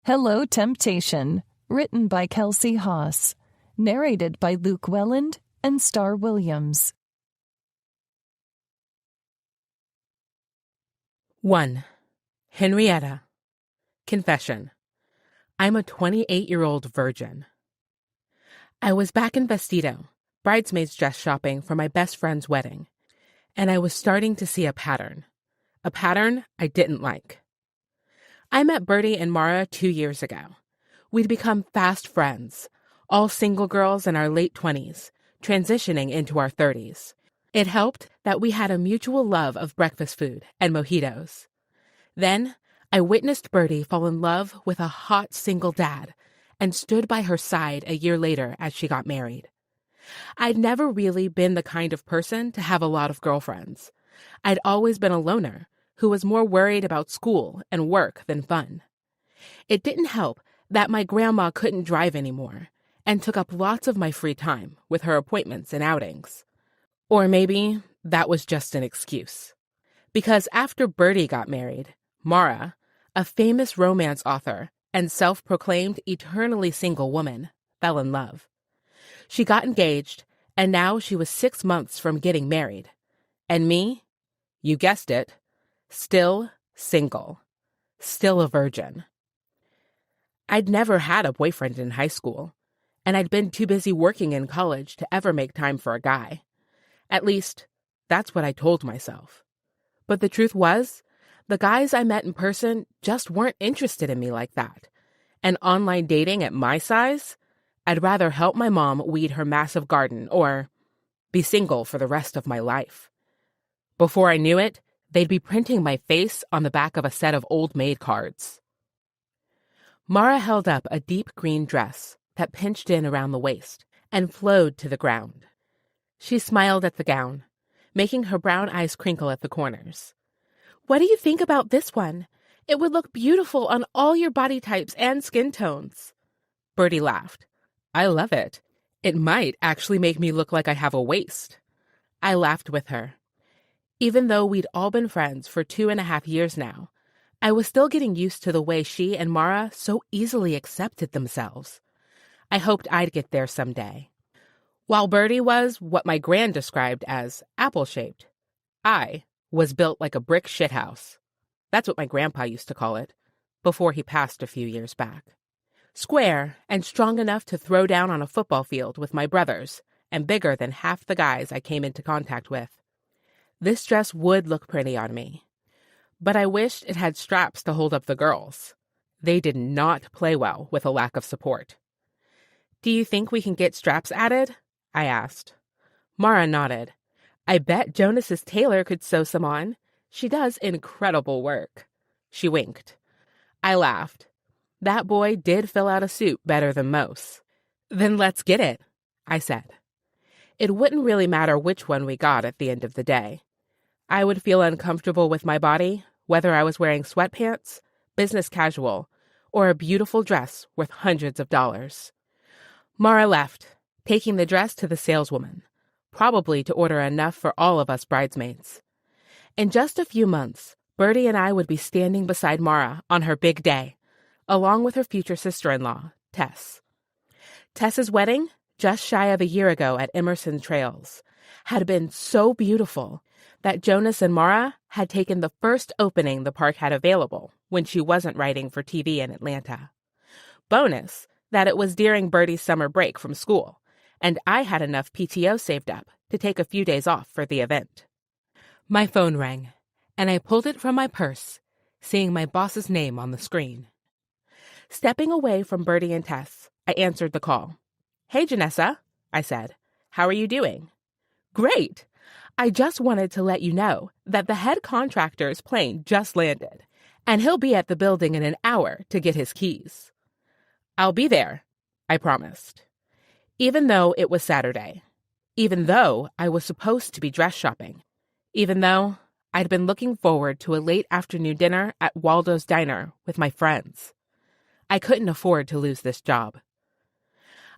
Hello, Temptation, written by Kelsey Haas, narrated by Luke Welland and Star Williams. 1. Henrietta. Confession. I'm a 28-year-old virgin. I was back in Vestido, bridesmaids dress shopping for my best friend's wedding, and I was starting to see a pattern I didn't like. I met Bertie and Mara 2 years ago. We'd become fast friends, all single girls in our late 20s, transitioning into our 30s. It helped that we had a mutual love of breakfast food and mojitos. Then, I witnessed Bertie fall in love with a hot single dad and stood by her side a year later as she got married. I'd never really been the kind of person to have a lot of girlfriends. I'd always been a loner who was more worried about school and work than fun. It didn't help that my grandma couldn't drive anymore and took up lots of my free time with her appointments and outings. Or maybe that was just an excuse. Because after Bertie got married, Mara, a famous romance author and self-proclaimed eternally single woman, fell in love. She got engaged, and now she was 6 months from getting married. And me, you guessed it, still single, still a virgin. I'd never had a boyfriend in high school, and I'd been too busy working in college to ever make time for a guy. At least, that's what I told myself. But the truth was, the guys I met in person just weren't interested in me like that. And online dating at my size, I'd rather help my mom weed her massive garden or be single for the rest of my life. Before I knew it, they'd be printing my face on the back of a set of old-maid cards. Mara held up a deep green dress that pinched in around the waist and flowed to the ground. She smiled at the gown, making her brown eyes crinkle at the corners. "What do you think about this one? It would look beautiful on all your body types and skin tones." Bertie laughed. "I love it. It might actually make me look like I have a waist." I laughed with her. Even though we'd all been friends for 2.5 years now, I was still getting used to the way she and Mara so easily accepted themselves. I hoped I'd get there someday. While Bertie was what my gran described as apple-shaped, I was built like a brick shithouse. That's what my grandpa used to call it, before he passed a few years back. Square and strong enough to throw down on a football field with my brothers, and bigger than half the guys I came into contact with. This dress would look pretty on me, but I wished it had straps to hold up the girls. They did not play well with a lack of support. "Do you think we can get straps added?" I asked. Mara nodded. "I bet Jonas's tailor could sew some on. She does incredible work." She winked. I laughed. That boy did fill out a suit better than most. "Then let's get it," I said. It wouldn't really matter which one we got at the end of the day. I would feel uncomfortable with my body, whether I was wearing sweatpants, business casual, or a beautiful dress worth hundreds of dollars. Mara left, taking the dress to the saleswoman, probably to order enough for all of us bridesmaids. In just a few months, Bertie and I would be standing beside Mara on her big day, along with her future sister-in-law, Tess. Tess's wedding, just shy of a year ago at Emerson Trails, had been so beautiful that Jonas and Mara had taken the first opening the park had available when she wasn't writing for TV in Atlanta. Bonus, that it was during Bertie's summer break from school, and I had enough PTO saved up to take a few days off for the event. My phone rang, and I pulled it from my purse, seeing my boss's name on the screen. Stepping away from Bertie and Tess, I answered the call. "Hey, Janessa," I said. "How are you doing?" "Great! I just wanted to let you know that the head contractor's plane just landed, and he'll be at the building in an hour to get his keys." "I'll be there," I promised. Even though it was Saturday, even though I was supposed to be dress shopping, even though I'd been looking forward to a late afternoon dinner at Waldo's Diner with my friends. I couldn't afford to lose this job.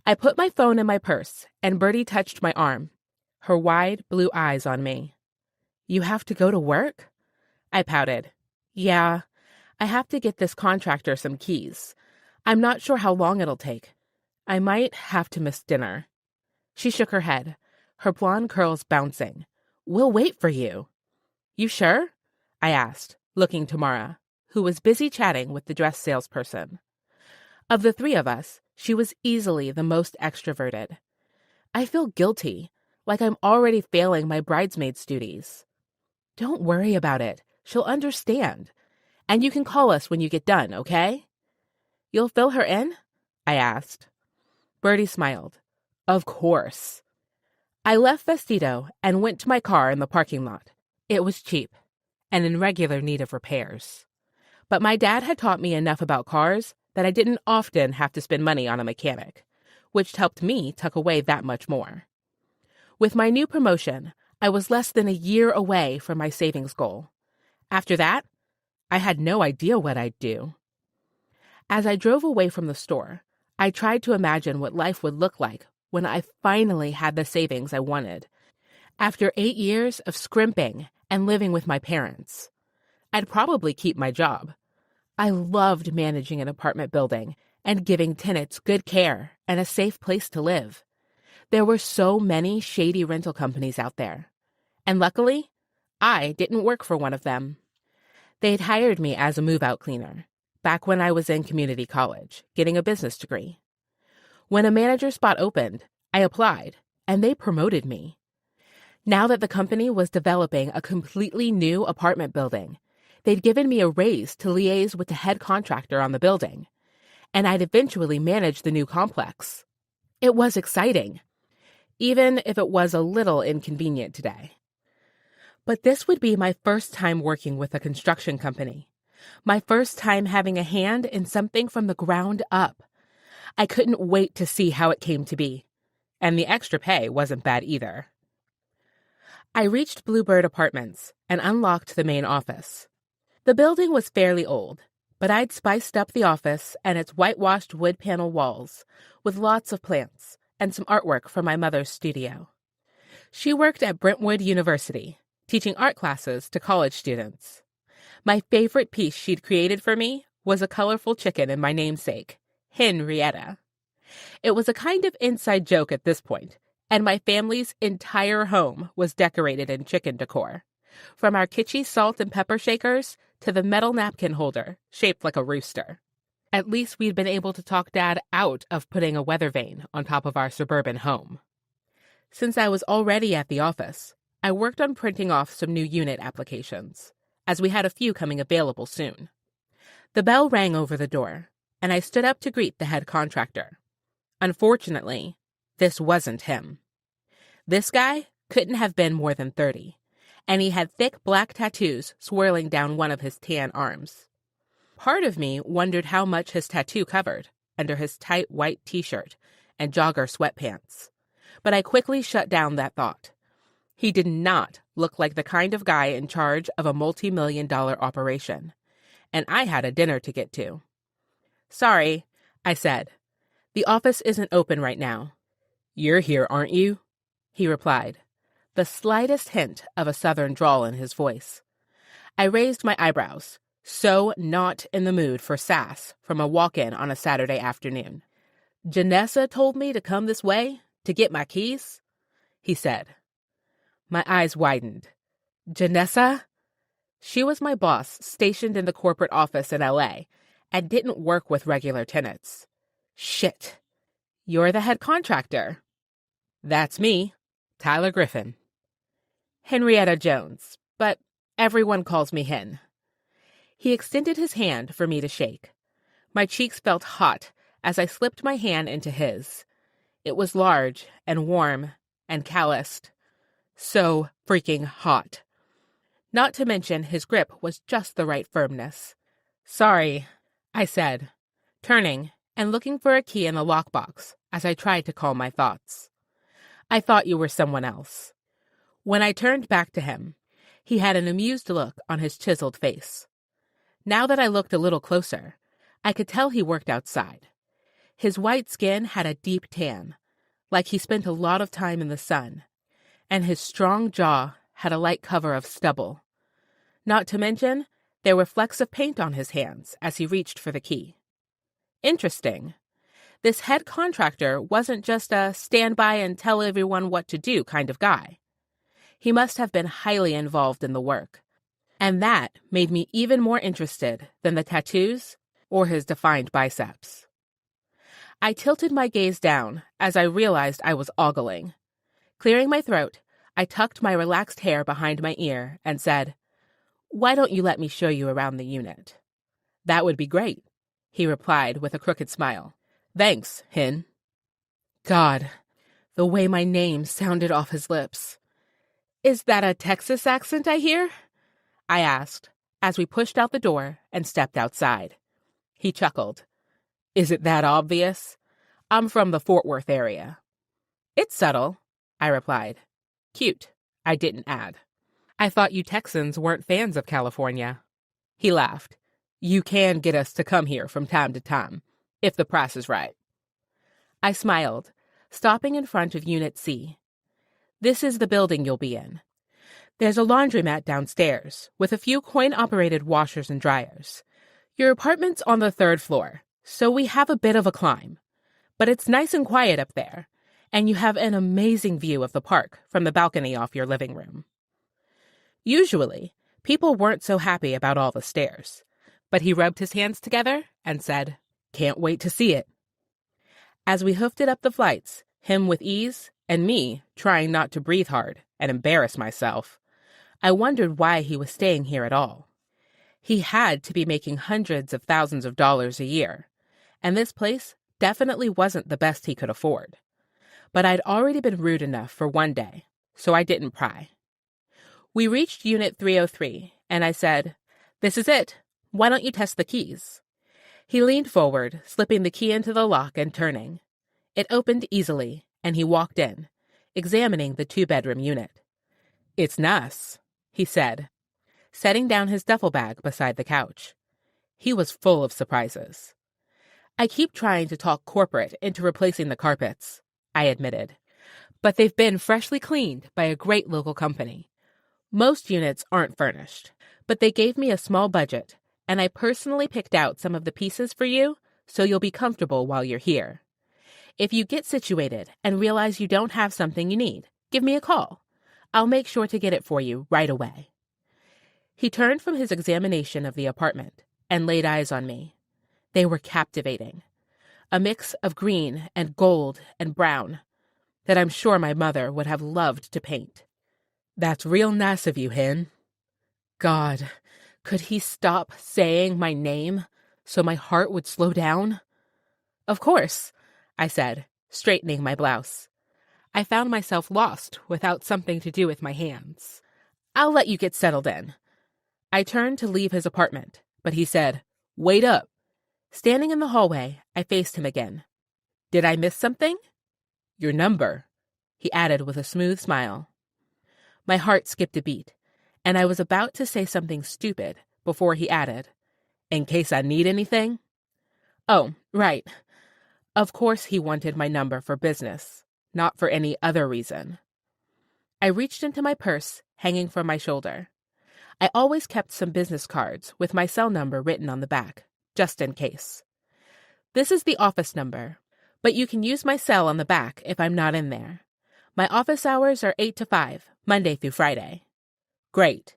I put my phone in my purse, and Bertie touched my arm, her wide blue eyes on me. "You have to go to work?" I pouted. "Yeah, I have to get this contractor some keys. I'm not sure how long it'll take. I might have to miss dinner. She shook her head, her blonde curls bouncing. We'll wait for you. You sure? I asked, looking to Mara, who was busy chatting with the dress salesperson. Of the three of us, she was easily the most extroverted. I feel guilty, like I'm already failing my bridesmaid's duties. Don't worry about it. She'll understand. And you can call us when you get done, okay? You'll fill her in? I asked. Bertie smiled. Of course. I left Vestido and went to my car in the parking lot. It was cheap and in regular need of repairs. But my dad had taught me enough about cars that I didn't often have to spend money on a mechanic, which helped me tuck away that much more. With my new promotion, I was less than a year away from my savings goal. After that, I had no idea what I'd do. As I drove away from the store, I tried to imagine what life would look like when I finally had the savings I wanted. After 8 years of scrimping and living with my parents, I'd probably keep my job. I loved managing an apartment building and giving tenants good care and a safe place to live. There were so many shady rental companies out there. And luckily, I didn't work for one of them. They'd hired me as a move-out cleaner, back when I was in community college, getting a business degree. When a manager spot opened, I applied, and they promoted me. Now that the company was developing a completely new apartment building, they'd given me a raise to liaise with the head contractor on the building, and I'd eventually manage the new complex. It was exciting, even if it was a little inconvenient today. But this would be my first time working with a construction company, my first time having a hand in something from the ground up. I couldn't wait to see how it came to be, and the extra pay wasn't bad either. I reached Bluebird Apartments and unlocked the main office. The building was fairly old, but I'd spiced up the office and its whitewashed wood panel walls with lots of plants and some artwork from my mother's studio. She worked at Brentwood University, teaching art classes to college students. My favorite piece she'd created for me was a colorful chicken in my namesake, Henrietta. It was a kind of inside joke at this point, and my family's entire home was decorated in chicken decor, from our kitschy salt and pepper shakers to the metal napkin holder shaped like a rooster. At least we'd been able to talk Dad out of putting a weather vane on top of our suburban home. Since I was already at the office, I worked on printing off some new unit applications, as we had a few coming available soon. The bell rang over the door, and I stood up to greet the head contractor. Unfortunately, this wasn't him. This guy couldn't have been more than 30, and he had thick black tattoos swirling down one of his tan arms. Part of me wondered how much his tattoo covered under his tight white t-shirt and jogger sweatpants, but I quickly shut down that thought. He did not look like the kind of guy in charge of a multi-million-dollar operation, and I had a dinner to get to. Sorry, I said. The office isn't open right now. You're here, aren't you? He replied, the slightest hint of a southern drawl in his voice. I raised my eyebrows, so not in the mood for sass from a walk-in on a Saturday afternoon. Janessa told me to come this way to get my keys, he said. My eyes widened. Janessa? She was my boss stationed in the corporate office in L.A. and didn't work with regular tenants. Shit. You're the head contractor. That's me, Tyler Griffin. Henrietta Jones, but everyone calls me Hen. He extended his hand for me to shake. My cheeks felt hot as I slipped my hand into his. It was large and warm and calloused. So freaking hot. Not to mention his grip was just the right firmness. Sorry, I said, turning and looking for a key in the lockbox as I tried to calm my thoughts. I thought you were someone else. When I turned back to him, he had an amused look on his chiseled face. Now that I looked a little closer, I could tell he worked outside. His white skin had a deep tan, like he spent a lot of time in the sun, and his strong jaw had a light cover of stubble. Not to mention, there were flecks of paint on his hands as he reached for the key. Interesting. This head contractor wasn't just a stand by and tell everyone what to do kind of guy. He must have been highly involved in the work. And that made me even more interested than the tattoos or his defined biceps. I tilted my gaze down as I realized I was ogling. Clearing my throat, I tucked my relaxed hair behind my ear and said, "Why don't you let me show you around the unit?" "That would be great," he replied with a crooked smile. "Thanks, Hin." God, the way my name sounded off his lips. "Is that a Texas accent I hear?" I asked, as we pushed out the door and stepped outside. He chuckled. "Is it that obvious? I'm from the Fort Worth area." "It's subtle," I replied. "Cute," I didn't add. "I thought you Texans weren't fans of California." He laughed. "You can get us to come here from time to time, if the price is right." I smiled, stopping in front of Unit C. "This is the building you'll be in. There's a laundromat downstairs, with a few coin-operated washers and dryers. Your apartment's on the 3rd floor, so we have a bit of a climb. But it's nice and quiet up there, and you have an amazing view of the park from the balcony off your living room." Usually, people weren't so happy about all the stairs, but he rubbed his hands together and said, "Can't wait to see it." As we hoofed it up the flights, him with ease, and me trying not to breathe hard and embarrass myself, I wondered why he was staying here at all. He had to be making hundreds of thousands of dollars a year, and this place definitely wasn't the best he could afford. But I'd already been rude enough for one day, so I didn't pry. We reached Unit 303, and I said, "This is it. Why don't you test the keys?" He leaned forward, slipping the key into the lock and turning. It opened easily, and he walked in, examining the 2-bedroom unit. "It's nice," he said, setting down his duffel bag beside the couch. He was full of surprises. "I keep trying to talk corporate into replacing the carpets," I admitted, "but they've been freshly cleaned by a great local company. Most units aren't furnished, but they gave me a small budget, and I personally picked out some of the pieces for you so you'll be comfortable while you're here. If you get situated and realize you don't have something you need, give me a call. I'll make sure to get it for you right away." He turned from his examination of the apartment and laid eyes on me. They were captivating. A mix of green and gold and brown that I'm sure my mother would have loved to paint. "That's real nice of you, Hen." God, could he stop saying my name so my heart would slow down? "Of course," I said, straightening my blouse. I found myself lost without something to do with my hands. "I'll let you get settled in." I turned to leave his apartment, but he said, "Wait up." Standing in the hallway, I faced him again. "Did I miss something?" "Your number," he added with a smooth smile. My heart skipped a beat, and I was about to say something stupid before he added, "In case I need anything?" Oh, right. Of course he wanted my number for business, not for any other reason. I reached into my purse, hanging from my shoulder. I always kept some business cards with my cell number written on the back, just in case. "This is the office number, but you can use my cell on the back if I'm not in there. My office hours are 8 to 5, Monday through Friday." "Great.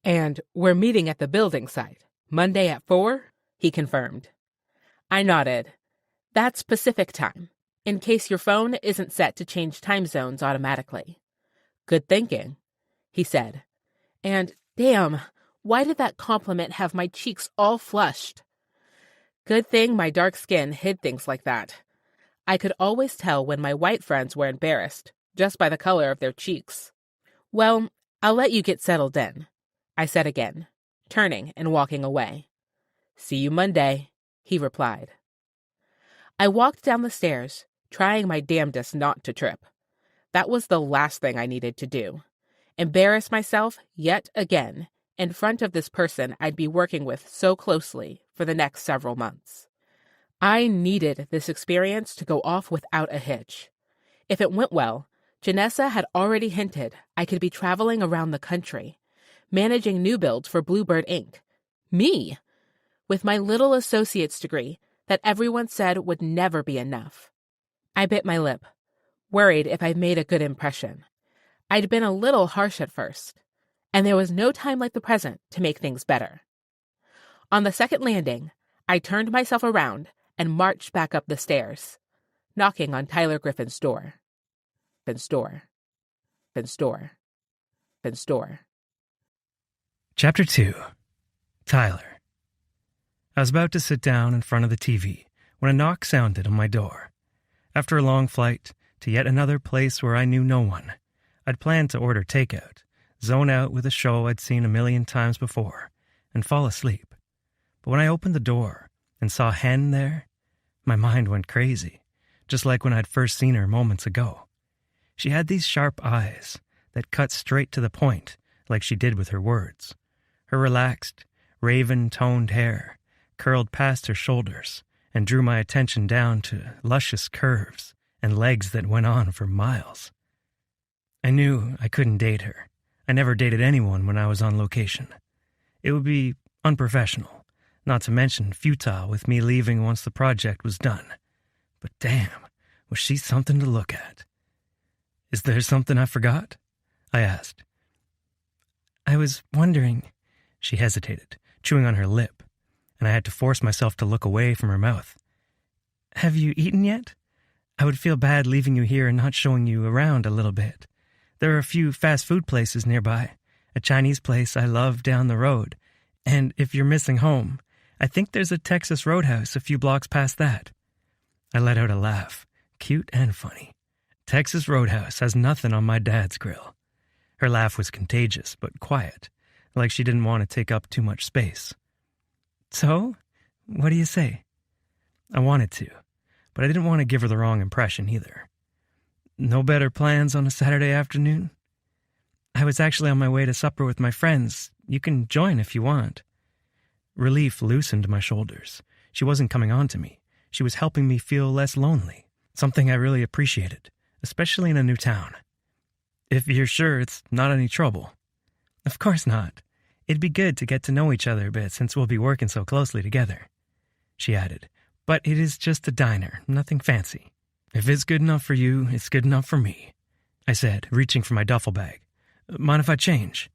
And we're meeting at the building site, Monday at 4? He confirmed. I nodded. "That's Pacific time, in case your phone isn't set to change time zones automatically." "Good thinking," he said. And, damn, why did that compliment have my cheeks all flushed? Good thing my dark skin hid things like that. I could always tell when my white friends were embarrassed, just by the color of their cheeks. "Well, I'll let you get settled in," I said again, turning and walking away. "See you Monday," he replied. I walked down the stairs, trying my damnedest not to trip. That was the last thing I needed to do. Embarrass myself yet again in front of this person I'd be working with so closely for the next several months. I needed this experience to go off without a hitch. If it went well, Janessa had already hinted I could be traveling around the country, managing new builds for Bluebird Inc. Me! With my little associate's degree, that everyone said would never be enough. I bit my lip, worried if I made a good impression. I'd been a little harsh at first, and there was no time like the present to make things better. On the second landing, I turned myself around and marched back up the stairs, knocking on Tyler Griffin's door. Griffin's door. Griffin's door. Griffin's door. Chapter 2. Tyler. I was about to sit down in front of the TV when a knock sounded on my door. After a long flight to yet another place where I knew no one, I'd planned to order takeout, zone out with a show I'd seen a million times before, and fall asleep. But when I opened the door and saw Hen there, my mind went crazy, just like when I'd first seen her moments ago. She had these sharp eyes that cut straight to the point, like she did with her words. Her relaxed, raven-toned hair curled past her shoulders and drew my attention down to luscious curves and legs that went on for miles. I knew I couldn't date her. I never dated anyone when I was on location. It would be unprofessional, not to mention futile with me leaving once the project was done. But damn, was she something to look at. Is there something I forgot? I asked. I was wondering. She hesitated, chewing on her lip, and I had to force myself to look away from her mouth. Have you eaten yet? I would feel bad leaving you here and not showing you around a little bit. There are a few fast food places nearby, a Chinese place I love down the road, and if you're missing home, I think there's a Texas Roadhouse a few blocks past that. I let out a laugh, cute and funny. Texas Roadhouse has nothing on my dad's grill. Her laugh was contagious, but quiet, like she didn't want to take up too much space. So, what do you say? I wanted to, but I didn't want to give her the wrong impression either. No better plans on a Saturday afternoon? I was actually on my way to supper with my friends. You can join if you want. Relief loosened my shoulders. She wasn't coming on to me. She was helping me feel less lonely, something I really appreciated, especially in a new town. If you're sure it's not any trouble. Of course not. It'd be good to get to know each other a bit since we'll be working so closely together, she added. But it is just a diner, nothing fancy. If it's good enough for you, it's good enough for me, I said, reaching for my duffel bag. Mind if I change?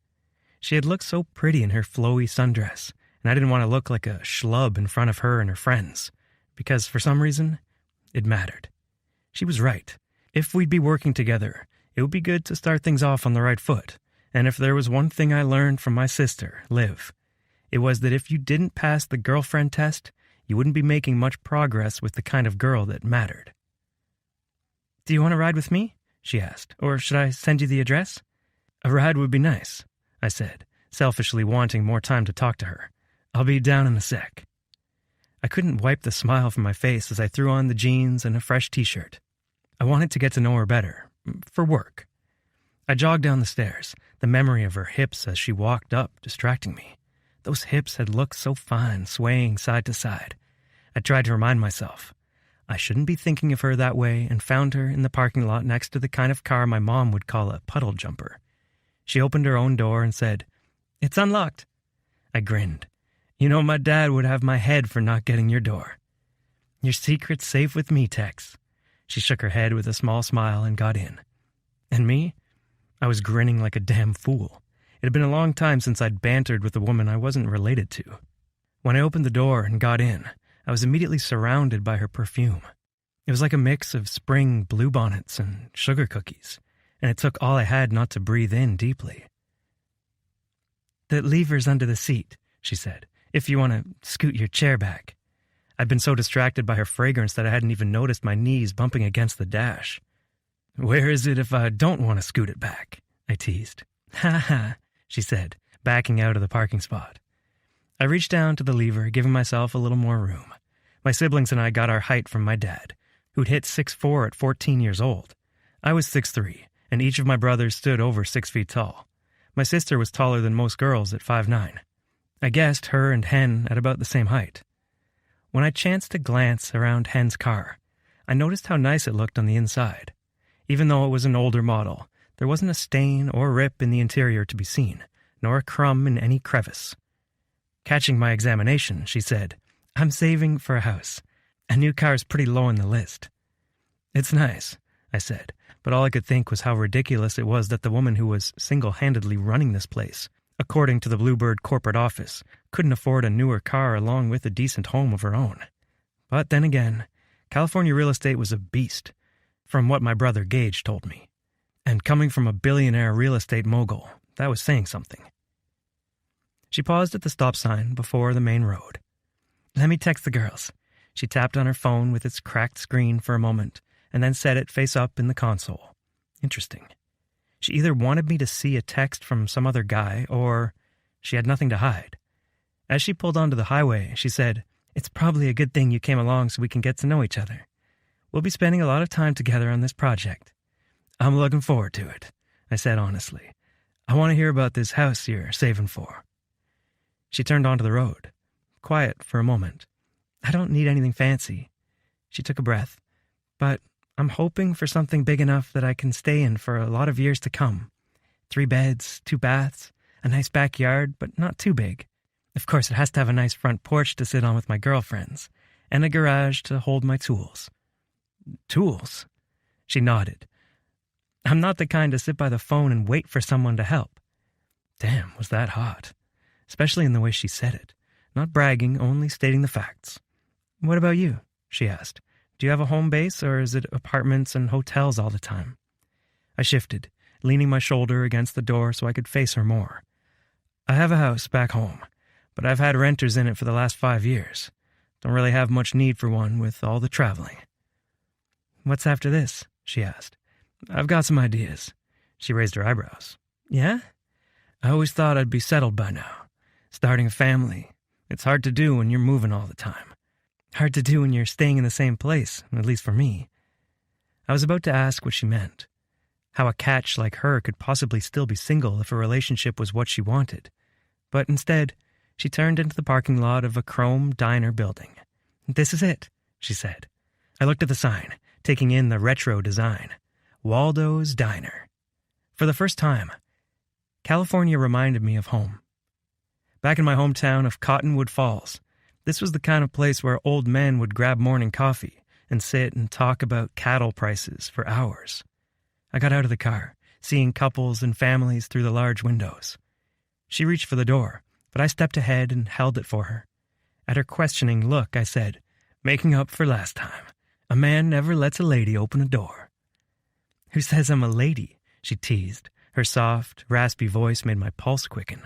She had looked so pretty in her flowy sundress, and I didn't want to look like a schlub in front of her and her friends, because for some reason, it mattered. She was right. If we'd be working together, it would be good to start things off on the right foot. And if there was one thing I learned from my sister, Liv, it was that if you didn't pass the girlfriend test, you wouldn't be making much progress with the kind of girl that mattered. Do you want to ride with me? She asked. Or should I send you the address? A ride would be nice, I said, selfishly wanting more time to talk to her. I'll be down in a sec. I couldn't wipe the smile from my face as I threw on the jeans and a fresh t-shirt. I wanted to get to know her better, for work. I jogged down the stairs, the memory of her hips as she walked up distracting me. Those hips had looked so fine, swaying side to side. I tried to remind myself. I shouldn't be thinking of her that way, and found her in the parking lot next to the kind of car my mom would call a puddle jumper. She opened her own door and said, "It's unlocked." I grinned. You know, my dad would have my head for not getting your door. Your secret's safe with me, Tex. She shook her head with a small smile and got in. And me? I was grinning like a damn fool. It had been a long time since I'd bantered with a woman I wasn't related to. When I opened the door and got in, I was immediately surrounded by her perfume. It was like a mix of spring bluebonnets and sugar cookies, and it took all I had not to breathe in deeply. The lever's under the seat, she said, if you want to scoot your chair back. I'd been so distracted by her fragrance that I hadn't even noticed my knees bumping against the dash. Where is it if I don't want to scoot it back? I teased. Ha ha, she said, backing out of the parking spot. I reached down to the lever, giving myself a little more room. My siblings and I got our height from my dad, who'd hit 6'4" at 14 years old. I was 6'3", and each of my brothers stood over 6 feet tall. My sister was taller than most girls at 5'9". I guessed her and Hen at about the same height. When I chanced to glance around Hen's car, I noticed how nice it looked on the inside. Even though it was an older model, there wasn't a stain or rip in the interior to be seen, nor a crumb in any crevice. Catching my examination, she said, I'm saving for a house. A new car's pretty low on the list. It's nice, I said, but all I could think was how ridiculous it was that the woman who was single-handedly running this place, according to the Bluebird corporate office, couldn't afford a newer car along with a decent home of her own. But then again, California real estate was a beast, from what my brother Gage told me. And coming from a billionaire real estate mogul, that was saying something. She paused at the stop sign before the main road. Let me text the girls. She tapped on her phone with its cracked screen for a moment, and then set it face up in the console. Interesting. She either wanted me to see a text from some other guy, or she had nothing to hide. As she pulled onto the highway, she said, It's probably a good thing you came along so we can get to know each other. We'll be spending a lot of time together on this project. I'm looking forward to it, I said honestly. I want to hear about this house you're saving for. She turned onto the road, quiet for a moment. I don't need anything fancy. She took a breath. But I'm hoping for something big enough that I can stay in for a lot of years to come. 3 beds, 2 baths, a nice backyard, but not too big. Of course, it has to have a nice front porch to sit on with my girlfriends, and a garage to hold my tools. Tools? She nodded. I'm not the kind to sit by the phone and wait for someone to help. Damn, was that hot. Especially in the way she said it. Not bragging, only stating the facts. What about you? She asked. Do you have a home base, or is it apartments and hotels all the time? I shifted, leaning my shoulder against the door so I could face her more. I have a house back home, but I've had renters in it for the last 5 years. Don't really have much need for one with all the traveling. What's after this? She asked. I've got some ideas. She raised her eyebrows. Yeah? I always thought I'd be settled by now. Starting a family. It's hard to do when you're moving all the time. Hard to do when you're staying in the same place, at least for me. I was about to ask what she meant. How a catch like her could possibly still be single if a relationship was what she wanted. But instead, she turned into the parking lot of a chrome diner building. This is it, she said. I looked at the sign, taking in the retro design. Waldo's Diner. For the first time, California reminded me of home. Back in my hometown of Cottonwood Falls, this was the kind of place where old men would grab morning coffee and sit and talk about cattle prices for hours. I got out of the car, seeing couples and families through the large windows. She reached for the door, but I stepped ahead and held it for her. At her questioning look, I said, making up for last time, a man never lets a lady open a door. Who says I'm a lady? She teased. Her soft, raspy voice made my pulse quicken.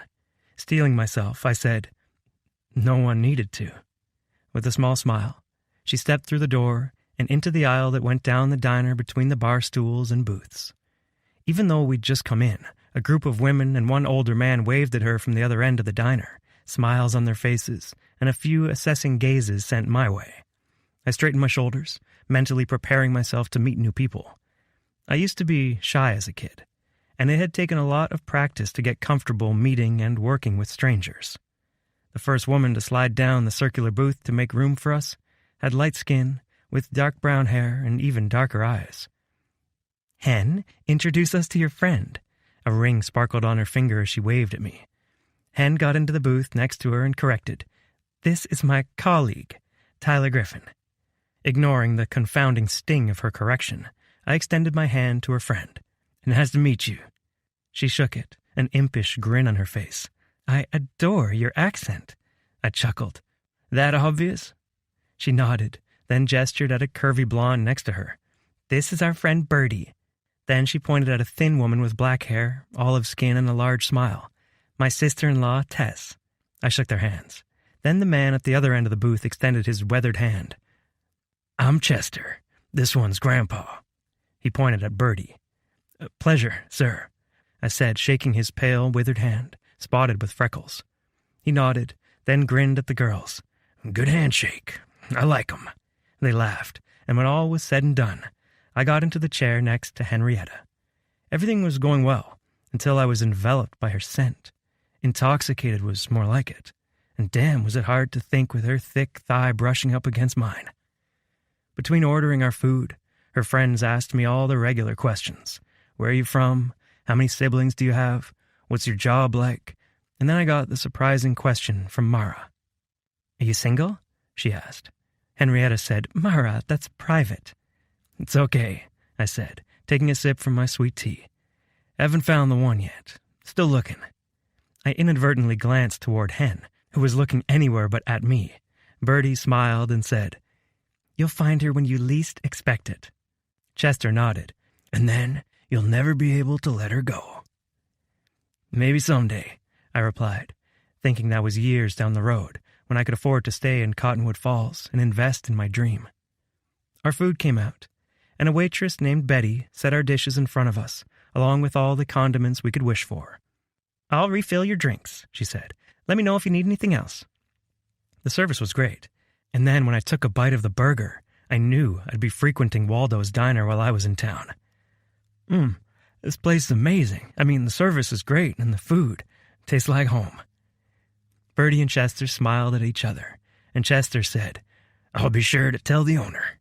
Steeling myself, I said, no one needed to. With a small smile, she stepped through the door and into the aisle that went down the diner between the bar stools and booths. Even though we'd just come in, a group of women and one older man waved at her from the other end of the diner, smiles on their faces, and a few assessing gazes sent my way. I straightened my shoulders, mentally preparing myself to meet new people. I used to be shy as a kid, and it had taken a lot of practice to get comfortable meeting and working with strangers. The first woman to slide down the circular booth to make room for us had light skin, with dark brown hair and even darker eyes. Hen, introduce us to your friend. A ring sparkled on her finger as she waved at me. Hen got into the booth next to her and corrected. This is my colleague, Tyler Griffin. Ignoring the confounding sting of her correction, I extended my hand to her friend. Nice to meet you. She shook it, an impish grin on her face. I adore your accent. I chuckled. That obvious? She nodded, then gestured at a curvy blonde next to her. This is our friend Birdie. Then she pointed at a thin woman with black hair, olive skin, and a large smile. My sister-in-law, Tess. I shook their hands. Then the man at the other end of the booth extended his weathered hand. I'm Chester. This one's Grandpa. He pointed at Birdie. Pleasure, sir, I said, shaking his pale, withered hand, spotted with freckles. He nodded, then grinned at the girls. Good handshake. I like 'em. They laughed, and when all was said and done, I got into the chair next to Henrietta. Everything was going well, until I was enveloped by her scent. Intoxicated was more like it, and damn was it hard to think with her thick thigh brushing up against mine. Between ordering our food, her friends asked me all the regular questions. Where are you from? How many siblings do you have? What's your job like? And then I got the surprising question from Mara. Are you single? She asked. Henrietta said, "Mara, that's private." "It's okay," I said, taking a sip from my sweet tea. "Haven't found the one yet. Still looking." I inadvertently glanced toward Hen, who was looking anywhere but at me. Bertie smiled and said, "You'll find her when you least expect it." Chester nodded. "And then you'll never be able to let her go." "Maybe someday," I replied, thinking that was years down the road, when I could afford to stay in Cottonwood Falls and invest in my dream. Our food came out, and a waitress named Betty set our dishes in front of us, along with all the condiments we could wish for. "I'll refill your drinks," she said. "Let me know if you need anything else." The service was great, and then when I took a bite of the burger, I knew I'd be frequenting Waldo's diner while I was in town. This place is amazing. I mean, the service is great, and the food tastes like home." Bertie and Chester smiled at each other, and Chester said, "I'll be sure to tell the owner."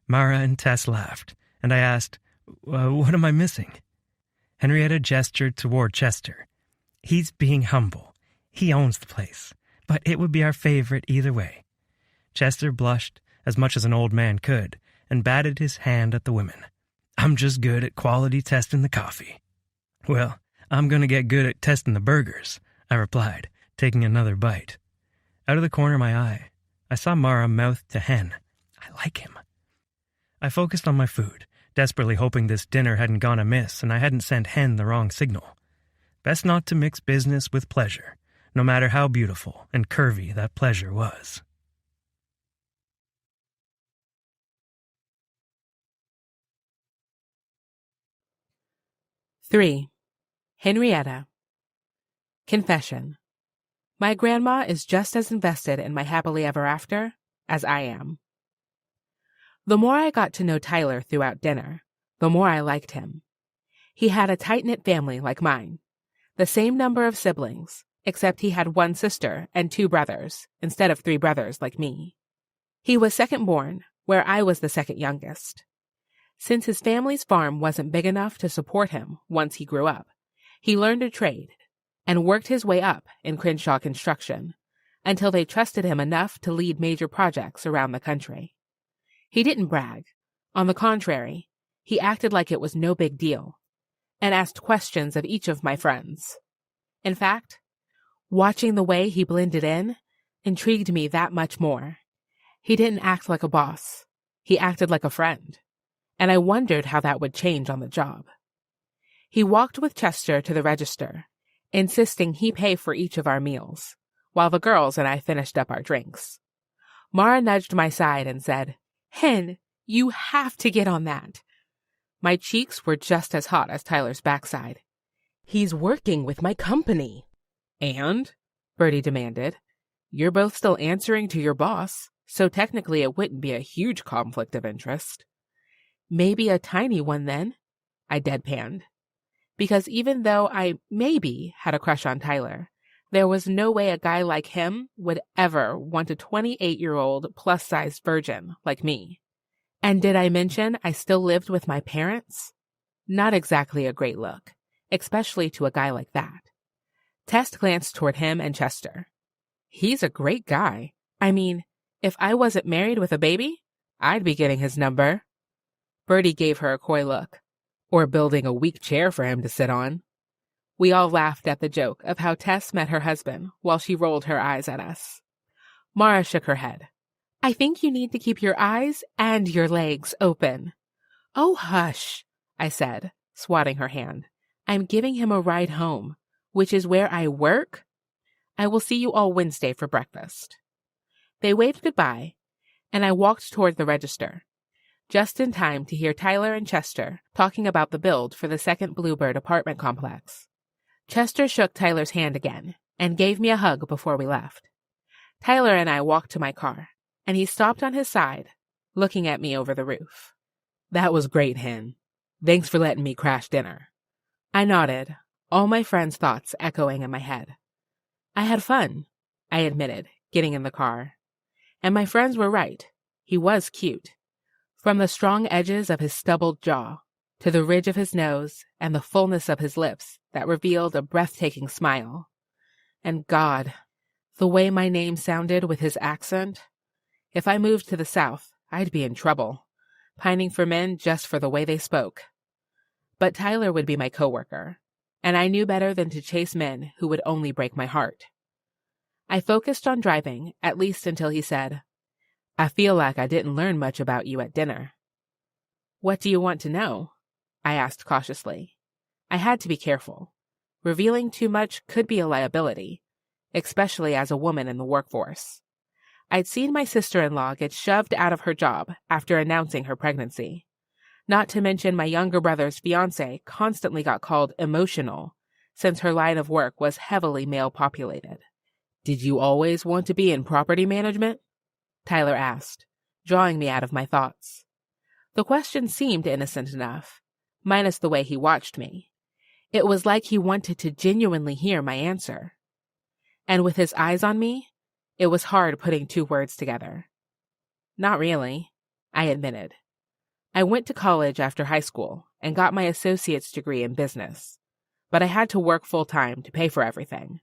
Mara and Tess laughed, and I asked, "What am I missing?" Henrietta gestured toward Chester. "He's being humble. He owns the place, but it would be our favorite either way." Chester blushed as much as an old man could and batted his hand at the women. "I'm just good at quality testing the coffee." "Well, I'm going to get good at testing the burgers," I replied, taking another bite. Out of the corner of my eye, I saw Mara mouth to Hen, "I like him." I focused on my food, desperately hoping this dinner hadn't gone amiss and I hadn't sent Hen the wrong signal. Best not to mix business with pleasure, no matter how beautiful and curvy that pleasure was. Three. Henrietta. Confession. My grandma is just as invested in my happily ever after as I am. The more I got to know Tyler throughout dinner, the more I liked him. He had a tight-knit family like mine, the same number of siblings, except he had one sister and two brothers instead of three brothers like me. He was second born, where I was the second youngest. Since his family's farm wasn't big enough to support him once he grew up, he learned a trade and worked his way up in Crenshaw construction until they trusted him enough to lead major projects around the country. He didn't brag. On the contrary, he acted like it was no big deal and asked questions of each of my friends. In fact, watching the way he blended in intrigued me that much more. He didn't act like a boss. He acted like a friend, and I wondered how that would change on the job. He walked with Chester to the register, insisting he pay for each of our meals, while the girls and I finished up our drinks. Mara nudged my side and said, "Hen, you have to get on that." My cheeks were just as hot as Tyler's backside. "He's working with my company." "And?" Bertie demanded. "You're both still answering to your boss, so technically it wouldn't be a huge conflict of interest." "Maybe a tiny one then," I deadpanned. Because even though I maybe had a crush on Tyler, there was no way a guy like him would ever want a 28-year-old plus-sized virgin like me. And did I mention I still lived with my parents? Not exactly a great look, especially to a guy like that. Tess glanced toward him and Chester. "He's a great guy. I mean, if I wasn't married with a baby, I'd be getting his number." Bertie gave her a coy look. "Or building a weak chair for him to sit on." We all laughed at the joke of how Tess met her husband while she rolled her eyes at us. Mara shook her head. "I think you need to keep your eyes and your legs open." "Oh, hush," I said, swatting her hand. "I'm giving him a ride home, which is where I work. I will see you all Wednesday for breakfast." They waved goodbye, and I walked toward the register, just in time to hear Tyler and Chester talking about the build for the second Bluebird apartment complex. Chester shook Tyler's hand again and gave me a hug before we left. Tyler and I walked to my car, and he stopped on his side, looking at me over the roof. "That was great, Hen. Thanks for letting me crash dinner." I nodded, all my friends' thoughts echoing in my head. "I had fun," I admitted, getting in the car. And my friends were right. He was cute. From the strong edges of his stubbled jaw, to the ridge of his nose and the fullness of his lips that revealed a breathtaking smile. And God, the way my name sounded with his accent, If I moved to the South, I'd be in trouble, pining for men just for the way they spoke. But Tyler would be my coworker, and I knew better than to chase men who would only break my heart. I focused on driving, at least until he said, "I feel like I didn't learn much about you at dinner." "What do you want to know?" I asked cautiously. I had to be careful. Revealing too much could be a liability, especially as a woman in the workforce. I'd seen my sister-in-law get shoved out of her job after announcing her pregnancy. Not to mention my younger brother's fiancé constantly got called emotional, since her line of work was heavily male-populated. "Did you always want to be in property management?" Tyler asked, drawing me out of my thoughts. The question seemed innocent enough, minus the way he watched me. It was like he wanted to genuinely hear my answer. And with his eyes on me, it was hard putting two words together. "Not really," I admitted. I went to college after high school and got my associate's degree in business, but I had to work full-time to pay for everything.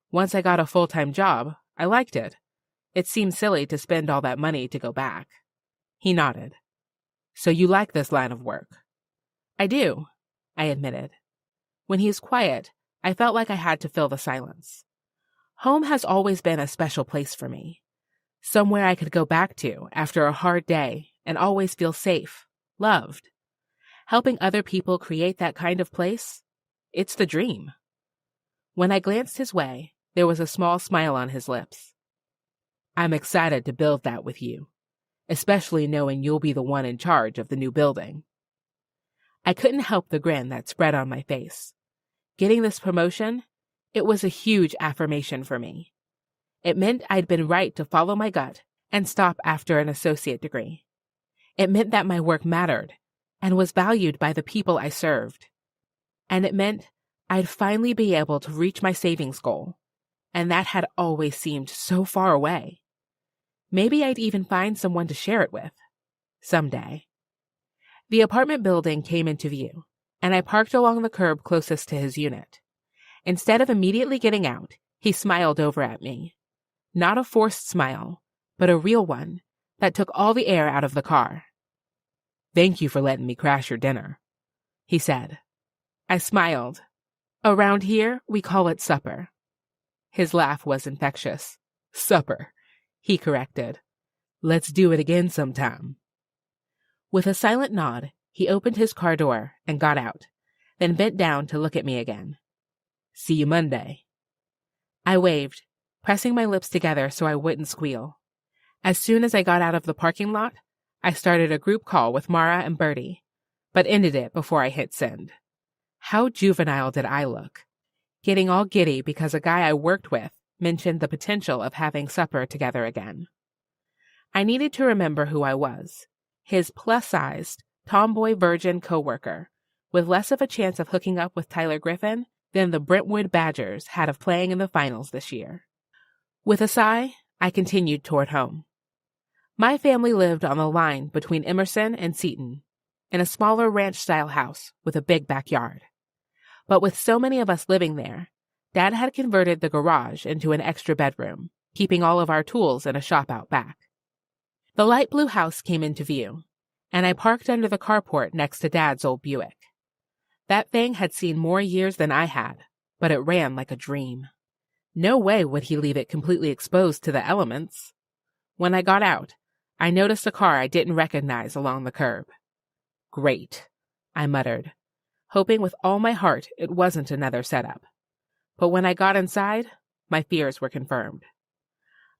Once I got a full-time job, I liked it. It seemed silly to spend all that money to go back. He nodded. "So you like this line of work?" "I do," I admitted. When he was quiet, I felt like I had to fill the silence. Home has always been a special place for me. Somewhere I could go back to after a hard day and always feel safe, loved. Helping other people create that kind of place? It's the dream. When I glanced his way, there was a small smile on his lips. "I'm excited to build that with you, especially knowing you'll be the one in charge of the new building." I couldn't help the grin that spread on my face. Getting this promotion, it was a huge affirmation for me. It meant I'd been right to follow my gut and stop after an associate degree. It meant that my work mattered and was valued by the people I served. And it meant I'd finally be able to reach my savings goal, and that had always seemed so far away. Maybe I'd even find someone to share it with. Someday. The apartment building came into view, and I parked along the curb closest to his unit. Instead of immediately getting out, he smiled over at me. Not a forced smile, but a real one that took all the air out of the car. "Thank you for letting me crash your dinner," he said. I smiled. "Around here, we call it supper." His laugh was infectious. "Supper," he corrected. "Let's do it again sometime." With a silent nod, he opened his car door and got out, then bent down to look at me again. "See you Monday." I waved, pressing my lips together so I wouldn't squeal. As soon as I got out of the parking lot, I started a group call with Mara and Bertie, but ended it before I hit send. How juvenile did I look? Getting all giddy because a guy I worked with mentioned the potential of having supper together again. I needed to remember who I was. His plus-sized, tomboy virgin coworker, with less of a chance of hooking up with Tyler Griffin than the Brentwood Badgers had of playing in the finals this year. With a sigh, I continued toward home. My family lived on the line between Emerson and Seton, in a smaller ranch-style house with a big backyard. But with so many of us living there, Dad had converted the garage into an extra bedroom, keeping all of our tools in a shop out back. The light blue house came into view, and I parked under the carport next to Dad's old Buick. That thing had seen more years than I had, but it ran like a dream. No way would he leave it completely exposed to the elements. When I got out, I noticed a car I didn't recognize along the curb. "Great," I muttered, hoping with all my heart it wasn't another setup. But when I got inside, my fears were confirmed.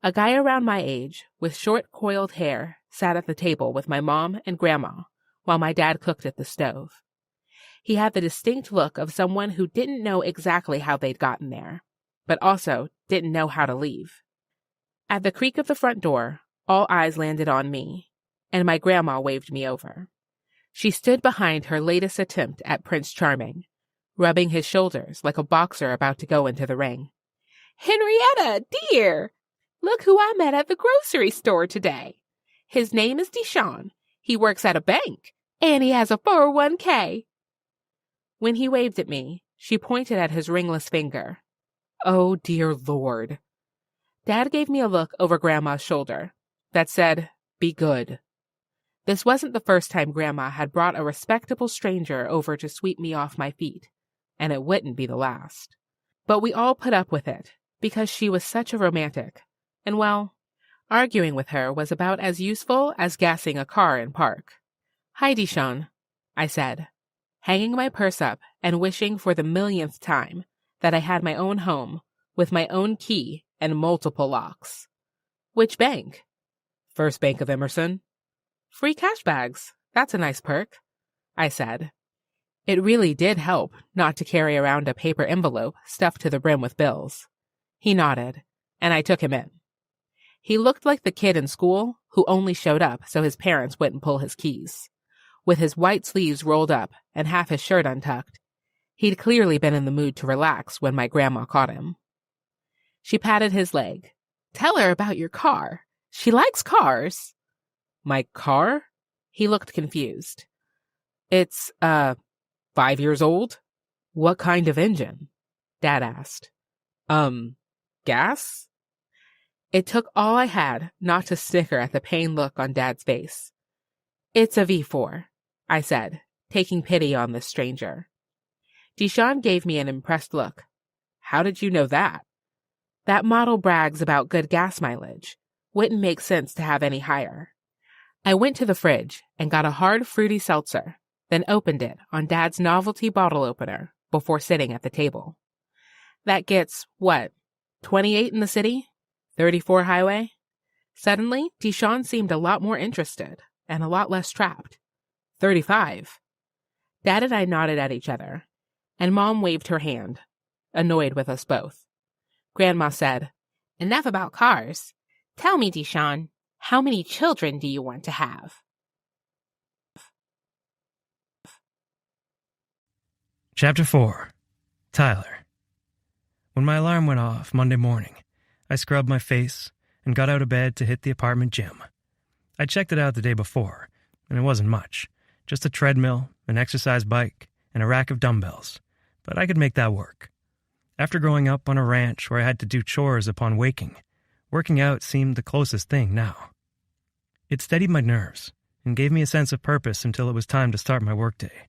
A guy around my age, with short coiled hair, sat at the table with my mom and grandma while my dad cooked at the stove. He had the distinct look of someone who didn't know exactly how they'd gotten there, but also didn't know how to leave. At the creak of the front door, all eyes landed on me, and my grandma waved me over. She stood behind her latest attempt at Prince Charming, rubbing his shoulders like a boxer about to go into the ring. "Henrietta, dear! Look who I met at the grocery store today. His name is Deshawn. He works at a bank, and he has a 401k. When he waved at me, she pointed at his ringless finger. Oh, dear Lord. Dad gave me a look over Grandma's shoulder, that said, "Be good." This wasn't the first time Grandma had brought a respectable stranger over to sweep me off my feet, and it wouldn't be the last. But we all put up with it, because she was such a romantic, and well, arguing with her was about as useful as gassing a car in park. "Hi, Dishon," I said, hanging my purse up and wishing for the millionth time that I had my own home with my own key and multiple locks. "Which bank?" "First Bank of Emerson." "Free cash bags. That's a nice perk," I said. It really did help not to carry around a paper envelope stuffed to the brim with bills. He nodded, and I took him in. He looked like the kid in school who only showed up so his parents wouldn't pull his keys. With his white sleeves rolled up and half his shirt untucked, he'd clearly been in the mood to relax when my grandma caught him. She patted his leg. "Tell her about your car. She likes cars." "My car?" He looked confused. "It's, 5 years old." "What kind of engine?" Dad asked. Gas?" It took all I had not to snicker at the pained look on Dad's face. "It's a V4, I said, taking pity on this stranger. Dishon gave me an impressed look. "How did you know that?" "That model brags about good gas mileage. Wouldn't make sense to have any higher." I went to the fridge and got a hard, fruity seltzer, then opened it on Dad's novelty bottle opener before sitting at the table. "That gets, 28 in the city? 34 highway?" Suddenly, Dishon seemed a lot more interested and a lot less trapped. 35. Dad and I nodded at each other, and Mom waved her hand, annoyed with us both. Grandma said, "Enough about cars. Tell me, Dishon, how many children do you want to have?" Chapter 4. Tyler. When my alarm went off Monday morning, I scrubbed my face and got out of bed to hit the apartment gym. I checked it out the day before, and it wasn't much. Just a treadmill, an exercise bike, and a rack of dumbbells. But I could make that work. After growing up on a ranch where I had to do chores upon waking, working out seemed the closest thing now. It steadied my nerves and gave me a sense of purpose until it was time to start my workday.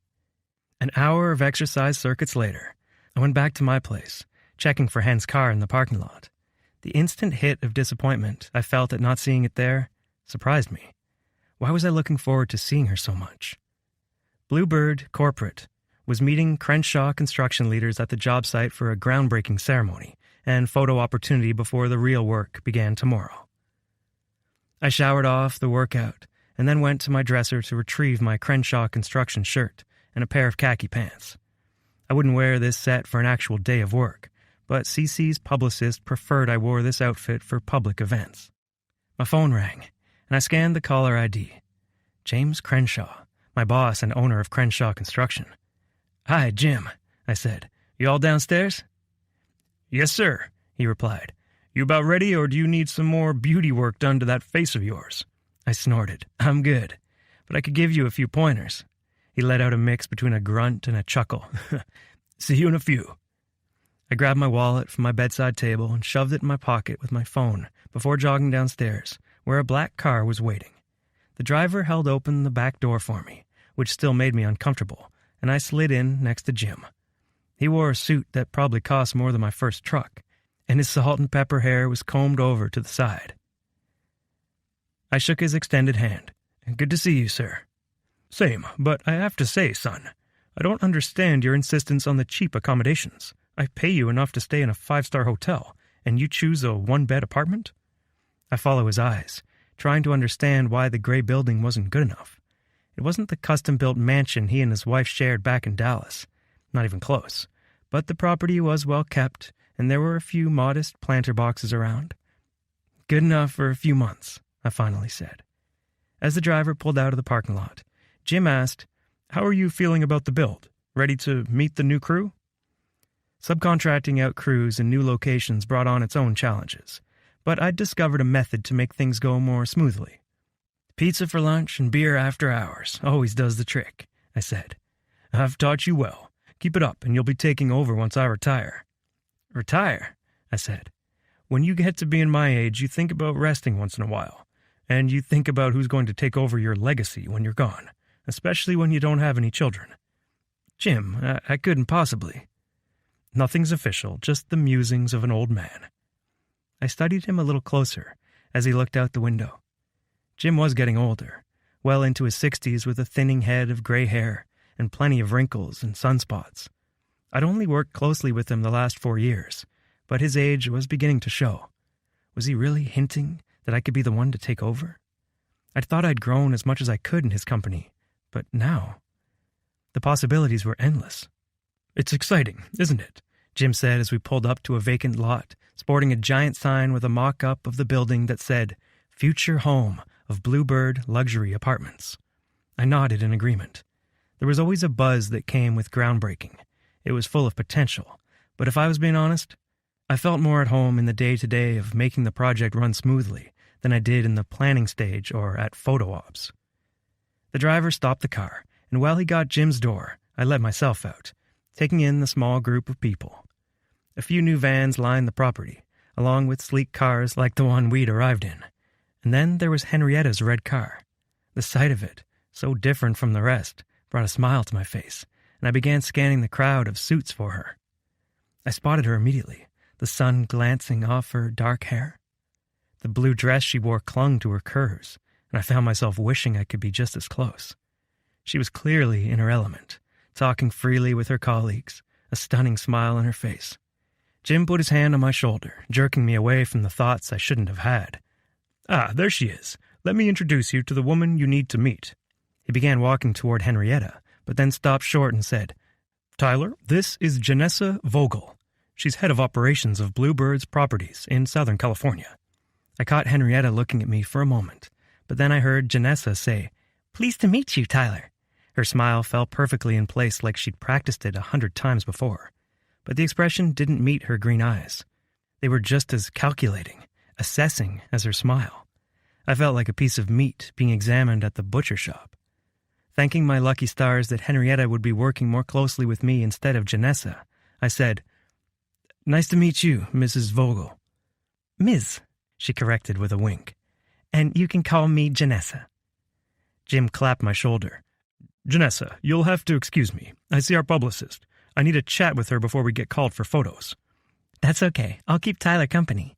An hour of exercise circuits later, I went back to my place, checking for Hen's car in the parking lot. The instant hit of disappointment I felt at not seeing it there surprised me. Why was I looking forward to seeing her so much? Bluebird Corporate was meeting Crenshaw construction leaders at the job site for a groundbreaking ceremony and photo opportunity before the real work began tomorrow. I showered off the workout and then went to my dresser to retrieve my Crenshaw construction shirt and a pair of khaki pants. I wouldn't wear this set for an actual day of work, but CC's publicist preferred I wore this outfit for public events. My phone rang, and I scanned the caller ID. James Crenshaw, my boss and owner of Crenshaw Construction. "Hi, Jim," I said. "You all downstairs?" "Yes, sir," he replied. "You about ready, or do you need some more beauty work done to that face of yours?" I snorted. "I'm good, but I could give you a few pointers." He let out a mix between a grunt and a chuckle. "See you in a few." I grabbed my wallet from my bedside table and shoved it in my pocket with my phone before jogging downstairs, where a black car was waiting. The driver held open the back door for me, which still made me uncomfortable, and I slid in next to Jim. He wore a suit that probably cost more than my first truck, and his salt and pepper hair was combed over to the side. I shook his extended hand. "Good to see you, sir." "Same, but I have to say, son, I don't understand your insistence on the cheap accommodations. I pay you enough to stay in a 5-star hotel, and you choose a 1-bed apartment?" I follow his eyes, trying to understand why the gray building wasn't good enough. It wasn't the custom-built mansion he and his wife shared back in Dallas. Not even close. But the property was well kept, and there were a few modest planter boxes around. "Good enough for a few months," I finally said. As the driver pulled out of the parking lot, Jim asked, "How are you feeling about the build? Ready to meet the new crew?" Subcontracting out crews in new locations brought on its own challenges, but I'd discovered a method to make things go more smoothly. "Pizza for lunch and beer after hours always does the trick," I said. "I've taught you well. Keep it up and you'll be taking over once I retire." "Retire?" I said. "When you get to being my age, you think about resting once in a while. and you think about who's going to take over your legacy when you're gone, especially when you don't have any children. Jim, I couldn't possibly. Nothing's official, just the musings of an old man. I studied him a little closer as he looked out the window. Jim was getting older, well into his 60s with a thinning head of gray hair and plenty of wrinkles and sunspots. I'd only worked closely with him the last 4 years, but his age was beginning to show. Was he really hinting that I could be the one to take over? I'd thought I'd grown as much as I could in his company, but now the possibilities were endless. "It's exciting, isn't it?" Jim said as we pulled up to a vacant lot, sporting a giant sign with a mock-up of the building that said, "Future Home of Bluebird Luxury Apartments." I nodded in agreement. There was always a buzz that came with groundbreaking. It was full of potential, but if I was being honest, I felt more at home in the day-to-day of making the project run smoothly than I did in the planning stage or at photo ops. The driver stopped the car, and while he got Jim's door, I let myself out, taking in the small group of people. A few new vans lined the property, along with sleek cars like the one we'd arrived in. And then there was Henrietta's red car. The sight of it, so different from the rest, brought a smile to my face, and I began scanning the crowd of suits for her. I spotted her immediately, the sun glancing off her dark hair. The blue dress she wore clung to her curves, and I found myself wishing I could be just as close. She was clearly in her element, talking freely with her colleagues, a stunning smile on her face. Jim put his hand on my shoulder, jerking me away from the thoughts I shouldn't have had. "Ah, there she is. Let me introduce you to the woman you need to meet." He began walking toward Henrietta, but then stopped short and said, "Tyler, this is Janessa Vogel. She's head of operations of Bluebird's properties in Southern California." I caught Henrietta looking at me for a moment, but then I heard Janessa say, "Pleased to meet you, Tyler." Her smile fell perfectly in place like she'd practiced it 100 times before, but the expression didn't meet her green eyes. They were just as calculating, assessing as her smile. I felt like a piece of meat being examined at the butcher shop. Thanking my lucky stars that Henrietta would be working more closely with me instead of Janessa, I said, "Nice to meet you, Mrs. Vogel." "Ms.," she corrected with a wink. "And you can call me Janessa." Jim clapped my shoulder. "Janessa, you'll have to excuse me. I see our publicist. I need a chat with her before we get called for photos." "That's okay. I'll keep Tyler company,"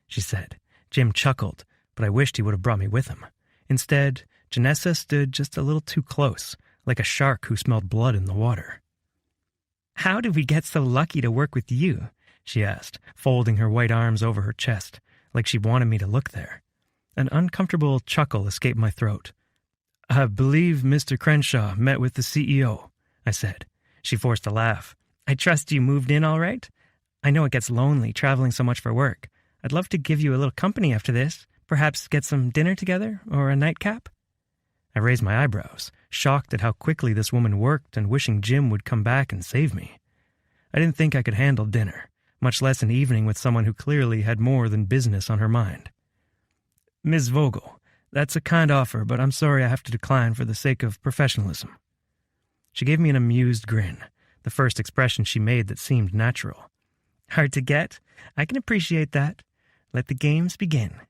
she said. Jim chuckled, but I wished he would have brought me with him. Instead, Janessa stood just a little too close, like a shark who smelled blood in the water. "How did we get so lucky to work with you?" she asked, folding her white arms over her chest, like she wanted me to look there. An uncomfortable chuckle escaped my throat. "I believe Mr. Crenshaw met with the CEO," I said. She forced a laugh. "I trust you moved in all right? I know it gets lonely traveling so much for work. I'd love to give you a little company after this. Perhaps get some dinner together or a nightcap?" I raised my eyebrows, shocked at how quickly this woman worked and wishing Jim would come back and save me. I didn't think I could handle dinner, much less an evening with someone who clearly had more than business on her mind. "Ms. Vogel, that's a kind offer, but I'm sorry I have to decline for the sake of professionalism." She gave me an amused grin, the first expression she made that seemed natural. "Hard to get? I can appreciate that. Let the games begin."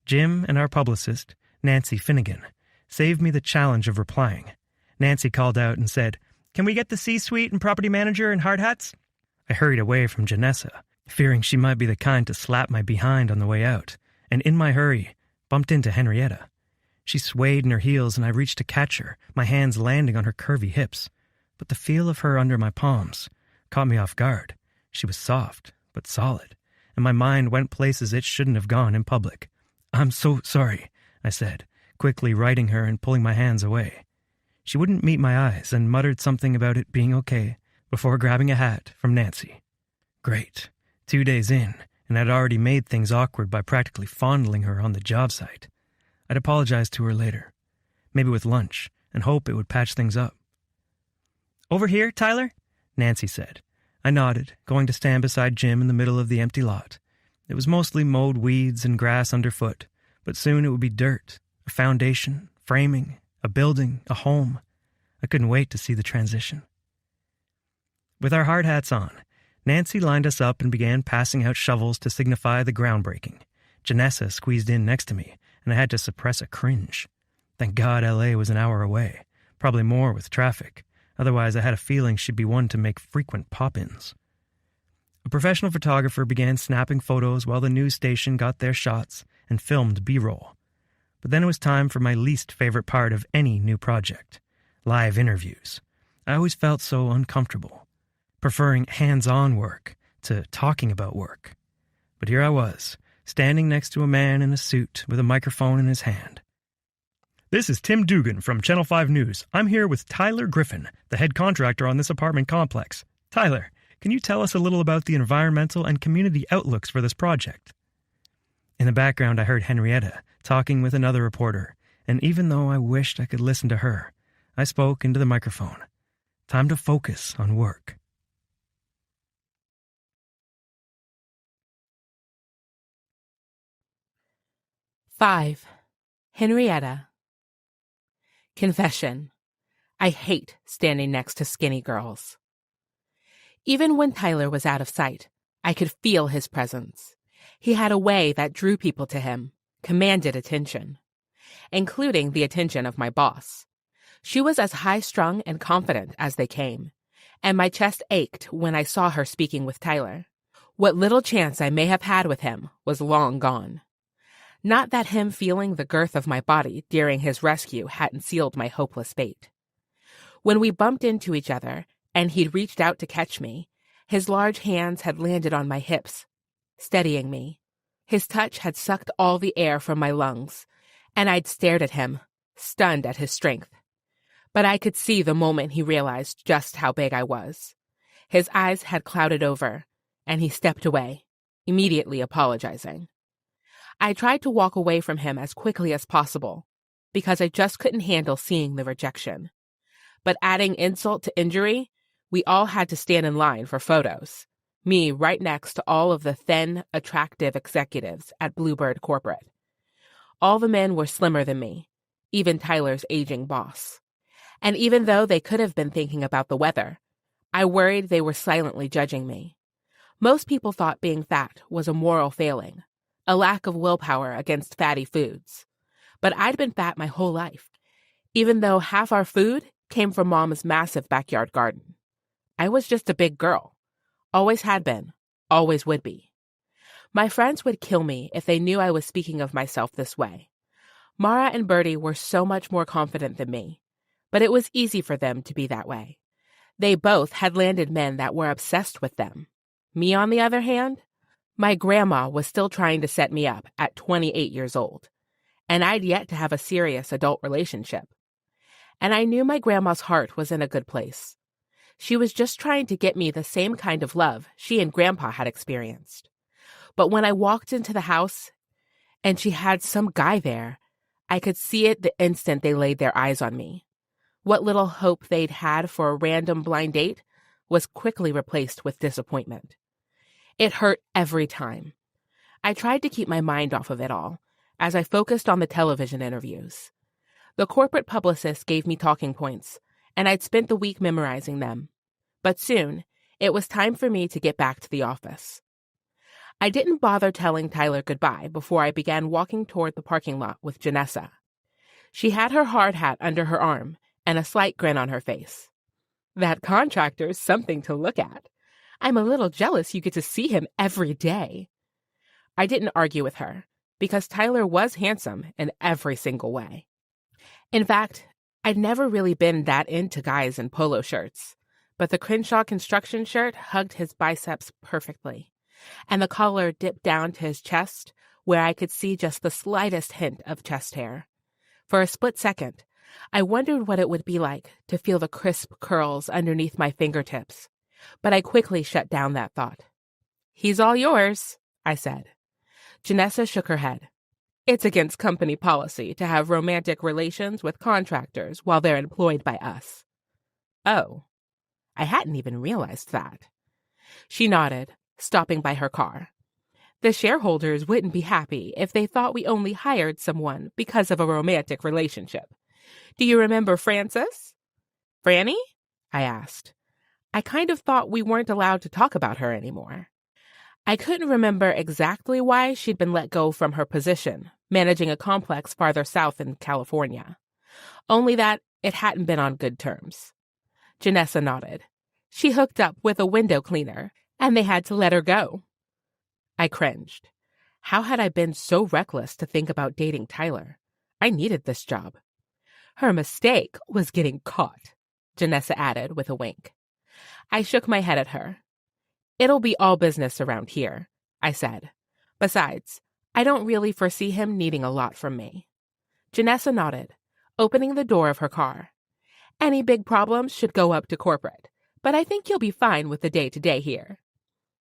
Jim and our publicist, Nancy Finnegan, saved me the challenge of replying. Nancy called out and said, "Can we get the C-suite and property manager in hard hats?" I hurried away from Janessa, fearing she might be the kind to slap my behind on the way out, and in my hurry, bumped into Henrietta. She swayed in her heels and I reached to catch her, my hands landing on her curvy hips. But the feel of her under my palms caught me off guard. She was soft, but solid, and my mind went places it shouldn't have gone in public. "I'm so sorry," I said, quickly righting her and pulling my hands away. She wouldn't meet my eyes and muttered something about it being okay before grabbing a hat from Nancy. Great. 2 days in, and I'd already made things awkward by practically fondling her on the job site. I'd apologize to her later, maybe with lunch, and hope it would patch things up. "Over here, Tyler?" Nancy said. I nodded, going to stand beside Jim in the middle of the empty lot. It was mostly mowed weeds and grass underfoot, but soon it would be dirt, a foundation, framing, a building, a home. I couldn't wait to see the transition. With our hard hats on, Nancy lined us up and began passing out shovels to signify the groundbreaking. Janessa squeezed in next to me, and I had to suppress a cringe. Thank God LA was an hour away, probably more with traffic. Otherwise, I had a feeling she'd be one to make frequent pop-ins. A professional photographer began snapping photos while the news station got their shots and filmed B-roll. But then it was time for my least favorite part of any new project, live interviews. I always felt so uncomfortable, preferring hands-on work to talking about work. But here I was, standing next to a man in a suit with a microphone in his hand. This is Tim Dugan from Channel 5 News. I'm here with Tyler Griffin, the head contractor on this apartment complex. Tyler, can you tell us a little about the environmental and community outlooks for this project? In the background, I heard Henrietta talking with another reporter, and even though I wished I could listen to her, I spoke into the microphone. Time to focus on work. "5. Henrietta. Confession. I hate standing next to skinny girls. Even when Tyler was out of sight, I could feel his presence. He had a way that drew people to him, commanded attention, including the attention of my boss. She was as high-strung and confident as they came, and my chest ached when I saw her speaking with Tyler. What little chance I may have had with him was long gone. Not that him feeling the girth of my body during his rescue hadn't sealed my hopeless fate. When we bumped into each other, and he'd reached out to catch me, his large hands had landed on my hips, steadying me. His touch had sucked all the air from my lungs, and I'd stared at him, stunned at his strength. But I could see the moment he realized just how big I was. His eyes had clouded over, and he stepped away, immediately apologizing. I tried to walk away from him as quickly as possible, because I just couldn't handle seeing the rejection. But adding insult to injury, we all had to stand in line for photos, me right next to all of the thin, attractive executives at Bluebird Corporate. All the men were slimmer than me, even Tyler's aging boss. And even though they could have been thinking about the weather, I worried they were silently judging me. Most people thought being fat was a moral failing, a lack of willpower against fatty foods. But I'd been fat my whole life, even though half our food came from Mom's massive backyard garden. I was just a big girl. Always had been, always would be. My friends would kill me if they knew I was speaking of myself this way. Mara and Bertie were so much more confident than me, but it was easy for them to be that way. They both had landed men that were obsessed with them. Me, on the other hand, my grandma was still trying to set me up at 28 years old, and I'd yet to have a serious adult relationship. And I knew my grandma's heart was in a good place. She was just trying to get me the same kind of love she and Grandpa had experienced. But when I walked into the house and she had some guy there, I could see it the instant they laid their eyes on me. What little hope they'd had for a random blind date was quickly replaced with disappointment. It hurt every time. I tried to keep my mind off of it all as I focused on the television interviews. The corporate publicist gave me talking points, and I'd spent the week memorizing them. But soon, it was time for me to get back to the office. I didn't bother telling Tyler goodbye before I began walking toward the parking lot with Janessa. She had her hard hat under her arm and a slight grin on her face. "That contractor's something to look at. I'm a little jealous you get to see him every day." I didn't argue with her, because Tyler was handsome in every single way. In fact, I'd never really been that into guys in polo shirts, but the Crenshaw construction shirt hugged his biceps perfectly, and the collar dipped down to his chest where I could see just the slightest hint of chest hair. For a split second, I wondered what it would be like to feel the crisp curls underneath my fingertips, but I quickly shut down that thought. "He's all yours," I said. Janessa shook her head. "It's against company policy to have romantic relations with contractors while they're employed by us." "Oh, I hadn't even realized that." She nodded, stopping by her car. "The shareholders wouldn't be happy if they thought we only hired someone because of a romantic relationship. Do you remember Frances?" "Franny?" I asked. I kind of thought we weren't allowed to talk about her anymore. I couldn't remember exactly why she'd been let go from her position, managing a complex farther south in California. Only that it hadn't been on good terms. Janessa nodded. She hooked up with a window cleaner, and they had to let her go. I cringed. How had I been so reckless to think about dating Tyler? I needed this job. Her mistake was getting caught, Janessa added with a wink. I shook my head at her. It'll be all business around here, I said. Besides, I don't really foresee him needing a lot from me. Janessa nodded, opening the door of her car. Any big problems should go up to corporate, but I think you'll be fine with the day-to-day here.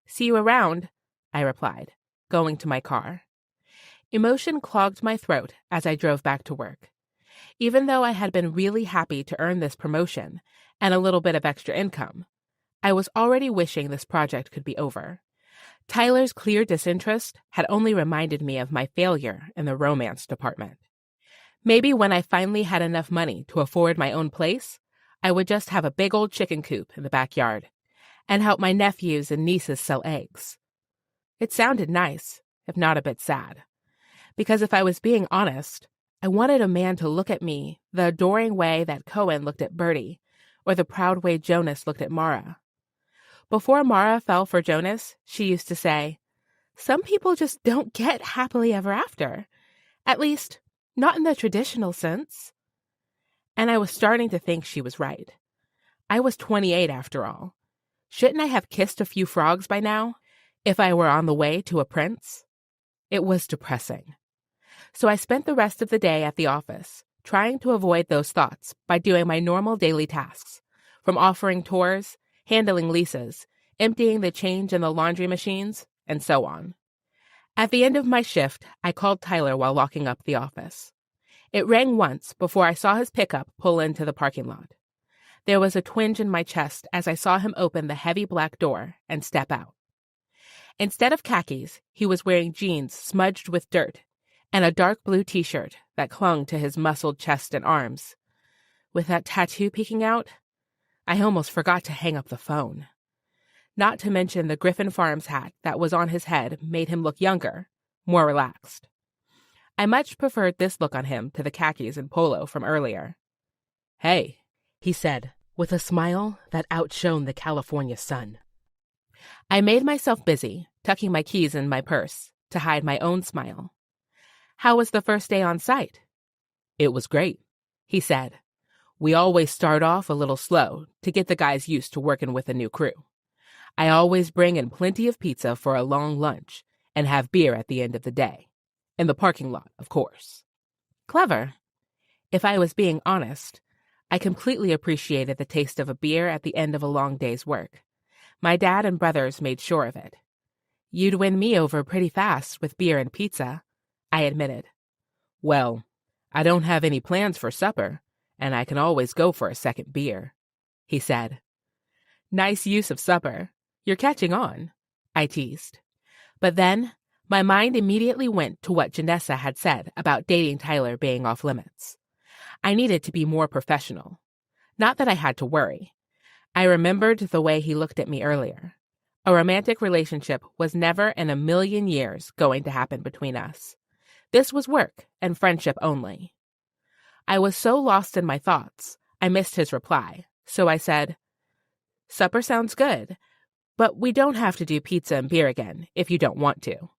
See you around, I replied, going to my car. Emotion clogged my throat as I drove back to work. Even though I had been really happy to earn this promotion and a little bit of extra income, I was already wishing this project could be over. Tyler's clear disinterest had only reminded me of my failure in the romance department. Maybe when I finally had enough money to afford my own place, I would just have a big old chicken coop in the backyard and help my nephews and nieces sell eggs. It sounded nice, if not a bit sad. Because if I was being honest, I wanted a man to look at me the adoring way that Cohen looked at Bertie, or the proud way Jonas looked at Mara. Before Mara fell for Jonas, she used to say, "Some people just don't get happily ever after. At least, not in the traditional sense." And I was starting to think she was right. I was 28 after all. Shouldn't I have kissed a few frogs by now, if I were on the way to a prince? It was depressing. So I spent the rest of the day at the office, trying to avoid those thoughts by doing my normal daily tasks, from offering tours, handling leases, emptying the change in the laundry machines, and so on. At the end of my shift, I called Tyler while locking up the office. It rang once before I saw his pickup pull into the parking lot. There was a twinge in my chest as I saw him open the heavy black door and step out. Instead of khakis, he was wearing jeans smudged with dirt and a dark blue t-shirt that clung to his muscled chest and arms. With that tattoo peeking out, I almost forgot to hang up the phone. Not to mention the Griffin Farms hat that was on his head made him look younger, more relaxed. I much preferred this look on him to the khakis and polo from earlier. "Hey," he said, with a smile that outshone the California sun. I made myself busy, tucking my keys in my purse to hide my own smile. "How was the first day on site?" "It was great," he said. "We always start off a little slow to get the guys used to working with a new crew. I always bring in plenty of pizza for a long lunch and have beer at the end of the day. In the parking lot, of course." Clever. If I was being honest, I completely appreciated the taste of a beer at the end of a long day's work. My dad and brothers made sure of it. "You'd win me over pretty fast with beer and pizza," I admitted. "Well, I don't have any plans for supper, and I can always go for a second beer," he said. "Nice use of supper. You're catching on," I teased. But then, my mind immediately went to what Janessa had said about dating Tyler being off limits. I needed to be more professional. Not that I had to worry. I remembered the way he looked at me earlier. A romantic relationship was never in a million years going to happen between us. This was work and friendship only. I was so lost in my thoughts, I missed his reply, so I said, "Supper sounds good, but we don't have to do pizza and beer again if you don't want to."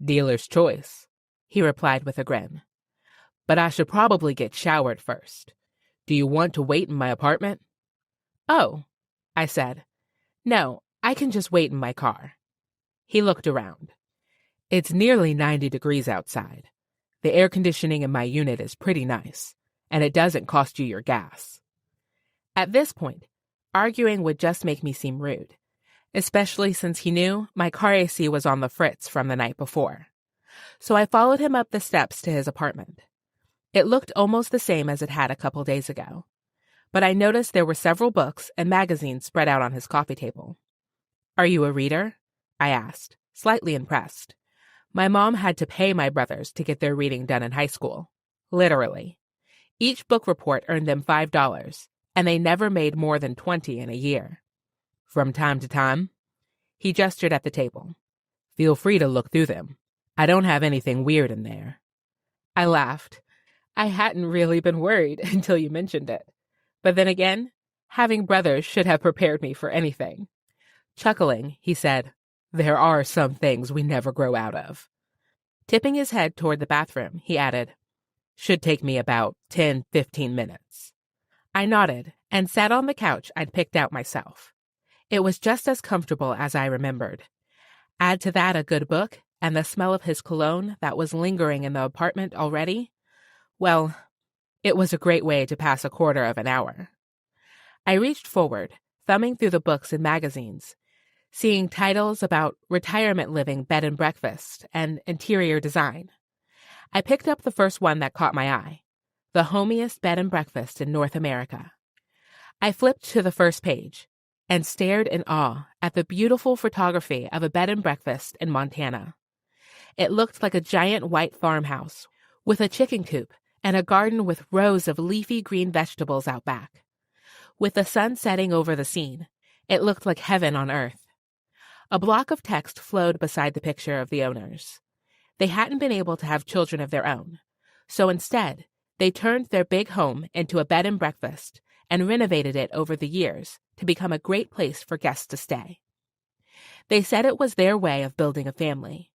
"Dealer's choice," he replied with a grin. "But I should probably get showered first. Do you want to wait in my apartment?" "Oh," I said. "No, I can just wait in my car." He looked around. "It's nearly 90 degrees outside. The air conditioning in my unit is pretty nice, and it doesn't cost you your gas." At this point, arguing would just make me seem rude, especially since he knew my car AC was on the fritz from the night before. So I followed him up the steps to his apartment. It looked almost the same as it had a couple days ago, but I noticed there were several books and magazines spread out on his coffee table. "Are you a reader?" I asked, slightly impressed. My mom had to pay my brothers to get their reading done in high school. Literally. Each book report earned them $5, and they never made more than $20 in a year. "From time to time." He gestured at the table. Feel free to look through them. I don't have anything weird in there. I laughed. I hadn't really been worried until you mentioned it. But then again, having brothers should have prepared me for anything. Chuckling, he said, "There are some things we never grow out of." Tipping his head toward the bathroom, he added, "Should take me about 10-15 minutes. I nodded and sat on the couch I'd picked out myself. It was just as comfortable as I remembered. Add to that a good book and the smell of his cologne that was lingering in the apartment already. Well, it was a great way to pass a quarter of an hour. I reached forward, thumbing through the books and magazines, seeing titles about retirement living bed and breakfast and interior design. I picked up the first one that caught my eye, the homiest bed and breakfast in North America. I flipped to the first page and stared in awe at the beautiful photography of a bed and breakfast in Montana. It looked like a giant white farmhouse with a chicken coop and a garden with rows of leafy green vegetables out back. With the sun setting over the scene, it looked like heaven on earth. A block of text flowed beside the picture of the owners. They hadn't been able to have children of their own, so instead, they turned their big home into a bed and breakfast and renovated it over the years to become a great place for guests to stay. They said it was their way of building a family.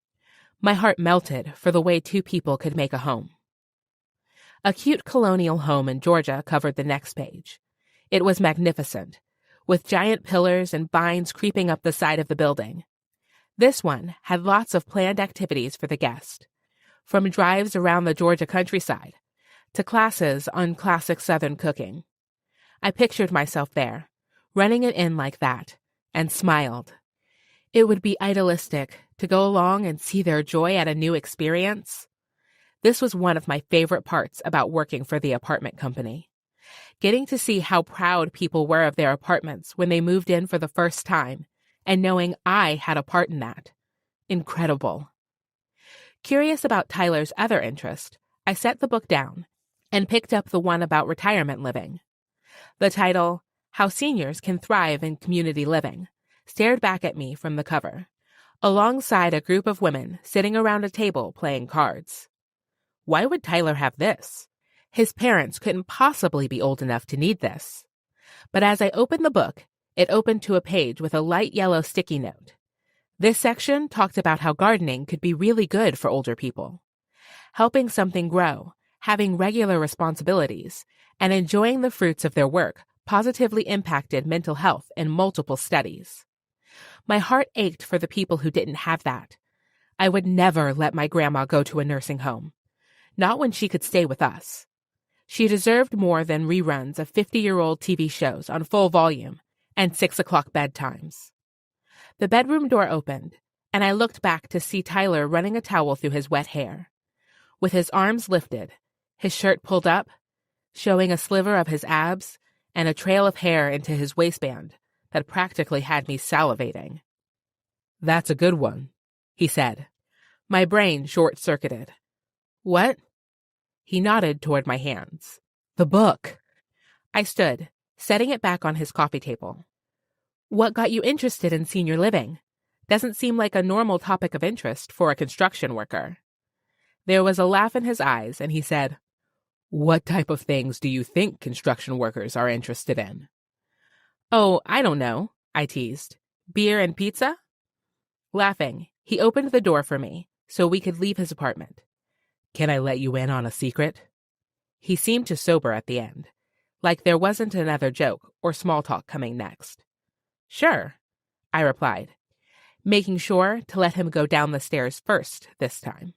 My heart melted for the way two people could make a home. A cute colonial home in Georgia covered the next page. It was magnificent, with giant pillars and vines creeping up the side of the building. This one had lots of planned activities for the guest, from drives around the Georgia countryside to classes on classic Southern cooking. I pictured myself there, running it in like that, and smiled. It would be idealistic to go along and see their joy at a new experience. This was one of my favorite parts about working for the apartment company. Getting to see how proud people were of their apartments when they moved in for the first time, and knowing I had a part in that. Incredible. Curious about Tyler's other interest, I set the book down and picked up the one about retirement living. The title, How Seniors Can Thrive in Community Living, stared back at me from the cover, alongside a group of women sitting around a table playing cards. Why would Tyler have this? His parents couldn't possibly be old enough to need this. But as I opened the book, it opened to a page with a light yellow sticky note. This section talked about how gardening could be really good for older people. Helping something grow, having regular responsibilities, and enjoying the fruits of their work positively impacted mental health in multiple studies. My heart ached for the people who didn't have that. I would never let my grandma go to a nursing home. Not when she could stay with us. She deserved more than reruns of 50-year-old TV shows on full volume and 6 o'clock bedtimes. The bedroom door opened, and I looked back to see Tyler running a towel through his wet hair. With his arms lifted, his shirt pulled up, showing a sliver of his abs and a trail of hair into his waistband that practically had me salivating. "That's a good one," he said. My brain short-circuited. "What?" He nodded toward my hands. "The book." I stood, setting it back on his coffee table. "What got you interested in senior living? Doesn't seem like a normal topic of interest for a construction worker." There was a laugh in his eyes, and he said, "What type of things do you think construction workers are interested in?" "Oh, I don't know," I teased. "Beer and pizza?" Laughing, he opened the door for me so we could leave his apartment. "Can I let you in on a secret?" He seemed to sober at the end, like there wasn't another joke or small talk coming next. "Sure," I replied, making sure to let him go down the stairs first this time.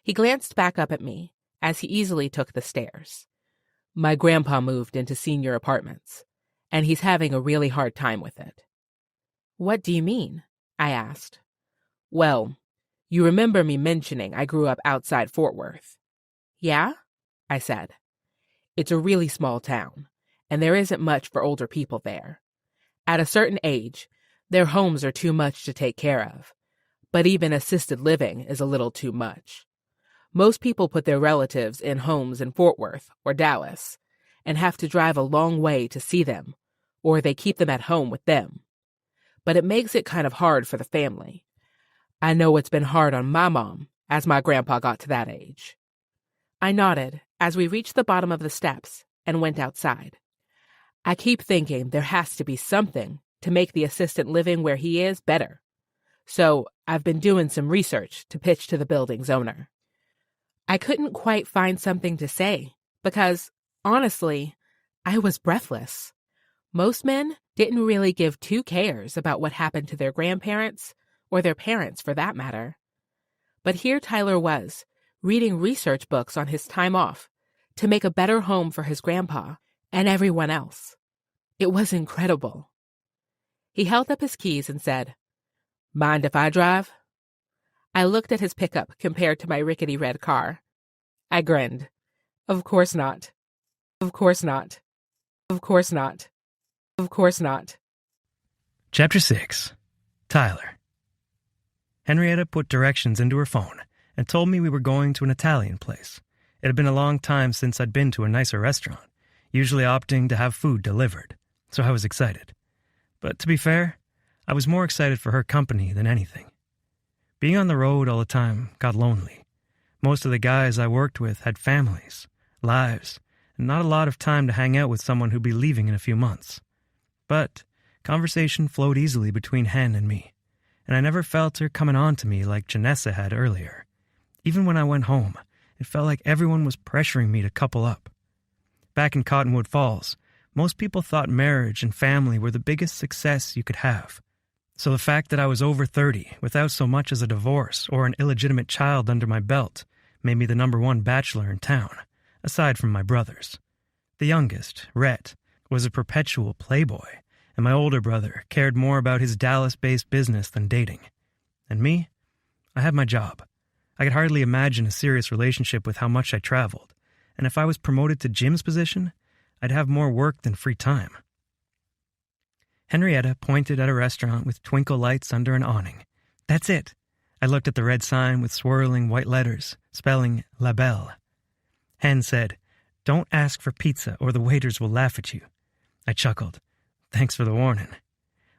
He glanced back up at me as he easily took the stairs. "My grandpa moved into senior apartments, and he's having a really hard time with it." "What do you mean?" I asked. "Well, you remember me mentioning I grew up outside Fort Worth?" "Yeah?" I said. "It's a really small town, and there isn't much for older people there. At a certain age, their homes are too much to take care of, but even assisted living is a little too much. Most people put their relatives in homes in Fort Worth or Dallas and have to drive a long way to see them, or they keep them at home with them. But it makes it kind of hard for the family. I know it's been hard on my mom as my grandpa got to that age. I nodded as we reached the bottom of the steps and went outside. I keep thinking there has to be something to make the assisted living where he is better. So I've been doing some research to pitch to the building's owner. I couldn't quite find something to say because, honestly, I was breathless. Most men didn't really give two cares about what happened to their grandparents, or their parents for that matter. But here Tyler was, reading research books on his time off to make a better home for his grandpa and everyone else. It was incredible. He held up his keys and said, "Mind if I drive?" I looked at his pickup compared to my rickety red car. I grinned. Of course not. Of course not. Of course not. Of course not. Chapter 6. Tyler. Henrietta put directions into her phone and told me we were going to an Italian place. It had been a long time since I'd been to a nicer restaurant, usually opting to have food delivered, so I was excited. But to be fair, I was more excited for her company than anything. Being on the road all the time got lonely. Most of the guys I worked with had families, lives, and not a lot of time to hang out with someone who'd be leaving in a few months. But conversation flowed easily between Hen and me, and I never felt her coming on to me like Janessa had earlier. Even when I went home, it felt like everyone was pressuring me to couple up. Back in Cottonwood Falls, most people thought marriage and family were the biggest success you could have. So the fact that I was over 30 without so much as a divorce or an illegitimate child under my belt made me the #1 bachelor in town, aside from my brothers. The youngest, Rhett, was a perpetual playboy, and my older brother cared more about his Dallas-based business than dating. And me? I had my job. I could hardly imagine a serious relationship with how much I traveled, and if I was promoted to Jim's position, I'd have more work than free time. Henrietta pointed at a restaurant with twinkle lights under an awning. That's it. I looked at the red sign with swirling white letters, spelling La Belle. Hen said, "Don't ask for pizza or the waiters will laugh at you." I chuckled. Thanks for the warning.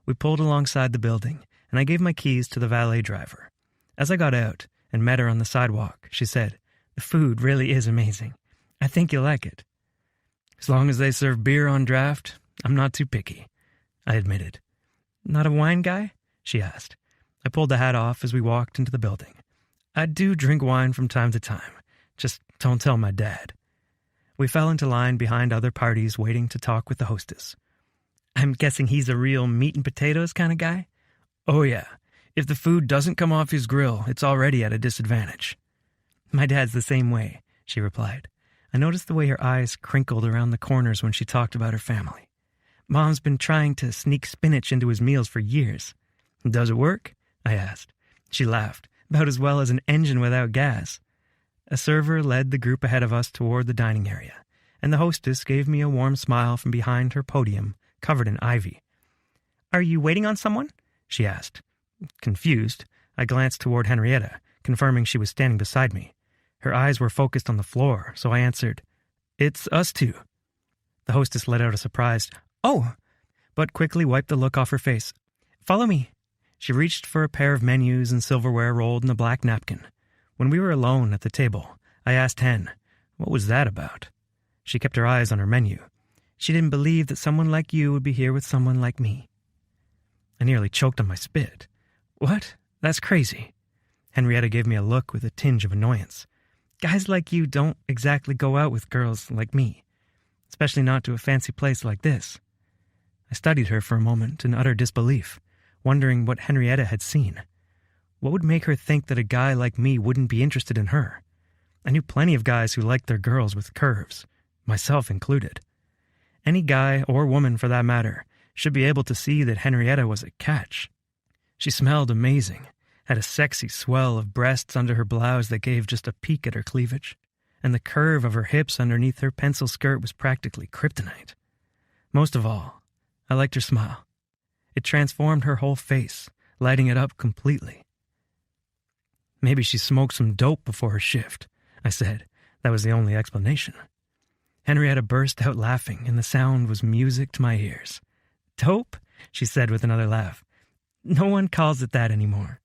We pulled alongside the building, and I gave my keys to the valet driver. As I got out and met her on the sidewalk, she said, "The food really is amazing. I think you'll like it." As long as they serve beer on draft, I'm not too picky, I admitted. Not a wine guy? She asked. I pulled the hat off as we walked into the building. I do drink wine from time to time. Just don't tell my dad. We fell into line behind other parties waiting to talk with the hostess. I'm guessing he's a real meat and potatoes kind of guy? Oh yeah. If the food doesn't come off his grill, it's already at a disadvantage. My dad's the same way, she replied. I noticed the way her eyes crinkled around the corners when she talked about her family. Mom's been trying to sneak spinach into his meals for years. Does it work? I asked. She laughed, about as well as an engine without gas. A server led the group ahead of us toward the dining area, and the hostess gave me a warm smile from behind her podium, covered in ivy. Are you waiting on someone? She asked. Confused, I glanced toward Henrietta, confirming she was standing beside me. Her eyes were focused on the floor, so I answered, It's us two. The hostess let out a surprised, Oh, but quickly wiped the look off her face. Follow me. She reached for a pair of menus and silverware rolled in a black napkin. When we were alone at the table, I asked Hen, what was that about? She kept her eyes on her menu. She didn't believe that someone like you would be here with someone like me. I nearly choked on my spit. What? That's crazy. Henrietta gave me a look with a tinge of annoyance. Guys like you don't exactly go out with girls like me, especially not to a fancy place like this. I studied her for a moment in utter disbelief, wondering what Henrietta had seen. What would make her think that a guy like me wouldn't be interested in her? I knew plenty of guys who liked their girls with curves, myself included. Any guy, or woman for that matter, should be able to see that Henrietta was a catch. She smelled amazing, had a sexy swell of breasts under her blouse that gave just a peek at her cleavage, and the curve of her hips underneath her pencil skirt was practically kryptonite. Most of all, I liked her smile. It transformed her whole face, lighting it up completely. Maybe she smoked some dope before her shift, I said. That was the only explanation. Henrietta burst out laughing, and the sound was music to my ears. Dope? She said with another laugh. No one calls it that anymore.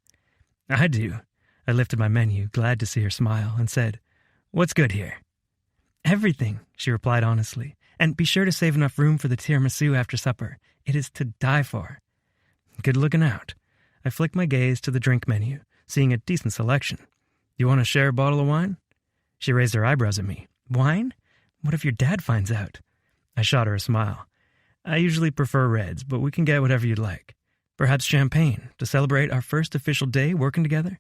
I do. I lifted my menu, glad to see her smile, and said, "What's good here?" "Everything," she replied honestly. "And be sure to save enough room for the tiramisu after supper. It is to die for." Good looking out. I flicked my gaze to the drink menu, seeing a decent selection. "You want to share a bottle of wine?" She raised her eyebrows at me. "Wine? What if your dad finds out?" I shot her a smile. "I usually prefer reds, but we can get whatever you'd like. Perhaps champagne, to celebrate our first official day working together?"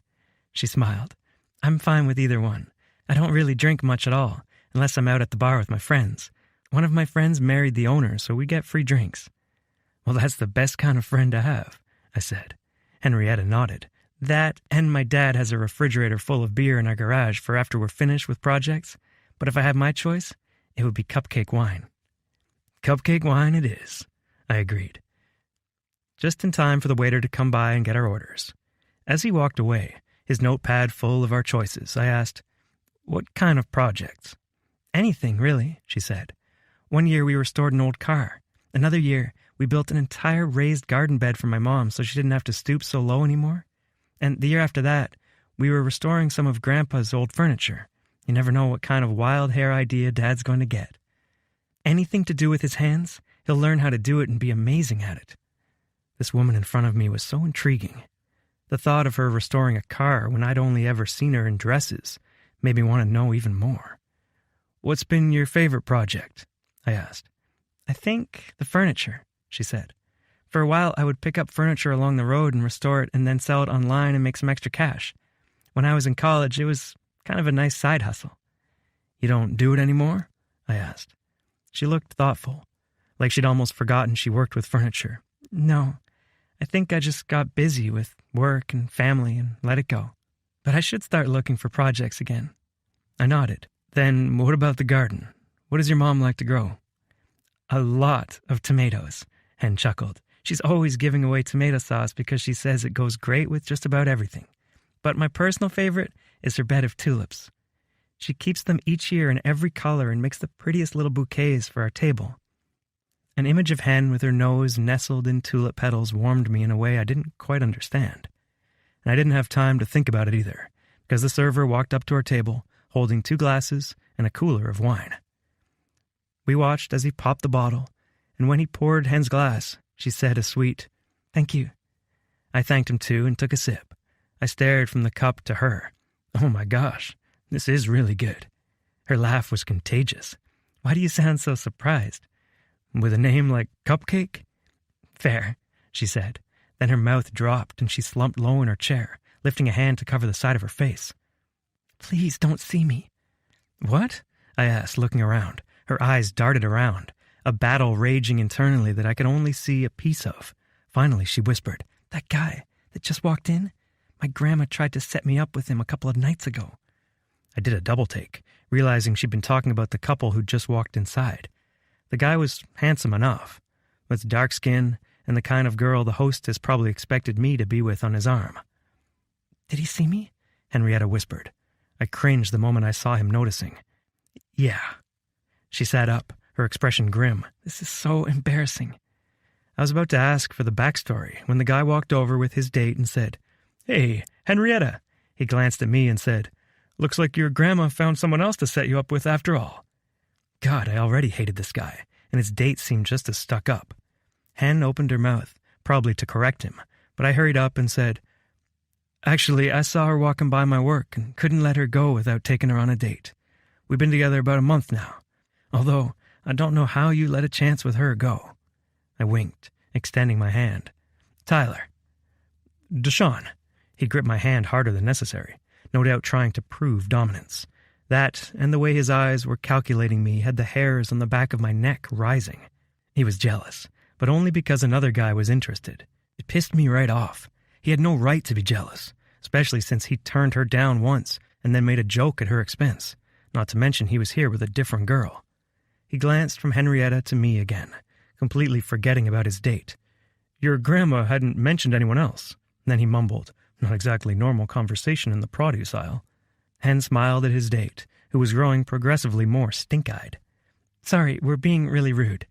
She smiled. "I'm fine with either one. I don't really drink much at all, unless I'm out at the bar with my friends. One of my friends married the owner, so we get free drinks." "Well, that's the best kind of friend to have," I said. Henrietta nodded. "That, and my dad has a refrigerator full of beer in our garage for after we're finished with projects. But if I had my choice, it would be cupcake wine." "Cupcake wine it is," I agreed. Just in time for the waiter to come by and get our orders. As he walked away, his notepad full of our choices, I asked, "What kind of projects?" "Anything, really," she said. "One year we restored an old car. Another year, we built an entire raised garden bed for my mom so she didn't have to stoop so low anymore. And the year after that, we were restoring some of Grandpa's old furniture. You never know what kind of wild hair idea Dad's going to get. Anything to do with his hands, he'll learn how to do it and be amazing at it." This woman in front of me was so intriguing. The thought of her restoring a car when I'd only ever seen her in dresses made me want to know even more. "What's been your favorite project?" I asked. "I think the furniture," she said. "For a while, I would pick up furniture along the road and restore it and then sell it online and make some extra cash. When I was in college, it was kind of a nice side hustle." "You don't do it anymore?" I asked. She looked thoughtful, like she'd almost forgotten she worked with furniture. "No, I think I just got busy with work and family and let it go. But I should start looking for projects again." I nodded. "Then what about the garden? What does your mom like to grow?" "A lot of tomatoes," Hen chuckled. "She's always giving away tomato sauce because she says it goes great with just about everything. But my personal favorite is her bed of tulips. She keeps them each year in every color and makes the prettiest little bouquets for our table." An image of Hen with her nose nestled in tulip petals warmed me in a way I didn't quite understand. And I didn't have time to think about it either, because the server walked up to our table, holding 2 glasses and a cooler of wine. We watched as he popped the bottle, and when he poured Hen's glass, she said a sweet, "Thank you." I thanked him too and took a sip. I stared from the cup to her. "Oh my gosh, this is really good." Her laugh was contagious. "Why do you sound so surprised? With a name like Cupcake?" "Fair," she said. Then her mouth dropped and she slumped low in her chair, lifting a hand to cover the side of her face. "Please don't see me." "What?" I asked, looking around. Her eyes darted around, a battle raging internally that I could only see a piece of. Finally, she whispered, "That guy that just walked in? My grandma tried to set me up with him a couple of nights ago." I did a double take, realizing she'd been talking about the couple who'd just walked inside. The guy was handsome enough, with dark skin and the kind of girl the hostess probably expected me to be with on his arm. "Did he see me?" Henrietta whispered. I cringed the moment I saw him noticing. "Yeah." She sat up, her expression grim. "This is so embarrassing." I was about to ask for the backstory when the guy walked over with his date and said, "Hey, Henrietta." He glanced at me and said, "Looks like your grandma found someone else to set you up with after all." God, I already hated this guy, and his date seemed just as stuck up. Hen opened her mouth, probably to correct him, but I hurried up and said, "Actually, I saw her walking by my work and couldn't let her go without taking her on a date. We've been together about a month now. Although, I don't know how you let a chance with her go." I winked, extending my hand. "Tyler." "Deshaun." He gripped my hand harder than necessary, no doubt trying to prove dominance. That, and the way his eyes were calculating me, had the hairs on the back of my neck rising. He was jealous, but only because another guy was interested. It pissed me right off. He had no right to be jealous, especially since he turned her down once and then made a joke at her expense, not to mention he was here with a different girl. He glanced from Henrietta to me again, completely forgetting about his date. "Your grandma hadn't mentioned anyone else." Then he mumbled, not exactly normal conversation in the produce aisle. Hen smiled at his date, who was growing progressively more stink-eyed. "Sorry, we're being really rude.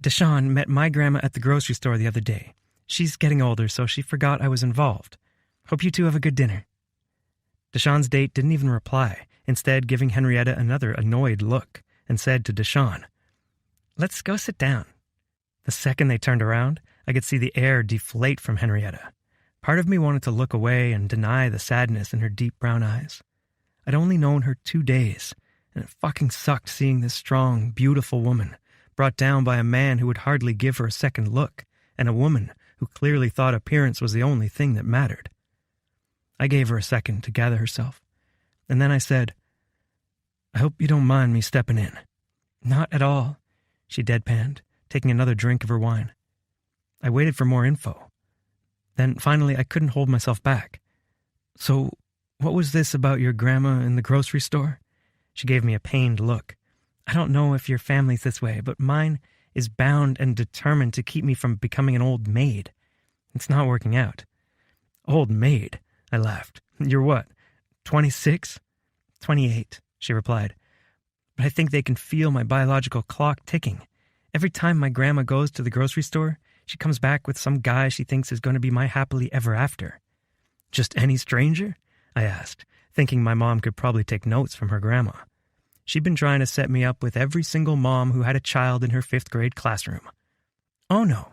Deshaun met my grandma at the grocery store the other day. She's getting older, so she forgot I was involved." Hope you two have a good dinner. Deshawn's date didn't even reply, instead giving Henrietta another annoyed look, and said to Deshawn, "Let's go sit down." The second they turned around, I could see the air deflate from Henrietta. Part of me wanted to look away and deny the sadness in her deep brown eyes. I'd only known her 2 days, and it fucking sucked seeing this strong, beautiful woman brought down by a man who would hardly give her a second look, and a woman who clearly thought appearance was the only thing that mattered. I gave her a second to gather herself, and then I said, "I hope you don't mind me stepping in." "Not at all," she deadpanned, taking another drink of her wine. I waited for more info. Then finally I couldn't hold myself back. "So, what was this about your grandma in the grocery store?" She gave me a pained look. "I don't know if your family's this way, but mine is bound and determined to keep me from becoming an old maid. It's not working out." "Old maid?" I laughed. "You're what, 26? 28, she replied. "But I think they can feel my biological clock ticking. Every time my grandma goes to the grocery store, she comes back with some guy she thinks is going to be my happily ever after." "Just any stranger?" I asked, thinking my mom could probably take notes from her grandma. She'd been trying to set me up with every single mom who had a child in her 5th grade classroom. "Oh no,"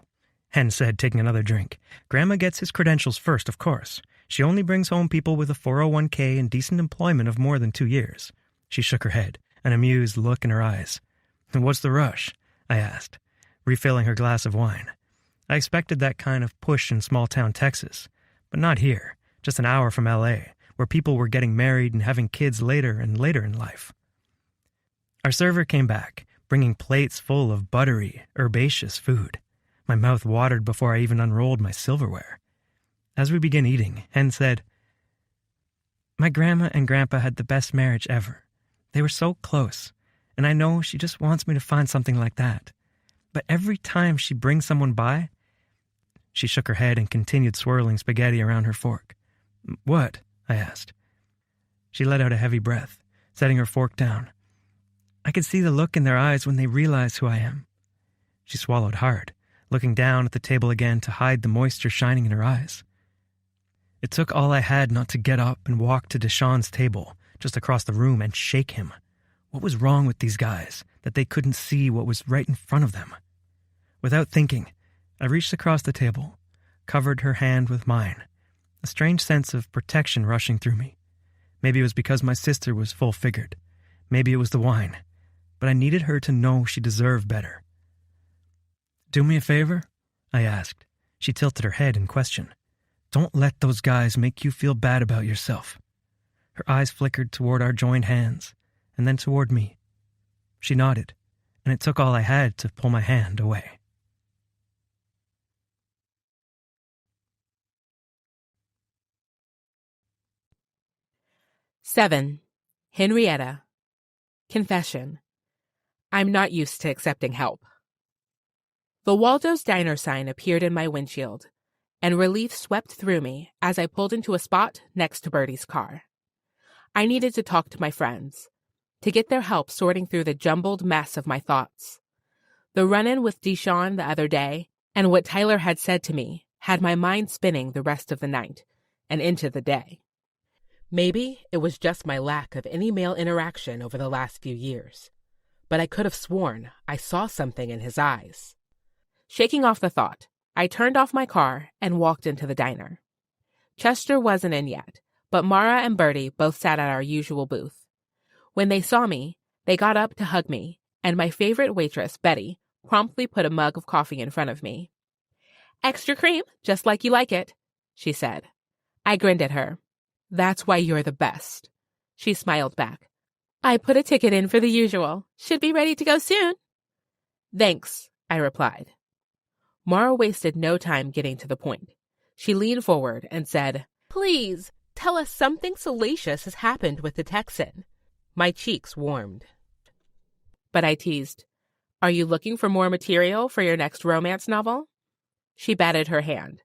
Hen said, taking another drink. "Grandma gets his credentials first, of course. She only brings home people with a 401k and decent employment of more than 2 years. She shook her head, an amused look in her eyes. "What's the rush?" I asked, refilling her glass of wine. I expected that kind of push in small-town Texas, but not here, just an hour from L.A., where people were getting married and having kids later and later in life. Our server came back, bringing plates full of buttery, herbaceous food. My mouth watered before I even unrolled my silverware. As we began eating, Hen said, "My grandma and grandpa had the best marriage ever. They were so close, and I know she just wants me to find something like that. But every time she brings someone by..." She shook her head and continued swirling spaghetti around her fork. "What?" I asked. She let out a heavy breath, setting her fork down. "I could see the look in their eyes when they realize who I am." She swallowed hard, looking down at the table again to hide the moisture shining in her eyes. It took all I had not to get up and walk to Deshawn's table, just across the room, and shake him. What was wrong with these guys, that they couldn't see what was right in front of them? Without thinking, I reached across the table, covered her hand with mine, a strange sense of protection rushing through me. Maybe it was because my sister was full-figured. Maybe it was the wine. But I needed her to know she deserved better. "Do me a favor?" I asked. She tilted her head in question. "Don't let those guys make you feel bad about yourself." Her eyes flickered toward our joined hands, and then toward me. She nodded, and it took all I had to pull my hand away. "7. Henrietta. Confession. I'm not used to accepting help." The Waldo's Diner sign appeared in my windshield, and relief swept through me as I pulled into a spot next to Bertie's car. I needed to talk to my friends, to get their help sorting through the jumbled mess of my thoughts. The run-in with Deshawn the other day, and what Tyler had said to me, had my mind spinning the rest of the night, and into the day. Maybe it was just my lack of any male interaction over the last few years, but I could have sworn I saw something in his eyes. Shaking off the thought, I turned off my car and walked into the diner. Chester wasn't in yet, but Mara and Bertie both sat at our usual booth. When they saw me, they got up to hug me, and my favorite waitress, Betty, promptly put a mug of coffee in front of me. "Extra cream, just like you like it," she said. I grinned at her. "That's why you're the best." She smiled back. "I put a ticket in for the usual. Should be ready to go soon." "Thanks," I replied. Mara wasted no time getting to the point. She leaned forward and said, "Please, tell us something salacious has happened with the Texan." My cheeks warmed. But I teased, "Are you looking for more material for your next romance novel?" She batted her hand.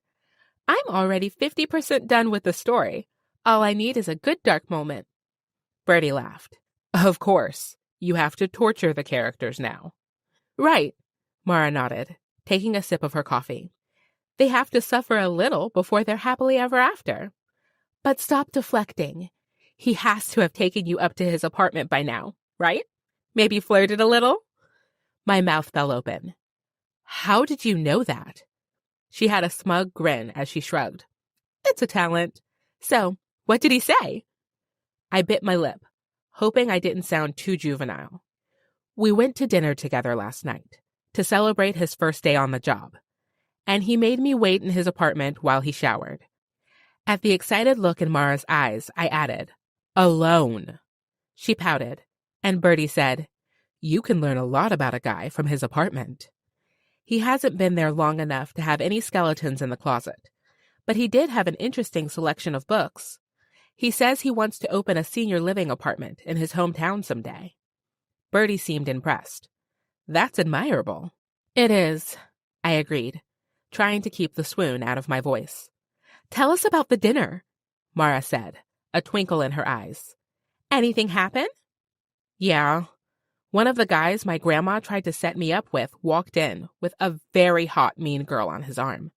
"I'm already 50% done with the story. All I need is a good dark moment." Bertie laughed. "Of course. You have to torture the characters now." "Right," Mara nodded, taking a sip of her coffee. "They have to suffer a little before they're happily ever after. But stop deflecting. He has to have taken you up to his apartment by now, right? Maybe flirted a little? My mouth fell open. How did you know that? She had a smug grin as she shrugged. It's a talent. So, what did he say? I bit my lip, hoping I didn't sound too juvenile. We went to dinner together last night to celebrate his first day on the job, and he made me wait in his apartment while he showered. At the excited look in Mara's eyes, I added, alone. She pouted, and Bertie said, you can learn a lot about a guy from his apartment. He hasn't been there long enough to have any skeletons in the closet, but he did have an interesting selection of books. He says he wants to open a senior living apartment in his hometown someday. Bertie seemed impressed. That's admirable. It is, I agreed, trying to keep the swoon out of my voice. Tell us about the dinner, Mara said, a twinkle in her eyes. Anything happen? Yeah. One of the guys my grandma tried to set me up with walked in with a very hot, mean girl on his arm.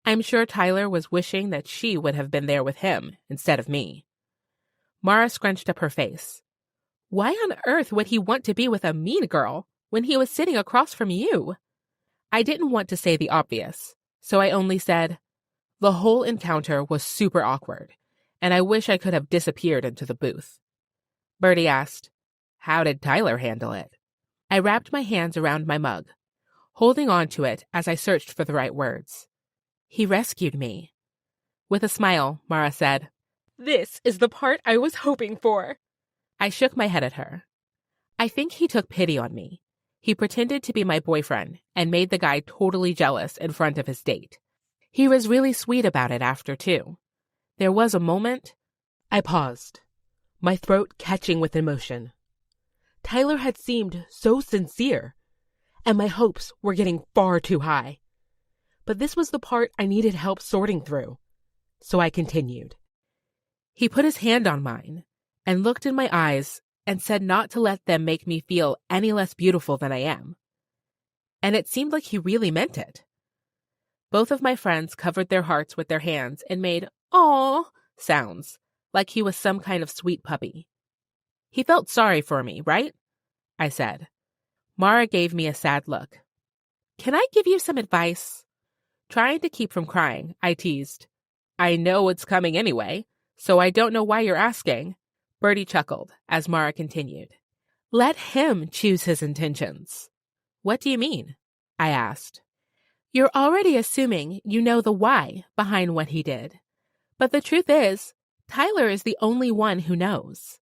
I'm sure Tyler was wishing that she would have been there with him instead of me. Mara scrunched up her face. Why on earth would he want to be with a mean girl when he was sitting across from you? I didn't want to say the obvious, so I only said, the whole encounter was super awkward, and I wish I could have disappeared into the booth. Bertie asked, how did Tyler handle it? I wrapped my hands around my mug, holding on to it as I searched for the right words. He rescued me. With a smile, Mara said, this is the part I was hoping for. I shook my head at her. I think he took pity on me. He pretended to be my boyfriend and made the guy totally jealous in front of his date. He was really sweet about it after, too. There was a moment. I paused, my throat catching with emotion. Tyler had seemed so sincere, and my hopes were getting far too high. But this was the part I needed help sorting through, so I continued. He put his hand on mine and looked in my eyes and said not to let them make me feel any less beautiful than I am. And it seemed like he really meant it. Both of my friends covered their hearts with their hands and made "aw" sounds, like he was some kind of sweet puppy. He felt sorry for me, right? I said. Mara gave me a sad look. Can I give you some advice? Trying to keep from crying, I teased. I know it's coming anyway, so I don't know why you're asking. Bertie chuckled as Mara continued. Let him choose his intentions. What do you mean? I asked. You're already assuming you know the why behind what he did. But the truth is, Tyler is the only one who knows.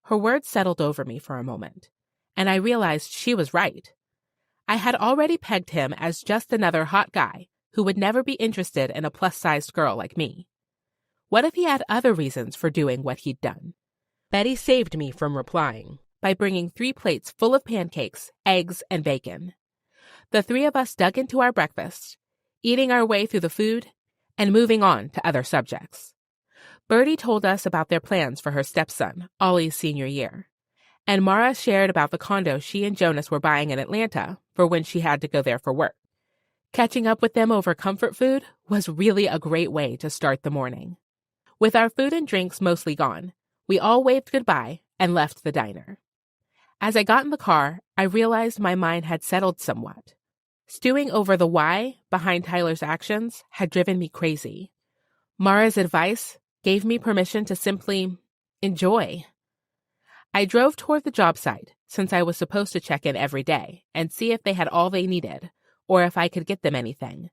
Her words settled over me for a moment, and I realized she was right. I had already pegged him as just another hot guy who would never be interested in a plus-sized girl like me. What if he had other reasons for doing what he'd done? Betty saved me from replying by bringing 3 plates full of pancakes, eggs, and bacon. The 3 of us dug into our breakfast, eating our way through the food and moving on to other subjects. Bertie told us about their plans for her stepson, Ollie's senior year, and Mara shared about the condo she and Jonas were buying in Atlanta for when she had to go there for work. Catching up with them over comfort food was really a great way to start the morning. With our food and drinks mostly gone, we all waved goodbye and left the diner. As I got in the car, I realized my mind had settled somewhat. Stewing over the why behind Tyler's actions had driven me crazy. Mara's advice gave me permission to simply enjoy. I drove toward the job site since I was supposed to check in every day and see if they had all they needed or if I could get them anything.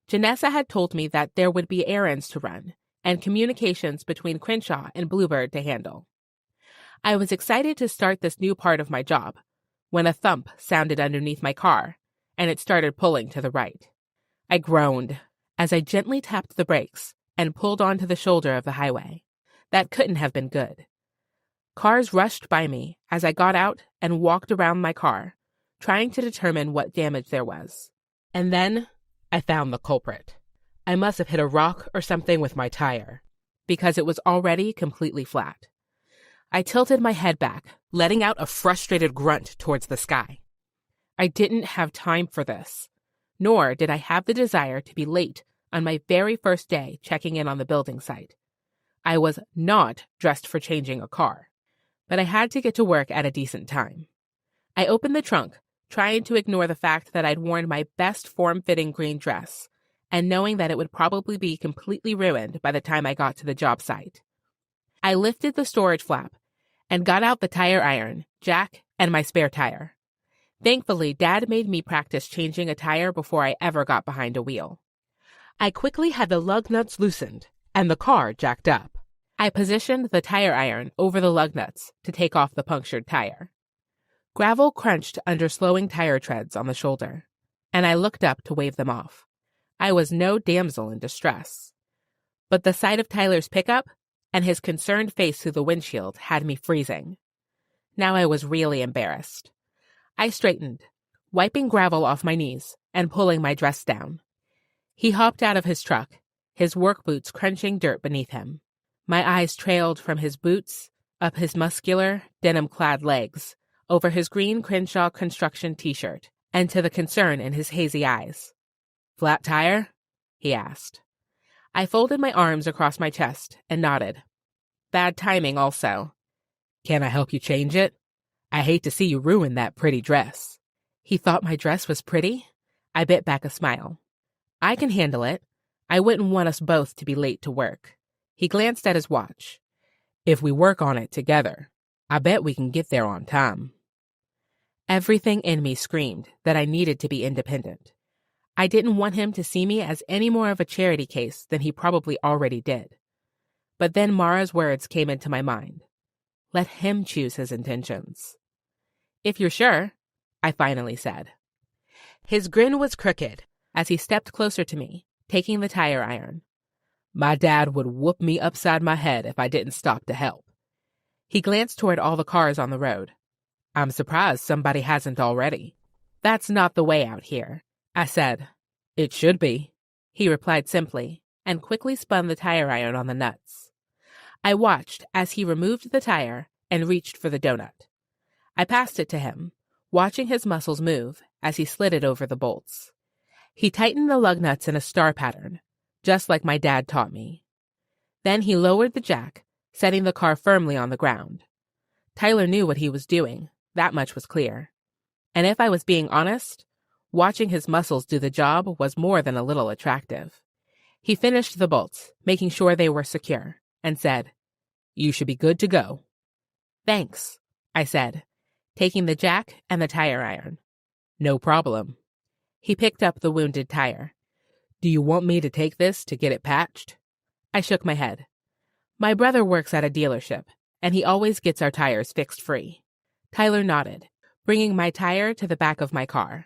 Janessa had told me that there would be errands to run and communications between Crenshaw and Bluebird to handle. I was excited to start this new part of my job when a thump sounded underneath my car and it started pulling to the right. I groaned as I gently tapped the brakes and pulled onto the shoulder of the highway. That couldn't have been good. Cars rushed by me as I got out and walked around my car, trying to determine what damage there was. And then I found the culprit. I must have hit a rock or something with my tire, because it was already completely flat. I tilted my head back, letting out a frustrated grunt towards the sky. I didn't have time for this, nor did I have the desire to be late on my very first day checking in on the building site. I was not dressed for changing a car, but I had to get to work at a decent time. I opened the trunk, trying to ignore the fact that I'd worn my best form-fitting green dress, and knowing that it would probably be completely ruined by the time I got to the job site. I lifted the storage flap and got out the tire iron, jack, and my spare tire. Thankfully, Dad made me practice changing a tire before I ever got behind a wheel. I quickly had the lug nuts loosened and the car jacked up. I positioned the tire iron over the lug nuts to take off the punctured tire. Gravel crunched under slowing tire treads on the shoulder, and I looked up to wave them off. I was no damsel in distress. But the sight of Tyler's pickup and his concerned face through the windshield had me freezing. Now I was really embarrassed. I straightened, wiping gravel off my knees and pulling my dress down. He hopped out of his truck, his work boots crunching dirt beneath him. My eyes trailed from his boots, up his muscular, denim-clad legs, over his green Crenshaw construction t-shirt, and to the concern in his hazy eyes. "Flat tire?" he asked. I folded my arms across my chest and nodded. Bad timing also. "Can I help you change it? I hate to see you ruin that pretty dress." He thought my dress was pretty? I bit back a smile. "I can handle it. I wouldn't want us both to be late to work." He glanced at his watch. "If we work on it together, I bet we can get there on time." Everything in me screamed that I needed to be independent. I didn't want him to see me as any more of a charity case than he probably already did. But then Mara's words came into my mind. Let him choose his intentions. "If you're sure," I finally said. His grin was crooked as he stepped closer to me, taking the tire iron. "My dad would whoop me upside my head if I didn't stop to help." He glanced toward all the cars on the road. "I'm surprised somebody hasn't already." "That's not the way out here," I said. "It should be," he replied simply, and quickly spun the tire iron on the nuts. I watched as he removed the tire and reached for the donut. I passed it to him, watching his muscles move as he slid it over the bolts. He tightened the lug nuts in a star pattern, just like my dad taught me. Then he lowered the jack, setting the car firmly on the ground. Tyler knew what he was doing, that much was clear. And if I was being honest, watching his muscles do the job was more than a little attractive. He finished the bolts, making sure they were secure, and said, "You should be good to go." "Thanks," I said, taking the jack and the tire iron. "No problem." He picked up the wounded tire. "Do you want me to take this to get it patched?" I shook my head. My brother works at a dealership, and he always gets our tires fixed free. Tyler nodded, bringing my tire to the back of my car.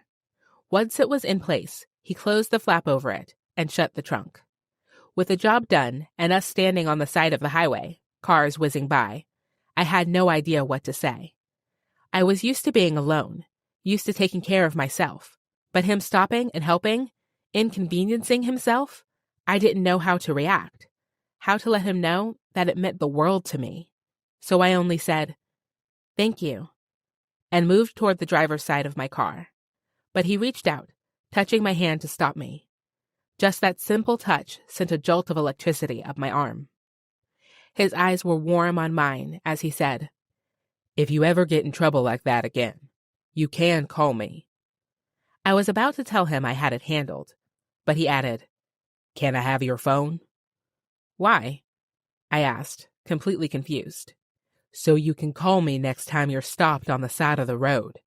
Once it was in place, he closed the flap over it and shut the trunk. With the job done and us standing on the side of the highway, cars whizzing by, I had no idea what to say. I was used to being alone, used to taking care of myself, but him stopping and helping, inconveniencing himself, I didn't know how to react, how to let him know that it meant the world to me. So I only said, "Thank you," and moved toward the driver's side of my car. But he reached out, touching my hand to stop me. Just that simple touch sent a jolt of electricity up my arm. His eyes were warm on mine as he said, "If you ever get in trouble like that again, you can call me." I was about to tell him I had it handled, but he added, "Can I have your phone?" "Why?" I asked, completely confused. "So you can call me next time you're stopped on the side of the road."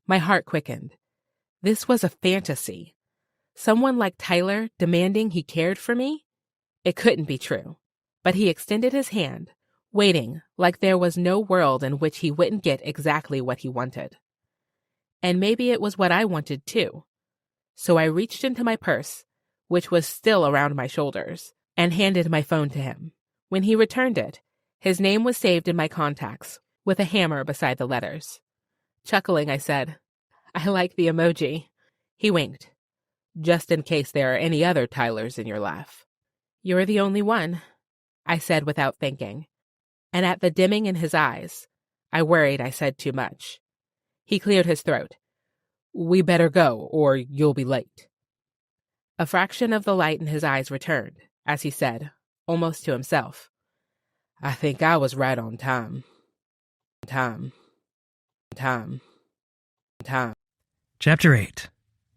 My heart quickened. This was a fantasy. Someone like Tyler demanding he cared for me? It couldn't be true. But he extended his hand, waiting like there was no world in which he wouldn't get exactly what he wanted. And maybe it was what I wanted too. So I reached into my purse, which was still around my shoulders, and handed my phone to him. When he returned it, his name was saved in my contacts, with a hammer beside the letters. Chuckling, I said, "I like the emoji." He winked. "Just in case there are any other Tylers in your life." "You're the only one," I said without thinking. And at the dimming in his eyes, I worried I said too much. He cleared his throat. "We better go, or you'll be late." A fraction of the light in his eyes returned, as he said, almost to himself, I think I was right on time. Time. Chapter 8.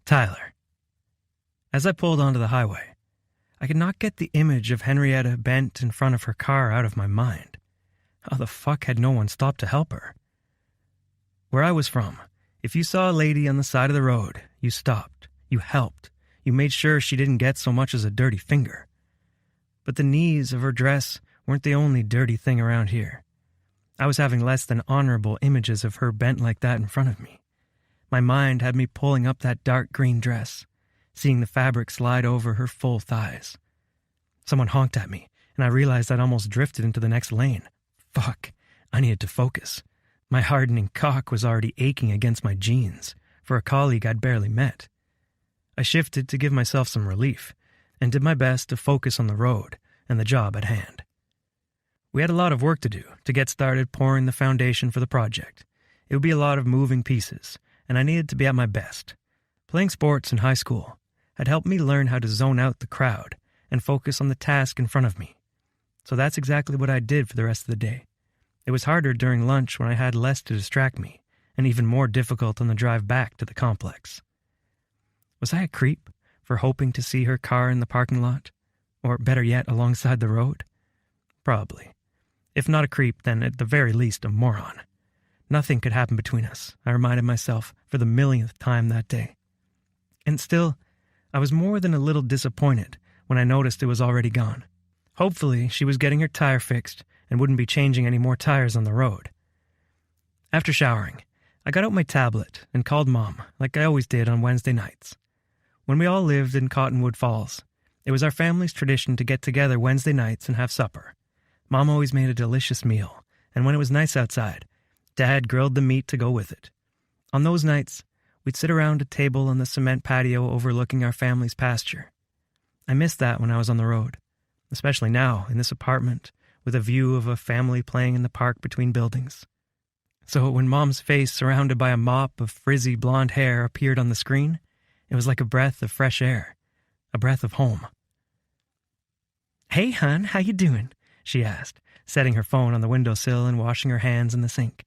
Tyler. As I pulled onto the highway, I could not get the image of Henrietta bent in front of her car out of my mind. How the fuck had no one stopped to help her? Where I was from, if you saw a lady on the side of the road, you stopped, you helped, you made sure she didn't get so much as a dirty finger. But the knees of her dress weren't the only dirty thing around here. I was having less than honorable images of her bent like that in front of me. My mind had me pulling up that dark green dress, seeing the fabric slide over her full thighs. Someone honked at me, and I realized I'd almost drifted into the next lane. Fuck, I needed to focus. My hardening cock was already aching against my jeans for a colleague I'd barely met. I shifted to give myself some relief, and did my best to focus on the road and the job at hand. We had a lot of work to do to get started pouring the foundation for the project. It would be a lot of moving pieces, and I needed to be at my best. Playing sports in high school had helped me learn how to zone out the crowd and focus on the task in front of me. So that's exactly what I did for the rest of the day. It was harder during lunch when I had less to distract me, and even more difficult on the drive back to the complex. Was I a creep for hoping to see her car in the parking lot? Or better yet, alongside the road? Probably. If not a creep, then at the very least a moron. Nothing could happen between us, I reminded myself for the millionth time that day. And still, I was more than a little disappointed when I noticed it was already gone. Hopefully, she was getting her tire fixed and wouldn't be changing any more tires on the road. After showering, I got out my tablet and called Mom, like I always did on Wednesday nights. When we all lived in Cottonwood Falls, it was our family's tradition to get together Wednesday nights and have supper. Mom always made a delicious meal, and when it was nice outside, Dad grilled the meat to go with it. On those nights, we'd sit around a table on the cement patio overlooking our family's pasture. I missed that when I was on the road, especially now in this apartment with a view of a family playing in the park between buildings. So when Mom's face surrounded by a mop of frizzy blonde hair appeared on the screen, it was like a breath of fresh air, a breath of home. "Hey, hon, how you doing?" she asked, setting her phone on the windowsill and washing her hands in the sink.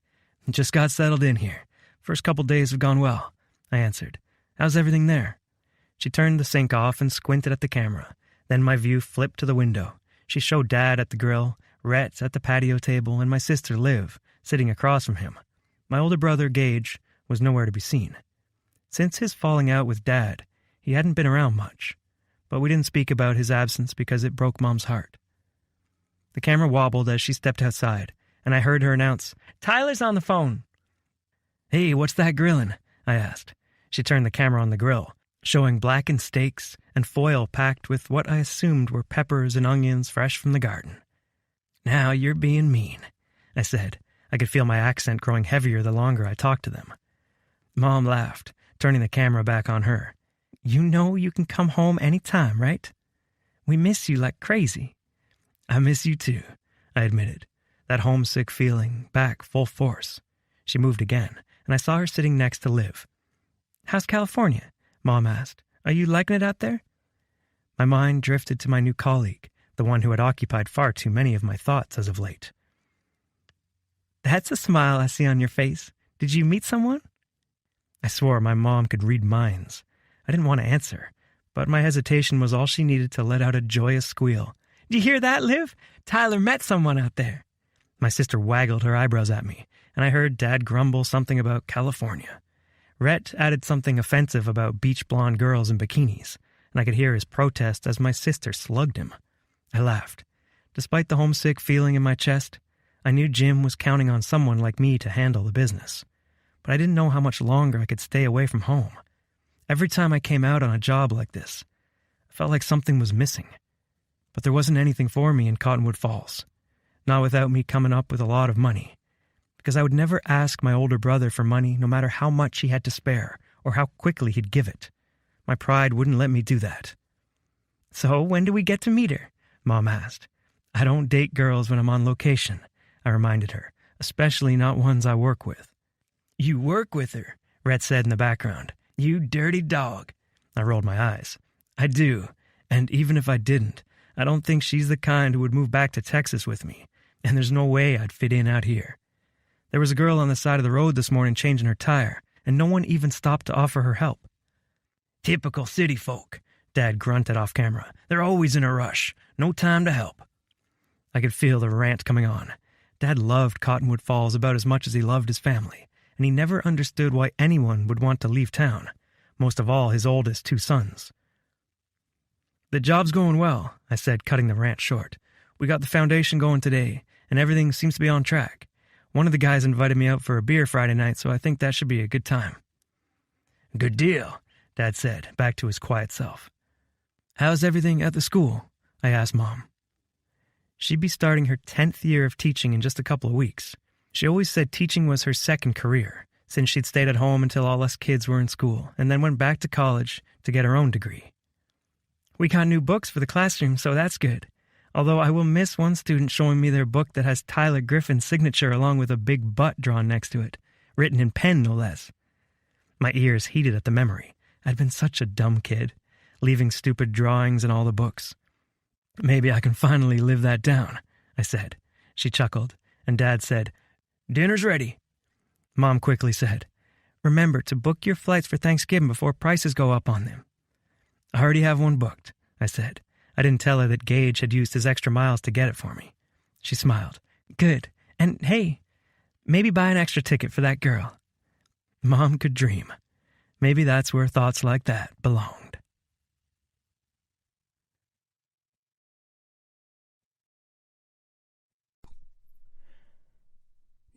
"Just got settled in here. First couple days have gone well," I answered. "How's everything there?" She turned the sink off and squinted at the camera. Then my view flipped to the window. She showed Dad at the grill, Rhett at the patio table, and my sister Liv sitting across from him. My older brother, Gage, was nowhere to be seen. Since his falling out with Dad, he hadn't been around much, but we didn't speak about his absence because it broke Mom's heart. The camera wobbled as she stepped outside, and I heard her announce, "Tyler's on the phone." "Hey, what's that grillin'?" I asked. She turned the camera on the grill, showing blackened steaks and foil packed with what I assumed were peppers and onions fresh from the garden. "Now you're being mean," I said. I could feel my accent growing heavier the longer I talked to them. Mom laughed, turning the camera back on her. "You know you can come home any time, right? We miss you like crazy." "I miss you too," I admitted, that homesick feeling back full force. She moved again, and I saw her sitting next to Liv. "How's California?" Mom asked. "Are you liking it out there?" My mind drifted to my new colleague, the one who had occupied far too many of my thoughts as of late. "That's a smile I see on your face. Did you meet someone?" I swore my mom could read minds. I didn't want to answer, but my hesitation was all she needed to let out a joyous squeal. "Did you hear that, Liv? Tyler met someone out there." My sister waggled her eyebrows at me, and I heard Dad grumble something about California. Rhett added something offensive about beach blonde girls in bikinis, and I could hear his protest as my sister slugged him. I laughed. Despite the homesick feeling in my chest, I knew Jim was counting on someone like me to handle the business. But I didn't know how much longer I could stay away from home. Every time I came out on a job like this, I felt like something was missing. But there wasn't anything for me in Cottonwood Falls, not without me coming up with a lot of money, because I would never ask my older brother for money no matter how much he had to spare or how quickly he'd give it. My pride wouldn't let me do that. "So when do we get to meet her?" Mom asked. "I don't date girls when I'm on location," I reminded her, "especially not ones I work with." "You work with her," Rhett said in the background. "You dirty dog." I rolled my eyes. "I do, and even if I didn't, I don't think she's the kind who would move back to Texas with me. and there's no way I'd fit in out here. There was a girl on the side of the road this morning changing her tire, and no one even stopped to offer her help. Typical city folk, Dad grunted off camera. They're always in a rush. No time to help. I could feel the rant coming on. Dad loved Cottonwood Falls about as much as he loved his family, and he never understood why anyone would want to leave town, most of all his oldest 2 sons. The job's going well, I said, cutting the rant short. We got the foundation going today, and everything seems to be on track. One of the guys invited me out for a beer Friday night, so I think that should be a good time. Good deal, Dad said, back to his quiet self. How's everything at the school? I asked Mom. She'd be starting her 10th year of teaching in just a couple of weeks. She always said teaching was her second career, since she'd stayed at home until all us kids were in school, and then went back to college to get her own degree. We got new books for the classroom, so that's good. Although I will miss one student showing me their book that has Tyler Griffin's signature along with a big butt drawn next to it, written in pen no less. My ears heated at the memory. I'd been such a dumb kid, leaving stupid drawings in all the books. Maybe I can finally live that down, I said. She chuckled, and Dad said, Dinner's ready. Mom quickly said, Remember to book your flights for Thanksgiving before prices go up on them. I already have one booked, I said. I didn't tell her that Gage had used his extra miles to get it for me. She smiled. Good. And hey, maybe buy an extra ticket for that girl. Mom could dream. Maybe that's where thoughts like that belonged.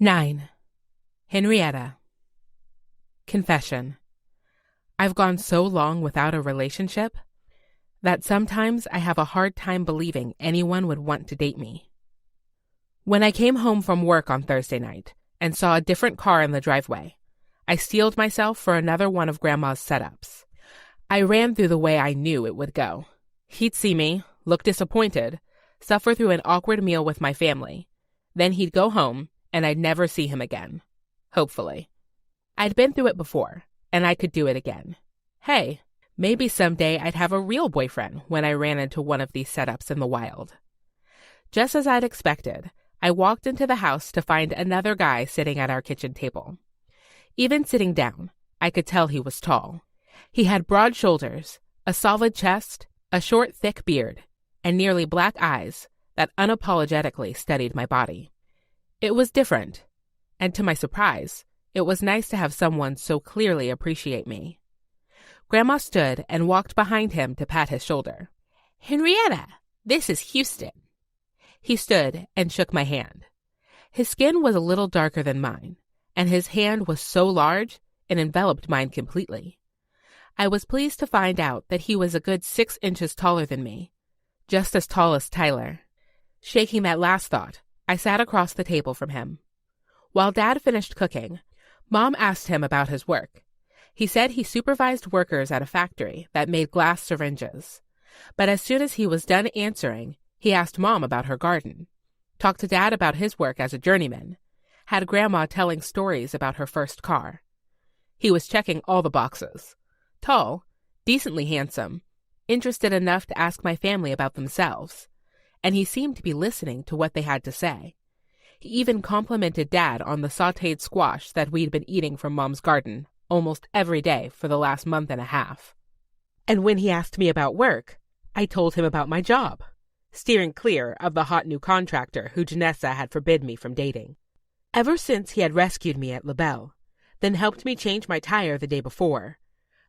Nine. Henrietta. Confession. I've gone so long without a relationship that sometimes I have a hard time believing anyone would want to date me. When I came home from work on Thursday night and saw a different car in the driveway, I steeled myself for another one of Grandma's setups. I ran through the way I knew it would go. He'd see me, look disappointed, suffer through an awkward meal with my family. Then he'd go home, and I'd never see him again. Hopefully. I'd been through it before, and I could do it again. Hey, maybe someday I'd have a real boyfriend when I ran into one of these setups in the wild. Just as I'd expected, I walked into the house to find another guy sitting at our kitchen table. Even sitting down, I could tell he was tall. He had broad shoulders, a solid chest, a short, thick beard, and nearly black eyes that unapologetically studied my body. It was different, and to my surprise, it was nice to have someone so clearly appreciate me. Grandma stood and walked behind him to pat his shoulder. Henrietta, this is Houston. He stood and shook my hand. His skin was a little darker than mine, and his hand was so large it enveloped mine completely. I was pleased to find out that he was a good 6 inches taller than me, just as tall as Tyler. Shaking that last thought, I sat across the table from him. While Dad finished cooking, Mom asked him about his work. He said he supervised workers at a factory that made glass syringes. But as soon as he was done answering, he asked Mom about her garden, talked to Dad about his work as a journeyman, had Grandma telling stories about her first car. He was checking all the boxes. Tall, decently handsome, interested enough to ask my family about themselves, and he seemed to be listening to what they had to say. He even complimented Dad on the sautéed squash that we'd been eating from Mom's garden almost every day for the last month and a half. And when he asked me about work, I told him about my job, steering clear of the hot new contractor who Janessa had forbid me from dating. Ever since he had rescued me at LaBelle, then helped me change my tire the day before,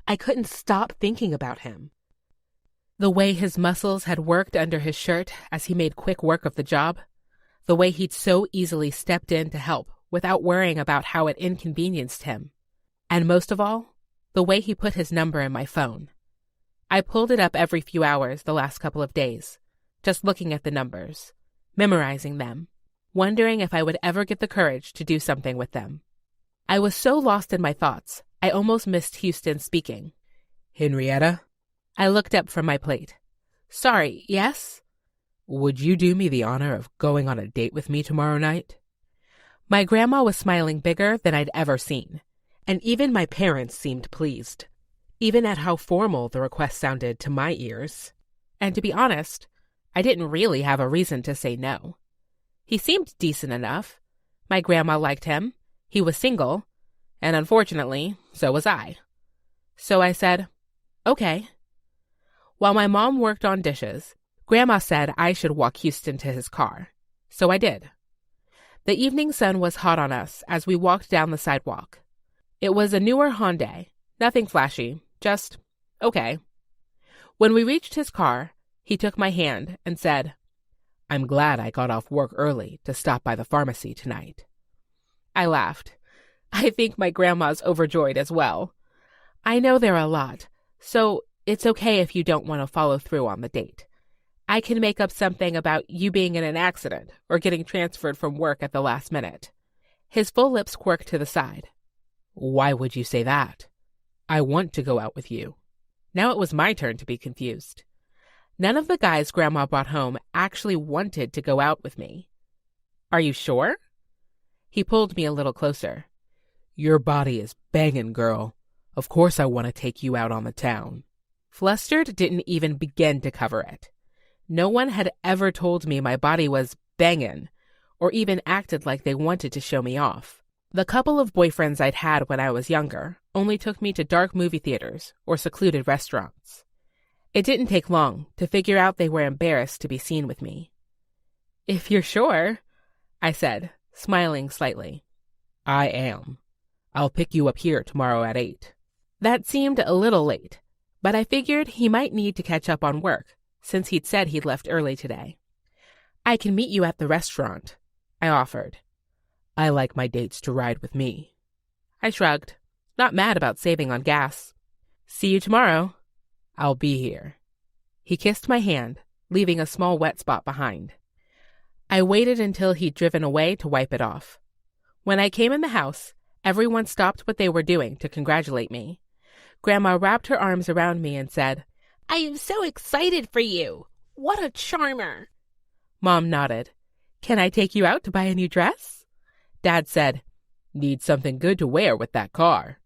I couldn't stop thinking about him. The way his muscles had worked under his shirt as he made quick work of the job, the way he'd so easily stepped in to help without worrying about how it inconvenienced him, and most of all, the way he put his number in my phone. I pulled it up every few hours the last couple of days, just looking at the numbers, memorizing them, wondering if I would ever get the courage to do something with them. I was so lost in my thoughts, I almost missed Houston speaking. Henrietta? I looked up from my plate. Sorry, yes? Would you do me the honor of going on a date with me tomorrow night? My grandma was smiling bigger than I'd ever seen, and even my parents seemed pleased, even at how formal the request sounded to my ears. And to be honest, I didn't really have a reason to say no. He seemed decent enough. My grandma liked him. He was single. And unfortunately, so was I. So I said, okay. While my mom worked on dishes, Grandma said I should walk Houston to his car. So I did. The evening sun was hot on us as we walked down the sidewalk. It was a newer Hyundai, nothing flashy, just okay. When we reached his car, he took my hand and said, I'm glad I got off work early to stop by the pharmacy tonight. I laughed. I think my grandma's overjoyed as well. I know there are a lot, so it's okay if you don't want to follow through on the date. I can make up something about you being in an accident or getting transferred from work at the last minute. His full lips quirked to the side. Why would you say that? I want to go out with you. Now it was my turn to be confused. None of the guys Grandma brought home actually wanted to go out with me. Are you sure? He pulled me a little closer. Your body is bangin', girl. Of course I want to take you out on the town. Flustered didn't even begin to cover it. No one had ever told me my body was bangin', or even acted like they wanted to show me off. The couple of boyfriends I'd had when I was younger only took me to dark movie theaters or secluded restaurants. It didn't take long to figure out they were embarrassed to be seen with me. If you're sure, I said, smiling slightly. I am. I'll pick you up here tomorrow at 8. That seemed a little late, but I figured he might need to catch up on work, since he'd said he'd left early today. I can meet you at the restaurant, I offered. I like my dates to ride with me. I shrugged, not mad about saving on gas. See you tomorrow. I'll be here. He kissed my hand, leaving a small wet spot behind. I waited until he'd driven away to wipe it off. When I came in the house, everyone stopped what they were doing to congratulate me. Grandma wrapped her arms around me and said, I am so excited for you. What a charmer. Mom nodded. Can I take you out to buy a new dress? Dad said, Need something good to wear with that car.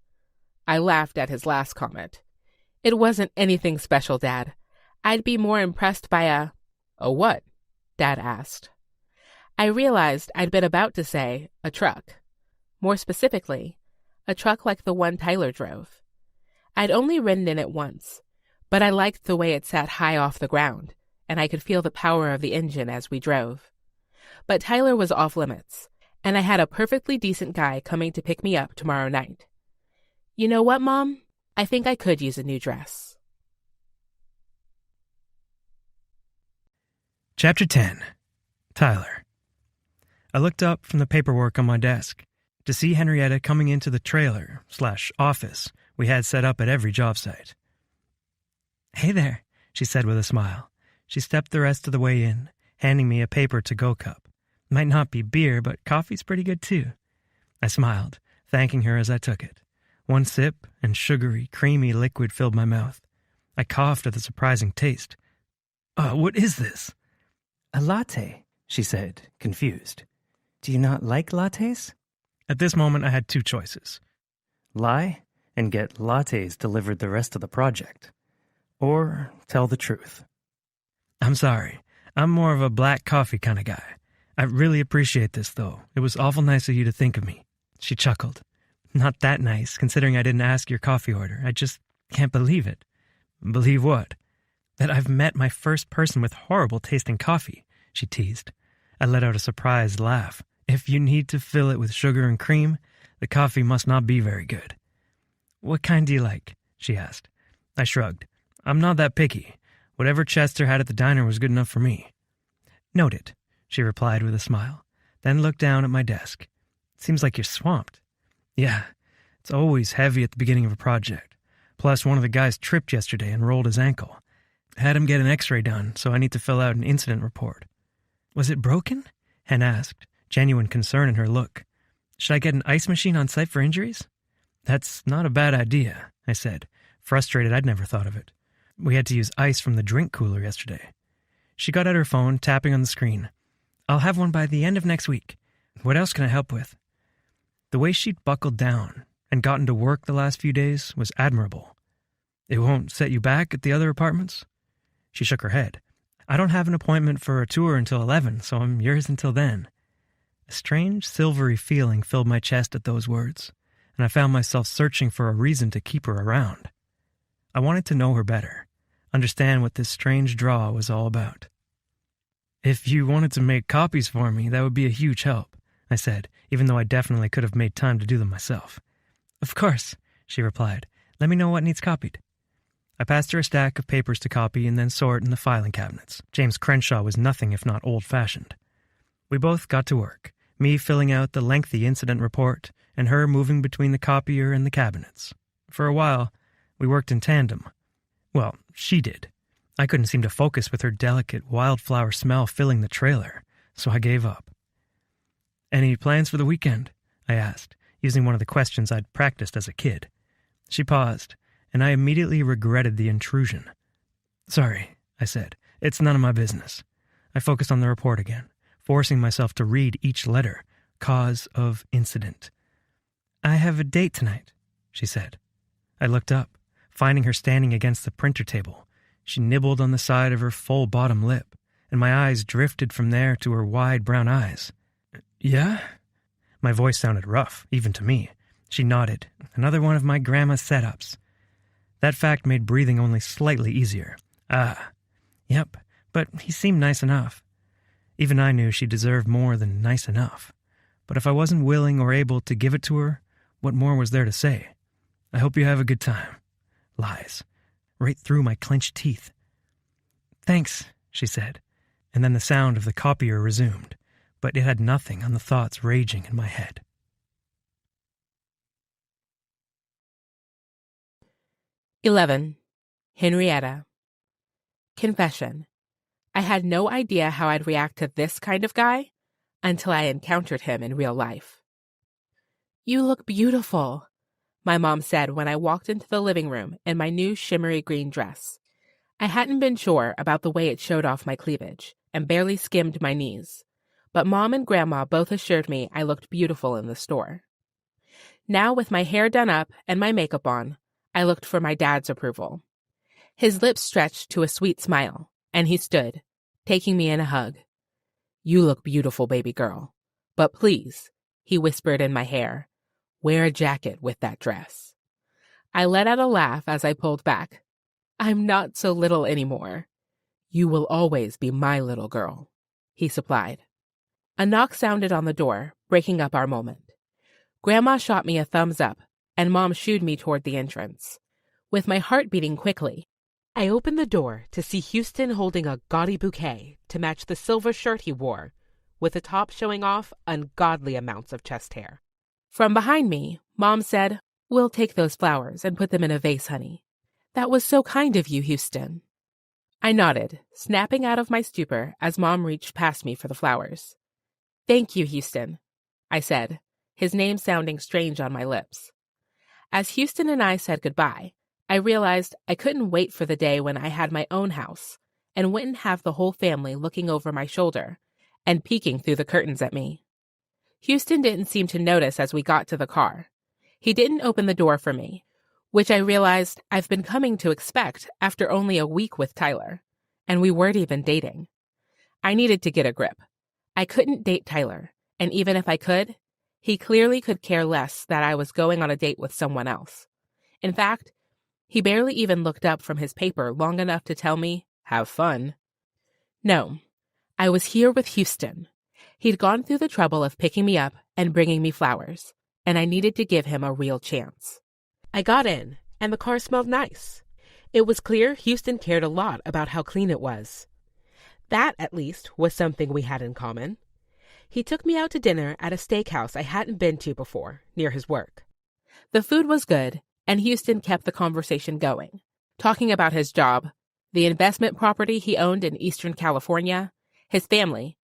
I laughed at his last comment. It wasn't anything special, Dad. I'd be more impressed by a what? Dad asked. I realized I'd been about to say a truck. More specifically, a truck like the one Tyler drove. I'd only ridden in it once, but I liked the way it sat high off the ground, and I could feel the power of the engine as we drove. But Tyler was off limits, and I had a perfectly decent guy coming to pick me up tomorrow night. You know what, Mom? I think I could use a new dress. Chapter 10. Tyler. I looked up from the paperwork on my desk to see Henrietta coming into the trailer/office we had set up at every job site. Hey there, she said with a smile. She stepped the rest of the way in, handing me a paper to-go cup. Might not be beer, but coffee's pretty good too. I smiled, thanking her as I took it. One sip, and sugary, creamy liquid filled my mouth. I coughed at the surprising taste. What is this? A latte, she said, confused. Do you not like lattes? At this moment, I had two choices. Lie and get lattes delivered the rest of the project. Or tell the truth. I'm sorry. I'm more of a black coffee kind of guy. I really appreciate this, though. It was awful nice of you to think of me. She chuckled. Not that nice, considering I didn't ask your coffee order. I just can't believe it. Believe what? That I've met my first person with horrible tasting coffee, she teased. I let out a surprised laugh. If you need to fill it with sugar and cream, the coffee must not be very good. What kind do you like? She asked. I shrugged. I'm not that picky. Whatever Chester had at the diner was good enough for me. Noted, she replied with a smile, then looked down at my desk. Seems like you're swamped. Yeah, it's always heavy at the beginning of a project. Plus, one of the guys tripped yesterday and rolled his ankle. Had him get an x-ray done, so I need to fill out an incident report. Was it broken? Hen asked, genuine concern in her look. Should I get an ice machine on site for injuries? That's not a bad idea, I said, frustrated I'd never thought of it. We had to use ice from the drink cooler yesterday. She got out her phone, tapping on the screen. I'll have one by the end of next week. What else can I help with? The way she'd buckled down and gotten to work the last few days was admirable. It won't set you back at the other apartments? She shook her head. I don't have an appointment for a tour until 11, so I'm yours until then." A strange, silvery feeling filled my chest at those words, and I found myself searching for a reason to keep her around. I wanted to know her better, understand what this strange draw was all about. "If you wanted to make copies for me, that would be a huge help," I said, even though I definitely could have made time to do them myself. "Of course," she replied. "Let me know what needs copied." I passed her a stack of papers to copy and then sort in the filing cabinets. James Crenshaw was nothing if not old-fashioned. We both got to work, me filling out the lengthy incident report and her moving between the copier and the cabinets. For a while, we worked in tandem. Well, she did. I couldn't seem to focus with her delicate wildflower smell filling the trailer, so I gave up. "Any plans for the weekend?" I asked, using one of the questions I'd practiced as a kid. She paused, and I immediately regretted the intrusion. "Sorry," I said. "It's none of my business." I focused on the report again, forcing myself to read each letter, cause of incident. "I have a date tonight," she said. I looked up, finding her standing against the printer table. She nibbled on the side of her full bottom lip, and my eyes drifted from there to her wide brown eyes. "Yeah?" My voice sounded rough, even to me. She nodded. Another one of my grandma's setups. That fact made breathing only slightly easier. Yep, but he seemed nice enough. Even I knew she deserved more than nice enough. But if I wasn't willing or able to give it to her, what more was there to say? "I hope you have a good time." Lies. Right through my clenched teeth. "Thanks," she said, and then the sound of the copier resumed, but it had nothing on the thoughts raging in my head. 11. Henrietta. Confession. I had no idea how I'd react to this kind of guy until I encountered him in real life. "You look beautiful," my mom said when I walked into the living room in my new shimmery green dress. I hadn't been sure about the way it showed off my cleavage and barely skimmed my knees, but Mom and Grandma both assured me I looked beautiful in the store. Now, with my hair done up and my makeup on, I looked for my dad's approval. His lips stretched to a sweet smile, and he stood, taking me in a hug. "You look beautiful, baby girl. But please," he whispered in my hair, "wear a jacket with that dress." I let out a laugh as I pulled back. "I'm not so little anymore." "You will always be my little girl," he supplied. A knock sounded on the door, breaking up our moment. Grandma shot me a thumbs up, and Mom shooed me toward the entrance. With my heart beating quickly, I opened the door to see Houston holding a gaudy bouquet to match the silver shirt he wore, with the top showing off ungodly amounts of chest hair. From behind me, Mom said, "We'll take those flowers and put them in a vase, honey. That was so kind of you, Houston." I nodded, snapping out of my stupor as Mom reached past me for the flowers. "Thank you, Houston," I said, his name sounding strange on my lips. As Houston and I said goodbye, I realized I couldn't wait for the day when I had my own house and wouldn't have the whole family looking over my shoulder and peeking through the curtains at me. Houston didn't seem to notice as we got to the car. He didn't open the door for me, which I realized I've been coming to expect after only a week with Tyler, and we weren't even dating. I needed to get a grip. I couldn't date Tyler, and even if I could, he clearly could care less that I was going on a date with someone else. In fact, he barely even looked up from his paper long enough to tell me, "Have fun." No, I was here with Houston. He'd gone through the trouble of picking me up and bringing me flowers, and I needed to give him a real chance. I got in, and the car smelled nice. It was clear Houston cared a lot about how clean it was. That, at least, was something we had in common. He took me out to dinner at a steakhouse I hadn't been to before, near his work. The food was good, and Houston kept the conversation going, talking about his job, the investment property he owned in Eastern California, his family,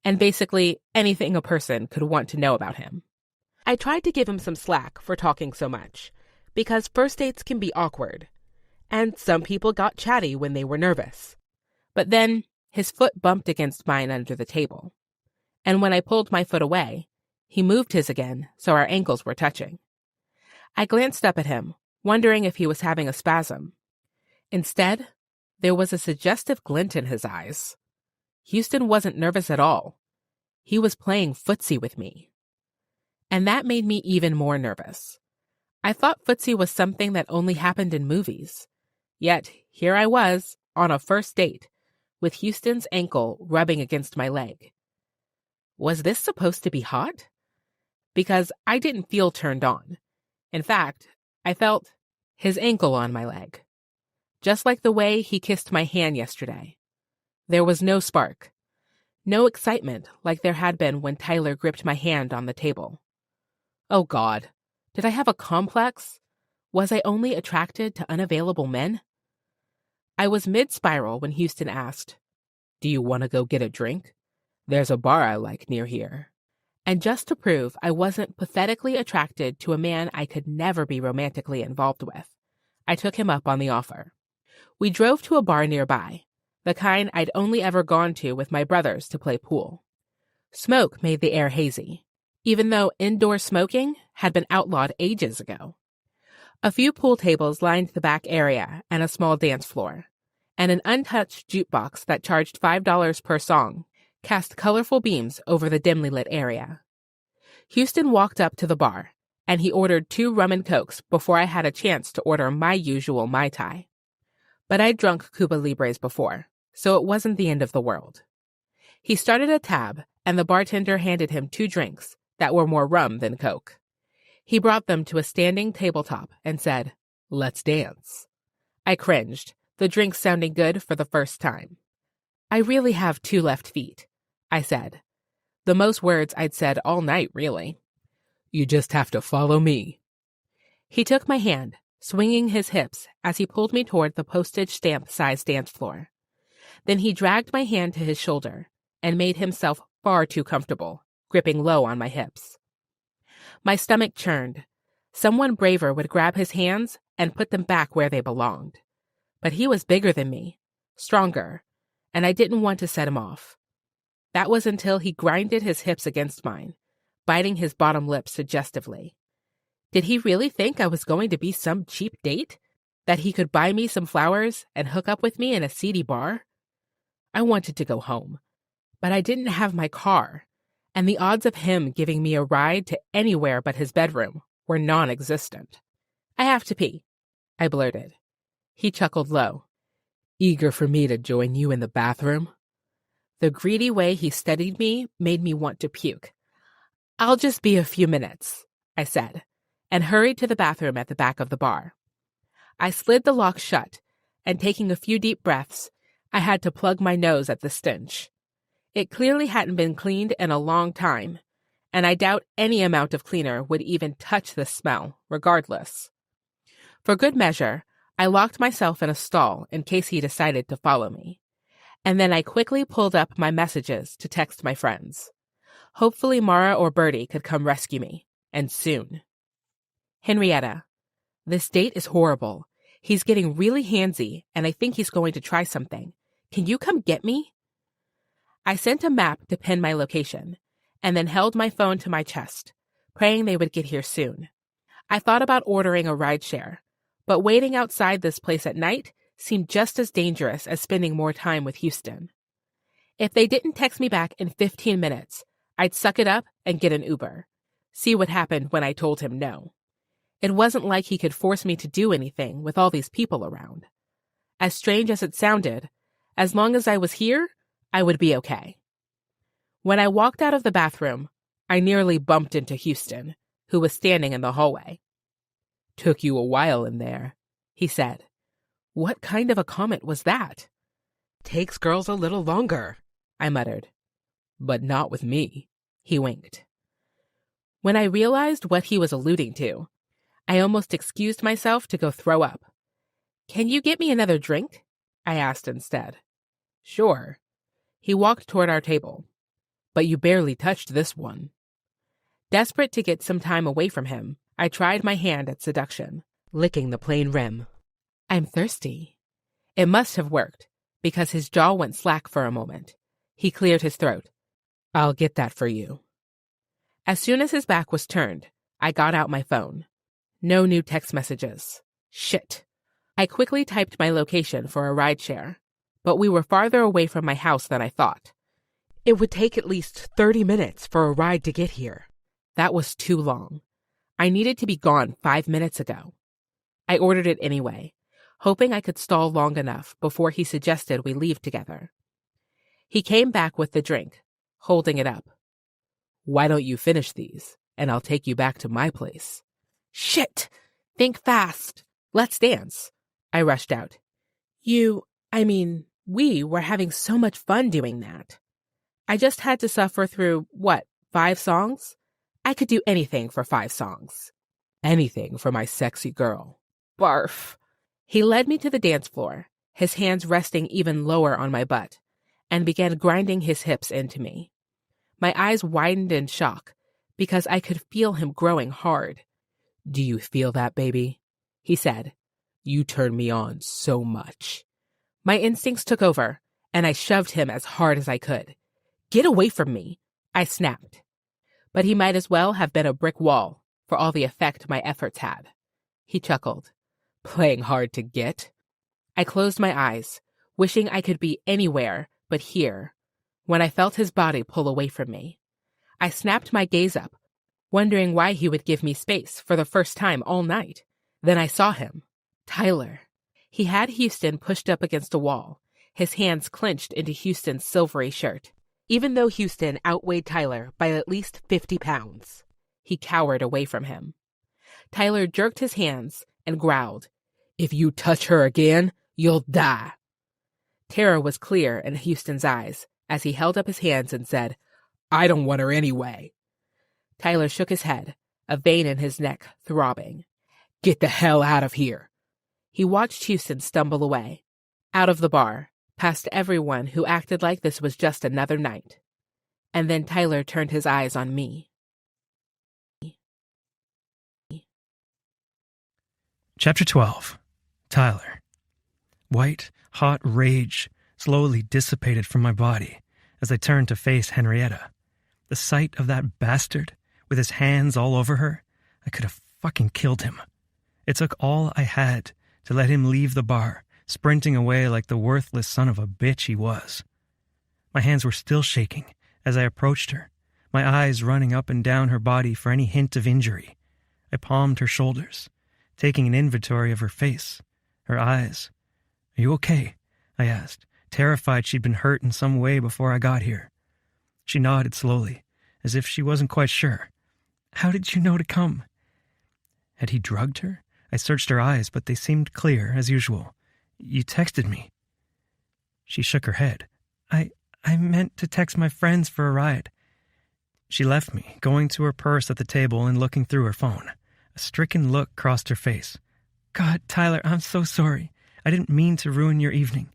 and basically anything a person could want to know about him. I tried to give him some slack for talking so much, because first dates can be awkward, and some people got chatty when they were nervous. But then his foot bumped against mine under the table, and when I pulled my foot away, he moved his again, so our ankles were touching. I glanced up at him, wondering if he was having a spasm. Instead, There was a suggestive glint in his eyes. Houston wasn't nervous at all. He was playing footsie with me. And that made me even more nervous. I thought footsie was something that only happened in movies. Yet, here I was, on a first date, with Houston's ankle rubbing against my leg. Was this supposed to be hot? Because I didn't feel turned on. In fact, I felt his ankle on my leg. Just like the way he kissed my hand yesterday. There was no spark. No excitement like there had been when Tyler gripped my hand on the table. Oh God, did I have a complex? Was I only attracted to unavailable men? I was mid-spiral when Houston asked, "Do you want to go get a drink? There's a bar I like near here." And just to prove I wasn't pathetically attracted to a man I could never be romantically involved with, I took him up on the offer. We drove to a bar nearby, the kind I'd only ever gone to with my brothers to play pool. Smoke made the air hazy, even though indoor smoking had been outlawed ages ago. A few pool tables lined the back area and a small dance floor, and an untouched jukebox that charged $5 per song cast colorful beams over the dimly lit area. Houston walked up to the bar, and he ordered 2 rum and cokes before I had a chance to order my usual Mai Tai. But I'd drunk Cuba Libres before, so it wasn't the end of the world. He started a tab, and the bartender handed him 2 drinks that were more rum than coke. He brought them to a standing tabletop and said, "Let's dance." I cringed, the drinks sounding good for the first time. "I really have 2 left feet," I said. The most words I'd said all night, really. "You just have to follow me." He took my hand, swinging his hips as he pulled me toward the postage stamp-sized dance floor. Then he dragged my hand to his shoulder and made himself far too comfortable, gripping low on my hips. My stomach churned. Someone braver would grab his hands and put them back where they belonged. But he was bigger than me, stronger, and I didn't want to set him off. That was until he grinded his hips against mine, biting his bottom lip suggestively. Did he really think I was going to be some cheap date? That he could buy me some flowers and hook up with me in a seedy bar? I wanted to go home, but I didn't have my car, and the odds of him giving me a ride to anywhere but his bedroom were non-existent. "I have to pee," I blurted. He chuckled low. "Eager for me to join you in the bathroom?" The greedy way he studied me made me want to puke. "I'll just be a few minutes," I said, and hurried to the bathroom at the back of the bar. I slid the lock shut, and taking a few deep breaths, I had to plug my nose at the stench. It clearly hadn't been cleaned in a long time, and I doubt any amount of cleaner would even touch the smell, regardless. For good measure, I locked myself in a stall in case he decided to follow me. And then I quickly pulled up my messages to text my friends. Hopefully Mara or Bertie could come rescue me, and soon. "Henrietta, this date is horrible. He's getting really handsy, and I think he's going to try something. Can you come get me?" I sent a map to pin my location, and then held my phone to my chest, praying they would get here soon. I thought about ordering a rideshare, but waiting outside this place at night seemed just as dangerous as spending more time with Houston. If they didn't text me back in 15 minutes, I'd suck it up and get an Uber. See what happened when I told him no. It wasn't like he could force me to do anything with all these people around. As strange as it sounded, as long as I was here, I would be okay. When I walked out of the bathroom, I nearly bumped into Houston, who was standing in the hallway. "Took you a while in there," he said. What kind of a comment was that? "Takes girls a little longer," I muttered. "But not with me," he winked. When I realized what he was alluding to, I almost excused myself to go throw up. "Can you get me another drink?" I asked instead. "Sure." He walked toward our table. "But you barely touched this one." Desperate to get some time away from him, I tried my hand at seduction, licking the plain rim. "I'm thirsty." It must have worked, because his jaw went slack for a moment. He cleared his throat. "I'll get that for you." As soon as his back was turned, I got out my phone. No new text messages. Shit. I quickly typed my location for a rideshare, but we were farther away from my house than I thought. It would take at least 30 minutes for a ride to get here. That was too long. I needed to be gone 5 minutes ago. I ordered it anyway, hoping I could stall long enough before he suggested we leave together. He came back with the drink, holding it up. "Why don't you finish these, and I'll take you back to my place." "Shit! Think fast! Let's dance!" I rushed out. We were having so much fun doing that. I just had to suffer through, 5 songs? I could do anything for 5 songs. Anything for my sexy girl. Barf. He led me to the dance floor, his hands resting even lower on my butt, and began grinding his hips into me. My eyes widened in shock, because I could feel him growing hard. "Do you feel that, baby?" he said. "You turn me on so much." My instincts took over, and I shoved him as hard as I could. "Get away from me," I snapped. But he might as well have been a brick wall for all the effect my efforts had. He chuckled. "Playing hard to get?" I closed my eyes, wishing I could be anywhere but here, when I felt his body pull away from me. I snapped my gaze up, wondering why he would give me space for the first time all night. Then I saw him. Tyler. He had Houston pushed up against a wall, his hands clenched into Houston's silvery shirt. Even though Houston outweighed Tyler by at least 50 pounds, he cowered away from him. Tyler jerked his hands and growled, "If you touch her again, you'll die." Terror was clear in Houston's eyes as he held up his hands and said, "I don't want her anyway." Tyler shook his head, a vein in his neck throbbing. "Get the hell out of here." He watched Houston stumble away, out of the bar, past everyone who acted like this was just another night. And then Tyler turned his eyes on me. Chapter 12. Tyler. White, hot rage slowly dissipated from my body as I turned to face Henrietta. The sight of that bastard, with his hands all over her, I could have fucking killed him. It took all I had to let him leave the bar, sprinting away like the worthless son of a bitch he was. My hands were still shaking as I approached her, my eyes running up and down her body for any hint of injury. I palmed her shoulders, taking an inventory of her face, her eyes. "Are you okay?" I asked, terrified she'd been hurt in some way before I got here. She nodded slowly, as if she wasn't quite sure. "How did you know to come?" Had he drugged her? I searched her eyes, but they seemed clear, as usual. "You texted me." She shook her head. I meant to text my friends for a ride." She left me, going to her purse at the table and looking through her phone. A stricken look crossed her face. "God, Tyler, I'm so sorry. I didn't mean to ruin your evening."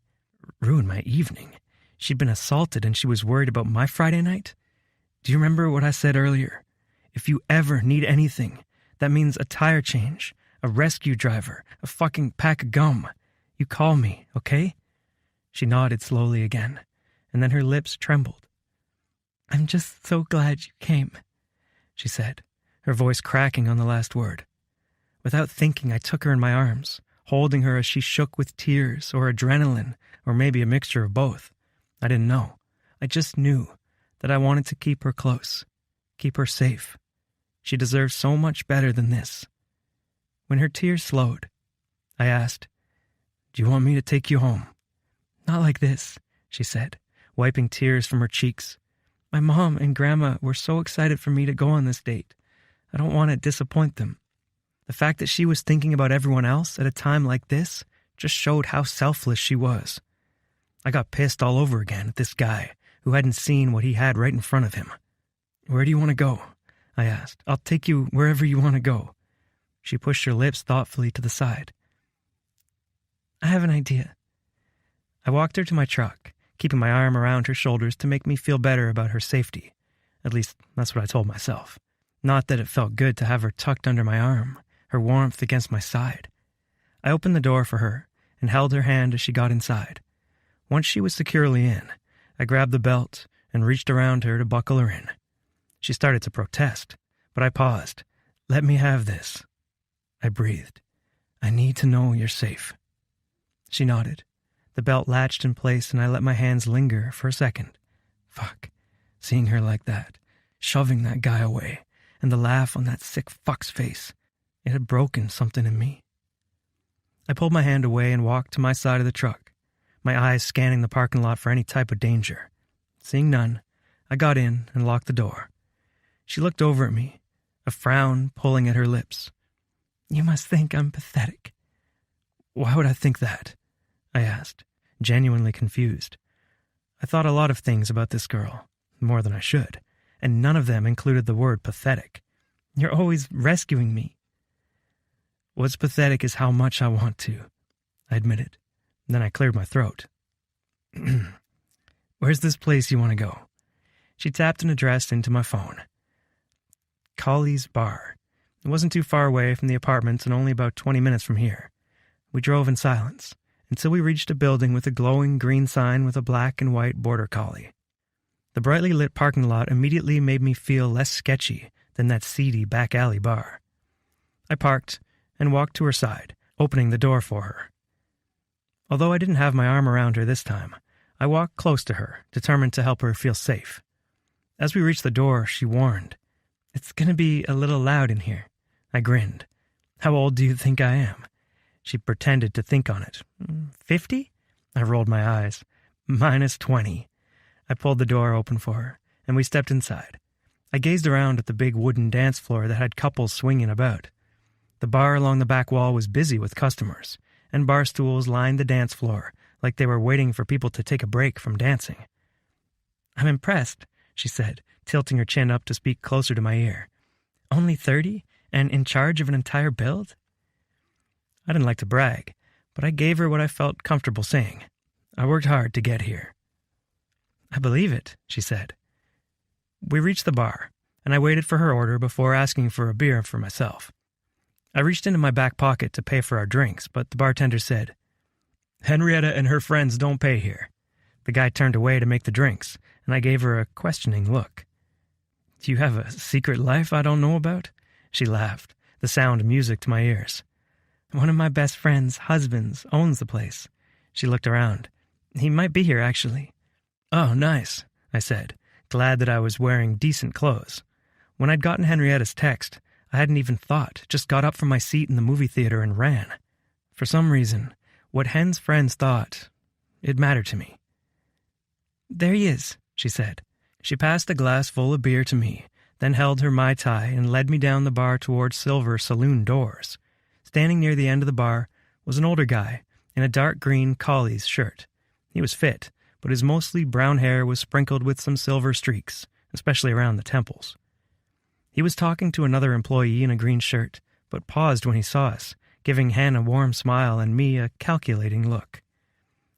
Ruin my evening? She'd been assaulted and she was worried about my Friday night? Do you remember what I said earlier? If you ever need anything, that means a tire change, a rescue driver, a fucking pack of gum. You call me, okay? She nodded slowly again, and then her lips trembled. "I'm just so glad you came," she said, her voice cracking on the last word. Without thinking, I took her in my arms, holding her as she shook with tears or adrenaline, or maybe a mixture of both. I didn't know. I just knew that I wanted to keep her close, keep her safe. She deserved so much better than this. When her tears slowed, I asked, "Do you want me to take you home?" "Not like this," she said, wiping tears from her cheeks. "My mom and grandma were so excited for me to go on this date. I don't want to disappoint them." The fact that she was thinking about everyone else at a time like this just showed how selfless she was. I got pissed all over again at this guy who hadn't seen what he had right in front of him. "Where do you want to go?" I asked. "I'll take you wherever you want to go." She pushed her lips thoughtfully to the side. "I have an idea." I walked her to my truck, keeping my arm around her shoulders to make me feel better about her safety. At least, that's what I told myself. Not that it felt good to have her tucked under my arm, her warmth against my side. I opened the door for her and held her hand as she got inside. Once she was securely in, I grabbed the belt and reached around her to buckle her in. She started to protest, but I paused. "Let me have this." I breathed. "I need to know you're safe." She nodded. The belt latched in place and I let my hands linger for a second. Fuck. Seeing her like that, shoving that guy away, and the laugh on that sick fuck's face, it had broken something in me. I pulled my hand away and walked to my side of the truck, my eyes scanning the parking lot for any type of danger. Seeing none, I got in and locked the door. She looked over at me, a frown pulling at her lips. You must think I'm pathetic. Why would I think that? I asked, genuinely confused. I thought a lot of things about this girl, more than I should, and none of them included the word pathetic. You're always rescuing me. What's pathetic is how much I want to, I admitted. Then I cleared my throat. Where's this place you want to go? She tapped an address into my phone. Colley's Bar. It wasn't too far away from the apartments and only about 20 minutes from here. We drove in silence until we reached a building with a glowing green sign with a black and white border collie. The brightly lit parking lot immediately made me feel less sketchy than that seedy back alley bar. I parked and walked to her side, opening the door for her. Although I didn't have my arm around her this time, I walked close to her, determined to help her feel safe. As we reached the door, she warned, It's gonna be a little loud in here. I grinned. How old do you think I am? She pretended to think on it. 50? I rolled my eyes. Minus 20. I pulled the door open for her, and we stepped inside. I gazed around at the big wooden dance floor that had couples swinging about. The bar along the back wall was busy with customers, and bar stools lined the dance floor like they were waiting for people to take a break from dancing. I'm impressed, she said, tilting her chin up to speak closer to my ear. Only 30? And in charge of an entire build? I didn't like to brag, but I gave her what I felt comfortable saying. I worked hard to get here. I believe it, she said. We reached the bar, and I waited for her order before asking for a beer for myself. I reached into my back pocket to pay for our drinks, but the bartender said, Henrietta and her friends don't pay here. The guy turned away to make the drinks, and I gave her a questioning look. Do you have a secret life I don't know about? She laughed, the sound music to my ears. One of my best friend's husbands owns the place. She looked around. He might be here, actually. Oh, nice, I said, glad that I was wearing decent clothes. When I'd gotten Henrietta's text, I hadn't even thought, just got up from my seat in the movie theater and ran. For some reason, what Hen's friends thought, it mattered to me. There he is, she said. She passed a glass full of beer to me, then held her Mai Tai and led me down the bar towards silver saloon doors. Standing near the end of the bar was an older guy in a dark green Colley's shirt. He was fit, but his mostly brown hair was sprinkled with some silver streaks, especially around the temples. He was talking to another employee in a green shirt, but paused when he saw us, giving Hen a warm smile and me a calculating look.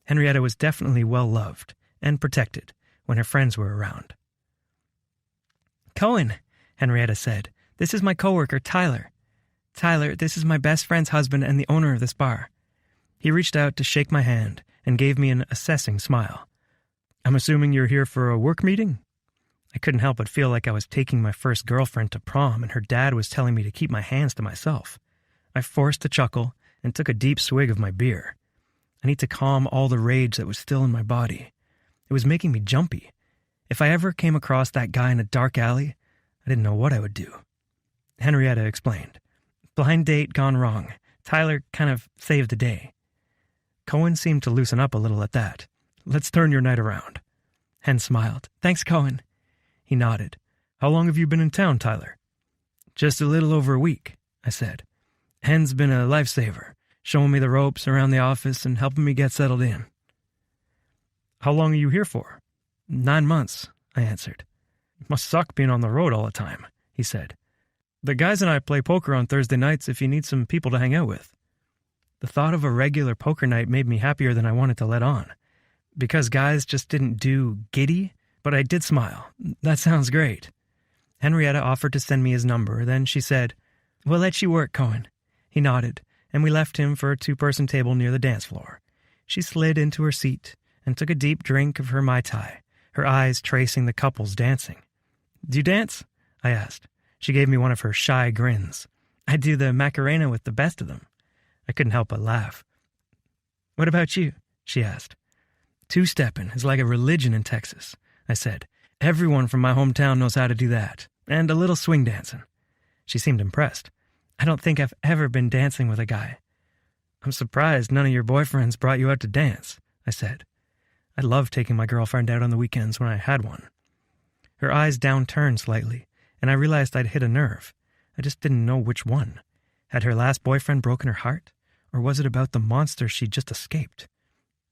Henrietta was definitely well-loved and protected when her friends were around. Cohen, Henrietta said, this is my coworker, Tyler. Tyler, this is my best friend's husband and the owner of this bar. He reached out to shake my hand and gave me an assessing smile. I'm assuming you're here for a work meeting? I couldn't help but feel like I was taking my first girlfriend to prom and her dad was telling me to keep my hands to myself. I forced a chuckle and took a deep swig of my beer. I need to calm all the rage that was still in my body. It was making me jumpy. If I ever came across that guy in a dark alley, I didn't know what I would do. Henrietta explained. Blind date gone wrong. Tyler kind of saved the day. Cohen seemed to loosen up a little at that. Let's turn your night around. Hen smiled. Thanks, Cohen. He nodded. How long have you been in town, Tyler? Just a little over a week, I said. Hen's been a lifesaver, showing me the ropes around the office and helping me get settled in. How long are you here for? 9 months, I answered. It must suck being on the road all the time, he said. The guys and I play poker on Thursday nights if you need some people to hang out with. The thought of a regular poker night made me happier than I wanted to let on. Because guys just didn't do giddy, but I did smile. That sounds great. Henrietta offered to send me his number, then she said, We'll let you work, Cohen. He nodded, and we left him for a 2-person table near the dance floor. She slid into her seat and took a deep drink of her Mai Tai, her eyes tracing the couples dancing. Do you dance? I asked. She gave me one of her shy grins. I do the Macarena with the best of them. I couldn't help but laugh. What about you? She asked. Two-stepping is like a religion in Texas, I said. Everyone from my hometown knows how to do that. And a little swing dancing. She seemed impressed. I don't think I've ever been dancing with a guy. I'm surprised none of your boyfriends brought you out to dance, I said. I loved taking my girlfriend out on the weekends when I had one. Her eyes downturned slightly, and I realized I'd hit a nerve. I just didn't know which one. Had her last boyfriend broken her heart? Or was it about the monster she'd just escaped?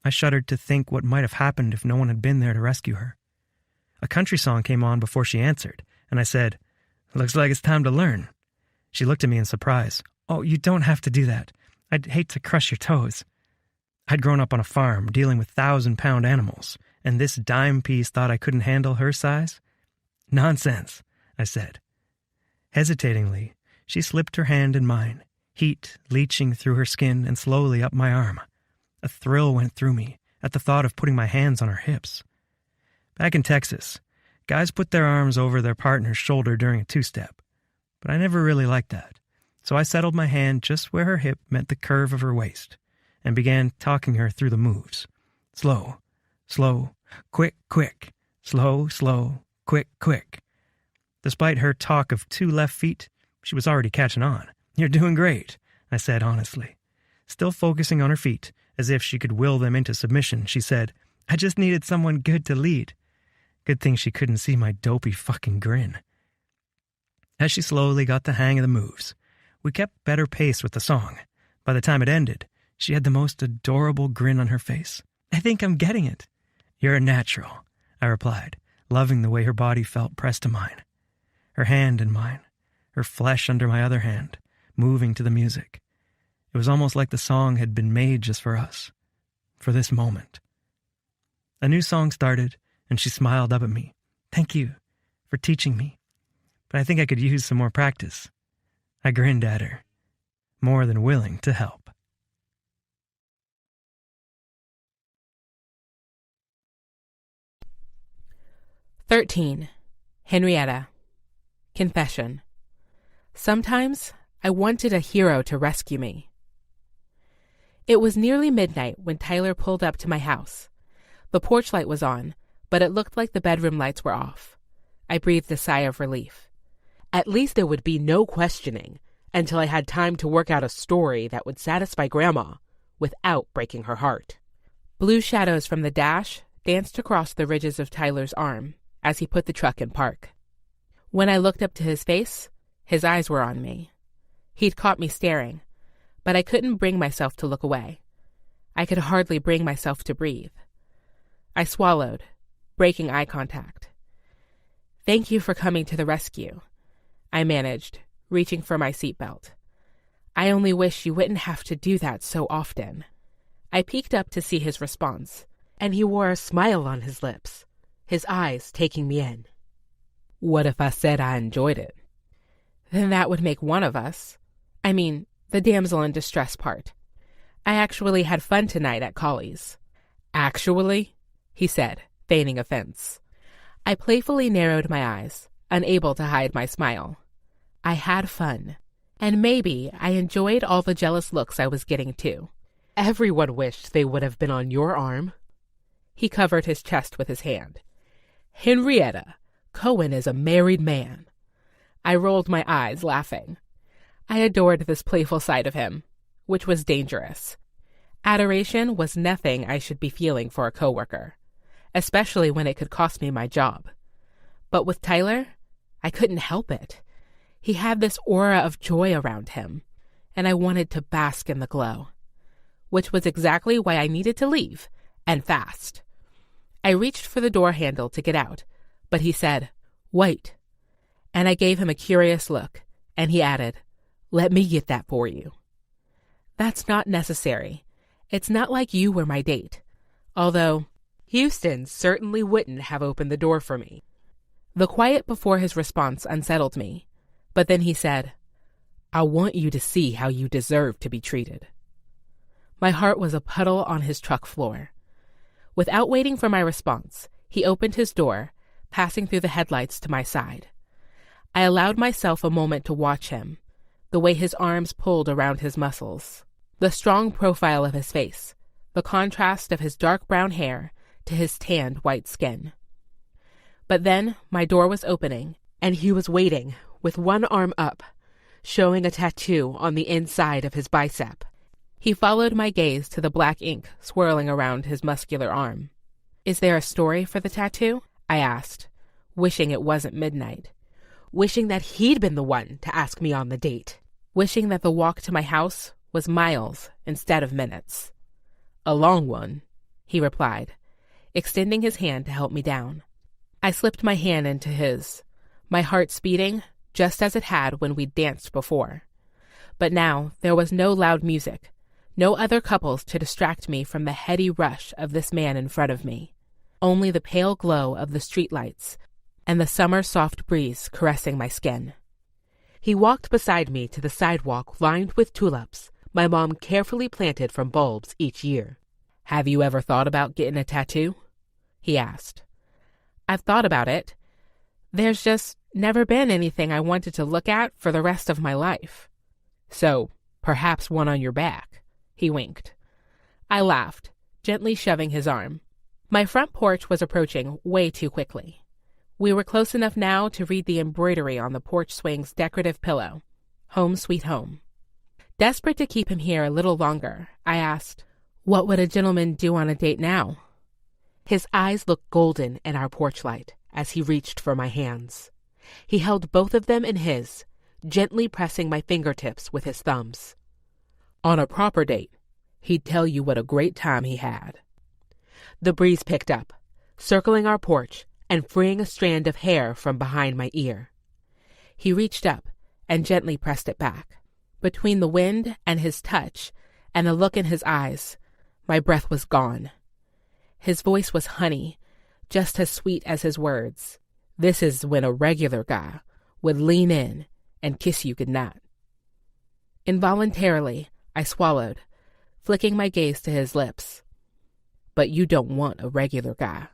I shuddered to think what might have happened if no one had been there to rescue her. A country song came on before she answered, and I said, "Looks like it's time to learn." She looked at me in surprise. "Oh, you don't have to do that. I'd hate to crush your toes." I'd grown up on a farm dealing with 1,000-pound animals, and this dime piece thought I couldn't handle her size? "Nonsense," I said. Hesitatingly, she slipped her hand in mine, heat leaching through her skin and slowly up my arm. A thrill went through me at the thought of putting my hands on her hips. Back in Texas, guys put their arms over their partner's shoulder during a two-step, but I never really liked that, so I settled my hand just where her hip met the curve of her waist and began talking her through the moves. Slow, slow, quick, quick, slow, slow, quick, quick. Despite her talk of 2 left feet, she was already catching on. "You're doing great," I said honestly. Still focusing on her feet, as if she could will them into submission, she said, "I just needed someone good to lead." Good thing she couldn't see my dopey fucking grin. As she slowly got the hang of the moves, we kept better pace with the song. By the time it ended, she had the most adorable grin on her face. "I think I'm getting it." "You're a natural," I replied, loving the way her body felt pressed to mine. Her hand in mine, her flesh under my other hand, moving to the music. It was almost like the song had been made just for us, for this moment. A new song started, and she smiled up at me. "Thank you for teaching me, but I think I could use some more practice." I grinned at her, more than willing to help. "13. Henrietta. Confession. Sometimes I wanted a hero to rescue me. It was nearly midnight when Tyler pulled up to my house. The porch light was on, but it looked like the bedroom lights were off. I breathed a sigh of relief. At least there would be no questioning until I had time to work out a story that would satisfy Grandma without breaking her heart. Blue shadows from the dash danced across the ridges of Tyler's arm as he put the truck in park. When I looked up to his face, his eyes were on me. He'd caught me staring, but I couldn't bring myself to look away. I could hardly bring myself to breathe. I swallowed, breaking eye contact. "Thank you for coming to the rescue," I managed, reaching for my seatbelt. "I only wish you wouldn't have to do that so often." I peeked up to see his response, and he wore a smile on his lips, his eyes taking me in. "What if I said I enjoyed it?" "Then that would make one of us. I mean, the damsel in distress part. I actually had fun tonight at Colley's." "Actually?" he said, feigning offense. I playfully narrowed my eyes, unable to hide my smile. I had fun, and maybe I enjoyed all the jealous looks I was getting too. "Everyone wished they would have been on your arm." He covered his chest with his hand. "Henrietta, Cohen is a married man." I rolled my eyes, laughing. I adored this playful side of him, which was dangerous. Adoration was nothing I should be feeling for a coworker, especially when it could cost me my job. But with Tyler, I couldn't help it. He had this aura of joy around him, and I wanted to bask in the glow, which was exactly why I needed to leave, and fast. I reached for the door handle to get out, but he said, "Wait." And I gave him a curious look, and he added, "Let me get that for you." "That's not necessary. It's not like you were my date. Although, Houston certainly wouldn't have opened the door for me." The quiet before his response unsettled me, but then he said, "I want you to see how you deserve to be treated." My heart was a puddle on his truck floor. Without waiting for my response, he opened his door, passing through the headlights to my side. I allowed myself a moment to watch him, the way his arms pulled around his muscles, the strong profile of his face, the contrast of his dark brown hair to his tanned white skin. But then my door was opening, and he was waiting with one arm up, showing a tattoo on the inside of his bicep. He followed my gaze to the black ink swirling around his muscular arm. "Is there a story for the tattoo?" I asked, wishing it wasn't midnight, wishing that he'd been the one to ask me on the date, wishing that the walk to my house was miles instead of minutes. "A long one," he replied, extending his hand to help me down. I slipped my hand into his, my heart speeding just as it had when we'd danced before. But now there was no loud music, no other couples to distract me from the heady rush of this man in front of me, only the pale glow of the streetlights and the summer soft breeze caressing my skin. He walked beside me to the sidewalk lined with tulips my mom carefully planted from bulbs each year. "Have you ever thought about getting a tattoo?" he asked. "I've thought about it. There's just never been anything I wanted to look at for the rest of my life." "So, perhaps one on your back," he winked. I laughed, gently shoving his arm. My front porch was approaching way too quickly. We were close enough now to read the embroidery on the porch swing's decorative pillow, "Home Sweet Home." Desperate to keep him here a little longer, I asked, "What would a gentleman do on a date now?" His eyes looked golden in our porch light as he reached for my hands. He held both of them in his, gently pressing my fingertips with his thumbs. "On a proper date, he'd tell you what a great time he had." The breeze picked up, circling our porch and freeing a strand of hair from behind my ear. He reached up and gently pressed it back. Between the wind and his touch and the look in his eyes, my breath was gone. His voice was honey, just as sweet as his words. This is when a regular guy would lean in and kiss you goodnight. Involuntarily, I swallowed, flicking my gaze to his lips. "But you don't want a regular guy,"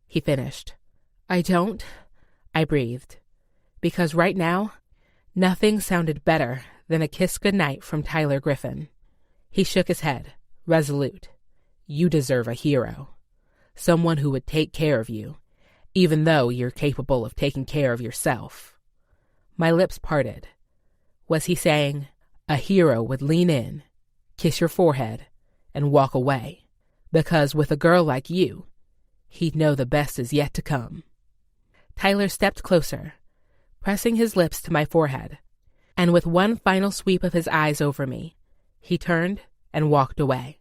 he finished. "I don't," I breathed, because right now, nothing sounded better than a kiss goodnight from Tyler Griffin. He shook his head, resolute. "You deserve a hero. Someone who would take care of you, even though you're capable of taking care of yourself." My lips parted. Was he saying, a hero would lean in, kiss your forehead, and walk away? Because with a girl like you, he'd know the best is yet to come. Tyler stepped closer, pressing his lips to my forehead, and with one final sweep of his eyes over me, he turned and walked away.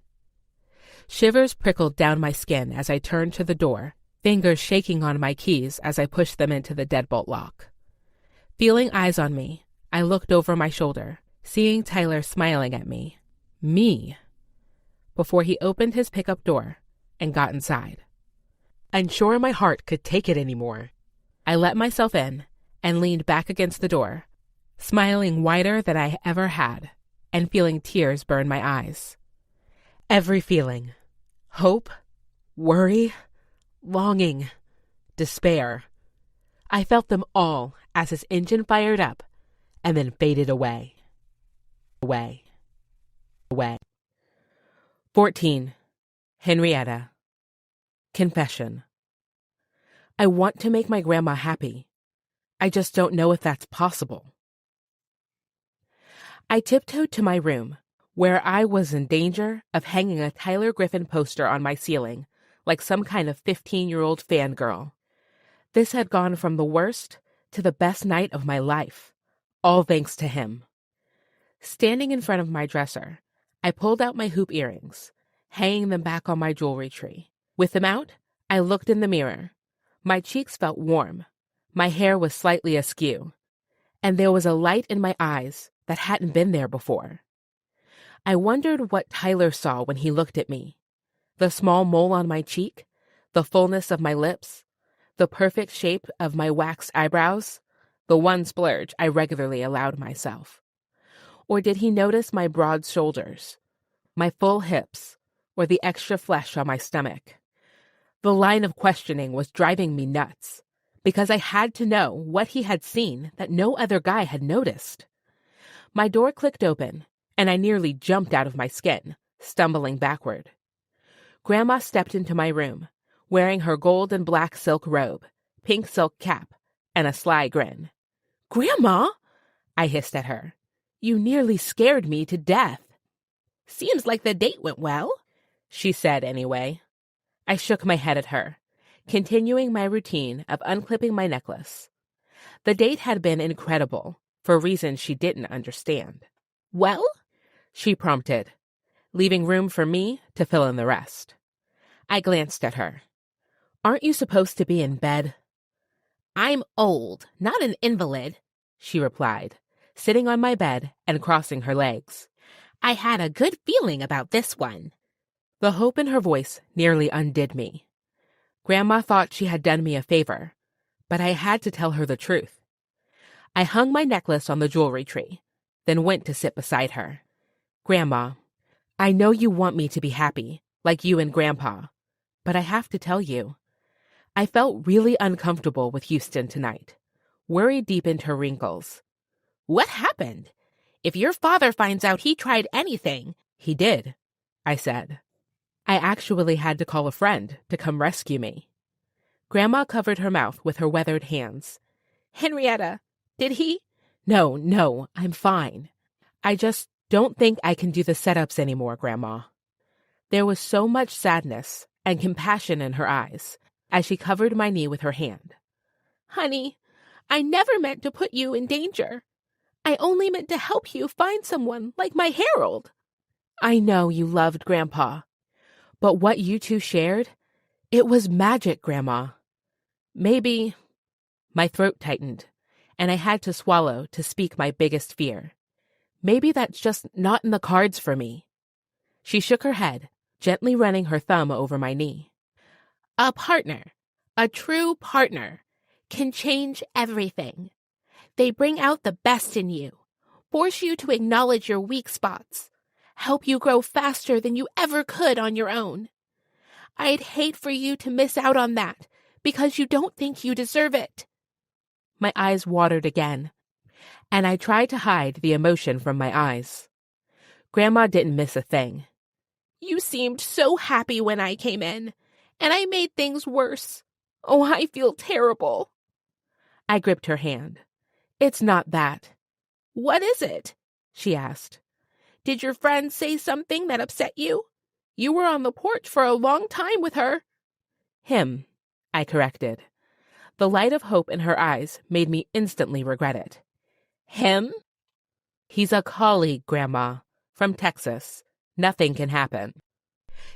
Shivers prickled down my skin as I turned to the door, fingers shaking on my keys as I pushed them into the deadbolt lock. Feeling eyes on me, I looked over my shoulder, seeing Tyler smiling at me. Me! Before he opened his pickup door and got inside. Unsure my heart could take it anymore, I let myself in and leaned back against the door, smiling wider than I ever had, and feeling tears burn my eyes. Every feeling, hope, worry, longing, despair, I felt them all as his engine fired up and then faded away. Away. 14. Henrietta. Confession. I want to make my grandma happy. I just don't know if that's possible. I tiptoed to my room, where I was in danger of hanging a Tyler Griffin poster on my ceiling, like some kind of 15-year-old fangirl. This had gone from the worst to the best night of my life, all thanks to him. Standing in front of my dresser, I pulled out my hoop earrings, hanging them back on my jewelry tree. With them out, I looked in the mirror. My cheeks felt warm. My hair was slightly askew. And there was a light in my eyes that hadn't been there before. I wondered what Tyler saw when he looked at me. The small mole on my cheek, the fullness of my lips, the perfect shape of my waxed eyebrows, the one splurge I regularly allowed myself. Or did he notice my broad shoulders, my full hips, or the extra flesh on my stomach? The line of questioning was driving me nuts, because I had to know what he had seen that no other guy had noticed. My door clicked open, and I nearly jumped out of my skin, stumbling backward. Grandma stepped into my room, wearing her gold and black silk robe, pink silk cap, and a sly grin. "Grandma!" I hissed at her. "You nearly scared me to death." "Seems like the date went well," she said anyway. I shook my head at her, continuing my routine of unclipping my necklace. The date had been incredible, for reasons she didn't understand. "Well?" she prompted, leaving room for me to fill in the rest. I glanced at her. "Aren't you supposed to be in bed?" "I'm old, not an invalid," she replied, sitting on my bed and crossing her legs. "I had a good feeling about this one." The hope in her voice nearly undid me. Grandma thought she had done me a favor, but I had to tell her the truth. I hung my necklace on the jewelry tree, then went to sit beside her. "Grandma, I know you want me to be happy, like you and Grandpa, but I have to tell you. I felt really uncomfortable with Houston tonight." Worry deepened her wrinkles. "What happened? If your father finds out he tried anything—" "He did," I said. "I actually had to call a friend to come rescue me." Grandma covered her mouth with her weathered hands. "Henrietta, did he—" No, I'm fine. I just don't think I can do the setups anymore, Grandma." There was so much sadness and compassion in her eyes as she covered my knee with her hand. "Honey, I never meant to put you in danger. I only meant to help you find someone like my Harold." "I know you loved Grandpa, but what you two shared, it was magic, Grandma. Maybe—" My throat tightened, and I had to swallow to speak my biggest fear. "Maybe that's just not in the cards for me." She shook her head, gently running her thumb over my knee. "A partner, a true partner, can change everything. They bring out the best in you, force you to acknowledge your weak spots, help you grow faster than you ever could on your own. I'd hate for you to miss out on that because you don't think you deserve it." My eyes watered again, and I tried to hide the emotion from my eyes. Grandma didn't miss a thing. "You seemed so happy when I came in, and I made things worse. Oh, I feel terrible." I gripped her hand. "It's not that." "What is it?" she asked. "Did your friend say something that upset you? You were on the porch for a long time with her." "Him," I corrected. The light of hope in her eyes made me instantly regret it. "Him?" "He's a colleague, Grandma, from Texas. Nothing can happen."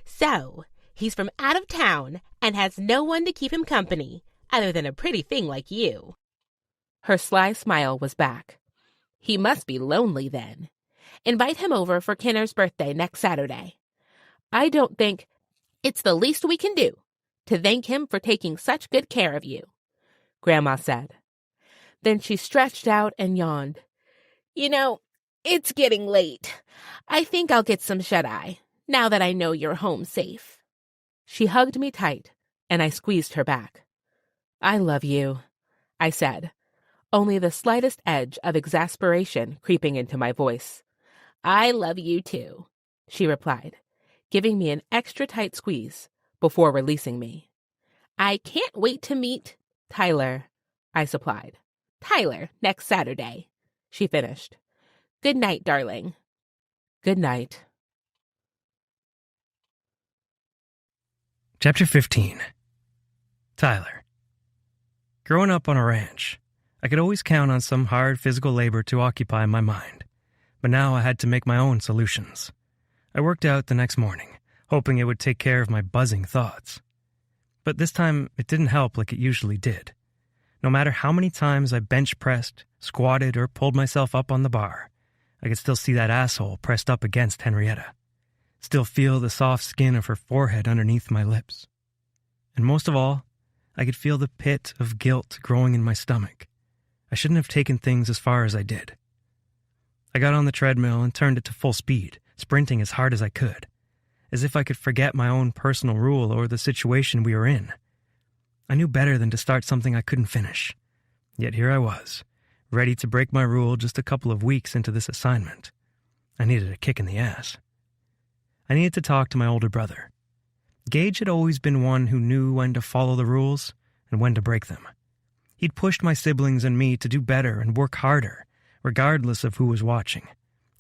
"So, he's from out of town and has no one to keep him company, other than a pretty thing like you." Her sly smile was back. "He must be lonely then. Invite him over for Kinner's birthday next Saturday. I don't think—" "It's the least we can do to thank him for taking such good care of you," Grandma said. Then she stretched out and yawned. "You know, it's getting late. I think I'll get some shut-eye, now that I know you're home safe." She hugged me tight, and I squeezed her back. "I love you," I said, only the slightest edge of exasperation creeping into my voice. "I love you too," she replied, giving me an extra tight squeeze before releasing me. "I can't wait to meet Tyler," I supplied. "Tyler, next Saturday," she finished. "Good night, darling." "Good night." Chapter 15. Tyler. Growing up on a ranch, I could always count on some hard physical labor to occupy my mind, but now I had to make my own solutions. I worked out the next morning, hoping it would take care of my buzzing thoughts. But this time, it didn't help like it usually did. No matter how many times I bench pressed, squatted, or pulled myself up on the bar, I could still see that asshole pressed up against Henrietta. Still feel the soft skin of her forehead underneath my lips. And most of all, I could feel the pit of guilt growing in my stomach. I shouldn't have taken things as far as I did. I got on the treadmill and turned it to full speed, sprinting as hard as I could, as if I could forget my own personal rule or the situation we were in. I knew better than to start something I couldn't finish. Yet here I was, ready to break my rule just a couple of weeks into this assignment. I needed a kick in the ass. I needed to talk to my older brother. Gage had always been one who knew when to follow the rules and when to break them. He'd pushed my siblings and me to do better and work harder, regardless of who was watching.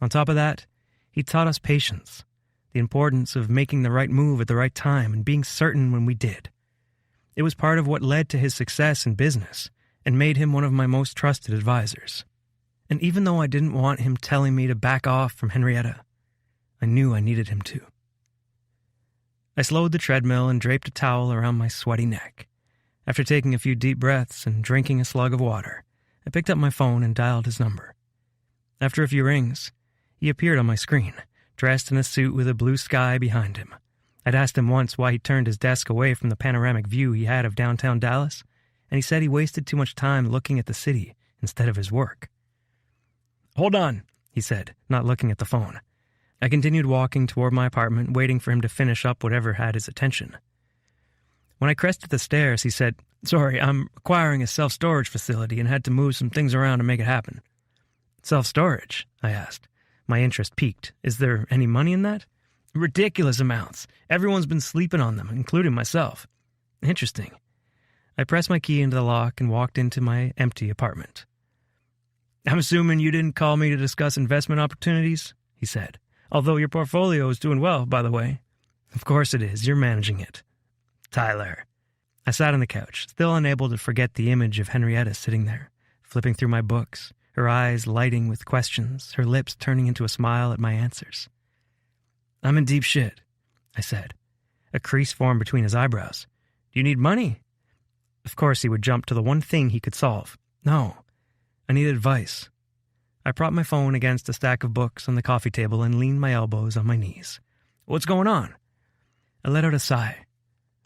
On top of that, he taught us patience, the importance of making the right move at the right time and being certain when we did. It was part of what led to his success in business and made him one of my most trusted advisors. And even though I didn't want him telling me to back off from Henrietta, I knew I needed him to. I slowed the treadmill and draped a towel around my sweaty neck. After taking a few deep breaths and drinking a slug of water, I picked up my phone and dialed his number. After a few rings, he appeared on my screen, dressed in a suit with a blue sky behind him. I'd asked him once why he turned his desk away from the panoramic view he had of downtown Dallas, and he said he wasted too much time looking at the city instead of his work. "Hold on," he said, not looking at the phone. I continued walking toward my apartment, waiting for him to finish up whatever had his attention. When I crested the stairs, he said, "Sorry, I'm acquiring a self-storage facility and had to move some things around to make it happen." "Self-storage?" I asked. My interest piqued. "Is there any money in that?" "Ridiculous amounts. Everyone's been sleeping on them, including myself." "Interesting." I pressed my key into the lock and walked into my empty apartment. "I'm assuming you didn't call me to discuss investment opportunities," he said. "Although your portfolio is doing well, by the way." "Of course it is. You're managing it." "Tyler." I sat on the couch, still unable to forget the image of Henrietta sitting there, flipping through my books, her eyes lighting with questions, her lips turning into a smile at my answers. "I'm in deep shit," I said. A crease formed between his eyebrows. "Do you need money?" Of course he would jump to the one thing he could solve. "No, I need advice." I propped my phone against a stack of books on the coffee table and leaned my elbows on my knees. "What's going on?" I let out a sigh,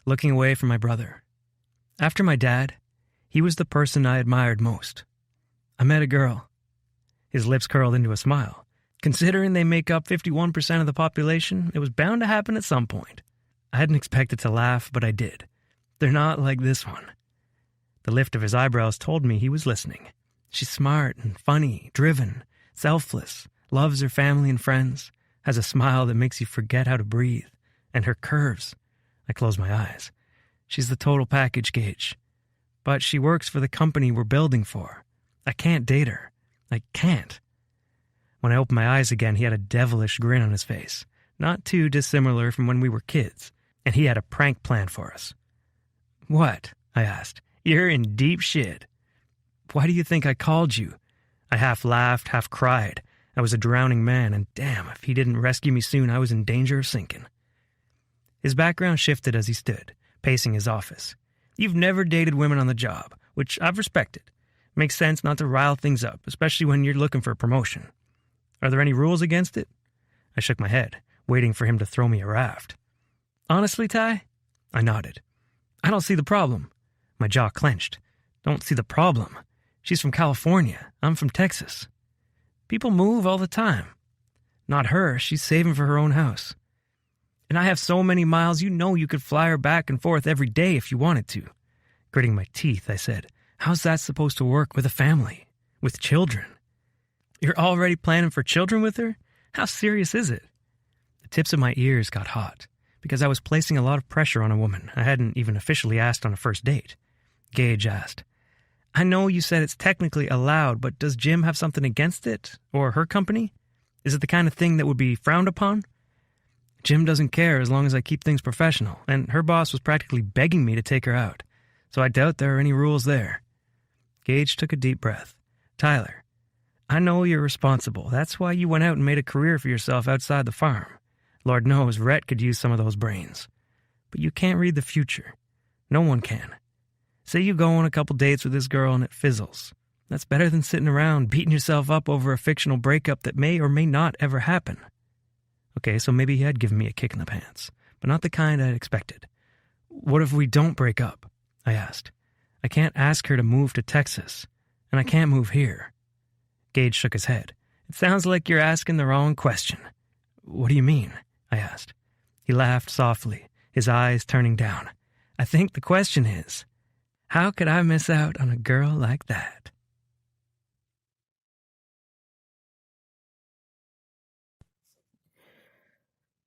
looking away from my brother. After my dad, he was the person I admired most. I met a girl. His lips curled into a smile. Considering they make up 51% of the population, it was bound to happen at some point. I hadn't expected to laugh, but I did. They're not like this one. The lift of his eyebrows told me he was listening. She's smart and funny, driven, selfless, loves her family and friends, has a smile that makes you forget how to breathe, and her curves. I closed my eyes. She's the total package, Gage. But she works for the company we're building for. I can't date her. I can't. When I opened my eyes again, he had a devilish grin on his face, not too dissimilar from when we were kids, and he had a prank plan for us. "What?" I asked. "You're in deep shit." "Why do you think I called you?" I half laughed, half cried. I was a drowning man, and damn, if he didn't rescue me soon, I was in danger of sinking. His background shifted as he stood, pacing his office. "You've never dated women on the job, which I've respected. Makes sense not to rile things up, especially when you're looking for a promotion. Are there any rules against it?" I shook my head, waiting for him to throw me a raft. "Honestly, Ty?" I nodded. "I don't see the problem." My jaw clenched. "Don't see the problem? She's from California. I'm from Texas. People move all the time." "Not her. She's saving for her own house." "And I have so many miles, you know you could fly her back and forth every day if you wanted to." Gritting my teeth, I said, "How's that supposed to work with a family? With children?" "You're already planning for children with her? How serious is it?" The tips of my ears got hot, because I was placing a lot of pressure on a woman I hadn't even officially asked on a first date. Gage asked, "I know you said it's technically allowed, but does Jim have something against it? Or her company? Is it the kind of thing that would be frowned upon?" "Jim doesn't care as long as I keep things professional, and her boss was practically begging me to take her out, so I doubt there are any rules there." Gage took a deep breath. "Tyler, I know you're responsible. That's why you went out and made a career for yourself outside the farm. Lord knows Rhett could use some of those brains. But you can't read the future. No one can. Say you go on a couple dates with this girl and it fizzles. That's better than sitting around beating yourself up over a fictional breakup that may or may not ever happen." Okay, so maybe he had given me a kick in the pants, but not the kind I'd expected. "What if we don't break up?" I asked. "I can't ask her to move to Texas, and I can't move here." Gage shook his head. "It sounds like you're asking the wrong question." "What do you mean?" I asked. He laughed softly, his eyes turning down. "I think the question is, how could I miss out on a girl like that?"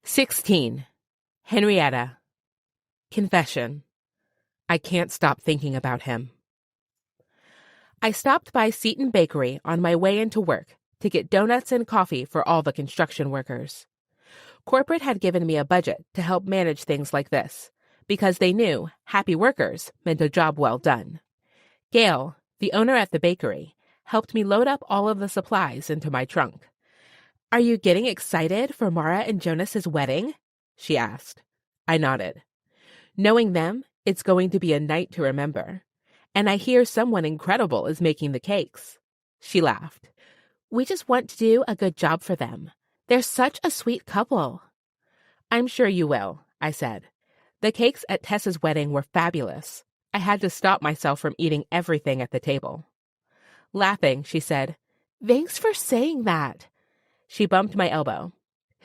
"16. Henrietta. Confession. I can't stop thinking about him. I stopped by Seton Bakery on my way into work to get donuts and coffee for all the construction workers. Corporate had given me a budget to help manage things like this, because they knew happy workers meant a job well done. Gail, the owner at the bakery, helped me load up all of the supplies into my trunk. "Are you getting excited for Mara and Jonas's wedding?" she asked. I nodded. Knowing them, it's going to be a night to remember. And I hear someone incredible is making the cakes. She laughed. "We just want to do a good job for them. They're such a sweet couple." "I'm sure you will," I said. The cakes at Tessa's wedding were fabulous. I had to stop myself from eating everything at the table. Laughing, she said, "Thanks for saying that." She bumped my elbow.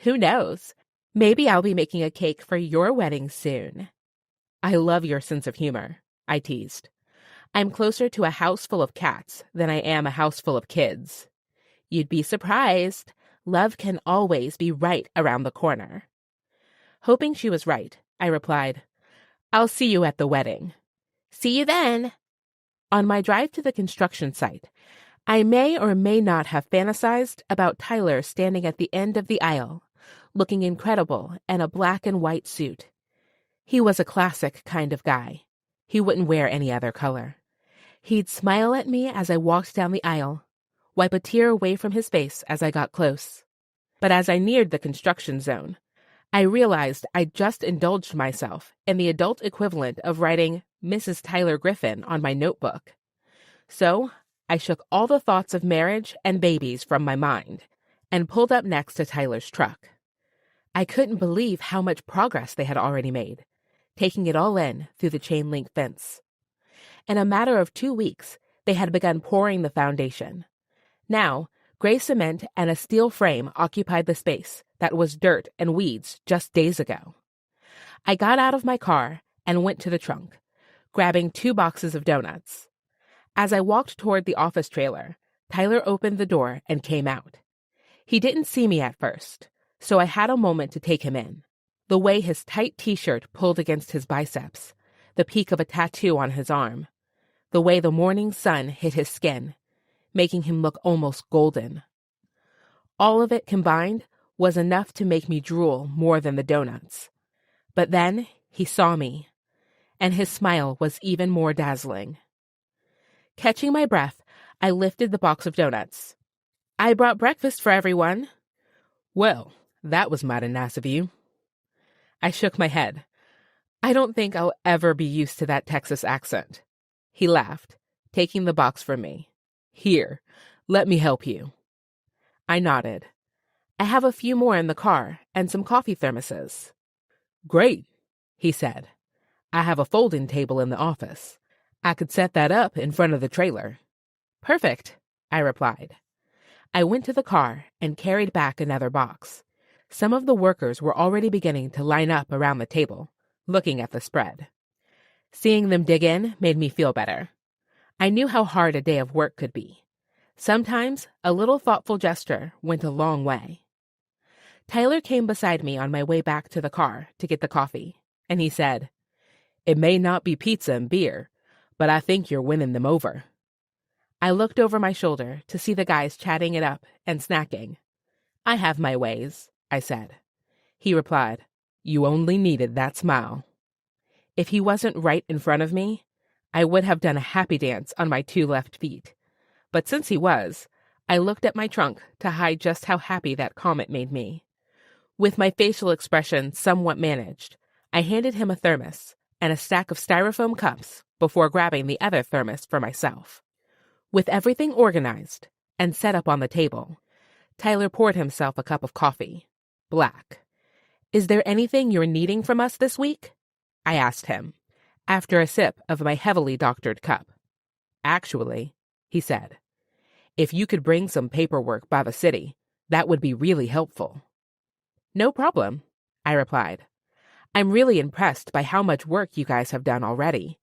"Who knows? Maybe I'll be making a cake for your wedding soon." "I love your sense of humor," I teased. "I'm closer to a house full of cats than I am a house full of kids." "You'd be surprised. Love can always be right around the corner." Hoping she was right, I replied, "I'll see you at the wedding." "See you then." On my drive to the construction site, I may or may not have fantasized about Tyler standing at the end of the aisle, looking incredible in a black and white suit. He was a classic kind of guy. He wouldn't wear any other color. He'd smile at me as I walked down the aisle, wipe a tear away from his face as I got close. But as I neared the construction zone, I realized I'd just indulged myself in the adult equivalent of writing Mrs. Tyler Griffin on my notebook. So I shook all the thoughts of marriage and babies from my mind and pulled up next to Tyler's truck. I couldn't believe how much progress they had already made, taking it all in through the chain-link fence. In a matter of 2 weeks, they had begun pouring the foundation. Now, gray cement and a steel frame occupied the space that was dirt and weeds just days ago. I got out of my car and went to the trunk, grabbing 2 boxes of donuts. As I walked toward the office trailer, Tyler opened the door and came out. He didn't see me at first, so I had a moment to take him in. The way his tight t-shirt pulled against his biceps, the peak of a tattoo on his arm, the way the morning sun hit his skin, making him look almost golden. All of it combined was enough to make me drool more than the donuts. But then he saw me, and his smile was even more dazzling. Catching my breath, I lifted the box of donuts. "I brought breakfast for everyone." "Well, that was mighty nice of you." I shook my head. "I don't think I'll ever be used to that Texas accent." He laughed, taking the box from me. "Here, let me help you." I nodded. "I have a few more in the car and some coffee thermoses." "Great," he said. "I have a folding table in the office. I could set that up in front of the trailer." "Perfect," I replied. I went to the car and carried back another box. Some of the workers were already beginning to line up around the table, looking at the spread. Seeing them dig in made me feel better. I knew how hard a day of work could be. Sometimes a little thoughtful gesture went a long way. Tyler came beside me on my way back to the car to get the coffee, and he said, "It may not be pizza and beer, but I think you're winning them over." I looked over my shoulder to see the guys chatting it up and snacking. "I have my ways," I said. He replied, "You only needed that smile." If he wasn't right in front of me, I would have done a happy dance on my 2 left feet. But since he was, I looked at my trunk to hide just how happy that comment made me. With my facial expression somewhat managed, I handed him a thermos and a stack of styrofoam cups before grabbing the other thermos for myself. With everything organized and set up on the table, Tyler poured himself a cup of coffee, black. "Is there anything you're needing from us this week?" I asked him, after a sip of my heavily doctored cup. "Actually," he said, "if you could bring some paperwork by the city, that would be really helpful." "No problem," I replied. "I'm really impressed by how much work you guys have done already.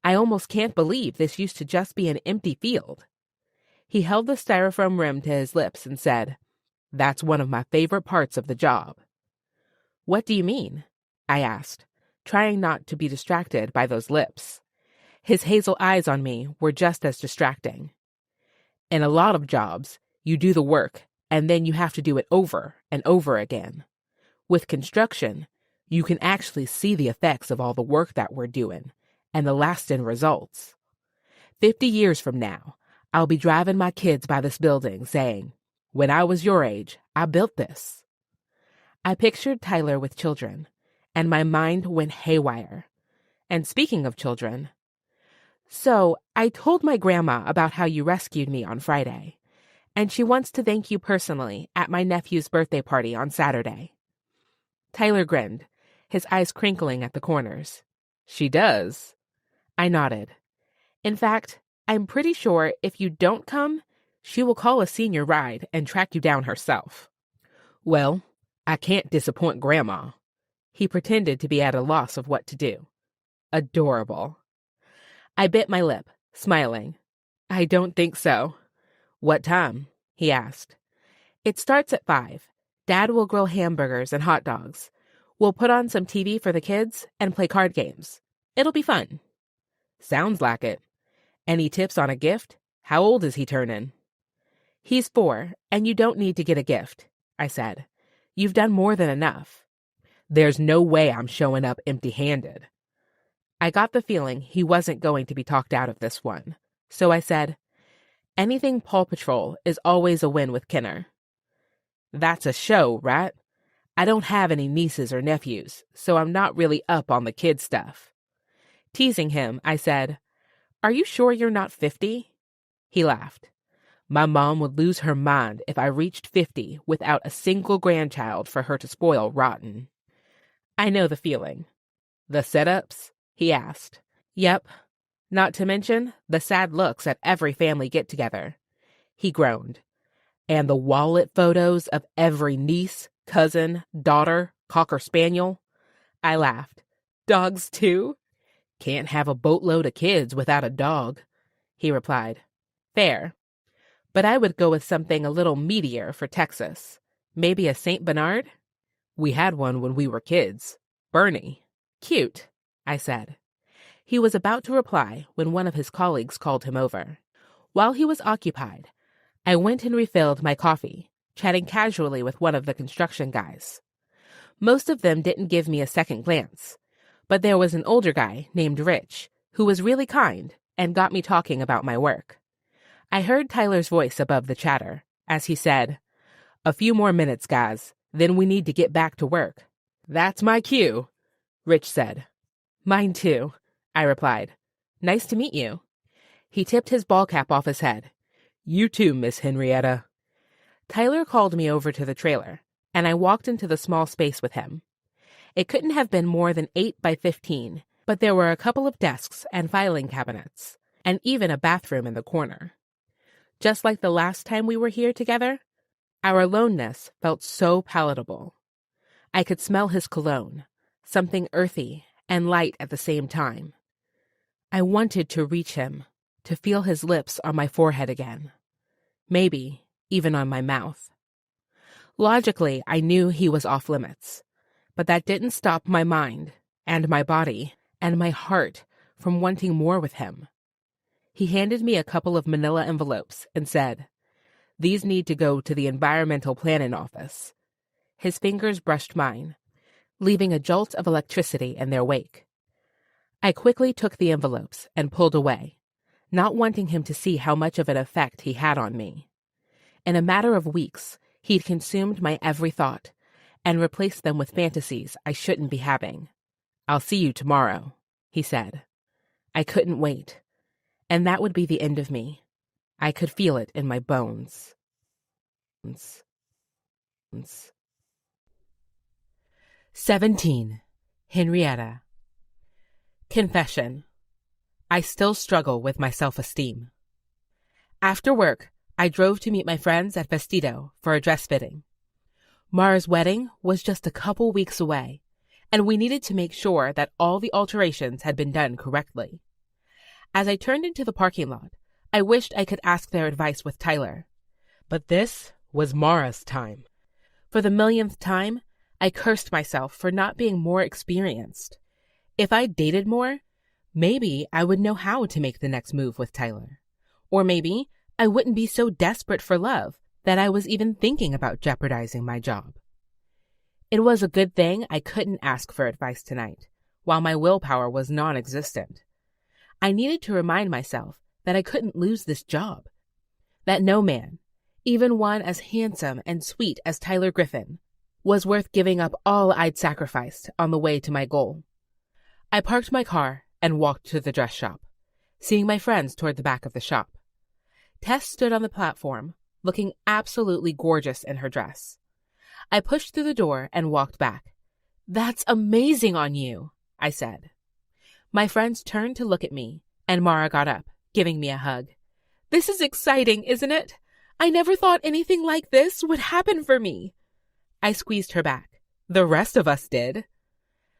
I almost can't believe this used to just be an empty field." He held the styrofoam rim to his lips and said, "That's one of my favorite parts of the job." "What do you mean?" I asked, trying not to be distracted by those lips. His hazel eyes on me were just as distracting. In a lot of jobs, you do the work, and then you have to do it over and over again. With construction, you can actually see the effects of all the work that we're doing and the lasting results. 50 years from now, I'll be driving my kids by this building saying, "When I was your age, I built this." I pictured Tyler with children, and my mind went haywire. And speaking of children, so I told my grandma about how you rescued me on Friday, and she wants to thank you personally at my nephew's birthday party on Saturday. Tyler grinned, his eyes crinkling at the corners. She does? I nodded. In fact, I'm pretty sure if you don't come, she will call a senior ride and track you down herself. Well, I can't disappoint Grandma. He pretended to be at a loss of what to do. Adorable. I bit my lip, smiling. I don't think so. What time? He asked. It starts at 5. Dad will grill hamburgers and hot dogs. We'll put on some TV for the kids and play card games. It'll be fun. Sounds like it. Any tips on a gift? How old is he turning? He's 4, and you don't need to get a gift, I said. You've done more than enough. There's no way I'm showing up empty-handed. I got the feeling he wasn't going to be talked out of this one, so I said, anything Paw Patrol is always a win with Kenner. That's a show, right? I don't have any nieces or nephews, so I'm not really up on the kid stuff. Teasing him, I said, Are you sure you're not 50? He laughed. My mom would lose her mind if I reached 50 without a single grandchild for her to spoil rotten. I know the feeling. The setups? He asked. Yep. Not to mention the sad looks at every family get-together. He groaned. And the wallet photos of every niece, cousin, daughter, cocker spaniel? I laughed. Dogs too? Can't have a boatload of kids without a dog, he replied. Fair. But I would go with something a little meatier for Texas. Maybe a St. Bernard? We had one when we were kids. Bernie. Cute, I said. He was about to reply when one of his colleagues called him over. While he was occupied, I went and refilled my coffee, chatting casually with one of the construction guys. Most of them didn't give me a second glance, but there was an older guy named Rich who was really kind and got me talking about my work. I heard Tyler's voice above the chatter as he said, A few more minutes, guys, then we need to get back to work. That's my cue, Rich said. Mine too, I replied. Nice to meet you. He tipped his ball cap off his head. You too, Miss Henrietta. Tyler called me over to the trailer, and I walked into the small space with him. It couldn't have been more than 8 by 15, but there were a couple of desks and filing cabinets, and even a bathroom in the corner. Just like the last time we were here together, our aloneness felt so palatable. I could smell his cologne, something earthy and light at the same time. I wanted to reach him, to feel his lips on my forehead again. Maybe even on my mouth. Logically, I knew he was off limits, but that didn't stop my mind and my body and my heart from wanting more with him. He handed me a couple of manila envelopes and said, These need to go to the environmental planning office. His fingers brushed mine, leaving a jolt of electricity in their wake. I quickly took the envelopes and pulled away, not wanting him to see how much of an effect he had on me. In a matter of weeks, he'd consumed my every thought and replaced them with fantasies I shouldn't be having. I'll see you tomorrow, he said. I couldn't wait. And that would be the end of me. I could feel it in my bones. 17. Henrietta. Confession. I still struggle with my self-esteem. After work, I drove to meet my friends at Vestido for a dress fitting. Mara's wedding was just a couple weeks away, and we needed to make sure that all the alterations had been done correctly. As I turned into the parking lot, I wished I could ask their advice with Tyler. But this was Mara's time. For the millionth time, I cursed myself for not being more experienced. If I dated more, maybe I would know how to make the next move with Tyler. Or maybe I wouldn't be so desperate for love that I was even thinking about jeopardizing my job. It was a good thing I couldn't ask for advice tonight, while my willpower was non-existent. I needed to remind myself that I couldn't lose this job. That no man, even one as handsome and sweet as Tyler Griffin, was worth giving up all I'd sacrificed on the way to my goal. I parked my car and walked to the dress shop, seeing my friends toward the back of the shop. Tess stood on the platform, looking absolutely gorgeous in her dress. I pushed through the door and walked back. "That's amazing on you," I said. My friends turned to look at me, and Mara got up, giving me a hug. "This is exciting, isn't it? I never thought anything like this would happen for me." I squeezed her back. "The rest of us did."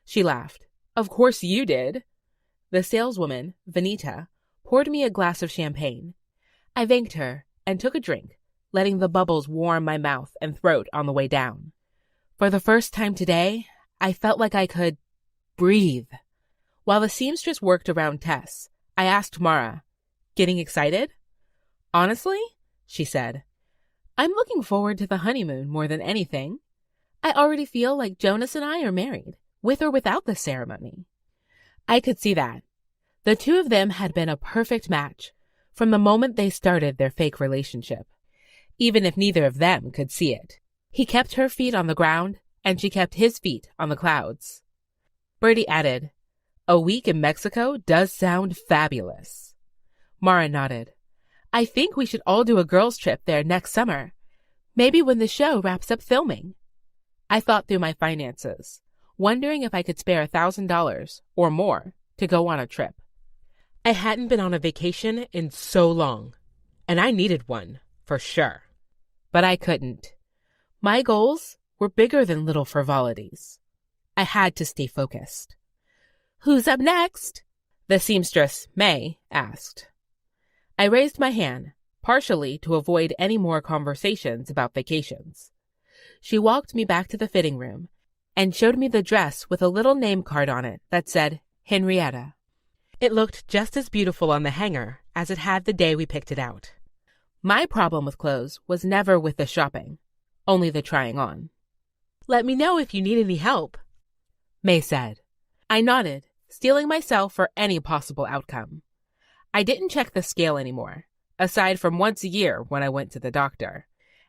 She laughed. "Of course you did." The saleswoman, Vanita, poured me a glass of champagne. I thanked her and took a drink, letting the bubbles warm my mouth and throat on the way down. For the first time today, I felt like I could breathe. While the seamstress worked around Tess, I asked Mara, "Getting excited?" "Honestly," she said, "I'm looking forward to the honeymoon more than anything. I already feel like Jonas and I are married, with or without the ceremony." I could see that. The two of them had been a perfect match from the moment they started their fake relationship, even if neither of them could see it. He kept her feet on the ground, and she kept his feet on the clouds. Bertie added, "A week in Mexico does sound fabulous." Mara nodded. "I think we should all do a girls' trip there next summer, maybe when the show wraps up filming." I thought through my finances, wondering if I could spare $1,000 or more to go on a trip. I hadn't been on a vacation in so long, and I needed one, for sure. But I couldn't. My goals were bigger than little frivolities. I had to stay focused. "Who's up next?" the seamstress, May, asked. I raised my hand, partially to avoid any more conversations about vacations. She walked me back to the fitting room and showed me the dress with a little name card on it that said Henrietta. It looked just as beautiful on the hanger as it had the day we picked it out. My problem with clothes was never with the shopping, only the trying on. "Let me know if you need any help," May said. I nodded, steeling myself for any possible outcome. I didn't check the scale anymore, aside from once a year when I went to the doctor,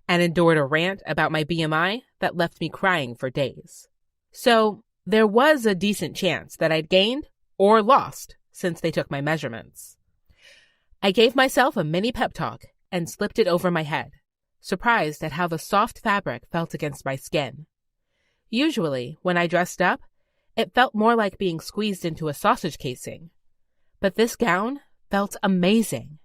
and endured a rant about my BMI that left me crying for days. So there was a decent chance that I'd gained or lost since they took my measurements. I gave myself a mini pep talk and slipped it over my head, surprised at how the soft fabric felt against my skin. Usually, when I dressed up, it felt more like being squeezed into a sausage casing. But this gown felt amazing.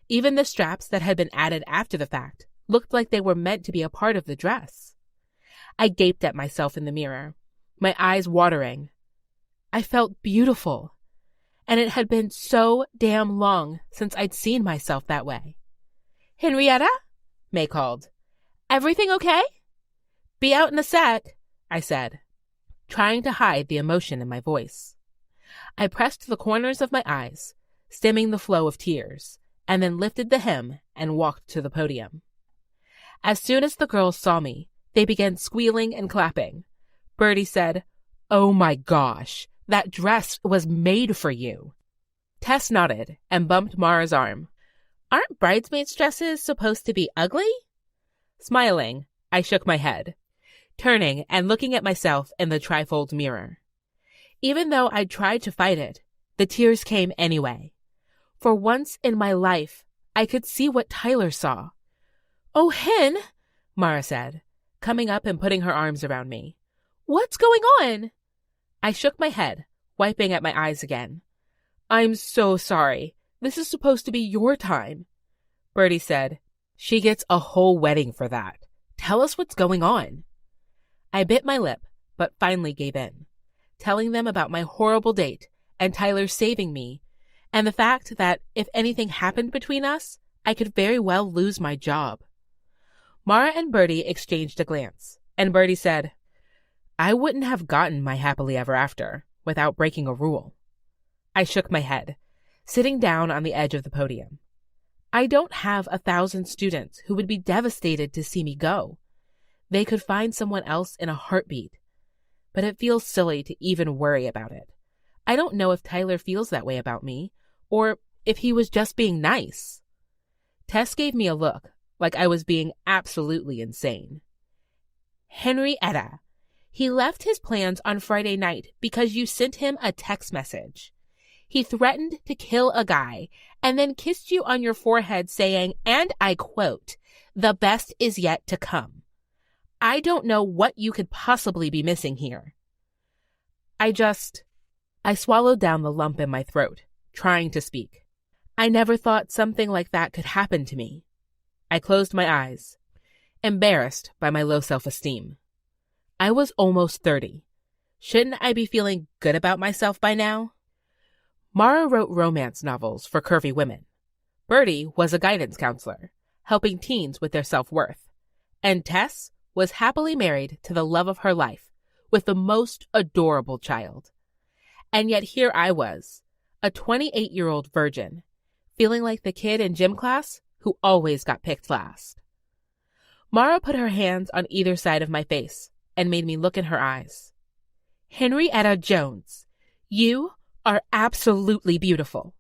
Even the straps that had been added after the fact looked like they were meant to be a part of the dress. I gaped at myself in the mirror, my eyes watering. I felt beautiful, and it had been so damn long since I'd seen myself that way. "Henrietta?" May called. "Everything okay?" "Be out in a sec," I said, trying to hide the emotion in my voice. I pressed the corners of my eyes, stemming the flow of tears, and then lifted the hem and walked to the podium. As soon as the girls saw me, they began squealing and clapping. Bertie said, "Oh my gosh, that dress was made for you." Tess nodded and bumped Mara's arm. "Aren't bridesmaids' dresses supposed to be ugly?" Smiling, I shook my head, turning and looking at myself in the trifold mirror. Even though I tried to fight it, the tears came anyway. For once in my life, I could see what Tyler saw. "Oh, Hen," Mara said, coming up and putting her arms around me. "What's going on?" I shook my head, wiping at my eyes again. "I'm so sorry. This is supposed to be your time." Bertie said, "She gets a whole wedding for that. Tell us what's going on." I bit my lip, but finally gave in, telling them about my horrible date and Tyler saving me, and the fact that if anything happened between us, I could very well lose my job. Mara and Bertie exchanged a glance, and Bertie said, "I wouldn't have gotten my happily ever after without breaking a rule. I shook my head, sitting down on the edge of the podium. I don't have 1,000 students who would be devastated to see me go. They could find someone else in a heartbeat. But it feels silly to even worry about it. I don't know if Tyler feels that way about me, or if he was just being nice. Tess gave me a look, like I was being absolutely insane. Henrietta, he left his plans on Friday night because you sent him a text message. He threatened to kill a guy and then kissed you on your forehead saying, and I quote, "The best is yet to come." I don't know what you could possibly be missing here. I swallowed down the lump in my throat, trying to speak. I never thought something like that could happen to me. I closed my eyes, embarrassed by my low self-esteem. I was almost 30. Shouldn't I be feeling good about myself by now? Mara wrote romance novels for curvy women. Bertie was a guidance counselor, helping teens with their self-worth. And Tess was happily married to the love of her life, with the most adorable child. And yet here I was, a 28-year-old virgin, feeling like the kid in gym class who always got picked last. Mara put her hands on either side of my face and made me look in her eyes. Henrietta Jones, you are absolutely beautiful.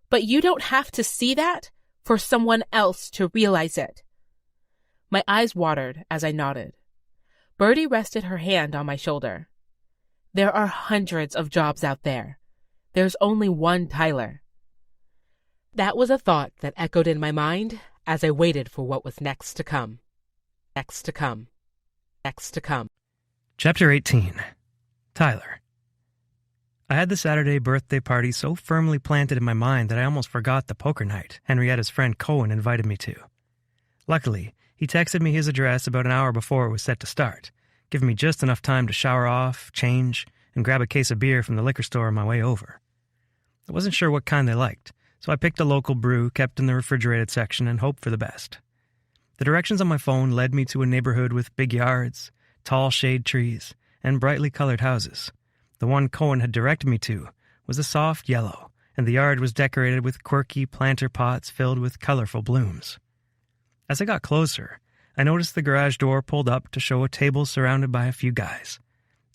But you don't have to see that for someone else to realize it. My eyes watered as I nodded. Bertie rested her hand on my shoulder. There are hundreds of jobs out there. There's only one Tyler. That was a thought that echoed in my mind as I waited for what was next to come. Next to come. Next to come. Chapter 18. Tyler. I had the Saturday birthday party so firmly planted in my mind that I almost forgot the poker night Henrietta's friend Cohen invited me to. Luckily, he texted me his address about an hour before it was set to start, giving me just enough time to shower off, change, and grab a case of beer from the liquor store on my way over. I wasn't sure what kind they liked, so I picked a local brew kept in the refrigerated section and hoped for the best. The directions on my phone led me to a neighborhood with big yards, tall shade trees, and brightly colored houses. The one Cohen had directed me to was a soft yellow, and the yard was decorated with quirky planter pots filled with colorful blooms. As I got closer, I noticed the garage door pulled up to show a table surrounded by a few guys.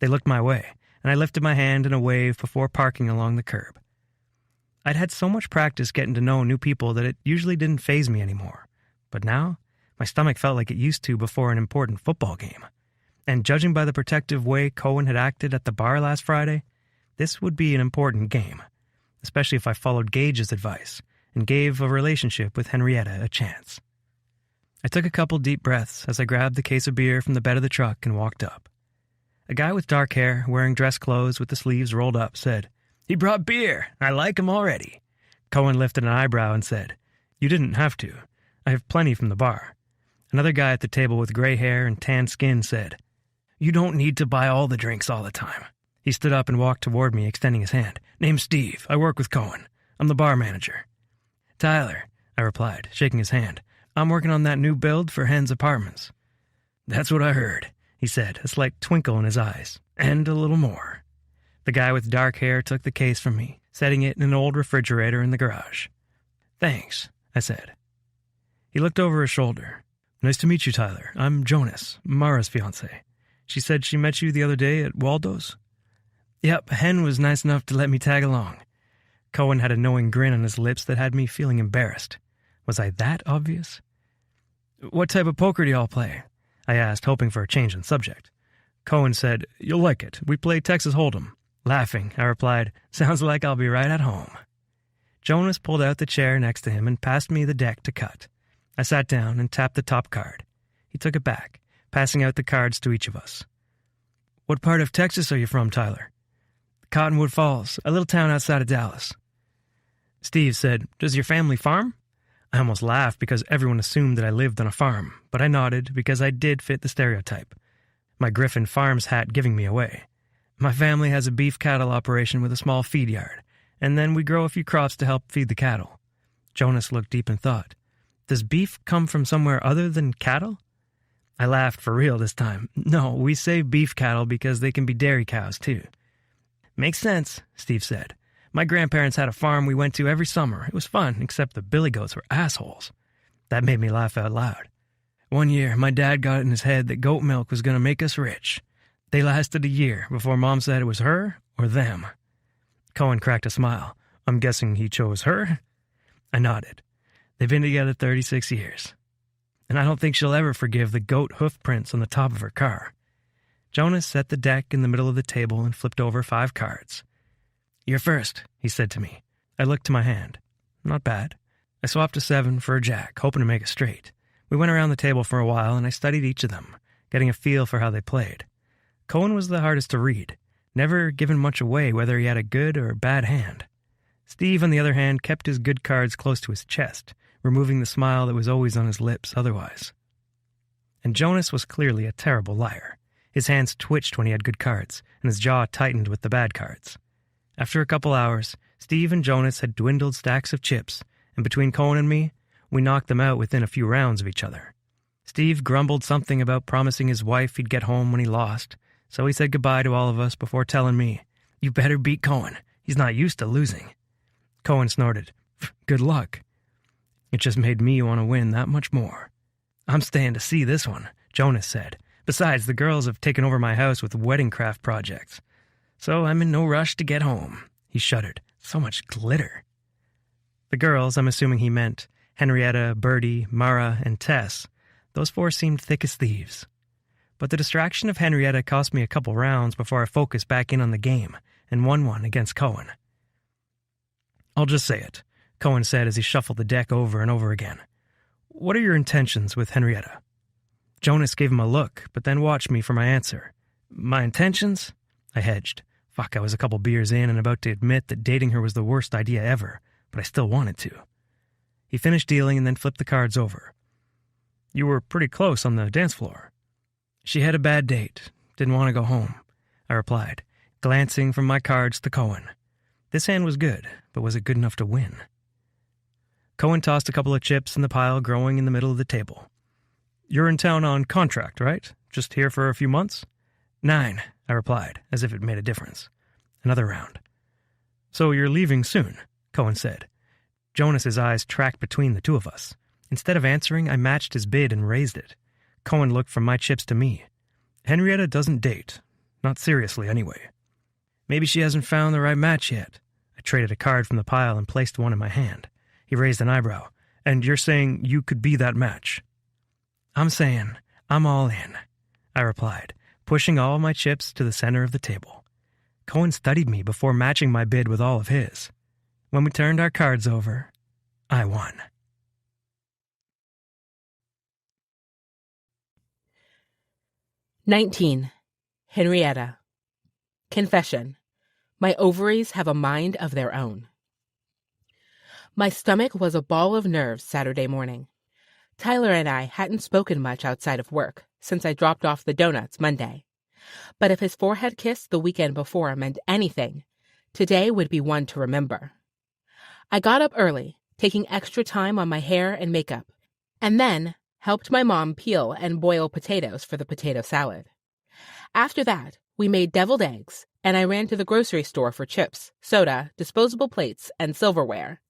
They looked my way, and I lifted my hand in a wave before parking along the curb. I'd had so much practice getting to know new people that it usually didn't faze me anymore. But now, my stomach felt like it used to before an important football game. And judging by the protective way Cohen had acted at the bar last Friday, this would be an important game, especially if I followed Gage's advice and gave a relationship with Henrietta a chance. I took a couple deep breaths as I grabbed the case of beer from the bed of the truck and walked up. A guy with dark hair, wearing dress clothes with the sleeves rolled up, said, "He brought beer. I like him already." Cohen lifted an eyebrow and said, "You didn't have to. I have plenty from the bar." Another guy at the table with gray hair and tan skin said, "You don't need to buy all the drinks all the time." He stood up and walked toward me, extending his hand. "Name's Steve. I work with Cohen. I'm the bar manager." "Tyler," I replied, shaking his hand. "I'm working on that new build for Hen's Apartments." "That's what I heard," he said, a slight twinkle in his eyes. "And a little more." The guy with dark hair took the case from me, setting it in an old refrigerator in the garage. "Thanks," I said. He looked over his shoulder. "Nice to meet you, Tyler. I'm Jonas, Mara's fiancé. She said she met you the other day at Waldo's?" "Yep, Hen was nice enough to let me tag along." Cohen had a knowing grin on his lips that had me feeling embarrassed. Was I that obvious? "What type of poker do y'all play?" I asked, hoping for a change in subject. Cohen said, "You'll like it. We play Texas Hold'em." Laughing, I replied, "Sounds like I'll be right at home." Jonas pulled out the chair next to him and passed me the deck to cut. I sat down and tapped the top card. He took it back, passing out the cards to each of us. "What part of Texas are you from, Tyler?" "Cottonwood Falls, a little town outside of Dallas." Steve said, "Does your family farm?" I almost laughed because everyone assumed that I lived on a farm, but I nodded because I did fit the stereotype. My Griffin Farms hat giving me away. My family has a beef cattle operation with a small feed yard, and then we grow a few crops to help feed the cattle. Jonas looked deep in thought. Does beef come from somewhere other than cattle? I laughed for real this time. No, we say beef cattle because they can be dairy cows too. Makes sense, Steve said. My grandparents had a farm we went to every summer. It was fun, except the billy goats were assholes. That made me laugh out loud. One year, my dad got it in his head that goat milk was going to make us rich. They lasted a year before Mom said it was her or them. Cohen cracked a smile. I'm guessing he chose her? I nodded. They've been together 36 years. And I don't think she'll ever forgive the goat hoof prints on the top of her car. Jonas set the deck in the middle of the table and flipped over 5 cards. You're first, he said to me. I looked to my hand. Not bad. I swapped a 7 for a jack, hoping to make it straight. We went around the table for a while, and I studied each of them, getting a feel for how they played. Cohen was the hardest to read, never given much away whether he had a good or bad hand. Steve, on the other hand, kept his good cards close to his chest, removing the smile that was always on his lips otherwise. And Jonas was clearly a terrible liar. His hands twitched when he had good cards, and his jaw tightened with the bad cards. After a couple hours, Steve and Jonas had dwindled stacks of chips, and between Cohen and me, we knocked them out within a few rounds of each other. Steve grumbled something about promising his wife he'd get home when he lost, so he said goodbye to all of us before telling me, "You better beat Cohen. He's not used to losing." Cohen snorted. "Good luck." It just made me want to win that much more. "I'm staying to see this one," Jonas said. "Besides, the girls have taken over my house with wedding craft projects. So I'm in no rush to get home." He shuddered. "So much glitter." The girls, I'm assuming he meant Henrietta, Bertie, Mara, and Tess. Those 4 seemed thick as thieves. But the distraction of Henrietta cost me a couple rounds before I focused back in on the game and won one against Cohen. "I'll just say it," Cohen said as he shuffled the deck over and over again. "What are your intentions with Henrietta?" Jonas gave him a look, but then watched me for my answer. "My intentions?" I hedged. Fuck, I was a couple beers in and about to admit that dating her was the worst idea ever, but I still wanted to. He finished dealing and then flipped the cards over. "You were pretty close on the dance floor." "She had a bad date. Didn't want to go home," I replied, glancing from my cards to Cohen. This hand was good, but was it good enough to win? Cohen tossed a couple of chips in the pile growing in the middle of the table. "You're in town on contract, right? Just here for a few months?" 9, I replied, as if it made a difference. Another round. "So you're leaving soon," Cohen said. Jonas's eyes tracked between the two of us. Instead of answering, I matched his bid and raised it. Cohen looked from my chips to me. "Henrietta doesn't date. Not seriously, anyway." "Maybe she hasn't found the right match yet." I traded a card from the pile and placed one in my hand. He raised an eyebrow. "And you're saying you could be that match?" "I'm saying I'm all in," I replied, pushing all my chips to the center of the table. Cohen studied me before matching my bid with all of his. When we turned our cards over, I won. "19. Henrietta. Confession. My ovaries have a mind of their own." My stomach was a ball of nerves Saturday morning. Tyler and I hadn't spoken much outside of work since I dropped off the donuts Monday. But if his forehead kiss the weekend before meant anything, today would be one to remember. I got up early, taking extra time on my hair and makeup, and then helped my mom peel and boil potatoes for the potato salad. After that, we made deviled eggs, and I ran to the grocery store for chips, soda, disposable plates, and silverware.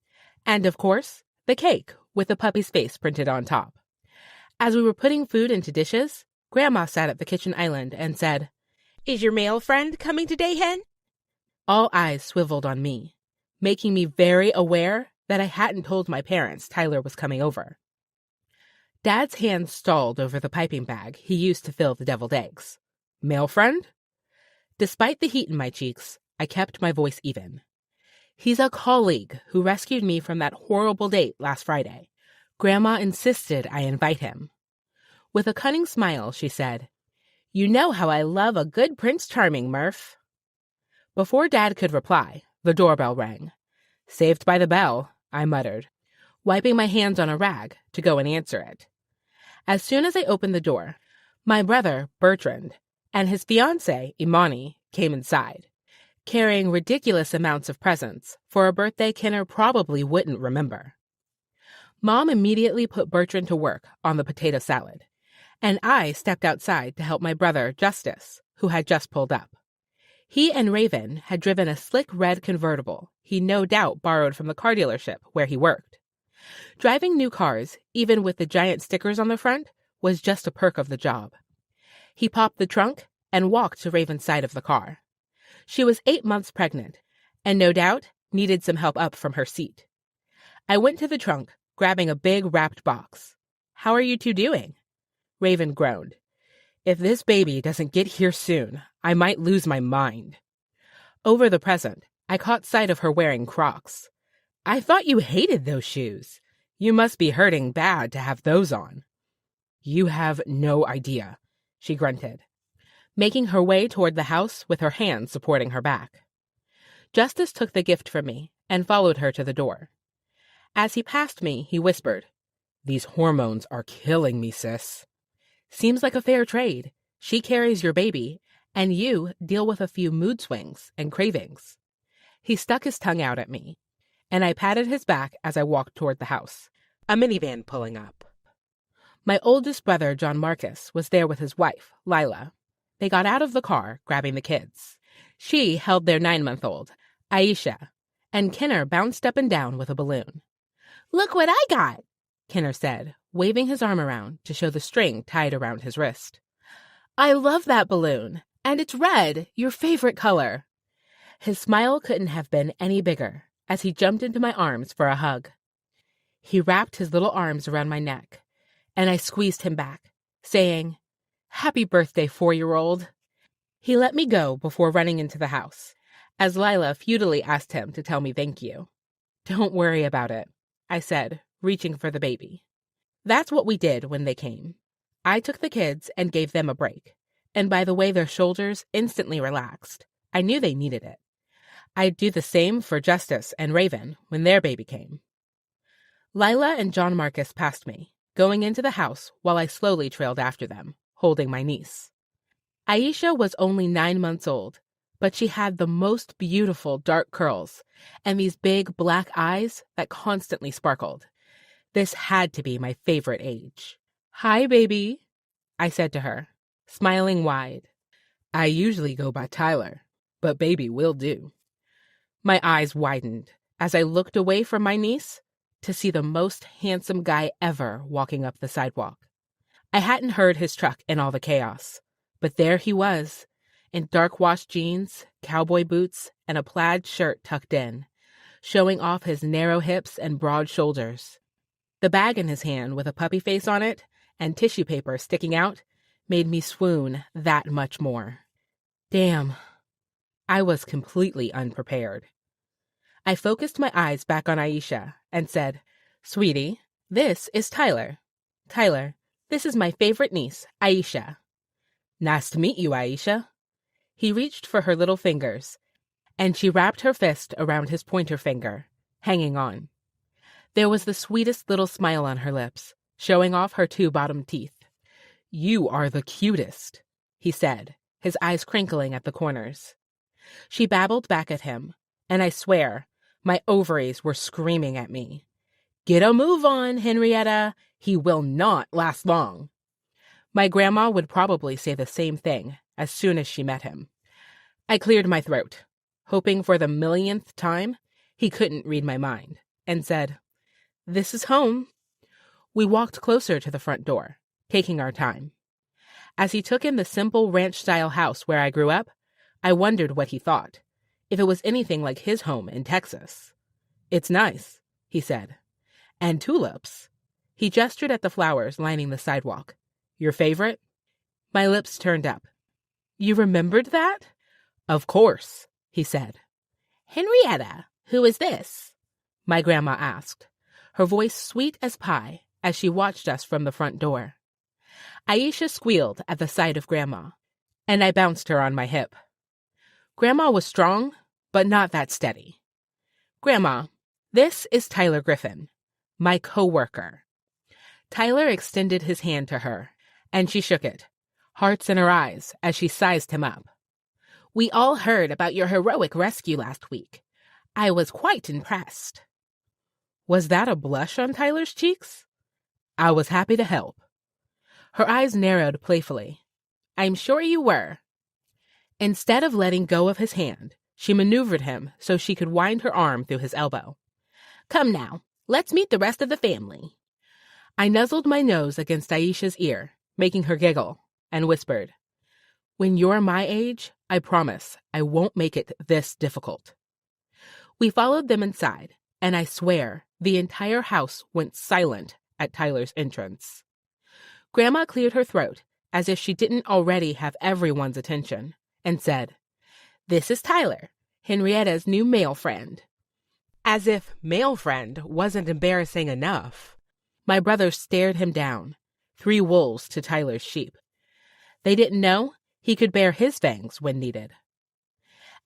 And, of course, the cake with the puppy's face printed on top. As we were putting food into dishes, Grandma sat at the kitchen island and said, "Is your male friend coming today, Hen?" All eyes swiveled on me, making me very aware that I hadn't told my parents Tyler was coming over. Dad's hand stalled over the piping bag he used to fill the deviled eggs. "Male friend?" Despite the heat in my cheeks, I kept my voice even. "He's a colleague who rescued me from that horrible date last Friday. Grandma insisted I invite him." With a cunning smile, she said, "You know how I love a good Prince Charming, Murph." Before Dad could reply, the doorbell rang. "Saved by the bell," I muttered, wiping my hands on a rag to go and answer it. As soon as I opened the door, my brother, Bertrand, and his fiancée, Imani, came inside, carrying ridiculous amounts of presents for a birthday Kinner probably wouldn't remember. Mom immediately put Bertrand to work on the potato salad, and I stepped outside to help my brother, Justice, who had just pulled up. He and Raven had driven a slick red convertible he no doubt borrowed from the car dealership where he worked. Driving new cars, even with the giant stickers on the front, was just a perk of the job. He popped the trunk and walked to Raven's side of the car. She was 8 months pregnant, and no doubt needed some help up from her seat. I went to the trunk, grabbing a big wrapped box. "How are you two doing?" Raven groaned. "If this baby doesn't get here soon, I might lose my mind." Over the present, I caught sight of her wearing Crocs. "I thought you hated those shoes. You must be hurting bad to have those on." "You have no idea," she grunted, making her way toward the house with her hands supporting her back. Justice took the gift from me and followed her to the door. As he passed me, he whispered, "These hormones are killing me, sis." "Seems like a fair trade. She carries your baby, and you deal with a few mood swings and cravings." He stuck his tongue out at me, and I patted his back as I walked toward the house, a minivan pulling up. My oldest brother, John Marcus, was there with his wife, Lila. They got out of the car, grabbing the kids. She held their 9-month-old, Aisha, and Kinner bounced up and down with a balloon. "Look what I got," Kinner said, waving his arm around to show the string tied around his wrist. "I love that balloon, and it's red, your favorite color." His smile couldn't have been any bigger as he jumped into my arms for a hug. He wrapped his little arms around my neck, and I squeezed him back, saying, "Happy birthday, 4-year-old." He let me go before running into the house, as Lila futilely asked him to tell me thank you. "Don't worry about it," I said, reaching for the baby. That's what we did when they came. I took the kids and gave them a break, and by the way their shoulders instantly relaxed, I knew they needed it. I'd do the same for Justice and Raven when their baby came. Lila and John Marcus passed me, going into the house while I slowly trailed after them, holding my niece. Aisha was only 9 months old, but she had the most beautiful dark curls and these big black eyes that constantly sparkled. This had to be my favorite age. "Hi, baby," I said to her, smiling wide. "I usually go by Tyler, but baby will do." My eyes widened as I looked away from my niece to see the most handsome guy ever walking up the sidewalk. I hadn't heard his truck in all the chaos, but there he was, in dark wash jeans, cowboy boots, and a plaid shirt tucked in, showing off his narrow hips and broad shoulders. The bag in his hand with a puppy face on it and tissue paper sticking out made me swoon that much more. Damn, I was completely unprepared. I focused my eyes back on Aisha and said, "Sweetie, this is Tyler. Tyler, this is my favorite niece, Aisha." "Nice to meet you, Aisha." He reached for her little fingers, and she wrapped her fist around his pointer finger, hanging on. There was the sweetest little smile on her lips, showing off her 2 bottom teeth. "You are the cutest," he said, his eyes crinkling at the corners. She babbled back at him, and I swear, my ovaries were screaming at me. "Get a move on, Henrietta. He will not last long." My grandma would probably say the same thing as soon as she met him. I cleared my throat, hoping for the millionth time he couldn't read my mind, and said, "This is home." We walked closer to the front door, taking our time. As he took in the simple ranch-style house where I grew up, I wondered what he thought, if it was anything like his home in Texas. "It's nice," he said. "And tulips." He gestured at the flowers lining the sidewalk. "Your favorite?" My lips turned up. "You remembered that?" "Of course," he said. "Henrietta, who is this?" my grandma asked, her voice sweet as pie as she watched us from the front door. Aisha squealed at the sight of Grandma, and I bounced her on my hip. Grandma was strong, but not that steady. "Grandma, this is Tyler Griffin, my co-worker." Tyler extended his hand to her, and she shook it, hearts in her eyes as she sized him up. "We all heard about your heroic rescue last week. I was quite impressed." Was that a blush on Tyler's cheeks? "I was happy to help." Her eyes narrowed playfully. "I'm sure you were." Instead of letting go of his hand, she maneuvered him so she could wind her arm through his elbow. "Come now, let's meet the rest of the family." I nuzzled my nose against Aisha's ear, making her giggle, and whispered, "When you're my age, I promise I won't make it this difficult." We followed them inside, and I swear the entire house went silent at Tyler's entrance. Grandma cleared her throat, as if she didn't already have everyone's attention, and said, "This is Tyler, Henrietta's new male friend." As if male friend wasn't embarrassing enough. My brothers stared him down, 3 wolves to Tyler's sheep. They didn't know he could bare his fangs when needed.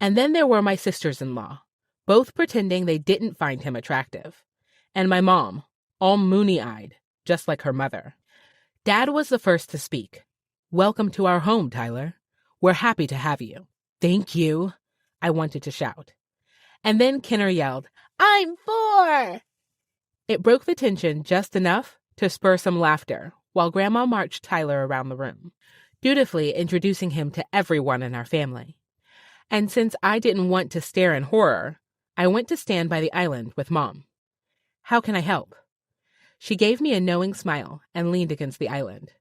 And then there were my sisters-in-law, both pretending they didn't find him attractive, and my mom, all moony-eyed, just like her mother. Dad was the first to speak. "Welcome to our home, Tyler. We're happy to have you." "Thank you," I wanted to shout. And then Kenner yelled, "I'm 4!" It broke the tension just enough to spur some laughter while Grandma marched Tyler around the room, dutifully introducing him to everyone in our family. And since I didn't want to stare in horror, I went to stand by the island with Mom. "How can I help?" She gave me a knowing smile and leaned against the island.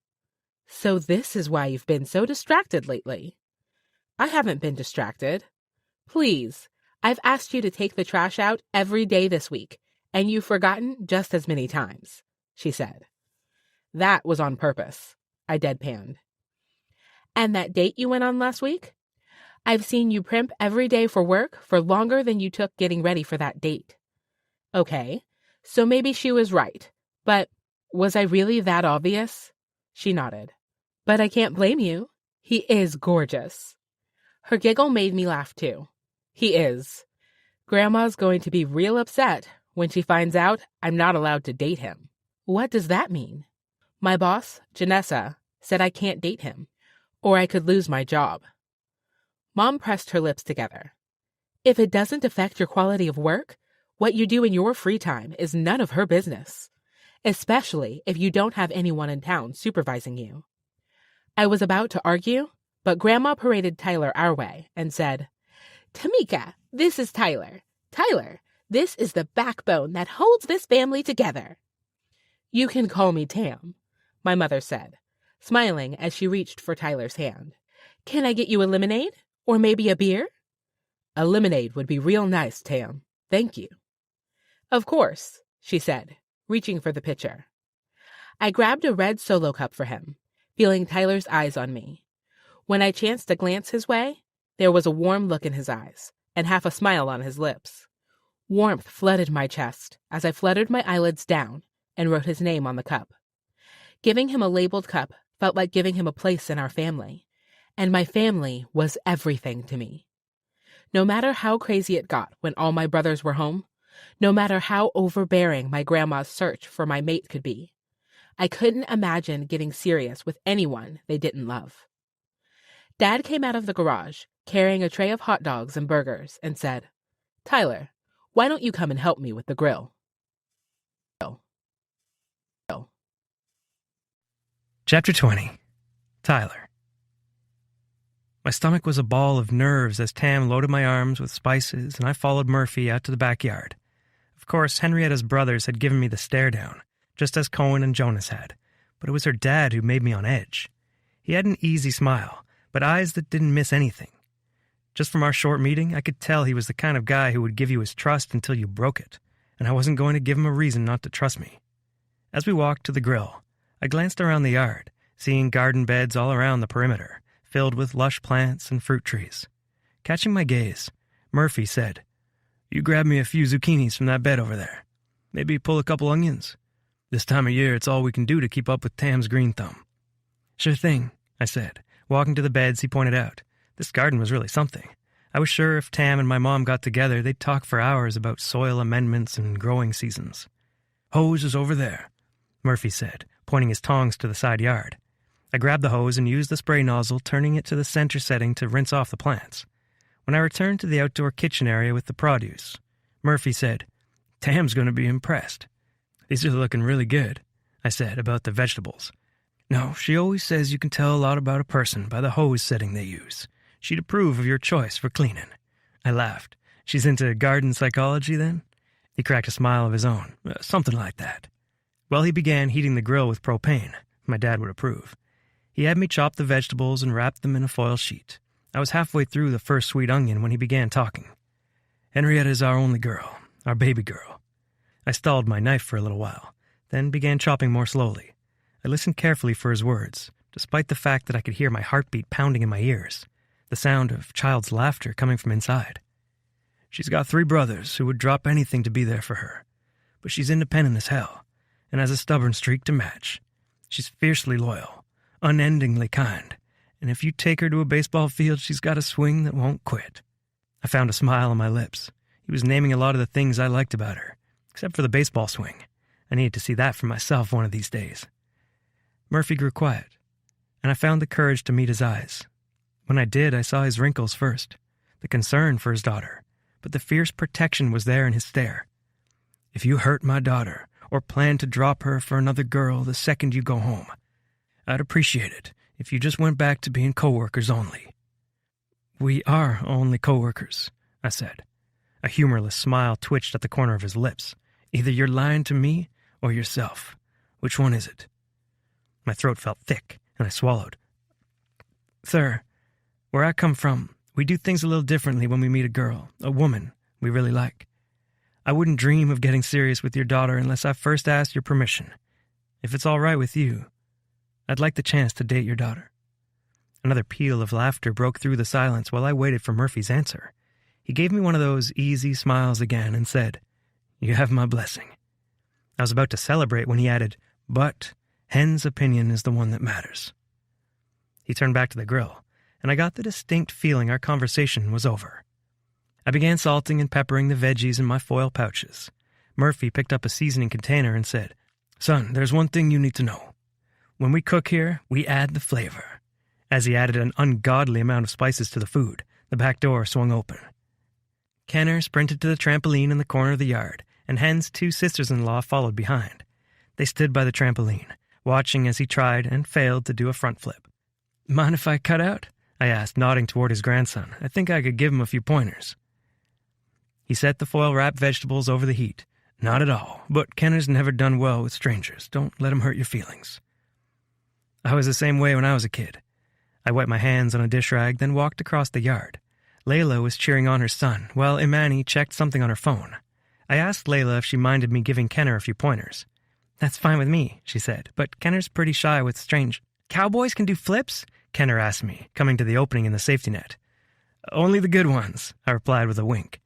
"So this is why you've been so distracted lately." "I haven't been distracted. Please, I've asked you to take the trash out every day this week, and you've forgotten just as many times," she said. "That was on purpose," I deadpanned. "And that date you went on last week? I've seen you primp every day for work for longer than you took getting ready for that date." "Okay, so maybe she was right, but was I really that obvious?" She nodded. "But I can't blame you. He is gorgeous." Her giggle made me laugh too. He is. Grandma's going to be real upset when she finds out I'm not allowed to date him. What does that mean? My boss, Janessa, said I can't date him, or I could lose my job. Mom pressed her lips together. "If it doesn't affect your quality of work, what you do in your free time is none of her business, especially if you don't have anyone in town supervising you." I was about to argue, but Grandma paraded Tyler our way and said, "Tamika, this is Tyler. Tyler, this is the backbone that holds this family together." "You can call me Tam," my mother said, smiling as she reached for Tyler's hand. "Can I get you a lemonade? Or maybe a beer?" "A lemonade would be real nice, Tam. Thank you." "Of course," she said, reaching for the pitcher. I grabbed a red Solo cup for him, feeling Tyler's eyes on me. When I chanced to glance his way, there was a warm look in his eyes and half a smile on his lips. Warmth flooded my chest as I fluttered my eyelids down and wrote his name on the cup. Giving him a labeled cup felt like giving him a place in our family, and my family was everything to me. No matter how crazy it got when all my brothers were home, no matter how overbearing my grandma's search for my mate could be, I couldn't imagine getting serious with anyone they didn't love. Dad came out of the garage, carrying a tray of hot dogs and burgers, and said, "Tyler, why don't you come and help me with the grill?" Chapter 20. Tyler. My stomach was a ball of nerves as Tam loaded my arms with spices, and I followed Murphy out to the backyard. Of course, Henrietta's brothers had given me the stare down, just as Cohen and Jonas had, but it was her dad who made me on edge. He had an easy smile, but eyes that didn't miss anything. Just from our short meeting, I could tell he was the kind of guy who would give you his trust until you broke it, and I wasn't going to give him a reason not to trust me. As we walked to the grill, I glanced around the yard, seeing garden beds all around the perimeter, filled with lush plants and fruit trees. Catching my gaze, Murphy said, "You grab me a few zucchinis from that bed over there. Maybe pull a couple onions. This time of year, it's all we can do to keep up with Tam's green thumb." "Sure thing," I said, walking to the beds he pointed out. This garden was really something. I was sure if Tam and my mom got together, they'd talk for hours about soil amendments and growing seasons. "Hose is over there," Murphy said, pointing his tongs to the side yard. I grabbed the hose and used the spray nozzle, turning it to the center setting to rinse off the plants. When I returned to the outdoor kitchen area with the produce, Murphy said, "Tam's going to be impressed." "These are looking really good," I said about the vegetables. "No, she always says you can tell a lot about a person by the hose setting they use. She'd approve of your choice for cleaning. I laughed. She's into garden psychology, then? He cracked a smile of his own. Something like that. Well, he began heating the grill with propane. My dad would approve. He had me chop the vegetables and wrap them in a foil sheet. I was halfway through the first sweet onion when he began talking. Henrietta is our only girl, our baby girl. I stalled my knife for a little while, then began chopping more slowly. I listened carefully for his words, despite the fact that I could hear my heartbeat pounding in my ears, the sound of child's laughter coming from inside. She's got 3 brothers who would drop anything to be there for her, but she's independent as hell, and has a stubborn streak to match. She's fiercely loyal, unendingly kind, and if you take her to a baseball field, she's got a swing that won't quit. I found a smile on my lips. He was naming a lot of the things I liked about her, except for the baseball swing. I needed to see that for myself one of these days. Murphy grew quiet, and I found the courage to meet his eyes. When I did, I saw his wrinkles first, the concern for his daughter, but the fierce protection was there in his stare. If you hurt my daughter, or plan to drop her for another girl the second you go home, I'd appreciate it if you just went back to being co-workers only. We are only co-workers, I said. A humorless smile twitched at the corner of his lips. Either you're lying to me or yourself. Which one is it? My throat felt thick, and I swallowed. Sir, where I come from, we do things a little differently when we meet a girl, a woman we really like. I wouldn't dream of getting serious with your daughter unless I first asked your permission. If it's all right with you, I'd like the chance to date your daughter. Another peal of laughter broke through the silence while I waited for Murphy's answer. He gave me one of those easy smiles again and said, You have my blessing. I was about to celebrate when he added, But Hen's opinion is the one that matters. He turned back to the grill, and I got the distinct feeling our conversation was over. I began salting and peppering the veggies in my foil pouches. Murphy picked up a seasoning container and said, Son, there's one thing you need to know. When we cook here, we add the flavor. As he added an ungodly amount of spices to the food, the back door swung open. Kenner sprinted to the trampoline in the corner of the yard, and Hen's 2 sisters-in-law followed behind. They stood by the trampoline, watching as he tried and failed to do a front flip. Mind if I cut out? I asked, nodding toward his grandson. I think I could give him a few pointers. He set the foil-wrapped vegetables over the heat. Not at all, but Kenner's never done well with strangers. Don't let him hurt your feelings. I was the same way when I was a kid. I wiped my hands on a dish rag, then walked across the yard. Layla was cheering on her son, while Imani checked something on her phone. I asked Layla if she minded me giving Kenner a few pointers. That's fine with me, she said, but Kenner's pretty shy with strange... Cowboys can do flips? Kenner asked me, coming to the opening in the safety net. Only the good ones, I replied with a wink.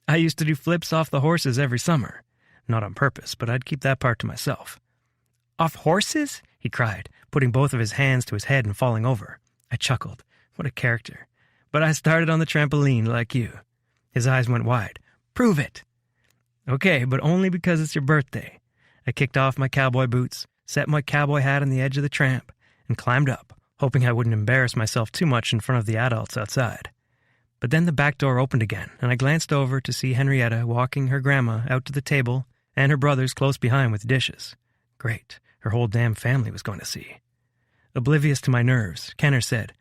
I used to do flips off the horses every summer. Not on purpose, but I'd keep that part to myself. Off horses? He cried, putting both of his hands to his head and falling over. I chuckled. What a character. But I started on the trampoline like you. His eyes went wide. Prove it. Okay, but only because it's your birthday. I kicked off my cowboy boots, set my cowboy hat on the edge of the tramp, and climbed up, hoping I wouldn't embarrass myself too much in front of the adults outside. But then the back door opened again, and I glanced over to see Henrietta walking her grandma out to the table and her brothers close behind with dishes. Great, her whole damn family was going to see. Oblivious to my nerves, Kenner said,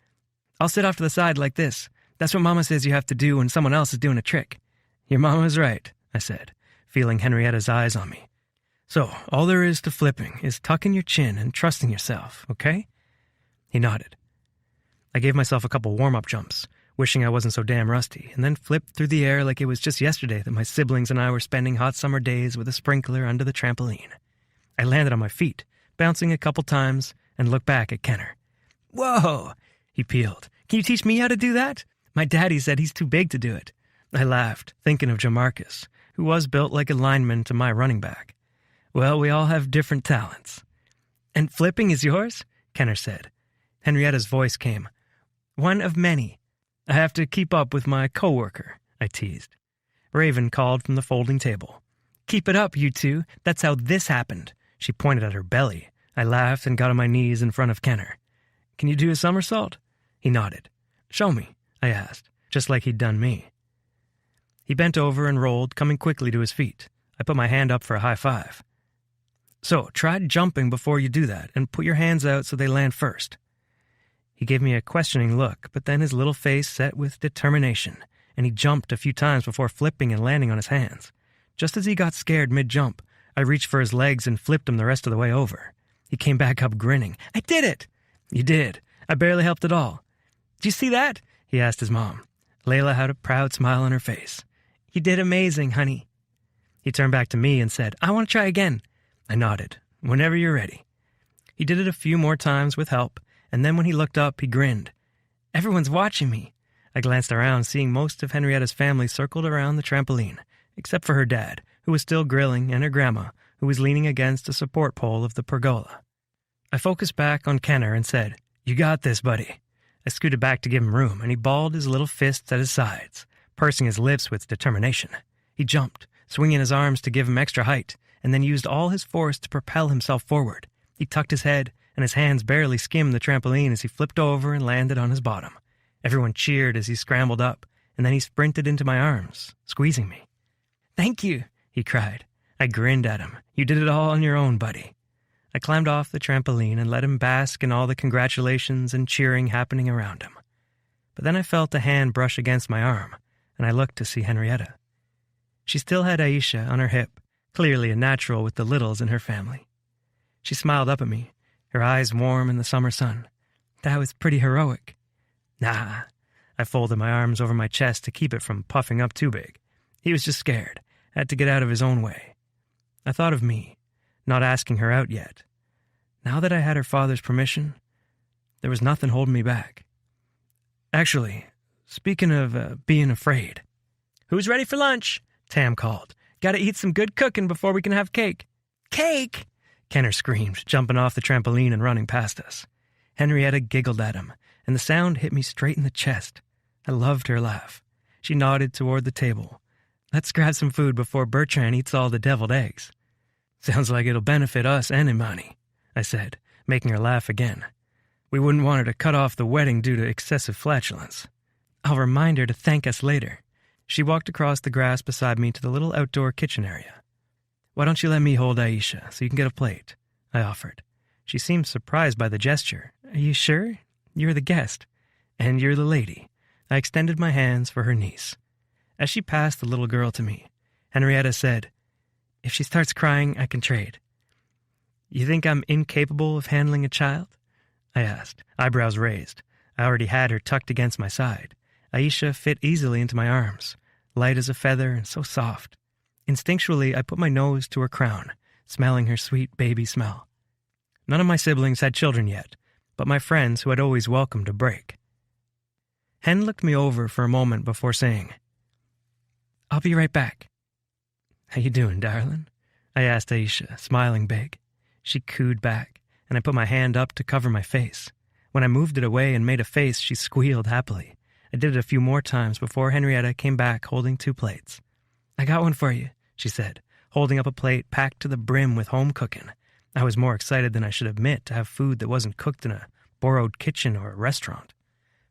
I'll sit off to the side like this. That's what Mama says you have to do when someone else is doing a trick. Your mama's right, I said, feeling Henrietta's eyes on me. So, all there is to flipping is tucking your chin and trusting yourself, okay? He nodded. I gave myself a couple warm-up jumps, wishing I wasn't so damn rusty, and then flipped through the air like it was just yesterday that my siblings and I were spending hot summer days with a sprinkler under the trampoline. I landed on my feet, bouncing a couple times, and looked back at Kenner. Whoa! He peeled. Can you teach me how to do that? My daddy said he's too big to do it. I laughed, thinking of Jamarcus, who was built like a lineman to my running back. Well, we all have different talents. And flipping is yours? Kenner said. Henrietta's voice came. One of many. I have to keep up with my coworker, I teased. Raven called from the folding table. Keep it up, you two. That's how this happened. She pointed at her belly. I laughed and got on my knees in front of Kenner. Can you do a somersault? He nodded. Show me, I asked, just like he'd done me. He bent over and rolled, coming quickly to his feet. I put my hand up for a high five. So, try jumping before you do that, and put your hands out so they land first. He He gave me a questioning look, but then his little face set with determination, and he jumped a few times before flipping and landing on his hands. Just as he got scared mid-jump, I reached for his legs and flipped him the rest of the way over. He came back up grinning. "I did it!" "You did. I barely helped at all." "Did you see that?" he asked his mom. Layla had a proud smile on her face. "You did amazing, honey." He turned back to me and said, "I want to try again." I nodded. "Whenever you're ready." He did it a few more times with help, and then when he looked up, he grinned. "Everyone's watching me." I glanced around, seeing most of Henrietta's family circled around the trampoline, except for her dad, who was still grilling, and her grandma, who was leaning against a support pole of the pergola. I focused back on Kenner and said, "You got this, buddy." I scooted back to give him room, and he balled his little fists at his sides, pursing his lips with determination. He jumped, swinging his arms to give him extra height, and then used all his force to propel himself forward. He tucked his head, and his hands barely skimmed the trampoline as he flipped over and landed on his bottom. Everyone cheered as he scrambled up, and then he sprinted into my arms, squeezing me. "Thank you," he cried. I grinned at him. "You did it all on your own, buddy." I climbed off the trampoline and let him bask in all the congratulations and cheering happening around him. But then I felt a hand brush against my arm, and I looked to see Henrietta. She still had Aisha on her hip, clearly a natural with the littles in her family. She smiled up at me, her eyes warm in the summer sun. "That was pretty heroic." "Nah." I folded my arms over my chest to keep it from puffing up too big. He was just scared, had to get out of his own way. I thought of me, not asking her out yet. Now that I had her father's permission, there was nothing holding me back. Actually, speaking of being afraid. "Who's ready for lunch?" Tam called. "Gotta eat some good cooking before we can have cake." "Cake!" Kenner screamed, jumping off the trampoline and running past us. Henrietta giggled at him, and the sound hit me straight in the chest. I loved her laugh. She nodded toward the table. "Let's grab some food before Bertrand eats all the deviled eggs." "Sounds like it'll benefit us and Imani," I said, making her laugh again. "We wouldn't want her to cut off the wedding due to excessive flatulence." "I'll remind her to thank us later." She walked across the grass beside me to the little outdoor kitchen area. "Why don't you let me hold Aisha so you can get a plate?" I offered. She seemed surprised by the gesture. "Are you sure? You're the guest. And you're the lady." I extended my hands for her niece. As she passed the little girl to me, Henrietta said, "If she starts crying, I can trade." "You think I'm incapable of handling a child?" I asked, eyebrows raised. I already had her tucked against my side. Aisha fit easily into my arms, light as a feather and so soft. Instinctually, I put my nose to her crown, smelling her sweet baby smell. None of my siblings had children yet, but my friends who had always welcomed a break. Hen looked me over for a moment before saying, "I'll be right back." "How you doing, darling?" I asked Aisha, smiling big. She cooed back, and I put my hand up to cover my face. When I moved it away and made a face, she squealed happily. I did it a few more times before Henrietta came back holding 2 plates. "I got one for you," she said, holding up a plate packed to the brim with home cooking. I was more excited than I should admit to have food that wasn't cooked in a borrowed kitchen or a restaurant.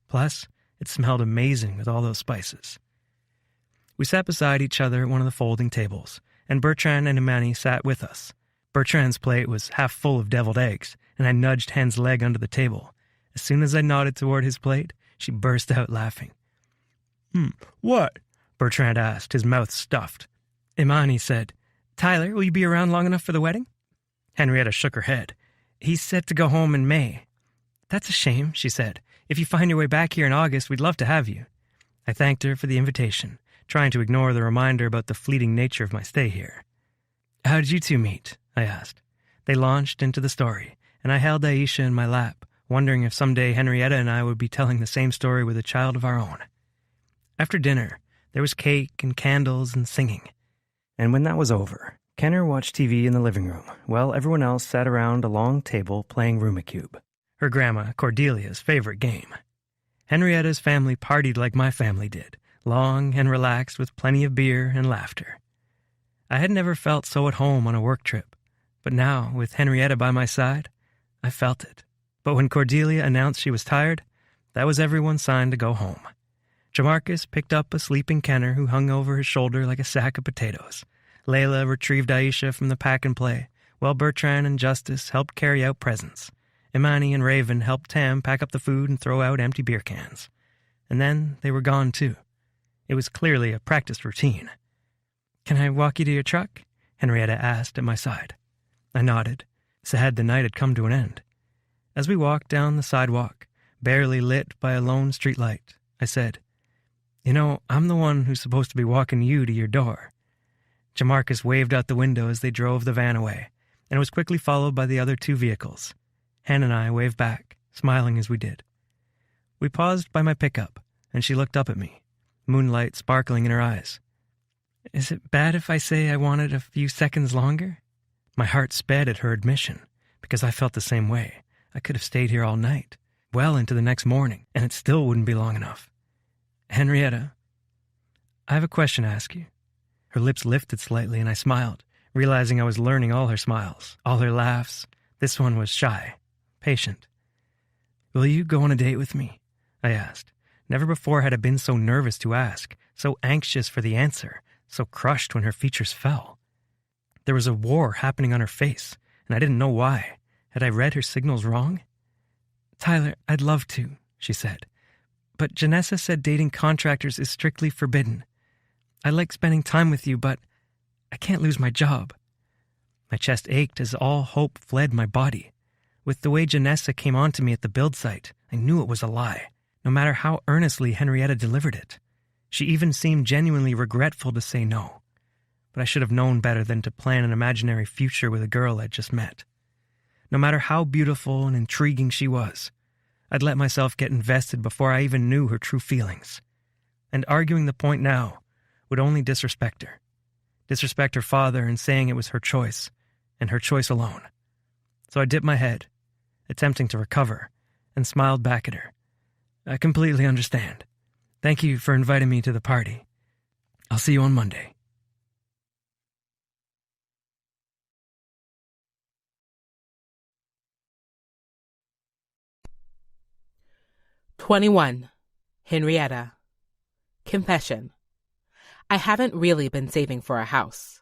Plus, it smelled amazing with all those spices. We sat beside each other at one of the folding tables, and Bertrand and Imani sat with us. Bertrand's plate was half full of deviled eggs, and I nudged Hen's leg under the table. As soon as I nodded toward his plate, she burst out laughing. What?" Bertrand asked, his mouth stuffed. Imani said, "Tyler, will you be around long enough for the wedding?" Henrietta shook her head. "He's set to go home in May." "That's a shame," she said. "If you find your way back here in August, we'd love to have you." I thanked her for the invitation, trying to ignore the reminder about the fleeting nature of my stay here. "How did you two meet?" I asked. They launched into the story, and I held Aisha in my lap, wondering if someday Henrietta and I would be telling the same story with a child of our own. After dinner, there was cake and candles and singing. And when that was over, Kenner watched TV in the living room, while everyone else sat around a long table playing Rumicube, her grandma Cordelia's favorite game. Henrietta's family partied like my family did, long and relaxed with plenty of beer and laughter. I had never felt so at home on a work trip, but now, with Henrietta by my side, I felt it. But when Cordelia announced she was tired, that was everyone's sign to go home. Jamarcus picked up a sleeping Kenner who hung over his shoulder like a sack of potatoes. Layla retrieved Aisha from the pack and play, while Bertrand and Justice helped carry out presents. Imani and Raven helped Tam pack up the food and throw out empty beer cans. And then they were gone too. It was clearly a practiced routine. "Can I walk you to your truck?" Henrietta asked at my side. I nodded. Said the night had come to an end. As we walked down the sidewalk, barely lit by a lone street light, I said, "You know, I'm the one who's supposed to be walking you to your door." Jamarcus waved out the window as they drove the van away, and it was quickly followed by the other two vehicles. Hen and I waved back, smiling as we did. We paused by my pickup, and she looked up at me, moonlight sparkling in her eyes. "Is it bad if I say I wanted a few seconds longer?" My heart sped at her admission, because I felt the same way. I could have stayed here all night, well into the next morning, and it still wouldn't be long enough. "Henrietta, I have a question to ask you." Her lips lifted slightly, and I smiled, realizing I was learning all her smiles, all her laughs. This one was shy, patient. "Will you go on a date with me?" I asked. Never before had I been so nervous to ask, so anxious for the answer, so crushed when her features fell. There was a war happening on her face, and I didn't know why. Had I read her signals wrong? "Tyler, I'd love to," she said. "But Janessa said dating contractors is strictly forbidden. I like spending time with you, but I can't lose my job." My chest ached as all hope fled my body. With the way Janessa came on to me at the build site, I knew it was a lie, no matter how earnestly Henrietta delivered it. She even seemed genuinely regretful to say no. But I should have known better than to plan an imaginary future with a girl I'd just met. No matter how beautiful and intriguing she was, I'd let myself get invested before I even knew her true feelings. And arguing the point now would only disrespect her. Disrespect her father in saying it was her choice, and her choice alone. So I dipped my head, attempting to recover, and smiled back at her. "I completely understand. Thank you for inviting me to the party. I'll see you on Monday." "21. Henrietta. Confession. I haven't really been saving for a house.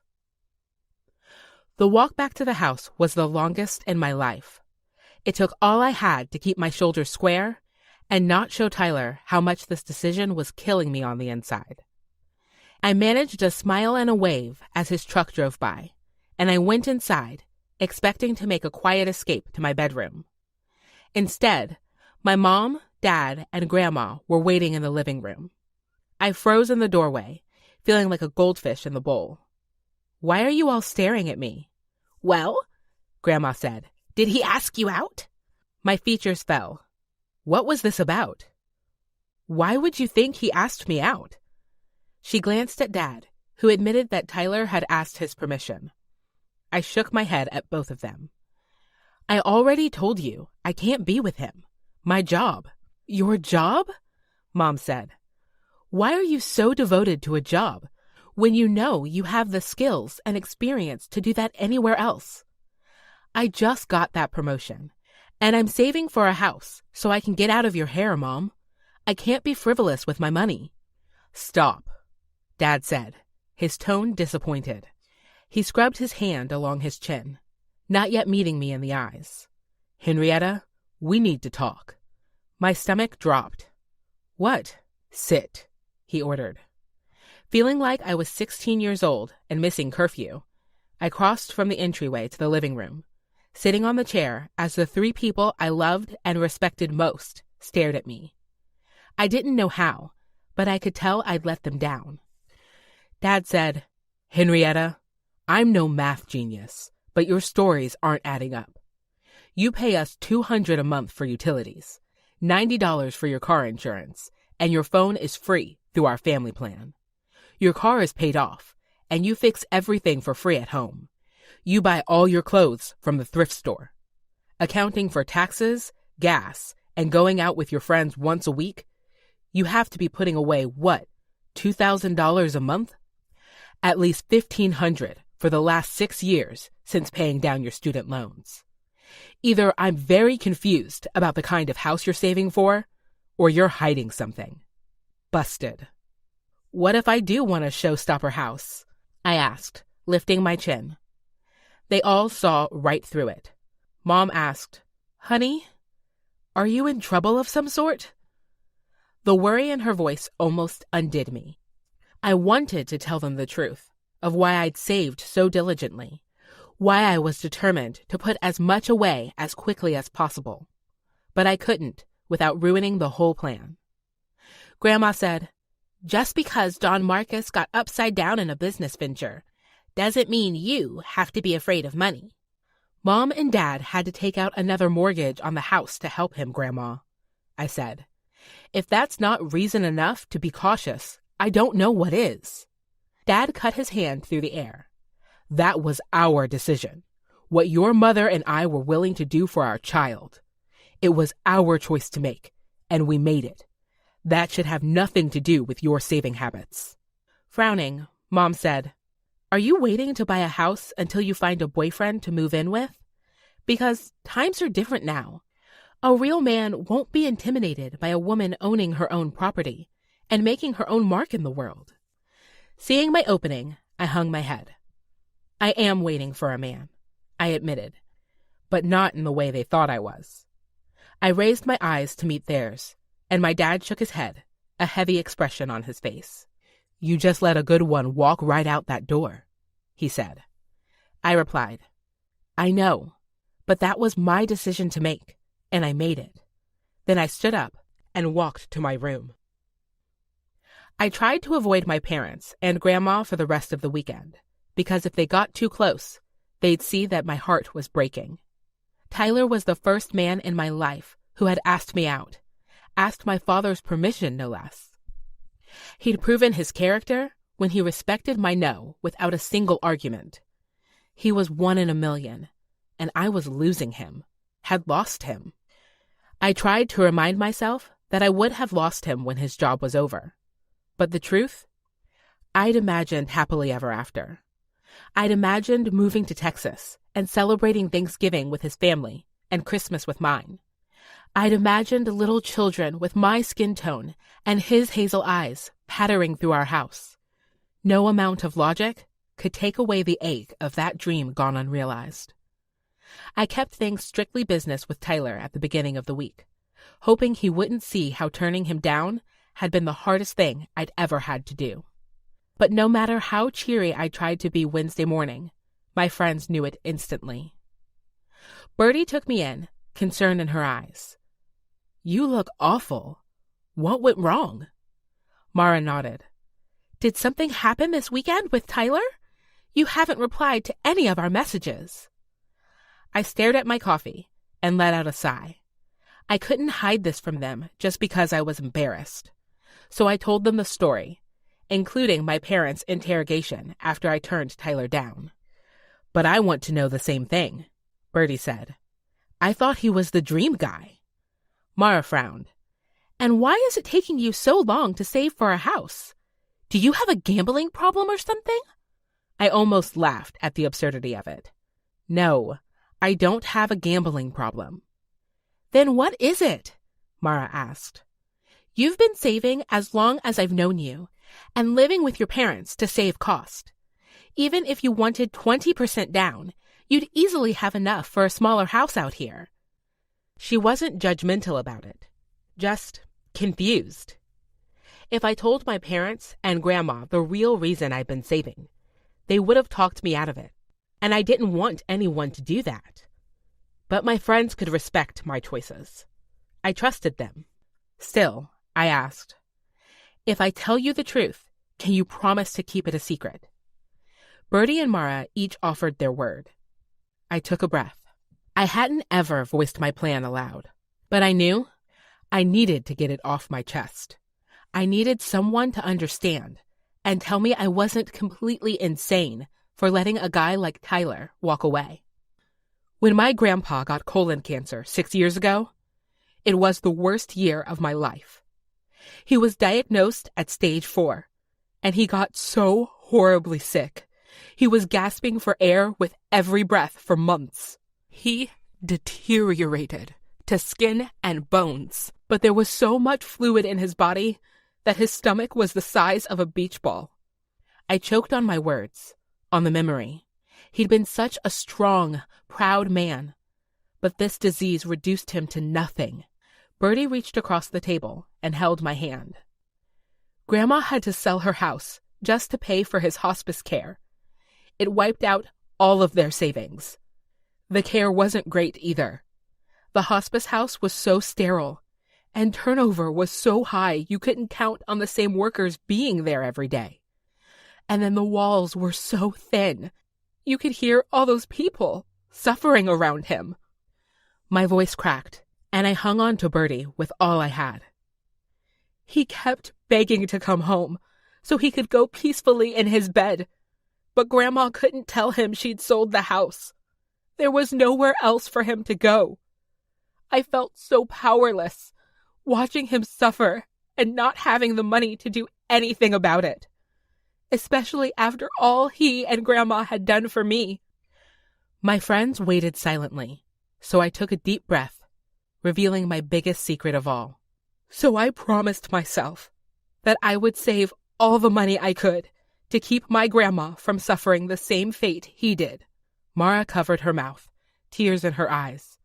The walk back to the house was the longest in my life. It took all I had to keep my shoulders square and not show Tyler how much this decision was killing me on the inside. I managed a smile and a wave as his truck drove by, and I went inside, expecting to make a quiet escape to my bedroom. Instead, my mom, Dad, and Grandma were waiting in the living room. I froze in the doorway, feeling like a goldfish in the bowl. "Why are you all staring at me?" "Well," Grandma said, "did he ask you out?" My features fell. What was this about? Why would you think he asked me out? She glanced at Dad, who admitted that Tyler had asked his permission. I shook my head at both of them. "I already told you, I can't be with him. My job." "Your job?" Mom said. "Why are you so devoted to a job when you know you have the skills and experience to do that anywhere else?" "I just got that promotion, and I'm saving for a house so I can get out of your hair, Mom. I can't be frivolous with my money." "Stop," Dad said, his tone disappointed. He scrubbed his hand along his chin, not yet meeting me in the eyes. "Henrietta, we need to talk." My stomach dropped. "What?" "Sit," he ordered. Feeling like I was 16 years old and missing curfew, I crossed from the entryway to the living room, sitting on the chair as the three people I loved and respected most stared at me. I didn't know how, but I could tell I'd let them down. Dad said, "Henrietta, I'm no math genius, but your stories aren't adding up. You pay us $200 a month for utilities, $90 for your car insurance, and your phone is free through our family plan. Your car is paid off, and you fix everything for free at home. You buy all your clothes from the thrift store. Accounting for taxes, gas, and going out with your friends once a week, you have to be putting away, what, $2,000 a month? At least $1,500 for the last 6 years since paying down your student loans. Either I'm very confused about the kind of house you're saving for, or you're hiding something. Busted." "What if I do want a showstopper house?" I asked, lifting my chin. They all saw right through it. Mom asked, Honey, are you in trouble of some sort? The worry in her voice almost undid me. I wanted to tell them the truth of why I'd saved so diligently, why I was determined to put as much away as quickly as possible. But I couldn't without ruining the whole plan. Grandma said, "Just because Don Marcus got upside down in a business venture doesn't mean you have to be afraid of money." Mom and Dad had to take out another mortgage on the house to help him, Grandma, I said. If that's not reason enough to be cautious, I don't know what is. Dad cut his hand through the air. That was our decision. What your mother and I were willing to do for our child. It was our choice to make, and we made it. That should have nothing to do with your saving habits. Frowning, Mom said, "Are you waiting to buy a house until you find a boyfriend to move in with? Because times are different now. A real man won't be intimidated by a woman owning her own property and making her own mark in the world." Seeing my opening, I hung my head. I am waiting for a man, I admitted, but not in the way they thought I was. I raised my eyes to meet theirs, and my dad shook his head, a heavy expression on his face. "You just let a good one walk right out that door," he said. I replied, "I know, but that was my decision to make, and I made it." Then I stood up and walked to my room. I tried to avoid my parents and Grandma for the rest of the weekend, because if they got too close, they'd see that my heart was breaking. Tyler was the first man in my life who had asked me out, asked my father's permission, no less. He'd proven his character when he respected my no without a single argument. He was 1 in a million, and I was losing him, had lost him. I tried to remind myself that I would have lost him when his job was over. But the truth? I'd imagined happily ever after. I'd imagined moving to Texas and celebrating Thanksgiving with his family and Christmas with mine. I'd imagined little children with my skin tone and his hazel eyes pattering through our house. No amount of logic could take away the ache of that dream gone unrealized. I kept things strictly business with Tyler at the beginning of the week, hoping he wouldn't see how turning him down had been the hardest thing I'd ever had to do. But no matter how cheery I tried to be Wednesday morning, my friends knew it instantly. Bertie took me in, concern in her eyes. "You look awful. What went wrong?" Mara nodded. "Did something happen this weekend with Tyler? You haven't replied to any of our messages." I stared at my coffee and let out a sigh. I couldn't hide this from them just because I was embarrassed. So I told them the story, including my parents' interrogation after I turned Tyler down. "But I want to know the same thing," Bertie said. "I thought he was the dream guy." Mara frowned. "And why is it taking you so long to save for a house? Do you have a gambling problem or something?" I almost laughed at the absurdity of it. "No, I don't have a gambling problem." "Then what is it?" Mara asked. "You've been saving as long as I've known you, and living with your parents to save cost. Even if you wanted 20% down, you'd easily have enough for a smaller house out here." She wasn't judgmental about it, just confused. If I told my parents and Grandma the real reason I'd been saving, they would have talked me out of it, and I didn't want anyone to do that. But my friends could respect my choices. I trusted them. Still, I asked, "If I tell you the truth, can you promise to keep it a secret?" Bertie and Mara each offered their word. I took a breath. I hadn't ever voiced my plan aloud, but I knew I needed to get it off my chest. I needed someone to understand and tell me I wasn't completely insane for letting a guy like Tyler walk away. When my grandpa got colon cancer 6 years ago, it was the worst year of my life. He was diagnosed at stage 4, and he got so horribly sick. He was gasping for air with every breath for months. He deteriorated to skin and bones, but there was so much fluid in his body that his stomach was the size of a beach ball. I choked on my words, on the memory. He'd been such a strong, proud man, but this disease reduced him to nothing. Bertie reached across the table and held my hand. Grandma had to sell her house just to pay for his hospice care. It wiped out all of their savings. The care wasn't great either. The hospice house was so sterile, and turnover was so high you couldn't count on the same workers being there every day. And then the walls were so thin, you could hear all those people suffering around him. My voice cracked, and I hung on to Bertie with all I had. He kept begging to come home so he could go peacefully in his bed, but Grandma couldn't tell him she'd sold the house. There was nowhere else for him to go. I felt so powerless, watching him suffer and not having the money to do anything about it, especially after all he and Grandma had done for me. My friends waited silently, so I took a deep breath, revealing my biggest secret of all. So I promised myself that I would save all the money I could to keep my grandma from suffering the same fate he did. Mara covered her mouth, tears in her eyes.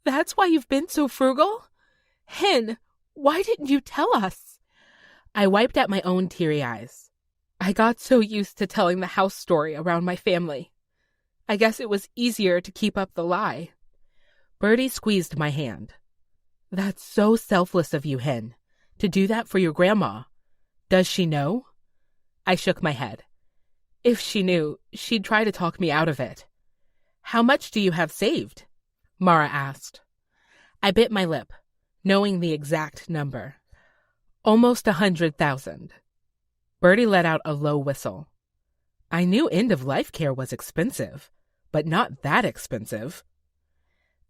That's why you've been so frugal? Hen, why didn't you tell us? I wiped at my own teary eyes. I got so used to telling the house story around my family. I guess it was easier to keep up the lie. Bertie squeezed my hand. That's so selfless of you, Hen, to do that for your grandma. Does she know? I shook my head. If she knew, she'd try to talk me out of it. How much do you have saved? Mara asked. I bit my lip, knowing the exact number. Almost 100,000. Bertie let out a low whistle. I knew end-of-life care was expensive, but not that expensive.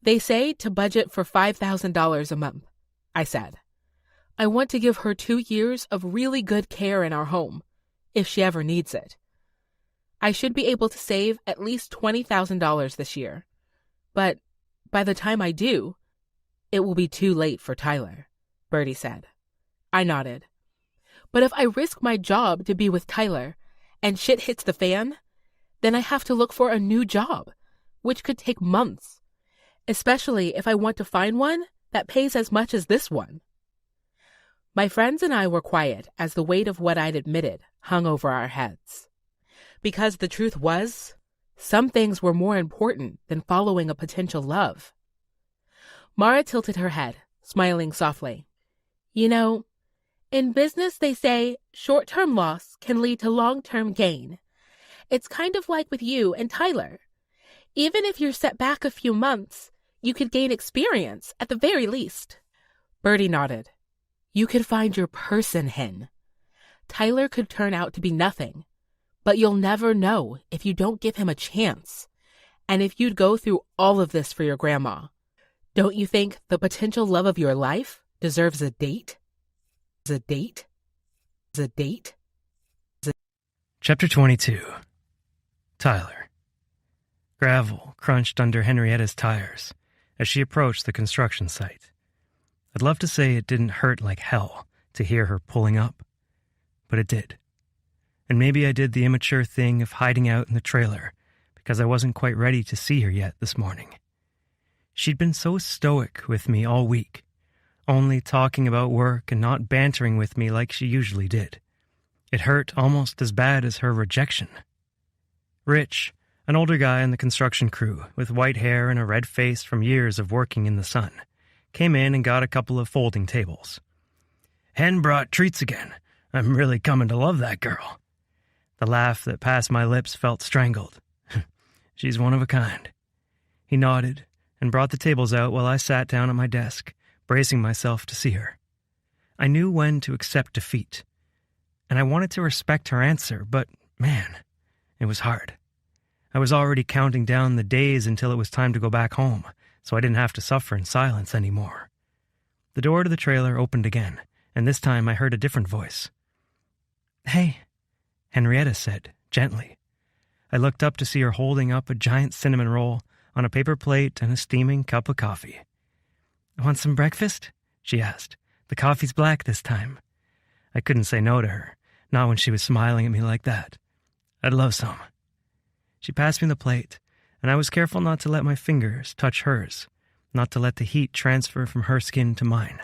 They say to budget for $5,000 a month, I said. I want to give her 2 years of really good care in our home, if she ever needs it. I should be able to save at least $20,000 this year. But by the time I do, it will be too late for Tyler, Bertie said. I nodded. But if I risk my job to be with Tyler and shit hits the fan, then I have to look for a new job, which could take months, especially if I want to find one that pays as much as this one. My friends and I were quiet as the weight of what I'd admitted hung over our heads. Because the truth was, some things were more important than following a potential love. Mara tilted her head, smiling softly. You know, in business they say short-term loss can lead to long-term gain. It's kind of like with you and Tyler. Even if you're set back a few months, you could gain experience at the very least. Bertie nodded. You could find your person, Hen. Tyler could turn out to be nothing, but you'll never know if you don't give him a chance. And if you'd go through all of this for your grandma, don't you think the potential love of your life deserves a date? A date? A date? Chapter 22. Tyler. Gravel crunched under Henrietta's tires as she approached the construction site. I'd love to say it didn't hurt like hell to hear her pulling up, but it did. And maybe I did the immature thing of hiding out in the trailer because I wasn't quite ready to see her yet this morning. She'd been so stoic with me all week, only talking about work and not bantering with me like she usually did. It hurt almost as bad as her rejection. Rich, an older guy on the construction crew with white hair and a red face from years of working in the sun, came in and got a couple of folding tables. Hen brought treats again. I'm really coming to love that girl. The laugh that passed my lips felt strangled. She's one of a kind. He nodded and brought the tables out while I sat down at my desk, bracing myself to see her. I knew when to accept defeat, and I wanted to respect her answer, but man, it was hard. I was already counting down the days until it was time to go back home, so I didn't have to suffer in silence anymore. The door to the trailer opened again, and this time I heard a different voice. Hey, Henrietta said, gently. I looked up to see her holding up a giant cinnamon roll on a paper plate and a steaming cup of coffee. Want some breakfast? She asked. The coffee's black this time. I couldn't say no to her, not when she was smiling at me like that. I'd love some. She passed me the plate, and I was careful not to let my fingers touch hers, not to let the heat transfer from her skin to mine.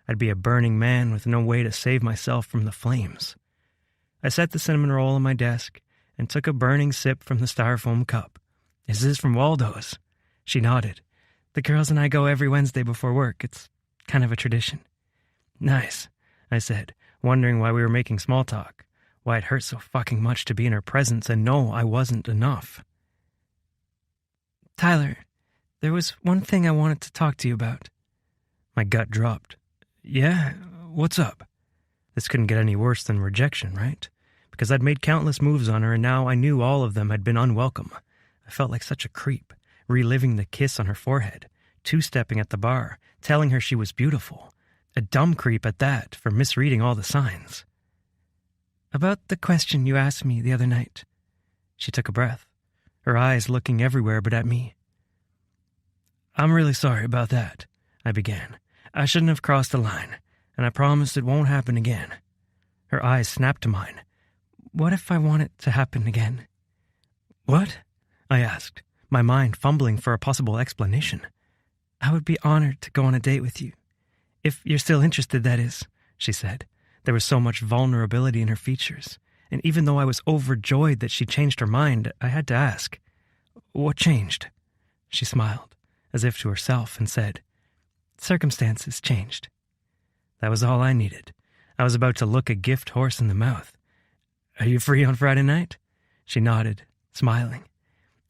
I'd be a burning man with no way to save myself from the flames. I set the cinnamon roll on my desk and took a burning sip from the styrofoam cup. "Is this from Waldo's?" She nodded. "The girls and I go every Wednesday before work. It's kind of a tradition." "Nice," I said, wondering why we were making small talk, why it hurt so fucking much to be in her presence and know I wasn't enough. "Tyler, there was one thing I wanted to talk to you about." My gut dropped. "Yeah? What's up?" This couldn't get any worse than rejection, right? Because I'd made countless moves on her and now I knew all of them had been unwelcome. I felt like such a creep, reliving the kiss on her forehead, two-stepping at the bar, telling her she was beautiful. A dumb creep at that, for misreading all the signs. "About the question you asked me the other night." She took a breath, her eyes looking everywhere but at me. "I'm really sorry about that," I began. "I shouldn't have crossed the line, and I promise it won't happen again." Her eyes snapped to mine. "What if I want it to happen again?" "What?" I asked, my mind fumbling for a possible explanation. "I would be honored to go on a date with you. If you're still interested, that is," she said. There was so much vulnerability in her features, and even though I was overjoyed that she changed her mind, I had to ask, "What changed?" She smiled, as if to herself, and said, "Circumstances changed." That was all I needed. I was about to look a gift horse in the mouth. "Are you free on Friday night?" She nodded, smiling.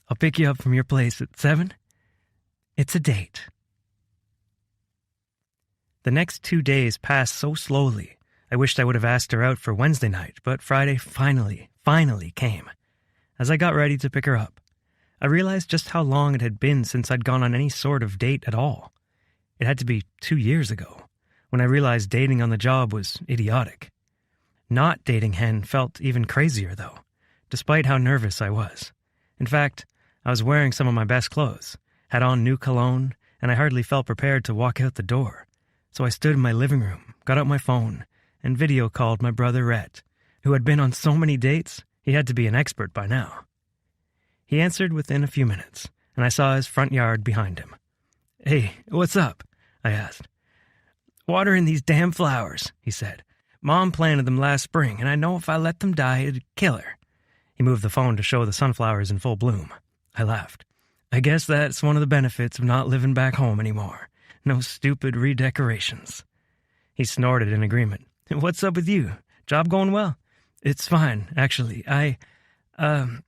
"I'll pick you up from your place at 7. It's a date." The next 2 days passed so slowly. I wished I would have asked her out for Wednesday night, but Friday finally came. As I got ready to pick her up, I realized just how long it had been since I'd gone on any sort of date at all. It had to be 2 years ago, when I realized dating on the job was idiotic. Not dating Hen felt even crazier, though, despite how nervous I was. In fact, I was wearing some of my best clothes, had on new cologne, and I hardly felt prepared to walk out the door. So I stood in my living room, got out my phone, and video called my brother Rhett, who had been on so many dates, he had to be an expert by now. He answered within a few minutes, and I saw his front yard behind him. "Hey, what's up?" I asked. "Watering these damn flowers," he said. "Mom planted them last spring, and I know if I let them die, it'd kill her." He moved the phone to show the sunflowers in full bloom. I laughed. "I guess that's one of the benefits of not living back home anymore. No stupid redecorations." He snorted in agreement. "What's up with you? Job going well?" "It's fine, actually. I have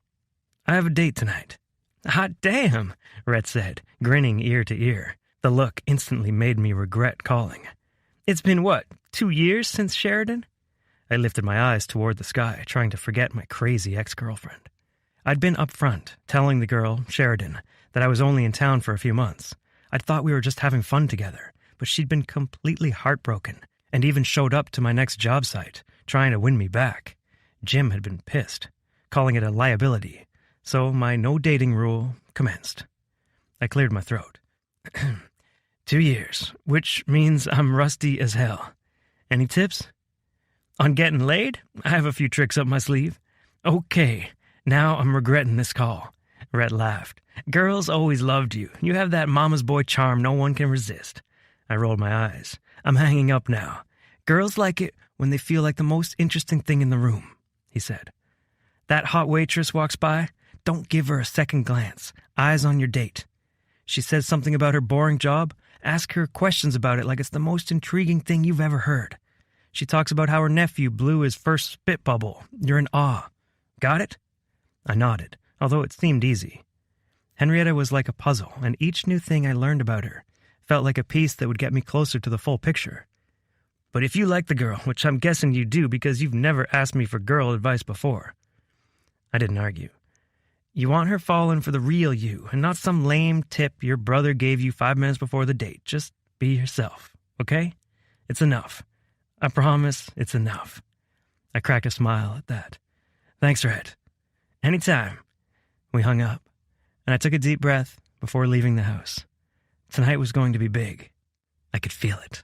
a date tonight." "Hot damn," Rhett said, grinning ear to ear. The look instantly made me regret calling. "It's been, what, 2 years since Sheridan?" I lifted my eyes toward the sky, trying to forget my crazy ex-girlfriend. I'd been upfront, telling the girl, Sheridan, that I was only in town for a few months. I'd thought we were just having fun together, but she'd been completely heartbroken, and even showed up to my next job site, trying to win me back. Jim had been pissed, calling it a liability, so my no-dating rule commenced. I cleared my throat. 2 years, which means I'm rusty as hell. Any tips? On getting laid? I have a few tricks up my sleeve. Okay, now I'm regretting this call. Rhett laughed. Girls always loved you. You have that mama's boy charm no one can resist. I rolled my eyes. I'm hanging up now. Girls like it when they feel like the most interesting thing in the room, he said. That hot waitress walks by. Don't give her a second glance. Eyes on your date. She says something about her boring job. Ask her questions about it like it's the most intriguing thing you've ever heard. She talks about how her nephew blew his first spit bubble. You're in awe. Got it? I nodded, although it seemed easy. Henrietta was like a puzzle, and each new thing I learned about her felt like a piece that would get me closer to the full picture. But if you like the girl, which I'm guessing you do because you've never asked me for girl advice before. I didn't argue. You want her falling for the real you, and not some lame tip your brother gave you 5 minutes before the date. Just be yourself, okay? It's enough. I promise it's enough. I cracked a smile at that. Thanks, Rhett. Anytime. We hung up, and I took a deep breath before leaving the house. Tonight was going to be big. I could feel it.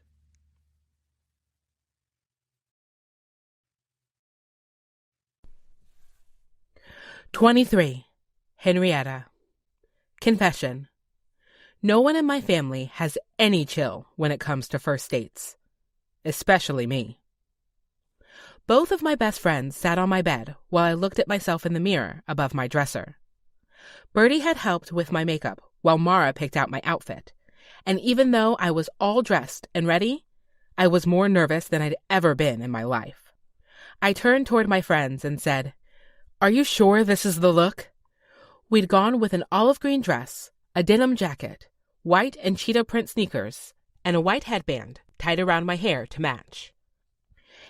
"23. Henrietta. Confession. No one in my family has any chill when it comes to first dates. Especially me. Both of my best friends sat on my bed while I looked at myself in the mirror above my dresser. Birdie had helped with my makeup while Mara picked out my outfit, and even though I was all dressed and ready, I was more nervous than I'd ever been in my life. I turned toward my friends and said, "Are you sure this is the look?" We'd gone with an olive green dress, a denim jacket, white and cheetah print sneakers, and a white headband tied around my hair to match.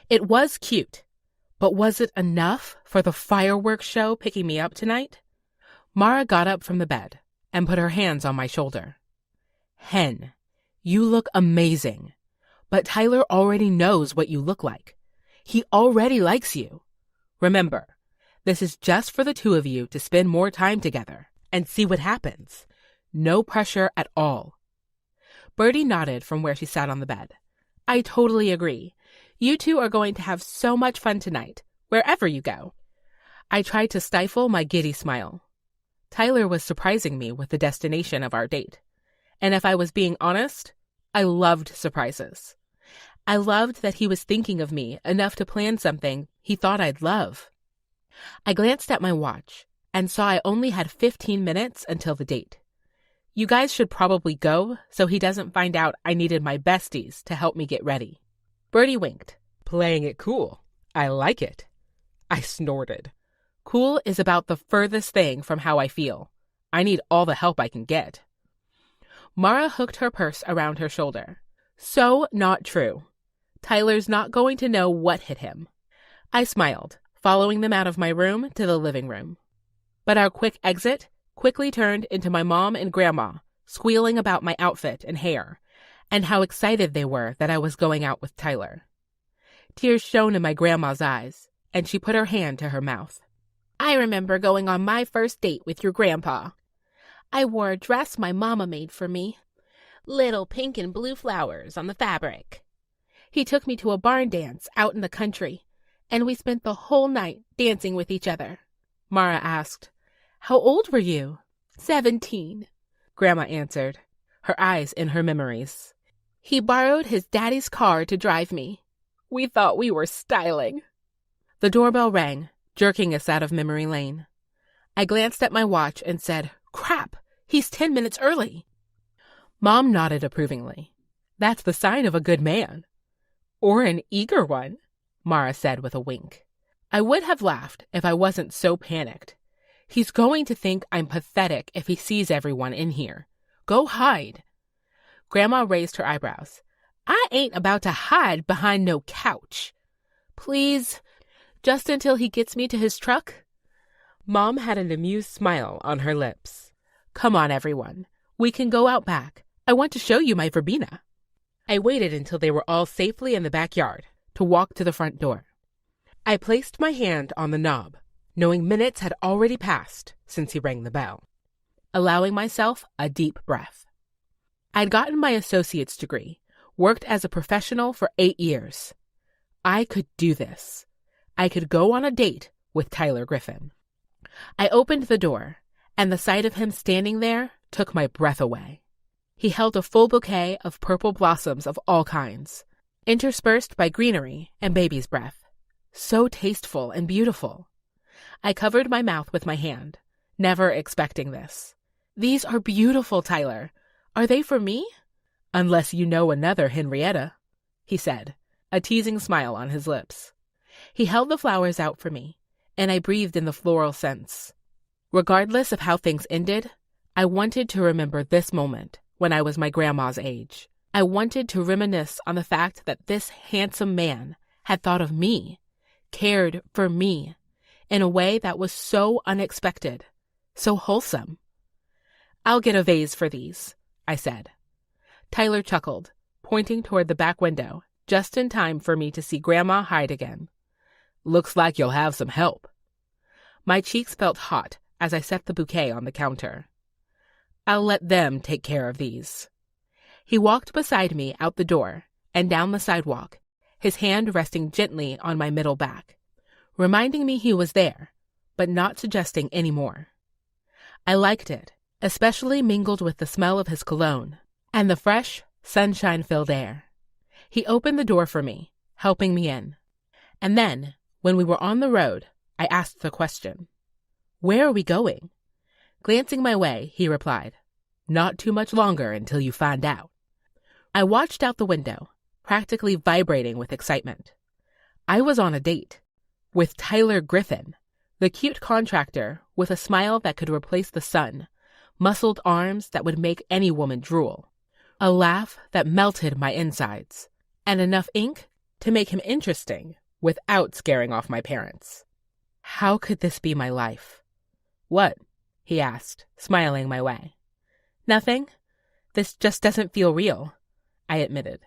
It was cute, but was it enough for the fireworks show picking me up tonight? Mara got up from the bed and put her hands on my shoulder. "Hen, you look amazing, but Tyler already knows what you look like. He already likes you. Remember, this is just for the two of you to spend more time together and see what happens. No pressure at all." Birdie nodded from where she sat on the bed. "I totally agree. You two are going to have so much fun tonight, wherever you go." I tried to stifle my giddy smile. Tyler was surprising me with the destination of our date. And if I was being honest, I loved surprises. I loved that he was thinking of me enough to plan something he thought I'd love. I glanced at my watch and saw I only had 15 minutes until the date. You guys should probably go so he doesn't find out I needed my besties to help me get ready. Birdie winked. "Playing it cool. I like it." I snorted. Cool is about the furthest thing from how I feel. I need all the help I can get. Mara hooked her purse around her shoulder. So not true. Tyler's not going to know what hit him. I smiled, following them out of my room to the living room. But our quick exit quickly turned into my mom and grandma squealing about my outfit and hair, and how excited they were that I was going out with Tyler. Tears shone in my grandma's eyes, and she put her hand to her mouth. "I remember going on my first date with your grandpa. I wore a dress my mama made for me. Little pink and blue flowers on the fabric. He took me to a barn dance out in the country, and we spent the whole night dancing with each other." Mara asked, "How old were you?" 17, Grandma answered, her eyes in her memories. "He borrowed his daddy's car to drive me. We thought we were styling." The doorbell rang, jerking us out of memory lane. I glanced at my watch and said, "Crap, he's 10 minutes early." Mom nodded approvingly. "That's the sign of a good man." "Or an eager one," Mara said with a wink. I would have laughed if I wasn't so panicked. He's going to think I'm pathetic if he sees everyone in here. Go hide. Grandma raised her eyebrows. "I ain't about to hide behind no couch. Please, just until he gets me to his truck." Mom had an amused smile on her lips. "Come on, everyone. We can go out back. I want to show you my verbena." I waited until they were all safely in the backyard to walk to the front door. I placed my hand on the knob, knowing minutes had already passed since he rang the bell, allowing myself a deep breath. I'd gotten my associate's degree, worked as a professional for 8 years. I could do this. I could go on a date with Tyler Griffin. I opened the door, and the sight of him standing there took my breath away. He held a full bouquet of purple blossoms of all kinds, interspersed by greenery and baby's breath. So tasteful and beautiful. I covered my mouth with my hand, never expecting this. "These are beautiful, Tyler. Are they for me?" "Unless you know another Henrietta," he said, a teasing smile on his lips. He held the flowers out for me, and I breathed in the floral scents. Regardless of how things ended, I wanted to remember this moment when I was my grandma's age. I wanted to reminisce on the fact that this handsome man had thought of me, cared for me, in a way that was so unexpected, so wholesome. "I'll get a vase for these," I said. Tyler chuckled, pointing toward the back window, just in time for me to see Grandma hide again. "Looks like you'll have some help." My cheeks felt hot as I set the bouquet on the counter. "I'll let them take care of these." He walked beside me out the door and down the sidewalk, his hand resting gently on my middle back, reminding me he was there, but not suggesting any more. I liked it, especially mingled with the smell of his cologne and the fresh, sunshine-filled air. He opened the door for me, helping me in. And then, when we were on the road, I asked the question, "Where are we going?" Glancing my way, he replied, "Not too much longer until you find out." I watched out the window, practically vibrating with excitement. I was on a date with Tyler Griffin, the cute contractor with a smile that could replace the sun, muscled arms that would make any woman drool, a laugh that melted my insides, and enough ink to make him interesting without scaring off my parents. How could this be my life? "What?" he asked, smiling my way. "Nothing. This just doesn't feel real," I admitted.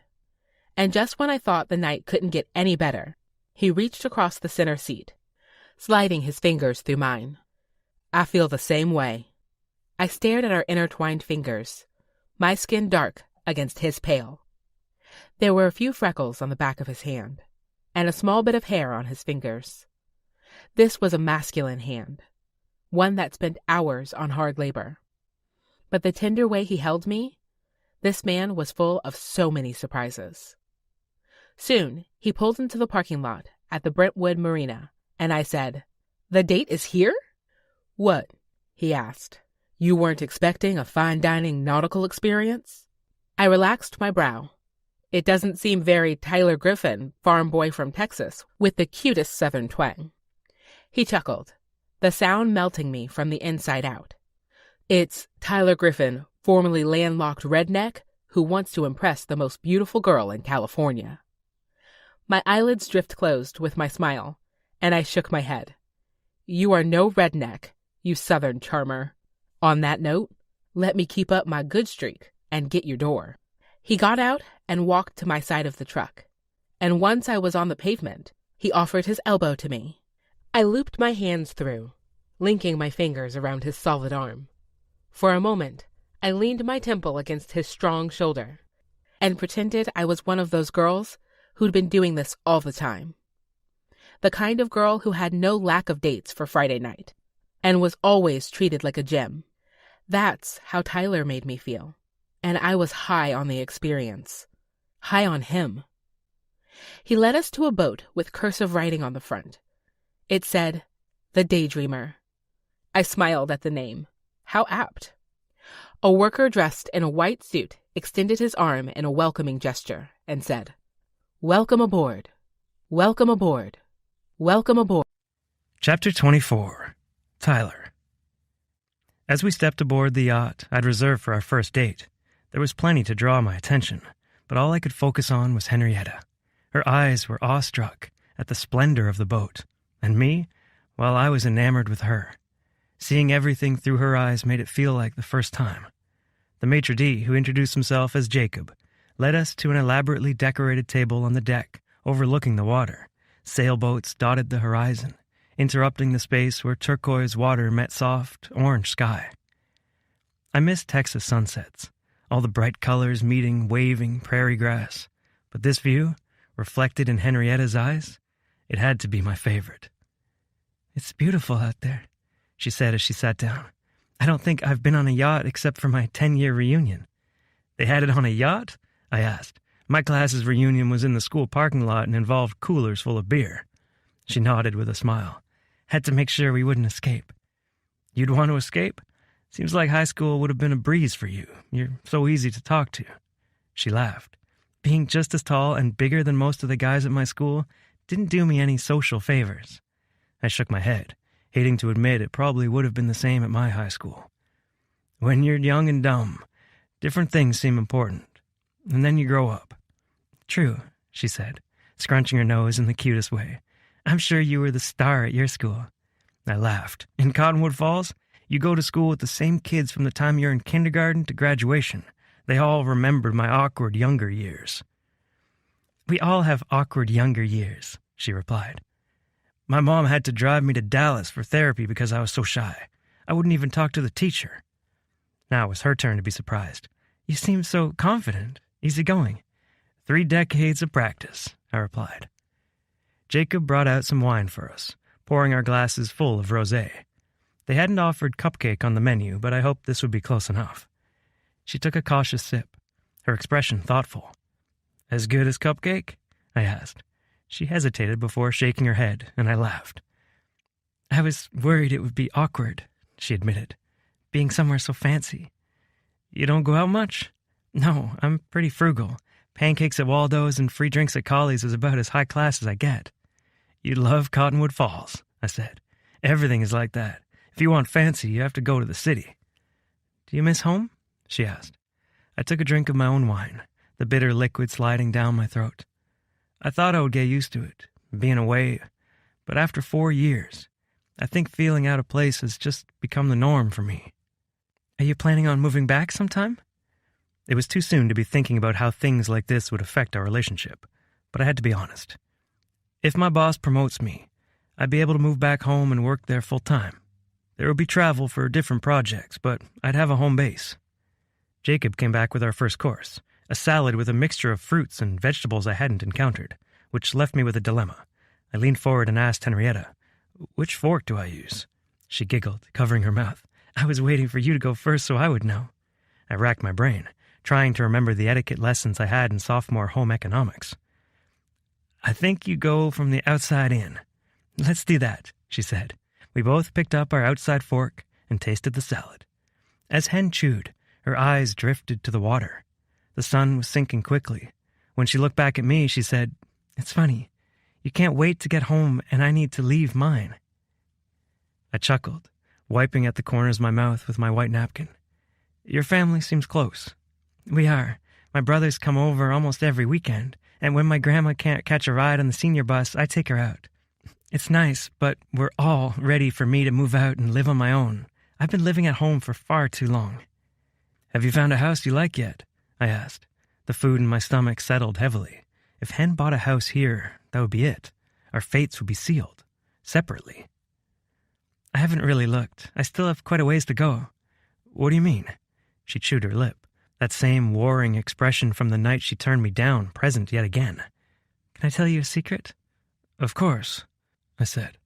And just when I thought the night couldn't get any better, he reached across the center seat, sliding his fingers through mine. "I feel the same way." I stared at our intertwined fingers, my skin dark against his pale. There were a few freckles on the back of his hand, and a small bit of hair on his fingers. This was a masculine hand, one that spent hours on hard labor. But the tender way he held me, this man was full of so many surprises. Soon, he pulled into the parking lot at the Brentwood Marina, and I said, "The date is here?" "What?" he asked. "You weren't expecting a fine dining nautical experience?" I relaxed my brow. It doesn't seem very Tyler Griffin, farm boy from Texas, with the cutest southern twang. He chuckled, the sound melting me from the inside out. "It's Tyler Griffin, formerly landlocked redneck, who wants to impress the most beautiful girl in California." My eyelids drift closed with my smile, and I shook my head. "You are no redneck, you southern charmer. On that note, let me keep up my good streak and get your door." He got out and walked to my side of the truck, and once I was on the pavement, he offered his elbow to me. I looped my hands through, linking my fingers around his solid arm. For a moment, I leaned my temple against his strong shoulder and pretended I was one of those girls who'd been doing this all the time. The kind of girl who had no lack of dates for Friday night and was always treated like a gem. That's how Tyler made me feel, and I was high on the experience. High on him. He led us to a boat with cursive writing on the front. It said, "The Daydreamer." I smiled at the name. How apt. A worker dressed in a white suit extended his arm in a welcoming gesture and said, "Welcome aboard. Welcome aboard. Welcome aboard." Chapter 24. Tyler. As we stepped aboard the yacht I'd reserved for our first date, there was plenty to draw my attention, but all I could focus on was Henrietta. Her eyes were awestruck at the splendor of the boat, and me, well, I was enamored with her. Seeing everything through her eyes made it feel like the first time. The maitre d', who introduced himself as Jacob, led us to an elaborately decorated table on the deck overlooking the water. Sailboats dotted the horizon, interrupting the space where turquoise water met soft, orange sky. I missed Texas sunsets, all the bright colors meeting waving prairie grass, but this view, reflected in Henrietta's eyes, it had to be my favorite. "It's beautiful out there," she said as she sat down. "I don't think I've been on a yacht except for my 10-year reunion." "They had it on a yacht?" I asked. "My class's reunion was in the school parking lot and involved coolers full of beer." She nodded with a smile. "Had to make sure we wouldn't escape." "You'd want to escape? Seems like high school would have been a breeze for you. You're so easy to talk to." She laughed. Being just as tall and bigger than most of the guys at my school didn't do me any social favors. I shook my head, hating to admit it probably would have been the same at my high school. When you're young and dumb, different things seem important, and then you grow up. "True," she said, scrunching her nose in the cutest way. "I'm sure you were the star at your school." I laughed. "In Cottonwood Falls, you go to school with the same kids from the time you're in kindergarten to graduation. They all remembered my awkward younger years." "We all have awkward younger years," she replied. "My mom had to drive me to Dallas for therapy because I was so shy. I wouldn't even talk to the teacher." Now it was her turn to be surprised. "You seem so confident, easygoing." 3 decades of practice," I replied. Jacob brought out some wine for us, pouring our glasses full of rosé. They hadn't offered cupcake on the menu, but I hoped this would be close enough. She took a cautious sip, her expression thoughtful. As good as cupcake? I asked. She hesitated before shaking her head, and I laughed. I was worried it would be awkward, she admitted, being somewhere so fancy. You don't go out much? No, I'm pretty frugal. Pancakes at Waldo's and free drinks at Colley's is about as high class as I get. You'd love Cottonwood Falls, I said. Everything is like that. If you want fancy, you have to go to the city. Do you miss home? She asked. I took a drink of my own wine, the bitter liquid sliding down my throat. I thought I would get used to it, being away, but after 4 years, I think feeling out of place has just become the norm for me. Are you planning on moving back sometime? It was too soon to be thinking about how things like this would affect our relationship, but I had to be honest. If my boss promotes me, I'd be able to move back home and work there full time. There would be travel for different projects, but I'd have a home base. Jacob came back with our first course, a salad with a mixture of fruits and vegetables I hadn't encountered, which left me with a dilemma. I leaned forward and asked Henrietta, "Which fork do I use?" She giggled, covering her mouth. I was waiting for you to go first so I would know. I racked my brain, trying to remember the etiquette lessons I had in sophomore home economics. I think you go from the outside in. Let's do that, she said. We both picked up our outside fork and tasted the salad. As Hen chewed, her eyes drifted to the water. The sun was sinking quickly. When she looked back at me, she said, "It's funny. You can't wait to get home and I need to leave mine." I chuckled, wiping at the corners of my mouth with my white napkin. Your family seems close. We are. My brothers come over almost every weekend, and when my grandma can't catch a ride on the senior bus, I take her out. It's nice, but we're all ready for me to move out and live on my own. I've been living at home for far too long. Have you found a house you like yet? I asked. The food in my stomach settled heavily. If Hen bought a house here, that would be it. Our fates would be sealed, separately. I haven't really looked. I still have quite a ways to go. What do you mean? She chewed her lip, that same warring expression from the night she turned me down, present yet again. Can I tell you a secret? Of course, I said.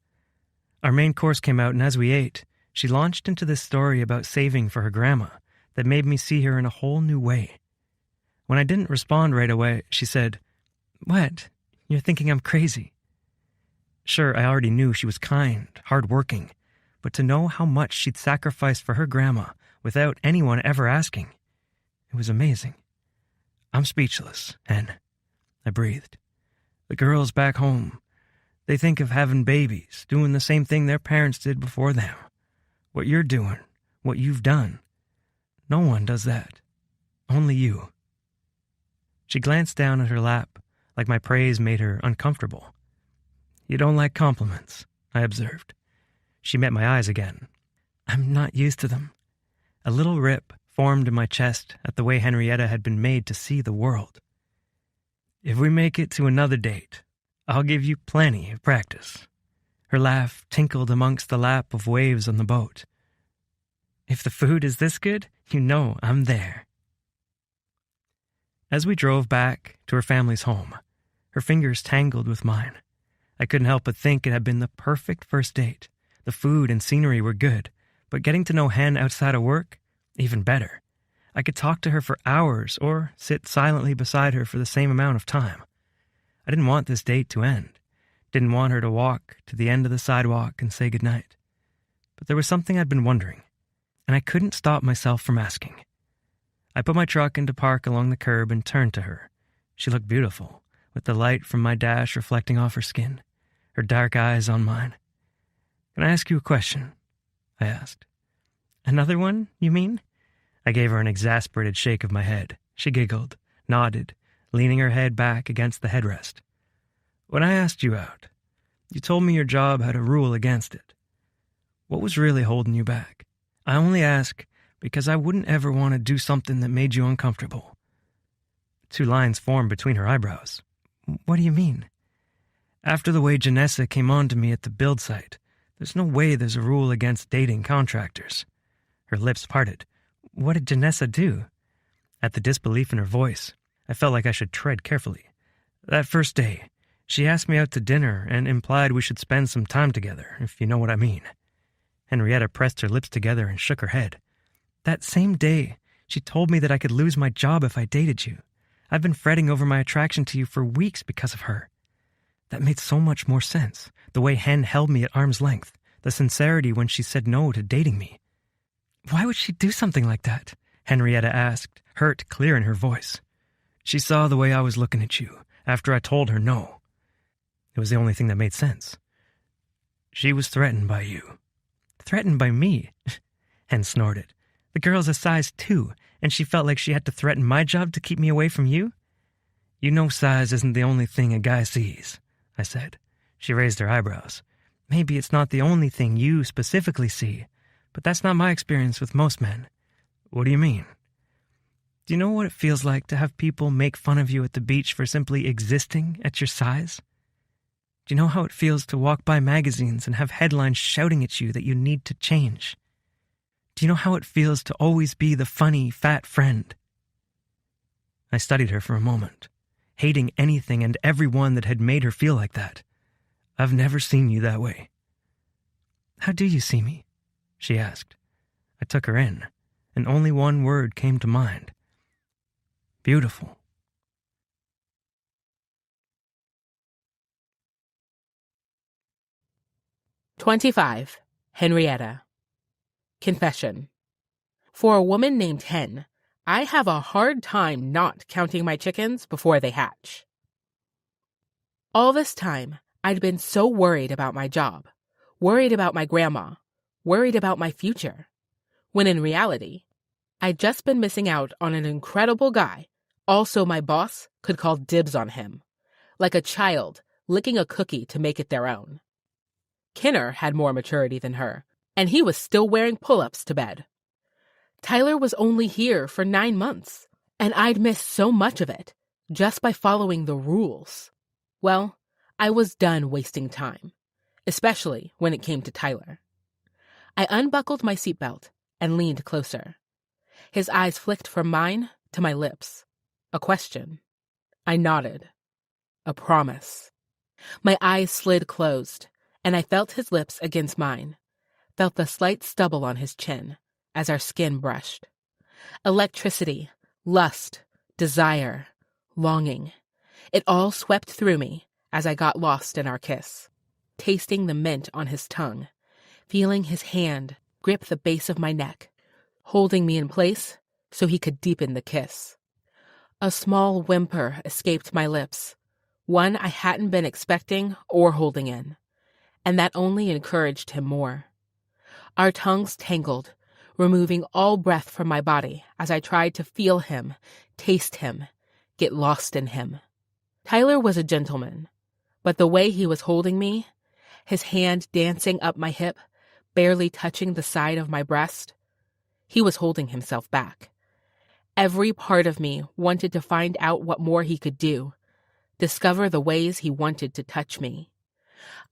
Our main course came out, and as we ate, she launched into this story about saving for her grandma that made me see her in a whole new way. When I didn't respond right away, she said, What? You're thinking I'm crazy. Sure, I already knew she was kind, hard-working, but to know how much she'd sacrificed for her grandma without anyone ever asking, it was amazing. I'm speechless, Hen. I breathed. The girls back home, they think of having babies, doing the same thing their parents did before them. What you're doing, what you've done. No one does that. Only you. She glanced down at her lap, like my praise made her uncomfortable. You don't like compliments, I observed. She met my eyes again. I'm not used to them. A little rip formed in my chest at the way Henrietta had been made to see the world. If we make it to another date, I'll give you plenty of practice. Her laugh tinkled amongst the lap of waves on the boat. If the food is this good, you know I'm there. As we drove back to her family's home, her fingers tangled with mine. I couldn't help but think it had been the perfect first date. The food and scenery were good, but getting to know Hen outside of work, even better. I could talk to her for hours or sit silently beside her for the same amount of time. I didn't want this date to end. Didn't want her to walk to the end of the sidewalk and say goodnight. But there was something I'd been wondering, and I couldn't stop myself from asking. I put my truck into park along the curb and turned to her. She looked beautiful, with the light from my dash reflecting off her skin, her dark eyes on mine. Can I ask you a question? I asked. Another one, you mean? I gave her an exasperated shake of my head. She giggled, nodded, leaning her head back against the headrest. When I asked you out, you told me your job had a rule against it. What was really holding you back? I only ask because I wouldn't ever want to do something that made you uncomfortable. 2 lines formed between her eyebrows. What do you mean? After the way Janessa came on to me at the build site, there's no way there's a rule against dating contractors. Her lips parted. What did Janessa do? At the disbelief in her voice, I felt like I should tread carefully. That first day, she asked me out to dinner and implied we should spend some time together, if you know what I mean. Henrietta pressed her lips together and shook her head. That same day, she told me that I could lose my job if I dated you. I've been fretting over my attraction to you for weeks because of her. That made so much more sense. The way Hen held me at arm's length. The sincerity when she said no to dating me. Why would she do something like that? Henrietta asked, hurt clear in her voice. She saw the way I was looking at you after I told her no. It was the only thing that made sense. She was threatened by you. Threatened by me? Hen snorted. The girl's a size 2, and she felt like she had to threaten my job to keep me away from you? You know size isn't the only thing a guy sees, I said. She raised her eyebrows. Maybe it's not the only thing you specifically see, but that's not my experience with most men. What do you mean? Do you know what it feels like to have people make fun of you at the beach for simply existing at your size? Do you know how it feels to walk by magazines and have headlines shouting at you that you need to change? Do you know how it feels to always be the funny, fat friend? I studied her for a moment, hating anything and everyone that had made her feel like that. I've never seen you that way. How do you see me? She asked. I took her in, and only one word came to mind. Beautiful. "25. Henrietta. Confession. For a woman named Hen, I have a hard time not counting my chickens before they hatch. All this time, I'd been so worried about my job, worried about my grandma, worried about my future, when in reality, I'd just been missing out on an incredible guy, also my boss could call dibs on him, like a child licking a cookie to make it their own. Kinner had more maturity than her, and he was still wearing pull-ups to bed. Tyler was only here for 9 months, and I'd missed so much of it just by following the rules. Well, I was done wasting time, especially when it came to Tyler. I unbuckled my seatbelt and leaned closer. His eyes flicked from mine to my lips. A question. I nodded. A promise. My eyes slid closed, and I felt his lips against mine, felt the slight stubble on his chin as our skin brushed. Electricity, lust, desire, longing. It all swept through me as I got lost in our kiss, tasting the mint on his tongue, feeling his hand grip the base of my neck, holding me in place so he could deepen the kiss. A small whimper escaped my lips, one I hadn't been expecting or holding in, and that only encouraged him more. Our tongues tangled, removing all breath from my body as I tried to feel him, taste him, get lost in him. Tyler was a gentleman, but the way he was holding me, his hand dancing up my hip, barely touching the side of my breast, he was holding himself back. Every part of me wanted to find out what more he could do, discover the ways he wanted to touch me.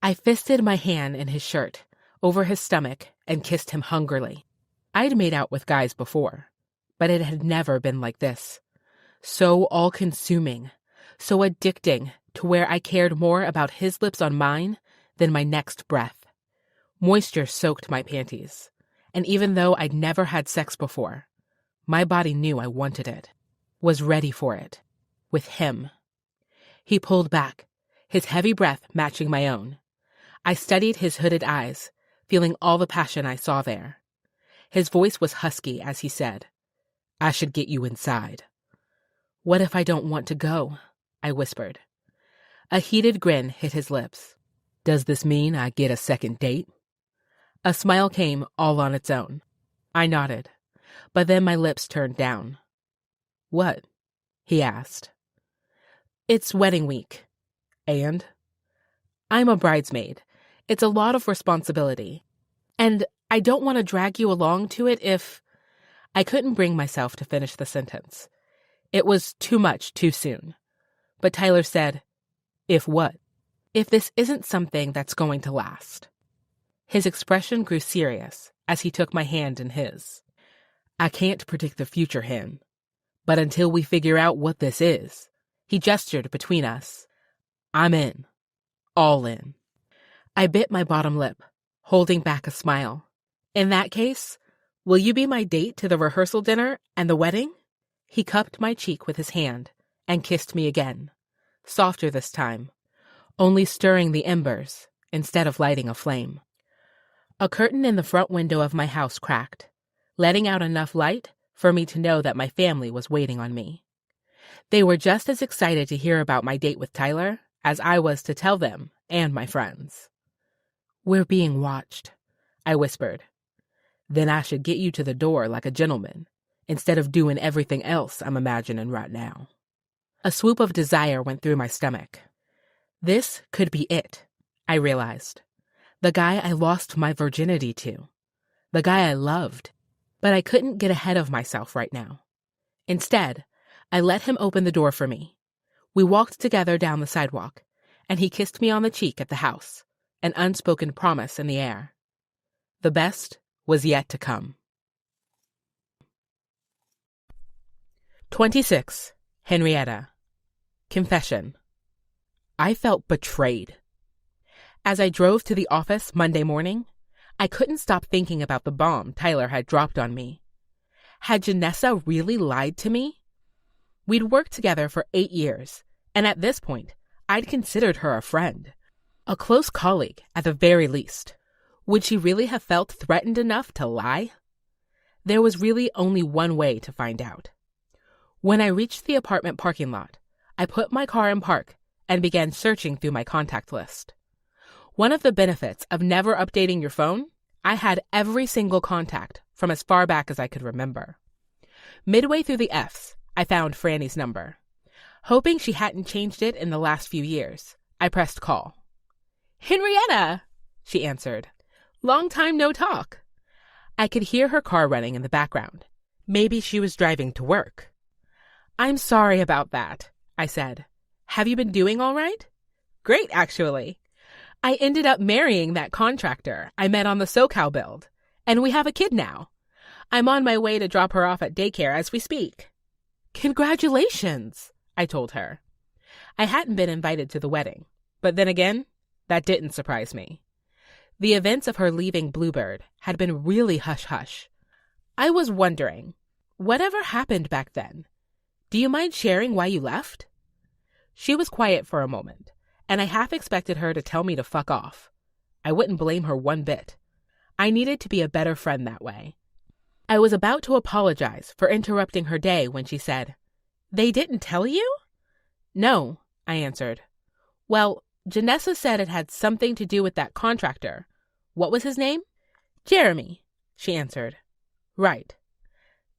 I fisted my hand in his shirt, over his stomach, and kissed him hungrily. I'd made out with guys before, but it had never been like this. So all-consuming, so addicting to where I cared more about his lips on mine than my next breath. Moisture soaked my panties, and even though I'd never had sex before, my body knew I wanted it, was ready for it, with him. He pulled back, his heavy breath matching my own. I studied his hooded eyes, feeling all the passion I saw there. His voice was husky as he said, "I should get you inside." "What if I don't want to go?" I whispered. A heated grin hit his lips. "Does this mean I get a second date?" A smile came all on its own. I nodded, but then my lips turned down. "What?" he asked. "It's wedding week." "And?" "I'm a bridesmaid. It's a lot of responsibility. And I don't want to drag you along to it if—" I couldn't bring myself to finish the sentence. It was too much too soon. But Tyler said, "If what?" "If this isn't something that's going to last." His expression grew serious as he took my hand in his. "I can't predict the future, Hen. But until we figure out what this is," he gestured between us, "I'm in. All in." I bit my bottom lip, holding back a smile. In that case, will you be my date to the rehearsal dinner and the wedding? He cupped my cheek with his hand and kissed me again, softer this time, only stirring the embers instead of lighting a flame. A curtain in the front window of my house cracked, letting out enough light for me to know that my family was waiting on me. They were just as excited to hear about my date with Tyler as I was to tell them and my friends. "We're being watched," I whispered. "Then I should get you to the door like a gentleman, instead of doing everything else I'm imagining right now." A swoop of desire went through my stomach. This could be it, I realized. The guy I lost my virginity to. The guy I loved. But I couldn't get ahead of myself right now. Instead, I let him open the door for me. We walked together down the sidewalk, and he kissed me on the cheek at the house, an unspoken promise in the air. The best was yet to come. 26. Henrietta. Confession. I felt betrayed. As I drove to the office Monday morning, I couldn't stop thinking about the bomb Tyler had dropped on me. Had Janessa really lied to me? We'd worked together for 8 years, and at this point, I'd considered her a friend, a close colleague at the very least. Would she really have felt threatened enough to lie? There was really only one way to find out. When I reached the apartment parking lot, I put my car in park and began searching through my contact list. One of the benefits of never updating your phone, I had every single contact from as far back as I could remember. Midway through the Fs, I found Franny's number. Hoping she hadn't changed it in the last few years, I pressed call. "Henrietta," she answered. "Long time no talk." I could hear her car running in the background. Maybe she was driving to work. "I'm sorry about that," I said. "Have you been doing all right?" "Great, actually. I ended up marrying that contractor I met on the SoCal build, and we have a kid now. I'm on my way to drop her off at daycare as we speak." "Congratulations," I told her. I hadn't been invited to the wedding, but then again, that didn't surprise me. The events of her leaving Bluebird had been really hush-hush. I was wondering, whatever happened back then? Do you mind sharing why you left? She was quiet for a moment, and I half expected her to tell me to fuck off. I wouldn't blame her one bit. I needed to be a better friend that way. I was about to apologize for interrupting her day when she said, "They didn't tell you?" "No," I answered. "Well, Janessa said it had something to do with that contractor. What was his name?" "Jeremy," she answered. "Right.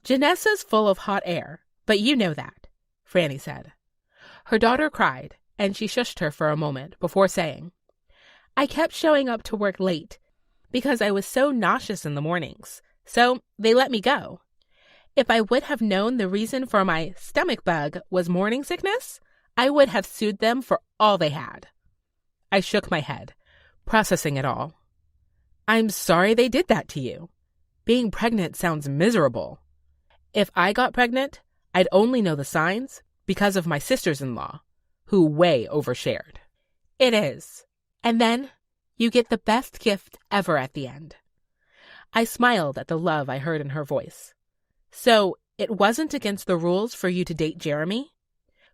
Janessa's full of hot air, but you know that," Franny said. Her daughter cried, and she shushed her for a moment before saying, "I kept showing up to work late because I was so nauseous in the mornings, so they let me go. If I would have known the reason for my stomach bug was morning sickness, I would have sued them for all they had." I shook my head, processing it all. "I'm sorry they did that to you. Being pregnant sounds miserable. If I got pregnant, I'd only know the signs because of my sisters-in-law, who way overshared." "It is. And then you get the best gift ever at the end." I smiled at the love I heard in her voice. "So it wasn't against the rules for you to date Jeremy?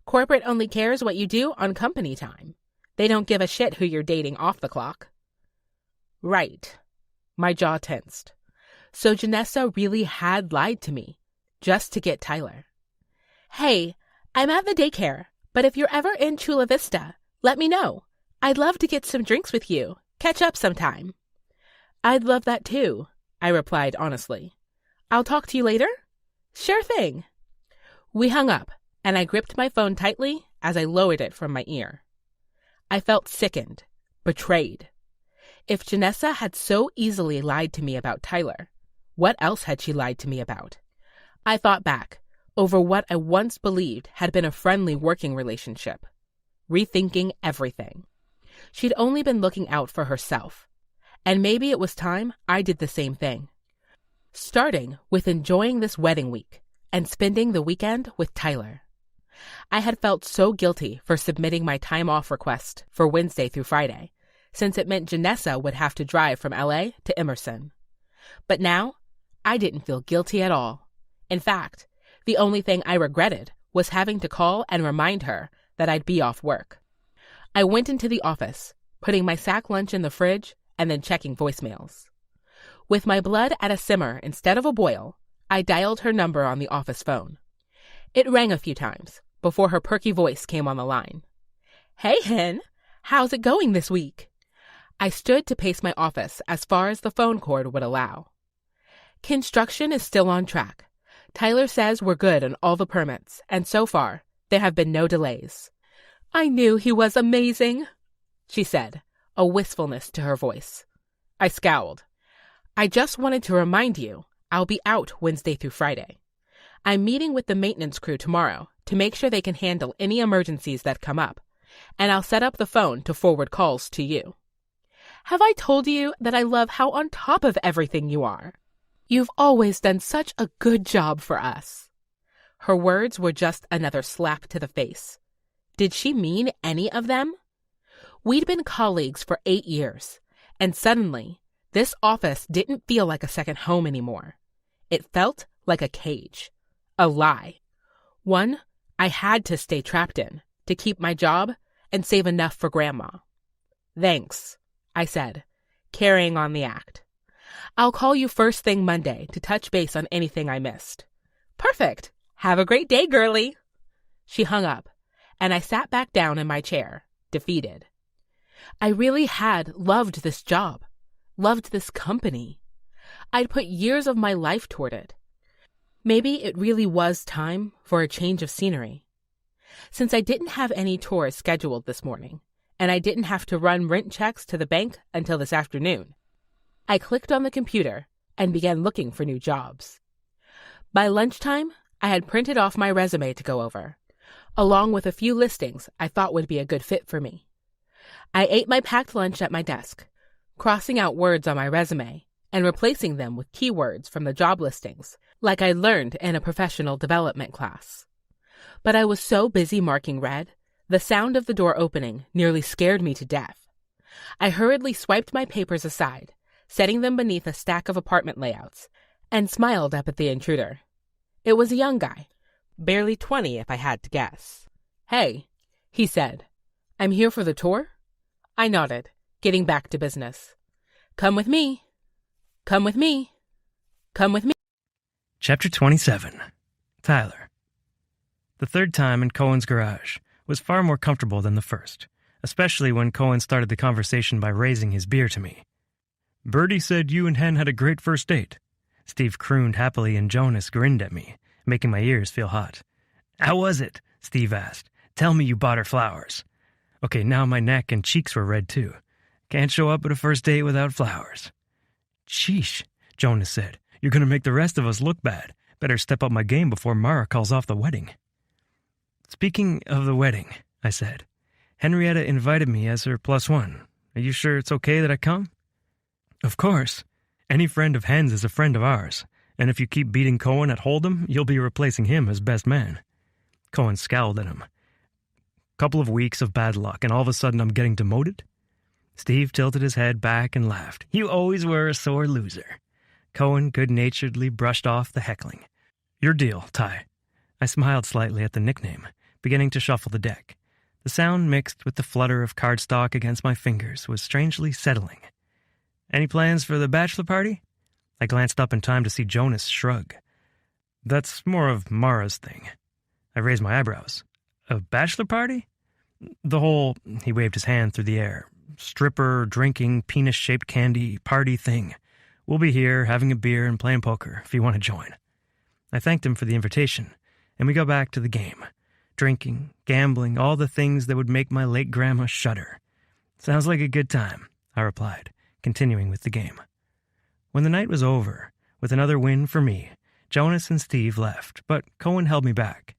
Corporate only cares what you do on company time. They don't give a shit who you're dating off the clock." "Right." My jaw tensed. So Janessa really had lied to me, just to get Tyler. "Hey, I'm at the daycare, but if you're ever in Chula Vista, let me know. I'd love to get some drinks with you. Catch up sometime." "I'd love that too," I replied honestly. "I'll talk to you later?" "Sure thing." We hung up, and I gripped my phone tightly as I lowered it from my ear. I felt sickened, betrayed. If Janessa had so easily lied to me about Tyler, what else had she lied to me about? I thought back over what I once believed had been a friendly working relationship, rethinking everything. She'd only been looking out for herself, and maybe it was time I did the same thing. Starting with enjoying this wedding week and spending the weekend with Tyler. I had felt so guilty for submitting my time off request for Wednesday through Friday, since it meant Janessa would have to drive from LA to Emerson. But now, I didn't feel guilty at all. In fact, the only thing I regretted was having to call and remind her that I'd be off work. I went into the office, putting my sack lunch in the fridge and then checking voicemails. With my blood at a simmer instead of a boil, I dialed her number on the office phone. It rang a few times before her perky voice came on the line. "Hey, Hen, how's it going this week?" I stood to pace my office as far as the phone cord would allow. "Construction is still on track. Tyler says we're good on all the permits, and so far, there have been no delays." "I knew he was amazing," she said, a wistfulness to her voice. I scowled. "I just wanted to remind you I'll be out Wednesday through Friday. I'm meeting with the maintenance crew tomorrow to make sure they can handle any emergencies that come up, and I'll set up the phone to forward calls to you." "Have I told you that I love how on top of everything you are? You've always done such a good job for us." Her words were just another slap to the face. Did she mean any of them? We'd been colleagues for 8 years, and suddenly, this office didn't feel like a second home anymore. It felt like a cage. A lie. One I had to stay trapped in to keep my job and save enough for Grandma. "Thanks," I said, carrying on the act. "I'll call you first thing Monday to touch base on anything I missed." "Perfect. Have a great day, girlie." She hung up, and I sat back down in my chair, defeated. I really had loved this job, loved this company. I'd put years of my life toward it. Maybe it really was time for a change of scenery. Since I didn't have any tours scheduled this morning, and I didn't have to run rent checks to the bank until this afternoon, I clicked on the computer and began looking for new jobs. By lunchtime, I had printed off my resume to go over, along with a few listings I thought would be a good fit for me. I ate my packed lunch at my desk, crossing out words on my resume and replacing them with keywords from the job listings, like I learned in a professional development class. But I was so busy marking red, the sound of the door opening nearly scared me to death. I hurriedly swiped my papers aside, setting them beneath a stack of apartment layouts, and smiled up at the intruder. It was a young guy, barely 20 if I had to guess. "Hey," he said, "I'm here for the tour?" I nodded, getting back to business. "Come with me. Come with me. Come with me." Chapter 27. Tyler. The third time in Cohen's garage was far more comfortable than the first, especially when Cohen started the conversation by raising his beer to me. "Bertie said you and Hen had a great first date." Steve crooned happily and Jonas grinned at me, making my ears feel hot. "How was it?" Steve asked. "Tell me you bought her flowers." Okay, now my neck and cheeks were red too. Can't show up at a first date without flowers. "Sheesh," Jonas said. "You're going to make the rest of us look bad. Better step up my game before Mara calls off the wedding." "Speaking of the wedding," I said, "Henrietta invited me as her +1. Are you sure it's okay that I come?" "Of course. Any friend of Hen's is a friend of ours, and if you keep beating Cohen at Hold'em, you'll be replacing him as best man." Cohen scowled at him. "Couple of weeks of bad luck, and all of a sudden I'm getting demoted?" Steve tilted his head back and laughed. "You always were a sore loser." Cohen good-naturedly brushed off the heckling. "Your deal, Ty." I smiled slightly at the nickname, beginning to shuffle the deck. The sound mixed with the flutter of cardstock against my fingers was strangely settling. "Any plans for the bachelor party?" I glanced up in time to see Jonas shrug. "That's more of Mara's thing." I raised my eyebrows. "A bachelor party?" "The whole," he waved his hand through the air, "stripper, drinking, penis-shaped candy, party thing. We'll be here having a beer and playing poker if you want to join." I thanked him for the invitation, and we got back to the game. Drinking, gambling, all the things that would make my late grandma shudder. "Sounds like a good time," I replied, continuing with the game. When the night was over, with another win for me, Jonas and Steve left, but Cohen held me back.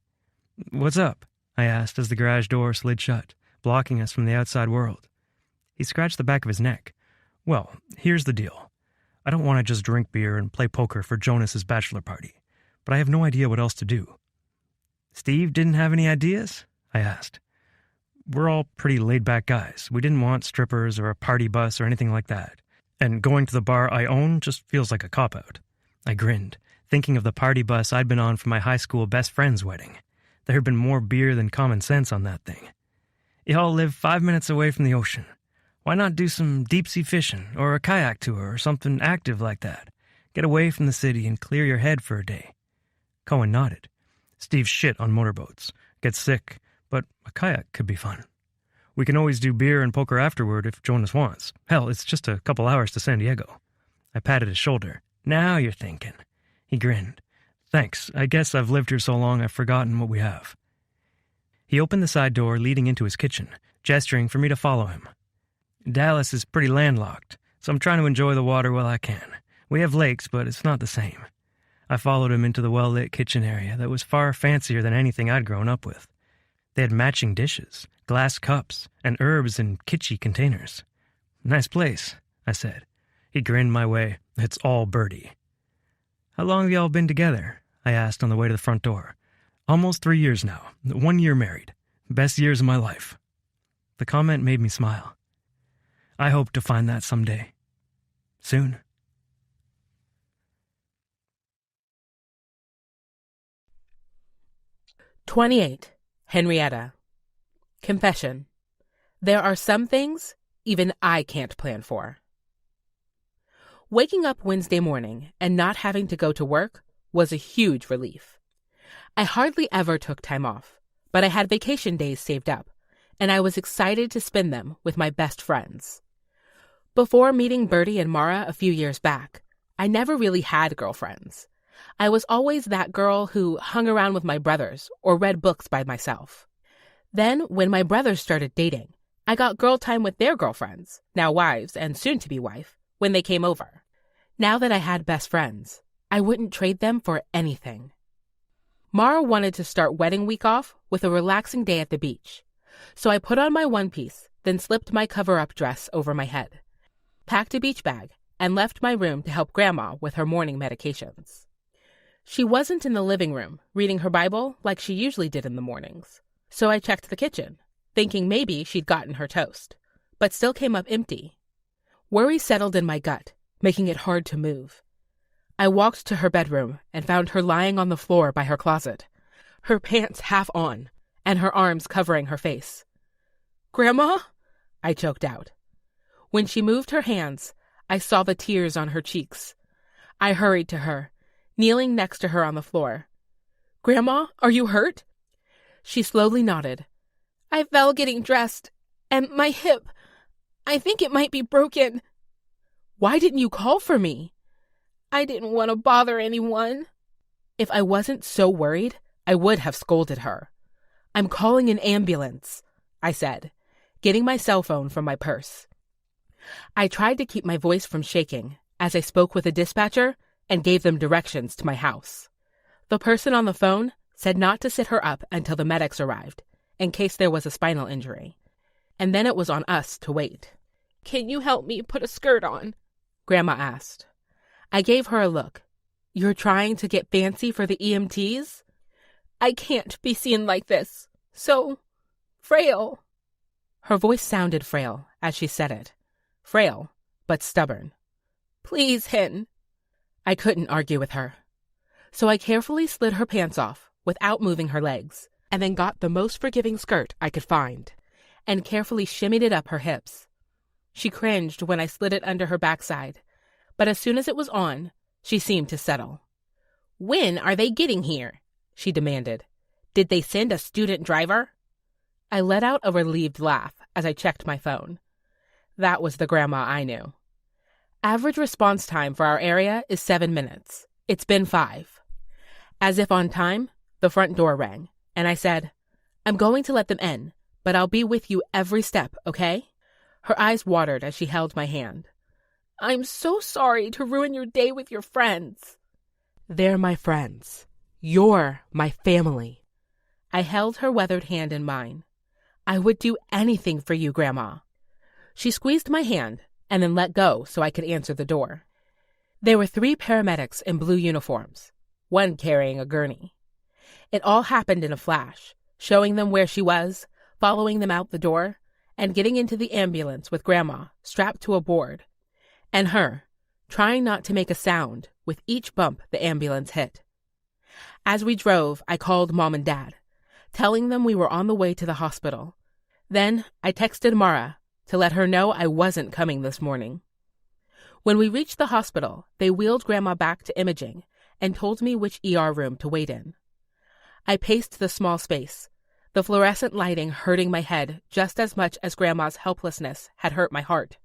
"What's up?" I asked as the garage door slid shut, blocking us from the outside world. He scratched the back of his neck. "Well, here's the deal. I don't want to just drink beer and play poker for Jonas's bachelor party, but I have no idea what else to do." "Steve didn't have any ideas?" I asked. "We're all pretty laid-back guys. We didn't want strippers or a party bus or anything like that. And going to the bar I own just feels like a cop-out. I grinned, thinking of the party bus I'd been on for my high school best friend's wedding. There had been more beer than common sense on that thing. Y'all live 5 minutes away from the ocean. Why not do some deep-sea fishing or a kayak tour or something active like that? Get away from the city and clear your head for a day. Cohen nodded. Steve's shit on motorboats. Gets sick, but a kayak could be fun. We can always do beer and poker afterward if Jonas wants. Hell, it's just a couple hours to San Diego. I patted his shoulder. Now you're thinking. He grinned. Thanks. I guess I've lived here so long I've forgotten what we have. He opened the side door leading into his kitchen, gesturing for me to follow him. Dallas is pretty landlocked, so I'm trying to enjoy the water while I can. We have lakes, but it's not the same. I followed him into the well-lit kitchen area that was far fancier than anything I'd grown up with. They had matching dishes, glass cups, and herbs in kitschy containers. Nice place, I said. He grinned my way. It's all birdie. How long have y'all been together? I asked on the way to the front door. Almost 3 years now. 1 year married. Best years of my life. The comment made me smile. I hope to find that someday. Soon. "28. Henrietta. Confession. There are some things even I can't plan for." Waking up Wednesday morning and not having to go to work was a huge relief. I hardly ever took time off, but I had vacation days saved up, and I was excited to spend them with my best friends. Before meeting Bertie and Mara a few years back, I never really had girlfriends. I was always that girl who hung around with my brothers or read books by myself. Then, when my brothers started dating, I got girl time with their girlfriends, now wives and soon-to-be wife, when they came over. Now that I had best friends, I wouldn't trade them for anything. Mara wanted to start wedding week off with a relaxing day at the beach, so I put on my one-piece, then slipped my cover-up dress over my head, packed a beach bag, and left my room to help Grandma with her morning medications. She wasn't in the living room, reading her Bible like she usually did in the mornings, so I checked the kitchen, thinking maybe she'd gotten her toast, but still came up empty. Worry settled in my gut, making it hard to move. I walked to her bedroom and found her lying on the floor by her closet, her pants half on, and her arms covering her face. "Grandma?" I choked out. When she moved her hands, I saw the tears on her cheeks. I hurried to her, kneeling next to her on the floor. "Grandma, are you hurt?" She slowly nodded. "I fell getting dressed, and my hip, I think it might be broken." "Why didn't you call for me?" "I didn't want to bother anyone." If I wasn't so worried, I would have scolded her. "I'm calling an ambulance," I said, getting my cell phone from my purse. I tried to keep my voice from shaking as I spoke with a dispatcher and gave them directions to my house. The person on the phone said not to sit her up until the medics arrived, in case there was a spinal injury. And then it was on us to wait. "Can you help me put a skirt on?" Grandma asked. I gave her a look. "You're trying to get fancy for the EMTs?" "I can't be seen like this. So frail." Her voice sounded frail as she said it. Frail, but stubborn. "Please, Hen." I couldn't argue with her. So I carefully slid her pants off without moving her legs, and then got the most forgiving skirt I could find, and carefully shimmied it up her hips. She cringed when I slid it under her backside, but as soon as it was on, she seemed to settle. "When are they getting here?" she demanded. "Did they send a student driver?" I let out a relieved laugh as I checked my phone. That was the grandma I knew. Average response time for our area is 7 minutes. It's been 5. As if on time, the front door rang, and I said, "I'm going to let them in, but I'll be with you every step, okay?" Her eyes watered as she held my hand. "I'm so sorry to ruin your day with your friends." "They're my friends. You're my family." I held her weathered hand in mine. "I would do anything for you, Grandma." She squeezed my hand and then let go so I could answer the door. There were 3 paramedics in blue uniforms, one carrying a gurney. It all happened in a flash, showing them where she was, following them out the door, and getting into the ambulance with Grandma strapped to a board. and her, trying not to make a sound with each bump the ambulance hit. As we drove, I called Mom and Dad, telling them we were on the way to the hospital. Then I texted Mara to let her know I wasn't coming this morning. When we reached the hospital, they wheeled Grandma back to imaging and told me which ER room to wait in. I paced the small space, the fluorescent lighting hurting my head just as much as Grandma's helplessness had hurt my heart.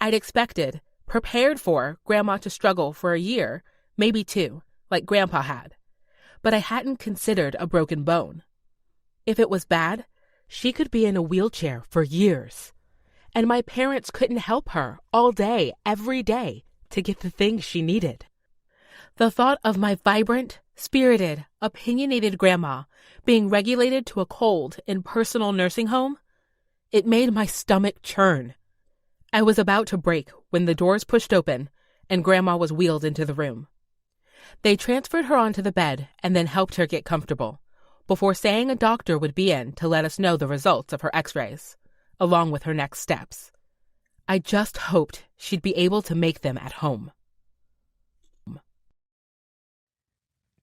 I'd expected, prepared for, Grandma to struggle for a year, maybe 2, like Grandpa had. But I hadn't considered a broken bone. If it was bad, she could be in a wheelchair for years. And my parents couldn't help her all day, every day, to get the things she needed. The thought of my vibrant, spirited, opinionated grandma being regulated to a cold in personal nursing home, it made my stomach churn. I was about to break when the doors pushed open and Grandma was wheeled into the room. They transferred her onto the bed and then helped her get comfortable, before saying a doctor would be in to let us know the results of her x-rays, along with her next steps. I just hoped she'd be able to make them at home.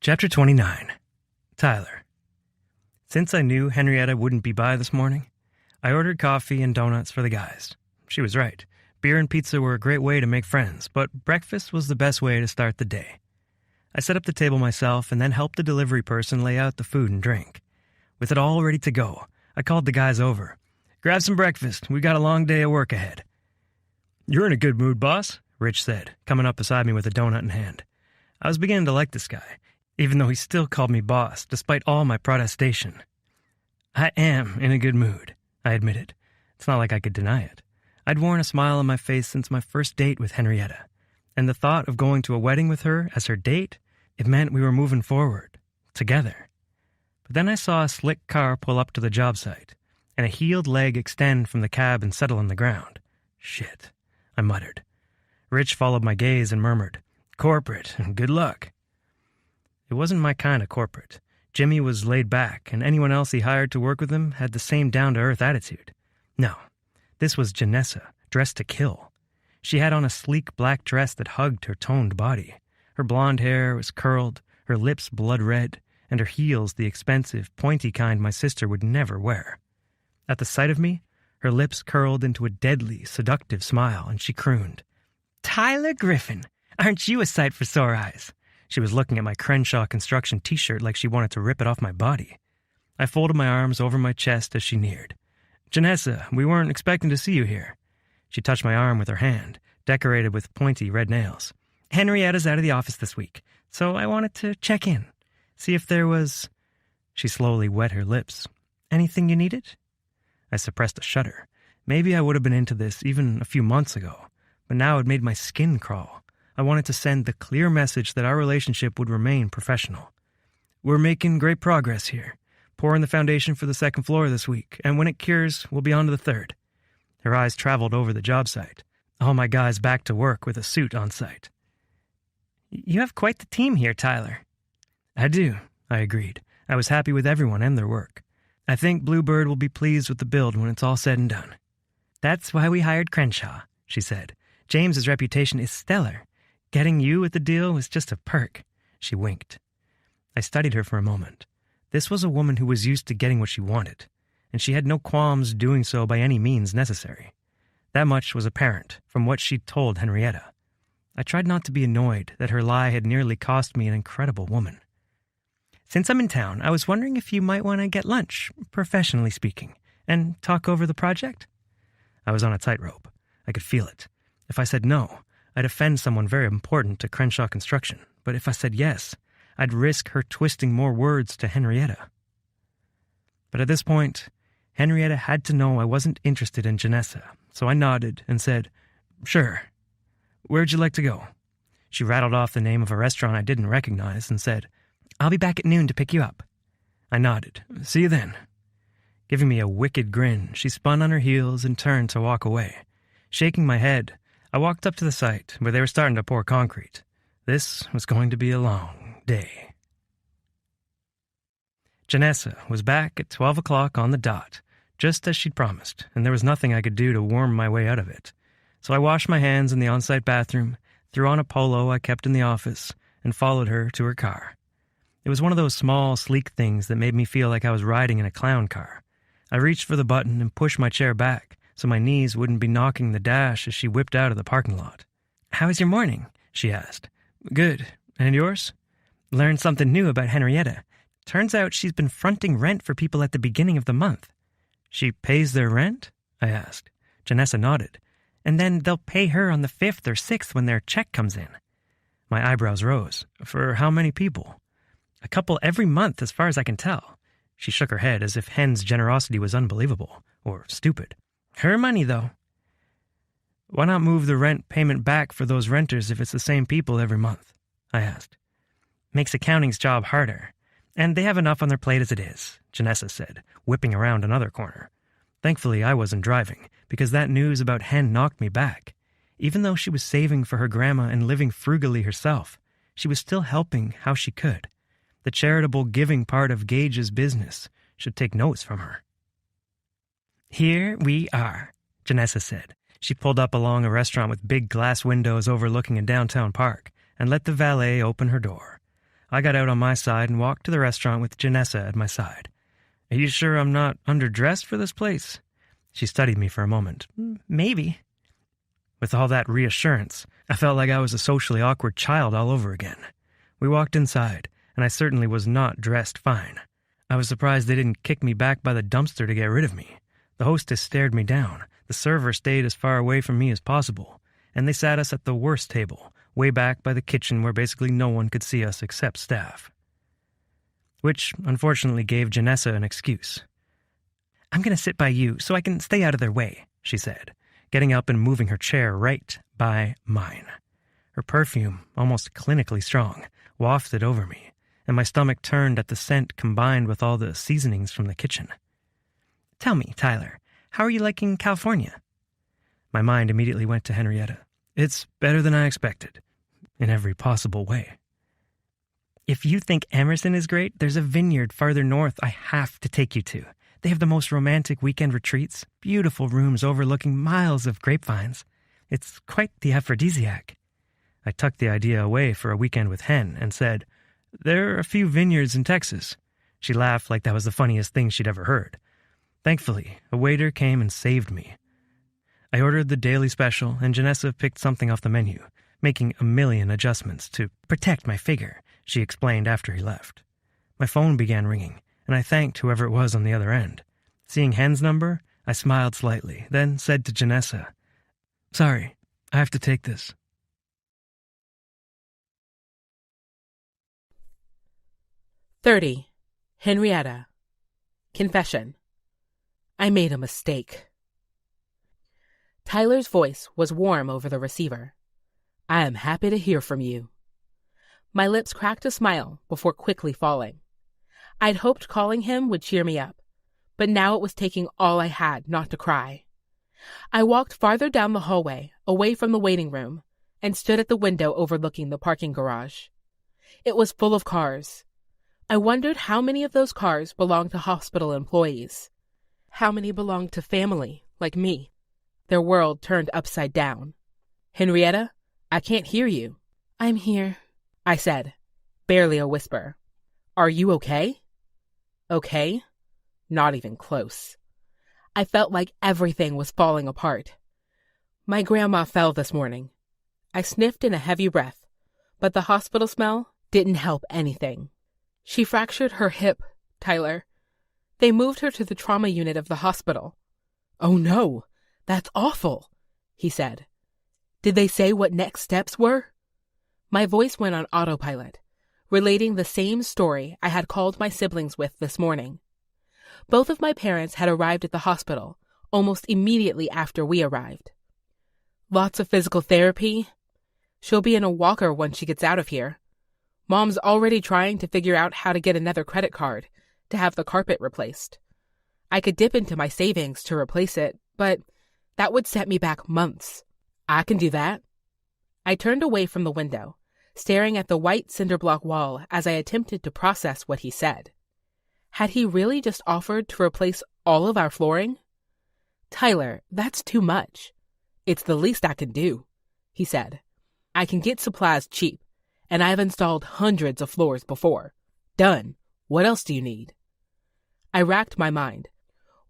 Chapter 29. Tyler. Since I knew Henrietta wouldn't be by this morning, I ordered coffee and donuts for the guys. She was right. Beer and pizza were a great way to make friends, but breakfast was the best way to start the day. I set up the table myself and then helped the delivery person lay out the food and drink. With it all ready to go, I called the guys over. "Grab some breakfast. We got a long day of work ahead." "You're in a good mood, boss," Rich said, coming up beside me with a donut in hand. I was beginning to like this guy, even though he still called me boss, despite all my protestation. "I am in a good mood," I admitted. It's not like I could deny it. I'd worn a smile on my face since my first date with Henrietta, and the thought of going to a wedding with her as her date, it meant we were moving forward, together. But then I saw a slick car pull up to the job site, and a heeled leg extend from the cab and settle on the ground. "Shit," I muttered. Rich followed my gaze and murmured, "Corporate, good luck." It wasn't my kind of corporate. Jimmy was laid back, and anyone else he hired to work with him had the same down-to-earth attitude. No, this was Janessa, dressed to kill. She had on a sleek black dress that hugged her toned body. Her blonde hair was curled, her lips blood red, and her heels the expensive, pointy kind my sister would never wear. At the sight of me, her lips curled into a deadly, seductive smile, and she crooned, "Tyler Griffin, aren't you a sight for sore eyes?" She was looking at my Crenshaw Construction t-shirt like she wanted to rip it off my body. I folded my arms over my chest as she neared. "Janessa, we weren't expecting to see you here." She touched my arm with her hand, decorated with pointy red nails. "Henrietta's out of the office this week, so I wanted to check in, see if there was—" She slowly wet her lips. "Anything you needed?" I suppressed a shudder. Maybe I would have been into this even a few months ago, but now it made my skin crawl. I wanted to send the clear message that our relationship would remain professional. "We're making great progress here. Pouring the foundation for the second floor this week, and when it cures, we'll be on to the third." Her eyes traveled over the job site. All my guys back to work with a suit on site. "You have quite the team here, Tyler." "I do," I agreed. I was happy with everyone and their work. "I think Bluebird will be pleased with the build when it's all said and done." "That's why we hired Crenshaw," she said. "James's reputation is stellar. Getting you with the deal was just a perk." She winked. I studied her for a moment. This was a woman who was used to getting what she wanted, and she had no qualms doing so by any means necessary. That much was apparent from what she'd told Henrietta. I tried not to be annoyed that her lie had nearly cost me an incredible woman. "Since I'm in town, I was wondering if you might want to get lunch, professionally speaking, and talk over the project?" I was on a tightrope. I could feel it. If I said no, I'd offend someone very important to Crenshaw Construction, but if I said yes, I'd risk her twisting more words to Henrietta. But at this point, Henrietta had to know I wasn't interested in Janessa, so I nodded and said, "Sure. Where'd you like to go?" She rattled off the name of a restaurant I didn't recognize and said, "I'll be back at noon to pick you up." I nodded. "See you then." Giving me a wicked grin, she spun on her heels and turned to walk away. Shaking my head, I walked up to the site where they were starting to pour concrete. This was going to be a long day. Janessa was back at 12 o'clock on the dot, just as she'd promised, and there was nothing I could do to worm my way out of it. So I washed my hands in the on-site bathroom, threw on a polo I kept in the office, and followed her to her car. It was one of those small, sleek things that made me feel like I was riding in a clown car. I reached for the button and pushed my chair back so my knees wouldn't be knocking the dash as she whipped out of the parking lot. "How was your morning?" she asked. "Good. And yours?" "Learned something new about Henrietta. Turns out she's been fronting rent for people at the beginning of the month." "She pays their rent?" I asked. Janessa nodded. "And then they'll pay her on the 5th or 6th when their check comes in." My eyebrows rose. "For how many people?" "A couple every month, as far as I can tell." She shook her head as if Hen's generosity was unbelievable, or stupid. "Her money, though." "Why not move the rent payment back for those renters if it's the same people every month?" I asked. "Makes accounting's job harder. And they have enough on their plate as it is," Janessa said, whipping around another corner. Thankfully, I wasn't driving, because that news about Hen knocked me back. Even though she was saving for her grandma and living frugally herself, she was still helping how she could. The charitable giving part of Gage's business should take notes from her. "Here we are," Janessa said. She pulled up along a restaurant with big glass windows overlooking a downtown park and let the valet open her door. I got out on my side and walked to the restaurant with Janessa at my side. "Are you sure I'm not underdressed for this place?" She studied me for a moment. "Maybe." With all that reassurance, I felt like I was a socially awkward child all over again. We walked inside, and I certainly was not dressed fine. I was surprised they didn't kick me back by the dumpster to get rid of me. The hostess stared me down, the server stayed as far away from me as possible, and they sat us at the worst table, way back by the kitchen where basically no one could see us except staff. Which, unfortunately, gave Janessa an excuse. "I'm going to sit by you so I can stay out of their way," she said, getting up and moving her chair right by mine. Her perfume, almost clinically strong, wafted over me, and my stomach turned at the scent combined with all the seasonings from the kitchen. "Tell me, Tyler, how are you liking California?" My mind immediately went to Henrietta. "It's better than I expected, in every possible way." "If you think Emerson is great, there's a vineyard farther north I have to take you to. They have the most romantic weekend retreats, beautiful rooms overlooking miles of grapevines. It's quite the aphrodisiac." I tucked the idea away for a weekend with Hen and said, "There are a few vineyards in Texas." She laughed like that was the funniest thing she'd ever heard. Thankfully, a waiter came and saved me. I ordered the daily special, and Janessa picked something off the menu, making a million adjustments to protect my figure, she explained after he left. My phone began ringing, and I thanked whoever it was on the other end. Seeing Hen's number, I smiled slightly, then said to Janessa, "Sorry, I have to take this." Henrietta. Confession. I made a mistake. Tyler's voice was warm over the receiver. "I am happy to hear from you." My lips cracked a smile before quickly falling. I'd hoped calling him would cheer me up, but now it was taking all I had not to cry. I walked farther down the hallway, away from the waiting room, and stood at the window overlooking the parking garage. It was full of cars. I wondered how many of those cars belonged to hospital employees. How many belonged to family, like me? Their world turned upside down. "Henrietta, I can't hear you." "I'm here," I said, barely a whisper. "Are you okay?" Okay? Not even close. I felt like everything was falling apart. My grandma fell this morning. I sniffed in a heavy breath, but the hospital smell didn't help anything. She fractured her hip, Tyler. They moved her to the trauma unit of the hospital. "Oh no, that's awful," he said. "Did they say what next steps were?" My voice went on autopilot, relating the same story I had called my siblings with this morning. Both of my parents had arrived at the hospital almost immediately after we arrived. "Lots of physical therapy. She'll be in a walker once she gets out of here. Mom's already trying to figure out how to get another credit card to have the carpet replaced. I could dip into my savings to replace it, but that would set me back months. I can do that." I turned away from the window, staring at the white cinder block wall as I attempted to process what he said. Had he really just offered to replace all of our flooring? Tyler, that's too much. It's the least I can do, he said. I can get supplies cheap, and I've installed hundreds of floors before. Done. What else do you need? I racked my mind,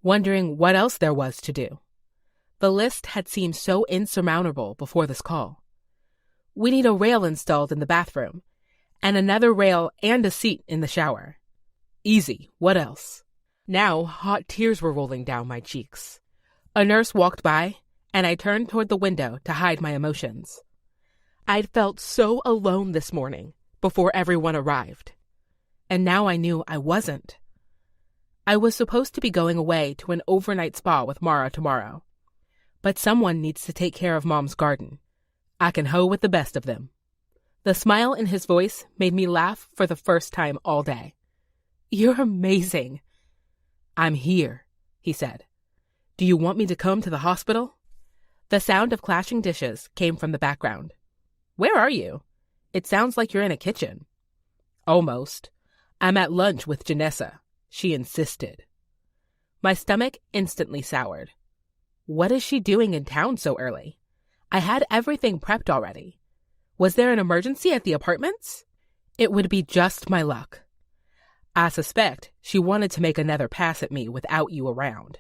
wondering what else there was to do. The list had seemed so insurmountable before this call. We need a rail installed in the bathroom, and another rail and a seat in the shower. Easy. What else? Now hot tears were rolling down my cheeks. A nurse walked by, and I turned toward the window to hide my emotions. I'd felt so alone this morning before everyone arrived. And now I knew I wasn't. I was supposed to be going away to an overnight spa with Mara tomorrow. But someone needs to take care of Mom's garden. I can hoe with the best of them. The smile in his voice made me laugh for the first time all day. You're amazing. I'm here, he said. Do you want me to come to the hospital? The sound of clashing dishes came from the background. Where are you? It sounds like you're in a kitchen. Almost. I'm at lunch with Janessa. She insisted. My stomach instantly soured. What is she doing in town so early? I had everything prepped already. Was there an emergency at the apartments? It would be just my luck. I suspect she wanted to make another pass at me without you around,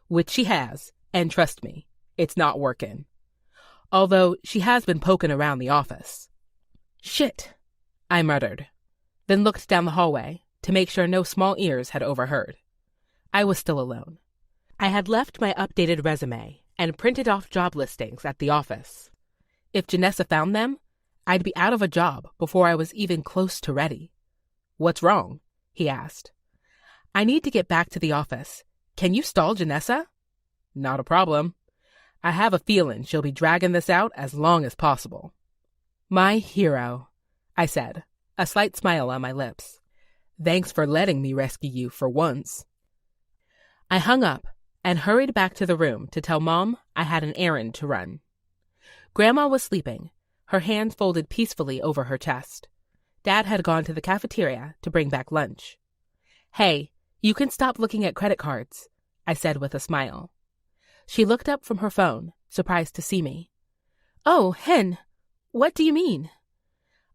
which she has, and trust me, it's not working. Although she has been poking around the office. Shit, I muttered, then looked down the hallway to make sure no small ears had overheard. I was still alone. I had left my updated resume and printed off job listings at the office. If Janessa found them, I'd be out of a job before I was even close to ready. What's wrong? He asked. I need to get back to the office. Can you stall Janessa? Not a problem. I have a feeling she'll be dragging this out as long as possible. My hero, I said, a slight smile on my lips. Thanks for letting me rescue you for once. I hung up and hurried back to the room to tell Mom I had an errand to run. Grandma was sleeping, her hands folded peacefully over her chest. Dad had gone to the cafeteria to bring back lunch. Hey, you can stop looking at credit cards, I said with a smile. She looked up from her phone, surprised to see me. Oh, Hen, what do you mean?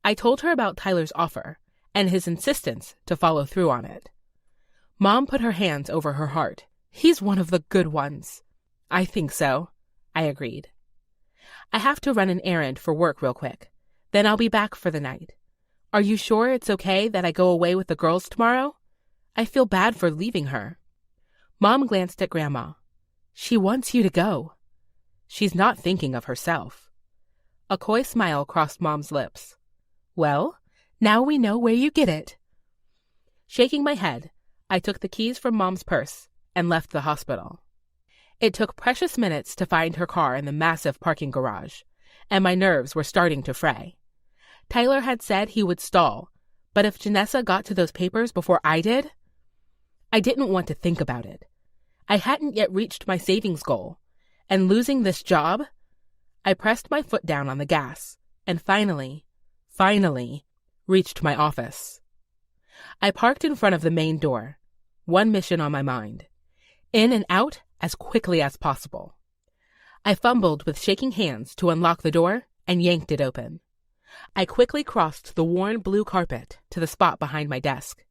I told her about Tyler's offer and his insistence to follow through on it. Mom put her hands over her heart. He's one of the good ones. I think so, I agreed. I have to run an errand for work real quick. Then I'll be back for the night. Are you sure it's okay that I go away with the girls tomorrow? I feel bad for leaving her. Mom glanced at Grandma. She wants you to go. She's not thinking of herself. A coy smile crossed Mom's lips. Well, now we know where you get it. Shaking my head, I took the keys from Mom's purse and left the hospital. It took precious minutes to find her car in the massive parking garage, and my nerves were starting to fray. Tyler had said he would stall, but if Janessa got to those papers before I did, I didn't want to think about it. I hadn't yet reached my savings goal, and losing this job, I pressed my foot down on the gas and finally, reached my office. I parked in front of the main door, one mission on my mind, in and out as quickly as possible. I fumbled with shaking hands to unlock the door and yanked it open. I quickly crossed the worn blue carpet to the spot behind my desk.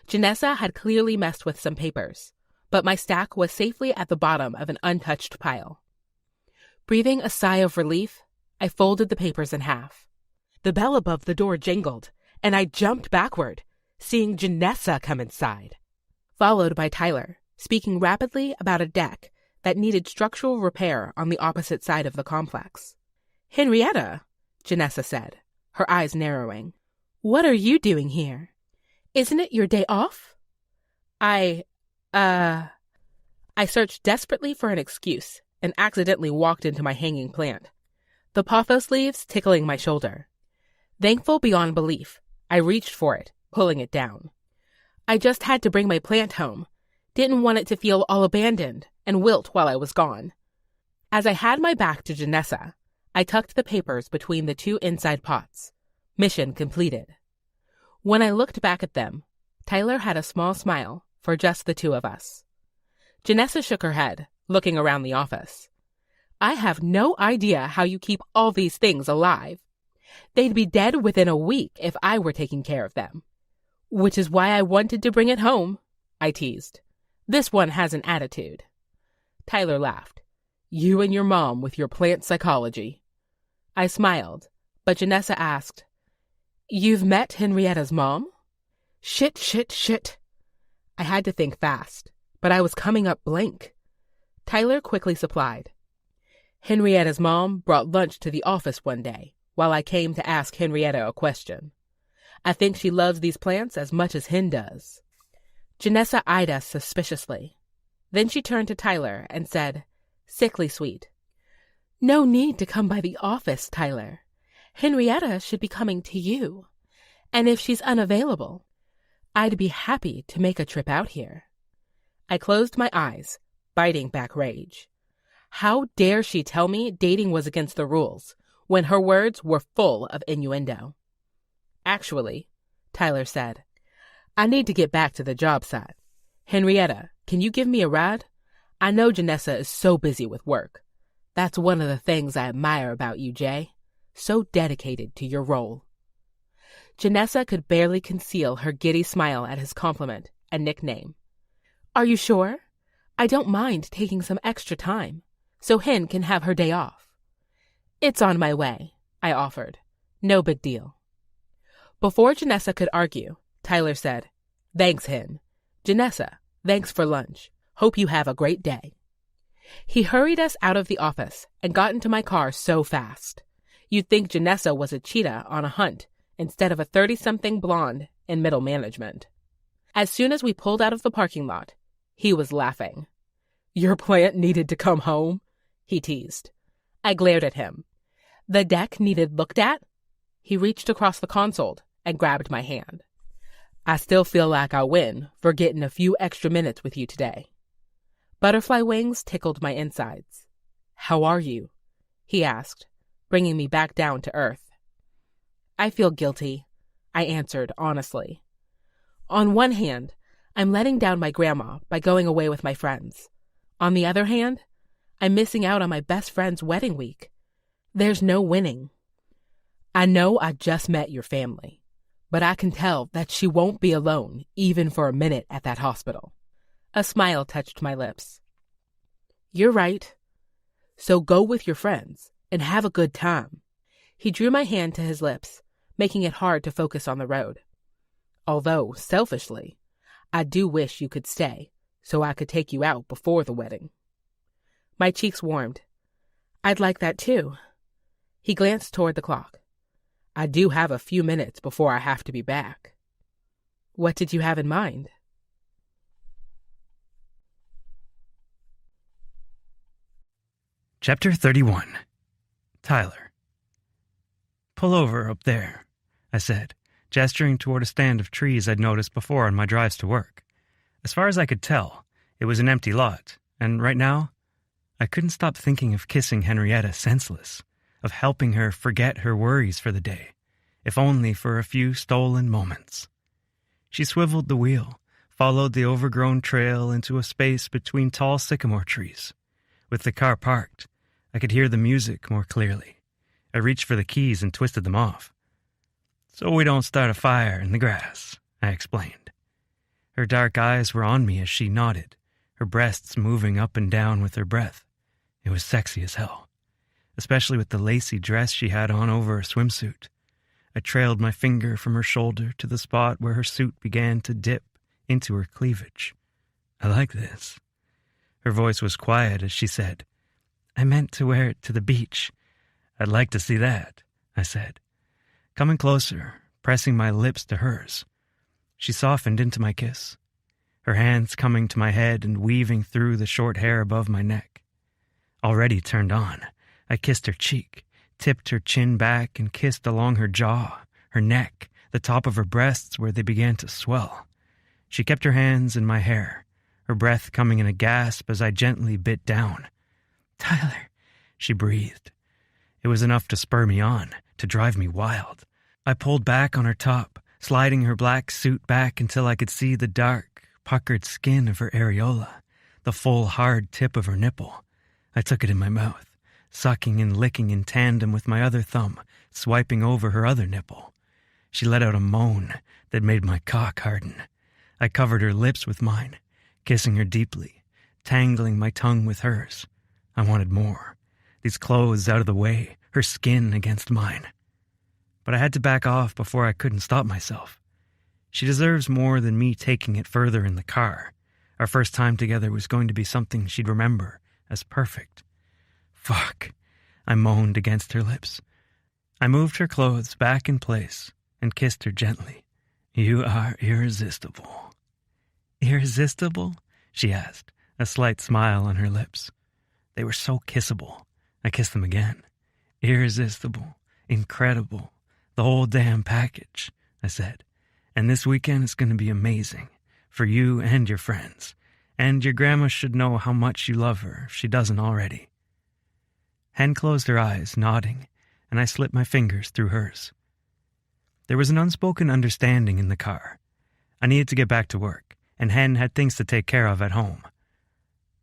Janessa had clearly messed with some papers, but my stack was safely at the bottom of an untouched pile. Breathing a sigh of relief, I folded the papers in half. The bell above the door jangled, and I jumped backward, seeing Janessa come inside, followed by Tyler, speaking rapidly about a deck that needed structural repair on the opposite side of the complex. Henrietta, Janessa said, her eyes narrowing. What are you doing here? Isn't it your day off? I searched desperately for an excuse and accidentally walked into my hanging plant, the pothos leaves tickling my shoulder. Thankful beyond belief, I reached for it, pulling it down. I just had to bring my plant home. Didn't want it to feel all abandoned and wilt while I was gone. As I had my back to Janessa, I tucked the papers between the two inside pots. Mission completed. When I looked back at them, Tyler had a small smile for just the two of us. Janessa shook her head, looking around the office. I have no idea how you keep all these things alive. They'd be dead within a week if I were taking care of them. Which is why I wanted to bring it home, I teased. This one has an attitude. Tyler laughed. You and your mom with your plant psychology. I smiled, but Janessa asked, You've met Henrietta's mom? Shit. I had to think fast, but I was coming up blank. Tyler quickly supplied. Henrietta's mom brought lunch to the office one day while I came to ask Henrietta a question. I think she loves these plants as much as Hen does. Janessa eyed us suspiciously. Then she turned to Tyler and said, sickly sweet, No need to come by the office, Tyler. Henrietta should be coming to you. And if she's unavailable, I'd be happy to make a trip out here. I closed my eyes, biting back rage. How dare she tell me dating was against the rules when her words were full of innuendo? Actually, Tyler said, I need to get back to the job site. Henrietta, can you give me a ride? I know Janessa is so busy with work. That's one of the things I admire about you, Jay. So dedicated to your role. Janessa could barely conceal her giddy smile at his compliment and nickname. Are you sure? I don't mind taking some extra time, so Hen can have her day off. It's on my way, I offered. No big deal. Before Janessa could argue, Tyler said, Thanks, Hen. Janessa, thanks for lunch. Hope you have a great day. He hurried us out of the office and got into my car so fast. You'd think Janessa was a cheetah on a hunt instead of a 30-something blonde in middle management. As soon as we pulled out of the parking lot, he was laughing. Your plant needed to come home? He teased. I glared at him. The deck needed looked at? He reached across the console and grabbed my hand. I still feel like I win for getting a few extra minutes with you today. Butterfly wings tickled my insides. How are you? He asked, bringing me back down to earth. I feel guilty, I answered honestly. On one hand, I'm letting down my grandma by going away with my friends. On the other hand, I'm missing out on my best friend's wedding week. There's no winning. I know I just met your family, but I can tell that she won't be alone even for a minute at that hospital. A smile touched my lips. You're right. So go with your friends and have a good time. He drew my hand to his lips, making it hard to focus on the road. Although, selfishly, I do wish you could stay so I could take you out before the wedding. My cheeks warmed. I'd like that too. He glanced toward the clock. I do have a few minutes before I have to be back. What did you have in mind? Chapter 31. Tyler. Pull over up there, I said, gesturing toward a stand of trees I'd noticed before on my drives to work. As far as I could tell, it was an empty lot, and right now, I couldn't stop thinking of kissing Henrietta senseless, of helping her forget her worries for the day, if only for a few stolen moments. She swiveled the wheel, followed the overgrown trail into a space between tall sycamore trees. With the car parked, I could hear the music more clearly. I reached for the keys and twisted them off. So we don't start a fire in the grass, I explained. Her dark eyes were on me as she nodded, her breasts moving up and down with her breath. It was sexy as hell, especially with the lacy dress she had on over her swimsuit. I trailed my finger from her shoulder to the spot where her suit began to dip into her cleavage. I like this. Her voice was quiet as she said, I meant to wear it to the beach. I'd like to see that, I said. Coming closer, pressing my lips to hers. She softened into my kiss, her hands coming to my head and weaving through the short hair above my neck. Already turned on, I kissed her cheek, tipped her chin back and kissed along her jaw, her neck, the top of her breasts where they began to swell. She kept her hands in my hair, her breath coming in a gasp as I gently bit down. Tyler, she breathed. It was enough to spur me on, to drive me wild. I pulled back on her top, sliding her black suit back until I could see the dark, puckered skin of her areola, the full, hard tip of her nipple. I took it in my mouth, sucking and licking in tandem with my other thumb, swiping over her other nipple. She let out a moan that made my cock harden. I covered her lips with mine, kissing her deeply, tangling my tongue with hers. I wanted more. These clothes out of the way, her skin against mine. But I had to back off before I couldn't stop myself. She deserves more than me taking it further in the car. Our first time together was going to be something she'd remember as perfect. Fuck, I moaned against her lips. I moved her clothes back in place and kissed her gently. You are irresistible. Irresistible? She asked, a slight smile on her lips. They were so kissable. I kissed them again. Irresistible. Incredible. The whole damn package, I said. And this weekend is going to be amazing. For you and your friends. And your grandma should know how much you love her if she doesn't already. Hen closed her eyes, nodding, and I slipped my fingers through hers. There was an unspoken understanding in the car. I needed to get back to work, and Hen had things to take care of at home.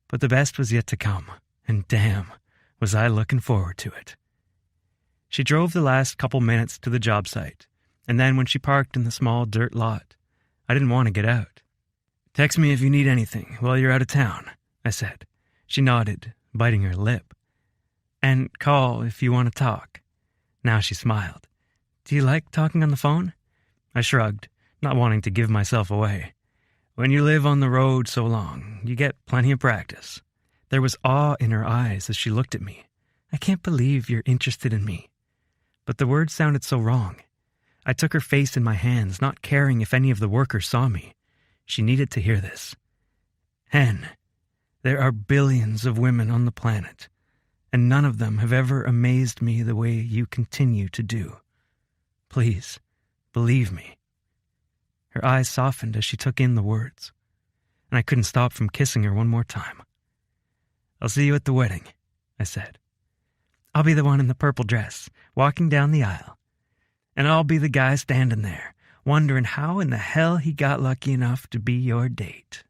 But the best was yet to come, and damn, was I looking forward to it. She drove the last couple minutes to the job site, and then when she parked in the small dirt lot, I didn't want to get out. Text me if you need anything while you're out of town, I said. She nodded, biting her lip. And call if you want to talk. Now she smiled. Do you like talking on the phone? I shrugged, not wanting to give myself away. When you live on the road so long, you get plenty of practice. There was awe in her eyes as she looked at me. I can't believe you're interested in me. But the words sounded so wrong. I took her face in my hands, not caring if any of the workers saw me. She needed to hear this. Hen, there are billions of women on the planet, and none of them have ever amazed me the way you continue to do. Please, believe me. Her eyes softened as she took in the words, and I couldn't stop from kissing her one more time. I'll see you at the wedding, I said. I'll be the one in the purple dress, walking down the aisle. And I'll be the guy standing there, wondering how in the hell he got lucky enough to be your date.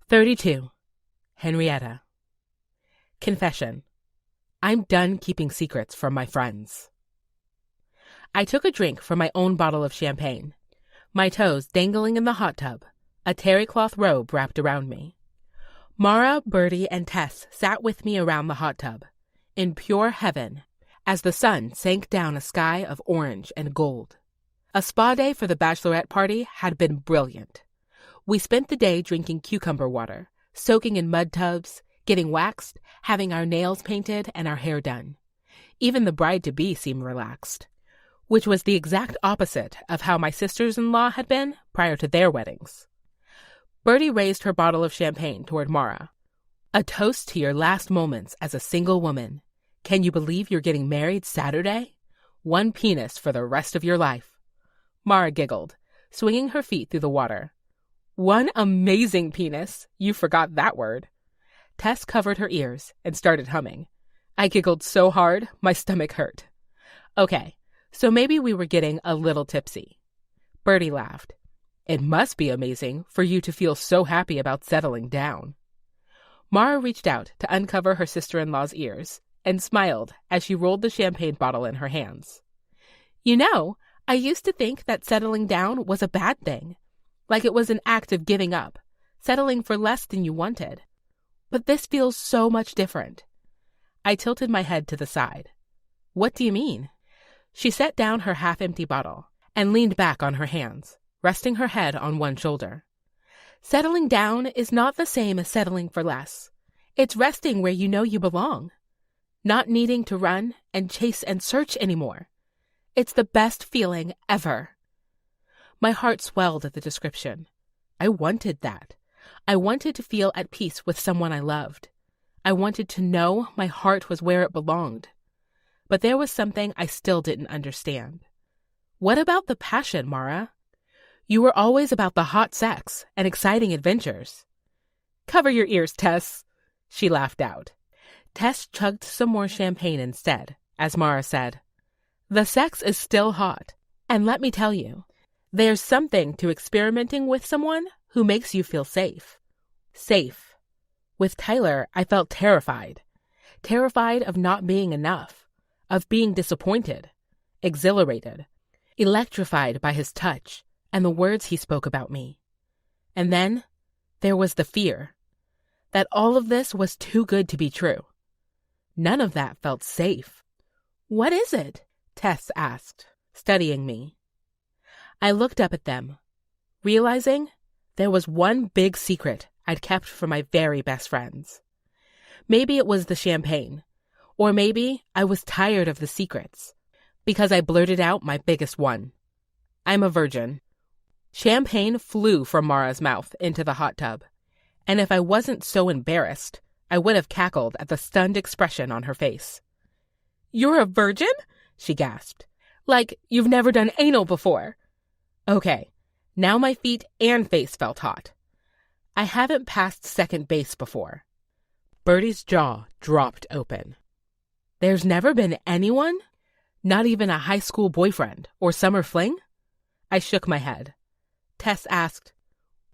"32. Henrietta. Confession. I'm done keeping secrets from my friends. I took a drink from my own bottle of champagne, my toes dangling in the hot tub, a terry cloth robe wrapped around me. Mara, Bertie, and Tess sat with me around the hot tub, in pure heaven, as the sun sank down a sky of orange and gold. A spa day for the bachelorette party had been brilliant. We spent the day drinking cucumber water, soaking in mud tubs, getting waxed, having our nails painted, and our hair done. Even the bride-to-be seemed relaxed, which was the exact opposite of how my sisters-in-law had been prior to their weddings. Bertie raised her bottle of champagne toward Mara. A toast to your last moments as a single woman. Can you believe you're getting married Saturday? One penis for the rest of your life. Mara giggled, swinging her feet through the water. One amazing penis. You forgot that word. Tess covered her ears and started humming. I giggled so hard, my stomach hurt. Okay, so maybe we were getting a little tipsy. Bertie laughed. It must be amazing for you to feel so happy about settling down. Mara reached out to uncover her sister-in-law's ears and smiled as she rolled the champagne bottle in her hands. You know, I used to think that settling down was a bad thing, like it was an act of giving up, settling for less than you wanted. But this feels so much different. I tilted my head to the side. What do you mean? She set down her half-empty bottle and leaned back on her hands, resting her head on one shoulder. Settling down is not the same as settling for less. It's resting where you know you belong. Not needing to run and chase and search anymore. It's the best feeling ever. My heart swelled at the description. I wanted that. I wanted to feel at peace with someone I loved. I wanted to know my heart was where it belonged. But there was something I still didn't understand. What about the passion, Mara? You were always about the hot sex and exciting adventures. Cover your ears, Tess, she laughed out. Tess chugged some more champagne instead, as Mara said, The sex is still hot, and let me tell you, there's something to experimenting with someone who makes you feel safe. Safe. With Tyler, I felt terrified. Terrified of not being enough, of being disappointed, exhilarated, electrified by his touch and the words he spoke about me. And then there was the fear that all of this was too good to be true. None of that felt safe. "What is it?" Tess asked, studying me. I looked up at them, realizing there was one big secret I'd kept from my very best friends. Maybe it was the champagne, or maybe I was tired of the secrets, because I blurted out my biggest one. I'm a virgin. Champagne flew from Mara's mouth into the hot tub, and if I wasn't so embarrassed, I would have cackled at the stunned expression on her face. "You're a virgin?" she gasped. "Like you've never done anal before." Okay, now my feet and face felt hot. I haven't passed second base before. Birdie's jaw dropped open. "There's never been anyone? Not even a high school boyfriend or summer fling?" I shook my head. Tess asked,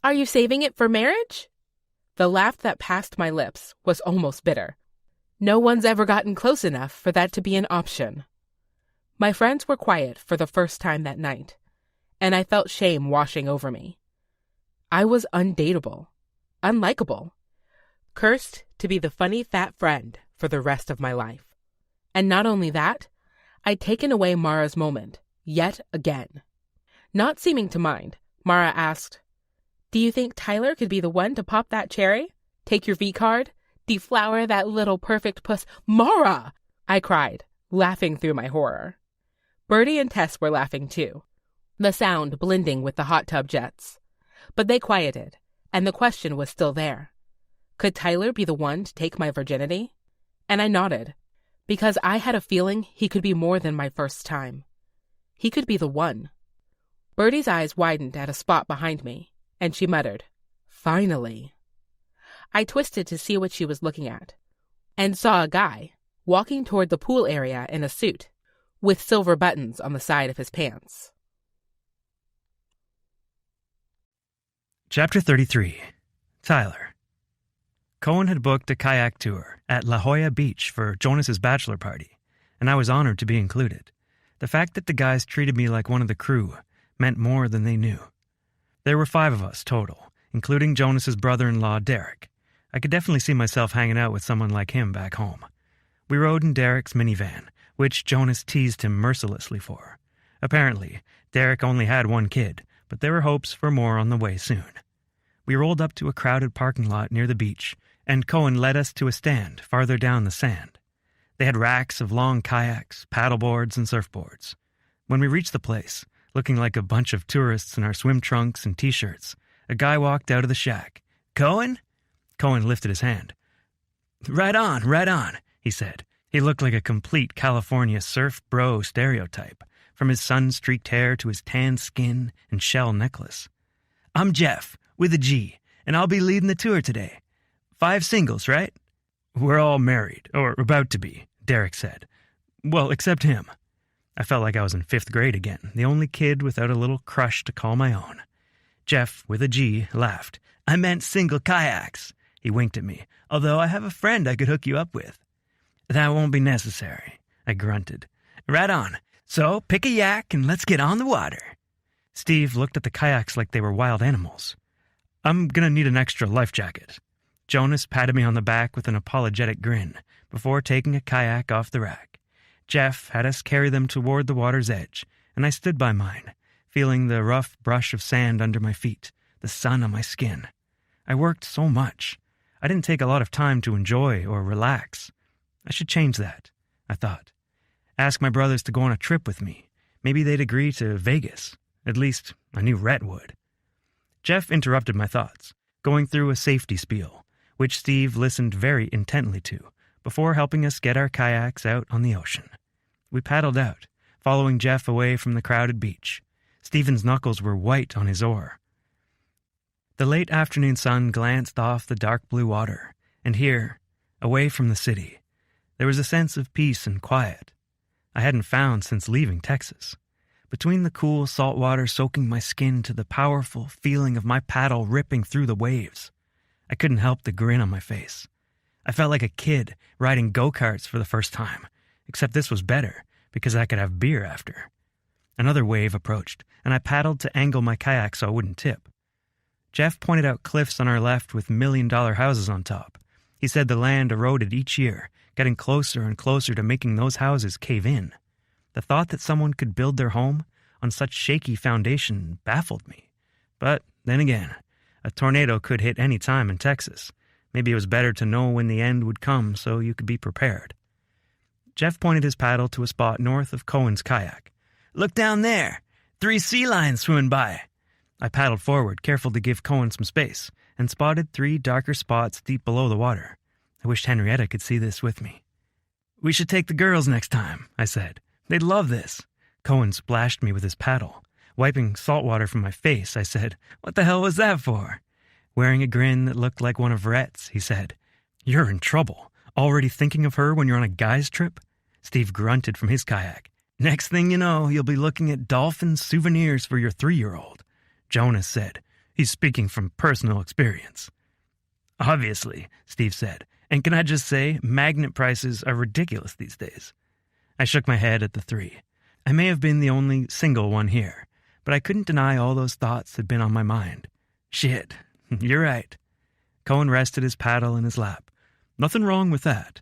"Are you saving it for marriage?" The laugh that passed my lips was almost bitter. No one's ever gotten close enough for that to be an option. My friends were quiet for the first time that night, and I felt shame washing over me. I was undateable, unlikable, cursed to be the funny fat friend for the rest of my life. And not only that, I'd taken away Mara's moment, yet again. Not seeming to mind, Mara asked, "Do you think Tyler could be the one to pop that cherry? Take your V-card? Deflower that little perfect puss?" "Mara!" I cried, laughing through my horror. Birdie and Tess were laughing too, the sound blending with the hot tub jets. But they quieted, and the question was still there. Could Tyler be the one to take my virginity? And I nodded, because I had a feeling he could be more than my first time. He could be the one. Birdie's eyes widened at a spot behind me, and she muttered, "Finally." I twisted to see what she was looking at, and saw a guy walking toward the pool area in a suit, with silver buttons on the side of his pants. Chapter 33. Tyler. Cohen had booked a kayak tour at La Jolla Beach for Jonas's bachelor party, and I was honored to be included. The fact that the guys treated me like one of the crew meant more than they knew. There were 5 of us total, including Jonas's brother-in-law, Derek. I could definitely see myself hanging out with someone like him back home. We rode in Derek's minivan, which Jonas teased him mercilessly for. Apparently, Derek only had 1 kid, but there were hopes for more on the way soon. We rolled up to a crowded parking lot near the beach, and Cohen led us to a stand farther down the sand. They had racks of long kayaks, paddleboards, and surfboards. When we reached the place, looking like a bunch of tourists in our swim trunks and T-shirts, a guy walked out of the shack. "Cohen?" Cohen lifted his hand. Right on, he said. He looked like a complete California surf bro stereotype, from his sun-streaked hair to his tan skin and shell necklace. "I'm Jeff, with a G, and I'll be leading the tour today. 5 singles, right?" "We're all married, or about to be," Derek said. "Well, except him." I felt like I was in 5th grade again, the only kid without a little crush to call my own. Jeff, with a G, laughed. "I meant single kayaks." He winked at me. "Although I have a friend I could hook you up with." "That won't be necessary," I grunted. "Right on. So pick a yak and let's get on the water." Steve looked at the kayaks like they were wild animals. "I'm gonna need an extra life jacket." Jonas patted me on the back with an apologetic grin before taking a kayak off the rack. Jeff had us carry them toward the water's edge, and I stood by mine, feeling the rough brush of sand under my feet, the sun on my skin. I worked so much. I didn't take a lot of time to enjoy or relax. I should change that, I thought. Ask my brothers to go on a trip with me. Maybe they'd agree to Vegas. At least, I knew Rhett would. Jeff interrupted my thoughts, going through a safety spiel, which Steve listened very intently to, before helping us get our kayaks out on the ocean. We paddled out, following Jeff away from the crowded beach. Stephen's knuckles were white on his oar. The late afternoon sun glanced off the dark blue water, and here, away from the city, there was a sense of peace and quiet I hadn't found since leaving Texas. between the cool salt water soaking my skin to the powerful feeling of my paddle ripping through the waves. I couldn't help the grin on my face. I felt like a kid riding go-karts for the first time, except this was better because I could have beer after. Another wave approached, and I paddled to angle my kayak so I wouldn't tip. Jeff pointed out cliffs on our left with million-dollar houses on top. He said the land eroded each year, getting closer and closer to making those houses cave in. The thought that someone could build their home on such shaky foundation baffled me. But then again, a tornado could hit any time in Texas. Maybe it was better to know when the end would come so you could be prepared. Jeff pointed his paddle to a spot north of Cohen's kayak. "Look down there! 3 sea lions swimming by!" I paddled forward, careful to give Cohen some space, and spotted 3 darker spots deep below the water. I wished Henrietta could see this with me. "We should take the girls next time," I said. "They'd love this." Cohen splashed me with his paddle. Wiping salt water from my face, I said, "What the hell was that for?" Wearing a grin that looked like one of Rhett's, he said, "You're in trouble. Already thinking of her when you're on a guy's trip?" Steve grunted from his kayak. "Next thing you know, you'll be looking at dolphin souvenirs for your 3-year-old. Jonas said, "He's speaking from personal experience." "Obviously," Steve said. "And can I just say, magnet prices are ridiculous these days." I shook my head at the 3. I may have been the only single one here, but I couldn't deny all those thoughts had been on my mind. "Shit, you're right." Cohen rested his paddle in his lap. "Nothing wrong with that."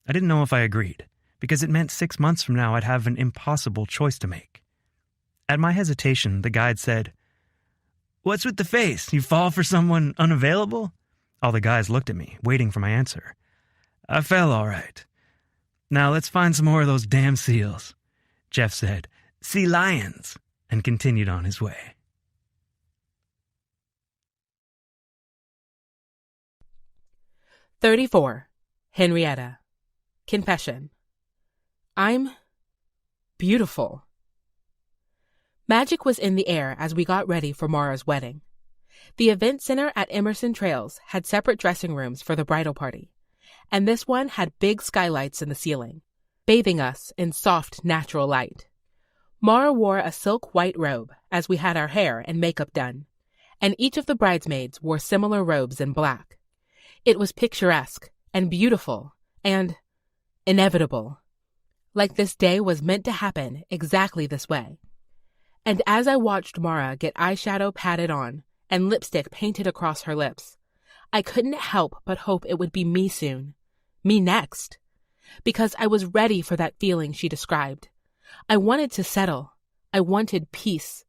I didn't know if I agreed, because it meant 6 months from now I'd have an impossible choice to make. At my hesitation, the guide said, "What's with the face? You fall for someone unavailable?" All the guys looked at me, waiting for my answer. "I fell all right. Now let's find some more of those damn seals." Jeff said, "Sea lions," and continued on his way. "34. Henrietta. Confession. I'm beautiful." Magic was in the air as we got ready for Mara's wedding. The event center at Emerson Trails had separate dressing rooms for the bridal party, and this one had big skylights in the ceiling, bathing us in soft, natural light. Mara wore a silk white robe as we had our hair and makeup done, and each of the bridesmaids wore similar robes in black. It was picturesque and beautiful and inevitable, like this day was meant to happen exactly this way. And as I watched Mara get eyeshadow patted on and lipstick painted across her lips, I couldn't help but hope it would be me soon, me next, because I was ready for that feeling she described. I wanted to settle. I wanted peace.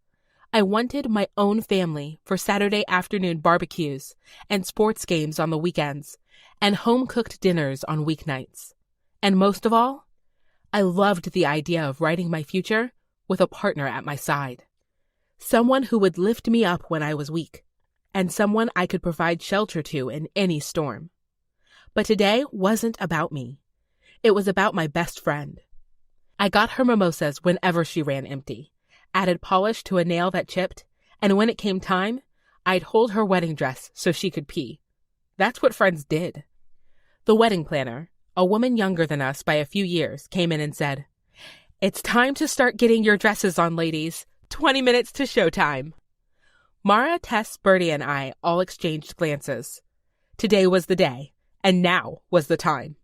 I wanted my own family for Saturday afternoon barbecues and sports games on the weekends and home-cooked dinners on weeknights. And most of all, I loved the idea of writing my future with a partner at my side. Someone who would lift me up when I was weak, and someone I could provide shelter to in any storm. But today wasn't about me. It was about my best friend. I got her mimosas whenever she ran empty, added polish to a nail that chipped, and when it came time, I'd hold her wedding dress so she could pee. That's what friends did. The wedding planner, a woman younger than us by a few years, came in and said, "It's time to start getting your dresses on, ladies. 20 minutes to showtime." Mara, Tess, Bertie, and I all exchanged glances. Today was the day, and now was the time.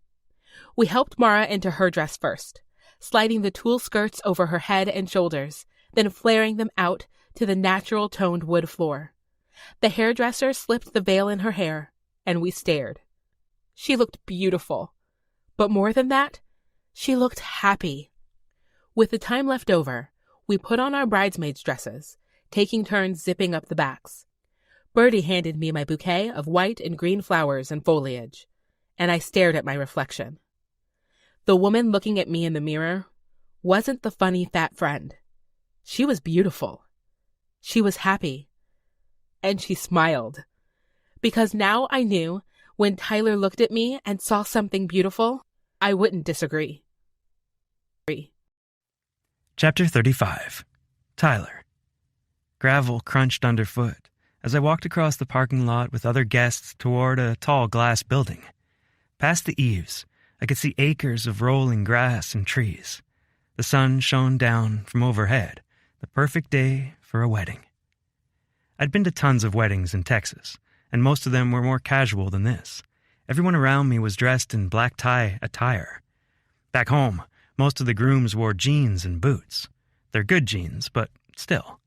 We helped Mara into her dress first, sliding the tulle skirts over her head and shoulders, then flaring them out to the natural toned wood floor. The hairdresser slipped the veil in her hair, and we stared. She looked beautiful, but more than that, she looked happy. With the time left over, we put on our bridesmaids' dresses, taking turns zipping up the backs. Bertie handed me my bouquet of white and green flowers and foliage, and I stared at my reflection. The woman looking at me in the mirror wasn't the funny fat friend. She was beautiful. She was happy. And she smiled. Because now I knew when Tyler looked at me and saw something beautiful, I wouldn't disagree. Chapter 35. Tyler. Gravel crunched underfoot as I walked across the parking lot with other guests toward a tall glass building. Past the eaves, I could see acres of rolling grass and trees. The sun shone down from overhead, the perfect day for a wedding. I'd been to tons of weddings in Texas, and most of them were more casual than this. Everyone around me was dressed in black tie attire. Back home, most of the grooms wore jeans and boots. They're good jeans, but still.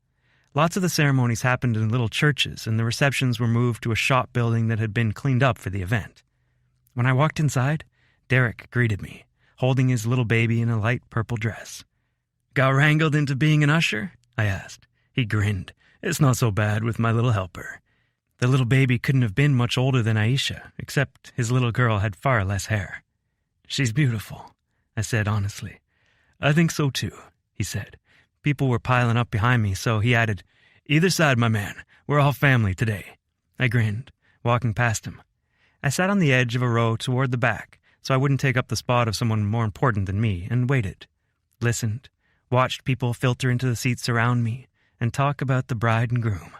Lots of the ceremonies happened in little churches, and the receptions were moved to a shop building that had been cleaned up for the event. When I walked inside, Derek greeted me, holding his little baby in a light purple dress. "Got wrangled into being an usher?" I asked. He grinned. "It's not so bad with my little helper." The little baby couldn't have been much older than Aisha, except his little girl had far less hair. "She's beautiful," I said honestly. "I think so too," he said. People were piling up behind me, so he added, "Either side, my man. We're all family today." I grinned, walking past him. I sat on the edge of a row toward the back, so I wouldn't take up the spot of someone more important than me, and waited. Listened, watched people filter into the seats around me, and talk about the bride and groom.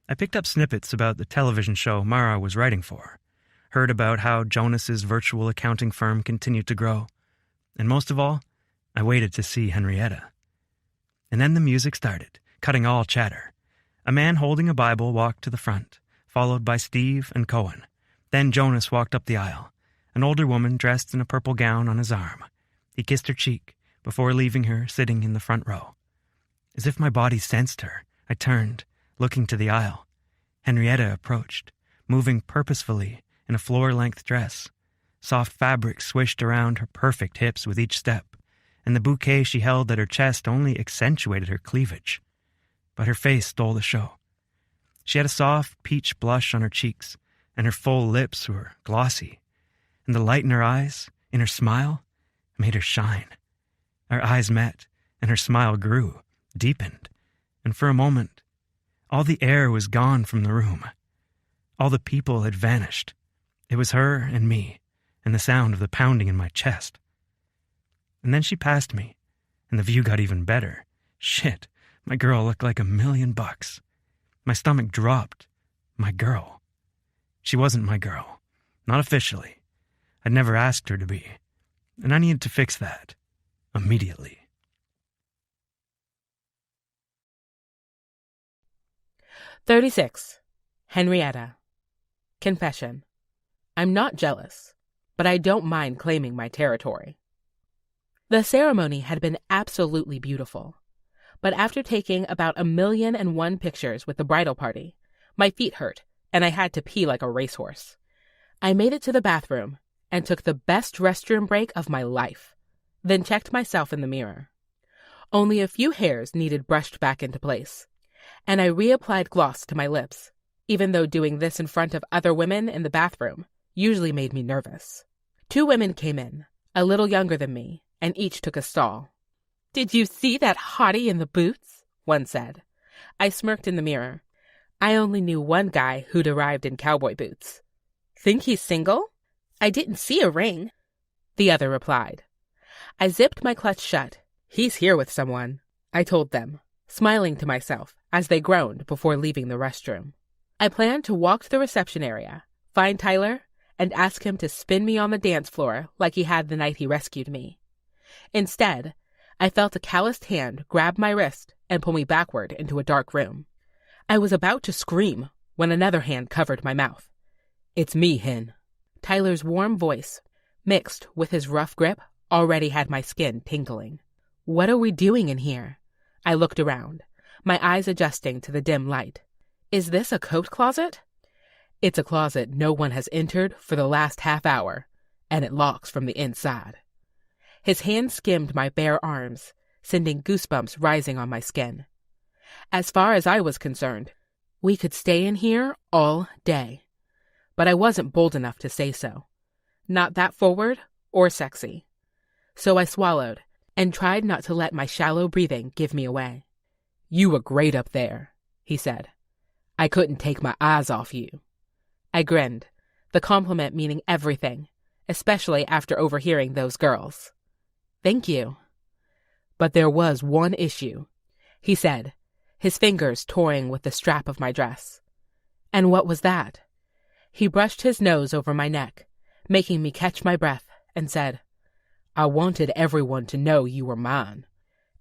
I picked up snippets about the television show Mara was writing for, heard about how Jonas's virtual accounting firm continued to grow, and most of all, I waited to see Henrietta. And then the music started, cutting all chatter. A man holding a Bible walked to the front, followed by Steve and Cohen. Then Jonas walked up the aisle, an older woman dressed in a purple gown on his arm. He kissed her cheek before leaving her sitting in the front row. As if my body sensed her, I turned, looking to the aisle. Henrietta approached, moving purposefully in a floor-length dress. Soft fabric swished around her perfect hips with each step, and the bouquet she held at her chest only accentuated her cleavage. But her face stole the show. She had a soft peach blush on her cheeks, and her full lips were glossy, and the light in her eyes, in her smile, made her shine. Our eyes met, and her smile grew, deepened, and for a moment, all the air was gone from the room. All the people had vanished. It was her and me, and the sound of the pounding in my chest. And then she passed me, and the view got even better. Shit, my girl looked like $1,000,000. My stomach dropped. My girl. She wasn't my girl. Not officially. I'd never asked her to be. And I needed to fix that. Immediately. "36. Henrietta. Confession. I'm not jealous, but I don't mind claiming my territory. The ceremony had been absolutely beautiful, but after taking about 1,000,001 pictures with the bridal party, my feet hurt and I had to pee like a racehorse. I made it to the bathroom and took the best restroom break of my life, then checked myself in the mirror. Only a few hairs needed brushed back into place, and I reapplied gloss to my lips, even though doing this in front of other women in the bathroom usually made me nervous. 2 women came in, a little younger than me, and each took a stall. "Did you see that hottie in the boots?" one said. I smirked in the mirror. I only knew one guy who'd arrived in cowboy boots. "Think he's single? I didn't see a ring," the other replied. I zipped my clutch shut. "He's here with someone," I told them, smiling to myself as they groaned before leaving the restroom. I planned to walk to the reception area, find Tyler, and ask him to spin me on the dance floor like he had the night he rescued me. Instead, I felt a calloused hand grab my wrist and pull me backward into a dark room. I was about to scream when another hand covered my mouth. "It's me, Hen." Tyler's warm voice, mixed with his rough grip, already had my skin tingling. "What are we doing in here?" I looked around, my eyes adjusting to the dim light. "Is this a coat closet?" "It's a closet no one has entered for the last half hour, and it locks from the inside." His hand skimmed my bare arms, sending goosebumps rising on my skin. As far as I was concerned, we could stay in here all day. But I wasn't bold enough to say so. Not that forward or sexy. So I swallowed and tried not to let my shallow breathing give me away. "You were great up there," he said. "I couldn't take my eyes off you." I grinned, the compliment meaning everything, especially after overhearing those girls. "Thank you." "But there was one issue," he said, his fingers toying with the strap of my dress. "And what was that?" He brushed his nose over my neck, making me catch my breath, and said, "I wanted everyone to know you were mine,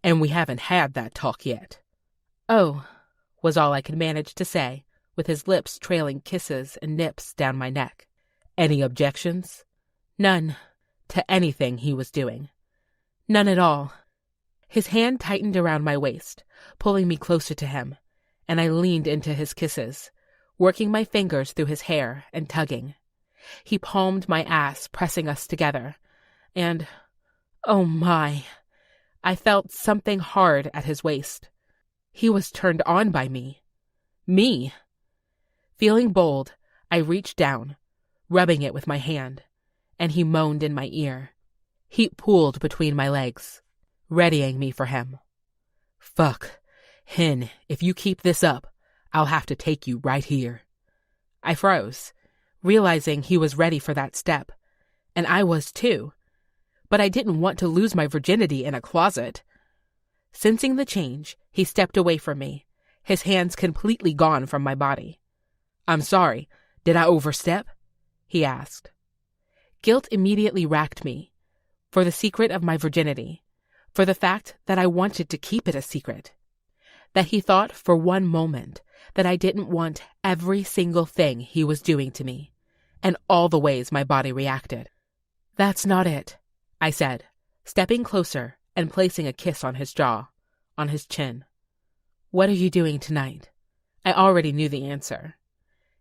And we haven't had that talk yet. Oh, was all I could manage to say, with his lips trailing kisses and nips down my neck. Any objections? None. To anything he was doing. None at all. His hand tightened around my waist, pulling me closer to him, and I leaned into his kisses, working my fingers through his hair and tugging. He palmed my ass, pressing us together, and, oh my, I felt something hard at his waist. He was turned on by me. Me. Feeling bold, I reached down, rubbing it with my hand, and he moaned in my ear. Heat pooled between my legs, readying me for him. Fuck. Hen, if you keep this up, I'll have to take you right here. I froze, realizing he was ready for that step, and I was too. But I didn't want to lose my virginity in a closet. Sensing the change, he stepped away from me, his hands completely gone from my body. I'm sorry, did I overstep? He asked. Guilt immediately racked me, for the secret of my virginity, for the fact that I wanted to keep it a secret, that he thought for one moment that I didn't want every single thing he was doing to me, and all the ways my body reacted. That's not it, I said, stepping closer and placing a kiss on his jaw, on his chin. What are you doing tonight? I already knew the answer.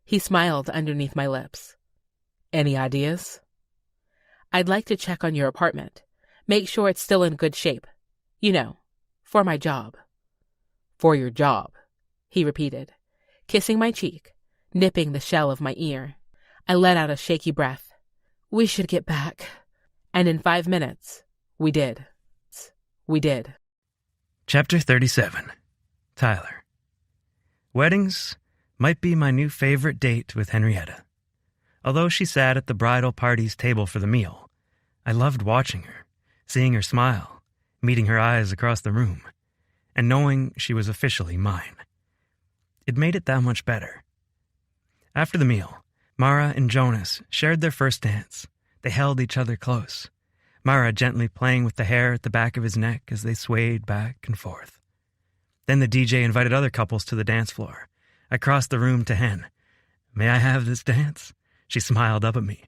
He smiled underneath my lips. Any ideas? I'd like to check on your apartment, make sure it's still in good shape. You know, for my job. For your job, he repeated, kissing my cheek, nipping the shell of my ear. I let out a shaky breath. We should get back. And in 5 minutes, we did. We did. Chapter 37. Tyler. Weddings might be my new favorite date with Henrietta. Although she sat at the bridal party's table for the meal, I loved watching her, seeing her smile, meeting her eyes across the room, and knowing she was officially mine. It made it that much better. After the meal, Mara and Jonas shared their first dance. They held each other close, Mara gently playing with the hair at the back of his neck as they swayed back and forth. Then the DJ invited other couples to the dance floor. I crossed the room to Hen. May I have this dance? She smiled up at me.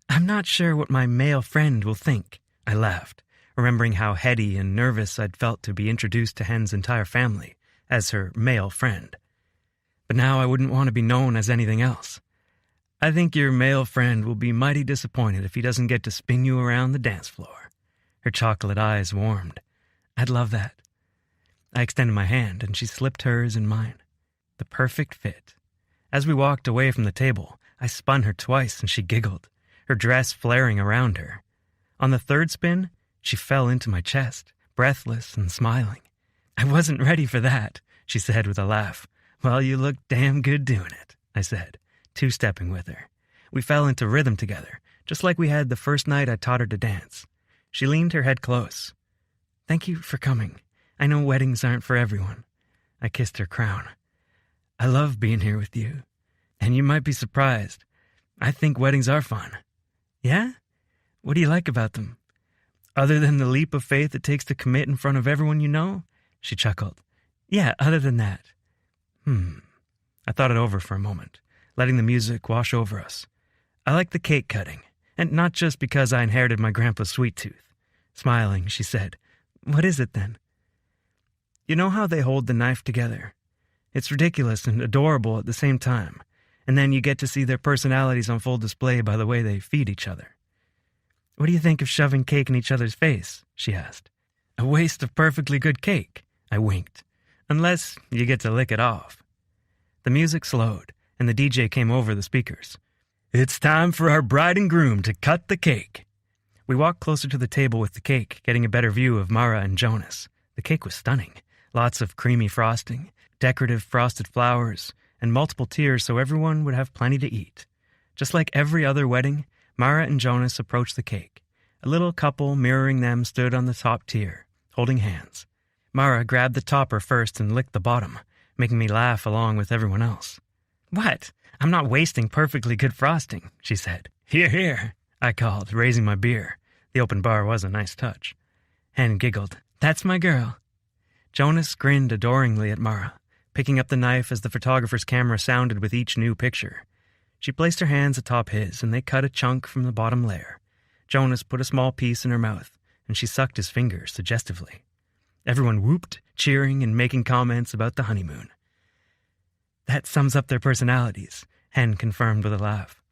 I'm not sure what my male friend will think, I laughed, remembering how heady and nervous I'd felt to be introduced to Hen's entire family as her male friend. But now I wouldn't want to be known as anything else. I think your male friend will be mighty disappointed if he doesn't get to spin you around the dance floor. Her chocolate eyes warmed. I'd love that. I extended my hand, and she slipped hers in mine. The perfect fit. As we walked away from the table, I spun her twice, and she giggled, her dress flaring around her. On the third spin, she fell into my chest, breathless and smiling. I wasn't ready for that, she said with a laugh. Well, you look damn good doing it, I said, two-stepping with her. We fell into rhythm together, just like we had the first night I taught her to dance. She leaned her head close. Thank you for coming. I know weddings aren't for everyone. I kissed her crown. I love being here with you. And you might be surprised. I think weddings are fun. Yeah? What do you like about them? Other than the leap of faith it takes to commit in front of everyone you know? She chuckled. Yeah, other than that. I thought it over for a moment, letting the music wash over us. I like the cake cutting, and not just because I inherited my grandpa's sweet tooth. Smiling, she said, What is it then? You know how they hold the knife together? It's ridiculous and adorable at the same time, and then you get to see their personalities on full display by the way they feed each other. What do you think of shoving cake in each other's face? She asked. A waste of perfectly good cake, I winked. Unless you get to lick it off. The music slowed, and the DJ came over the speakers. It's time for our bride and groom to cut the cake. We walked closer to the table with the cake, getting a better view of Mara and Jonas. The cake was stunning. Lots of creamy frosting, decorative frosted flowers, and multiple tiers so everyone would have plenty to eat. Just like every other wedding, Mara and Jonas approached the cake. A little couple mirroring them stood on the top tier, holding hands. Mara grabbed the topper first and licked the bottom, making me laugh along with everyone else. What? I'm not wasting perfectly good frosting, she said. Here, here, I called, raising my beer. The open bar was a nice touch. Hen giggled. That's my girl. Jonas grinned adoringly at Mara, picking up the knife as the photographer's camera sounded with each new picture. She placed her hands atop his, and they cut a chunk from the bottom layer. Jonas put a small piece in her mouth, and she sucked his fingers suggestively. Everyone whooped, cheering and making comments about the honeymoon. That sums up their personalities, Hen confirmed with a laugh.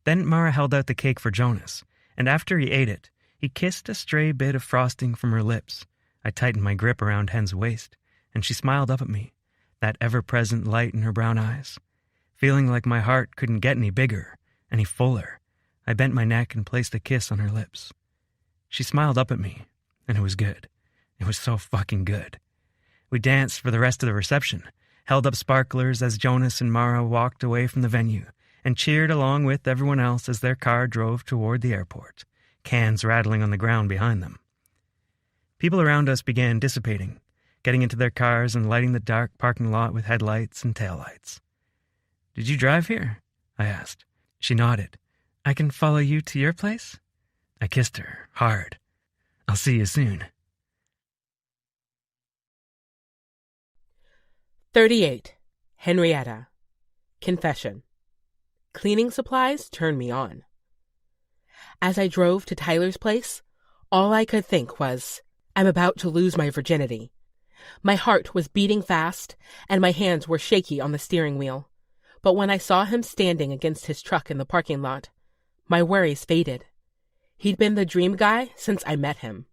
Then Mara held out the cake for Jonas, and after he ate it, he kissed a stray bit of frosting from her lips. I tightened my grip around Hen's waist, and she smiled up at me, that ever-present light in her brown eyes. Feeling like my heart couldn't get any bigger, any fuller, I bent my neck and placed a kiss on her lips. She smiled up at me, and it was good. It was so fucking good. We danced for the rest of the reception, held up sparklers as Jonas and Mara walked away from the venue, and cheered along with everyone else as their car drove toward the airport, cans rattling on the ground behind them. People around us began dissipating, getting into their cars and lighting the dark parking lot with headlights and taillights. Did you drive here? I asked. She nodded. I can follow you to your place? I kissed her, hard. I'll see you soon. 38. Henrietta. Confession. Cleaning supplies turn me on. As I drove to Tyler's place, all I could think was, I'm about to lose my virginity. My heart was beating fast, and my hands were shaky on the steering wheel. But when I saw him standing against his truck in the parking lot, my worries faded. He'd been the dream guy since I met him.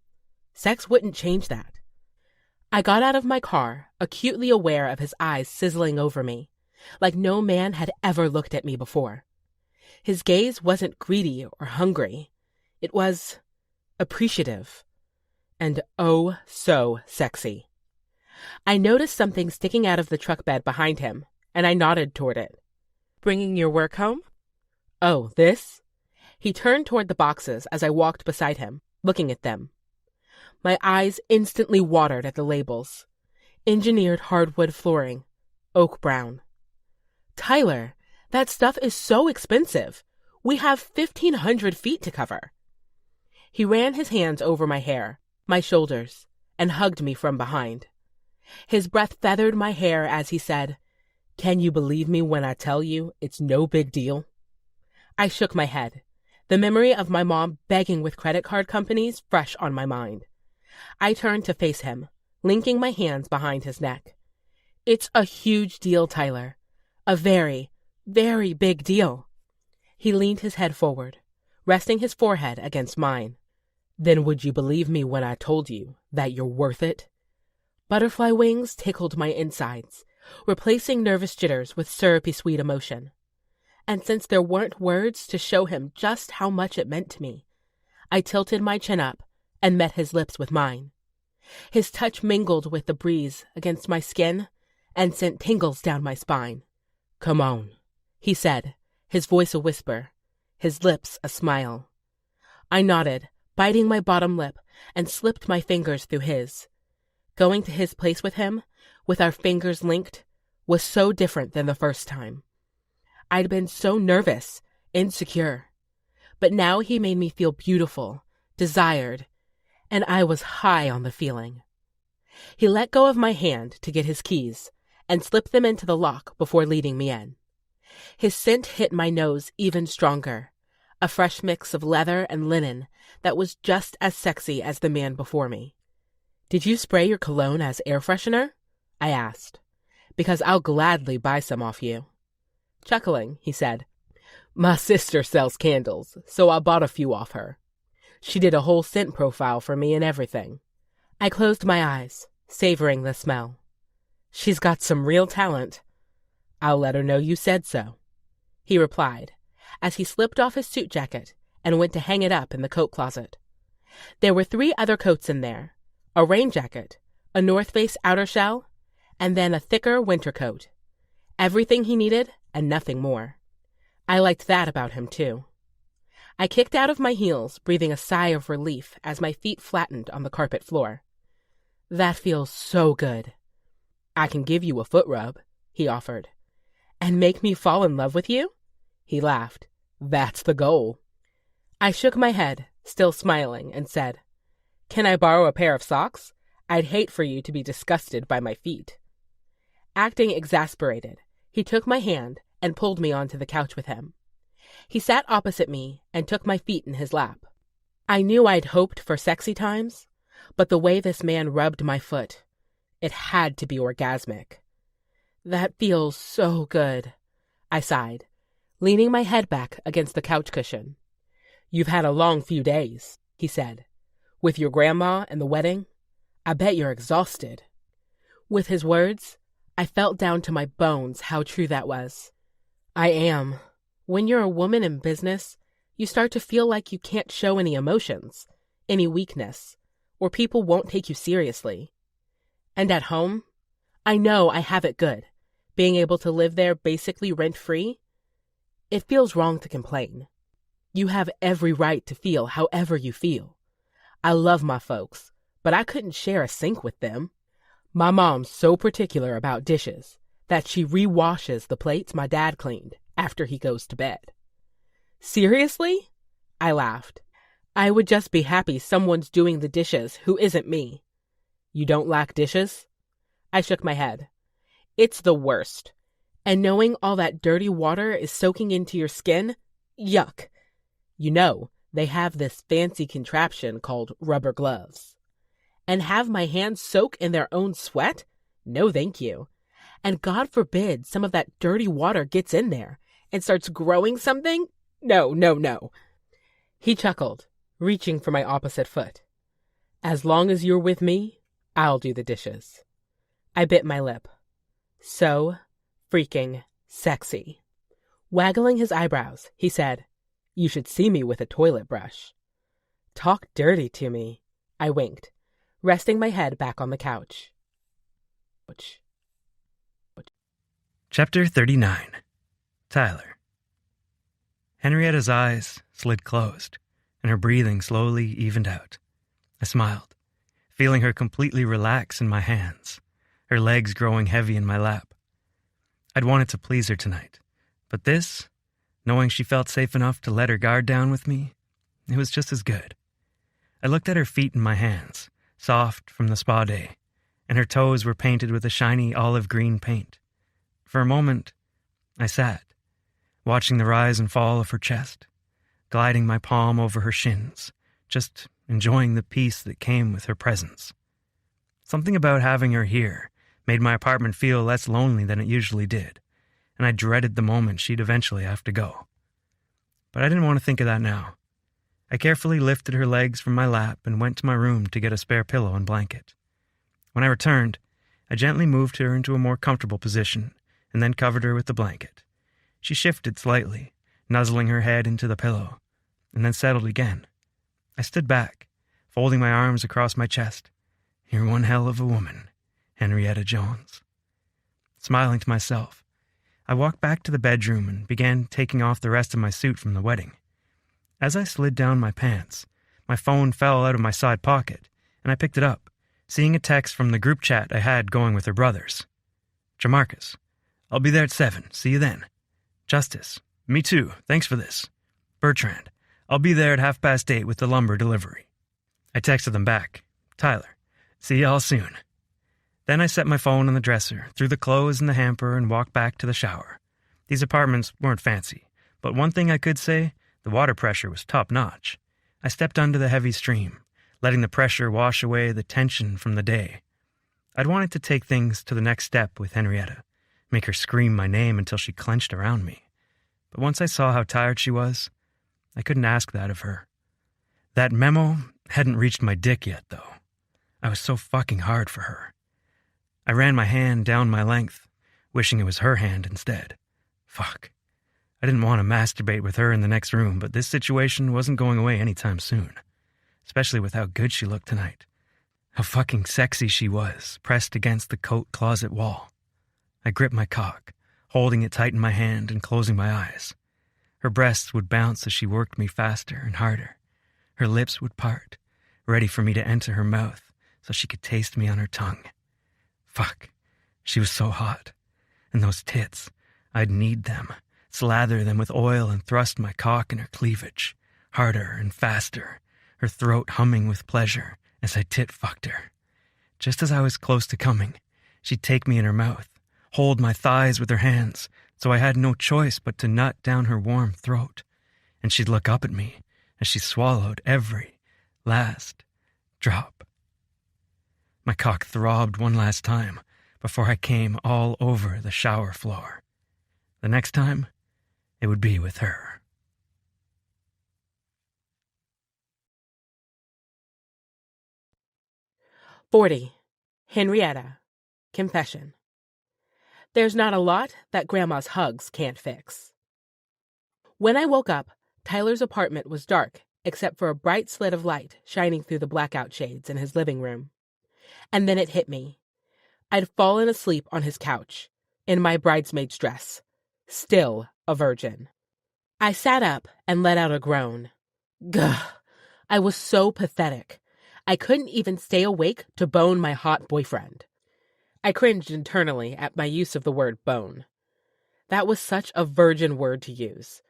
Sex wouldn't change that. I got out of my car, acutely aware of his eyes sizzling over me, like no man had ever looked at me before. His gaze wasn't greedy or hungry. It was appreciative. And oh, so sexy. I noticed something sticking out of the truck bed behind him, and I nodded toward it. Bringing your work home? Oh, this? He turned toward the boxes as I walked beside him, looking at them. My eyes instantly watered at the labels. Engineered hardwood flooring, oak brown. Tyler, that stuff is so expensive. We have 1,500 feet to cover. He ran his hands over my hair, my shoulders, and hugged me from behind. His breath feathered my hair as he said, Can you believe me when I tell you it's no big deal? I shook my head, the memory of my mom begging with credit card companies fresh on my mind. I turned to face him, linking my hands behind his neck. It's a huge deal, Tyler. A very, very big deal. He leaned his head forward, resting his forehead against mine. Then would you believe me when I told you that you're worth it? Butterfly wings tickled my insides, replacing nervous jitters with syrupy sweet emotion. And since there weren't words to show him just how much it meant to me, I tilted my chin up and met his lips with mine. His touch mingled with the breeze against my skin and sent tingles down my spine. Come on, he said, his voice a whisper, his lips a smile. I nodded, biting my bottom lip, and slipped my fingers through his. Going to his place with him, with our fingers linked, was so different than the first time. I'd been so nervous, insecure. But now he made me feel beautiful, desired, and I was high on the feeling. He let go of my hand to get his keys and slipped them into the lock before leading me in. His scent hit my nose even stronger, a fresh mix of leather and linen that was just as sexy as the man before me. Did you spray your cologne as air freshener? I asked, because I'll gladly buy some off you. Chuckling, he said, My sister sells candles, so I bought a few off her. She did a whole scent profile for me and everything. I closed my eyes, savoring the smell. She's got some real talent. I'll let her know you said so, he replied, as he slipped off his suit jacket and went to hang it up in the coat closet. There were 3 other coats in there, a rain jacket, a North Face outer shell, and then a thicker winter coat. Everything he needed and nothing more. I liked that about him, too. I kicked out of my heels, breathing a sigh of relief as my feet flattened on the carpet floor. That feels so good. I can give you a foot rub, he offered. And make me fall in love with you? He laughed. That's the goal. I shook my head, still smiling, and said, Can I borrow a pair of socks? I'd hate for you to be disgusted by my feet. Acting exasperated, he took my hand and pulled me onto the couch with him. He sat opposite me and took my feet in his lap. I knew I'd hoped for sexy times, but the way this man rubbed my foot, it had to be orgasmic. That feels so good, I sighed, leaning my head back against the couch cushion. You've had a long few days, he said. With your grandma and the wedding, I bet you're exhausted. With his words, I felt down to my bones how true that was. I am. When you're a woman in business, you start to feel like you can't show any emotions, any weakness, or people won't take you seriously. And at home, I know I have it good, being able to live there basically rent-free. It feels wrong to complain. You have every right to feel however you feel. I love my folks, but I couldn't share a sink with them. My mom's so particular about dishes that she re-washes the plates my dad cleaned after he goes to bed. Seriously? I laughed. I would just be happy someone's doing the dishes who isn't me. You don't lack dishes? I shook my head. It's the worst. And knowing all that dirty water is soaking into your skin? Yuck. You know, they have this fancy contraption called rubber gloves. And have my hands soak in their own sweat? No, thank you. And God forbid some of that dirty water gets in there and starts growing something? No, no, no. He chuckled, reaching for my opposite foot. As long as you're with me, I'll do the dishes. I bit my lip. So freaking sexy. Waggling his eyebrows, he said, You should see me with a toilet brush. Talk dirty to me, I winked, resting my head back on the couch. Chapter 39. Tyler. Henrietta's eyes slid closed, and her breathing slowly evened out. I smiled, feeling her completely relax in my hands, her legs growing heavy in my lap. I'd wanted to please her tonight, but this, knowing she felt safe enough to let her guard down with me, it was just as good. I looked at her feet in my hands, soft from the spa day, and her toes were painted with a shiny olive green paint. For a moment, I sat, watching the rise and fall of her chest, gliding my palm over her shins, just enjoying the peace that came with her presence. Something about having her here made my apartment feel less lonely than it usually did, and I dreaded the moment she'd eventually have to go. But I didn't want to think of that now. I carefully lifted her legs from my lap and went to my room to get a spare pillow and blanket. When I returned, I gently moved her into a more comfortable position and then covered her with the blanket. She shifted slightly, nuzzling her head into the pillow, and then settled again. I stood back, folding my arms across my chest. You're one hell of a woman, Henrietta Jones. Smiling to myself, I walked back to the bedroom and began taking off the rest of my suit from the wedding. As I slid down my pants, my phone fell out of my side pocket, and I picked it up, seeing a text from the group chat I had going with her brothers. Jamarcus, I'll be there at 7. See you then. Justice, me too. Thanks for this. Bertrand, I'll be there at 8:30 with the lumber delivery. I texted them back. Tyler, see y'all soon. Then I set my phone on the dresser, threw the clothes in the hamper, and walked back to the shower. These apartments weren't fancy, but one thing I could say, the water pressure was top-notch. I stepped under the heavy stream, letting the pressure wash away the tension from the day. I'd wanted to take things to the next step with Henrietta, make her scream my name until she clenched around me. But once I saw how tired she was, I couldn't ask that of her. That memo hadn't reached my dick yet, though. I was so fucking hard for her. I ran my hand down my length, wishing it was her hand instead. Fuck. I didn't want to masturbate with her in the next room, but this situation wasn't going away anytime soon. Especially with how good she looked tonight. How fucking sexy she was, pressed against the coat closet wall. I gripped my cock, holding it tight in my hand and closing my eyes. Her breasts would bounce as she worked me faster and harder. Her lips would part, ready for me to enter her mouth so she could taste me on her tongue. Fuck, she was so hot. And those tits, I'd knead them, slather them with oil and thrust my cock in her cleavage, harder and faster, her throat humming with pleasure as I tit-fucked her. Just as I was close to coming, she'd take me in her mouth, hold my thighs with her hands, so I had no choice but to nut down her warm throat, and she'd look up at me as she swallowed every last drop. My cock throbbed one last time before I came all over the shower floor. The next time, it would be with her. "40. Henrietta. Confession. There's not a lot that Grandma's hugs can't fix." When I woke up, Tyler's apartment was dark except for a bright slit of light shining through the blackout shades in his living room. And then it hit me. I'd fallen asleep on his couch, in my bridesmaid's dress, still a virgin. I sat up and let out a groan. Gah! I was so pathetic. I couldn't even stay awake to bone my hot boyfriend. I cringed internally at my use of the word bone. That was such a virgin word to use,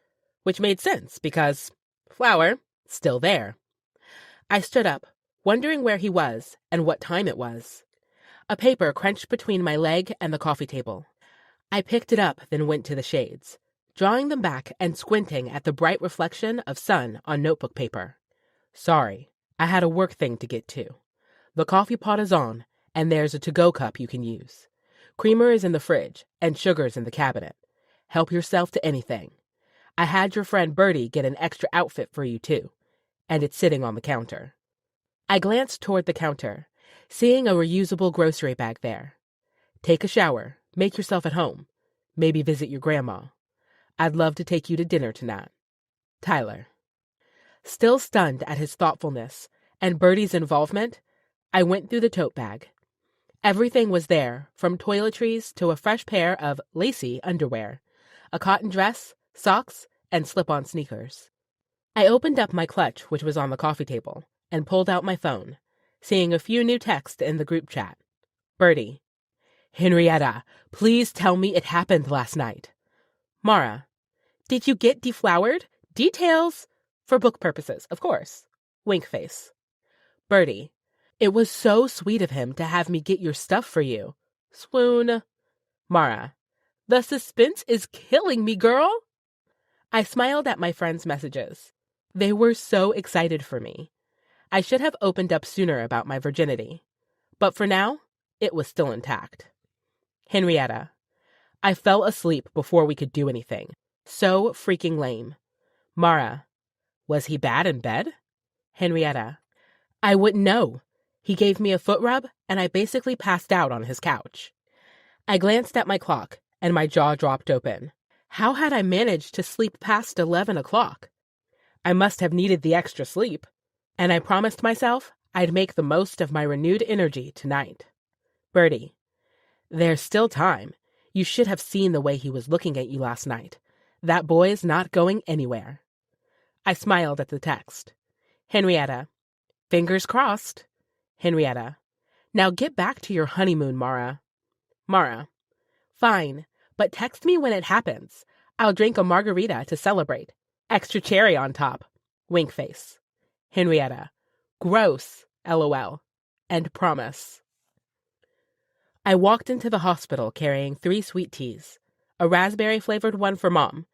which made sense because flower, still there. I stood up, wondering where he was and what time it was. A paper crunched between my leg and the coffee table. I picked it up, then went to the shades, drawing them back and squinting at the bright reflection of sun on notebook paper. Sorry, I had a work thing to get to. The coffee pot is on, and there's a to-go cup you can use. Creamer is in the fridge, and sugar's in the cabinet. Help yourself to anything. I had your friend Bertie get an extra outfit for you, too, and it's sitting on the counter. I glanced toward the counter, seeing a reusable grocery bag there. Take a shower, make yourself at home, maybe visit your grandma. I'd love to take you to dinner tonight. Tyler. Still stunned at his thoughtfulness and Bertie's involvement, I went through the tote bag. Everything was there, from toiletries to a fresh pair of lacy underwear, a cotton dress, socks, and slip-on sneakers. I opened up my clutch, which was on the coffee table, and pulled out my phone, seeing a few new texts in the group chat. Bertie. Henrietta, please tell me it happened last night. Mara. Did you get deflowered? Details? For book purposes, of course. Wink face. Bertie. It was so sweet of him to have me get your stuff for you. Swoon. Mara. The suspense is killing me, girl. I smiled at my friends' messages. They were so excited for me. I should have opened up sooner about my virginity. But for now, it was still intact. Henrietta. I fell asleep before we could do anything. So freaking lame. Mara. Was he bad in bed? Henrietta. I wouldn't know. He gave me a foot rub, and I basically passed out on his couch. I glanced at my clock, and my jaw dropped open. How had I managed to sleep past 11 o'clock? I must have needed the extra sleep, and I promised myself I'd make the most of my renewed energy tonight. Bertie. There's still time. You should have seen the way he was looking at you last night. That boy's not going anywhere. I smiled at the text. Henrietta. Fingers crossed. Henrietta. Now get back to your honeymoon, Mara. Mara. Fine, but text me when it happens. I'll drink a margarita to celebrate. Extra cherry on top. Wink face. Henrietta. Gross, LOL. And promise. I walked into the hospital carrying 3 sweet teas, a raspberry-flavored one for Mom,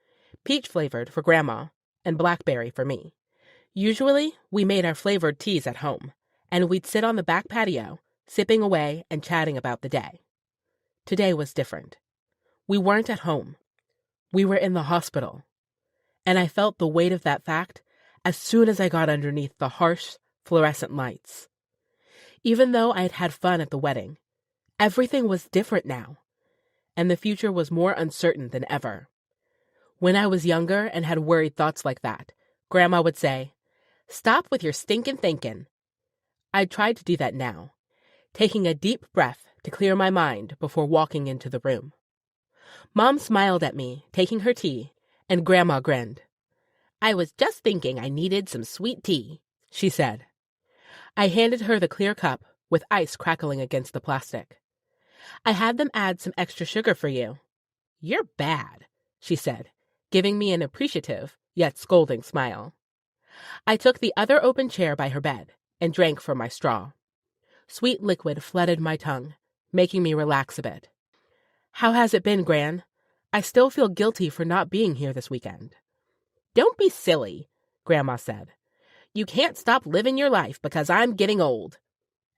peach-flavored for Grandma, and blackberry for me. Usually, we made our flavored teas at home, and we'd sit on the back patio, sipping away and chatting about the day. Today was different. We weren't at home. We were in the hospital. And I felt the weight of that fact as soon as I got underneath the harsh, fluorescent lights. Even though I had had fun at the wedding, everything was different now, and the future was more uncertain than ever. When I was younger and had worried thoughts like that, Grandma would say, "Stop with your stinkin' thinkin'." I tried to do that now, taking a deep breath to clear my mind before walking into the room. Mom smiled at me, taking her tea, and Grandma grinned. "I was just thinking I needed some sweet tea," she said. I handed her the clear cup with ice crackling against the plastic. "I had them add some extra sugar for you." "You're bad," she said, giving me an appreciative yet scolding smile. I took the other open chair by her bed and drank from my straw. Sweet liquid flooded my tongue, making me relax a bit. "How has it been, Gran? I still feel guilty for not being here this weekend." "Don't be silly," Grandma said. "You can't stop living your life because I'm getting old."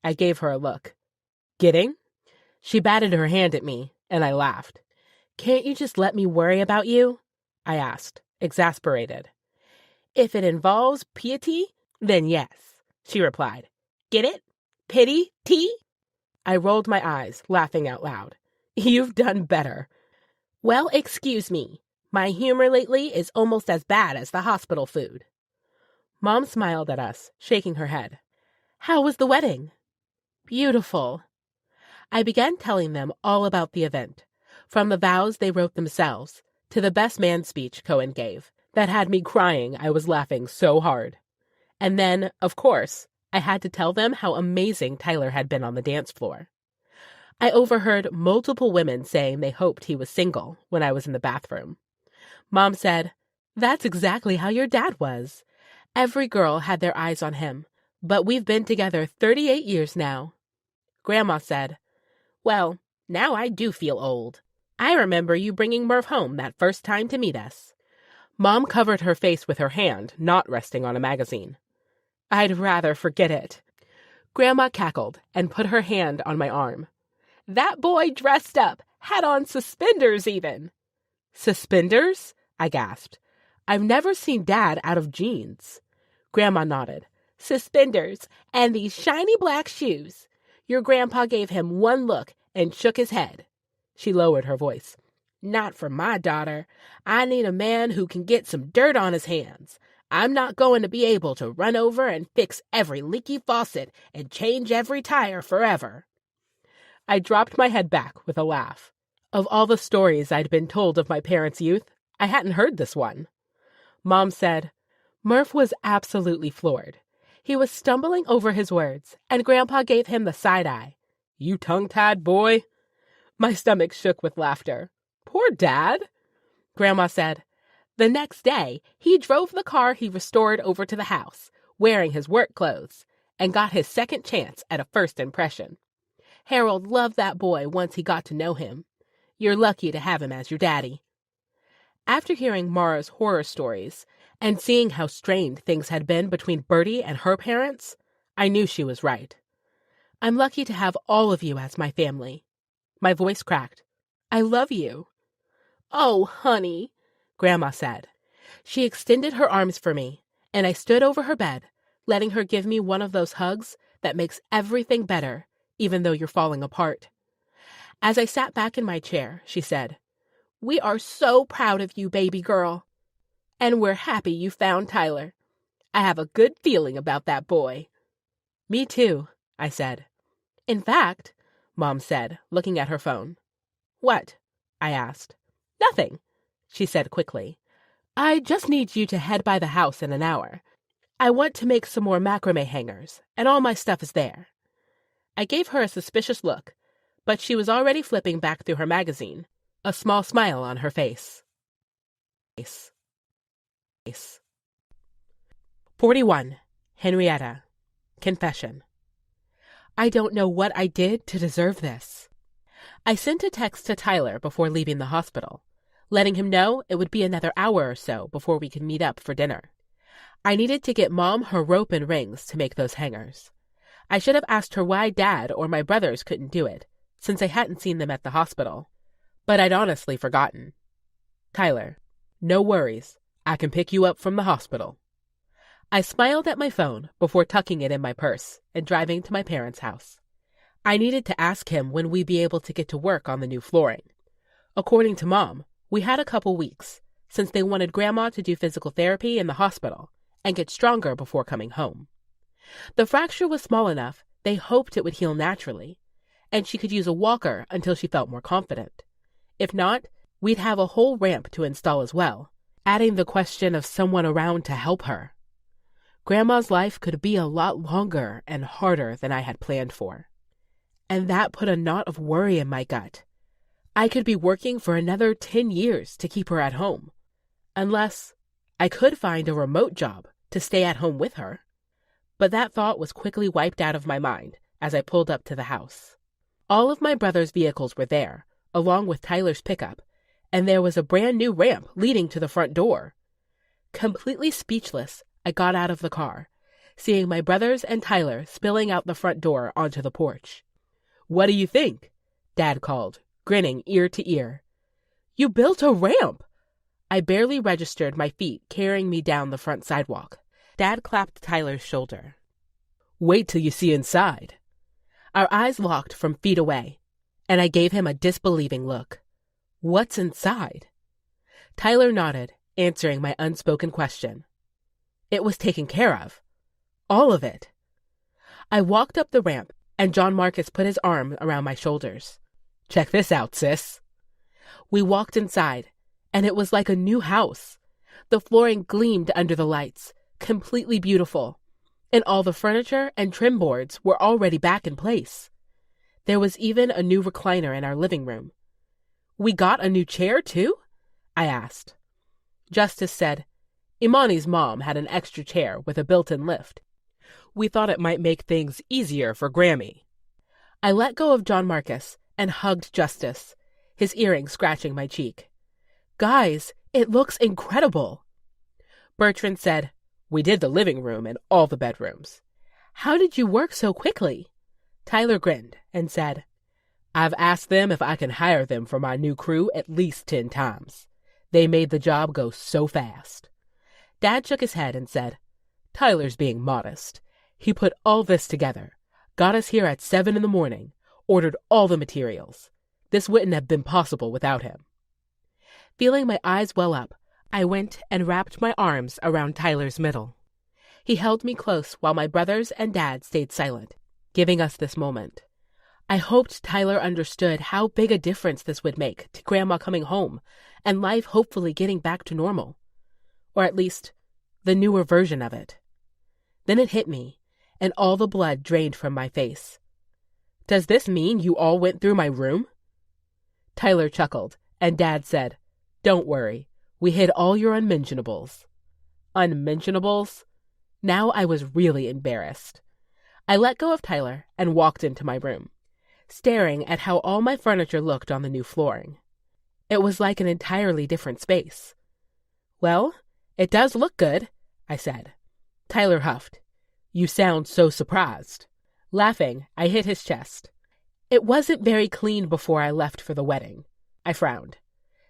I gave her a look. "Getting?" She batted her hand at me, and I laughed. "Can't you just let me worry about you?" I asked, exasperated. "If it involves piety, then yes," she replied. "Get it? Pity, tea?" I rolled my eyes, laughing out loud. "You've done better." "Well, excuse me. My humor lately is almost as bad as the hospital food." Mom smiled at us, shaking her head. "How was the wedding?" "Beautiful." I began telling them all about the event, from the vows they wrote themselves to the best man speech Cohen gave, that had me crying I was laughing so hard. And then, of course, I had to tell them how amazing Tyler had been on the dance floor. I overheard multiple women saying they hoped he was single when I was in the bathroom. Mom said, "That's exactly how your dad was. Every girl had their eyes on him, but we've been together 38 years now." Grandma said, "Well, now I do feel old. I remember you bringing Murph home that first time to meet us." Mom covered her face with her hand, not resting on a magazine. "I'd rather forget it." Grandma cackled and put her hand on my arm. "That boy dressed up, had on suspenders even." "Suspenders?" I gasped. "I've never seen Dad out of jeans." Grandma nodded. "Suspenders, and these shiny black shoes. Your grandpa gave him one look and shook his head." She lowered her voice. "Not for my daughter. I need a man who can get some dirt on his hands. I'm not going to be able to run over and fix every leaky faucet and change every tire forever." I dropped my head back with a laugh. Of all the stories I'd been told of my parents' youth, I hadn't heard this one. Mom said, Murph was absolutely floored. He was stumbling over his words, and Grandpa gave him the side eye. "You tongue-tied boy." My stomach shook with laughter. "Poor Dad." Grandma said, "The next day, he drove the car he restored over to the house, wearing his work clothes, and got his second chance at a first impression. Harold loved that boy once he got to know him. You're lucky to have him as your daddy." After hearing Mara's horror stories and seeing how strained things had been between Bertie and her parents, I knew she was right. "I'm lucky to have all of you as my family." My voice cracked. "I love you." "Oh, honey," Grandma said. She extended her arms for me, and I stood over her bed, letting her give me one of those hugs that makes everything better, even though you're falling apart. As I sat back in my chair, she said, "We are so proud of you, baby girl. And we're happy you found Tyler. I have a good feeling about that boy." "Me too," I said. "In fact," Mom said, looking at her phone. "What?" I asked. "Nothing," she said quickly. "I just need you to head by the house in an hour. I want to make some more macrame hangers, and all my stuff is there." I gave her a suspicious look, but she was already flipping back through her magazine, a small smile on her face. 41. Henrietta. Confession. I don't know what I did to deserve this. I sent a text to Tyler before leaving the hospital, letting him know it would be another hour or so before we could meet up for dinner. I needed to get Mom her rope and rings to make those hangers. I should have asked her why Dad or my brothers couldn't do it, since I hadn't seen them at the hospital. But I'd honestly forgotten. "Tyler, no worries. I can pick you up from the hospital." I smiled at my phone before tucking it in my purse and driving to my parents' house. I needed to ask him when we'd be able to get to work on the new flooring. According to Mom, we had a couple weeks, since they wanted Grandma to do physical therapy in the hospital and get stronger before coming home. The fracture was small enough they hoped it would heal naturally, and she could use a walker until she felt more confident. If not, we'd have a whole ramp to install as well, adding the question of someone around to help her. Grandma's life could be a lot longer and harder than I had planned for. And that put a knot of worry in my gut. I could be working for another 10 years to keep her at home. Unless I could find a remote job to stay at home with her. But that thought was quickly wiped out of my mind as I pulled up to the house. All of my brother's vehicles were there, along with Tyler's pickup, and there was a brand new ramp leading to the front door. Completely speechless, I got out of the car, seeing my brothers and Tyler spilling out the front door onto the porch. "What do you think?" Dad called, grinning ear to ear. "You built a ramp!" I barely registered my feet carrying me down the front sidewalk. Dad clapped Tyler's shoulder. "Wait till you see inside." Our eyes locked from feet away, and I gave him a disbelieving look. "What's inside?" Tyler nodded, answering my unspoken question. It was taken care of. All of it. I walked up the ramp, and John Marcus put his arm around my shoulders. "Check this out, sis." We walked inside, and it was like a new house. The flooring gleamed under the lights, completely beautiful, and all the furniture and trim boards were already back in place. There was even a new recliner in our living room. "We got a new chair, too?" I asked. Justice said, "Imani's mom had an extra chair with a built-in lift. We thought it might make things easier for Grammy." I let go of John Marcus and hugged Justice, his earring scratching my cheek. "Guys, it looks incredible." Bertrand said, "We did the living room and all the bedrooms." "How did you work so quickly?" Tyler grinned and said, "I've asked them if I can hire them for my new crew at least 10 times. They made the job go so fast." Dad shook his head and said, "Tyler's being modest. He put all this together, got us here at 7 in the morning, ordered all the materials. This wouldn't have been possible without him." Feeling my eyes well up, I went and wrapped my arms around Tyler's middle. He held me close while my brothers and Dad stayed silent, giving us this moment. I hoped Tyler understood how big a difference this would make to Grandma coming home and life hopefully getting back to normal. Or at least, the newer version of it. Then it hit me, and all the blood drained from my face. "Does this mean you all went through my room?" Tyler chuckled, and Dad said, "Don't worry, we hid all your unmentionables." Unmentionables? Now I was really embarrassed. I let go of Tyler and walked into my room, staring at how all my furniture looked on the new flooring. It was like an entirely different space. "Well, it does look good," I said. Tyler huffed. "You sound so surprised." Laughing, I hit his chest. "It wasn't very clean before I left for the wedding." I frowned.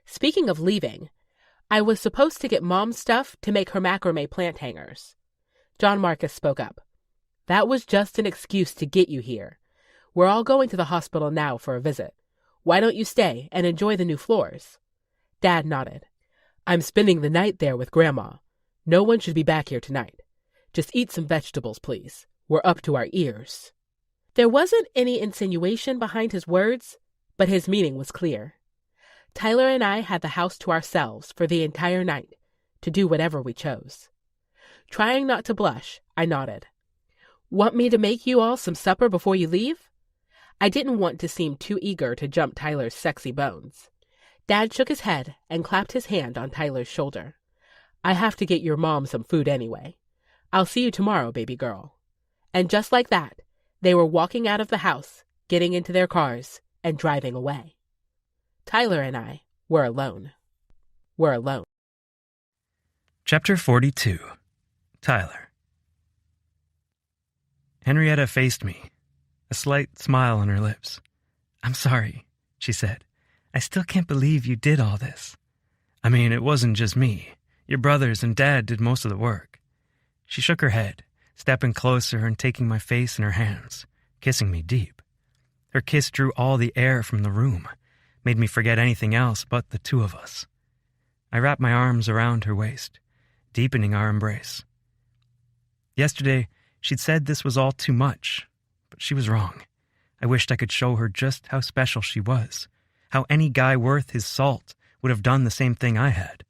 Speaking of leaving, I was supposed to get Mom's stuff to make her macrame plant hangers. John Marcus spoke up. "That was just an excuse to get you here. We're all going to the hospital now for a visit. Why don't you stay and enjoy the new floors?" Dad nodded. "I'm spending the night there with Grandma. No one should be back here tonight. Just eat some vegetables, please. We're up to our ears." There wasn't any insinuation behind his words, but his meaning was clear. Tyler and I had the house to ourselves for the entire night, to do whatever we chose. Trying not to blush, I nodded. "Want me to make you all some supper before you leave?" I didn't want to seem too eager to jump Tyler's sexy bones. Dad shook his head and clapped his hand on Tyler's shoulder. "I have to get your mom some food anyway. I'll see you tomorrow, baby girl." And just like that, they were walking out of the house, getting into their cars, and driving away. Tyler and I were alone. We're alone. Chapter 42. Tyler. Henrietta faced me, a slight smile on her lips. "I'm sorry," she said. "I still can't believe you did all this. I mean, it wasn't just me. Your brothers and Dad did most of the work." She shook her head, stepping closer and taking my face in her hands, kissing me deep. Her kiss drew all the air from the room, made me forget anything else but the two of us. I wrapped my arms around her waist, deepening our embrace. Yesterday, she'd said this was all too much, but she was wrong. I wished I could show her just how special she was, how any guy worth his salt would have done the same thing I had.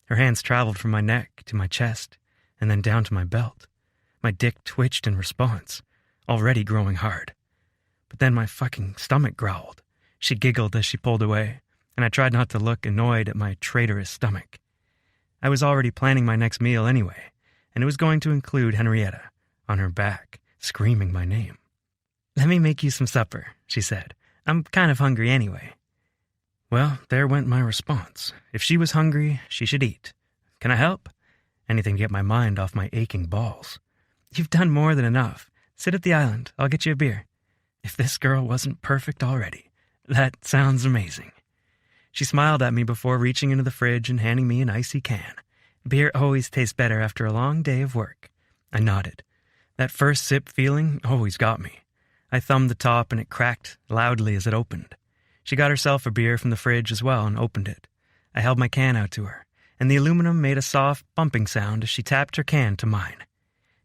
Her hands traveled from my neck to my chest, and then down to my belt. My dick twitched in response, already growing hard. But then my fucking stomach growled. She giggled as she pulled away, and I tried not to look annoyed at my traitorous stomach. I was already planning my next meal anyway, and it was going to include Henrietta, on her back, screaming my name. "Let me make you some supper," she said. "I'm kind of hungry anyway." Well, there went my response. If she was hungry, she should eat. Can I help? Anything to get my mind off my aching balls. "You've done more than enough. Sit at the island. I'll get you a beer." If this girl wasn't perfect already, that sounds amazing. She smiled at me before reaching into the fridge and handing me an icy can. Beer always tastes better after a long day of work. I nodded. That first sip feeling always got me. I thumbed the top and it cracked loudly as it opened. She got herself a beer from the fridge as well and opened it. I held my can out to her, and the aluminum made a soft bumping sound as she tapped her can to mine.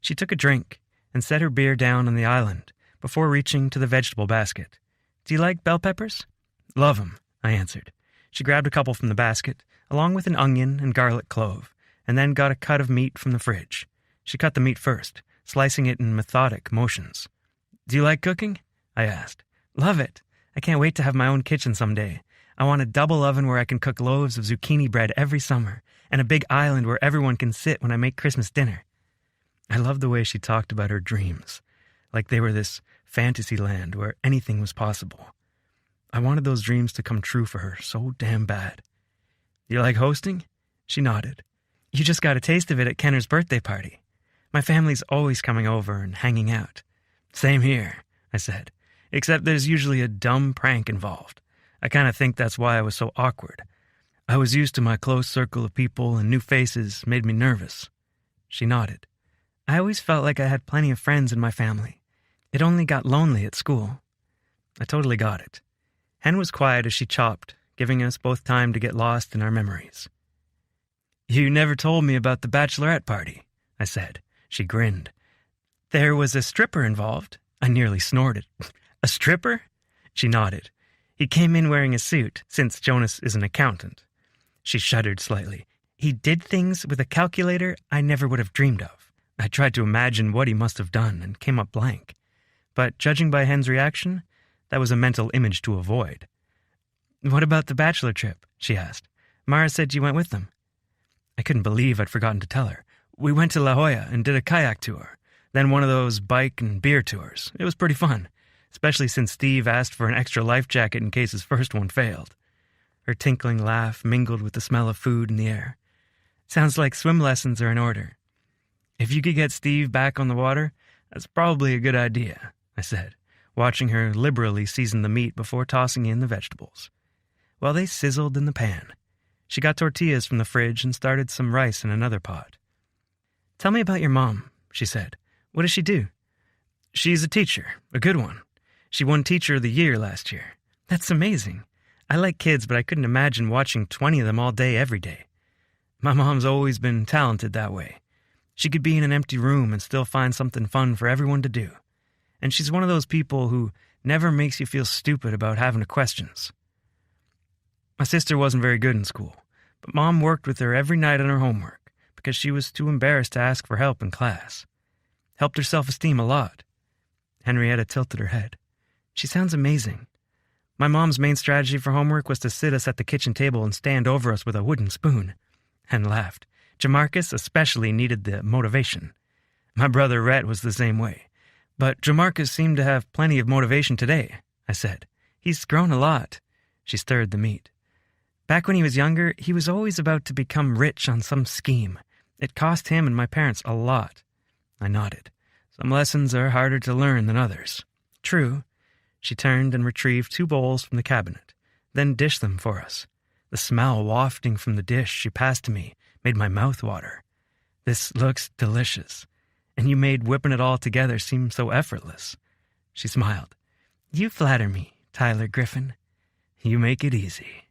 She took a drink and set her beer down on the island before reaching to the vegetable basket. "Do you like bell peppers?" "Love 'em," I answered. She grabbed a couple from the basket, along with an onion and garlic clove, and then got a cut of meat from the fridge. She cut the meat first, slicing it in methodic motions. "Do you like cooking?" I asked. "Love it. I can't wait to have my own kitchen someday. I want a double oven where I can cook loaves of zucchini bread every summer, and a big island where everyone can sit when I make Christmas dinner." I loved the way she talked about her dreams, like they were this fantasy land where anything was possible. I wanted those dreams to come true for her so damn bad. "You like hosting?" She nodded. "You just got a taste of it at Kenner's birthday party. My family's always coming over and hanging out." "Same here," I said, "except there's usually a dumb prank involved. I kind of think that's why I was so awkward. I was used to my close circle of people, and new faces made me nervous." She nodded. "I always felt like I had plenty of friends in my family. It only got lonely at school." I totally got it. Hen was quiet as she chopped, giving us both time to get lost in our memories. "You never told me about the bachelorette party," I said. She grinned. "There was a stripper involved." I nearly snorted. "A stripper?" She nodded. "He came in wearing a suit, since Jonas is an accountant." She shuddered slightly. "He did things with a calculator I never would have dreamed of." I tried to imagine what he must have done and came up blank. But judging by Hen's reaction, that was a mental image to avoid. "What about the bachelor trip?" she asked. "Mara said you went with them." I couldn't believe I'd forgotten to tell her. "We went to La Jolla and did a kayak tour, then one of those bike and beer tours. It was pretty fun, especially since Steve asked for an extra life jacket in case his first one failed." Her tinkling laugh mingled with the smell of food in the air. "Sounds like swim lessons are in order." "If you could get Steve back on the water, that's probably a good idea," I said, watching her liberally season the meat before tossing in the vegetables. While they sizzled in the pan, she got tortillas from the fridge and started some rice in another pot. "Tell me about your mom," she said. "What does she do?" "She's a teacher, a good one. She won Teacher of the Year last year." "That's amazing. I like kids, but I couldn't imagine watching 20 of them all day every day. My mom's always been talented that way. She could be in an empty room and still find something fun for everyone to do. And she's one of those people who never makes you feel stupid about having questions." My sister wasn't very good in school, but Mom worked with her every night on her homework because she was too embarrassed to ask for help in class. Helped her self-esteem a lot. Henrietta tilted her head. "She sounds amazing. My mom's main strategy for homework was to sit us at the kitchen table and stand over us with a wooden spoon." Hen laughed. "Jamarcus especially needed the motivation. My brother Rhett was the same way. But Jamarcus seemed to have plenty of motivation today," I said. "He's grown a lot." She stirred the meat. "Back when he was younger, he was always about to become rich on some scheme. It cost him and my parents a lot." I nodded. "Some lessons are harder to learn than others." "True." She turned and retrieved 2 bowls from the cabinet, then dished them for us. The smell wafting from the dish she passed to me made my mouth water. "This looks delicious. And you made whipping it all together seem so effortless." She smiled. "You flatter me, Tyler Griffin. You make it easy."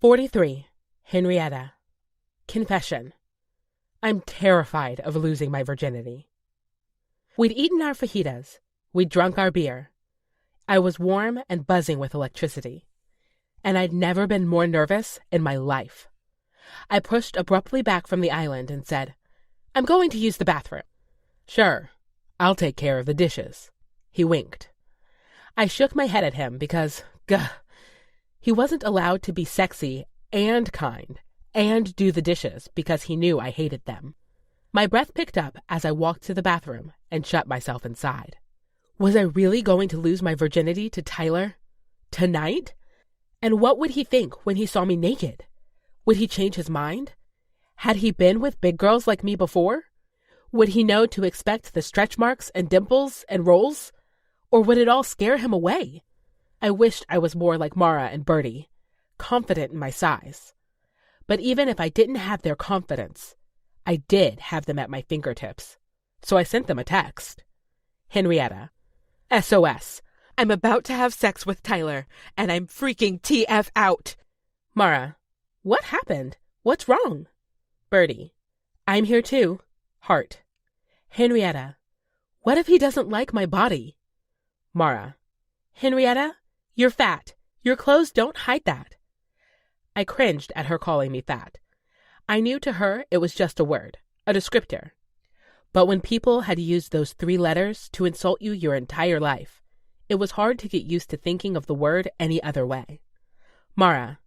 "43. Henrietta. Confession. I'm terrified of losing my virginity. We'd eaten our fajitas. We'd drunk our beer. I was warm and buzzing with electricity. And I'd never been more nervous in my life. I pushed abruptly back from the island and said, "I'm going to use the bathroom." "Sure, I'll take care of the dishes." He winked. I shook my head at him because, he wasn't allowed to be sexy and kind and do the dishes because he knew I hated them. My breath picked up as I walked to the bathroom and shut myself inside. Was I really going to lose my virginity to Tyler? Tonight? And what would he think when he saw me naked? Would he change his mind? Had he been with big girls like me before? Would he know to expect the stretch marks and dimples and rolls? Or would it all scare him away? I wished I was more like Mara and Bertie, confident in my size. But even if I didn't have their confidence, I did have them at my fingertips. So I sent them a text. Henrietta, SOS. I'm about to have sex with Tyler, and I'm freaking TF out. Mara, what happened? What's wrong? Bertie, I'm here too. Heart. Henrietta, what if he doesn't like my body? Mara, Henrietta, you're fat. Your clothes don't hide that. I cringed at her calling me fat. I knew to her it was just a word, a descriptor. But when people had used those 3 letters to insult you your entire life, it was hard to get used to thinking of the word any other way. Mara,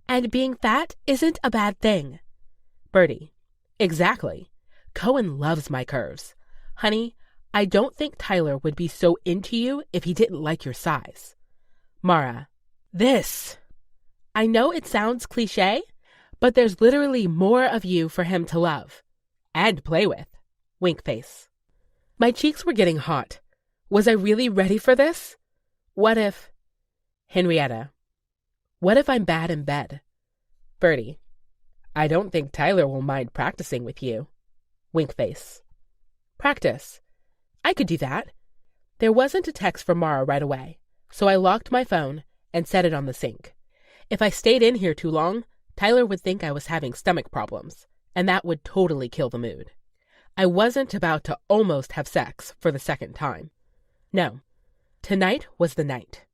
and being fat isn't a bad thing. Bertie, exactly. Cohen loves my curves. Honey, I don't think Tyler would be so into you if he didn't like your size. Mara, this. I know it sounds cliche, but there's literally more of you for him to love. And play with. Wink face. My cheeks were getting hot. Was I really ready for this? What if... Henrietta, what if I'm bad in bed? Bertie, I don't think Tyler will mind practicing with you. Wink face. Practice. I could do that. There wasn't a text from Mara right away, so I locked my phone and set it on the sink. If I stayed in here too long, Tyler would think I was having stomach problems, and that would totally kill the mood. I wasn't about to almost have sex for the second time. No, tonight was the night.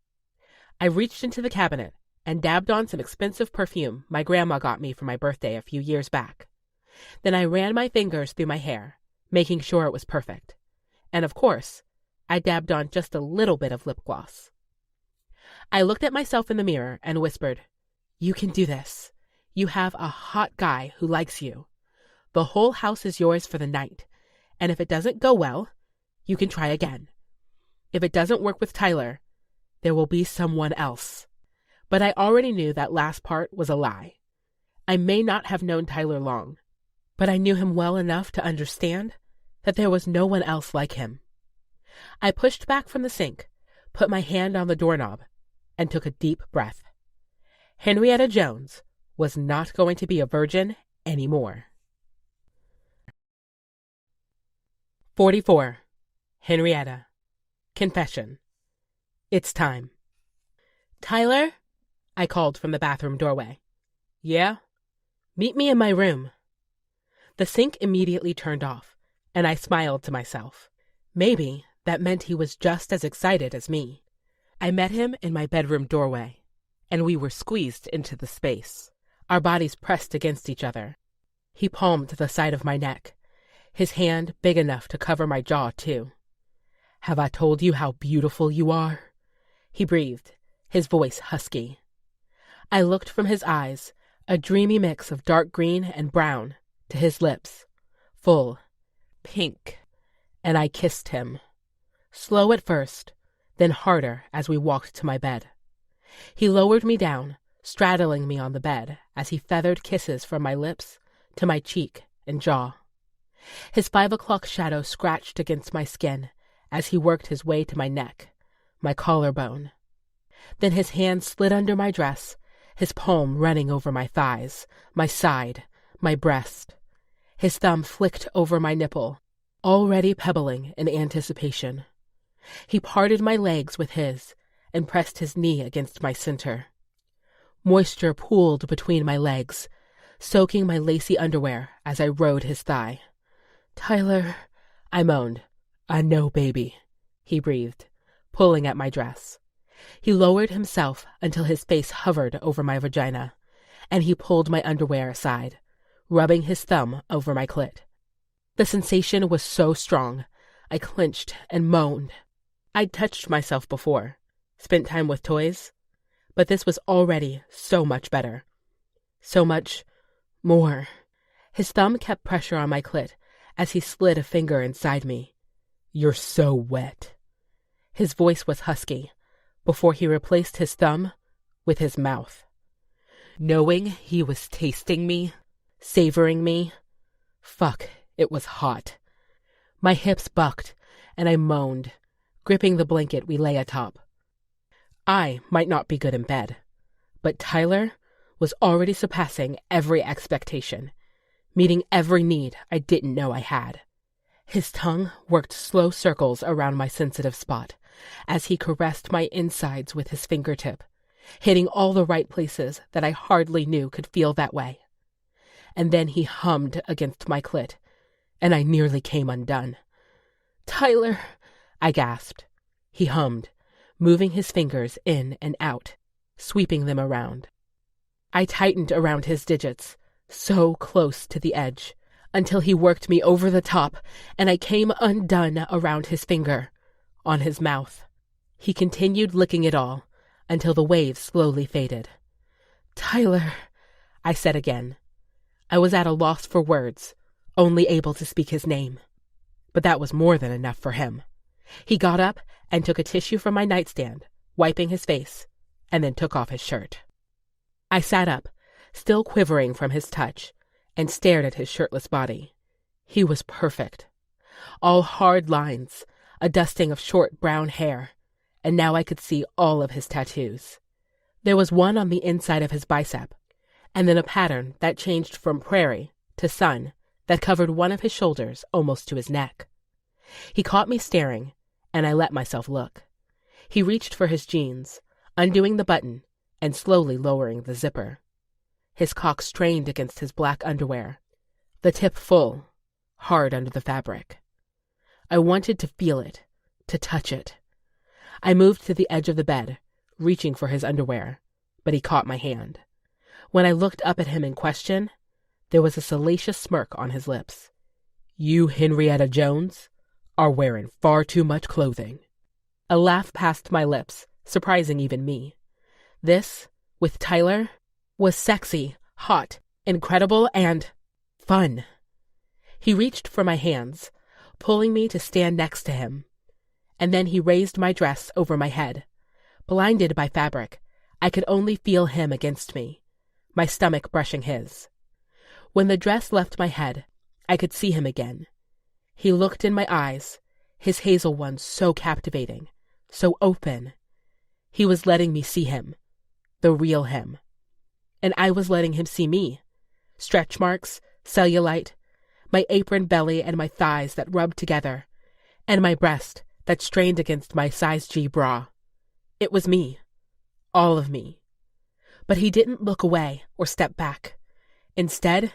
I reached into the cabinet and dabbed on some expensive perfume my grandma got me for my birthday a few years back. Then I ran my fingers through my hair, making sure it was perfect. And of course, I dabbed on just a little bit of lip gloss. I looked at myself in the mirror and whispered, "You can do this. You have a hot guy who likes you. The whole house is yours for the night, and if it doesn't go well, you can try again. If it doesn't work with Tyler, there will be someone else." But I already knew that last part was a lie. I may not have known Tyler long, but I knew him well enough to understand that there was no one else like him. I pushed back from the sink, put my hand on the doorknob, and took a deep breath. Henrietta Jones was not going to be a virgin anymore. 44. Henrietta. Confession. It's time. Tyler? I called from the bathroom doorway. Yeah? Meet me in my room. The sink immediately turned off, and I smiled to myself. Maybe that meant he was just as excited as me. I met him in my bedroom doorway, and we were squeezed into the space, our bodies pressed against each other. He palmed the side of my neck, his hand big enough to cover my jaw, too. "Have I told you how beautiful you are?" He breathed, his voice husky. I looked from his eyes, a dreamy mix of dark green and brown, to his lips, full, pink, and I kissed him. Slow at first, then harder as we walked to my bed. He lowered me down, straddling me on the bed as he feathered kisses from my lips to my cheek and jaw. His 5 o'clock shadow scratched against my skin as he worked his way to my neck, my collarbone. Then his hand slid under my dress, his palm running over my thighs, my side, my breast. His thumb flicked over my nipple, already pebbling in anticipation. He parted my legs with his and pressed his knee against my center. Moisture pooled between my legs, soaking my lacy underwear as I rode his thigh. "Tyler," I moaned. "I know, baby," he breathed, pulling at my dress. He lowered himself until his face hovered over my vagina, and he pulled my underwear aside, rubbing his thumb over my clit. The sensation was so strong, I clenched and moaned. I'd touched myself before, spent time with toys, but this was already so much better. So much more. His thumb kept pressure on my clit as he slid a finger inside me. "You're so wet." His voice was husky before he replaced his thumb with his mouth. Knowing he was tasting me, savoring me, fuck, it was hot. My hips bucked, and I moaned, gripping the blanket we lay atop. I might not be good in bed, but Tyler was already surpassing every expectation, meeting every need I didn't know I had. His tongue worked slow circles around my sensitive spot as he caressed my insides with his fingertip, hitting all the right places that I hardly knew could feel that way. And then he hummed against my clit, and I nearly came undone. "Tyler," I gasped. He hummed, moving his fingers in and out, sweeping them around. I tightened around his digits, so close to the edge, until he worked me over the top, and I came undone around his finger, on his mouth. He continued licking it all, until the waves slowly faded. "Tyler," I said again. I was at a loss for words, only able to speak his name. But that was more than enough for him. He got up and took a tissue from my nightstand, wiping his face, and then took off his shirt. I sat up, still quivering from his touch, and stared at his shirtless body. He was perfect. All hard lines, a dusting of short brown hair, and now I could see all of his tattoos. There was one on the inside of his bicep, and then a pattern that changed from prairie to sun that covered one of his shoulders almost to his neck. He caught me staring, and I let myself look. He reached for his jeans, undoing the button and slowly lowering the zipper. His cock strained against his black underwear, the tip full, hard under the fabric. I wanted to feel it, to touch it. I moved to the edge of the bed, reaching for his underwear, but he caught my hand. When I looked up at him in question, there was a salacious smirk on his lips. "You, Henrietta Jones, are wearing far too much clothing." A laugh passed my lips, surprising even me. This, with Tyler, was sexy, hot, incredible, and fun. He reached for my hands, pulling me to stand next to him. And then he raised my dress over my head. Blinded by fabric, I could only feel him against me, my stomach brushing his. When the dress left my head, I could see him again. He looked in my eyes, his hazel ones so captivating, so open. He was letting me see him, the real him. And I was letting him see me. Stretch marks, cellulite, my apron belly and my thighs that rubbed together, and my breast that strained against my size G bra. It was me. All of me. But he didn't look away or step back. Instead,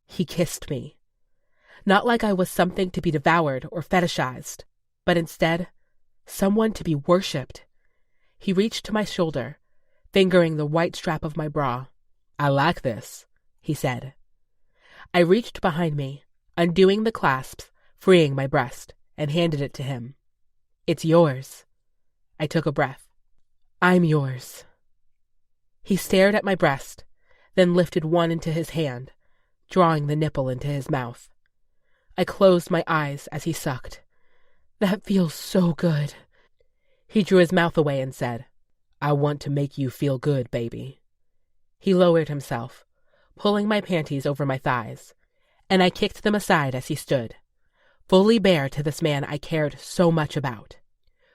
he kissed me. Not like I was something to be devoured or fetishized, but instead, someone to be worshipped. He reached to my shoulder, fingering the white strap of my bra. "I like this," he said. I reached behind me, undoing the clasps, freeing my breast, and handed it to him. "It's yours." I took a breath. "I'm yours." He stared at my breast, then lifted one into his hand, drawing the nipple into his mouth. I closed my eyes as he sucked. "That feels so good." He drew his mouth away and said, "I want to make you feel good, baby." He lowered himself, pulling my panties over my thighs, and I kicked them aside as he stood, fully bare to this man I cared so much about,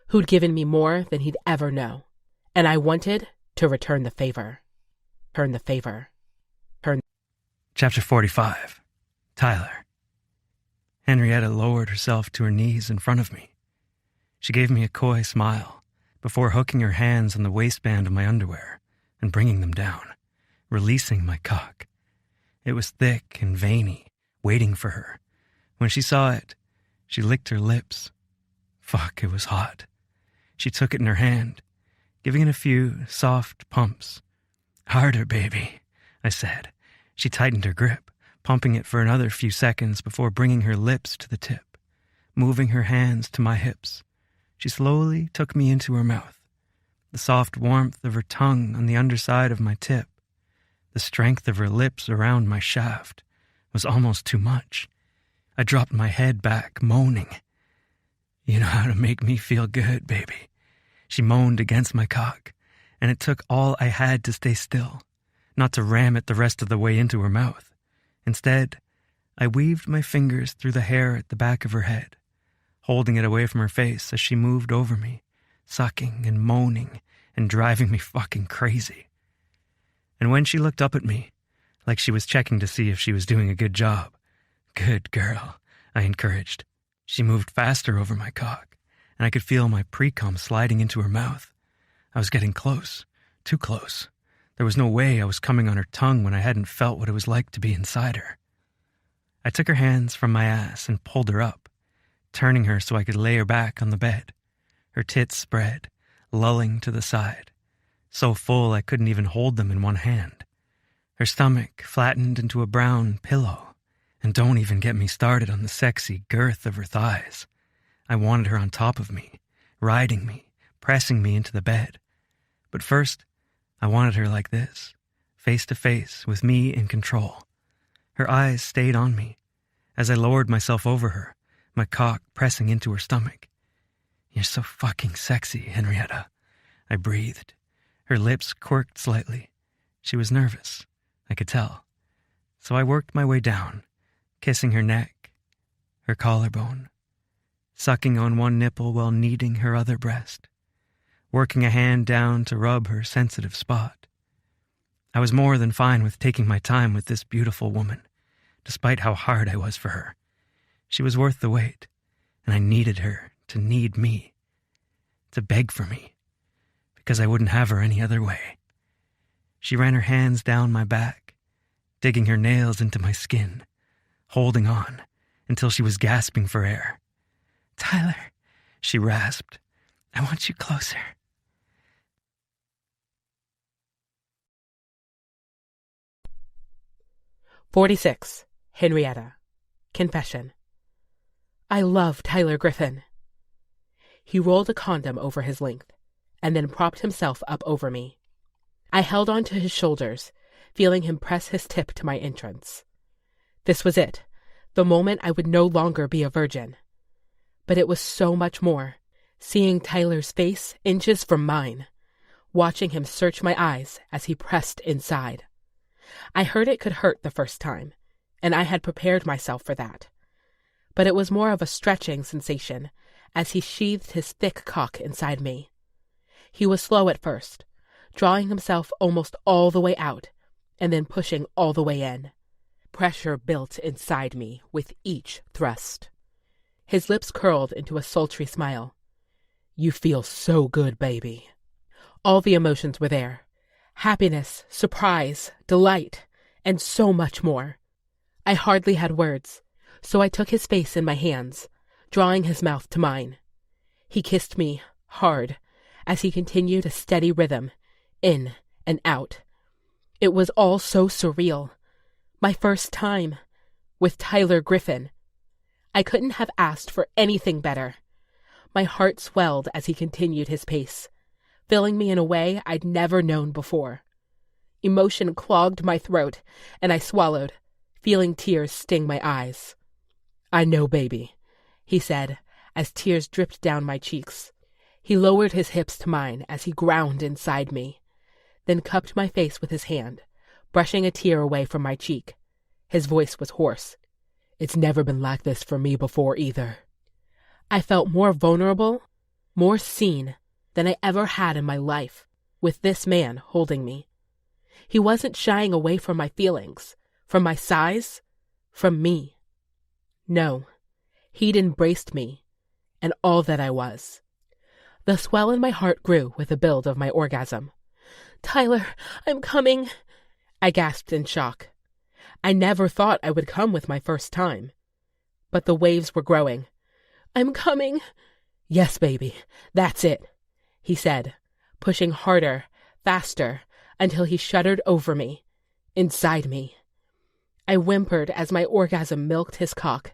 who'd given me more than he'd ever know, and I wanted to return the favor. Chapter 45. Tyler. Henrietta lowered herself to her knees in front of me. She gave me a coy smile before hooking her hands on the waistband of my underwear and bringing them down, releasing my cock. It was thick and veiny, waiting for her. When she saw it, she licked her lips. Fuck, it was hot. She took it in her hand, giving it a few soft pumps. "Harder, baby," I said. She tightened her grip, pumping it for another few seconds before bringing her lips to the tip. Moving her hands to my hips, she slowly took me into her mouth. The soft warmth of her tongue on the underside of my tip, the strength of her lips around my shaft, was almost too much. I dropped my head back, moaning. You know how to make me feel good, baby. She moaned against my cock, and it took all I had to stay still, not to ram it the rest of the way into her mouth. Instead, I weaved my fingers through the hair at the back of her head, holding it away from her face as she moved over me, sucking and moaning and driving me fucking crazy. And when she looked up at me, like she was checking to see if she was doing a good job, "Good girl," I encouraged. She moved faster over my cock, and I could feel my pre-cum sliding into her mouth. I was getting close, too close. There was no way I was coming on her tongue when I hadn't felt what it was like to be inside her. I took her hands from my ass and pulled her up, turning her so I could lay her back on the bed, her tits spread, lolling to the side, so full I couldn't even hold them in one hand. Her stomach flattened into a brown pillow, and don't even get me started on the sexy girth of her thighs. I wanted her on top of me, riding me, pressing me into the bed. But first, I wanted her like this, face to face with me in control. Her eyes stayed on me as I lowered myself over her, my cock pressing into her stomach. "You're so fucking sexy, Henrietta," I breathed. Her lips quirked slightly. She was nervous, I could tell. So I worked my way down, kissing her neck, her collarbone, sucking on one nipple while kneading her other breast, working a hand down to rub her sensitive spot. I was more than fine with taking my time with this beautiful woman, despite how hard I was for her. She was worth the wait, and I needed her to need me, to beg for me, because I wouldn't have her any other way. She ran her hands down my back, digging her nails into my skin, holding on until she was gasping for air. "Tyler," she rasped, "I want you closer." "46. Henrietta. Confession. I love Tyler Griffin." He rolled a condom over his length, and then propped himself up over me. I held on to his shoulders, feeling him press his tip to my entrance. This was it, the moment I would no longer be a virgin. But it was so much more, seeing Tyler's face inches from mine, watching him search my eyes as he pressed inside. I heard it could hurt the first time, and I had prepared myself for that. But it was more of a stretching sensation as he sheathed his thick cock inside me. He was slow at first, drawing himself almost all the way out, and then pushing all the way in. Pressure built inside me with each thrust. His lips curled into a sultry smile. "You feel so good, baby." All the emotions were there. Happiness, surprise, delight, and so much more. I hardly had words, so I took his face in my hands, drawing his mouth to mine. He kissed me hard as he continued a steady rhythm, in and out. It was all so surreal. My first time with Tyler Griffin. I couldn't have asked for anything better. My heart swelled as he continued his pace, filling me in a way I'd never known before. Emotion clogged my throat, and I swallowed, feeling tears sting my eyes. "I know, baby," he said, as tears dripped down my cheeks. He lowered his hips to mine as he ground inside me, then cupped my face with his hand, brushing a tear away from my cheek. His voice was hoarse. "It's never been like this for me before either." I felt more vulnerable, more seen than I ever had in my life, with this man holding me. He wasn't shying away from my feelings, from my size, from me. No, he'd embraced me, and all that I was. The swell in my heart grew with the build of my orgasm. "Tyler, I'm coming," I gasped in shock. I never thought I would come with my first time. But the waves were growing. "I'm coming." "Yes, baby, that's it," he said, pushing harder, faster, until he shuddered over me, inside me. I whimpered as my orgasm milked his cock,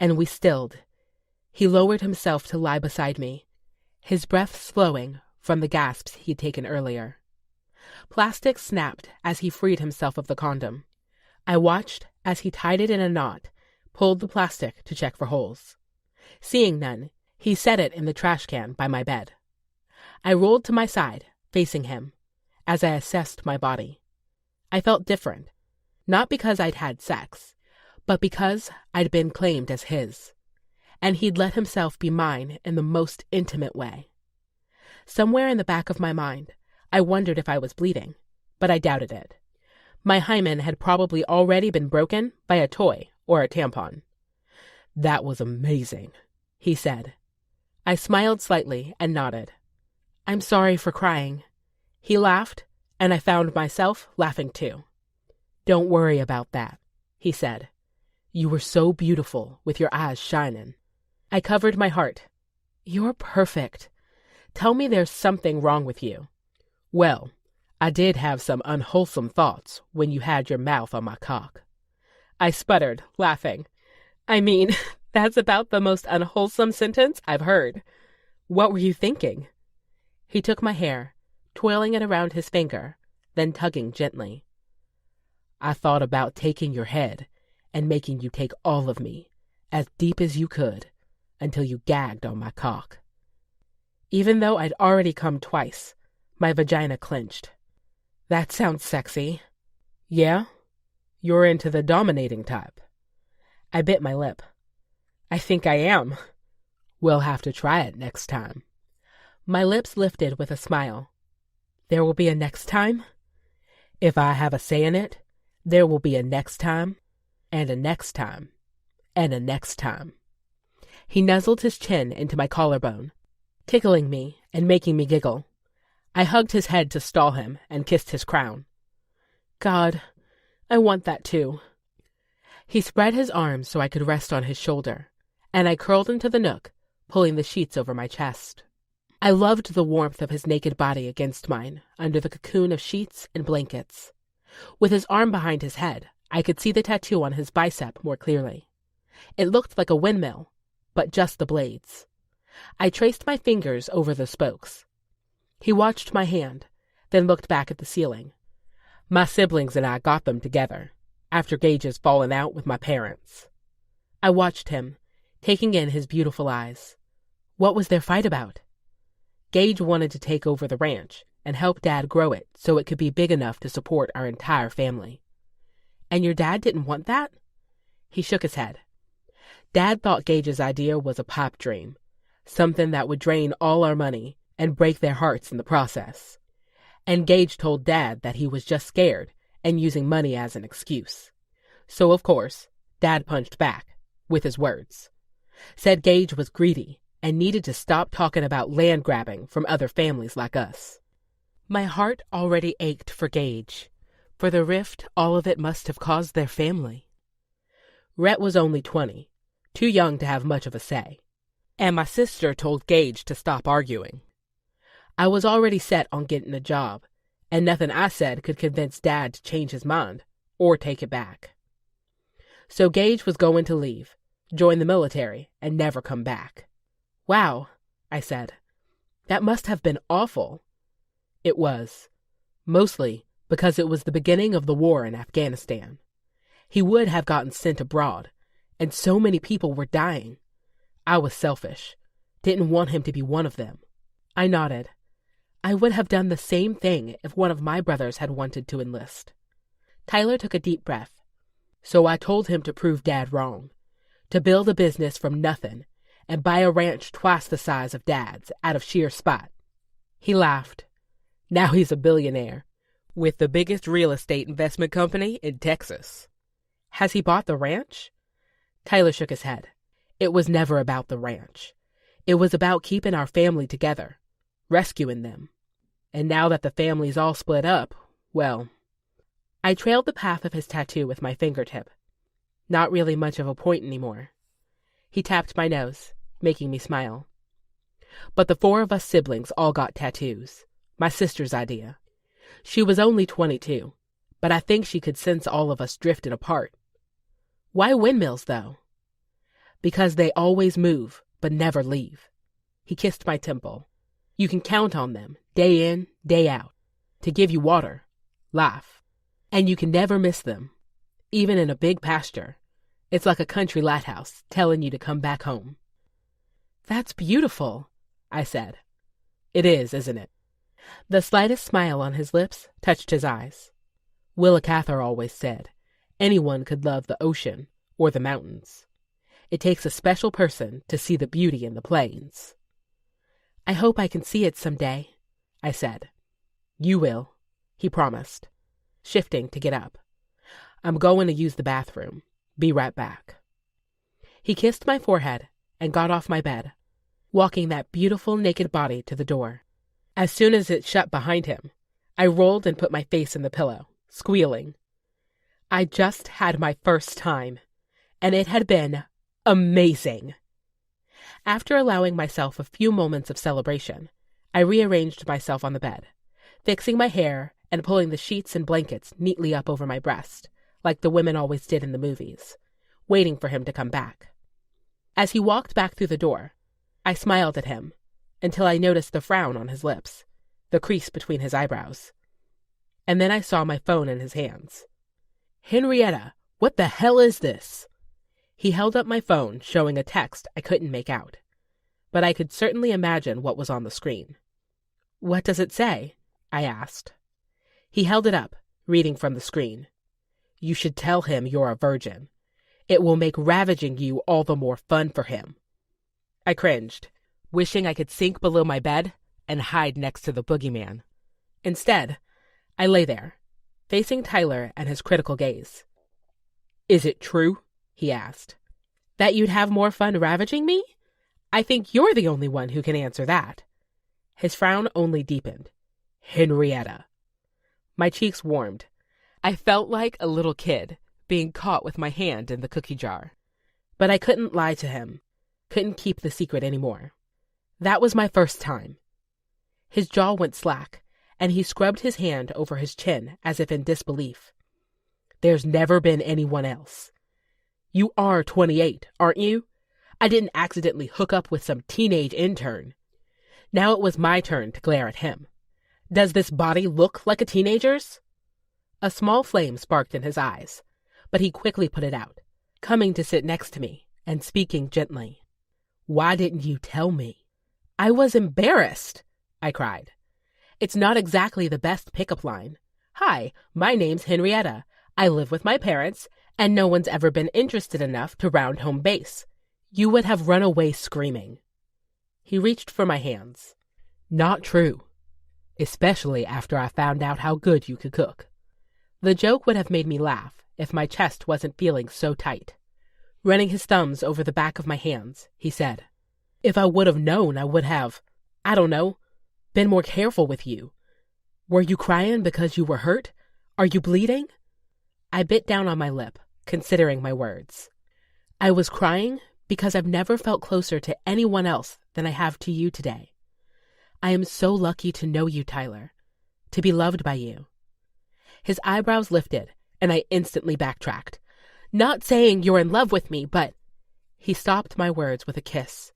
and we stilled. He lowered himself to lie beside me, his breath slowing from the gasps he'd taken earlier. Plastic snapped as he freed himself of the condom. I watched as he tied it in a knot, pulled the plastic to check for holes. Seeing none, he set it in the trash can by my bed. I rolled to my side, facing him, as I assessed my body. I felt different, not because I'd had sex, but because I'd been claimed as his, and he'd let himself be mine in the most intimate way. Somewhere in the back of my mind, I wondered if I was bleeding, but I doubted it. My hymen had probably already been broken by a toy or a tampon. "That was amazing," he said. I smiled slightly and nodded. "I'm sorry for crying." He laughed, and I found myself laughing too. "Don't worry about that," he said. "You were so beautiful with your eyes shining." I covered my heart. "You're perfect. Tell me there's something wrong with you." "Well, I did have some unwholesome thoughts when you had your mouth on my cock." I sputtered, laughing. I mean, that's about the most unwholesome sentence I've heard. What were you thinking? He took my hair, twirling it around his finger, then tugging gently. "I thought about taking your head and making you take all of me, as deep as you could, until you gagged on my cock." Even though I'd already come twice, my vagina clenched. "That sounds sexy." "Yeah? You're into the dominating type." I bit my lip. "I think I am." "We'll have to try it next time." My lips lifted with a smile. "There will be a next time?" "If I have a say in it, there will be a next time, and a next time, and a next time." He nuzzled his chin into my collarbone, tickling me and making me giggle. I hugged his head to stall him and kissed his crown. "God, I want that too." He spread his arms so I could rest on his shoulder, and I curled into the nook, pulling the sheets over my chest. I loved the warmth of his naked body against mine under the cocoon of sheets and blankets. With his arm behind his head, I could see the tattoo on his bicep more clearly. It looked like a windmill, but just the blades. I traced my fingers over the spokes. He watched my hand, then looked back at the ceiling. "My siblings and I got them together, after Gage's fallen out with my parents." I watched him, taking in his beautiful eyes. What was their fight about? Gage wanted to take over the ranch and help Dad grow it so it could be big enough to support our entire family. "And your dad didn't want that?" He shook his head. "Dad thought Gage's idea was a pipe dream, something that would drain all our money and break their hearts in the process. And Gage told Dad that he was just scared and using money as an excuse. So, of course, Dad punched back, with his words. Said Gage was greedy and needed to stop talking about land grabbing from other families like us." My heart already ached for Gage. For the rift, all of it must have caused their family. Rhett was only 20, too young to have much of a say. And my sister told Gage to stop arguing. I was already set on getting a job, and nothing I said could convince Dad to change his mind or take it back. So Gage was going to leave, join the military, and never come back. "Wow," I said. "That must have been awful." It was, mostly because it was the beginning of the war in Afghanistan. He would have gotten sent abroad, and so many people were dying. I was selfish, didn't want him to be one of them. I nodded. I would have done the same thing if one of my brothers had wanted to enlist. Tyler took a deep breath. "So I told him to prove Dad wrong, to build a business from nothing and buy a ranch twice the size of Dad's out of sheer spite." He laughed. "Now he's a billionaire, with the biggest real estate investment company in Texas." "Has he bought the ranch?" Tyler shook his head. "It was never about the ranch. It was about keeping our family together, rescuing them. And now that the family's all split up, well..." I trailed the path of his tattoo with my fingertip. Not really much of a point anymore. He tapped my nose, making me smile. "But the 4 of us siblings all got tattoos. My sister's idea. She was only 22, but I think she could sense all of us drifting apart." "Why windmills, though?" "Because they always move, but never leave." He kissed my temple. "You can count on them, day in, day out, to give you water, life. And you can never miss them, even in a big pasture. It's like a country lighthouse telling you to come back home. That's beautiful, I said. It is, isn't it? The slightest smile on his lips touched his eyes. Willa Cather always said, anyone could love the ocean or the mountains. It takes a special person to see the beauty in the plains. I hope I can see it someday, I said. You will, he promised, shifting to get up. I'm going to use the bathroom. Be right back. He kissed my forehead and got off my bed, walking that beautiful naked body to the door. As soon as it shut behind him, I rolled and put my face in the pillow, squealing. I just had my first time, and it had been amazing. After allowing myself a few moments of celebration, I rearranged myself on the bed, fixing my hair and pulling the sheets and blankets neatly up over my breast, like the women always did in the movies, waiting for him to come back. As he walked back through the door, I smiled at him until I noticed the frown on his lips, the crease between his eyebrows. And then I saw my phone in his hands. Henrietta, what the hell is this? He held up my phone, showing a text I couldn't make out, but I could certainly imagine what was on the screen. What does it say? I asked. He held it up, reading from the screen. You should tell him you're a virgin. It will make ravaging you all the more fun for him. I cringed, wishing I could sink below my bed and hide next to the boogeyman. Instead, I lay there, facing Tyler and his critical gaze. Is it true? He asked. That you'd have more fun ravaging me? I think you're the only one who can answer that. His frown only deepened. Henrietta. My cheeks warmed. I felt like a little kid being caught with my hand in the cookie jar. But I couldn't lie to him, couldn't keep the secret anymore. That was my first time. His jaw went slack, and he scrubbed his hand over his chin as if in disbelief. There's never been anyone else. You are 28, aren't you? I didn't accidentally hook up with some teenage intern. Now it was my turn to glare at him. Does this body look like a teenager's? A small flame sparked in his eyes, but he quickly put it out, coming to sit next to me and speaking gently. Why didn't you tell me? I was embarrassed, I cried. It's not exactly the best pickup line. Hi, my name's Henrietta. I live with my parents, and no one's ever been interested enough to round home base. You would have run away screaming. He reached for my hands. Not true. Especially after I found out how good you could cook. The joke would have made me laugh if my chest wasn't feeling so tight. Running his thumbs over the back of my hands, he said, If I would have known, I would have, I don't know, been more careful with you. Were you crying because you were hurt? Are you bleeding? I bit down on my lip, considering my words. I was crying because I've never felt closer to anyone else than I have to you today. I am so lucky to know you, Tyler, to be loved by you. His eyebrows lifted, and I instantly backtracked. Not saying you're in love with me, but... He stopped my words with a kiss,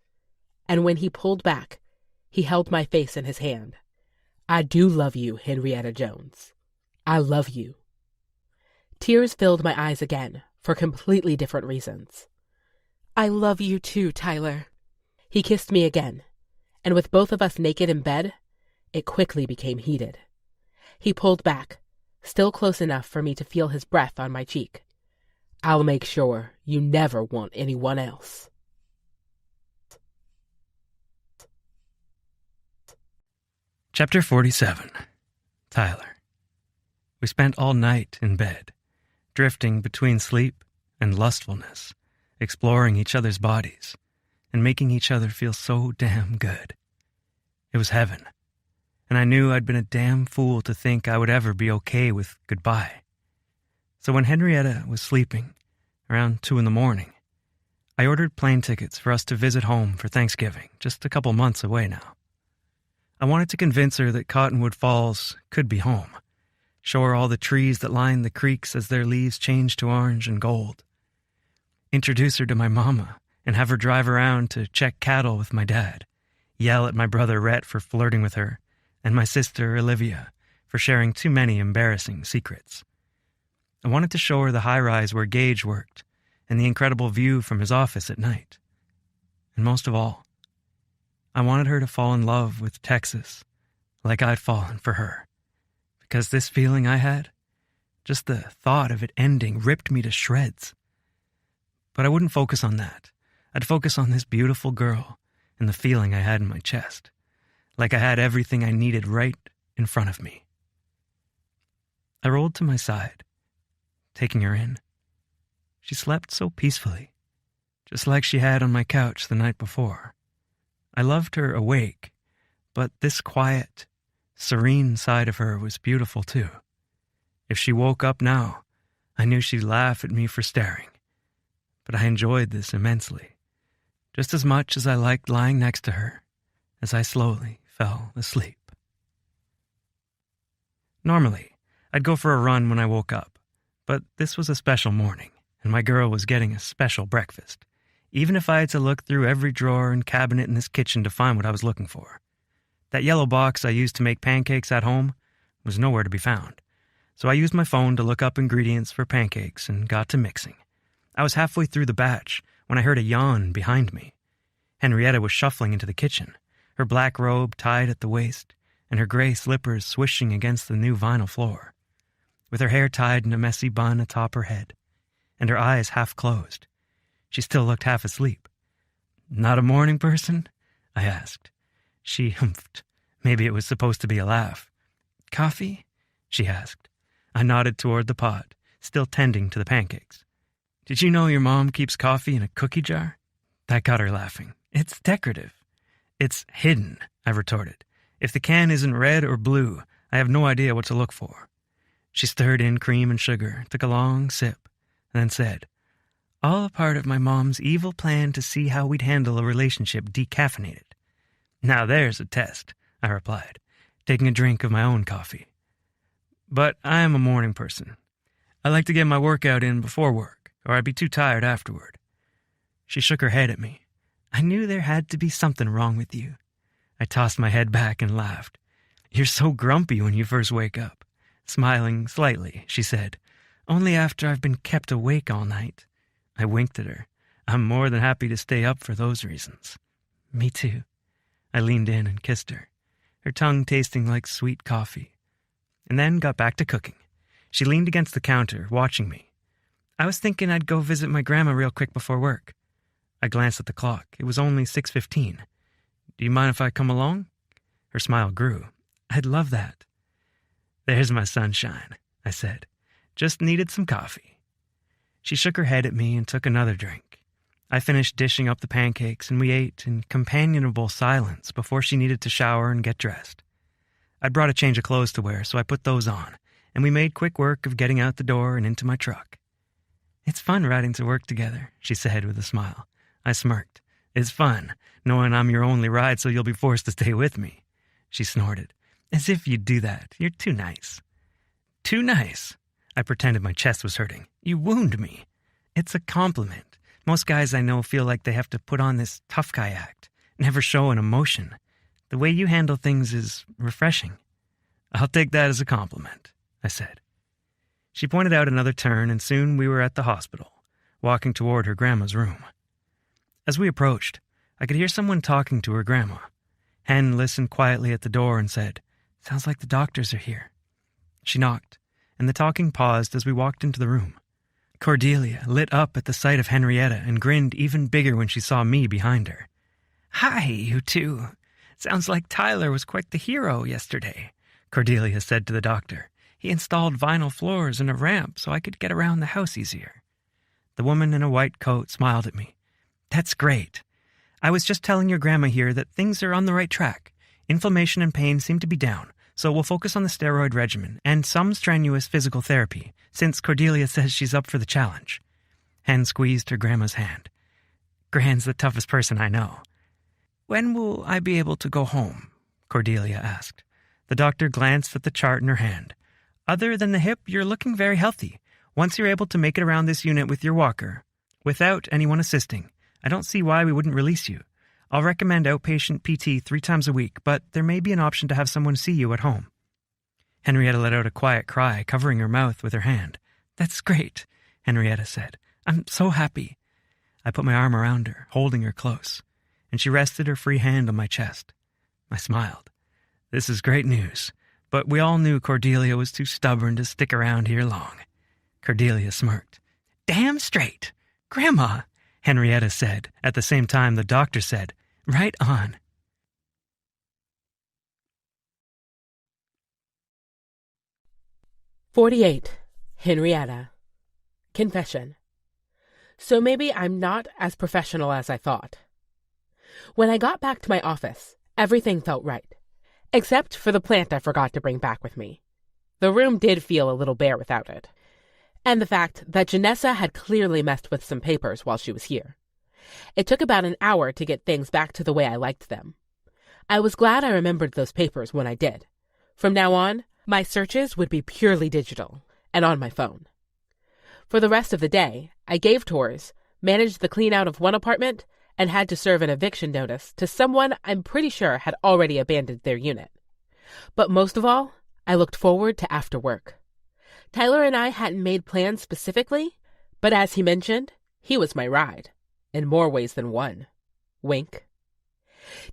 and when he pulled back, he held my face in his hand. I do love you, Henrietta Jones. I love you. Tears filled my eyes again, for completely different reasons. I love you too, Tyler. He kissed me again, and with both of us naked in bed, it quickly became heated. He pulled back, still close enough for me to feel his breath on my cheek. I'll make sure you never want anyone else. Chapter 47. Tyler. We spent all night in bed, drifting between sleep and lustfulness, exploring each other's bodies, and making each other feel so damn good. It was heaven, and I knew I'd been a damn fool to think I would ever be okay with goodbye. So when Henrietta was sleeping, around 2 a.m, I ordered plane tickets for us to visit home for Thanksgiving, just a couple months away now. I wanted to convince her that Cottonwood Falls could be home, show her all the trees that line the creeks as their leaves change to orange and gold, introduce her to my mama, and have her drive around to check cattle with my dad, yell at my brother Rhett for flirting with her, and my sister Olivia for sharing too many embarrassing secrets. I wanted to show her the high-rise where Gage worked, and the incredible view from his office at night. And most of all, I wanted her to fall in love with Texas like I'd fallen for her. Because this feeling I had, just the thought of it ending ripped me to shreds. But I wouldn't focus on that. I'd focus on this beautiful girl and the feeling I had in my chest, like I had everything I needed right in front of me. I rolled to my side, taking her in. She slept so peacefully, just like she had on my couch the night before. I loved her awake, but this quiet, serene side of her was beautiful too. If she woke up now, I knew she'd laugh at me for staring. But I enjoyed this immensely, just as much as I liked lying next to her as I slowly fell asleep. Normally, I'd go for a run when I woke up, but this was a special morning, and my girl was getting a special breakfast, even if I had to look through every drawer and cabinet in this kitchen to find what I was looking for. That yellow box I used to make pancakes at home was nowhere to be found, so I used my phone to look up ingredients for pancakes and got to mixing. I was halfway through the batch when I heard a yawn behind me. Henrietta was shuffling into the kitchen, her black robe tied at the waist, and her gray slippers swishing against the new vinyl floor. With her hair tied in a messy bun atop her head, and her eyes half closed, she still looked half asleep. "Not a morning person?" I asked. She humphed. Maybe it was supposed to be a laugh. "Coffee?" she asked. I nodded toward the pot, still tending to the pancakes. "Did you know your mom keeps coffee in a cookie jar?" That got her laughing. "It's decorative." "It's hidden," I retorted. "If the can isn't red or blue, I have no idea what to look for." She stirred in cream and sugar, took a long sip, and then said, "All a part of my mom's evil plan to see how we'd handle a relationship decaffeinated." "Now there's a test," I replied, taking a drink of my own coffee. "But I am a morning person. I like to get my workout in before work, or I'd be too tired afterward." She shook her head at me. "I knew there had to be something wrong with you." I tossed my head back and laughed. "You're so grumpy when you first wake up." Smiling slightly, she said, "Only after I've been kept awake all night." I winked at her. "I'm more than happy to stay up for those reasons." "Me too." I leaned in and kissed her, her tongue tasting like sweet coffee, and then got back to cooking. She leaned against the counter, watching me. "I was thinking I'd go visit my grandma real quick before work." I glanced at the clock. It was only 6:15. "Do you mind if I come along?" Her smile grew. "I'd love that." "There's my sunshine," I said. "Just needed some coffee." She shook her head at me and took another drink. I finished dishing up the pancakes, and we ate in companionable silence before she needed to shower and get dressed. I'd brought a change of clothes to wear, so I put those on, and we made quick work of getting out the door and into my truck. "It's fun riding to work together," she said with a smile. I smirked. "It's fun, knowing I'm your only ride, so you'll be forced to stay with me." She snorted. "As if you'd do that. You're too nice." "Too nice?" I pretended my chest was hurting. "You wound me." "It's a compliment. Most guys I know feel like they have to put on this tough guy act, never show an emotion. The way you handle things is refreshing." "I'll take that as a compliment," I said. She pointed out another turn, and soon we were at the hospital, walking toward her grandma's room. As we approached, I could hear someone talking to her grandma. Hen listened quietly at the door and said, "Sounds like the doctors are here." She knocked, and the talking paused as we walked into the room. Cordelia lit up at the sight of Henrietta and grinned even bigger when she saw me behind her. "Hi, you two. Sounds like Tyler was quite the hero yesterday," Cordelia said to the doctor. "He installed vinyl floors and a ramp so I could get around the house easier." The woman in a white coat smiled at me. "That's great. I was just telling your grandma here that things are on the right track. Inflammation and pain seem to be down, so we'll focus on the steroid regimen and some strenuous physical therapy, since Cordelia says she's up for the challenge." Hen squeezed her grandma's hand. "Gran's the toughest person I know." "When will I be able to go home?" Cordelia asked. The doctor glanced at the chart in her hand. "Other than the hip, you're looking very healthy. Once you're able to make it around this unit with your walker, without anyone assisting, I don't see why we wouldn't release you. I'll recommend outpatient PT 3 times a week, but there may be an option to have someone see you at home." Henrietta let out a quiet cry, covering her mouth with her hand. "That's great," Henrietta said. I'm so happy. I put my arm around her, holding her close, and she rested her free hand on my chest. I smiled. This is great news, but we all knew Cordelia was too stubborn to stick around here long. Cordelia smirked. Damn straight. Grandma, Henrietta said, at the same time the doctor said, right on. "48. Henrietta. Confession. So maybe I'm not as professional as I thought. When I got back to my office, everything felt right, except for the plant I forgot to bring back with me. The room did feel a little bare without it, and the fact that Janessa had clearly messed with some papers while she was here. It took about an hour to get things back to the way I liked them. I was glad I remembered those papers when I did. From now on, my searches would be purely digital and on my phone. For the rest of the day, I gave tours, managed the clean-out of one apartment, and had to serve an eviction notice to someone I'm pretty sure had already abandoned their unit. But most of all, I looked forward to after work. Tyler and I hadn't made plans specifically, but as he mentioned, he was my ride, in more ways than one. Wink.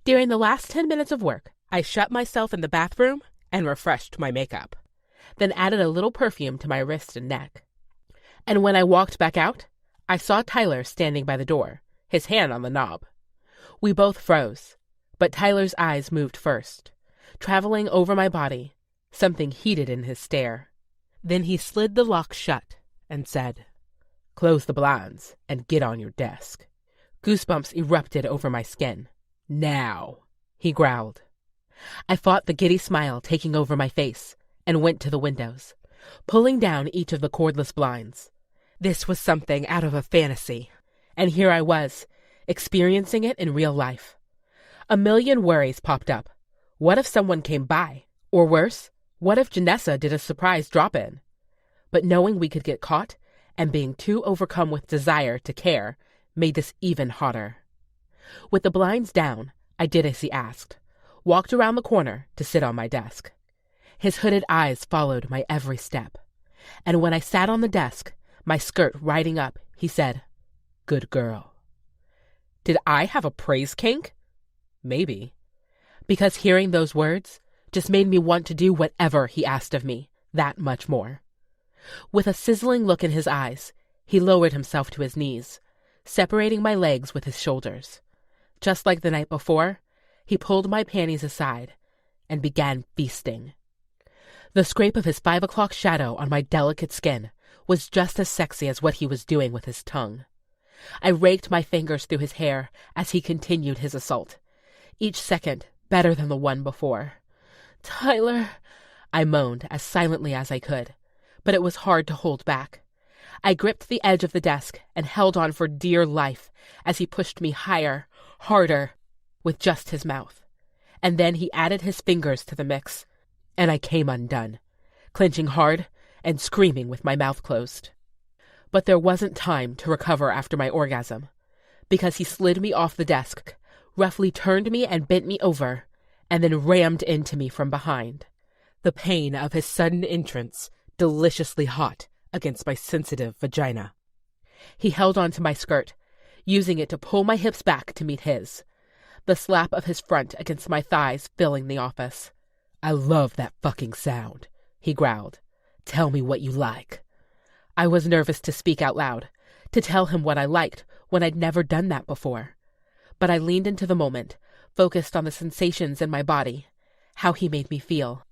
During the last 10 minutes of work, I shut myself in the bathroom and refreshed my makeup, then added a little perfume to my wrist and neck. And when I walked back out, I saw Tyler standing by the door, his hand on the knob. We both froze, but Tyler's eyes moved first, traveling over my body, something heated in his stare. Then he slid the lock shut and said, "Close the blinds and get on your desk." Goosebumps erupted over my skin. "Now," he growled. I fought the giddy smile taking over my face and went to the windows, pulling down each of the cordless blinds. This was something out of a fantasy, and here I was, experiencing it in real life. A million worries popped up. What if someone came by? Or worse, what if Janessa did a surprise drop-in? But knowing we could get caught and being too overcome with desire to care made this even hotter. With the blinds down, I did as he asked, walked around the corner to sit on my desk. His hooded eyes followed my every step. And when I sat on the desk, my skirt riding up, he said, "Good girl." Did I have a praise kink? Maybe. Because hearing those words just made me want to do whatever he asked of me, that much more. With a sizzling look in his eyes, he lowered himself to his knees, separating my legs with his shoulders. Just like the night before, he pulled my panties aside and began feasting. The scrape of his 5 o'clock shadow on my delicate skin was just as sexy as what he was doing with his tongue. I raked my fingers through his hair as he continued his assault, each second better than the one before. "Tyler," I moaned as silently as I could, but it was hard to hold back. I gripped the edge of the desk and held on for dear life as he pushed me higher, harder, with just his mouth. And then he added his fingers to the mix, and I came undone, clenching hard and screaming with my mouth closed. But there wasn't time to recover after my orgasm, because he slid me off the desk, roughly turned me and bent me over, and then rammed into me from behind. The pain of his sudden entrance deliciously hot against my sensitive vagina. He held onto my skirt, using it to pull my hips back to meet his, the slap of his front against my thighs filling the office. "I love that fucking sound," he growled. "Tell me what you like." I was nervous to speak out loud, to tell him what I liked when I'd never done that before. But I leaned into the moment, focused on the sensations in my body, how he made me feel.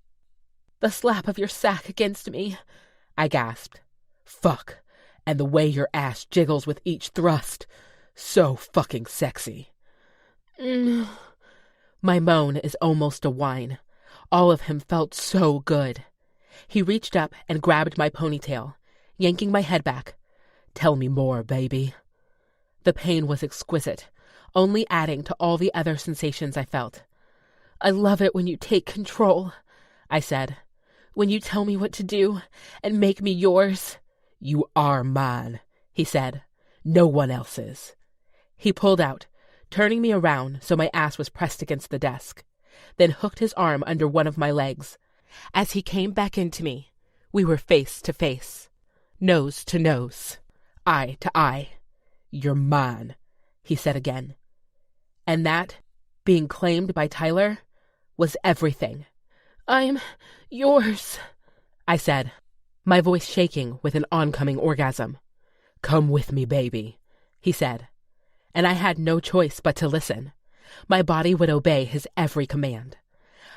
"The slap of your sack against me," I gasped. "Fuck, and the way your ass jiggles with each thrust. So fucking sexy." My moan is almost a whine. All of him felt so good. He reached up and grabbed my ponytail, yanking my head back. "Tell me more, baby." The pain was exquisite, only adding to all the other sensations I felt. "I love it when you take control," I said. "When you tell me what to do and make me yours." "You are mine," he said. "No one else's." He pulled out, turning me around so my ass was pressed against the desk, then hooked his arm under one of my legs. As he came back into me, we were face to face, nose to nose, eye to eye. "You're mine," he said again. And that, being claimed by Tyler, was everything. "I'm yours," I said, my voice shaking with an oncoming orgasm. "Come with me, baby," he said, and I had no choice but to listen. My body would obey his every command.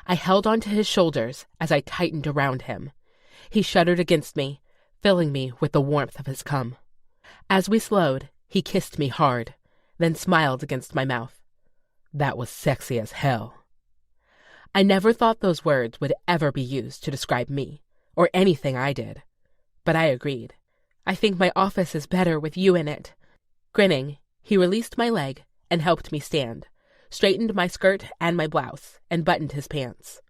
I held onto his shoulders as I tightened around him. He shuddered against me, filling me with the warmth of his cum. As we slowed, he kissed me hard, then smiled against my mouth. "That was sexy as hell." I never thought those words would ever be used to describe me, or anything I did. But I agreed. "I think my office is better with you in it." Grinning, he released my leg and helped me stand, straightened my skirt and my blouse, and buttoned his pants.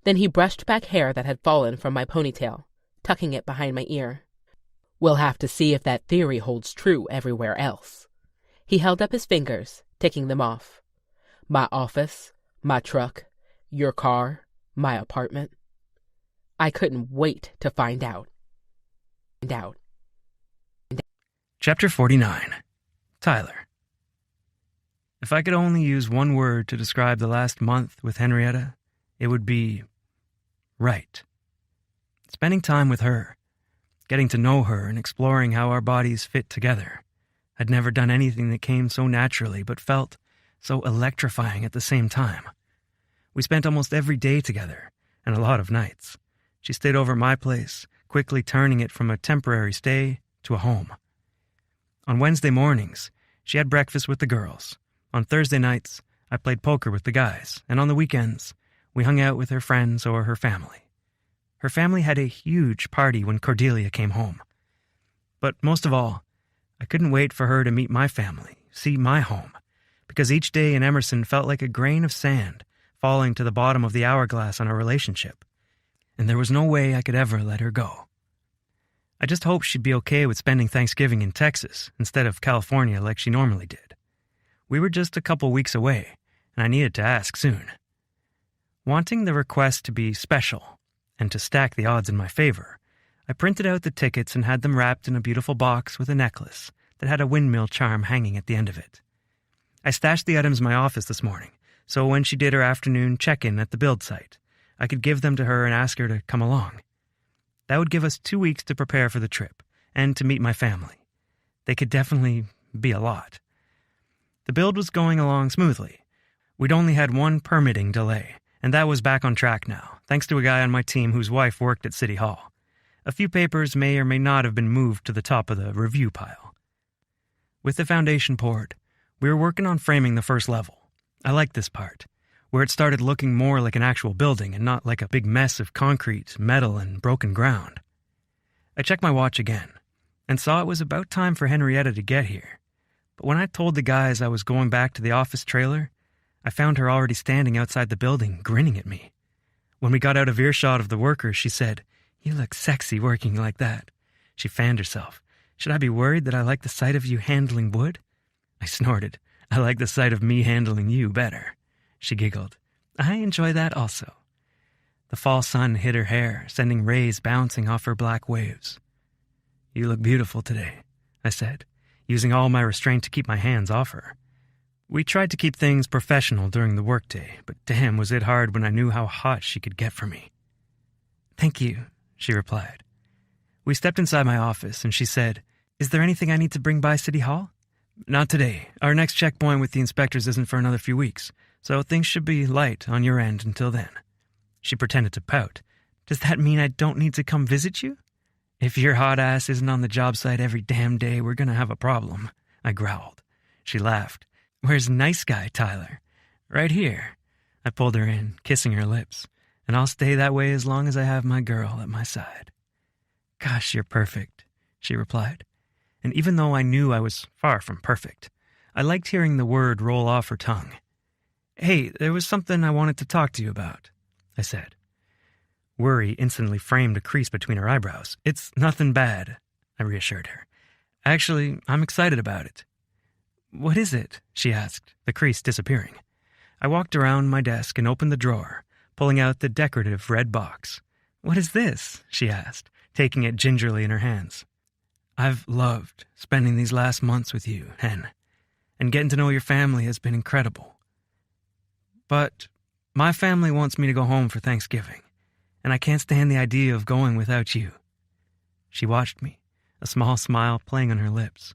Then he brushed back hair that had fallen from my ponytail, tucking it behind my ear. "We'll have to see if that theory holds true everywhere else." He held up his fingers, ticking them off. "My office, my truck, your car, my apartment." I couldn't wait to find out. Chapter 49. Tyler. If I could only use one word to describe the last month with Henrietta, it would be right. Spending time with her, getting to know her and exploring how our bodies fit together. I'd never done anything that came so naturally but felt so electrifying at the same time. We spent almost every day together, and a lot of nights. She stayed over at my place, quickly turning it from a temporary stay to a home. On Wednesday mornings, she had breakfast with the girls. On Thursday nights, I played poker with the guys, and on the weekends, we hung out with her friends or her family. Her family had a huge party when Cordelia came home. But most of all, I couldn't wait for her to meet my family, see my home, because each day in Emerson felt like a grain of sand falling to the bottom of the hourglass on our relationship, and there was no way I could ever let her go. I just hoped she'd be okay with spending Thanksgiving in Texas instead of California like she normally did. We were just a couple weeks away, and I needed to ask soon. Wanting the request to be special and to stack the odds in my favor, I printed out the tickets and had them wrapped in a beautiful box with a necklace that had a windmill charm hanging at the end of it. I stashed the items in my office this morning, so when she did her afternoon check-in at the build site, I could give them to her and ask her to come along. That would give us 2 weeks to prepare for the trip and to meet my family. They could definitely be a lot. The build was going along smoothly. We'd only had one permitting delay, and that was back on track now, thanks to a guy on my team whose wife worked at City Hall. A few papers may or may not have been moved to the top of the review pile. With the foundation poured, we were working on framing the first level. I liked this part, where it started looking more like an actual building and not like a big mess of concrete, metal, and broken ground. I checked my watch again and saw it was about time for Henrietta to get here. But when I told the guys I was going back to the office trailer, I found her already standing outside the building, grinning at me. When we got out of earshot of the workers, she said, "You look sexy working like that." She fanned herself. "Should I be worried that I like the sight of you handling wood?" I snorted. "I like the sight of me handling you better." She giggled. "I enjoy that also." The fall sun hit her hair, sending rays bouncing off her black waves. "You look beautiful today," I said, using all my restraint to keep my hands off her. We tried to keep things professional during the workday, but damn was it hard when I knew how hot she could get for me. "Thank you," she replied. We stepped inside my office, and she said, "Is there anything I need to bring by City Hall?" "Not today. Our next checkpoint with the inspectors isn't for another few weeks, so things should be light on your end until then." She pretended to pout. "Does that mean I don't need to come visit you?" "If your hot ass isn't on the job site every damn day, we're gonna have a problem," I growled. She laughed. "Where's nice guy Tyler?" "Right here." I pulled her in, kissing her lips, "and I'll stay that way as long as I have my girl at my side." "Gosh, you're perfect," she replied. And even though I knew I was far from perfect, I liked hearing the word roll off her tongue. "Hey, there was something I wanted to talk to you about," I said. Worry instantly framed a crease between her eyebrows. "It's nothing bad," I reassured her. "Actually, I'm excited about it." "What is it?" she asked, the crease disappearing. I walked around my desk and opened the drawer, pulling out the decorative red box. "What is this?" she asked, taking it gingerly in her hands. I've loved spending these last months with you, Hen, and getting to know your family has been incredible. But my family wants me to go home for Thanksgiving, and I can't stand the idea of going without you. She watched me, a small smile playing on her lips.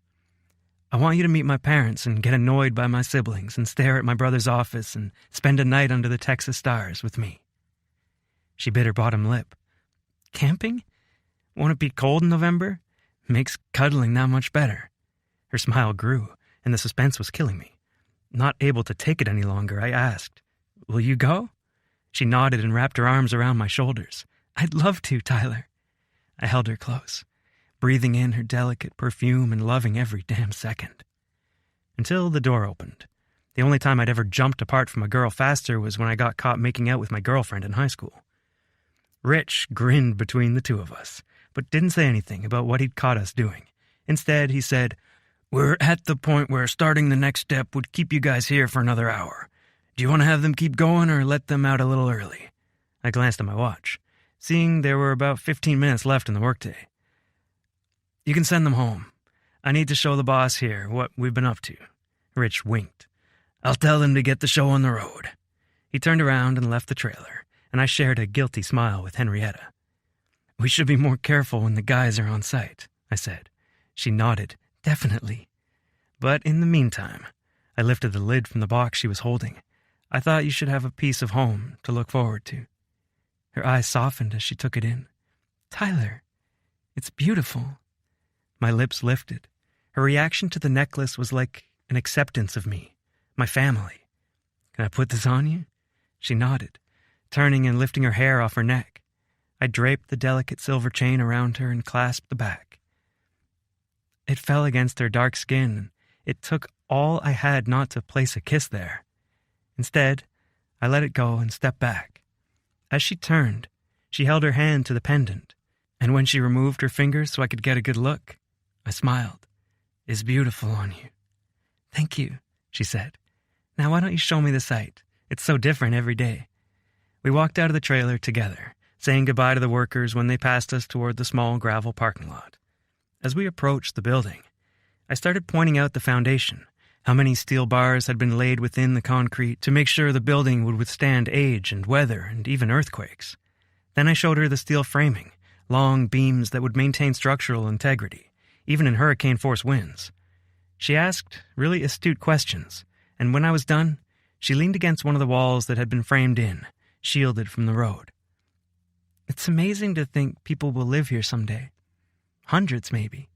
I want you to meet my parents and get annoyed by my siblings and stare at my brother's office and spend a night under the Texas stars with me. She bit her bottom lip. Camping? Won't it be cold in November? Makes cuddling that much better. Her smile grew, and the suspense was killing me. Not able to take it any longer, I asked, Will you go? She nodded and wrapped her arms around my shoulders. I'd love to, Tyler. I held her close, breathing in her delicate perfume and loving every damn second. Until the door opened. The only time I'd ever jumped apart from a girl faster was when I got caught making out with my girlfriend in high school. Rich grinned between the two of us, but didn't say anything about what he'd caught us doing. Instead, he said, We're at the point where starting the next step would keep you guys here for another hour. Do you want to have them keep going or let them out a little early? I glanced at my watch, seeing there were about 15 minutes left in the workday. You can send them home. I need to show the boss here what we've been up to. Rich winked. I'll tell them to get the show on the road. He turned around and left the trailer, and I shared a guilty smile with Henrietta. We should be more careful when the guys are on site, I said. She nodded, definitely. But in the meantime, I lifted the lid from the box she was holding. I thought you should have a piece of home to look forward to. Her eyes softened as she took it in. Tyler, it's beautiful. My lips lifted. Her reaction to the necklace was like an acceptance of me, my family. Can I put this on you? She nodded, turning and lifting her hair off her neck. I draped the delicate silver chain around her and clasped the back. It fell against her dark skin, and it took all I had not to place a kiss there. Instead, I let it go and stepped back. As she turned, she held her hand to the pendant, and when she removed her fingers so I could get a good look, I smiled. It's beautiful on you. Thank you, she said. Now why don't you show me the site? It's so different every day. We walked out of the trailer together, saying goodbye to the workers when they passed us toward the small gravel parking lot. As we approached the building, I started pointing out the foundation, how many steel bars had been laid within the concrete to make sure the building would withstand age and weather and even earthquakes. Then I showed her the steel framing, long beams that would maintain structural integrity, even in hurricane-force winds. She asked really astute questions, and when I was done, she leaned against one of the walls that had been framed in, shielded from the road. It's amazing to think people will live here someday. Hundreds, maybe.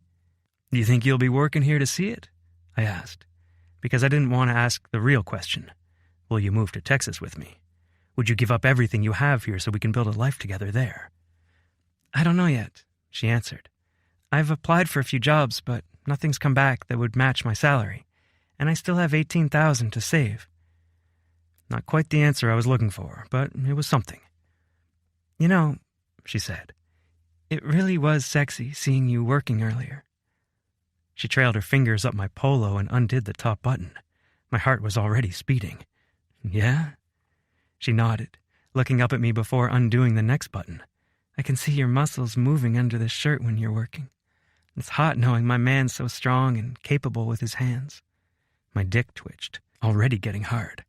Do you think you'll be working here to see it? I asked, because I didn't want to ask the real question. Will you move to Texas with me? Would you give up everything you have here so we can build a life together there? I don't know yet, she answered. I've applied for a few jobs, but nothing's come back that would match my salary, and I still have $18,000 to save. Not quite the answer I was looking for, but it was something. You know, she said, it really was sexy seeing you working earlier. She trailed her fingers up my polo and undid the top button. My heart was already speeding. Yeah? She nodded, looking up at me before undoing the next button. I can see your muscles moving under the shirt when you're working. It's hot knowing my man's so strong and capable with his hands. My dick twitched, already getting hard.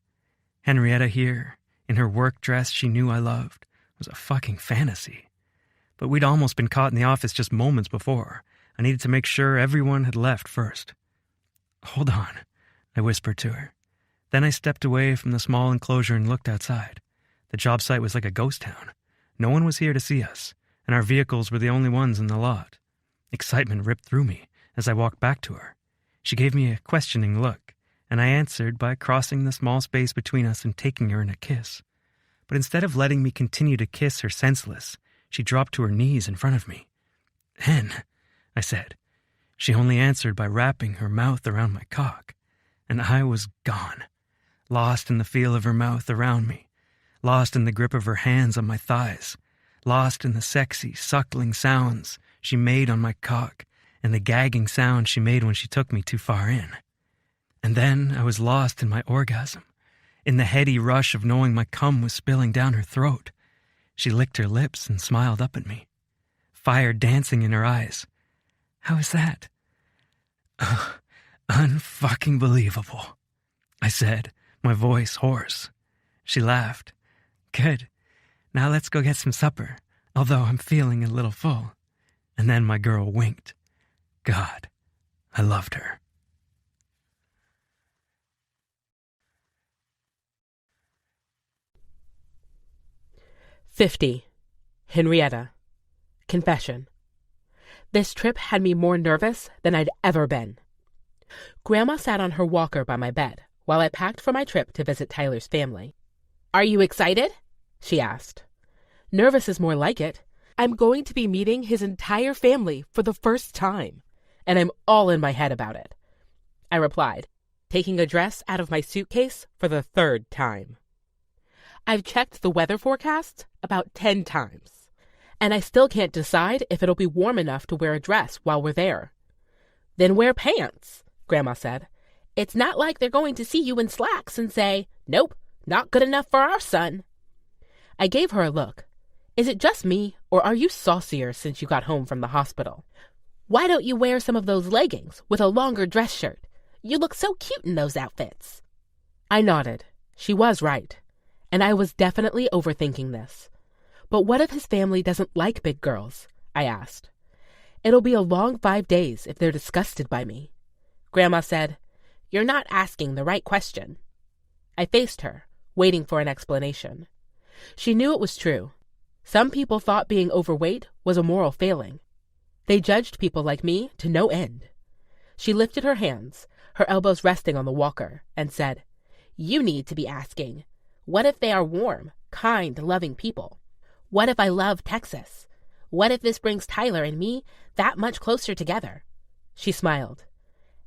Henrietta here, in her work dress she knew I loved, was a fucking fantasy. But we'd almost been caught in the office just moments before. I needed to make sure everyone had left first. Hold on, I whispered to her. Then I stepped away from the small enclosure and looked outside. The job site was like a ghost town. No one was here to see us, and our vehicles were the only ones in the lot. Excitement ripped through me as I walked back to her. She gave me a questioning look, and I answered by crossing the small space between us and taking her in a kiss. But instead of letting me continue to kiss her senseless, she dropped to her knees in front of me. Hen, I said. She only answered by wrapping her mouth around my cock, and I was gone, lost in the feel of her mouth around me, lost in the grip of her hands on my thighs, lost in the sexy, suckling sounds she made on my cock and the gagging sound she made when she took me too far in. And then I was lost in my orgasm, in the heady rush of knowing my cum was spilling down her throat. She licked her lips and smiled up at me, fire dancing in her eyes. How is that? Unfucking believable, I said, my voice hoarse. She laughed. Good. Now let's go get some supper, although I'm feeling a little full. And then my girl winked. God, I loved her. "50. Henrietta. Confession. This trip had me more nervous than I'd ever been. Grandma sat on her walker by my bed while I packed for my trip to visit Tyler's family. "Are you excited?" she asked. "Nervous is more like it. I'm going to be meeting his entire family for the first time, and I'm all in my head about it," I replied, taking a dress out of my suitcase for the third time. I've checked the weather forecast about 10 times, and I still can't decide if it'll be warm enough to wear a dress while we're there. "Then wear pants," Grandma said. "It's not like they're going to see you in slacks and say, 'Nope, not good enough for our son.'" I gave her a look. "Is it just me, or are you saucier since you got home from the hospital? Why don't you wear some of those leggings with a longer dress shirt? You look so cute in those outfits." I nodded. She was right. And I was definitely overthinking this. But what if his family doesn't like big girls? I asked. "It'll be a long 5 days if they're disgusted by me." Grandma said, "You're not asking the right question." I faced her, waiting for an explanation. She knew it was true. Some people thought being overweight was a moral failing. They judged people like me to no end. She lifted her hands, her elbows resting on the walker, and said, "You need to be asking, what if they are warm, kind, loving people? What if I love Texas? What if this brings Tyler and me that much closer together?" She smiled.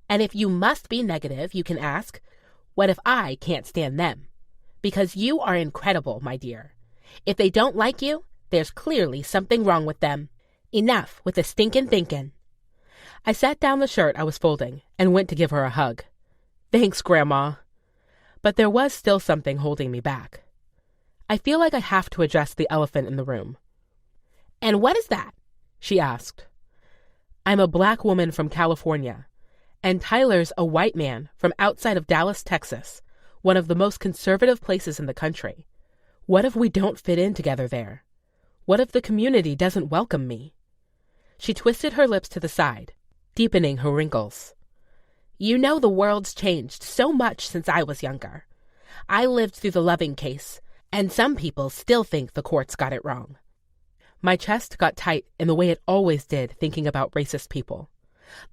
"And if you must be negative, you can ask, what if I can't stand them? Because you are incredible, my dear. If they don't like you, there's clearly something wrong with them. Enough with the stinkin' thinkin'." I sat down the shirt I was folding and went to give her a hug. "Thanks, Grandma." But there was still something holding me back. I feel like I have to address the elephant in the room. "And what is that?" she asked. "I'm a black woman from California, and Tyler's a white man from outside of Dallas, Texas, one of the most conservative places in the country. What if we don't fit in together there? What if the community doesn't welcome me?" She twisted her lips to the side, deepening her wrinkles. "You know the world's changed so much since I was younger. I lived through the Loving case, and some people still think the courts got it wrong." My chest got tight in the way it always did thinking about racist people.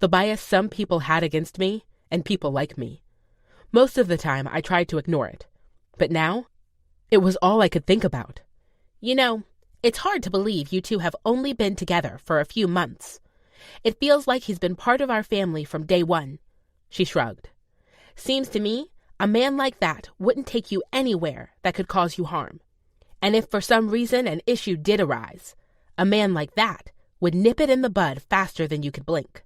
The bias some people had against me and people like me. Most of the time I tried to ignore it, but now it was all I could think about. "You know, it's hard to believe you two have only been together for a few months. It feels like he's been part of our family from day one." She shrugged. "Seems to me a man like that wouldn't take you anywhere that could cause you harm. And if for some reason an issue did arise, a man like that would nip it in the bud faster than you could blink."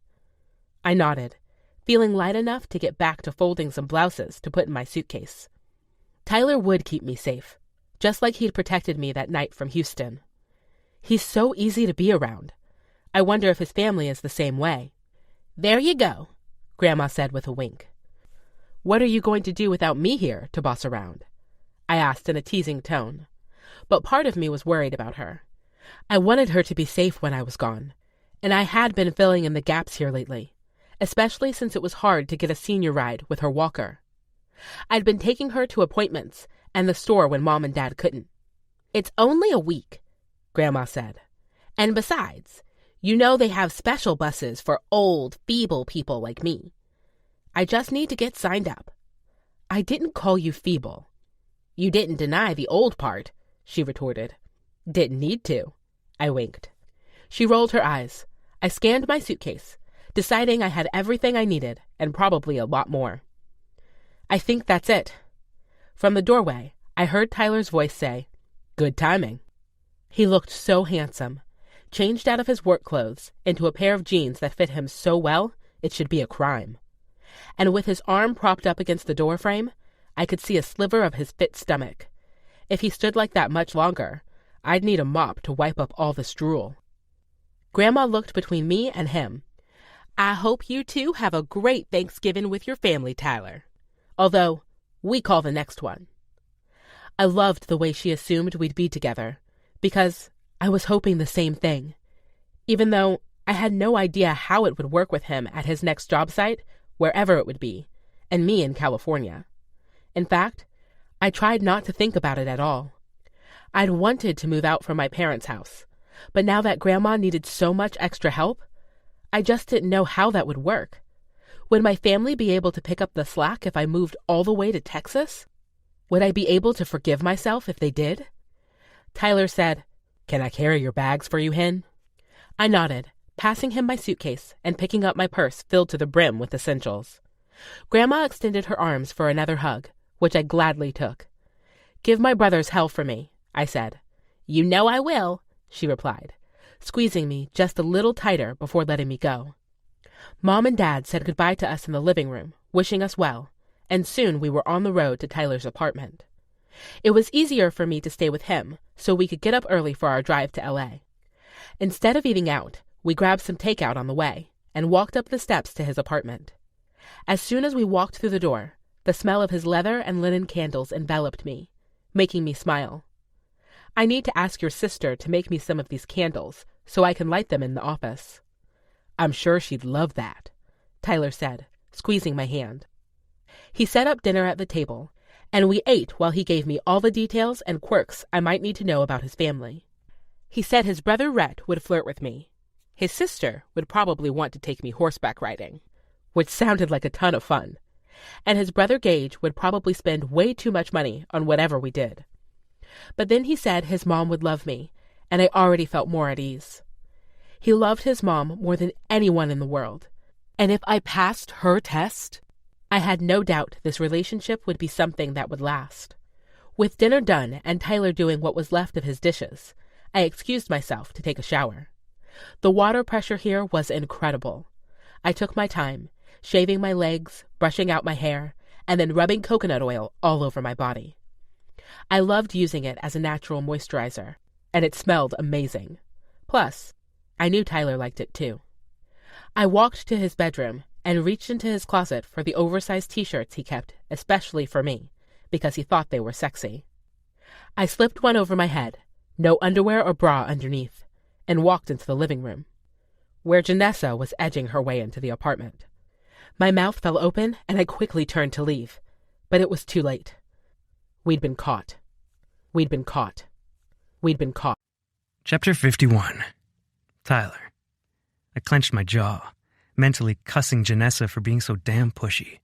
I nodded, feeling light enough to get back to folding some blouses to put in my suitcase. Tyler would keep me safe, just like he'd protected me that night from Houston. He's so easy to be around. I wonder if his family is the same way. "There you go," Grandma said with a wink. "What are you going to do without me here to boss around?" I asked in a teasing tone, but part of me was worried about her. I wanted her to be safe when I was gone, and I had been filling in the gaps here lately, especially since it was hard to get a senior ride with her walker. I'd been taking her to appointments and the store when Mom and Dad couldn't. "It's only a week," Grandma said. "And besides, you know they have special buses for old, feeble people like me. I just need to get signed up." "I didn't call you feeble." "You didn't deny the old part," she retorted. "Didn't need to." I winked. She rolled her eyes. I scanned my suitcase, deciding I had everything I needed and probably a lot more. "I think that's it." From the doorway, I heard Tyler's voice say, "Good timing." He looked so handsome, changed out of his work clothes into a pair of jeans that fit him so well it should be a crime. And with his arm propped up against the doorframe, I could see a sliver of his fit stomach. If he stood like that much longer, I'd need a mop to wipe up all this drool. Grandma looked between me and him. I hope you two have a great Thanksgiving with your family, Tyler. Although, we call the next one. I loved the way she assumed we'd be together, because I was hoping the same thing, even though I had no idea how it would work with him at his next job site, wherever it would be, and me in California. In fact, I tried not to think about it at all. I'd wanted to move out from my parents' house, but now that Grandma needed so much extra help, I just didn't know how that would work. Would my family be able to pick up the slack if I moved all the way to Texas? Would I be able to forgive myself if they did? Tyler said, "Can I carry your bags for you, Hen?" I nodded, passing him my suitcase and picking up my purse filled to the brim with essentials. Grandma extended her arms for another hug, which I gladly took. "Give my brothers hell for me," I said. "You know I will," she replied, squeezing me just a little tighter before letting me go. Mom and Dad said goodbye to us in the living room, wishing us well, and soon we were on the road to Tyler's apartment. It was easier for me to stay with him, so we could get up early for our drive to L.A. Instead of eating out, we grabbed some takeout on the way and walked up the steps to his apartment. As soon as we walked through the door, the smell of his leather and linen candles enveloped me, making me smile. "I need to ask your sister to make me some of these candles so I can light them in the office." "I'm sure she'd love that," Tyler said, squeezing my hand. He set up dinner at the table, and we ate while he gave me all the details and quirks I might need to know about his family. He said his brother Rhett would flirt with me. His sister would probably want to take me horseback riding, which sounded like a ton of fun, and his brother Gage would probably spend way too much money on whatever we did. But then he said his mom would love me, and I already felt more at ease. He loved his mom more than anyone in the world, and if I passed her test, I had no doubt this relationship would be something that would last. With dinner done and Tyler doing what was left of his dishes, I excused myself to take a shower. The water pressure here was incredible. I took my time, shaving my legs, brushing out my hair, and then rubbing coconut oil all over my body. I loved using it as a natural moisturizer, and it smelled amazing. Plus, I knew Tyler liked it too. I walked to his bedroom and reached into his closet for the oversized t-shirts he kept, especially for me, because he thought they were sexy. I slipped one over my head, no underwear or bra underneath, and walked into the living room, where Janessa was edging her way into the apartment. My mouth fell open, and I quickly turned to leave, but it was too late. We'd been caught. We'd been caught. We'd been caught. Chapter 51. Tyler. I clenched my jaw, mentally cussing Janessa for being so damn pushy.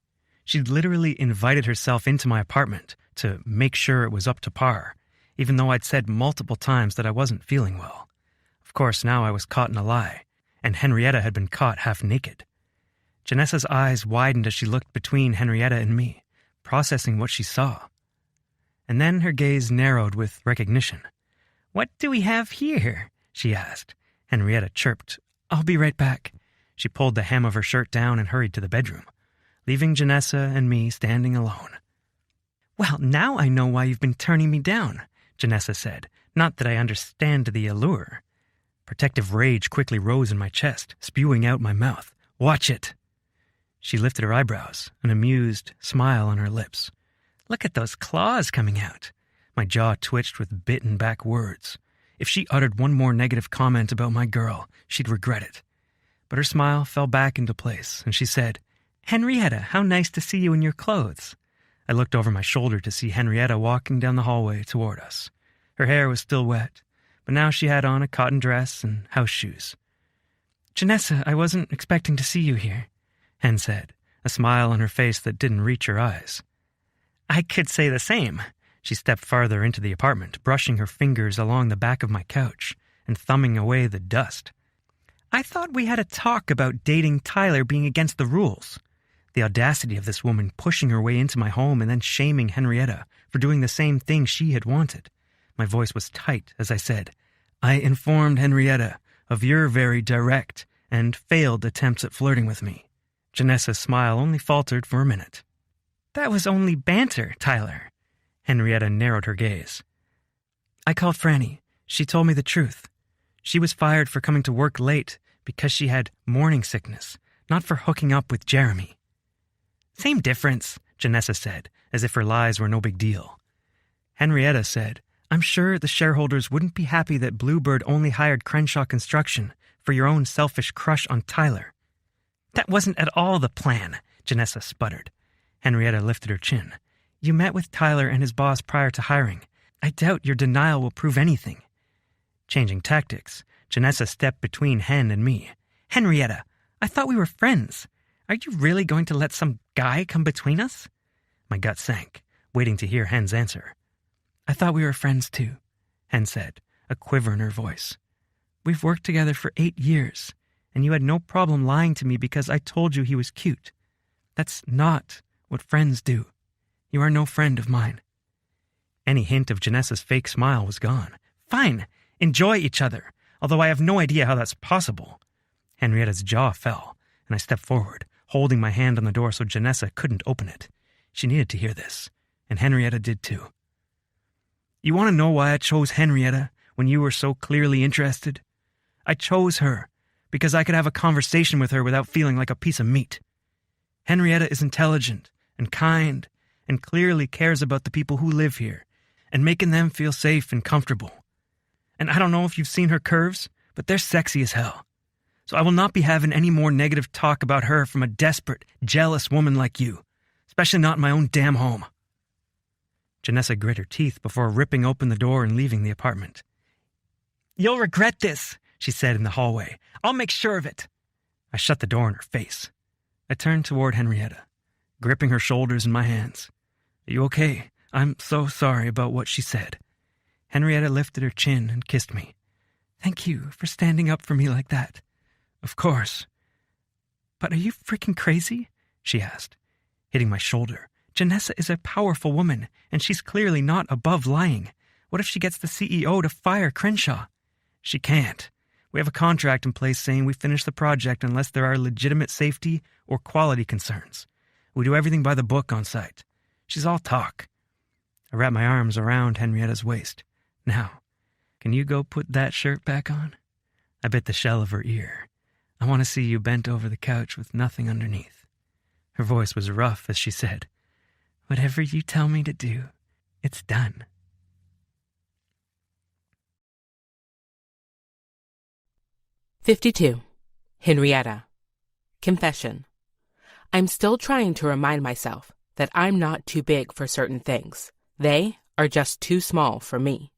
She'd literally invited herself into my apartment to make sure it was up to par, even though I'd said multiple times that I wasn't feeling well. Of course, now I was caught in a lie, and Henrietta had been caught half naked. Janessa's eyes widened as she looked between Henrietta and me, processing what she saw. And then her gaze narrowed with recognition. "What do we have here?" she asked. Henrietta chirped, "I'll be right back." She pulled the hem of her shirt down and hurried to the bedroom, leaving Janessa and me standing alone. "Well, now I know why you've been turning me down," Janessa said. "Not that I understand the allure." Protective rage quickly rose in my chest, spewing out my mouth. "Watch it!" She lifted her eyebrows, an amused smile on her lips. "Look at those claws coming out." My jaw twitched with bitten back words. If she uttered one more negative comment about my girl, she'd regret it. But her smile fell back into place, and she said, "Henrietta, how nice to see you in your clothes." I looked over my shoulder to see Henrietta walking down the hallway toward us. Her hair was still wet, but now she had on a cotton dress and house shoes. "Janessa, I wasn't expecting to see you here," Hen said, a smile on her face that didn't reach her eyes. "I could say the same." She stepped farther into the apartment, brushing her fingers along the back of my couch and thumbing away the dust. "I thought we had a talk about dating Tyler being against the rules." The audacity of this woman pushing her way into my home and then shaming Henrietta for doing the same thing she had wanted. My voice was tight as I said, "I informed Henrietta of your very direct and failed attempts at flirting with me." Janessa's smile only faltered for a minute. "That was only banter, Tyler." Henrietta narrowed her gaze. "I called Franny. She told me the truth. She was fired for coming to work late because she had morning sickness, not for hooking up with Jeremy. Same difference, Janessa said, as if her lies were no big deal. Henrietta said, I'm sure the shareholders wouldn't be happy that Bluebird only hired Crenshaw Construction for your own selfish crush on Tyler. That wasn't at all the plan, Janessa sputtered. Henrietta lifted her chin. You met with Tyler and his boss prior to hiring. I doubt your denial will prove anything. Changing tactics, Janessa stepped between Hen and me. Henrietta, I thought we were friends. Are you really going to let some guy come between us? My gut sank, waiting to hear Hen's answer. I thought we were friends too, Hen said, a quiver in her voice. We've worked together for 8 years, and you had no problem lying to me because I told you he was cute. That's not what friends do. You are no friend of mine. Any hint of Janessa's fake smile was gone. Fine, enjoy each other, although I have no idea how that's possible. Henrietta's jaw fell, and I stepped forward, holding my hand on the door so Janessa couldn't open it. She needed to hear this, and Henrietta did too. You want to know why I chose Henrietta when you were so clearly interested? I chose her because I could have a conversation with her without feeling like a piece of meat. Henrietta is intelligent and kind and clearly cares about the people who live here and making them feel safe and comfortable. And I don't know if you've seen her curves, but they're sexy as hell. So I will not be having any more negative talk about her from a desperate, jealous woman like you, especially not in my own damn home. Janessa grit her teeth before ripping open the door and leaving the apartment. You'll regret this, she said in the hallway. I'll make sure of it. I shut the door in her face. I turned toward Henrietta, gripping her shoulders in my hands. Are you okay? I'm so sorry about what she said. Henrietta lifted her chin and kissed me. Thank you for standing up for me like that. Of course. But are you freaking crazy? She asked, hitting my shoulder. Janessa is a powerful woman, and she's clearly not above lying. What if she gets the CEO to fire Crenshaw? She can't. We have a contract in place saying we finish the project unless there are legitimate safety or quality concerns. We do everything by the book on site. She's all talk. I wrapped my arms around Henrietta's waist. Now, can you go put that shirt back on? I bit the shell of her ear. I want to see you bent over the couch with nothing underneath. Her voice was rough as she said, Whatever you tell me to do, it's done. "52. Henrietta. Confession. I'm still trying to remind myself that I'm not too big for certain things. They are just too small for me.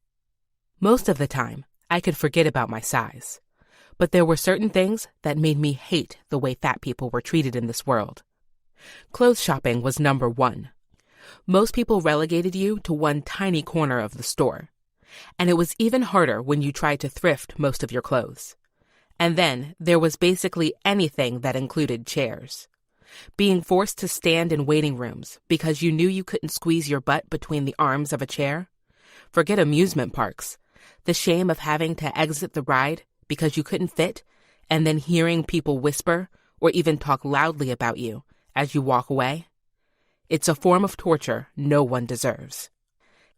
Most of the time, I could forget about my size. But there were certain things that made me hate the way fat people were treated in this world. Clothes shopping was number one. Most people relegated you to one tiny corner of the store. And it was even harder when you tried to thrift most of your clothes. And then there was basically anything that included chairs. Being forced to stand in waiting rooms because you knew you couldn't squeeze your butt between the arms of a chair. Forget amusement parks. The shame of having to exit the ride because you couldn't fit, and then hearing people whisper or even talk loudly about you as you walk away. It's a form of torture no one deserves.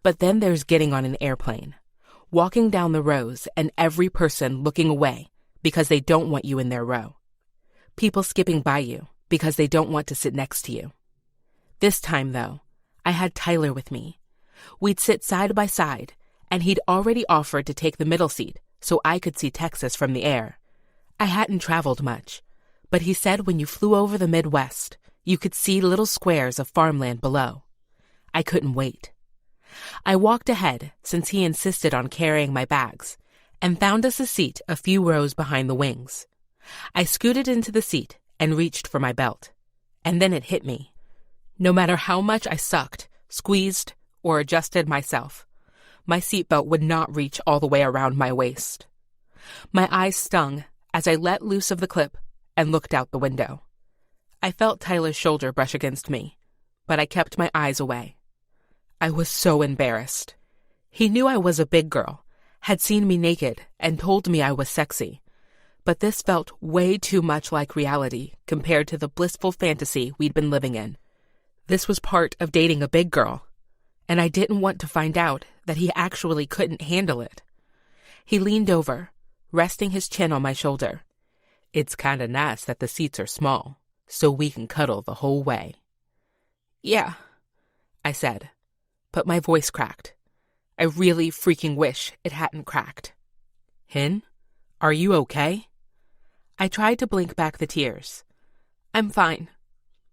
But then there's getting on an airplane, walking down the rows and every person looking away because they don't want you in their row. People skipping by you because they don't want to sit next to you. This time, though, I had Tyler with me. We'd sit side by side, and he'd already offered to take the middle seat so I could see Texas from the air. I hadn't traveled much, but he said when you flew over the Midwest, you could see little squares of farmland below. I couldn't wait. I walked ahead since he insisted on carrying my bags and found us a seat a few rows behind the wings. I scooted into the seat and reached for my belt. And then it hit me. No matter how much I sucked, squeezed, or adjusted myself, my seatbelt would not reach all the way around my waist. My eyes stung as I let loose of the clip and looked out the window. I felt Tyler's shoulder brush against me, but I kept my eyes away. I was so embarrassed. He knew I was a big girl, had seen me naked, and told me I was sexy. But this felt way too much like reality compared to the blissful fantasy we'd been living in. This was part of dating a big girl, and I didn't want to find out that he actually couldn't handle it. He leaned over, resting his chin on my shoulder. It's kinda nice that the seats are small, so we can cuddle the whole way. Yeah, I said, but my voice cracked. I really freaking wish it hadn't cracked. Hen, are you okay? I tried to blink back the tears. I'm fine.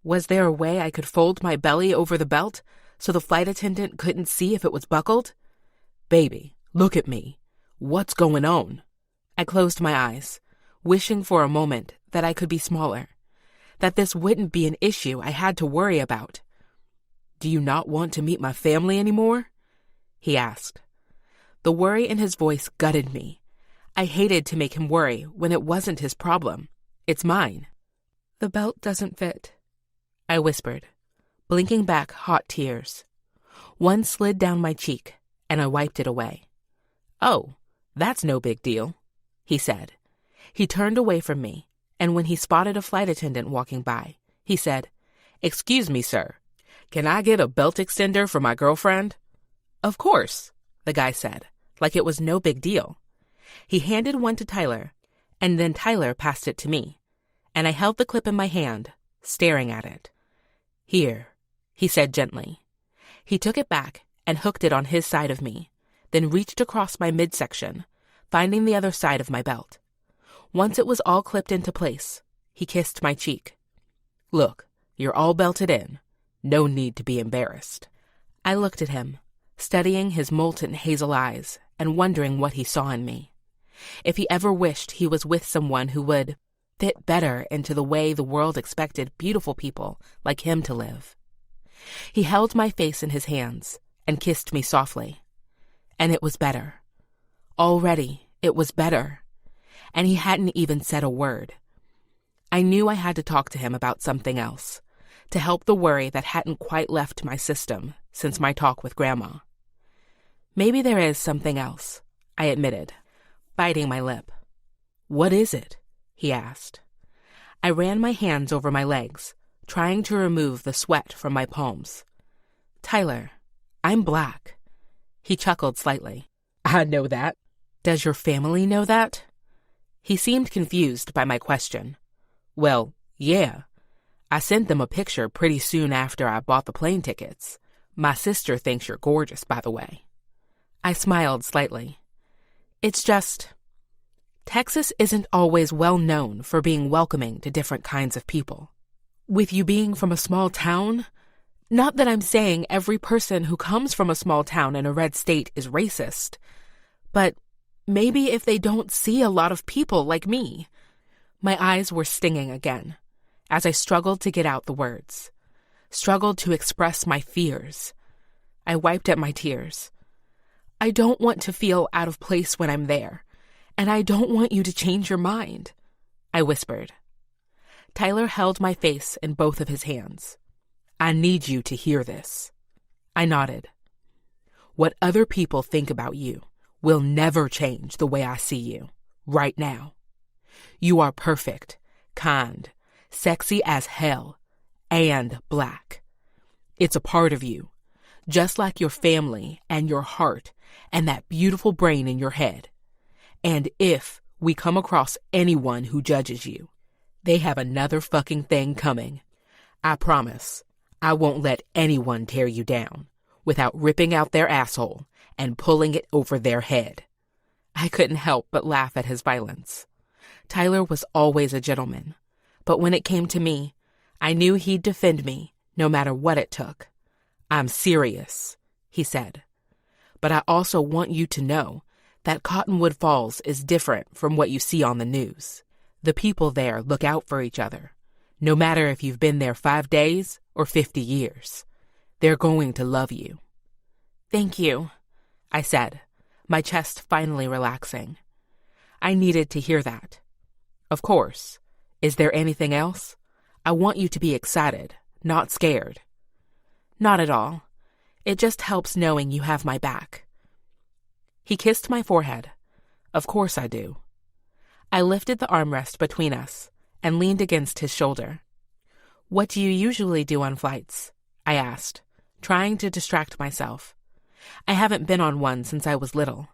Was there a way I could fold my belly over the belt so the flight attendant couldn't see if it was buckled? Baby, look at me. What's going on? I closed my eyes, wishing for a moment that I could be smaller, that this wouldn't be an issue I had to worry about. Do you not want to meet my family anymore? He asked. The worry in his voice gutted me. I hated to make him worry when it wasn't his problem. It's mine. The belt doesn't fit, I whispered, blinking back hot tears. One slid down my cheek, and I wiped it away. Oh, that's no big deal, he said. He turned away from me, and when he spotted a flight attendant walking by, he said, Excuse me, sir. Can I get a belt extender for my girlfriend? Of course, the guy said, like it was no big deal. He handed one to Tyler, and then Tyler passed it to me, and I held the clip in my hand, staring at it. Here, he said gently. He took it back and hooked it on his side of me, then reached across my midsection, finding the other side of my belt. Once it was all clipped into place, he kissed my cheek. Look, you're all belted in. No need to be embarrassed. I looked at him, studying his molten hazel eyes and wondering what he saw in me. If he ever wished he was with someone who would fit better into the way the world expected beautiful people like him to live. He held my face in his hands and kissed me softly. And it was better. Already, it was better. And he hadn't even said a word. I knew I had to talk to him about something else, to help the worry that hadn't quite left my system since my talk with Grandma. Maybe there is something else, I admitted, biting my lip. What is it? He asked. I ran my hands over my legs, trying to remove the sweat from my palms. Tyler, I'm black. He chuckled slightly. I know that. Does your family know that? He seemed confused by my question. Well, yeah. I sent them a picture pretty soon after I bought the plane tickets. My sister thinks you're gorgeous, by the way. I smiled slightly. It's just, Texas isn't always well known for being welcoming to different kinds of people. With you being from a small town, not that I'm saying every person who comes from a small town in a red state is racist, but maybe if they don't see a lot of people like me. My eyes were stinging again as I struggled to get out the words, struggled to express my fears. I wiped at my tears. I don't want to feel out of place when I'm there, and I don't want you to change your mind, I whispered. Tyler held my face in both of his hands. I need you to hear this. I nodded. What other people think about you will never change the way I see you, right now. You are perfect, kind, sexy as hell, and black. It's a part of you, just like your family and your heart and that beautiful brain in your head. And if we come across anyone who judges you, they have another fucking thing coming. I promise, I won't let anyone tear you down without ripping out their asshole and pulling it over their head. I couldn't help but laugh at his violence. Tyler was always a gentleman, but when it came to me, I knew he'd defend me no matter what it took. I'm serious, he said. But I also want you to know that Cottonwood Falls is different from what you see on the news. The people there look out for each other, no matter if you've been there 5 days or 50 years. They're going to love you. Thank you, I said, my chest finally relaxing. I needed to hear that. Of course. Is there anything else? I want you to be excited, not scared. Not at all. It just helps knowing you have my back. He kissed my forehead. Of course I do. I lifted the armrest between us and leaned against his shoulder. What do you usually do on flights? I asked, trying to distract myself. I haven't been on one since I was little.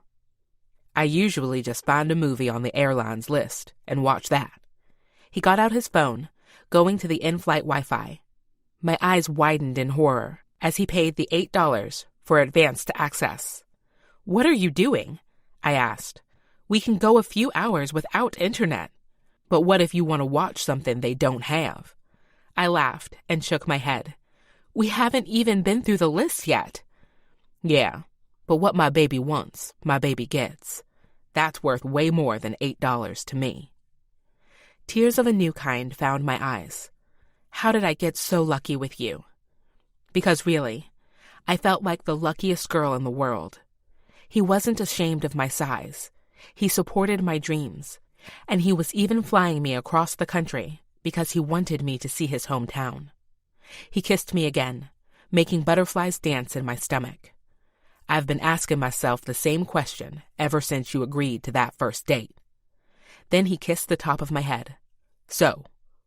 I usually just find a movie on the airline's list and watch that, He got out his phone, going to the in-flight Wi-Fi. My eyes widened in horror as he paid the $8 for advanced access. "What are you doing?" I asked. "We can go a few hours without internet." "But what if you want to watch something they don't have?" I laughed and shook my head. "We haven't even been through the list yet." "Yeah, but what my baby wants, my baby gets. That's worth way more than $8 to me." Tears of a new kind found my eyes. How did I get so lucky with you? Because really, I felt like the luckiest girl in the world. He wasn't ashamed of my size. He supported my dreams. And he was even flying me across the country because he wanted me to see his hometown. He kissed me again, making butterflies dance in my stomach. I've been asking myself the same question ever since you agreed to that first date. Then he kissed the top of my head. "So,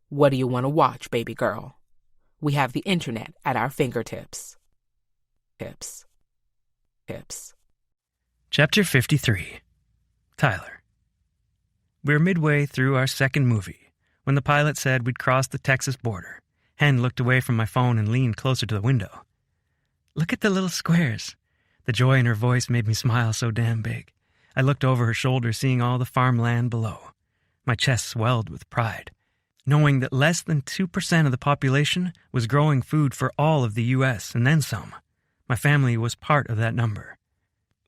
what do you want to watch, baby girl? We have the internet at our fingertips." Tips. Chapter 53. Tyler. We were midway through our second movie when the pilot said we'd crossed the Texas border. Hen looked away from my phone and leaned closer to the window. "Look at the little squares." The joy in her voice made me smile so damn big. I looked over her shoulder, seeing all the farmland below. My chest swelled with pride, knowing that less than 2% of the population was growing food for all of the U.S. and then some. My family was part of that number.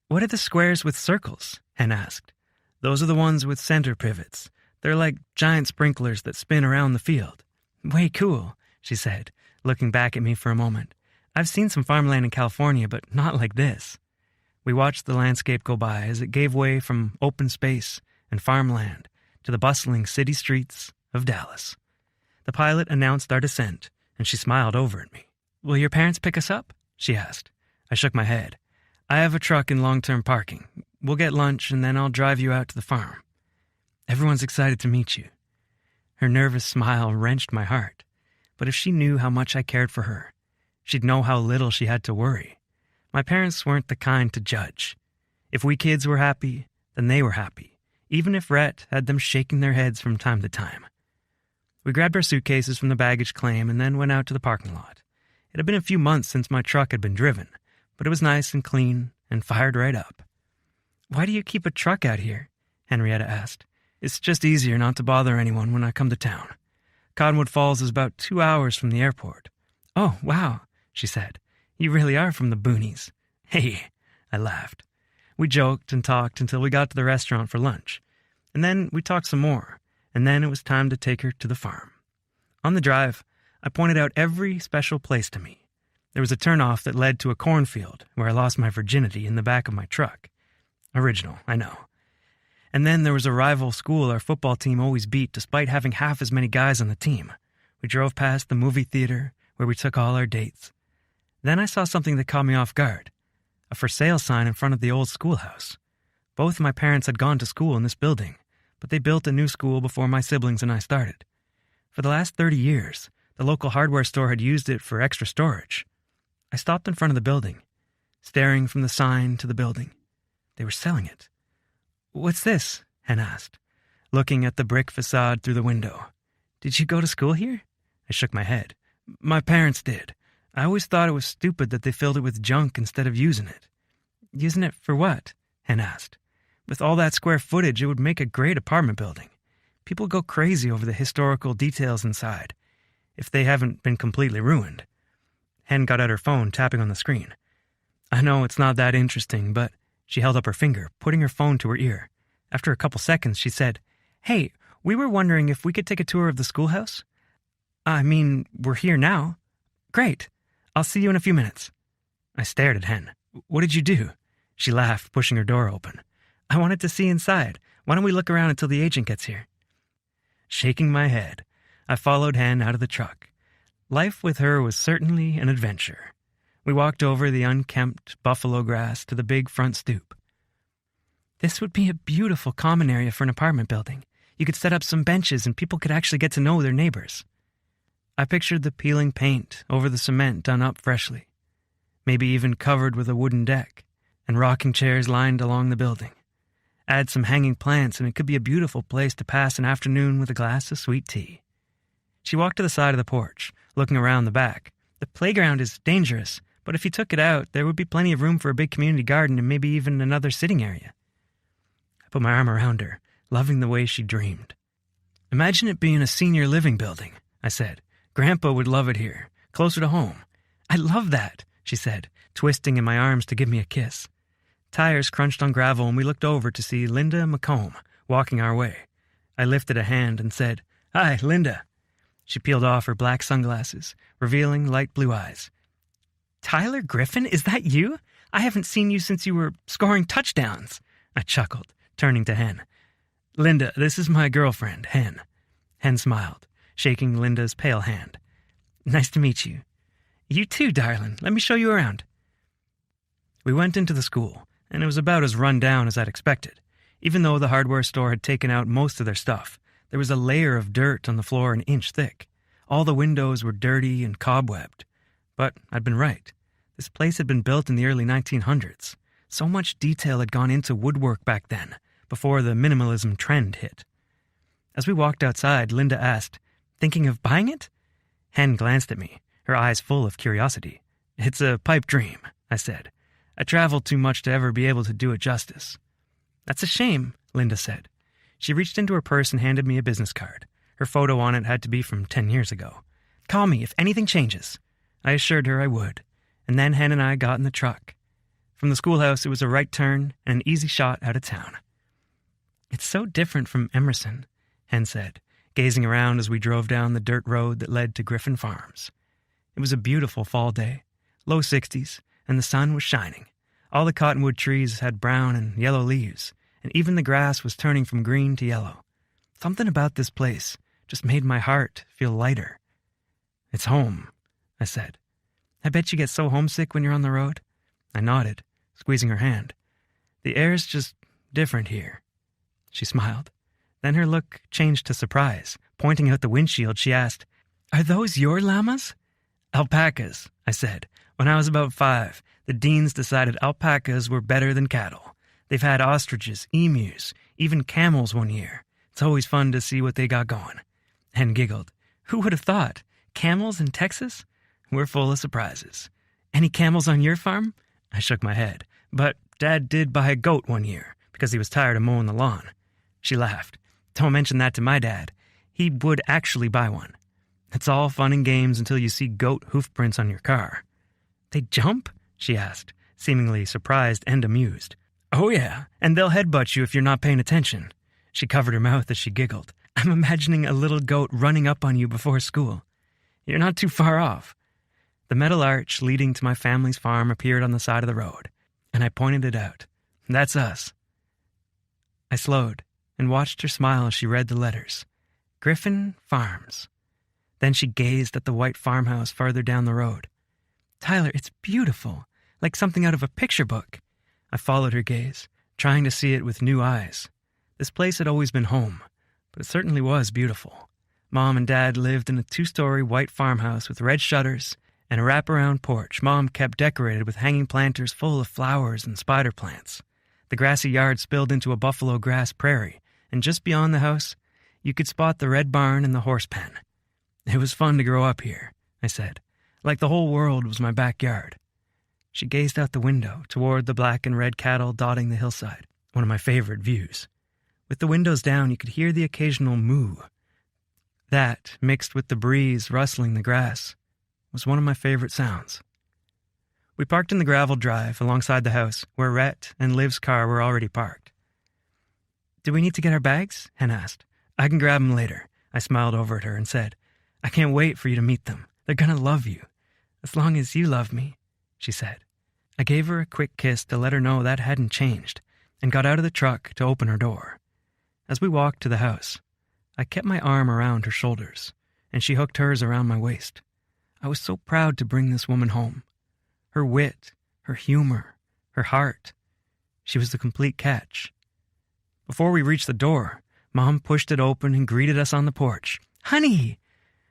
"What are the squares with circles?" Hen asked. "Those are the ones with center pivots. They're like giant sprinklers that spin around the field." "Way cool," she said, looking back at me for a moment. "I've seen some farmland in California, but not like this." We watched the landscape go by as it gave way from open space and farmland to the bustling city streets of Dallas. The pilot announced our descent, and she smiled over at me. "Will your parents pick us up?" she asked. I shook my head. "I have a truck in long-term parking. We'll get lunch, and then I'll drive you out to the farm. Everyone's excited to meet you." Her nervous smile wrenched my heart. But if she knew how much I cared for her, she'd know how little she had to worry. My parents weren't the kind to judge. If we kids were happy, then they were happy, even if Rhett had them shaking their heads from time to time. We grabbed our suitcases from the baggage claim and then went out to the parking lot. It had been a few months since my truck had been driven, but it was nice and clean and fired right up. "Why do you keep a truck out here?" Henrietta asked. "It's just easier not to bother anyone when I come to town. Cottonwood Falls is about 2 hours from the airport." "Oh, wow," she said. "You really are from the boonies." "Hey," I laughed. We joked and talked until we got to the restaurant for lunch. And then we talked some more, and then it was time to take her to the farm. On the drive, I pointed out every special place to me. There was a turnoff that led to a cornfield where I lost my virginity in the back of my truck. Original, I know. And then there was a rival school our football team always beat despite having half as many guys on the team. We drove past the movie theater where we took all our dates. Then I saw something that caught me off guard. A for sale sign in front of the old schoolhouse. Both my parents had gone to school in this building, but they built a new school before my siblings and I started. For the last 30 years, the local hardware store had used it for extra storage. I stopped in front of the building, staring from the sign to the building. They were selling it. "What's this?" Hen asked, looking at the brick facade through the window. "Did you go to school here?" I shook my head. "My parents did. I always thought it was stupid that they filled it with junk instead of using it." "Using it for what?" Hen asked. "With all that square footage, it would make a great apartment building. People go crazy over the historical details inside, if they haven't been completely ruined." Hen got out her phone, tapping on the screen. "I know it's not that interesting, but..." She held up her finger, putting her phone to her ear. After a couple seconds, she said, "Hey, we were wondering if we could take a tour of the schoolhouse. I mean, we're here now." "Great. I'll see you in a few minutes." I stared at Hen. "What did you do?" She laughed, pushing her door open. "I wanted to see inside. Why don't we look around until the agent gets here?" Shaking my head, I followed Hen out of the truck. Life with her was certainly an adventure. We walked over the unkempt buffalo grass to the big front stoop. "This would be a beautiful common area for an apartment building. You could set up some benches and people could actually get to know their neighbors." I pictured the peeling paint over the cement done up freshly, maybe even covered with a wooden deck, and rocking chairs lined along the building. Add some hanging plants and it could be a beautiful place to pass an afternoon with a glass of sweet tea. She walked to the side of the porch, looking around the back. The playground is dangerous, but if you took it out, there would be plenty of room for a big community garden and maybe even another sitting area. I put my arm around her, loving the way she dreamed. Imagine it being a senior living building, I said. Grandpa would love it here, closer to home. I love that, she said, twisting in my arms to give me a kiss. Tires crunched on gravel and we looked over to see Linda McComb walking our way. I lifted a hand and said, "Hi, Linda." She peeled off her black sunglasses, revealing light blue eyes. "Tyler Griffin, is that you? I haven't seen you since you were scoring touchdowns." I chuckled, turning to Hen. "Linda, this is my girlfriend, Hen." Hen smiled, shaking Linda's pale hand. "Nice to meet you." "You too, darling. Let me show you around." We went into the school, and it was about as run down as I'd expected. Even though the hardware store had taken out most of their stuff, there was a layer of dirt on the floor an inch thick. All the windows were dirty and cobwebbed. But I'd been right. This place had been built in the early 1900s. So much detail had gone into woodwork back then, before the minimalism trend hit. As we walked outside, Linda asked, "Thinking of buying it?" Hen glanced at me, her eyes full of curiosity. "It's a pipe dream," I said. "I travel too much to ever be able to do it justice." "That's a shame," Linda said. She reached into her purse and handed me a business card. Her photo on it had to be from 10 years ago. "Call me if anything changes." I assured her I would, and then Hen and I got in the truck. From the schoolhouse, it was a right turn and an easy shot out of town. "It's so different from Emerson," Hen said, gazing around as we drove down the dirt road that led to Griffin Farms. It was a beautiful fall day, low 60s, and the sun was shining. All the cottonwood trees had brown and yellow leaves, and even the grass was turning from green to yellow. Something about this place just made my heart feel lighter. "It's home," I said. "I bet you get so homesick when you're on the road." I nodded, squeezing her hand. "The air's just different here." She smiled. Then her look changed to surprise. Pointing out the windshield, she asked, "Are those your llamas?" "Alpacas," I said. "When I was about 5, the deans decided alpacas were better than cattle. They've had ostriches, emus, even camels one year. It's always fun to see what they got going." Hen giggled. "Who would have thought? Camels in Texas? We're full of surprises." "Any camels on your farm?" I shook my head. "But Dad did buy a goat one year because he was tired of mowing the lawn." She laughed. "Don't mention that to my dad. He would actually buy one. It's all fun and games until you see goat hoof prints on your car." "They jump?" she asked, seemingly surprised and amused. "Oh yeah, and they'll headbutt you if you're not paying attention." She covered her mouth as she giggled. "I'm imagining a little goat running up on you before school." "You're not too far off." The metal arch leading to my family's farm appeared on the side of the road, and I pointed it out. "That's us." I slowed and watched her smile as she read the letters. Griffin Farms. Then she gazed at the white farmhouse farther down the road. "Tyler, it's beautiful, like something out of a picture book." I followed her gaze, trying to see it with new eyes. This place had always been home, but it certainly was beautiful. Mom and Dad lived in a 2-story white farmhouse with red shutters and a wraparound porch Mom kept decorated with hanging planters full of flowers and spider plants. The grassy yard spilled into a buffalo grass prairie, and just beyond the house, you could spot the red barn and the horse pen. "It was fun to grow up here," I said, "like the whole world was my backyard." She gazed out the window toward the black and red cattle dotting the hillside, one of my favorite views. With the windows down, you could hear the occasional moo. That, mixed with the breeze rustling the grass, was one of my favorite sounds. We parked in the gravel drive alongside the house, where Rhett and Liv's car were already parked. "Do we need to get our bags?" Hen asked. "I can grab them later." I smiled over at her and said, "I can't wait for you to meet them. They're gonna love you. As long as you love me," she said. I gave her a quick kiss to let her know that hadn't changed, and got out of the truck to open her door. As we walked to the house, I kept my arm around her shoulders, and she hooked hers around my waist. I was so proud to bring this woman home. Her wit, her humor, her heart. She was the complete catch. Before we reached the door, Mom pushed it open and greeted us on the porch. "Honey!"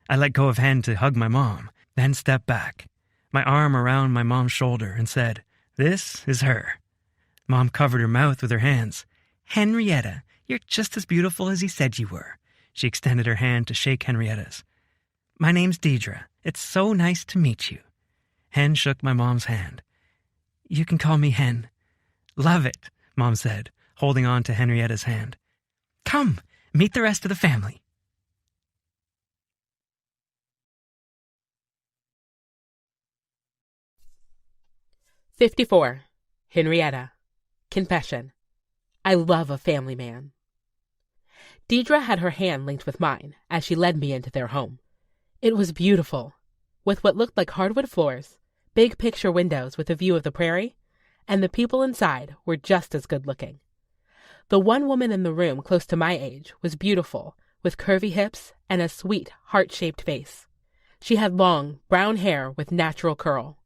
I let go of Hen to hug my mom, then stepped back, my arm around my mom's shoulder, and said, "This is her." Mom covered her mouth with her hands. Henrietta, you're just as beautiful as you said you were. She extended her hand to shake Henrietta's. My name's Deidre. It's so nice to meet you. Hen shook my mom's hand. You can call me Hen. Love it, Mom said, holding on to Henrietta's hand. Come, meet the rest of the family. "54. Henrietta. Confession. I love a family man." Deidre had her hand linked with mine as she led me into their home. It was beautiful, with what looked like hardwood floors, big picture windows with a view of the prairie, and the people inside were just as good looking. The one woman in the room close to my age was beautiful, with curvy hips and a sweet, heart-shaped face. She had long, brown hair with natural curl,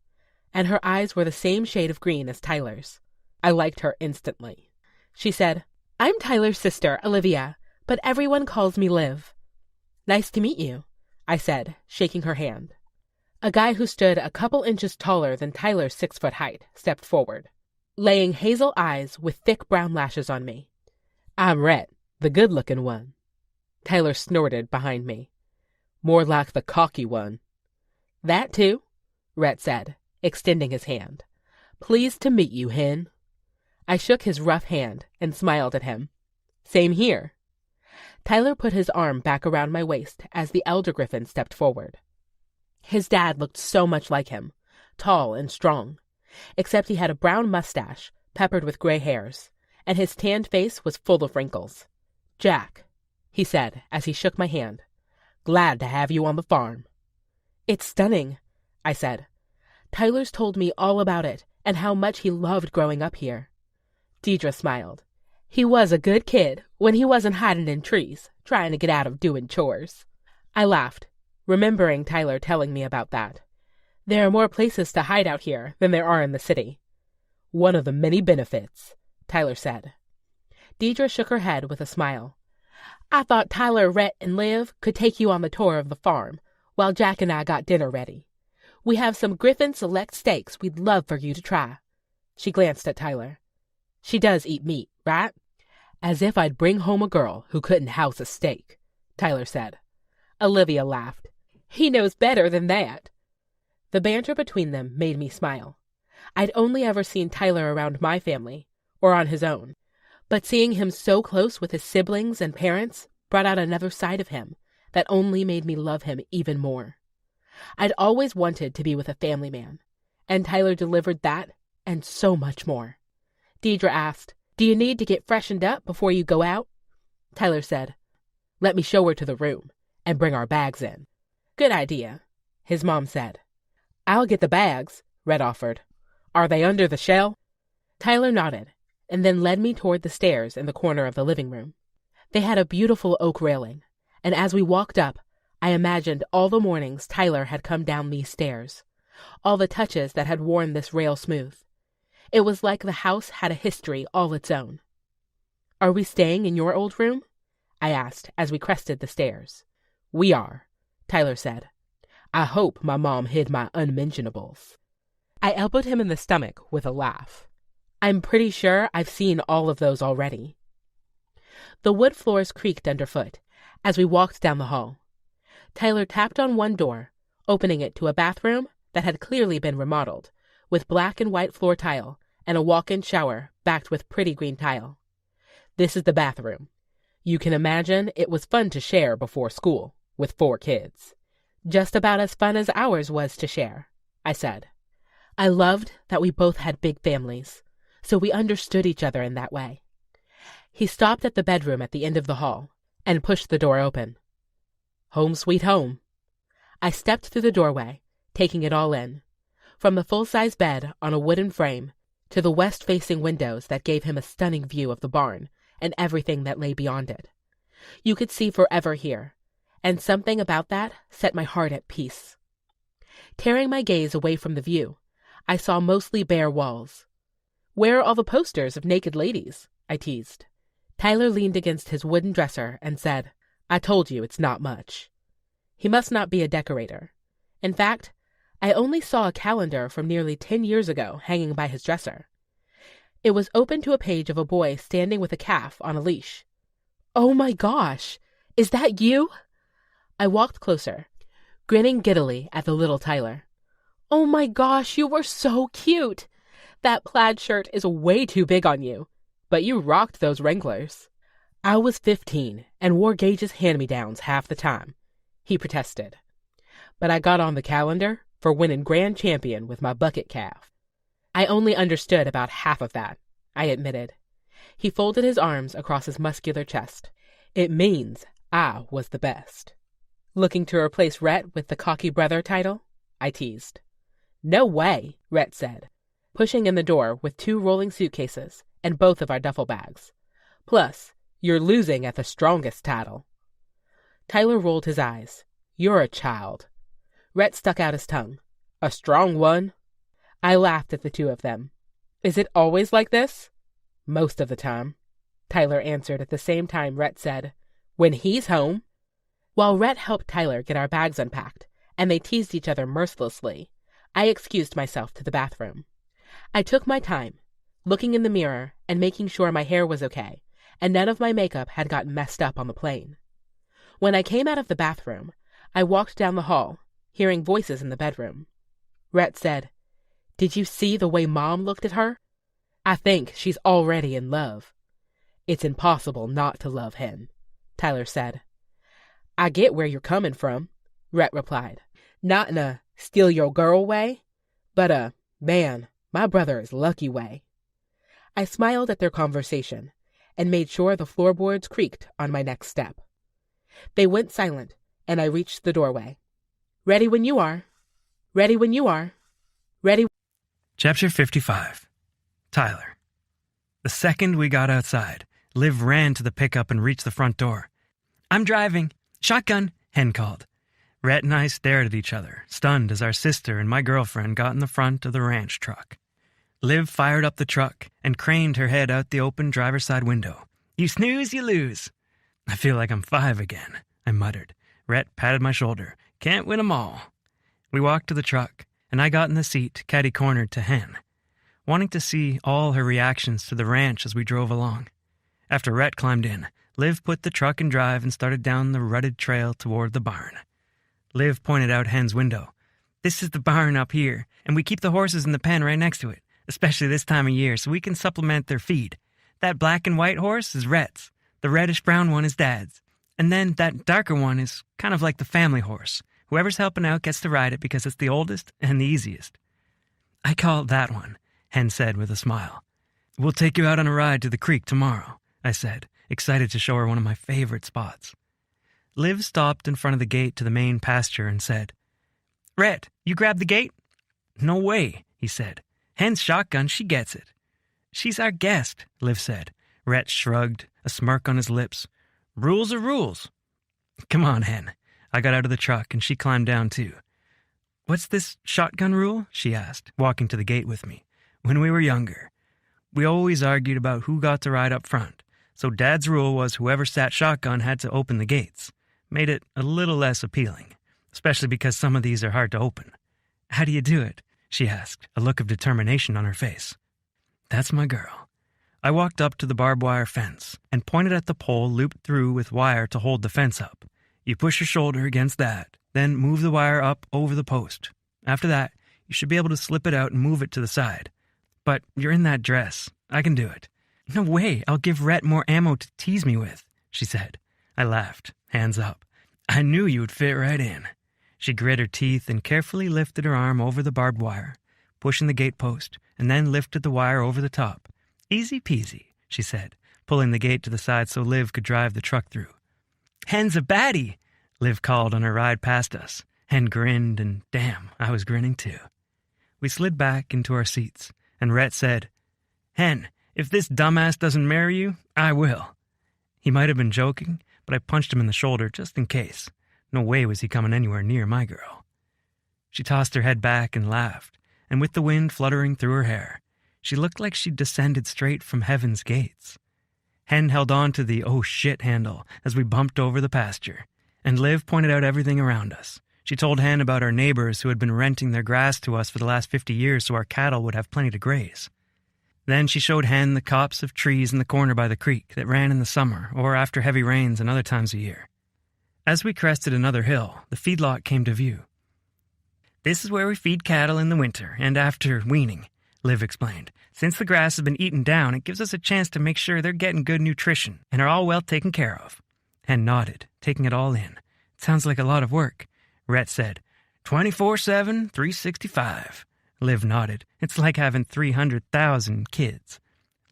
and her eyes were the same shade of green as Tyler's. I liked her instantly. She said, "I'm Tyler's sister, Olivia, but everyone calls me Liv." "Nice to meet you," I said, shaking her hand. A guy who stood a couple inches taller than Tyler's 6-foot height stepped forward, laying hazel eyes with thick brown lashes on me. "I'm Rhett, the good-looking one." Tyler snorted behind me. "More like the cocky one." "That too," Rhett said, extending his hand. "Pleased to meet you, Hen." I shook his rough hand and smiled at him. "Same here." Tyler put his arm back around my waist as the elder Griffin stepped forward. His dad looked so much like him, tall and strong, except he had a brown mustache peppered with gray hairs, and his tanned face was full of wrinkles. "Jack," he said as he shook my hand, "glad to have you on the farm." "It's stunning," I said. "Tyler's told me all about it and how much he loved growing up here." Deidre smiled. "He was a good kid when he wasn't hiding in trees, trying to get out of doing chores." I laughed, remembering Tyler telling me about that. "There are more places to hide out here than there are in the city." "One of the many benefits," Tyler said. Deidre shook her head with a smile. "I thought Tyler, Rhett, and Liv could take you on the tour of the farm, while Jack and I got dinner ready. We have some Griffin Select steaks we'd love for you to try." She glanced at Tyler. "She does eat meat, right?" "As if I'd bring home a girl who couldn't house a steak," Tyler said. Olivia laughed. "He knows better than that." The banter between them made me smile. I'd only ever seen Tyler around my family, or on his own, but seeing him so close with his siblings and parents brought out another side of him that only made me love him even more. I'd always wanted to be with a family man, and Tyler delivered that and so much more. Deidre asked, "Do you need to get freshened up before you go out?" Tyler said, "Let me show her to the room and bring our bags in." "Good idea," his mom said. "I'll get the bags," Red offered. "Are they under the shell?" Tyler nodded and then led me toward the stairs in the corner of the living room. They had a beautiful oak railing, and as we walked up, I imagined all the mornings Tyler had come down these stairs, all the touches that had worn this rail smooth. It was like the house had a history all its own. "Are we staying in your old room?" I asked as we crested the stairs. "We are," Tyler said. "I hope my mom hid my unmentionables." I elbowed him in the stomach with a laugh. "I'm pretty sure I've seen all of those already." The wood floors creaked underfoot as we walked down the hall. Tyler tapped on one door, opening it to a bathroom that had clearly been remodeled, with black and white floor tile and a walk-in shower backed with pretty green tile. "This is the bathroom. You can imagine it was fun to share before school, with 4 kids. Just about as fun as ours was to share," I said. I loved that we both had big families, so we understood each other in that way. He stopped at the bedroom at the end of the hall and pushed the door open. "Home sweet home." I stepped through the doorway, taking it all in, from the full-size bed on a wooden frame to the west-facing windows that gave him a stunning view of the barn and everything that lay beyond it. You could see forever here, and something about that set my heart at peace. Tearing my gaze away from the view, I saw mostly bare walls. "Where are all the posters of naked ladies?" I teased. Tyler leaned against his wooden dresser and said, "I told you it's not much." He must not be a decorator. In fact, I only saw a calendar from nearly 10 years ago hanging by his dresser. It was open to a page of a boy standing with a calf on a leash. "Oh my gosh! Is that you?" I walked closer, grinning giddily at the little Tyler. "Oh my gosh, you were so cute! That plaid shirt is way too big on you, but you rocked those Wranglers." "I was 15 and wore Gage's hand-me-downs half the time," he protested. "But I got on the calendar for winning grand champion with my bucket calf." "I only understood about half of that," I admitted. He folded his arms across his muscular chest. "It means I was the best." "Looking to replace Rhett with the cocky brother title?" I teased. "No way," Rhett said, pushing in the door with 2 rolling suitcases and both of our duffel bags. "Plus, you're losing at the strongest title." Tyler rolled his eyes. "You're a child." Rhett stuck out his tongue. "A strong one?" I laughed at the two of them. "Is it always like this?" "Most of the time," Tyler answered at the same time Rhett said, "When he's home." While Rhett helped Tyler get our bags unpacked, and they teased each other mercilessly, I excused myself to the bathroom. I took my time, looking in the mirror and making sure my hair was okay, and none of my makeup had gotten messed up on the plane. When I came out of the bathroom, I walked down the hall, hearing voices in the bedroom. Rhett said, "Did you see the way Mom looked at her? I think she's already in love." "It's impossible not to love him," Tyler said. "I get where you're coming from," Rhett replied. "Not in a steal your girl way, but a, man, my brother is lucky way." I smiled at their conversation and made sure the floorboards creaked on my next step. They went silent, and I reached the doorway. "Ready when you are. Ready when you are. Ready." Chapter 55. Tyler. The second we got outside, Liv ran to the pickup and reached the front door. "I'm driving. Shotgun," Hen called. Rhett and I stared at each other, stunned as our sister and my girlfriend got in the front of the ranch truck. Liv fired up the truck and craned her head out the open driver's side window. "You snooze, you lose." "I feel like I'm 5 again," I muttered. Rhett patted my shoulder. "Can't win 'em all." We walked to the truck, and I got in the seat, catty-cornered to Hen, wanting to see all her reactions to the ranch as we drove along. After Rhett climbed in, Liv put the truck in drive and started down the rutted trail toward the barn. Liv pointed out Hen's window. "This is the barn up here, and we keep the horses in the pen right next to it, especially this time of year, so we can supplement their feed. That black and white horse is Rhett's. The reddish-brown one is Dad's. And then that darker one is kind of like the family horse. Whoever's helping out gets to ride it because it's the oldest and the easiest." "I call it that one," Hen said with a smile. "We'll take you out on a ride to the creek tomorrow," I said, excited to show her one of my favorite spots. Liv stopped in front of the gate to the main pasture and said, "Rhett, you grab the gate?" "No way," he said. "Hen's shotgun, she gets it." "She's our guest," Liv said. Rhett shrugged, a smirk on his lips. "Rules are rules." "Come on, Hen." I got out of the truck and she climbed down too. "What's this shotgun rule?" she asked, walking to the gate with me. "When we were younger, we always argued about who got to ride up front, so Dad's rule was whoever sat shotgun had to open the gates. Made it a little less appealing, especially because some of these are hard to open." "How do you do it?" she asked, a look of determination on her face. "That's my girl." I walked up to the barbed wire fence and pointed at the pole looped through with wire to hold the fence up. "You push your shoulder against that, then move the wire up over the post. After that, you should be able to slip it out and move it to the side. But you're in that dress. I can do it." "No way, I'll give Rhett more ammo to tease me with," she said. I laughed, hands up. "I knew you would fit right in." She grit her teeth and carefully lifted her arm over the barbed wire, pushing the gate post, and then lifted the wire over the top. "Easy peasy," she said, pulling the gate to the side so Liv could drive the truck through. "Hen's a baddie," Liv called on her ride past us. Hen grinned, and damn, I was grinning too. We slid back into our seats, and Rhett said, "Hen, if this dumbass doesn't marry you, I will." He might have been joking, but I punched him in the shoulder just in case. No way was he coming anywhere near my girl. She tossed her head back and laughed, and with the wind fluttering through her hair, she looked like she'd descended straight from heaven's gates. Hen held on to the "oh shit" handle as we bumped over the pasture, and Liv pointed out everything around us. She told Hen about our neighbors who had been renting their grass to us for the last 50 years so our cattle would have plenty to graze. Then she showed Hen the copse of trees in the corner by the creek that ran in the summer or after heavy rains and other times of year. As we crested another hill, the feedlot came to view. "This is where we feed cattle in the winter and after weaning," Liv explained. "Since the grass has been eaten down, it gives us a chance to make sure they're getting good nutrition and are all well taken care of." Hen nodded, taking it all in. "It sounds like a lot of work." Rhett said, 24/7, 365. Liv nodded. "It's like having 300,000 kids."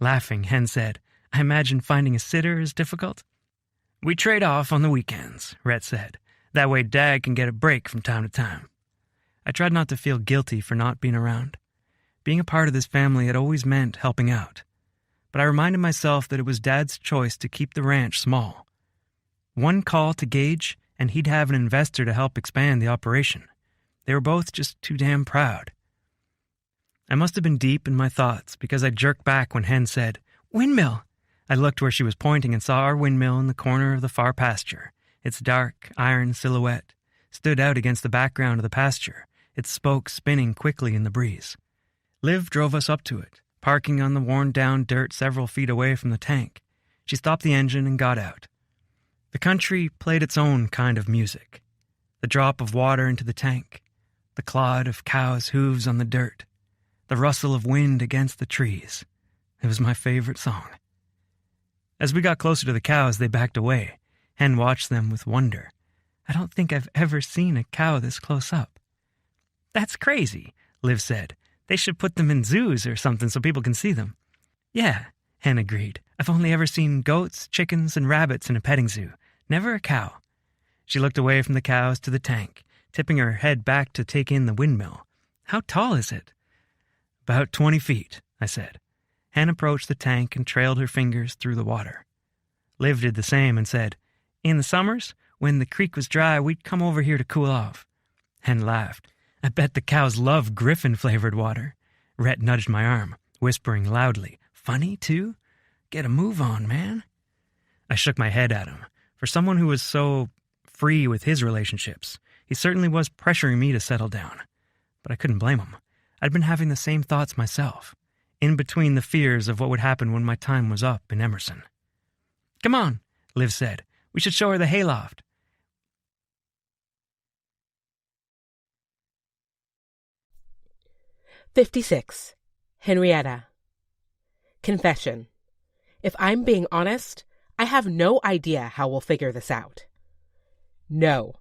Laughing, Hen said, "I imagine finding a sitter is difficult." "We trade off on the weekends," Rhett said. "That way Dad can get a break from time to time." I tried not to feel guilty for not being around. Being a part of this family had always meant helping out. But I reminded myself that it was Dad's choice to keep the ranch small. One call to Gage, and he'd have an investor to help expand the operation. They were both just too damn proud. I must have been deep in my thoughts because I jerked back when Hen said, "Windmill!" I looked where she was pointing and saw our windmill in the corner of the far pasture. Its dark, iron silhouette stood out against the background of the pasture, its spokes spinning quickly in the breeze. Liv drove us up to it, parking on the worn-down dirt several feet away from the tank. She stopped the engine and got out. The country played its own kind of music. The drop of water into the tank, the clod of cows' hooves on the dirt, the rustle of wind against the trees. It was my favorite song. As we got closer to the cows, they backed away. Hen watched them with wonder. I don't think I've ever seen a cow this close up. "That's crazy," Liv said. "They should put them in zoos or something so people can see them." "Yeah," Hen agreed. "I've only ever seen goats, chickens, and rabbits in a petting zoo. Never a cow." She looked away from the cows to the tank, tipping her head back to take in the windmill. "How tall is it?" "About 20 feet, I said. Hen approached the tank and trailed her fingers through the water. Liv did the same and said, "In the summers, when the creek was dry, we'd come over here to cool off." Hen laughed. "I bet the cows love Griffin-flavored water." Rhett nudged my arm, whispering loudly, "Funny, too? Get a move on, man." I shook my head at him. For someone who was so free with his relationships, he certainly was pressuring me to settle down. But I couldn't blame him. I'd been having the same thoughts myself, in between the fears of what would happen when my time was up in Emerson. "Come on," Liv said. "We should show her the hayloft." "56. Henrietta. Confession. If I'm being honest, I have no idea how we'll figure this out. No.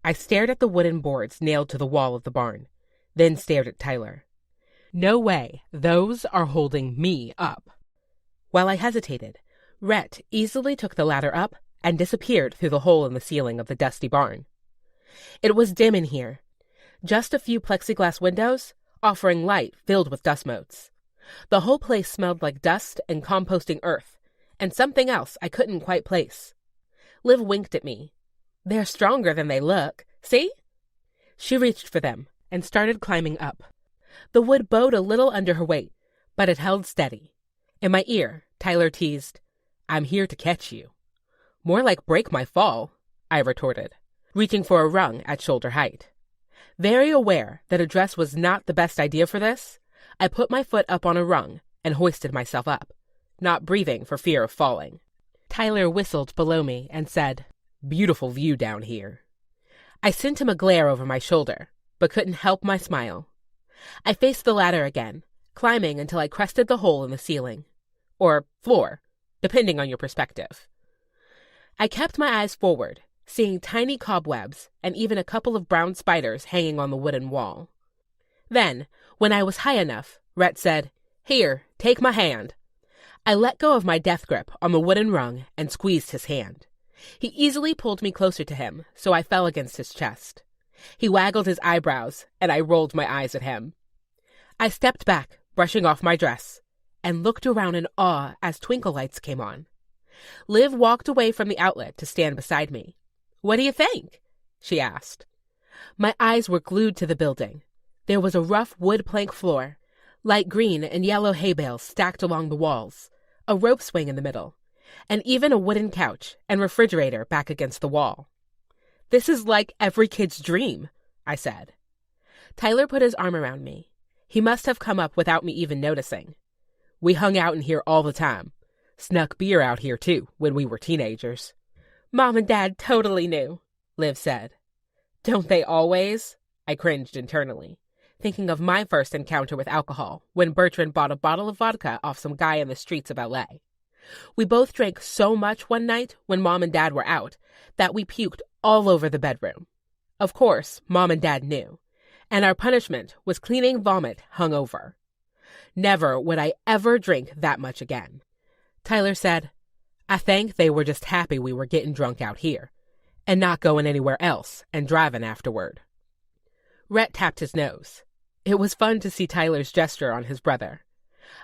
I stared at the wooden boards nailed to the wall of the barn, then stared at Tyler. No way those are holding me up. While I hesitated, Rhett easily took the ladder up and disappeared through the hole in the ceiling of the dusty barn. It was dim in here, just a few plexiglass windows offering light filled with dust motes. The whole place smelled like dust and composting earth, and something else I couldn't quite place. Liv winked at me. "They're stronger than they look. See?" She reached for them and started climbing up. The wood bowed a little under her weight, but it held steady. In my ear, Tyler teased, "I'm here to catch you." "More like break my fall," I retorted, reaching for a rung at shoulder height. Very aware that a dress was not the best idea for this, I put my foot up on a rung and hoisted myself up, not breathing for fear of falling. Tyler whistled below me and said, "Beautiful view down here." I sent him a glare over my shoulder, but couldn't help my smile. I faced the ladder again, climbing until I crested the hole in the ceiling. Or floor, depending on your perspective. I kept my eyes forward, seeing tiny cobwebs and even a couple of brown spiders hanging on the wooden wall. Then, when I was high enough, Rhett said, "Here, take my hand." I let go of my death grip on the wooden rung and squeezed his hand. He easily pulled me closer to him, so I fell against his chest. He waggled his eyebrows, and I rolled my eyes at him. I stepped back, brushing off my dress, and looked around in awe as twinkle lights came on. Liv walked away from the outlet to stand beside me. "What do you think?" she asked. My eyes were glued to the building. There was a rough wood plank floor, light green and yellow hay bales stacked along the walls, a rope swing in the middle, and even a wooden couch and refrigerator back against the wall. "This is like every kid's dream," I said. Tyler put his arm around me. He must have come up without me even noticing. We hung out in here all the time. Snuck beer out here, too, when we were teenagers. Mom and Dad totally knew, Liv said. Don't they always? I cringed internally, thinking of my first encounter with alcohol when Bertrand bought a bottle of vodka off some guy in the streets of L.A. We both drank so much one night when Mom and Dad were out that we puked all over the bedroom. Of course, Mom and Dad knew, and our punishment was cleaning vomit hungover. Never would I ever drink that much again. Tyler said, I think they were just happy we were getting drunk out here and not going anywhere else and driving afterward. Rhett tapped his nose. It was fun to see Tyler's gesture on his brother.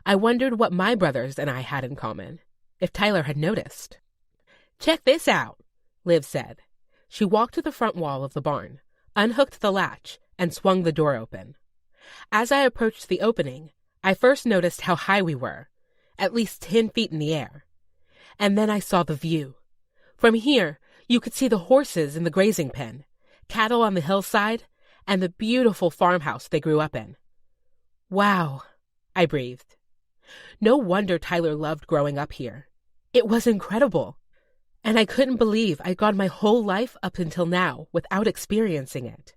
I wondered what my brothers and I had in common, if Tyler had noticed. Check this out, Liv said. She walked to the front wall of the barn, unhooked the latch, and swung the door open. As I approached the opening, I first noticed how high we were, at least 10 feet in the air. And then I saw the view. From here, you could see the horses in the grazing pen, cattle on the hillside, and the beautiful farmhouse they grew up in. Wow, I breathed. No wonder Tyler loved growing up here. It was incredible. And I couldn't believe I'd gone my whole life up until now without experiencing it.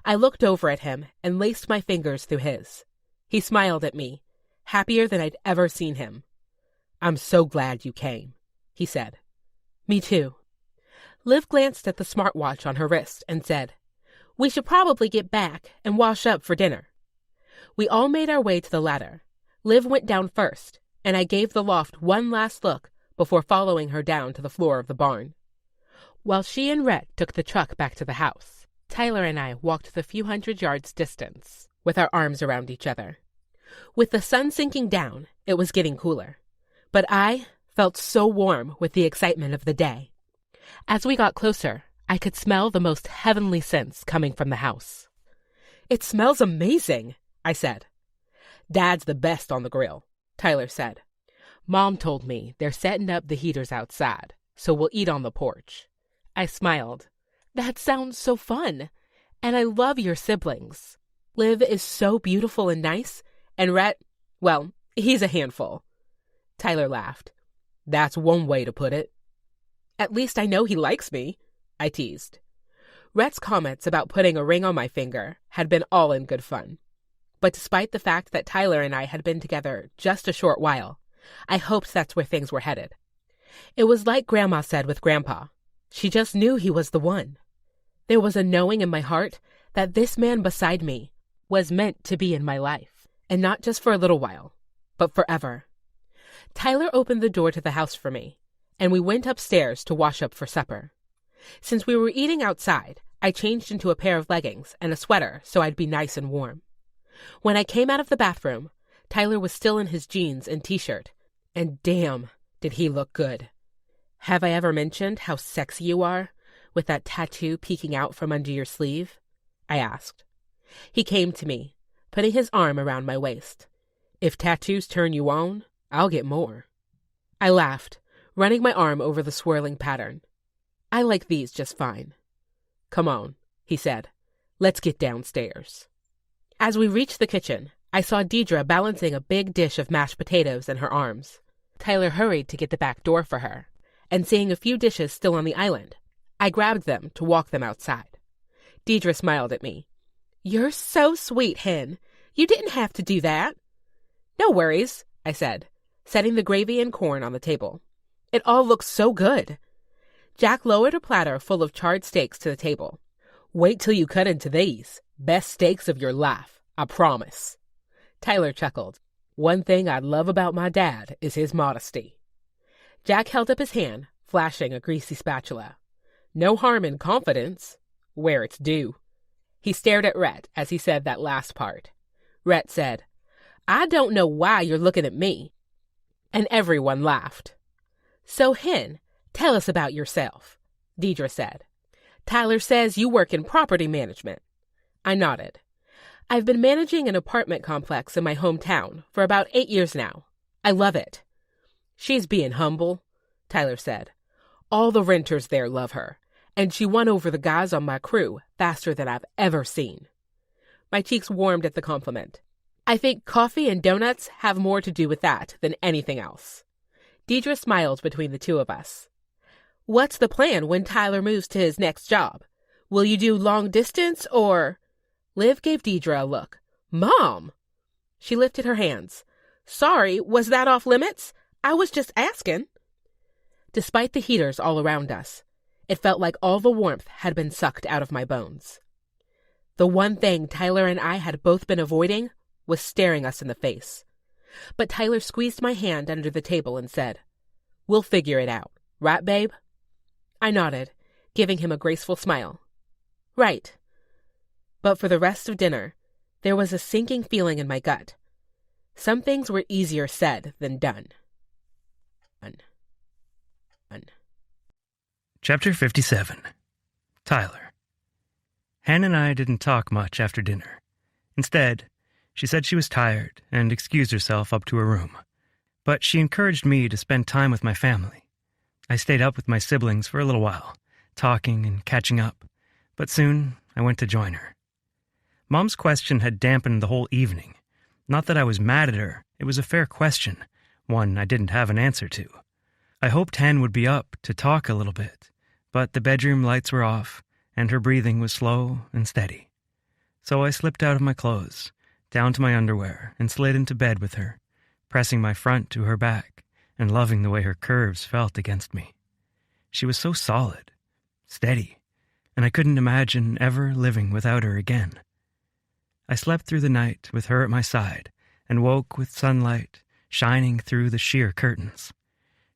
I looked over at him and laced my fingers through his. He smiled at me, happier than I'd ever seen him. I'm so glad you came, he said. Me too. Liv glanced at the smartwatch on her wrist and said, We should probably get back and wash up for dinner. We all made our way to the ladder. Liv went down first, and I gave the loft one last look before following her down to the floor of the barn. While she and Rhett took the truck back to the house, Tyler and I walked the few hundred yards distance, with our arms around each other. With the sun sinking down, it was getting cooler, but I felt so warm with the excitement of the day. As we got closer, I could smell the most heavenly scents coming from the house. It smells amazing, I said. Dad's the best on the grill, Tyler said. Mom told me they're setting up the heaters outside, so we'll eat on the porch. I smiled. That sounds so fun, and I love your siblings. Liv is so beautiful and nice, and Rhett, well, he's a handful. Tyler laughed. That's one way to put it. At least I know he likes me, I teased. Rhett's comments about putting a ring on my finger had been all in good fun. But despite the fact that Tyler and I had been together just a short while, I hoped that's where things were headed. It was like Grandma said with Grandpa. She just knew he was the one. There was a knowing in my heart that this man beside me was meant to be in my life, and not just for a little while, but forever. Tyler opened the door to the house for me, and we went upstairs to wash up for supper. Since we were eating outside, I changed into a pair of leggings and a sweater so I'd be nice and warm. When I came out of the bathroom, Tyler was still in his jeans and t-shirt, and damn, did he look good. Have I ever mentioned how sexy you are, with that tattoo peeking out from under your sleeve? I asked. He came to me, putting his arm around my waist. If tattoos turn you on, I'll get more. I laughed, running my arm over the swirling pattern. I like these just fine. Come on, he said. Let's get downstairs. As we reached the kitchen, I saw Deidre balancing a big dish of mashed potatoes in her arms. Tyler hurried to get the back door for her, and seeing a few dishes still on the island, I grabbed them to walk them outside. Deidre smiled at me. You're so sweet, Hen. You didn't have to do that. No worries, I said, setting the gravy and corn on the table. It all looks so good. Jack lowered a platter full of charred steaks to the table. Wait till you cut into these. Best steaks of your life, I promise. Tyler chuckled. One thing I love about my dad is his modesty. Jack held up his hand, flashing a greasy spatula. No harm in confidence, where it's due. He stared at Rhett as he said that last part. Rhett said, I don't know why you're looking at me. And everyone laughed. So, Hen, tell us about yourself, Deidre said. Tyler says you work in property management. I nodded. I've been managing an apartment complex in my hometown for about 8 years now. I love it. She's being humble, Tyler said. All the renters there love her, and she won over the guys on my crew faster than I've ever seen. My cheeks warmed at the compliment. I think coffee and donuts have more to do with that than anything else. Deidre smiled between the two of us. What's the plan when Tyler moves to his next job? Will you do long distance or... Liv gave Deidre a look. Mom! She lifted her hands. Sorry, was that off limits? I was just asking. Despite the heaters all around us, it felt like all the warmth had been sucked out of my bones. The one thing Tyler and I had both been avoiding was staring us in the face. But Tyler squeezed my hand under the table and said, We'll figure it out, right, babe? I nodded, giving him a graceful smile. Right. But for the rest of dinner, there was a sinking feeling in my gut. Some things were easier said than done. Chapter 57. Tyler. Hen and I didn't talk much after dinner. Instead, she said she was tired and excused herself up to her room. But she encouraged me to spend time with my family. I stayed up with my siblings for a little while, talking and catching up, but soon I went to join her. Mom's question had dampened the whole evening. Not that I was mad at her, it was a fair question, one I didn't have an answer to. I hoped Hen would be up to talk a little bit, but the bedroom lights were off, and her breathing was slow and steady. So I slipped out of my clothes, down to my underwear, and slid into bed with her, pressing my front to her back and loving the way her curves felt against me. She was so solid, steady, and I couldn't imagine ever living without her again. I slept through the night with her at my side and woke with sunlight shining through the sheer curtains.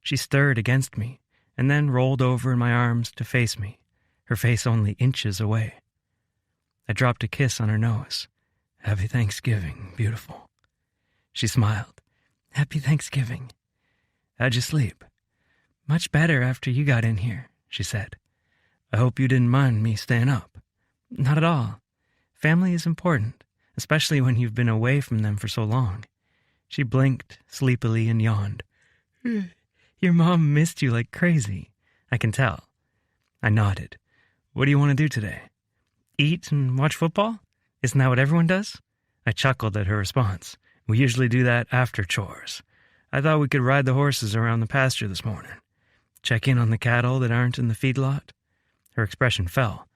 She stirred against me and then rolled over in my arms to face me, her face only inches away. I dropped a kiss on her nose. Happy Thanksgiving, beautiful. She smiled. Happy Thanksgiving. How'd you sleep? Much better after you got in here, she said. I hope you didn't mind me staying up. Not at all. Family is important, especially when you've been away from them for so long. She blinked sleepily and yawned. Your mom missed you like crazy. I can tell. I nodded. What do you want to do today? Eat and watch football? Isn't that what everyone does? I chuckled at her response. We usually do that after chores. I thought we could ride the horses around the pasture this morning. Check in on the cattle that aren't in the feedlot. Her expression fell.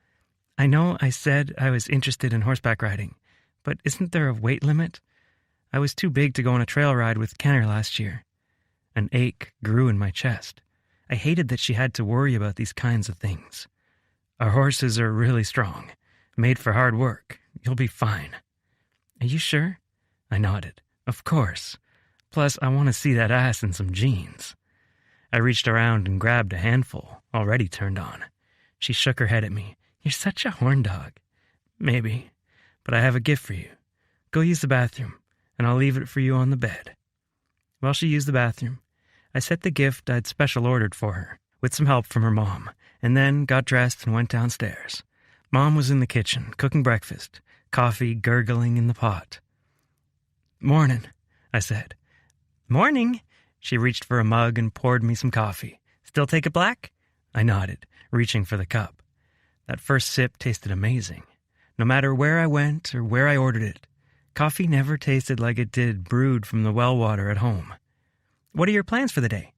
I know I said I was interested in horseback riding, but isn't there a weight limit? I was too big to go on a trail ride with Kenner last year. An ache grew in my chest. I hated that she had to worry about these kinds of things. Our horses are really strong, made for hard work. You'll be fine. Are you sure? I nodded. Of course. Plus, I want to see that ass in some jeans. I reached around and grabbed a handful, already turned on. She shook her head at me. You're such a horn dog. Maybe, but I have a gift for you. Go use the bathroom, and I'll leave it for you on the bed. While she used the bathroom, I set the gift I'd special ordered for her, with some help from her mom, and then got dressed and went downstairs. Mom was in the kitchen, cooking breakfast, coffee gurgling in the pot. Morning, I said. Morning. She reached for a mug and poured me some coffee. Still take it black? I nodded, reaching for the cup. That first sip tasted amazing. No matter where I went or where I ordered it, coffee never tasted like it did brewed from the well water at home. What are your plans for the day?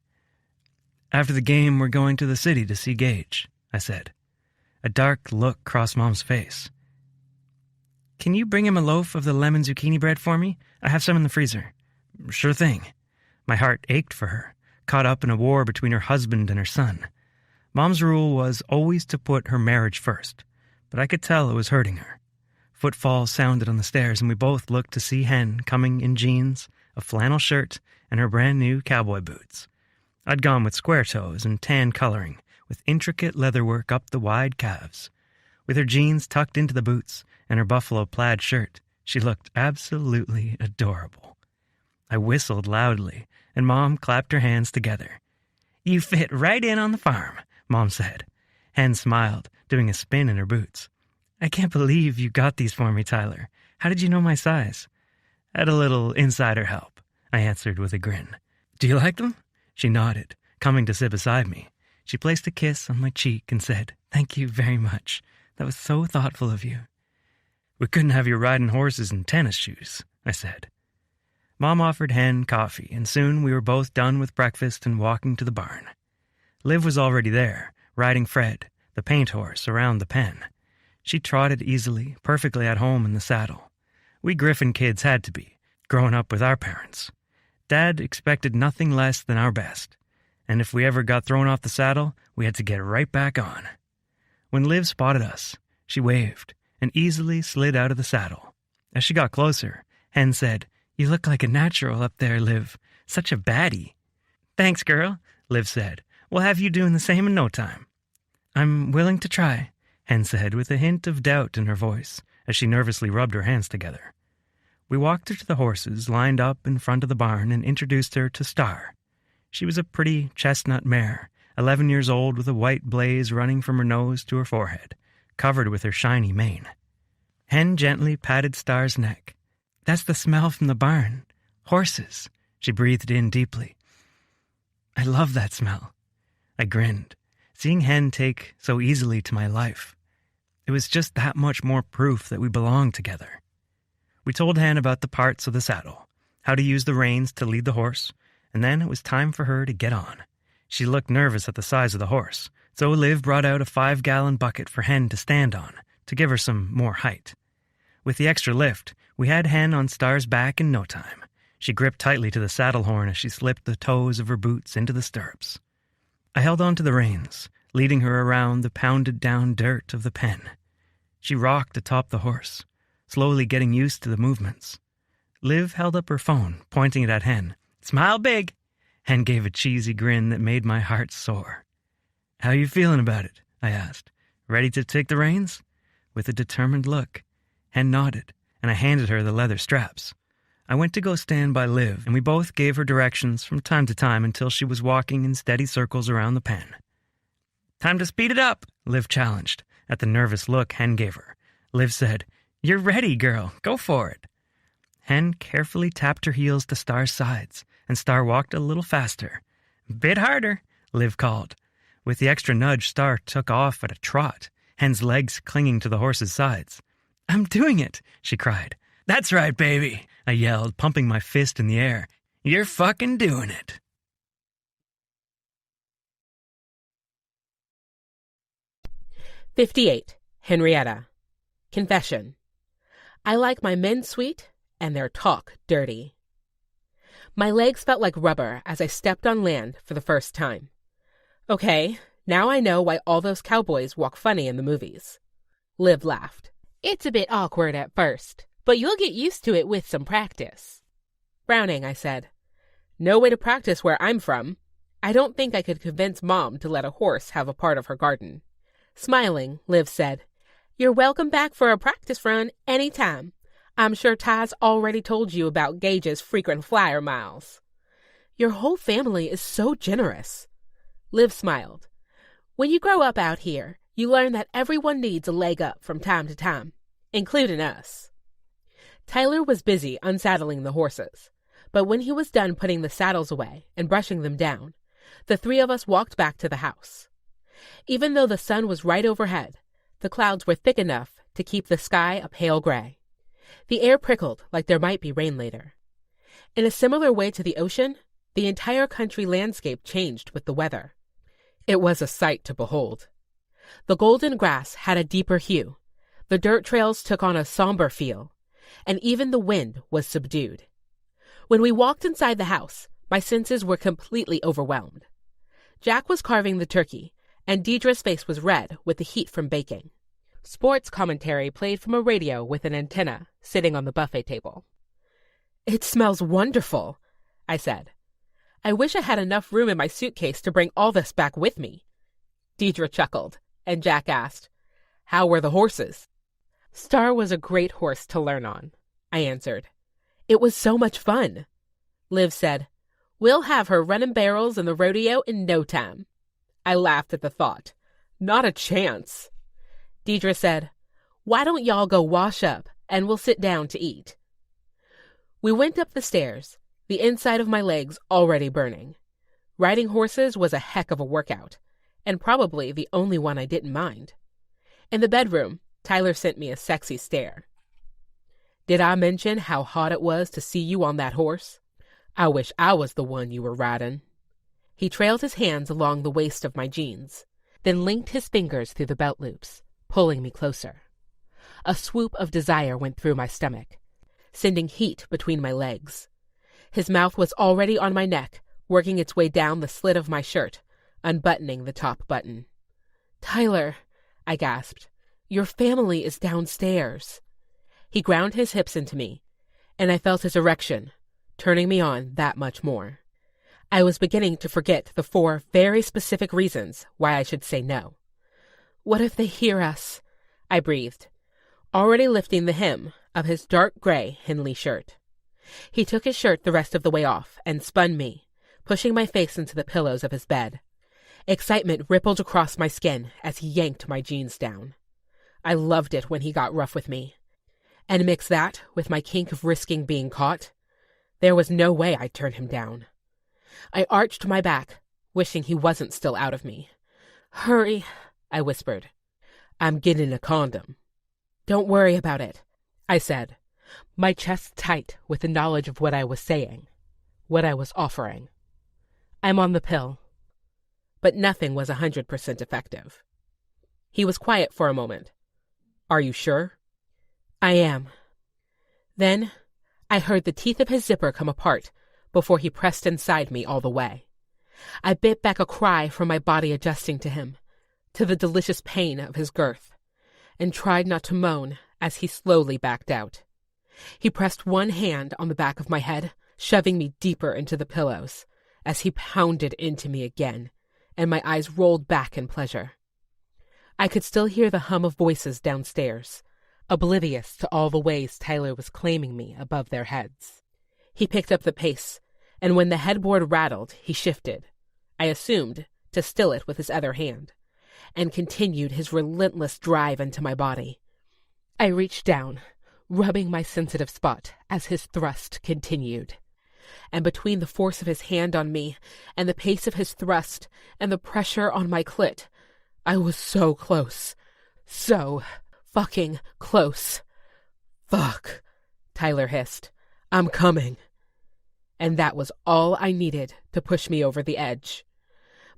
After the game, we're going to the city to see Gage, I said. A dark look crossed Mom's face. Can you bring him a loaf of the lemon zucchini bread for me? I have some in the freezer. Sure thing. My heart ached for her, caught up in a war between her husband and her son. Mom's rule was always to put her marriage first, but I could tell it was hurting her. Footfalls sounded on the stairs, and we both looked to see Hen coming in jeans, a flannel shirt, and her brand-new cowboy boots. I'd gone with square toes and tan coloring, with intricate leatherwork up the wide calves. With her jeans tucked into the boots and her buffalo plaid shirt, she looked absolutely adorable. I whistled loudly, and Mom clapped her hands together. You fit right in on the farm, Mom said. Hen smiled, doing a spin in her boots. I can't believe you got these for me, Tyler. How did you know my size? Had a little insider help, I answered with a grin. Do you like them? She nodded, coming to sit beside me. She placed a kiss on my cheek and said, Thank you very much. That was so thoughtful of you. We couldn't have you riding horses in tennis shoes, I said. Mom offered Hen coffee, and soon we were both done with breakfast and walking to the barn. Liv was already there, riding Fred, the paint horse, around the pen. She trotted easily, perfectly at home in the saddle. We Griffin kids had to be, growing up with our parents. Dad expected nothing less than our best, and if we ever got thrown off the saddle, we had to get right back on. When Liv spotted us, she waved and easily slid out of the saddle. As she got closer, Hen said, "You look like a natural up there, Liv. Such a baddie." "Thanks, girl," Liv said. "We'll have you doing the same in no time." "I'm willing to try," Hen said with a hint of doubt in her voice as she nervously rubbed her hands together. We walked her to the horses lined up in front of the barn and introduced her to Star. She was a pretty chestnut mare, 11 years old, with a white blaze running from her nose to her forehead, covered with her shiny mane. Hen gently patted Star's neck. "That's the smell from the barn. Horses," she breathed in deeply. "I love that smell." I grinned, seeing Hen take so easily to my life. It was just that much more proof that we belonged together. We told Hen about the parts of the saddle, how to use the reins to lead the horse, and then it was time for her to get on. She looked nervous at the size of the horse, so Liv brought out a 5-gallon bucket for Hen to stand on, to give her some more height. With the extra lift, we had Hen on Star's back in no time. She gripped tightly to the saddle horn as she slipped the toes of her boots into the stirrups. I held on to the reins, leading her around the pounded-down dirt of the pen. She rocked atop the horse, slowly getting used to the movements. Liv held up her phone, pointing it at Hen. "Smile big!" Hen gave a cheesy grin that made my heart soar. "How you feeling about it?" I asked. "Ready to take the reins?" With a determined look, Hen nodded, and I handed her the leather straps. I went to go stand by Liv, and we both gave her directions from time to time until she was walking in steady circles around the pen. "Time to speed it up," Liv challenged, at the nervous look Hen gave her. Liv said, "You're ready, girl. Go for it." Hen carefully tapped her heels to Star's sides, and Star walked a little faster. "Bit harder," Liv called. With the extra nudge, Star took off at a trot, Hen's legs clinging to the horse's sides. "I'm doing it," she cried. "That's right, baby," I yelled, pumping my fist in the air. "You're fucking doing it." "58. Henrietta. Confession. I like my men sweet and their talk dirty." My legs felt like rubber as I stepped on land for the first time. Okay, now I know why all those cowboys walk funny in the movies. Liv laughed. "It's a bit awkward at first, but you'll get used to it with some practice." Frowning, I said, "No way to practice where I'm from. I don't think I could convince Mom to let a horse have a part of her garden." Smiling, Liv said, "You're welcome back for a practice run any time. I'm sure Ty's already told you about Gage's frequent flyer miles." "Your whole family is so generous." Liv smiled. "When you grow up out here, you learn that everyone needs a leg up from time to time, including us." Tyler was busy unsaddling the horses, but when he was done putting the saddles away and brushing them down, the three of us walked back to the house. Even though the sun was right overhead, the clouds were thick enough to keep the sky a pale gray. The air prickled like there might be rain later. In a similar way to the ocean, the entire country landscape changed with the weather. It was a sight to behold. The golden grass had a deeper hue, the dirt trails took on a somber feel, and even the wind was subdued. When we walked inside the house, my senses were completely overwhelmed. Jack was carving the turkey, and Deidre's face was red with the heat from baking. Sports commentary played from a radio with an antenna sitting on the buffet table. "It smells wonderful," I said. "I wish I had enough room in my suitcase to bring all this back with me." Deidre chuckled, and Jack asked, "How were the horses?" "Star was a great horse to learn on," I answered. "It was so much fun." Liv said, "We'll have her running barrels in the rodeo in no time." I laughed at the thought. "Not a chance." Deidre said, "Why don't y'all go wash up, and we'll sit down to eat." We went up the stairs, the inside of my legs already burning. Riding horses was a heck of a workout, and probably the only one I didn't mind. In the bedroom, Tyler sent me a sexy stare. Did I mention how hot it was to see you on that horse? I wish I was the one you were riding." He trailed his hands along the waist of my jeans, then linked his fingers through the belt loops, pulling me closer. A swoop of desire went through my stomach, sending heat between my legs. His mouth was already on my neck, working its way down the slit of my shirt, unbuttoning the top button. "Tyler," I gasped, "your family is downstairs." He ground his hips into me, and I felt his erection, turning me on that much more. I was beginning to forget the 4 very specific reasons why I should say no. "What if they hear us?" I breathed, already lifting the hem of his dark gray Henley shirt. He took his shirt the rest of the way off and spun me, pushing my face into the pillows of his bed. Excitement rippled across my skin as he yanked my jeans down. I loved it when he got rough with me. And mix that with my kink of risking being caught, there was no way I'd turn him down. I arched my back, wishing he wasn't still out of me. "Hurry," I whispered. "I'm getting a condom." "Don't worry about it," I said, my chest tight with the knowledge of what I was saying, what I was offering. "I'm on the pill." But nothing was 100% effective. He was quiet for a moment. "Are you sure?" "I am." Then I heard the teeth of his zipper come apart before he pressed inside me all the way. I bit back a cry from my body adjusting to him, to the delicious pain of his girth, and tried not to moan as he slowly backed out. He pressed one hand on the back of my head, shoving me deeper into the pillows, as he pounded into me again, and my eyes rolled back in pleasure. I could still hear the hum of voices downstairs, oblivious to all the ways Tyler was claiming me above their heads. He picked up the pace, and when the headboard rattled, he shifted, I assumed, to still it with his other hand, and continued his relentless drive into my body. I reached down, rubbing my sensitive spot as his thrust continued. And between the force of his hand on me and the pace of his thrust and the pressure on my clit, I was so close. So fucking close. "Fuck," Tyler hissed. "I'm coming." And that was all I needed to push me over the edge.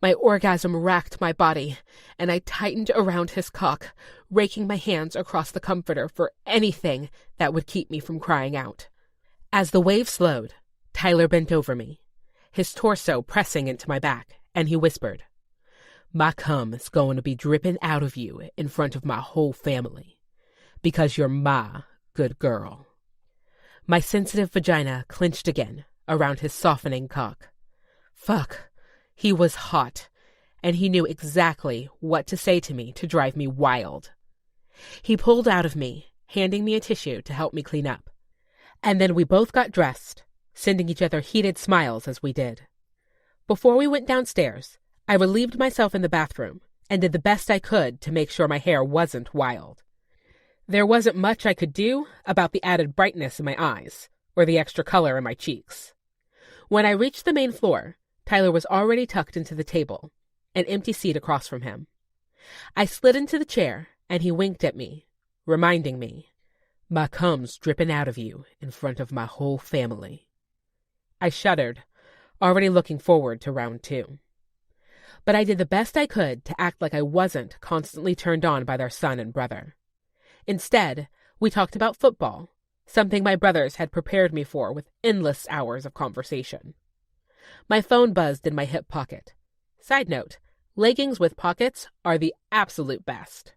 My orgasm racked my body, and I tightened around his cock, raking my hands across the comforter for anything that would keep me from crying out. As the wave slowed, Tyler bent over me, his torso pressing into my back, and he whispered, "My cum is going to be dripping out of you in front of my whole family, because you're my good girl." My sensitive vagina clenched again around his softening cock. Fuck, he was hot, and he knew exactly what to say to me to drive me wild. He pulled out of me, handing me a tissue to help me clean up. And then we both got dressed, sending each other heated smiles as we did. Before we went downstairs, I relieved myself in the bathroom and did the best I could to make sure my hair wasn't wild. There wasn't much I could do about the added brightness in my eyes or the extra color in my cheeks. When I reached the main floor, Tyler was already tucked into the table, an empty seat across from him. I slid into the chair, and he winked at me, reminding me, "My cum's dripping out of you in front of my whole family." I shuddered, already looking forward to round 2. But I did the best I could to act like I wasn't constantly turned on by their son and brother. Instead, we talked about football, something my brothers had prepared me for with endless hours of conversation. My phone buzzed in my hip pocket. Side note, leggings with pockets are the absolute best.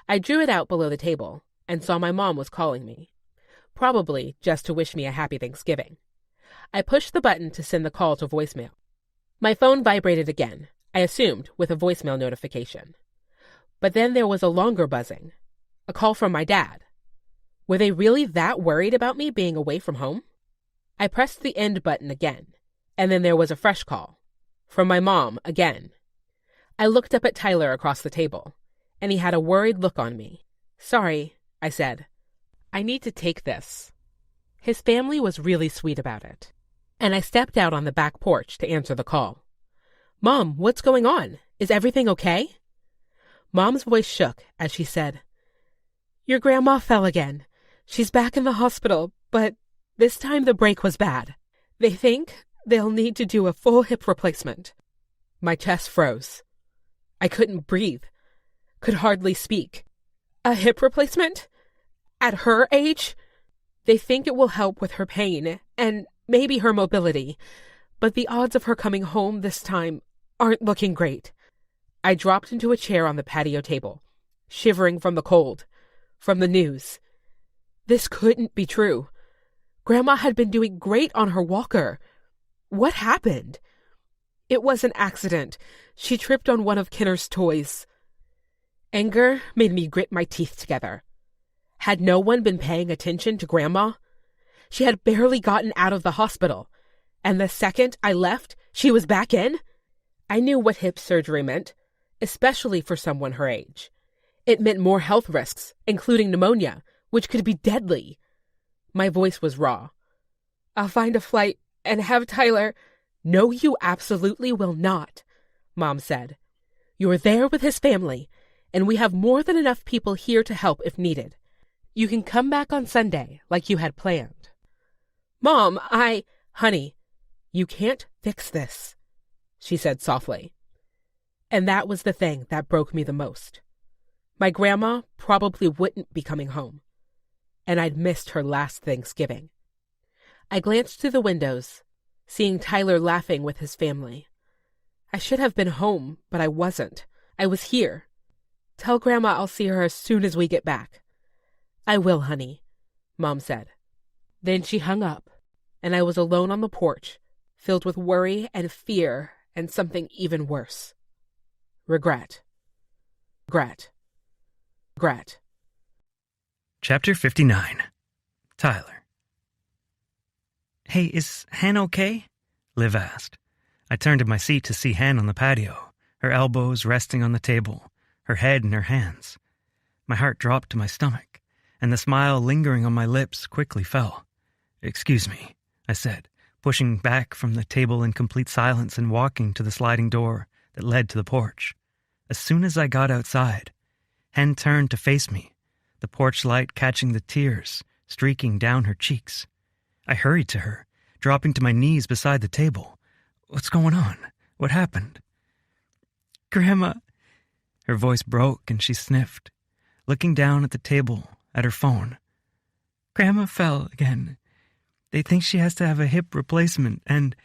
I drew it out below the table and saw my mom was calling me, probably just to wish me a happy Thanksgiving. I pushed the button to send the call to voicemail. My phone vibrated again, I assumed with a voicemail notification. But then there was a longer buzzing, a call from my dad. Were they really that worried about me being away from home? I pressed the end button again, and then there was a fresh call, from my mom again. I looked up at Tyler across the table, and he had a worried look on me. "Sorry," I said. "I need to take this." His family was really sweet about it, and I stepped out on the back porch to answer the call. "Mom, what's going on? Is everything okay?" Mom's voice shook as she said, "Your grandma fell again. She's back in the hospital, but this time the break was bad. They think they'll need to do a full hip replacement. My chest froze. I couldn't breathe, could hardly speak. A hip replacement? At her age? They think it will help with her pain and maybe her mobility, but the odds of her coming home this time aren't looking great. I dropped into a chair on the patio table, shivering from the cold, from the news. This couldn't be true. Grandma had been doing great on her walker. What happened? It was an accident. She tripped on one of Kinner's toys. Anger made me grit my teeth together. Had no one been paying attention to Grandma? She had barely gotten out of the hospital, and the second I left, she was back in? I knew what hip surgery meant, especially for someone her age. It meant more health risks, including pneumonia, which could be deadly. My voice was raw. I'll find a flight and have Tyler. No, you absolutely will not, Mom said. You're there with his family, and we have more than enough people here to help if needed. You can come back on Sunday like you had planned. Mom, Honey, you can't fix this, she said softly. And that was the thing that broke me the most. My grandma probably wouldn't be coming home, and I'd missed her last Thanksgiving. I glanced through the windows, seeing Tyler laughing with his family. I should have been home, but I wasn't. I was here. Tell Grandma I'll see her as soon as we get back. I will, honey, Mom said. Then she hung up, and I was alone on the porch, filled with worry and fear and something even worse. Regret. Chapter 59. Tyler. Hey, is Hen okay? Liv asked. I turned in my seat to see Hen on the patio, her elbows resting on the table, her head in her hands. My heart dropped to my stomach, and the smile lingering on my lips quickly fell. Excuse me, I said, pushing back from the table in complete silence and walking to the sliding door that led to the porch. As soon as I got outside, Hen turned to face me, the porch light catching the tears streaking down her cheeks. I hurried to her, dropping to my knees beside the table. What's going on? What happened? Grandma. Her voice broke and she sniffed, looking down at the table at her phone. Grandma fell again. They think she has to have a hip replacement, and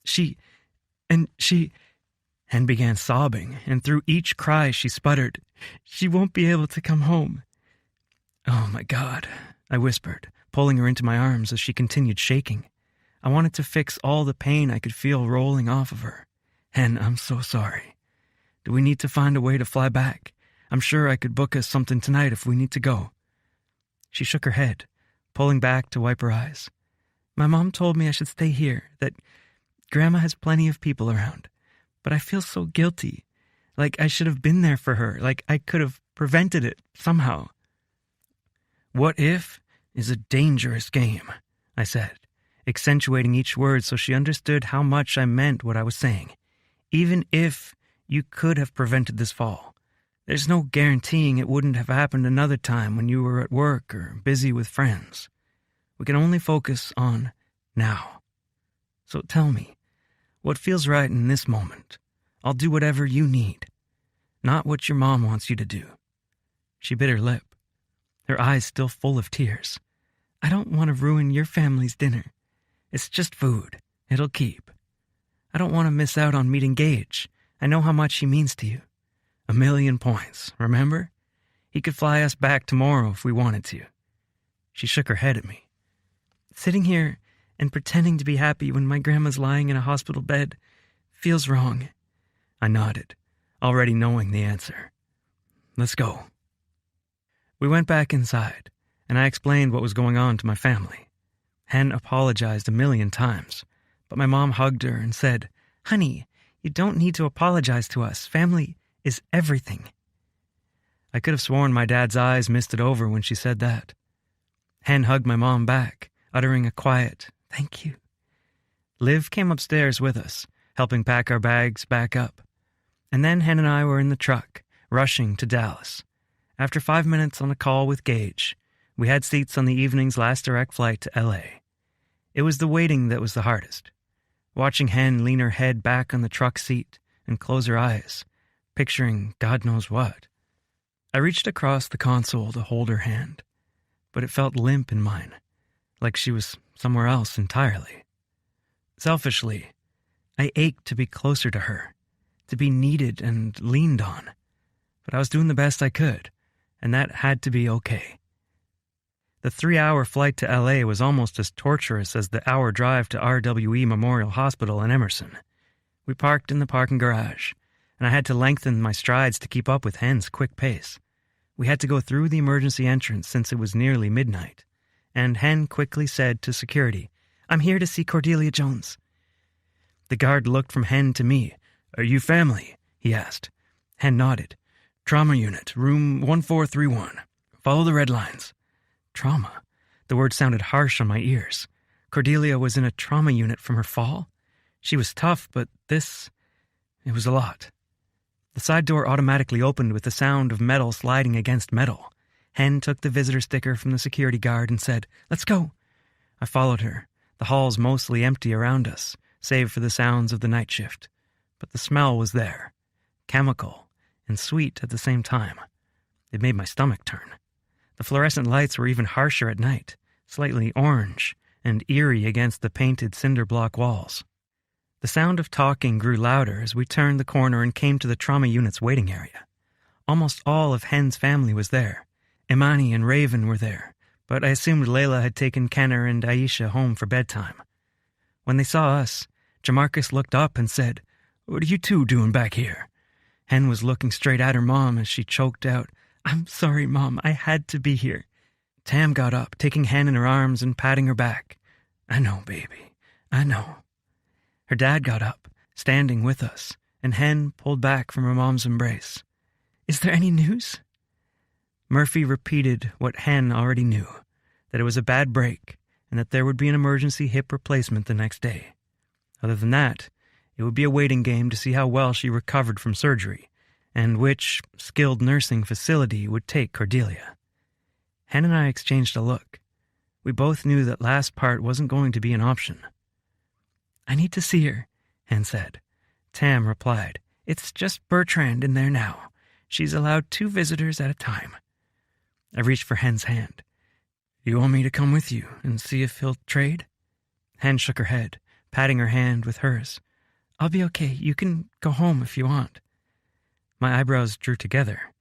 she... Hen began sobbing, and through each cry she sputtered, she won't be able to come home. Oh my God, I whispered, pulling her into my arms as she continued shaking. I wanted to fix all the pain I could feel rolling off of her. Hen, I'm so sorry. Do we need to find a way to fly back? I'm sure I could book us something tonight if we need to go. She shook her head, pulling back to wipe her eyes. My mom told me I should stay here, that Grandma has plenty of people around. But I feel so guilty, like I should have been there for her, like I could have prevented it somehow. What if is a dangerous game, I said, accentuating each word so she understood how much I meant what I was saying. Even if you could have prevented this fall, there's no guaranteeing it wouldn't have happened another time when you were at work or busy with friends. We can only focus on now. So tell me, what feels right in this moment? I'll do whatever you need, not what your mom wants you to do. She bit her lip, her eyes still full of tears. I don't want to ruin your family's dinner. It's just food. It'll keep. I don't want to miss out on meeting Gage. I know how much he means to you. 1,000,000 points, remember? He could fly us back tomorrow if we wanted to. She shook her head at me. Sitting here and pretending to be happy when my grandma's lying in a hospital bed feels wrong. I nodded, already knowing the answer. Let's go. We went back inside, and I explained what was going on to my family. Hen apologized 1,000,000 times, but my mom hugged her and said, Honey, you don't need to apologize to us. Family is everything. I could have sworn my dad's eyes misted over when she said that. Hen hugged my mom back, uttering a quiet, thank you. Liv came upstairs with us, helping pack our bags back up. And then Hen and I were in the truck, rushing to Dallas. After 5 minutes on a call with Gage, We had seats on the evening's last direct flight to L.A. It was the waiting that was the hardest. Watching Hen lean her head back on the truck seat and close her eyes, picturing God knows what. I reached across the console to hold her hand, but it felt limp in mine, like she was somewhere else entirely. Selfishly, I ached to be closer to her, to be needed and leaned on. But I was doing the best I could, and that had to be okay. The 3-hour flight to L.A. was almost as torturous as the hour drive to RWE Memorial Hospital in Emerson. We parked in the parking garage, and I had to lengthen my strides to keep up with Hen's quick pace. We had to go through the emergency entrance since it was nearly midnight, and Hen quickly said to security, "I'm here to see Cordelia Jones." The guard looked from Hen to me. "Are you family?" he asked. Hen nodded. "Trauma unit, room 1431. Follow the red lines." Trauma. The word sounded harsh on my ears. Cordelia was in a trauma unit from her fall? She was tough, but it was a lot. The side door automatically opened with the sound of metal sliding against metal. Hen took the visitor sticker from the security guard and said, "Let's go." I followed her, the halls mostly empty around us, save for the sounds of the night shift. But the smell was there, chemical and sweet at the same time. It made my stomach turn. The fluorescent lights were even harsher at night, slightly orange and eerie against the painted cinder block walls. The sound of talking grew louder as we turned the corner and came to the trauma unit's waiting area. Almost all of Hen's family was there. Imani and Raven were there, but I assumed Layla had taken Kenner and Aisha home for bedtime. When they saw us, Jamarcus looked up and said, "What are you two doing back here?" Hen was looking straight at her mom as she choked out, "I'm sorry, Mom, I had to be here." Tam got up, taking Hen in her arms and patting her back. "I know, baby, I know." Her dad got up, standing with us, and Hen pulled back from her mom's embrace. "Is there any news?" Murphy repeated what Hen already knew, that it was a bad break and that there would be an emergency hip replacement the next day. Other than that, it would be a waiting game to see how well she recovered from surgery, and which skilled nursing facility would take Cordelia. Hen and I exchanged a look. We both knew that last part wasn't going to be an option. "I need to see her," Hen said. Tam replied, "It's just Bertrand in there now. She's allowed 2 visitors at a time." I reached for Hen's hand. "You want me to come with you and see if he'll trade?" Hen shook her head, patting her hand with hers. "I'll be okay. You can go home if you want." My eyebrows drew together.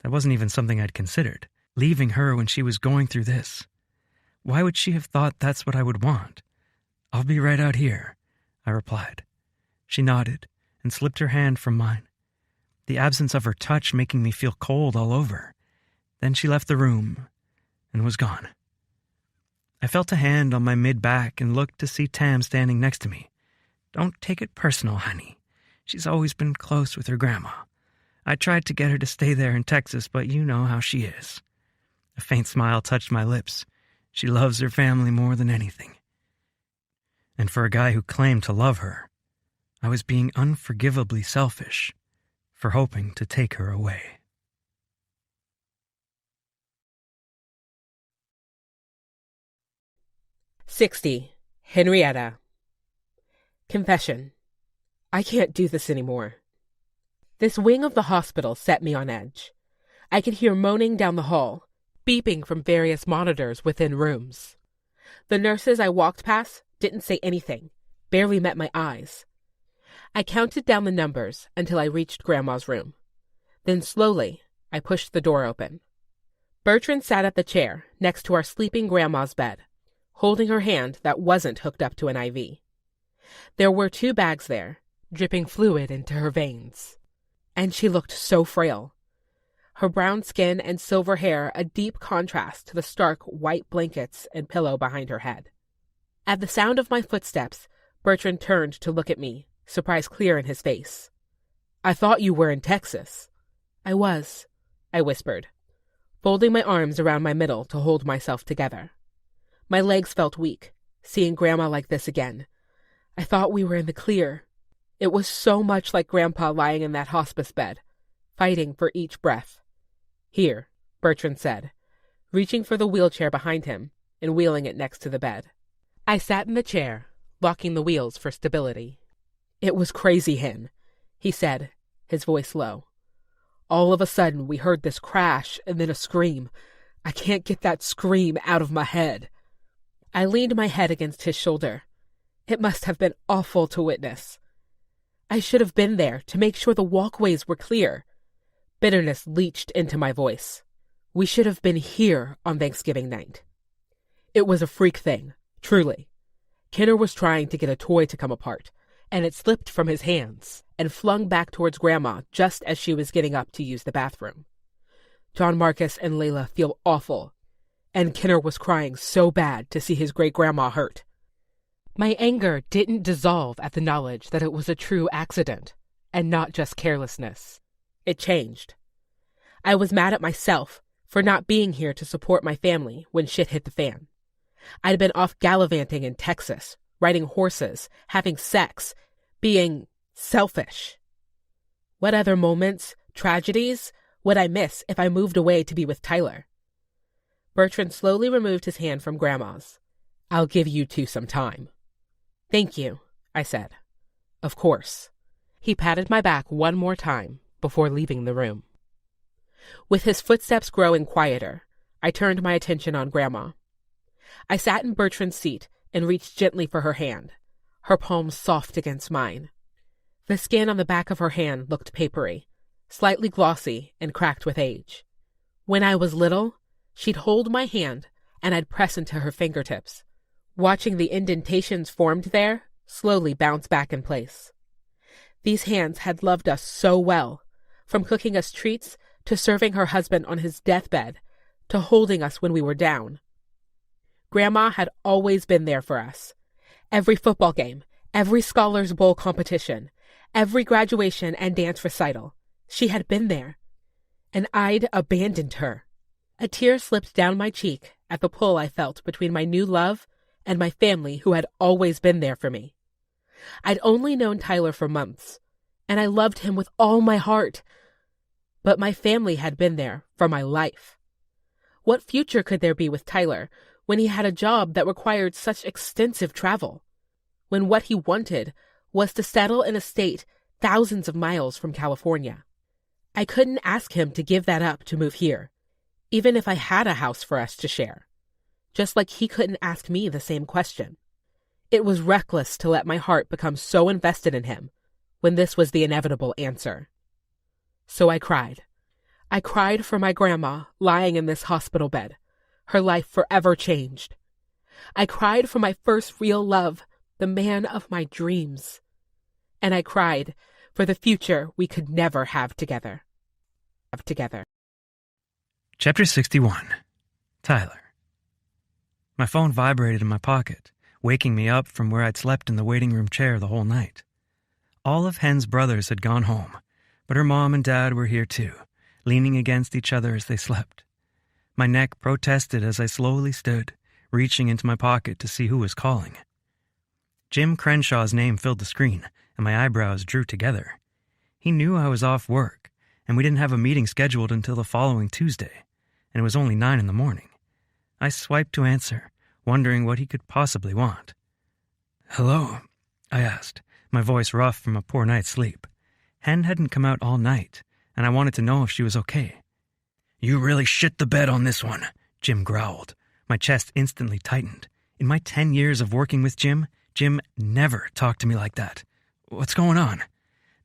That wasn't even something I'd considered, leaving her when she was going through this. Why would she have thought that's what I would want? "I'll be right out here," I replied. She nodded and slipped her hand from mine, the absence of her touch making me feel cold all over. Then she left the room and was gone. I felt a hand on my mid-back and looked to see Tam standing next to me. "Don't take it personal, honey. She's always been close with her grandma. I tried to get her to stay there in Texas, but you know how she is." A faint smile touched my lips. She loves her family more than anything. And for a guy who claimed to love her, I was being unforgivably selfish for hoping to take her away. Henrietta. Confession. I can't do this anymore. This wing of the hospital set me on edge. I could hear moaning down the hall, beeping from various monitors within rooms. The nurses I walked past didn't say anything, barely met my eyes. I counted down the numbers until I reached Grandma's room. Then slowly, I pushed the door open. Bertrand sat at the chair next to our sleeping Grandma's bed, holding her hand that wasn't hooked up to an IV. There were 2 bags there, dripping fluid into her veins. And she looked so frail. Her brown skin and silver hair a deep contrast to the stark white blankets and pillow behind her head. At the sound of my footsteps, Bertrand turned to look at me, surprise clear in his face. "I thought you were in Texas." "I was," I whispered, folding my arms around my middle to hold myself together. My legs felt weak, seeing Grandma like this again. I thought we were in the clear. It was so much like Grandpa lying in that hospice bed, fighting for each breath. "Here," Bertrand said, reaching for the wheelchair behind him and wheeling it next to the bed. I sat in the chair, locking the wheels for stability. "It was crazy, Hen," he said, his voice low. "All of a sudden, we heard this crash and then a scream. I can't get that scream out of my head." I leaned my head against his shoulder. It must have been awful to witness. I should have been there to make sure the walkways were clear. Bitterness leached into my voice. We should have been here on Thanksgiving night. It was a freak thing, truly. Kenner was trying to get a toy to come apart, and it slipped from his hands and flung back towards Grandma just as she was getting up to use the bathroom. John Marcus and Layla feel awful, and Kenner was crying so bad to see his great-grandma hurt. My anger didn't dissolve at the knowledge that it was a true accident, and not just carelessness. It changed. I was mad at myself for not being here to support my family when shit hit the fan. I'd been off gallivanting in Texas, riding horses, having sex, being selfish. What other moments, tragedies, would I miss if I moved away to be with Tyler? Bertrand slowly removed his hand from Grandma's. "I'll give you two some time." "Thank you," I said. "Of course." He patted my back one more time before leaving the room. With his footsteps growing quieter, I turned my attention on Grandma. I sat in Bertrand's seat and reached gently for her hand, her palm soft against mine. The skin on the back of her hand looked papery, slightly glossy and cracked with age. When I was little, she'd hold my hand and I'd press into her fingertips, watching the indentations formed there slowly bounce back in place. These hands had loved us so well, from cooking us treats to serving her husband on his deathbed to holding us when we were down. Grandma had always been there for us. Every football game, every Scholars Bowl competition, every graduation and dance recital, she had been there. And I'd abandoned her. A tear slipped down my cheek at the pull I felt between my new love and my family who had always been there for me. I'd only known Tyler for months, and I loved him with all my heart. But my family had been there for my life. What future could there be with Tyler when he had a job that required such extensive travel? When what he wanted was to settle in a state thousands of miles from California? I couldn't ask him to give that up to move here, even if I had a house for us to share. Just like he couldn't ask me the same question. It was reckless to let my heart become so invested in him when this was the inevitable answer. So I cried. I cried for my grandma lying in this hospital bed, her life forever changed. I cried for my first real love, the man of my dreams. And I cried for the future we could never have together. Chapter 61. Tyler. My phone vibrated in my pocket, waking me up from where I'd slept in the waiting room chair the whole night. All of Hen's brothers had gone home, but her mom and dad were here too, leaning against each other as they slept. My neck protested as I slowly stood, reaching into my pocket to see who was calling. Jim Crenshaw's name filled the screen, and my eyebrows drew together. He knew I was off work, and we didn't have a meeting scheduled until the following Tuesday, and it was only 9 a.m. I swiped to answer, wondering what he could possibly want. "Hello?" I asked, my voice rough from a poor night's sleep. Hen hadn't come out all night, and I wanted to know if she was okay. "You really shit the bed on this one," Jim growled. My chest instantly tightened. In my 10 years of working with Jim never talked to me like that. "What's going on?"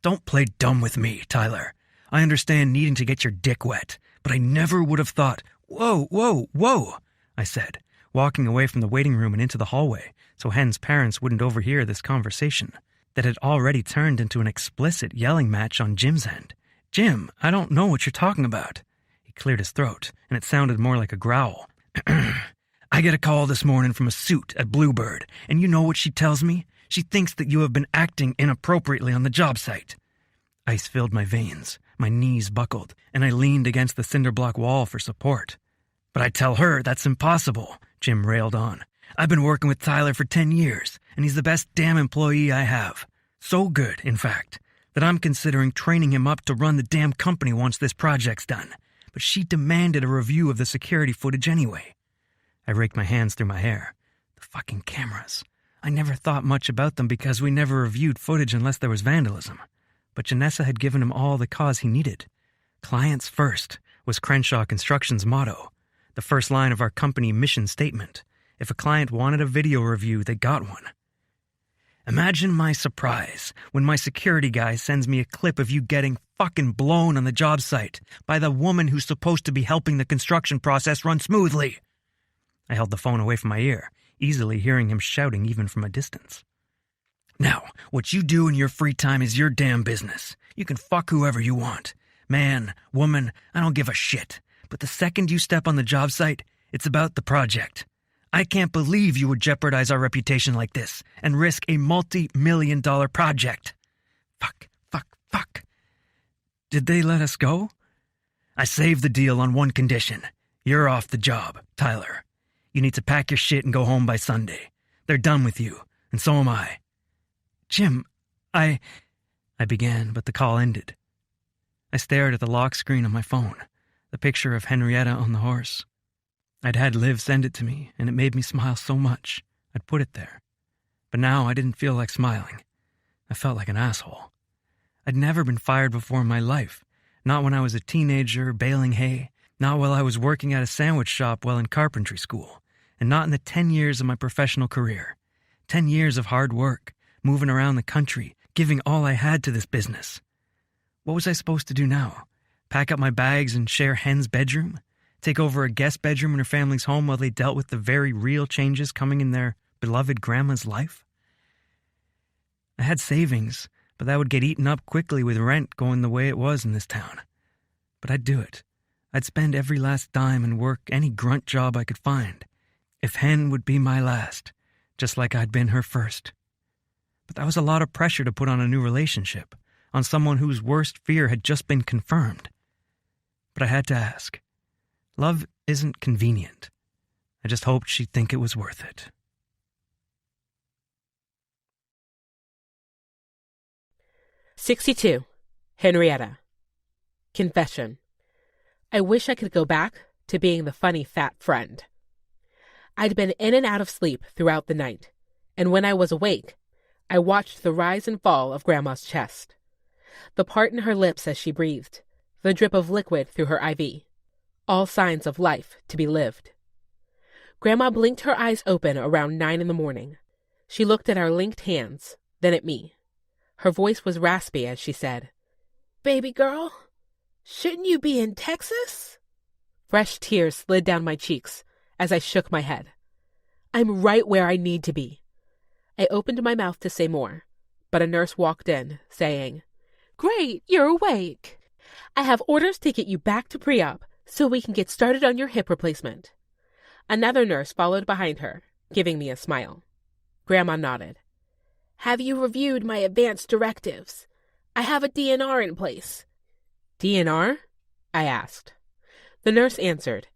"Don't play dumb with me, Tyler. I understand needing to get your dick wet, but I never would have thought—" Whoa, I said, walking away from the waiting room and into the hallway so Hen's parents wouldn't overhear this conversation that had already turned into an explicit yelling match on Jim's end. "Jim, I don't know what you're talking about." He cleared his throat, and it sounded more like a growl. "I get a call this morning from a suit at Bluebird, and you know what she tells me? She thinks that you have been acting inappropriately on the job site." Ice filled my veins, my knees buckled, and I leaned against the cinder block wall for support. "But I tell her that's impossible," Jim railed on. "I've been working with Tyler for 10 years, and he's the best damn employee I have. So good, in fact, that I'm considering training him up to run the damn company once this project's done. but she demanded a review of the security footage anyway. I raked my hands through my hair. The fucking cameras. I never thought much about them because we never reviewed footage unless there was vandalism. But Janessa had given him all the cause he needed. Clients first was Crenshaw Construction's motto, the first line of our company mission statement. If a client wanted a video review, they got one. Imagine my surprise when my security guy sends me a clip of you getting fucking blown on the job site by the woman who's supposed to be helping the construction process run smoothly. I held the phone away from my ear, easily hearing him shouting even from a distance. Now, what you do in your free time is your damn business. You can fuck whoever you want. Man, woman, I don't give a shit. But the second you step on the job site, it's about the project. I can't believe you would jeopardize our reputation like this and risk a multi-million-dollar project. Fuck. Did they let us go? I saved the deal on one condition. You're off the job, Tyler. You need to pack your shit and go home by Sunday. They're done with you, and so am I. Jim, I began, but the call ended. I stared at the lock screen on my phone, the picture of Henrietta on the horse. I'd had Liv send it to me, and it made me smile so much, I'd put it there. But now I didn't feel like smiling. I felt like an asshole. I'd never been fired before in my life, not when I was a teenager baling hay, not while I was working at a sandwich shop while in carpentry school, and not in the 10 years of my professional career. 10 years of hard work, moving around the country, giving all I had to this business. What was I supposed to do now? Pack up my bags and share Hen's bedroom? Take over a guest bedroom in her family's home while they dealt with the very real changes coming in their beloved grandma's life? I had savings, but that would get eaten up quickly with rent going the way it was in this town. But I'd do it. I'd spend every last dime and work any grunt job I could find. If Hen would be my last, just like I'd been her first. But that was a lot of pressure to put on a new relationship, on someone whose worst fear had just been confirmed. But I had to ask. Love isn't convenient. I just hoped she'd think it was worth it. "62. Henrietta. Confession. I wish I could go back to being the funny fat friend. I'd been in and out of sleep throughout the night, and when I was awake, I watched the rise and fall of Grandma's chest, the part in her lips as she breathed, the drip of liquid through her IV, all signs of life to be lived. Grandma blinked her eyes open around 9 a.m. She looked at our linked hands, then at me. Her voice was raspy as she said, "Baby girl, shouldn't you be in Texas?" Fresh tears slid down my cheeks as I shook my head. I'm right where I need to be. I opened my mouth to say more, but a nurse walked in, saying, "Great, you're awake. I have orders to get you back to pre-op so we can get started on your hip replacement." Another nurse followed behind her, giving me a smile. Grandma nodded. "Have you reviewed my advanced directives? I have a DNR in place." "DNR?" I asked. The nurse answered,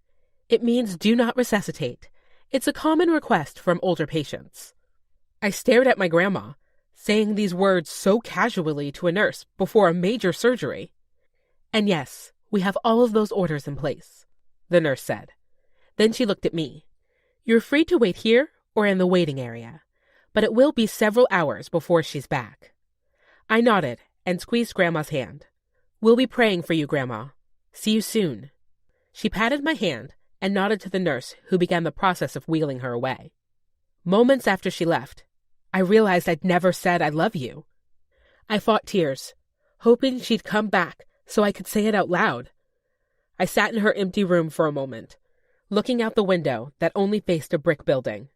"It means do not resuscitate. It's a common request from older patients." I stared at my grandma, saying these words so casually to a nurse before a major surgery. "And yes, we have all of those orders in place," the nurse said. Then she looked at me. "You're free to wait here or in the waiting area, but it will be several hours before she's back." I nodded and squeezed Grandma's hand. "We'll be praying for you, Grandma. See you soon." She patted my hand and nodded to the nurse who began the process of wheeling her away. Moments after she left, I realized I'd never said I love you. I fought tears, hoping she'd come back so I could say it out loud. I sat in her empty room for a moment, looking out the window that only faced a brick building.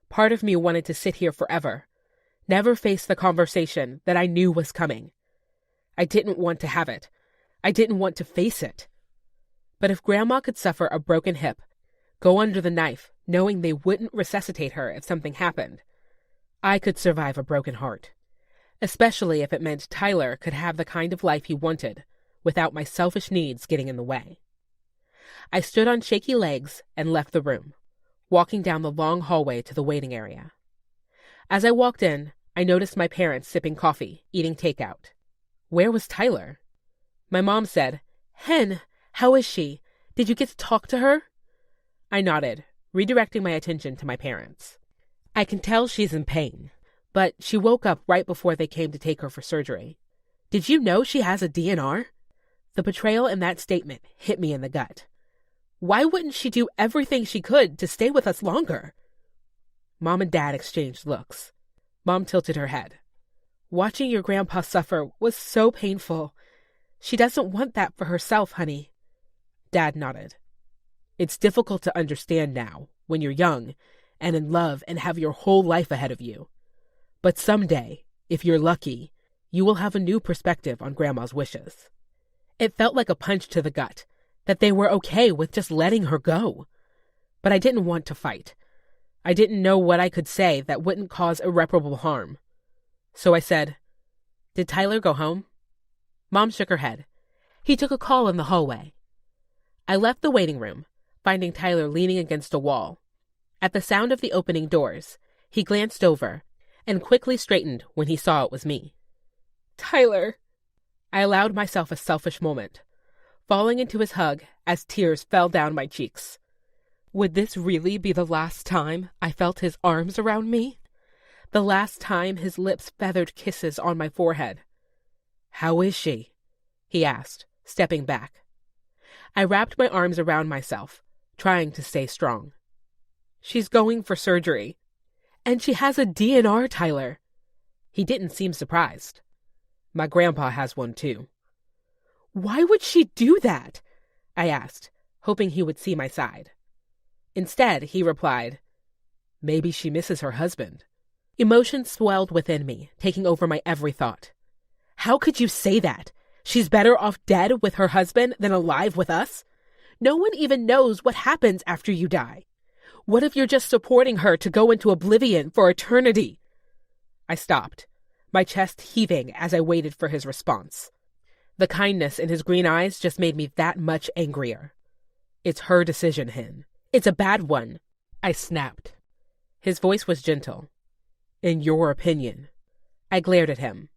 Part of me wanted to sit here forever, never face the conversation that I knew was coming. I didn't want to have it. I didn't want to face it. But if Grandma could suffer a broken hip, go under the knife, knowing they wouldn't resuscitate her if something happened, I could survive a broken heart, especially if it meant Tyler could have the kind of life he wanted without my selfish needs getting in the way. I stood on shaky legs and left the room, walking down the long hallway to the waiting area. As I walked in, I noticed my parents sipping coffee, eating takeout. Where was Tyler? My mom said, "Hen, How is she? Did you get to talk to her? I nodded, redirecting my attention to my parents. I can tell she's in pain, but she woke up right before they came to take her for surgery. Did you know she has a DNR? The betrayal in that statement hit me in the gut. Why wouldn't she do everything she could to stay with us longer? Mom and Dad exchanged looks. Mom tilted her head. Watching your grandpa suffer was so painful. She doesn't want that for herself, honey. Dad nodded. It's difficult to understand now, when you're young and in love and have your whole life ahead of you. But someday, if you're lucky, you will have a new perspective on Grandma's wishes. It felt like a punch to the gut, that they were okay with just letting her go. But I didn't want to fight. I didn't know what I could say that wouldn't cause irreparable harm. So I said, Did Tyler go home? Mom shook her head. He took a call in the hallway. I left the waiting room, finding Tyler leaning against a wall. At the sound of the opening doors, he glanced over and quickly straightened when he saw it was me. Tyler! I allowed myself a selfish moment, falling into his hug as tears fell down my cheeks. Would this really be the last time I felt his arms around me? The last time his lips feathered kisses on my forehead? How is she? He asked, stepping back. I wrapped my arms around myself, trying to stay strong. She's going for surgery. And she has a DNR, Tyler. He didn't seem surprised. My grandpa has one too. Why would she do that? I asked, hoping he would see my side. Instead, he replied, Maybe she misses her husband. Emotion swelled within me, taking over my every thought. How could you say that? She's better off dead with her husband than alive with us? No one even knows what happens after you die. What if you're just supporting her to go into oblivion for eternity? I stopped, my chest heaving as I waited for his response. The kindness in his green eyes just made me that much angrier. It's her decision, Hen. It's a bad one, I snapped. His voice was gentle. In your opinion. I glared at him.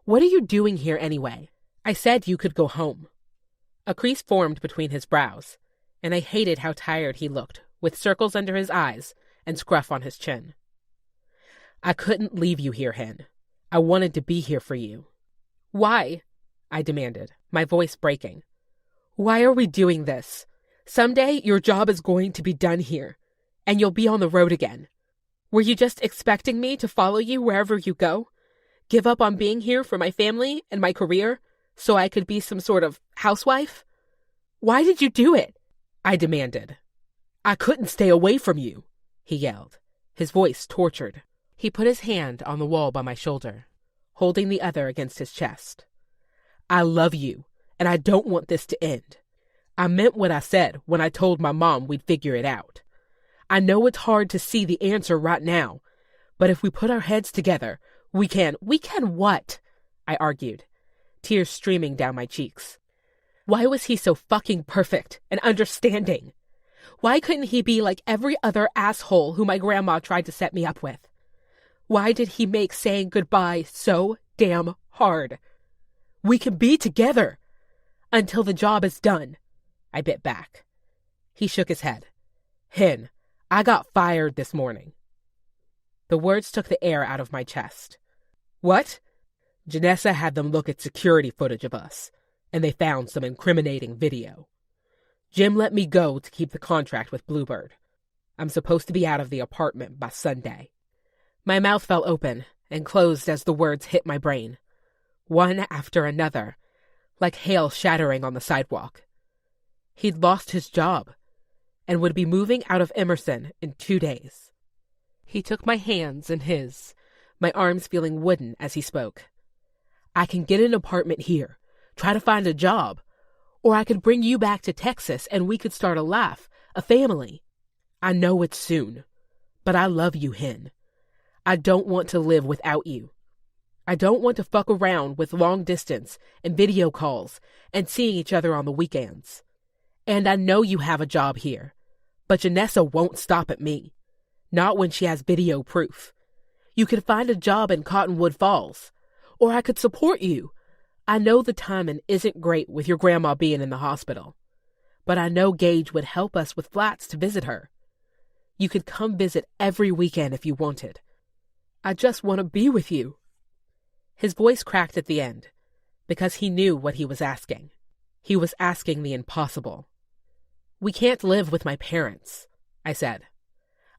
What are you doing here anyway? I said you could go home. A crease formed between his brows, and I hated how tired he looked, with circles under his eyes and scruff on his chin. I couldn't leave you here, Hen. I wanted to be here for you. Why? I demanded, my voice breaking. Why are we doing this? Someday your job is going to be done here, and you'll be on the road again. Were you just expecting me to follow you wherever you go? Give up on being here for my family and my career so I could be some sort of housewife? Why did you do it? I demanded. I couldn't stay away from you, he yelled, his voice tortured. He put his hand on the wall by my shoulder, holding the other against his chest. I love you, and I don't want this to end. I meant what I said when I told my mom we'd figure it out. I know it's hard to see the answer right now, but if we put our heads together, we can what? I argued, tears streaming down my cheeks. Why was he so fucking perfect and understanding? Why couldn't he be like every other asshole who my grandma tried to set me up with? Why did he make saying goodbye so damn hard? We can be together until the job is done, I bit back. He shook his head. Hen, I got fired this morning. The words took the air out of my chest. What? Janessa had them look at security footage of us, and they found some incriminating video. Jim let me go to keep the contract with Bluebird. I'm supposed to be out of the apartment by Sunday. My mouth fell open and closed as the words hit my brain, one after another, like hail shattering on the sidewalk. He'd lost his job and would be moving out of Emerson in 2 days. He took my hands in his, my arms feeling wooden as he spoke. I can get an apartment here, try to find a job, or I could bring you back to Texas and we could start a life, a family. I know it's soon, but I love you, Hen. I don't want to live without you. I don't want to fuck around with long distance and video calls and seeing each other on the weekends. And I know you have a job here, but Janessa won't stop at me. Not when she has video proof. You could find a job in Cottonwood Falls, or I could support you. I know the timing isn't great with your grandma being in the hospital, but I know Gage would help us with flats to visit her. You could come visit every weekend if you wanted. I just want to be with you." His voice cracked at the end, because he knew what he was asking. He was asking the impossible. "We can't live with my parents," I said.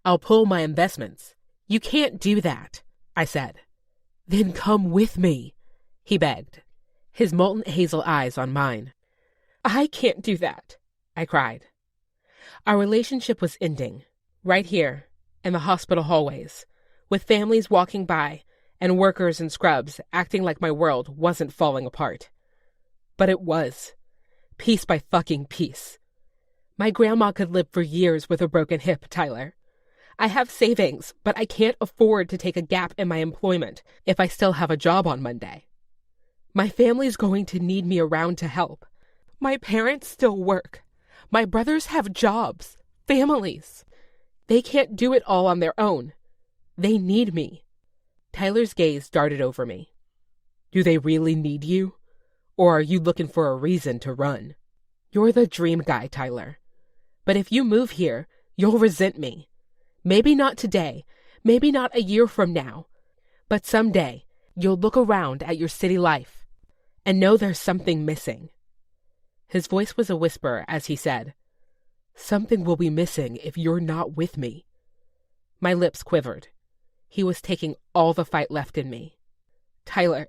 "I'll pull my investments." "You can't do that," I said. "Then come with me," he begged, his molten hazel eyes on mine. "I can't do that," I cried. Our relationship was ending, right here, in the hospital hallways, with families walking by and workers in scrubs acting like my world wasn't falling apart. But it was. Piece by fucking piece. My grandma could live for years with a broken hip, Tyler. I have savings, but I can't afford to take a gap in my employment if I still have a job on Monday. My family's going to need me around to help. My parents still work. My brothers have jobs, families. They can't do it all on their own. They need me. Tyler's gaze darted over me. Do they really need you? Or are you looking for a reason to run? You're the dream guy, Tyler. But if you move here, you'll resent me. Maybe not today, maybe not a year from now, but someday you'll look around at your city life and know there's something missing. His voice was a whisper as he said, "Something will be missing if you're not with me." My lips quivered. He was taking all the fight left in me. "Tyler,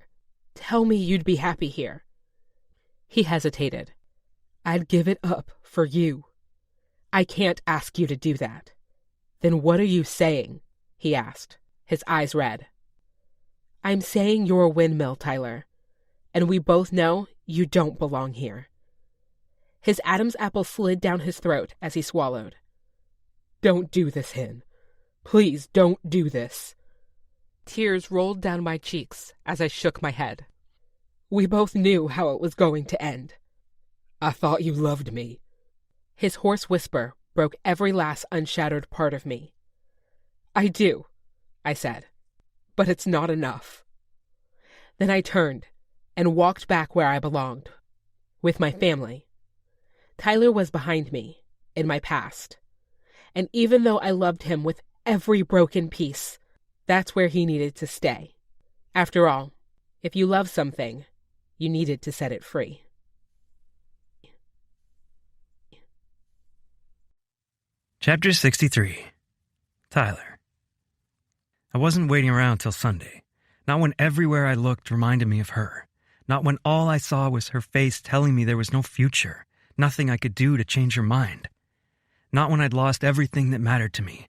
tell me you'd be happy here." He hesitated. "I'd give it up for you." "I can't ask you to do that." "Then what are you saying?" he asked, his eyes red. "I'm saying you're a windmill, Tyler, and we both know you don't belong here." His Adam's apple slid down his throat as he swallowed. "Don't do this, Hen. Please don't do this." Tears rolled down my cheeks as I shook my head. We both knew how it was going to end. "I thought you loved me." His hoarse whisper broke every last unshattered part of me. "I do," I said, "but it's not enough." Then I turned and walked back where I belonged, with my family. Tyler was behind me, in my past. And even though I loved him with every broken piece, that's where he needed to stay. After all, if you love something, you needed to set it free. Chapter 63. Tyler. I wasn't waiting around till Sunday. Not when everywhere I looked reminded me of her. Not when all I saw was her face telling me there was no future, nothing I could do to change her mind. Not when I'd lost everything that mattered to me.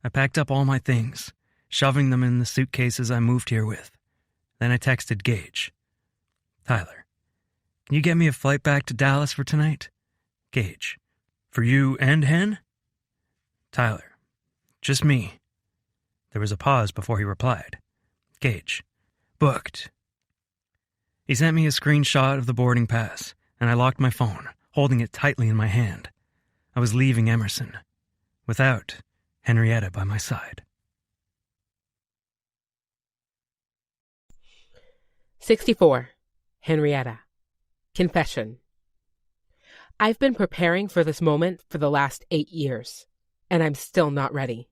I packed up all my things, shoving them in the suitcases I moved here with. Then I texted Gage. "Tyler, can you get me a flight back to Dallas for tonight?" Gage. "For you and Hen?" Tyler. "Just me." There was a pause before he replied. Gage. "Booked." He sent me a screenshot of the boarding pass, and I locked my phone, holding it tightly in my hand. I was leaving Emerson, without Henrietta by my side. 64. Henrietta. Confession. I've been preparing for this moment for the last 8 years, and I'm still not ready.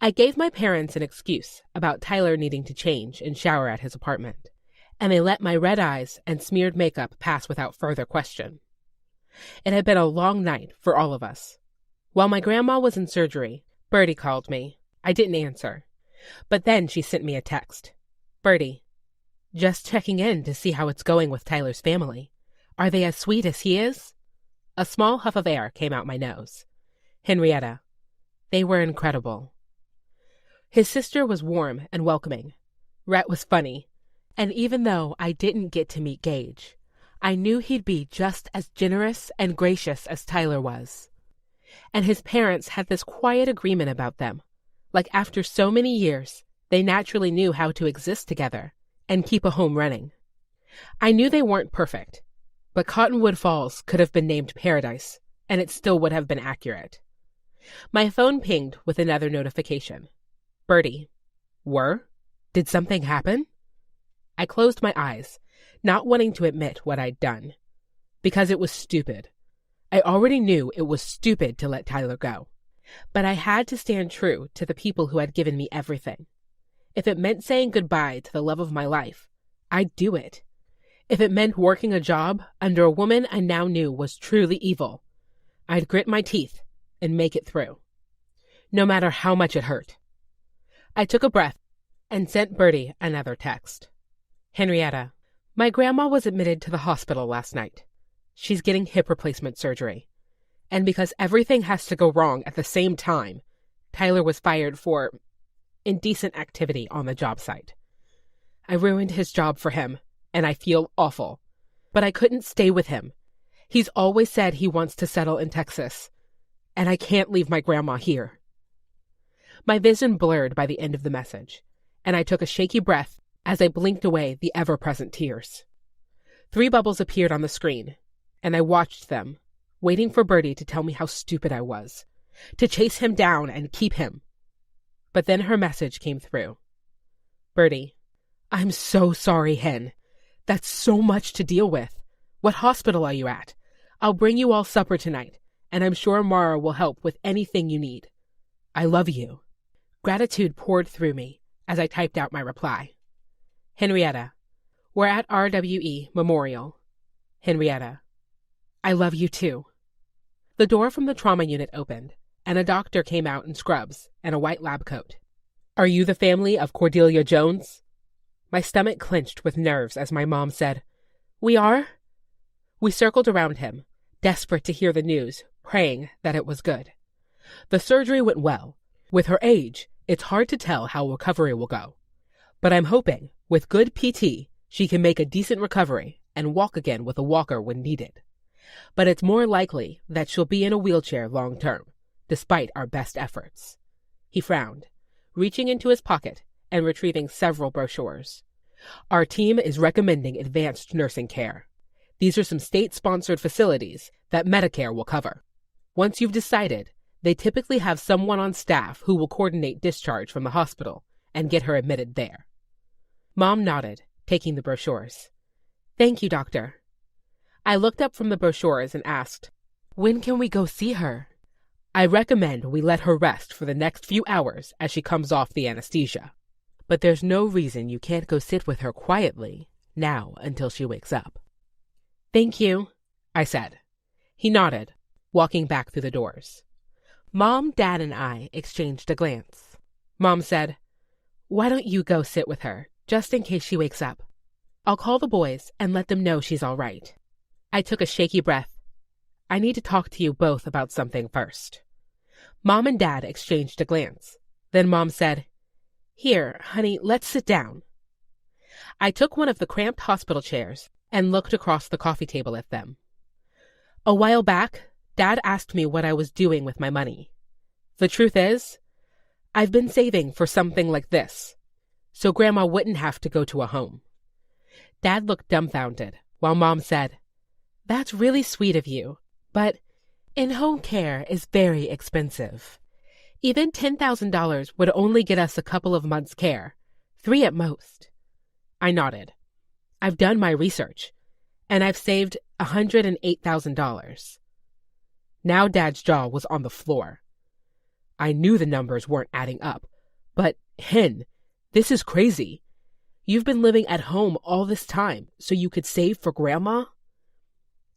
I gave my parents an excuse about Tyler needing to change and shower at his apartment, and they let my red eyes and smeared makeup pass without further question. It had been a long night for all of us. While my grandma was in surgery, Bertie called me. I didn't answer, but then she sent me a text. "Bertie, just checking in to see how it's going with Tyler's family. Are they as sweet as he is?" A small huff of air came out my nose. "Henrietta, they were incredible." His sister was warm and welcoming. Rhett was funny, and even though I didn't get to meet Gage, I knew he'd be just as generous and gracious as Tyler was. And his parents had this quiet agreement about them. Like after so many years, they naturally knew how to exist together and keep a home running. I knew they weren't perfect, but Cottonwood Falls could have been named Paradise, and it still would have been accurate. My phone pinged with another notification. "Bertie, did something happen?" I closed my eyes, not wanting to admit what I'd done, because it was stupid. I already knew it was stupid to let Tyler go, but I had to stand true to the people who had given me everything. If it meant saying goodbye to the love of my life, I'd do it. If it meant working a job under a woman I now knew was truly evil, I'd grit my teeth and make it through, no matter how much it hurt. I took a breath and sent Bertie another text. Henrietta, my grandma was admitted to the hospital last night. She's getting hip replacement surgery. And because everything has to go wrong at the same time, Tyler was fired for indecent activity on the job site. I ruined his job for him, and I feel awful. But I couldn't stay with him. He's always said he wants to settle in Texas, and I can't leave my grandma here. My vision blurred by the end of the message, and I took a shaky breath as I blinked away the ever-present tears. 3 bubbles appeared on the screen, and I watched them, waiting for Bertie to tell me how stupid I was, to chase him down and keep him. But then her message came through. Bertie, I'm so sorry, Hen. That's so much to deal with. What hospital are you at? I'll bring you all supper tonight, and I'm sure Mara will help with anything you need. I love you. Gratitude poured through me as I typed out my reply. Henrietta, we're at RWE Memorial. Henrietta, I love you too. The door from the trauma unit opened, and a doctor came out in scrubs and a white lab coat. Are you the family of Cordelia Jones? My stomach clenched with nerves as my mom said, We are? We circled around him, desperate to hear the news, praying that it was good. The surgery went well. With her age, it's hard to tell how recovery will go. But I'm hoping, with good PT, she can make a decent recovery and walk again with a walker when needed. But it's more likely that she'll be in a wheelchair long term, despite our best efforts. He frowned, reaching into his pocket and retrieving several brochures. Our team is recommending advanced nursing care. These are some state-sponsored facilities that Medicare will cover. Once you've decided, they typically have someone on staff who will coordinate discharge from the hospital and get her admitted there. Mom nodded, taking the brochures. Thank you, Doctor. I looked up from the brochures and asked, When can we go see her? I recommend we let her rest for the next few hours as she comes off the anesthesia. But there's no reason you can't go sit with her quietly now until she wakes up. Thank you, I said. He nodded, walking back through the doors. Mom, Dad, and I exchanged a glance. Mom said, Why don't you go sit with her, just in case she wakes up? I'll call the boys and let them know she's all right. I took a shaky breath. I need to talk to you both about something first. Mom and Dad exchanged a glance. Then Mom said, Here, honey, let's sit down. I took one of the cramped hospital chairs and looked across the coffee table at them. A while back, Dad asked me what I was doing with my money. The truth is, I've been saving for something like this, so Grandma wouldn't have to go to a home. Dad looked dumbfounded, while Mom said, That's really sweet of you, but in-home care is very expensive. Even $10,000 would only get us a couple of months' care, 3 at most. I nodded. I've done my research, and I've saved $108,000. Now Dad's jaw was on the floor. I knew the numbers weren't adding up, but, Hen, this is crazy. You've been living at home all this time so you could save for Grandma?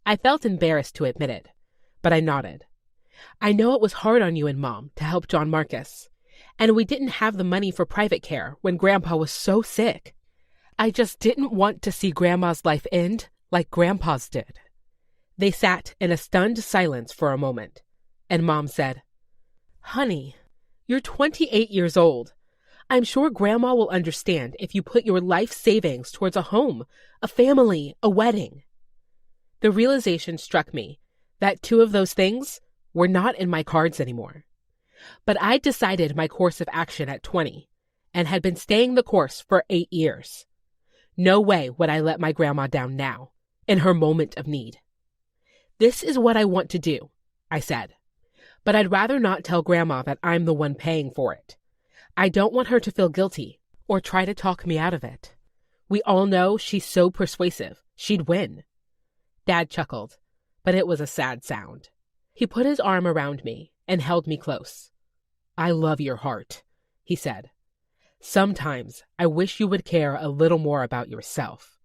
I felt embarrassed to admit it, but I nodded. I know it was hard on you and Mom to help John Marcus, and we didn't have the money for private care when Grandpa was so sick. I just didn't want to see Grandma's life end like Grandpa's did. They sat in a stunned silence for a moment, and Mom said, Honey, you're 28 years old. I'm sure Grandma will understand if you put your life savings towards a home, a family, a wedding. The realization struck me that 2 of those things were not in my cards anymore. But I'd decided my course of action at 20 and had been staying the course for 8 years. No way would I let my grandma down now, in her moment of need. This is what I want to do, I said. But I'd rather not tell Grandma that I'm the one paying for it. I don't want her to feel guilty or try to talk me out of it. We all know she's so persuasive, she'd win. Dad chuckled. but it was a sad sound. He put his arm around me and held me close. "I love your heart," he said. "Sometimes I wish you would care a little more about yourself.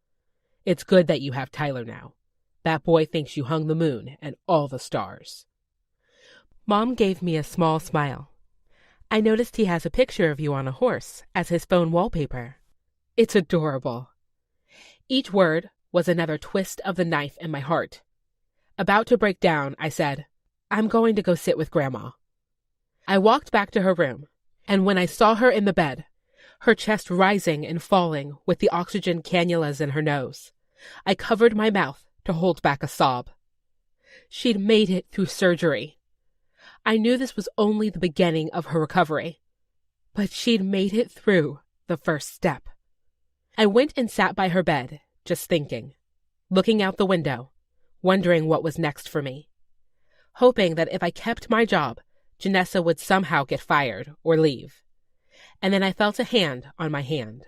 It's good that you have Tyler now. That boy thinks you hung the moon and all the stars." Mom gave me a small smile. "I noticed he has a picture of you on a horse as his phone wallpaper. It's adorable." Each word was another twist of the knife in my heart. About to break down, I said, "I'm going to go sit with Grandma." I walked back to her room, and when I saw her in the bed, her chest rising and falling with the oxygen cannulas in her nose, I covered my mouth to hold back a sob. She'd made it through surgery. I knew this was only the beginning of her recovery, but she'd made it through the first step. I went and sat by her bed, just thinking, looking out the window, wondering what was next for me, hoping that if I kept my job, Janessa would somehow get fired or leave. And then I felt a hand on my hand.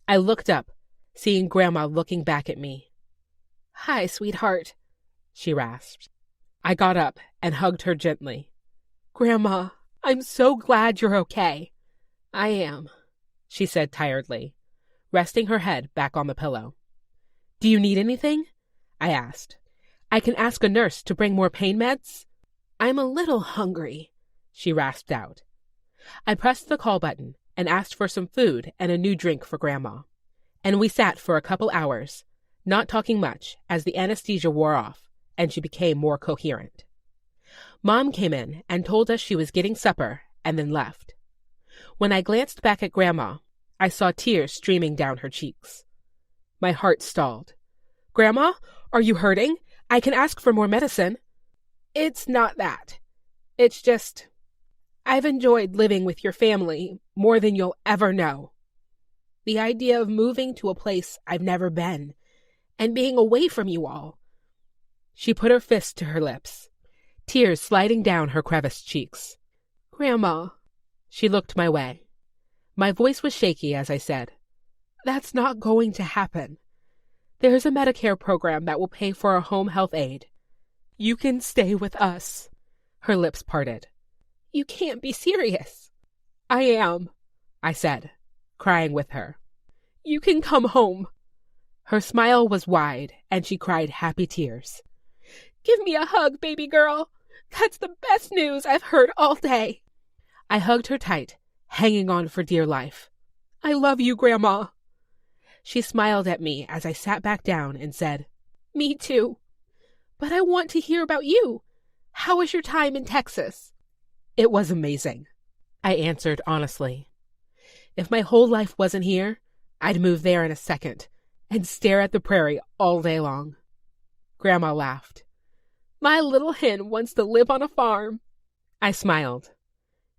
I looked up, seeing Grandma looking back at me. "Hi, sweetheart," she rasped. I got up and hugged her gently. "Grandma, I'm so glad you're okay." "I am," she said tiredly, resting her head back on the pillow. "Do you need anything?" I asked. "I can ask a nurse to bring more pain meds?" "I'm a little hungry," she rasped out. I pressed the call button and asked for some food and a new drink for Grandma. And we sat for a couple hours, not talking much as the anesthesia wore off and she became more coherent. Mom came in and told us she was getting supper and then left. When I glanced back at Grandma, I saw tears streaming down her cheeks. My heart stalled. "Grandma, are you hurting? I can ask for more medicine." "It's not that. It's just, I've enjoyed living with your family more than you'll ever know. The idea of moving to a place I've never been and being away from you all." She put her fist to her lips, tears sliding down her creviced cheeks. "Grandma." She looked my way. My voice was shaky as I said, "That's not going to happen. There's a Medicare program that will pay for a home health aide. You can stay with us." Her lips parted. "You can't be serious." "I am," I said, crying with her. "You can come home." Her smile was wide, and she cried happy tears. "Give me a hug, baby girl. That's the best news I've heard all day." I hugged her tight, hanging on for dear life. "I love you, Grandma." She smiled at me as I sat back down and said, "Me too. But I want to hear about you. How was your time in Texas?" "It was amazing," I answered honestly. If my whole life wasn't here, I'd move there in a second and stare at the prairie all day long. Grandma laughed. "My little hen wants to live on a farm." I smiled.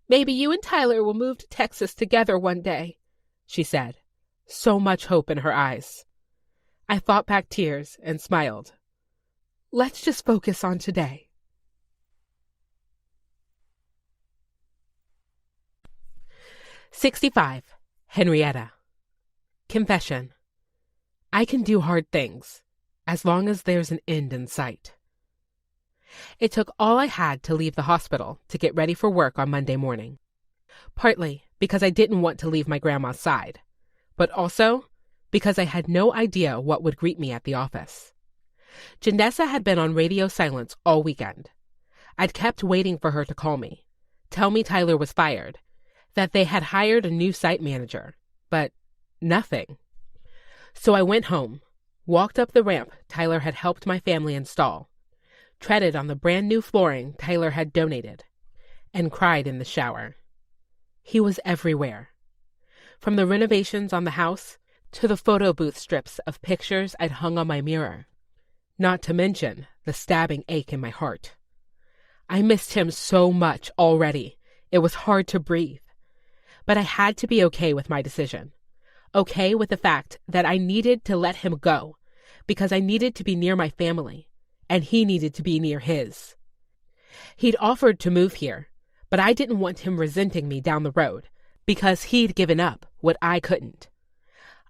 "Maybe you and Tyler will move to Texas together one day," she said, so much hope in her eyes. I fought back tears and smiled. "Let's just focus on today." "65. Henrietta. Confession. I can do hard things, as long as there's an end in sight. It took all I had to leave the hospital to get ready for work on Monday morning. Partly because I didn't want to leave my grandma's side, but also because I had no idea what would greet me at the office. Janessa had been on radio silence all weekend. I'd kept waiting for her to call me, tell me Tyler was fired, that they had hired a new site manager, but nothing. So I went home, walked up the ramp Tyler had helped my family install, treaded on the brand new flooring Tyler had donated, and cried in the shower. He was everywhere. From the renovations on the house to the photo booth strips of pictures I'd hung on my mirror, not to mention the stabbing ache in my heart. I missed him so much already, it was hard to breathe. But I had to be okay with my decision, okay with the fact that I needed to let him go because I needed to be near my family, and he needed to be near his. He'd offered to move here, but I didn't want him resenting me down the road because he'd given up what I couldn't.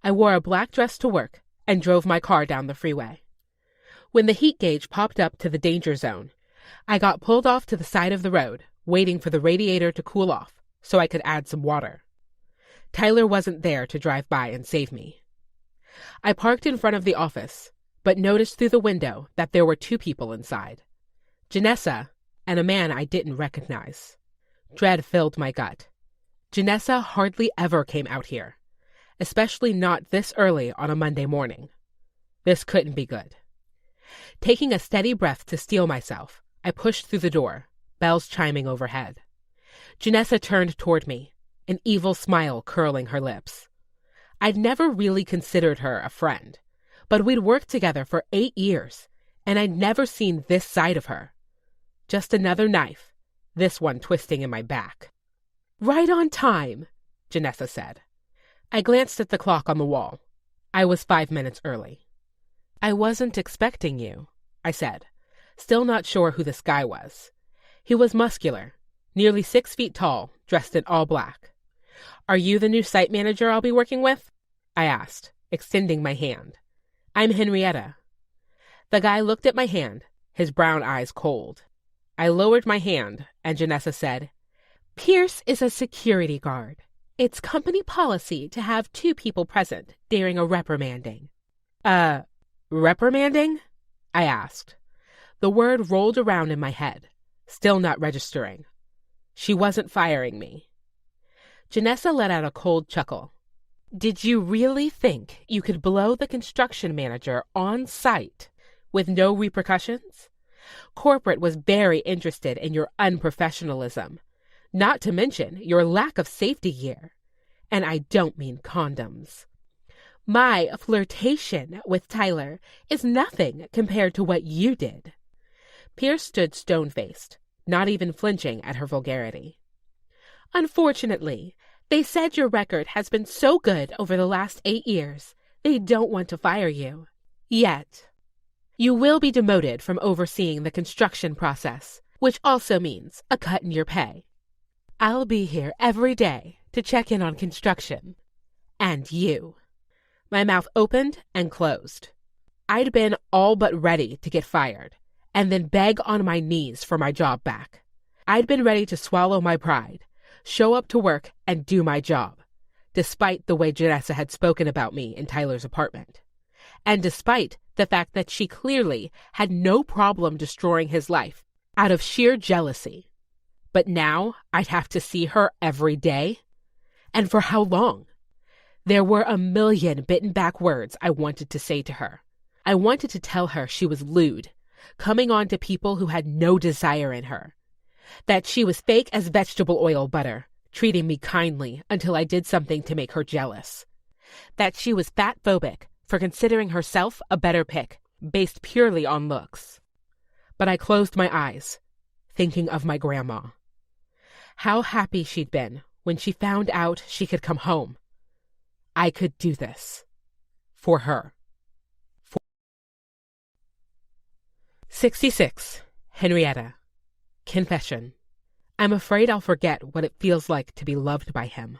I wore a black dress to work and drove my car down the freeway. When the heat gauge popped up to the danger zone, I got pulled off to the side of the road, waiting for the radiator to cool off so I could add some water. Tyler wasn't there to drive by and save me. I parked in front of the office, but noticed through the window that there were two people inside, Janessa and a man I didn't recognize. Dread filled my gut. Janessa hardly ever came out here, especially not this early on a Monday morning. This couldn't be good. Taking a steady breath to steel myself, I pushed through the door, bells chiming overhead. Janessa turned toward me, an evil smile curling her lips. I'd never really considered her a friend, but we'd worked together for 8 years, and I'd never seen this side of her. Just another knife, this one twisting in my back. "Right on time," Janessa said. I glanced at the clock on the wall. I was 5 minutes early. "I wasn't expecting you," I said, still not sure who this guy was. He was muscular, nearly 6 feet tall, dressed in all black. "Are you the new site manager I'll be working with?" I asked, extending my hand. "I'm Henrietta." The guy looked at my hand, his brown eyes cold. I lowered my hand, and Janessa said, "Pierce is a security guard. It's company policy to have 2 people present during a reprimanding." Reprimanding? I asked. The word rolled around in my head, still not registering. She wasn't firing me. Janessa let out a cold chuckle. "Did you really think you could blow the construction manager on site with no repercussions? Corporate was very interested in your unprofessionalism, not to mention your lack of safety gear. And I don't mean condoms. My flirtation with Tyler is nothing compared to what you did." Pierce stood stone-faced, not even flinching at her vulgarity. "Unfortunately, they said your record has been so good over the last 8 years, they don't want to fire you. Yet. You will be demoted from overseeing the construction process, which also means a cut in your pay. I'll be here every day to check in on construction. And you." My mouth opened and closed. I'd been all but ready to get fired, and then beg on my knees for my job back. I'd been ready to swallow my pride, show up to work, and do my job, despite the way Janessa had spoken about me in Tyler's apartment, and despite the fact that she clearly had no problem destroying his life out of sheer jealousy. But now I'd have to see her every day? And for how long? There were a million bitten-back words I wanted to say to her. I wanted to tell her she was lewd, coming on to people who had no desire in her. That she was fake as vegetable oil butter, treating me kindly until I did something to make her jealous. That she was fat-phobic for considering herself a better pick, based purely on looks. But I closed my eyes, thinking of my grandma. How happy she'd been when she found out she could come home. I could do this. For her. 66. Henrietta. Confession. I'm afraid I'll forget what it feels like to be loved by him.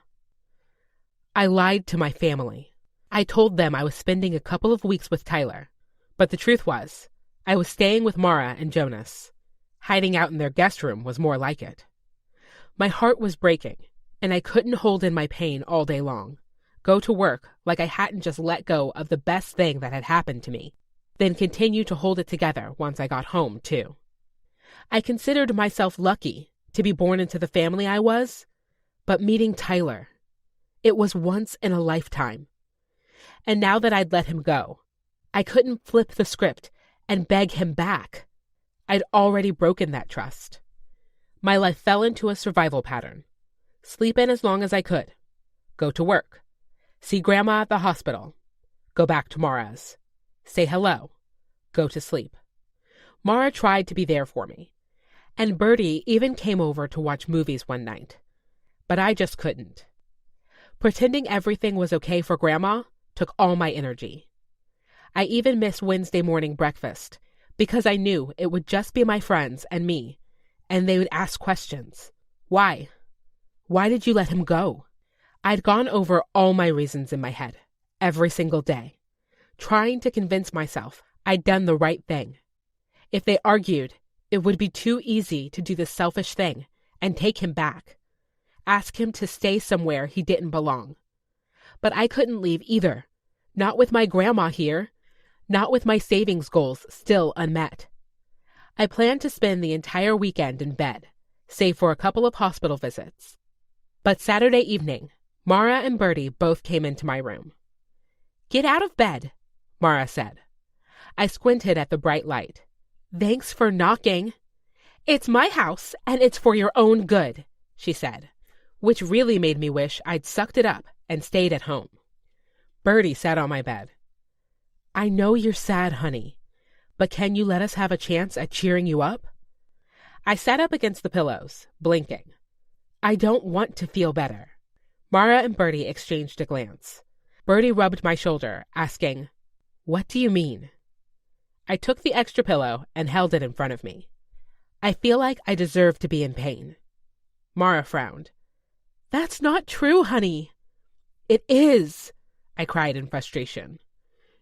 I lied to my family. I told them I was spending a couple of weeks with Tyler, but the truth was, I was staying with Mara and Jonas. Hiding out in their guest room was more like it. My heart was breaking, and I couldn't hold in my pain all day long. Go to work like I hadn't just let go of the best thing that had happened to me, then continue to hold it together once I got home, too. I considered myself lucky to be born into the family I was, but meeting Tyler, it was once in a lifetime. And now that I'd let him go, I couldn't flip the script and beg him back. I'd already broken that trust. My life fell into a survival pattern. Sleep in as long as I could. Go to work. See Grandma at the hospital. Go back to Mara's. Say hello. Go to sleep. Mara tried to be there for me. And Bertie even came over to watch movies one night. But I just couldn't. Pretending everything was okay for Grandma took all my energy. I even missed Wednesday morning breakfast because I knew it would just be my friends and me, and they would ask questions. Why? Why did you let him go? I'd gone over all my reasons in my head, every single day, trying to convince myself I'd done the right thing. If they argued, it would be too easy to do the selfish thing and take him back. Ask him to stay somewhere he didn't belong. But I couldn't leave either. Not with my grandma here. Not with my savings goals still unmet. I planned to spend the entire weekend in bed, save for a couple of hospital visits. But Saturday evening, Mara and Bertie both came into my room. "Get out of bed," Mara said. I squinted at the bright light. "Thanks for knocking." "It's my house, and it's for your own good," she said, which really made me wish I'd sucked it up and stayed at home. Bertie sat on my bed. "I know you're sad, honey, but can you let us have a chance at cheering you up?" I sat up against the pillows, blinking. "I don't want to feel better." Mara and Bertie exchanged a glance. Bertie rubbed my shoulder, asking, "What do you mean?" I took the extra pillow and held it in front of me. "I feel like I deserve to be in pain." Mara frowned. "That's not true, honey." "It is," I cried in frustration.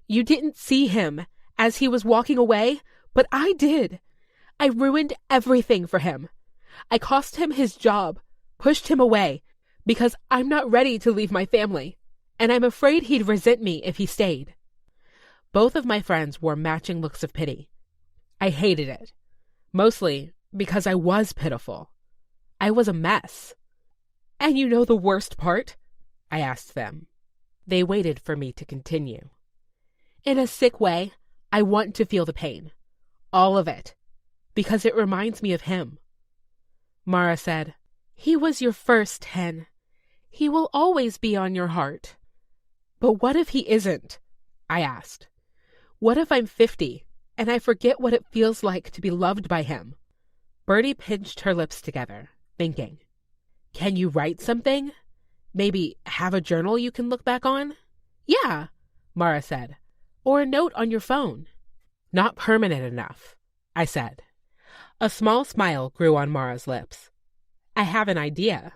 "You didn't see him as he was walking away, but I did. I ruined everything for him. I cost him his job, pushed him away, because I'm not ready to leave my family, and I'm afraid he'd resent me if he stayed." Both of my friends wore matching looks of pity. I hated it, mostly because I was pitiful. I was a mess. "And you know the worst part?" I asked them. They waited for me to continue. "In a sick way, I want to feel the pain. All of it. Because it reminds me of him." Mara said, "He was your first, Hen. He will always be on your heart." "But what if he isn't?" I asked. "What if I'm 50 and I forget what it feels like to be loved by him?" Bertie pinched her lips together, thinking. "Can you write something? Maybe have a journal you can look back on?" "Yeah," Mara said. "Or a note on your phone." "Not permanent enough," I said. A small smile grew on Mara's lips. "I have an idea."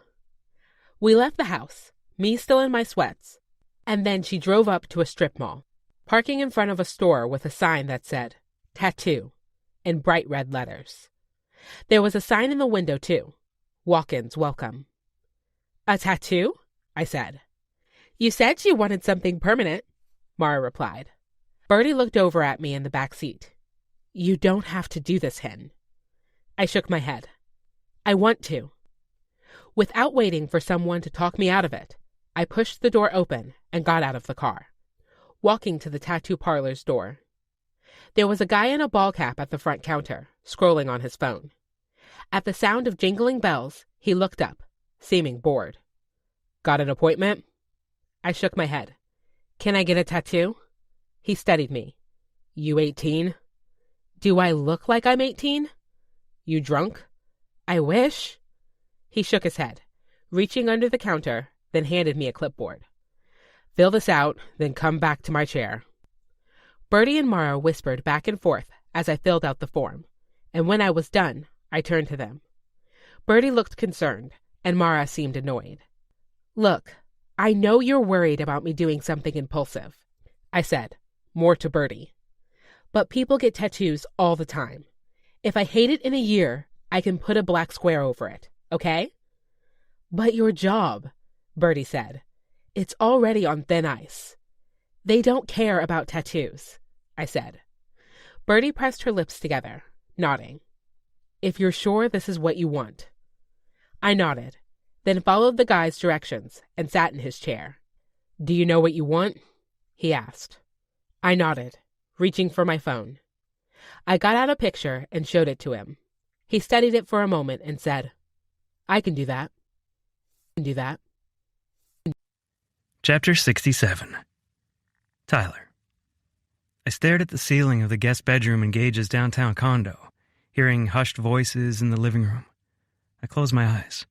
We left the house, me still in my sweats, and then she drove up to a strip mall, parking in front of a store with a sign that said, "Tattoo," in bright red letters. There was a sign in the window, too. "Walk-ins welcome." "A tattoo?" I said. "You said you wanted something permanent," Mara replied. Bertie looked over at me in the back seat. "You don't have to do this, Hen." I shook my head. "I want to." Without waiting for someone to talk me out of it, I pushed the door open and got out of the car, walking to the tattoo parlor's door. There was a guy in a ball cap at the front counter, scrolling on his phone. At the sound of jingling bells, he looked up, seeming bored. "Got an appointment?" I shook my head. "Can I get a tattoo?" He studied me. "You 18? "Do I look like I'm 18? "You drunk?" "I wish." He shook his head, reaching under the counter, then handed me a clipboard. "Fill this out, then come back to my chair." Bertie and Mara whispered back and forth as I filled out the form, and when I was done, I turned to them. Bertie looked concerned, and Mara seemed annoyed. "Look, I know you're worried about me doing something impulsive," I said, more to Bertie. "But people get tattoos all the time. If I hate it in a year, I can put a black square over it, okay?" "But your job," Bertie said. "It's already on thin ice." "They don't care about tattoos," I said. Bertie pressed her lips together, nodding. "If you're sure this is what you want." I nodded, then followed the guy's directions and sat in his chair. "Do you know what you want?" he asked. I nodded, reaching for my phone. I got out a picture and showed it to him. He studied it for a moment and said, "I can do that. I can do that." Chapter 67. Tyler. I stared at the ceiling of the guest bedroom in Gage's downtown condo, hearing hushed voices in the living room. I closed my eyes,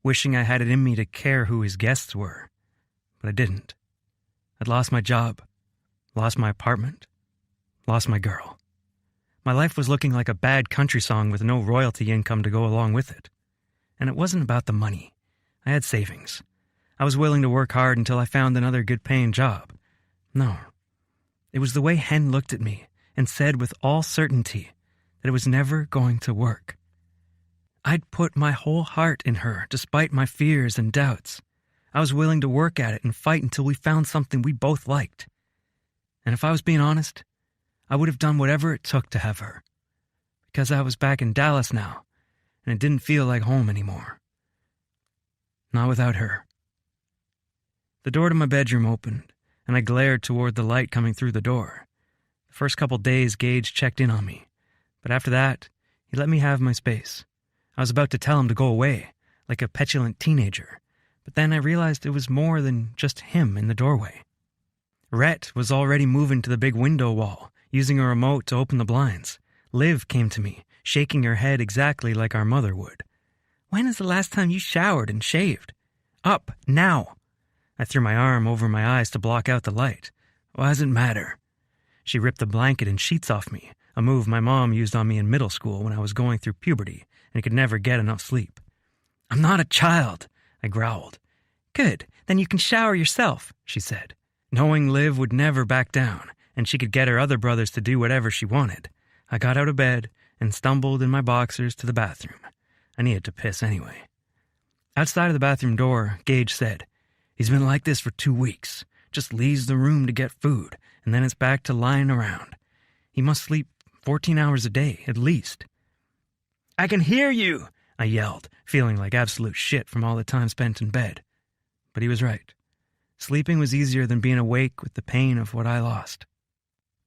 wishing I had it in me to care who his guests were, but I didn't. I'd lost my job, lost my apartment, lost my girl. My life was looking like a bad country song with no royalty income to go along with it. And it wasn't about the money. I had savings. I was willing to work hard until I found another good-paying job. No. It was the way Hen looked at me and said with all certainty that it was never going to work. I'd put my whole heart in her despite my fears and doubts. I was willing to work at it and fight until we found something we both liked. And if I was being honest, I would have done whatever it took to have her. Because I was back in Dallas now, and it didn't feel like home anymore. Not without her. The door to my bedroom opened, and I glared toward the light coming through the door. The first couple days, Gage checked in on me, but after that, he let me have my space. I was about to tell him to go away, like a petulant teenager, but then I realized it was more than just him in the doorway. Rhett was already moving to the big window wall, using a remote to open the blinds. Liv came to me, shaking her head exactly like our mother would. "When is the last time you showered and shaved?" "Up, now!" I threw my arm over my eyes to block out the light. "Why does it matter?" She ripped the blanket and sheets off me, a move my mom used on me in middle school when I was going through puberty and could never get enough sleep. "I'm not a child," I growled. "Good, then you can shower yourself," she said. Knowing Liv would never back down, and she could get her other brothers to do whatever she wanted, I got out of bed and stumbled in my boxers to the bathroom. I needed to piss anyway. Outside of the bathroom door, Gage said, "He's been like this for 2 weeks. Just leaves the room to get food, and then it's back to lying around. He must sleep 14 hours a day, at least." "I can hear you," I yelled, feeling like absolute shit from all the time spent in bed. But he was right. Sleeping was easier than being awake with the pain of what I lost.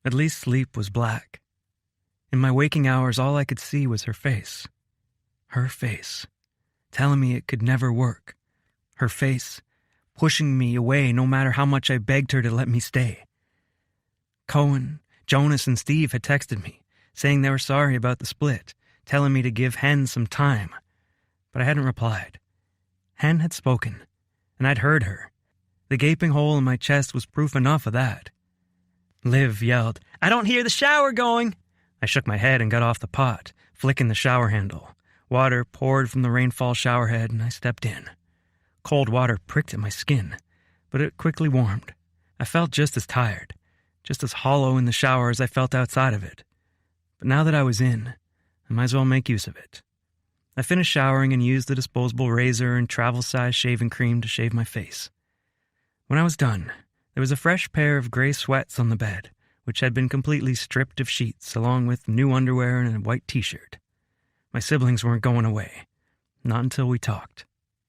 At least sleep was black. In my waking hours, all I could see was her face. Her face, telling me it could never work. Her face, pushing me away no matter how much I begged her to let me stay. Cohen, Jonas, and Steve had texted me, saying they were sorry about the split, telling me to give Hen some time. But I hadn't replied. Hen had spoken, and I'd heard her. The gaping hole in my chest was proof enough of that. Liv yelled, "I don't hear the shower going!" I shook my head and got off the pot, flicking the shower handle. Water poured from the rainfall showerhead, and I stepped in. Cold water pricked at my skin, but it quickly warmed. I felt just as tired, just as hollow in the shower as I felt outside of it. But now that I was in, I might as well make use of it. I finished showering and used the disposable razor and travel-size shaving cream to shave my face. When I was done, there was a fresh pair of gray sweats on the bed, which had been completely stripped of sheets, along with new underwear and a white t-shirt. My siblings weren't going away, not until we talked.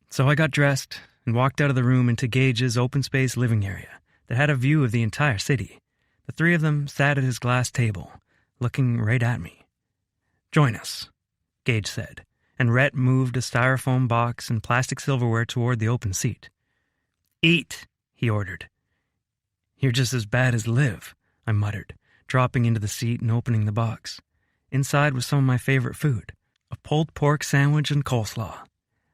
So I got dressed and walked out of the room into Gage's open-space living area that had a view of the entire city. The three of them sat at his glass table, looking right at me. "Join us," Gage said, and Rhett moved a styrofoam box and plastic silverware toward the open seat. "Eat," he ordered. "You're just as bad as Liv," I muttered, dropping into the seat and opening the box. Inside was some of my favorite food, a pulled pork sandwich and coleslaw.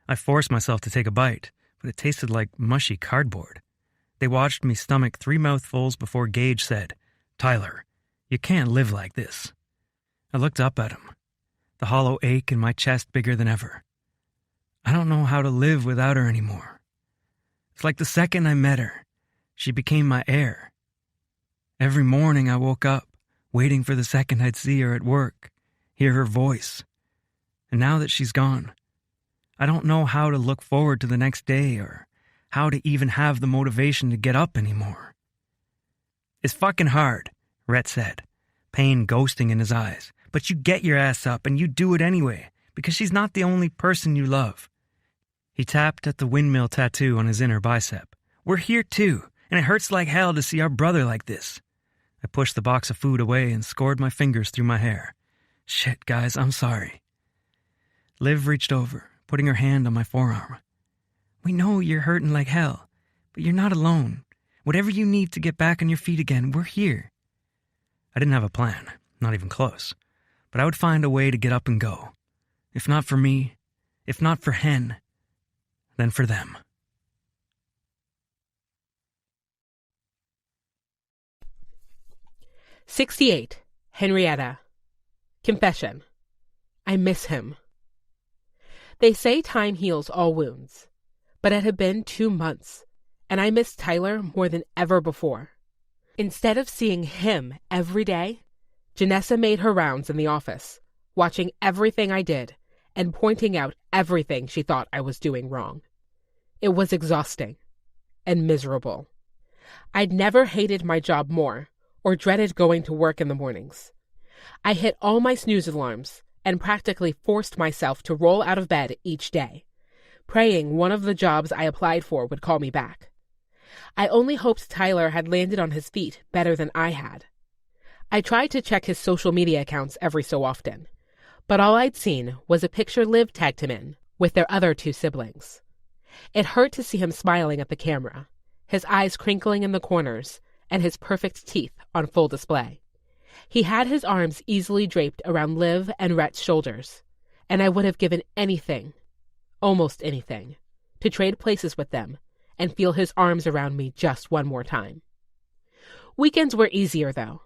I forced myself to take a bite, but it tasted like mushy cardboard. They watched me stomach 3 mouthfuls before Gage said, "Tyler, you can't live like this." I looked up at him, the hollow ache in my chest bigger than ever. I don't know how to live without her anymore. It's like the second I met her, she became my heir. Every morning I woke up, waiting for the second I'd see her at work, hear her voice. And now that she's gone, I don't know how to look forward to the next day or how to even have the motivation to get up anymore. "It's fucking hard," Rhett said, pain ghosting in his eyes. "But you get your ass up and you do it anyway, because she's not the only person you love." He tapped at the windmill tattoo on his inner bicep. "We're here too, and it hurts like hell to see our brother like this." I pushed the box of food away and scored my fingers through my hair. "Shit, guys, I'm sorry." Liv reached over, putting her hand on my forearm. "We know you're hurting like hell, but you're not alone. Whatever you need to get back on your feet again, we're here." I didn't have a plan, not even close, but I would find a way to get up and go. If not for me, if not for Hen, then for them. "68. Henrietta. Confession. I miss him. They say time heals all wounds, but it had been 2 months, and I missed Tyler more than ever before. Instead of seeing him every day, Janessa made her rounds in the office, watching everything I did and pointing out everything she thought I was doing wrong. It was exhausting and miserable. I'd never hated my job more or dreaded going to work in the mornings. I hit all my snooze alarms and practically forced myself to roll out of bed each day, praying one of the jobs I applied for would call me back. I only hoped Tyler had landed on his feet better than I had. I tried to check his social media accounts every so often, but all I'd seen was a picture Liv tagged him in with their other 2 siblings. It hurt to see him smiling at the camera, his eyes crinkling in the corners, and his perfect teeth on full display. He had his arms easily draped around Liv and Rhett's shoulders, and I would have given anything, almost anything, to trade places with them and feel his arms around me just one more time. Weekends were easier, though.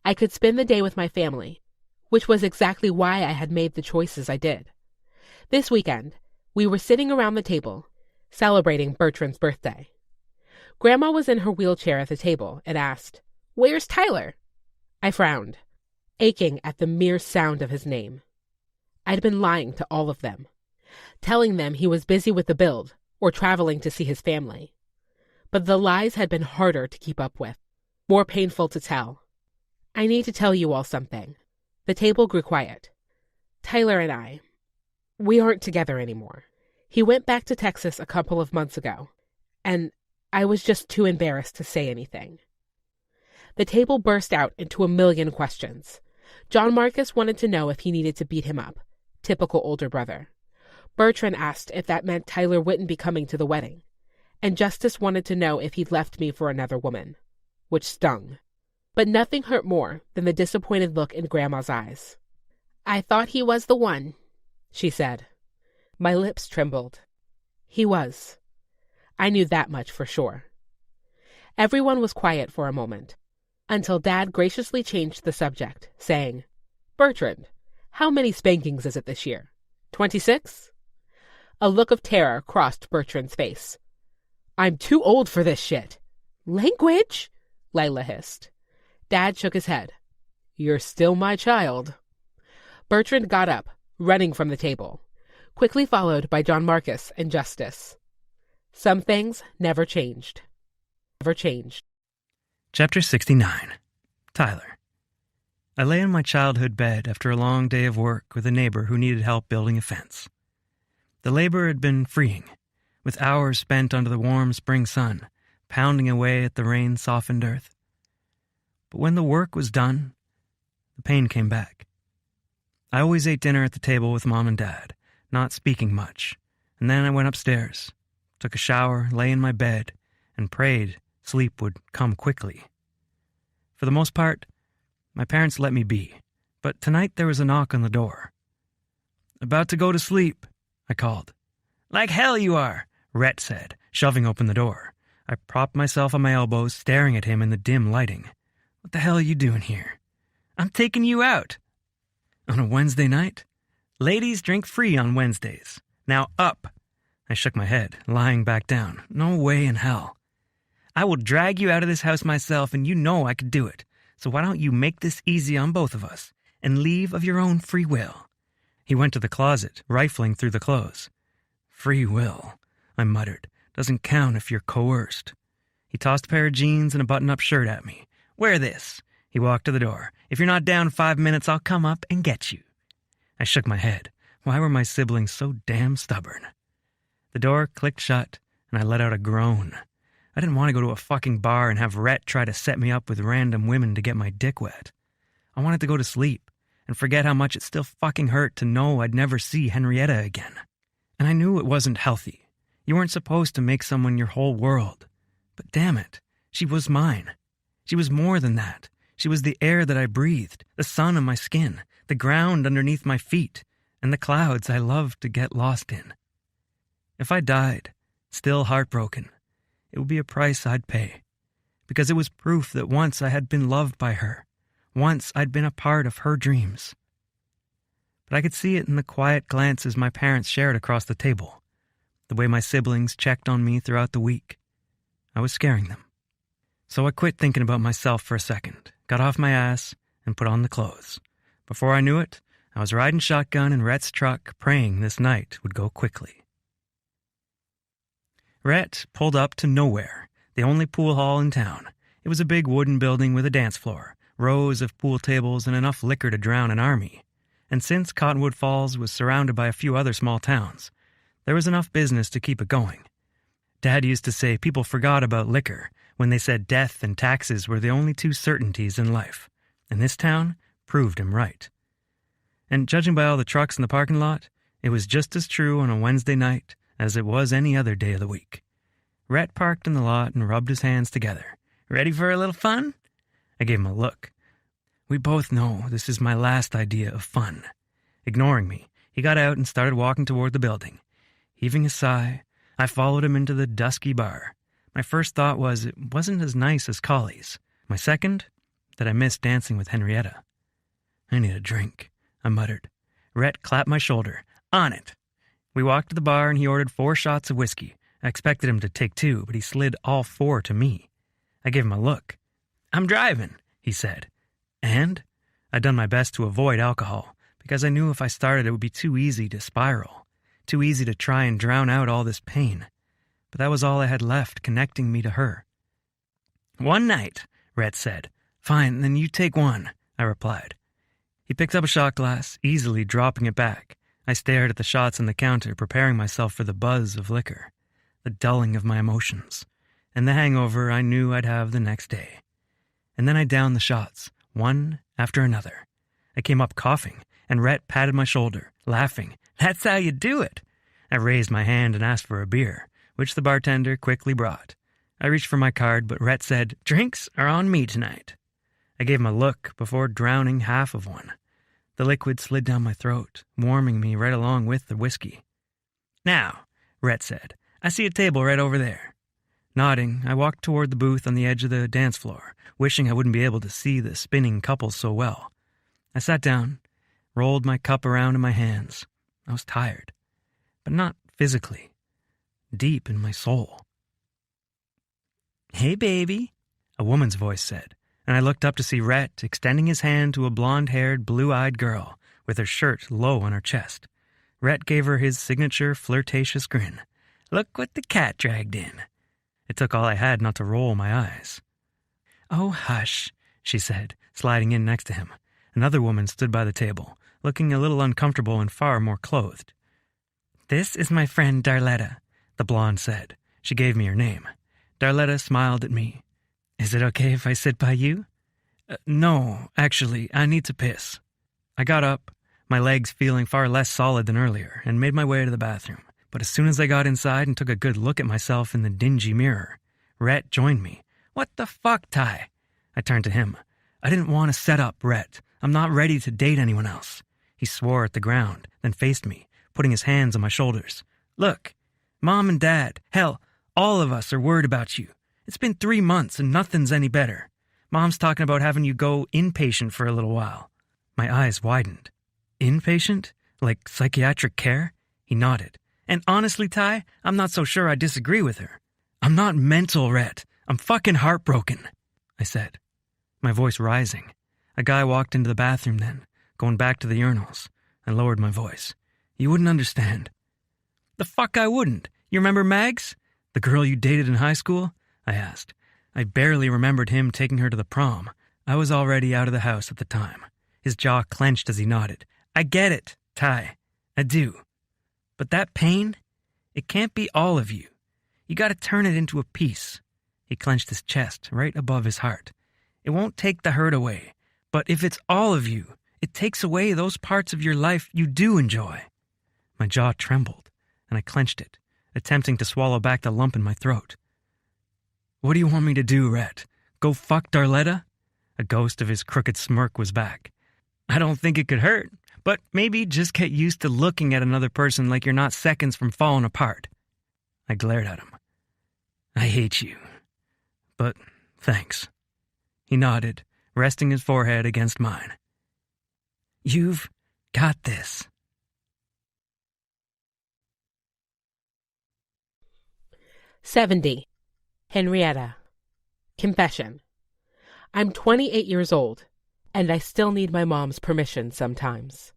I could spend the day with my family, which was exactly why I had made the choices I did. This weekend, we were sitting around the table, celebrating Bertrand's birthday. Grandma was in her wheelchair at the table and asked, "Where's Tyler?" I frowned, aching at the mere sound of his name. I'd been lying to all of them, telling them he was busy with the build or traveling to see his family. But the lies had been harder to keep up with, more painful to tell. I need to tell you all something. The table grew quiet. Tyler and we aren't together anymore. He went back to Texas a couple of months ago, and I was just too embarrassed to say anything. The table burst out into a million questions. John Marcus wanted to know if he needed to beat him up, typical older brother. Bertrand asked if that meant Tyler wouldn't be coming to the wedding, and Justice wanted to know if he'd left me for another woman, which stung. But nothing hurt more than the disappointed look in Grandma's eyes. "I thought he was the one," she said. My lips trembled. He was. I knew that much for sure. Everyone was quiet for a moment, until Dad graciously changed the subject, saying, "Bertrand, how many spankings is it this year? 26? A look of terror crossed Bertrand's face. "I'm too old for this shit." "Language?" Lila hissed. Dad shook his head. "You're still my child." Bertrand got up, running from the table, quickly followed by John Marcus and Justice. Some things never changed. Never changed. Chapter 69. Tyler. I lay in my childhood bed after a long day of work with a neighbor who needed help building a fence. The labor had been freeing, with hours spent under the warm spring sun, pounding away at the rain-softened earth. But when the work was done, the pain came back. I always ate dinner at the table with Mom and Dad, not speaking much, and then I went upstairs, took a shower, lay in my bed, and prayed sleep would come quickly. For the most part, my parents let me be, but tonight there was a knock on the door. "About to go to sleep," I called. "Like hell you are," Rhett said, shoving open the door. I propped myself on my elbows, staring at him in the dim lighting. "What the hell are you doing here?" "I'm taking you out." "On a Wednesday night?" "Ladies drink free on Wednesdays. Now up." I shook my head, lying back down. "No way in hell." "I will drag you out of this house myself, and you know I could do it. So why don't you make this easy on both of us, and leave of your own free will?" He went to the closet, rifling through the clothes. "Free will," I muttered. "Doesn't count if you're coerced." He tossed a pair of jeans and a button-up shirt at me. "Wear this." He walked to the door. "If you're not down 5 minutes, I'll come up and get you." I shook my head. Why were my siblings so damn stubborn? The door clicked shut, and I let out a groan. I didn't want to go to a fucking bar and have Rhett try to set me up with random women to get my dick wet. I wanted to go to sleep and forget how much it still fucking hurt to know I'd never see Henrietta again. And I knew it wasn't healthy. You weren't supposed to make someone your whole world. But damn it, she was mine. She was more than that. She was the air that I breathed, the sun on my skin, the ground underneath my feet, and the clouds I loved to get lost in. If I died, still heartbroken, it would be a price I'd pay, because it was proof that once I had been loved by her, once I'd been a part of her dreams. But I could see it in the quiet glances my parents shared across the table, the way my siblings checked on me throughout the week. I was scaring them. So I quit thinking about myself for a second, got off my ass, and put on the clothes. Before I knew it, I was riding shotgun in Rhett's truck, praying this night would go quickly. Rhett pulled up to nowhere, the only pool hall in town. It was a big wooden building with a dance floor, rows of pool tables, and enough liquor to drown an army. And since Cottonwood Falls was surrounded by a few other small towns, there was enough business to keep it going. Dad used to say people forgot about liquor when they said death and taxes were the only two certainties in life, and this town proved him right. And judging by all the trucks in the parking lot, it was just as true on a Wednesday night as it was any other day of the week. Rhett parked in the lot and rubbed his hands together. "Ready for a little fun?" I gave him a look. We both know this is my last idea of fun. Ignoring me, he got out and started walking toward the building. Heaving a sigh, I followed him into the dusky bar. My first thought was it wasn't as nice as Collie's. My second, that I missed dancing with Henrietta. "I need a drink," I muttered. Rhett clapped my shoulder. "On it." We walked to the bar and he ordered 4 shots of whiskey. I expected him to take 2, but he slid all 4 to me. I gave him a look. "I'm driving," he said. And I'd done my best to avoid alcohol, because I knew if I started it would be too easy to spiral, too easy to try and drown out all this pain. But that was all I had left connecting me to her. "One night," Rhett said. "Fine, then you take 1, I replied. He picked up a shot glass, easily dropping it back. I stared at the shots on the counter, preparing myself for the buzz of liquor, the dulling of my emotions, and the hangover I knew I'd have the next day. And then I downed the shots, one after another. I came up coughing, and Rhett patted my shoulder, laughing. "That's how you do it." I raised my hand and asked for a beer, which the bartender quickly brought. I reached for my card, but Rhett said, "Drinks are on me tonight." I gave him a look before drowning half of one. The liquid slid down my throat, warming me right along with the whiskey. "Now," Rhett said, "I see a table right over there." Nodding, I walked toward the booth on the edge of the dance floor, wishing I wouldn't be able to see the spinning couples so well. I sat down, rolled my cup around in my hands. I was tired, but not physically, deep in my soul. "Hey, baby," a woman's voice said, and I looked up to see Rhett extending his hand to a blonde-haired, blue-eyed girl with her shirt low on her chest. Rhett gave her his signature flirtatious grin. "Look what the cat dragged in." It took all I had not to roll my eyes. "Oh, hush," she said, sliding in next to him. Another woman stood by the table, looking a little uncomfortable and far more clothed. "This is my friend Darletta," the blonde said. She gave me her name. Darletta smiled at me. "Is it okay if I sit by you?" No, actually, I need to piss." I got up, my legs feeling far less solid than earlier, and made my way to the bathroom. But as soon as I got inside and took a good look at myself in the dingy mirror, Rhett joined me. "What the fuck, Ty?" I turned to him. "I didn't want to set up, Rhett. I'm not ready to date anyone else." He swore at the ground, then faced me, putting his hands on my shoulders. "Look, Mom and Dad, hell, all of us are worried about you. It's been 3 months and nothing's any better. Mom's talking about having you go inpatient for a little while." My eyes widened. "Inpatient? Like psychiatric care?" He nodded. "And honestly, Ty, I'm not so sure I disagree with her." "I'm not mental, Rhett. I'm fucking heartbroken," I said, my voice rising. A guy walked into the bathroom then, going back to the urinals. I lowered my voice. "You wouldn't understand." "The fuck I wouldn't. You remember Mags? The girl you dated in high school?" I asked. I barely remembered him taking her to the prom. I was already out of the house at the time. His jaw clenched as he nodded. "I get it, Ty. I do. But that pain, it can't be all of you. You gotta turn it into a piece." He clenched his chest right above his heart. "It won't take the hurt away. But if it's all of you, it takes away those parts of your life you do enjoy." My jaw trembled, and I clenched it, attempting to swallow back the lump in my throat. "What do you want me to do, Rhett? Go fuck Darletta?" A ghost of his crooked smirk was back. "I don't think it could hurt, but maybe just get used to looking at another person like you're not seconds from falling apart." I glared at him. "I hate you. But thanks." He nodded, resting his forehead against mine. "You've got this." "70. Henrietta. Confession. I'm 28 years old. and I still need my mom's permission sometimes.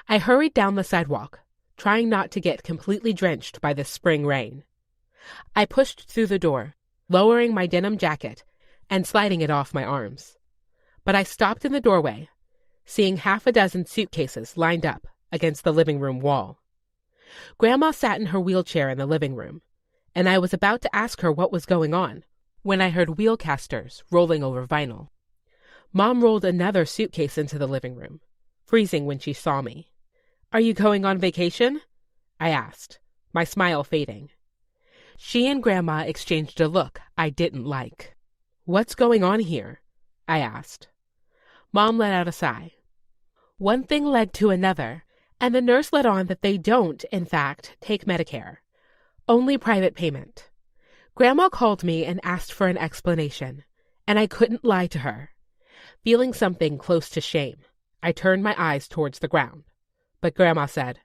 I hurried down the sidewalk, trying not to get completely drenched by the spring rain. I pushed through the door, lowering my denim jacket and sliding it off my arms. But I stopped in the doorway, seeing half a dozen suitcases lined up against the living room wall. Grandma sat in her wheelchair in the living room, and I was about to ask her what was going on when I heard wheel casters rolling over vinyl. Mom rolled another suitcase into the living room, freezing when she saw me. "Are you going on vacation?" I asked, my smile fading. She and Grandma exchanged a look I didn't like. "What's going on here?" I asked. Mom let out a sigh. "One thing led to another, and the nurse let on that they don't, in fact, take Medicare. Only private payment. Grandma called me and asked for an explanation, and I couldn't lie to her. Feeling something close to shame, I turned my eyes towards the ground. But Grandma said,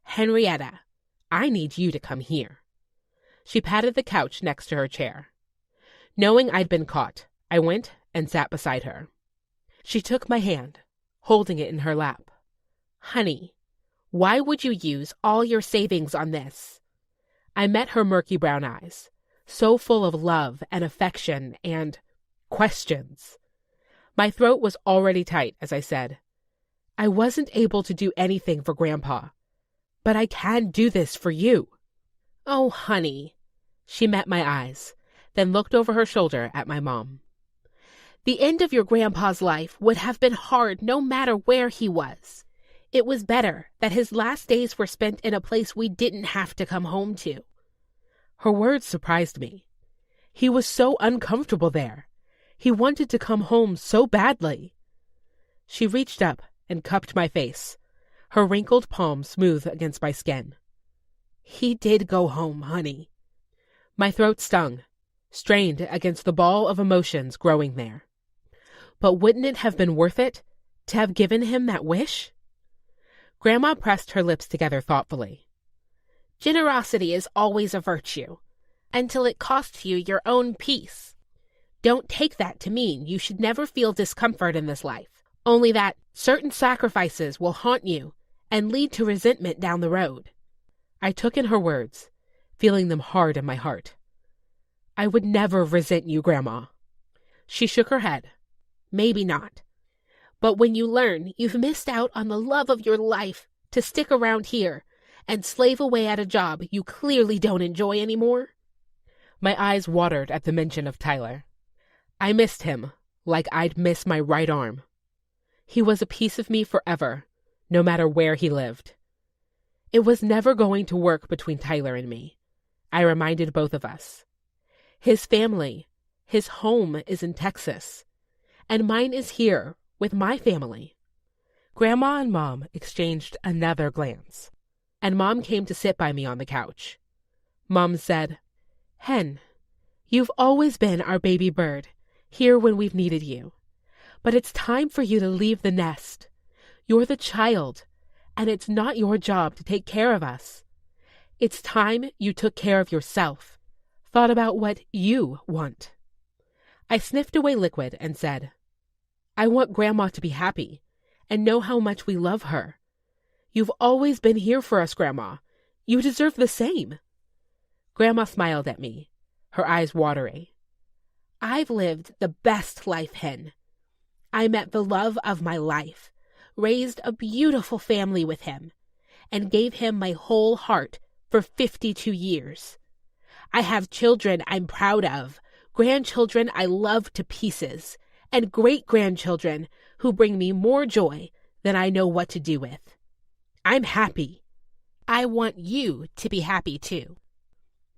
"Henrietta, I need you to come here." She patted the couch next to her chair. Knowing I'd been caught, I went and sat beside her. She took my hand, holding it in her lap. "Honey, why would you use all your savings on this?" I met her murky brown eyes, so full of love and affection and questions. My throat was already tight as I said, "I wasn't able to do anything for Grandpa, but I can do this for you." "Oh, honey." She met my eyes, then looked over her shoulder at my mom. "The end of your Grandpa's life would have been hard no matter where he was. It was better that his last days were spent in a place we didn't have to come home to." Her words surprised me. He was so uncomfortable there. He wanted to come home so badly. She reached up and cupped my face, her wrinkled palm smooth against my skin. "He did go home, honey." My throat stung, strained against the ball of emotions growing there. But wouldn't it have been worth it to have given him that wish? Grandma pressed her lips together thoughtfully. "Generosity is always a virtue, until it costs you your own peace. Don't take that to mean you should never feel discomfort in this life, only that certain sacrifices will haunt you and lead to resentment down the road." I took in her words, feeling them hard in my heart. "I would never resent you, Grandma." She shook her head. "Maybe not. But when you learn you've missed out on the love of your life to stick around here and slave away at a job you clearly don't enjoy anymore." My eyes watered at the mention of Tyler. I missed him like I'd miss my right arm. He was a piece of me forever, no matter where he lived. It was never going to work between Tyler and me, I reminded both of us. His family, his home is in Texas, and mine is here with my family. Grandma and Mom exchanged another glance, and Mom came to sit by me on the couch. Mom said, "Hen, you've always been our baby bird, here when we've needed you. But it's time for you to leave the nest. You're the child, and it's not your job to take care of us. It's time you took care of yourself, thought about what you want." I sniffed away liquid and said, "I want Grandma to be happy and know how much we love her. You've always been here for us, Grandma. You deserve the same." Grandma smiled at me, her eyes watery. "I've lived the best life, Hen. I met the love of my life, raised a beautiful family with him, and gave him my whole heart for 52 years. I have children I'm proud of, grandchildren I love to pieces, and great-grandchildren who bring me more joy than I know what to do with. I'm happy. I want you to be happy too."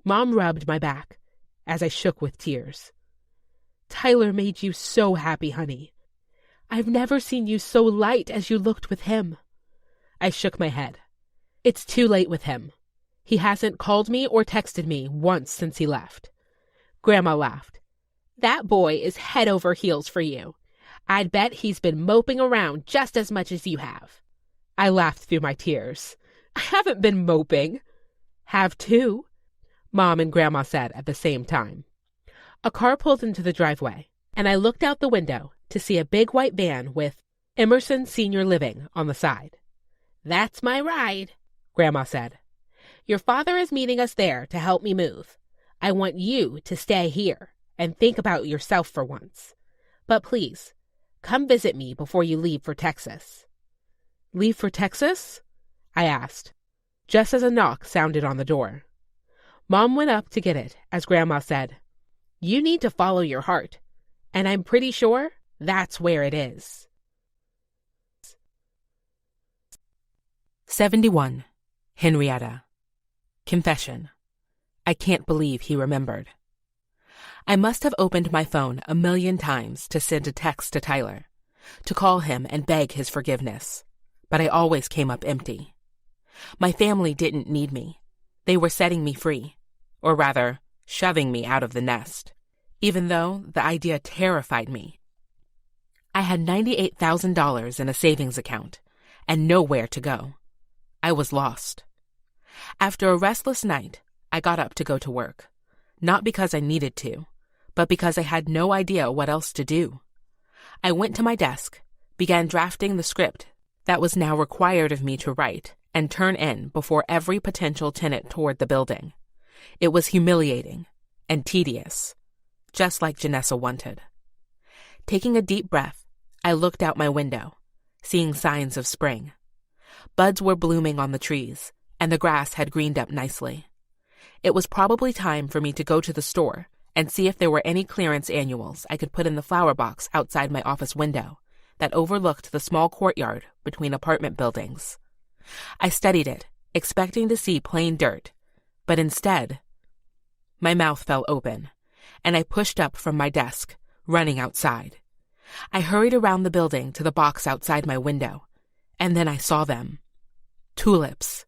Mom rubbed my back as I shook with tears. "Tyler made you so happy, honey. I've never seen you so light as you looked with him." I shook my head. "It's too late with him. He hasn't called me or texted me once since he left." Grandma laughed. "That boy is head over heels for you. I'd bet he's been moping around just as much as you have." I laughed through my tears. "I haven't been moping." "Have too," Mom and Grandma said at the same time. A car pulled into the driveway, and I looked out the window to see a big white van with Emerson Senior Living on the side. "That's my ride," Grandma said. "Your father is meeting us there to help me move. I want you to stay here and think about yourself for once. But please, come visit me before you leave for Texas." "Leave for Texas?" I asked, just as a knock sounded on the door. Mom went up to get it as Grandma said, "You need to follow your heart, and I'm pretty sure that's where it is." 71. Henrietta. Confession. I can't believe he remembered. I must have opened my phone 1,000,000 times to send a text to Tyler, to call him and beg his forgiveness, but I always came up empty. My family didn't need me. They were setting me free, or rather, shoving me out of the nest, even though the idea terrified me. I had $98,000 in a savings account and nowhere to go. I was lost. After a restless night, I got up to go to work, not because I needed to, but because I had no idea what else to do. I went to my desk, began drafting the script that was now required of me to write and turn in before every potential tenant toured the building. It was humiliating and tedious, just like Janessa wanted. Taking a deep breath, I looked out my window, seeing signs of spring. Buds were blooming on the trees, and the grass had greened up nicely. It was probably time for me to go to the store and see if there were any clearance annuals I could put in the flower box outside my office window that overlooked the small courtyard between apartment buildings. I studied it, expecting to see plain dirt, but instead, my mouth fell open, and I pushed up from my desk, running outside. I hurried around the building to the box outside my window, and then I saw them. Tulips.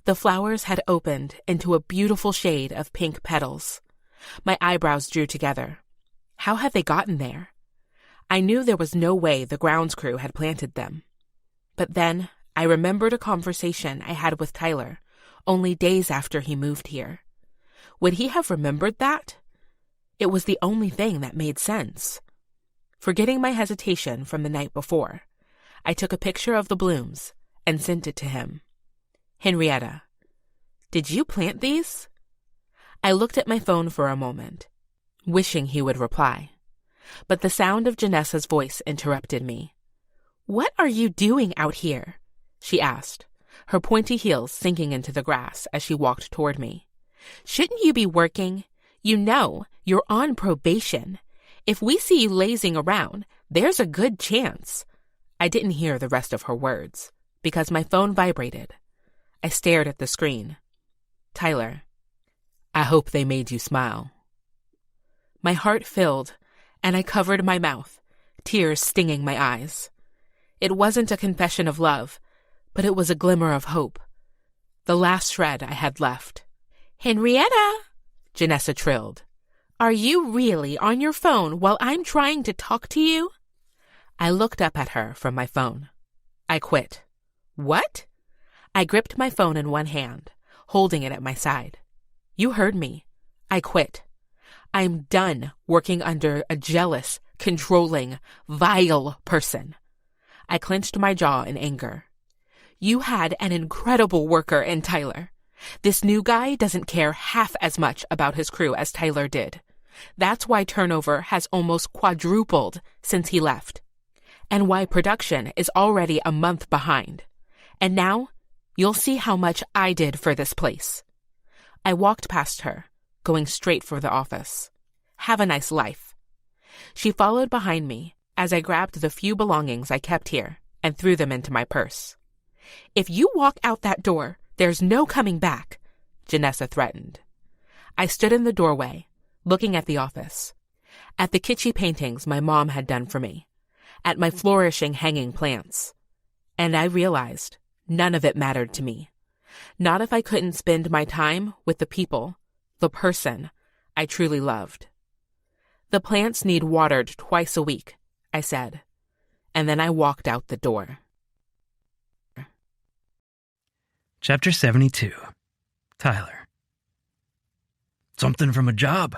The flowers had opened into a beautiful shade of pink petals. My eyebrows drew together. How had they gotten there? I knew there was no way the grounds crew had planted them. But then I remembered a conversation I had with Tyler only days after he moved here. Would he have remembered that? It was the only thing that made sense. Forgetting my hesitation from the night before, I took a picture of the blooms and sent it to him. "Henrietta, did you plant these?" I looked at my phone for a moment, wishing he would reply. But the sound of Janessa's voice interrupted me. "What are you doing out here?" she asked, her pointy heels sinking into the grass as she walked toward me. "Shouldn't you be working? You know, you're on probation. If we see you lazing around, there's a good chance." I didn't hear the rest of her words, because my phone vibrated. I stared at the screen. "Tyler, I hope they made you smile." My heart filled, and I covered my mouth, tears stinging my eyes. It wasn't a confession of love, but it was a glimmer of hope. The last shred I had left. "Henrietta," Janessa trilled. "Are you really on your phone while I'm trying to talk to you?" I looked up at her from my phone. I quit. "What?" I gripped my phone in one hand, holding it at my side. "You heard me. I quit. I'm done working under a jealous, controlling, vile person." I clenched my jaw in anger. "You had an incredible worker in Tyler. This new guy doesn't care half as much about his crew as Tyler did. That's why turnover has almost quadrupled since he left, and why production is already a month behind. And now, you'll see how much I did for this place." I walked past her, going straight for the office. "Have a nice life." She followed behind me as I grabbed the few belongings I kept here and threw them into my purse. "If you walk out that door, there's no coming back," Janessa threatened. I stood in the doorway, looking at the office, at the kitschy paintings my mom had done for me, at my flourishing hanging plants, and I realized none of it mattered to me. Not if I couldn't spend my time with the people, the person, I truly loved. "The plants need watered twice a week," I said, and then I walked out the door. Chapter 72. Tyler. "Something from a job?"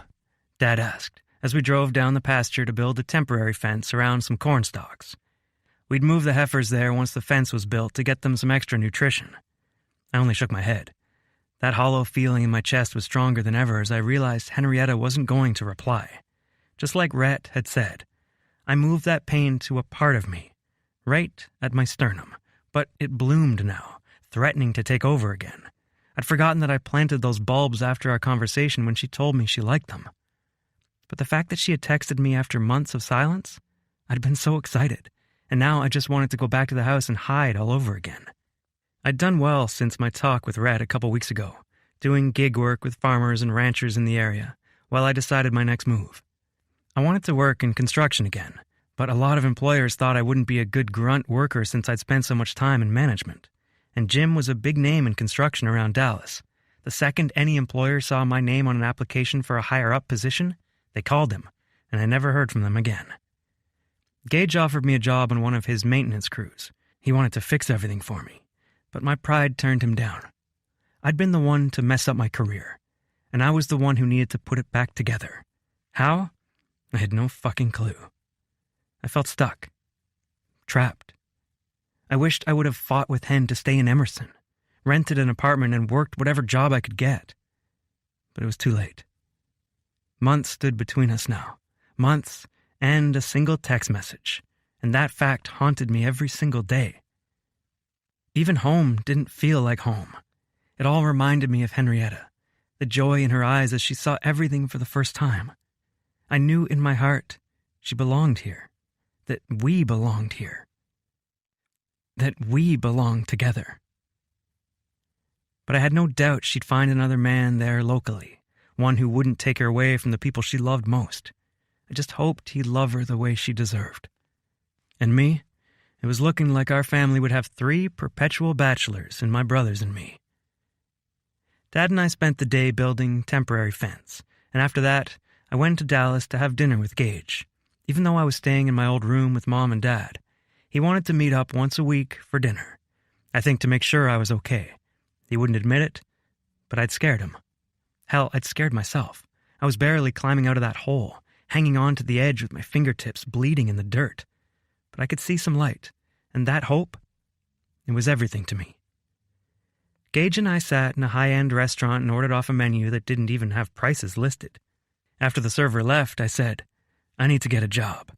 Dad asked, as we drove down the pasture to build a temporary fence around some corn stalks. We'd move the heifers there once the fence was built to get them some extra nutrition. I only shook my head. That hollow feeling in my chest was stronger than ever as I realized Henrietta wasn't going to reply. Just like Rhett had said, I moved that pain to a part of me, right at my sternum, but it bloomed now, threatening to take over again. I'd forgotten that I planted those bulbs after our conversation when she told me she liked them. But the fact that she had texted me after months of silence, I'd been so excited, and now I just wanted to go back to the house and hide all over again. I'd done well since my talk with Rhett a couple weeks ago, doing gig work with farmers and ranchers in the area, while I decided my next move. I wanted to work in construction again, but a lot of employers thought I wouldn't be a good grunt worker since I'd spent so much time in management. And Jim was a big name in construction around Dallas. The second any employer saw my name on an application for a higher-up position, they called him, and I never heard from them again. Gage offered me a job on one of his maintenance crews. He wanted to fix everything for me, but my pride turned him down. I'd been the one to mess up my career, and I was the one who needed to put it back together. How? I had no fucking clue. I felt stuck. Trapped. I wished I would have fought with Hen to stay in Emerson, rented an apartment and worked whatever job I could get. But it was too late. Months stood between us now. Months and a single text message, and that fact haunted me every single day. Even home didn't feel like home. It all reminded me of Henrietta, the joy in her eyes as she saw everything for the first time. I knew in my heart she belonged here, that we belonged here, that we belonged together. But I had no doubt she'd find another man there locally, one who wouldn't take her away from the people she loved most. I just hoped he'd love her the way she deserved. And me? It was looking like our family would have 3 perpetual bachelors and my brothers and me. Dad and I spent the day building temporary fence, and after that, I went to Dallas to have dinner with Gage. Even though I was staying in my old room with Mom and Dad, he wanted to meet up once a week for dinner. I think to make sure I was okay. He wouldn't admit it, but I'd scared him. Hell, I'd scared myself. I was barely climbing out of that hole, hanging on to the edge with my fingertips bleeding in the dirt. But I could see some light, and that hope, it was everything to me. Gage and I sat in a high-end restaurant and ordered off a menu that didn't even have prices listed. After the server left, I said, I need to get a job.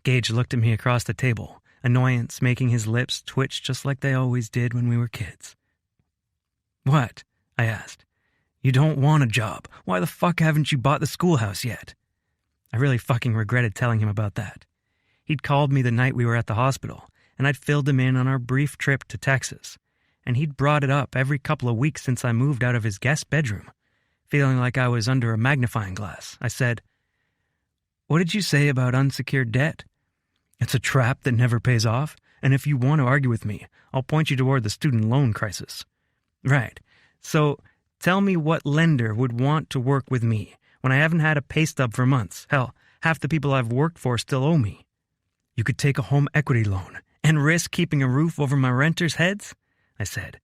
Gage looked at me across the table, annoyance making his lips twitch just like they always did when we were kids. What? I asked. You don't want a job. Why the fuck haven't you bought the schoolhouse yet? I really fucking regretted telling him about that. He'd called me the night we were at the hospital, and I'd filled him in on our brief trip to Texas, and he'd brought it up every couple of weeks since I moved out of his guest bedroom. Feeling like I was under a magnifying glass, I said, What did you say about unsecured debt? It's a trap that never pays off, and if you want to argue with me, I'll point you toward the student loan crisis. Right. So, tell me what lender would want to work with me when I haven't had a pay stub for months. Hell, half the people I've worked for still owe me. You could take a home equity loan and risk keeping a roof over my renters' heads? I said.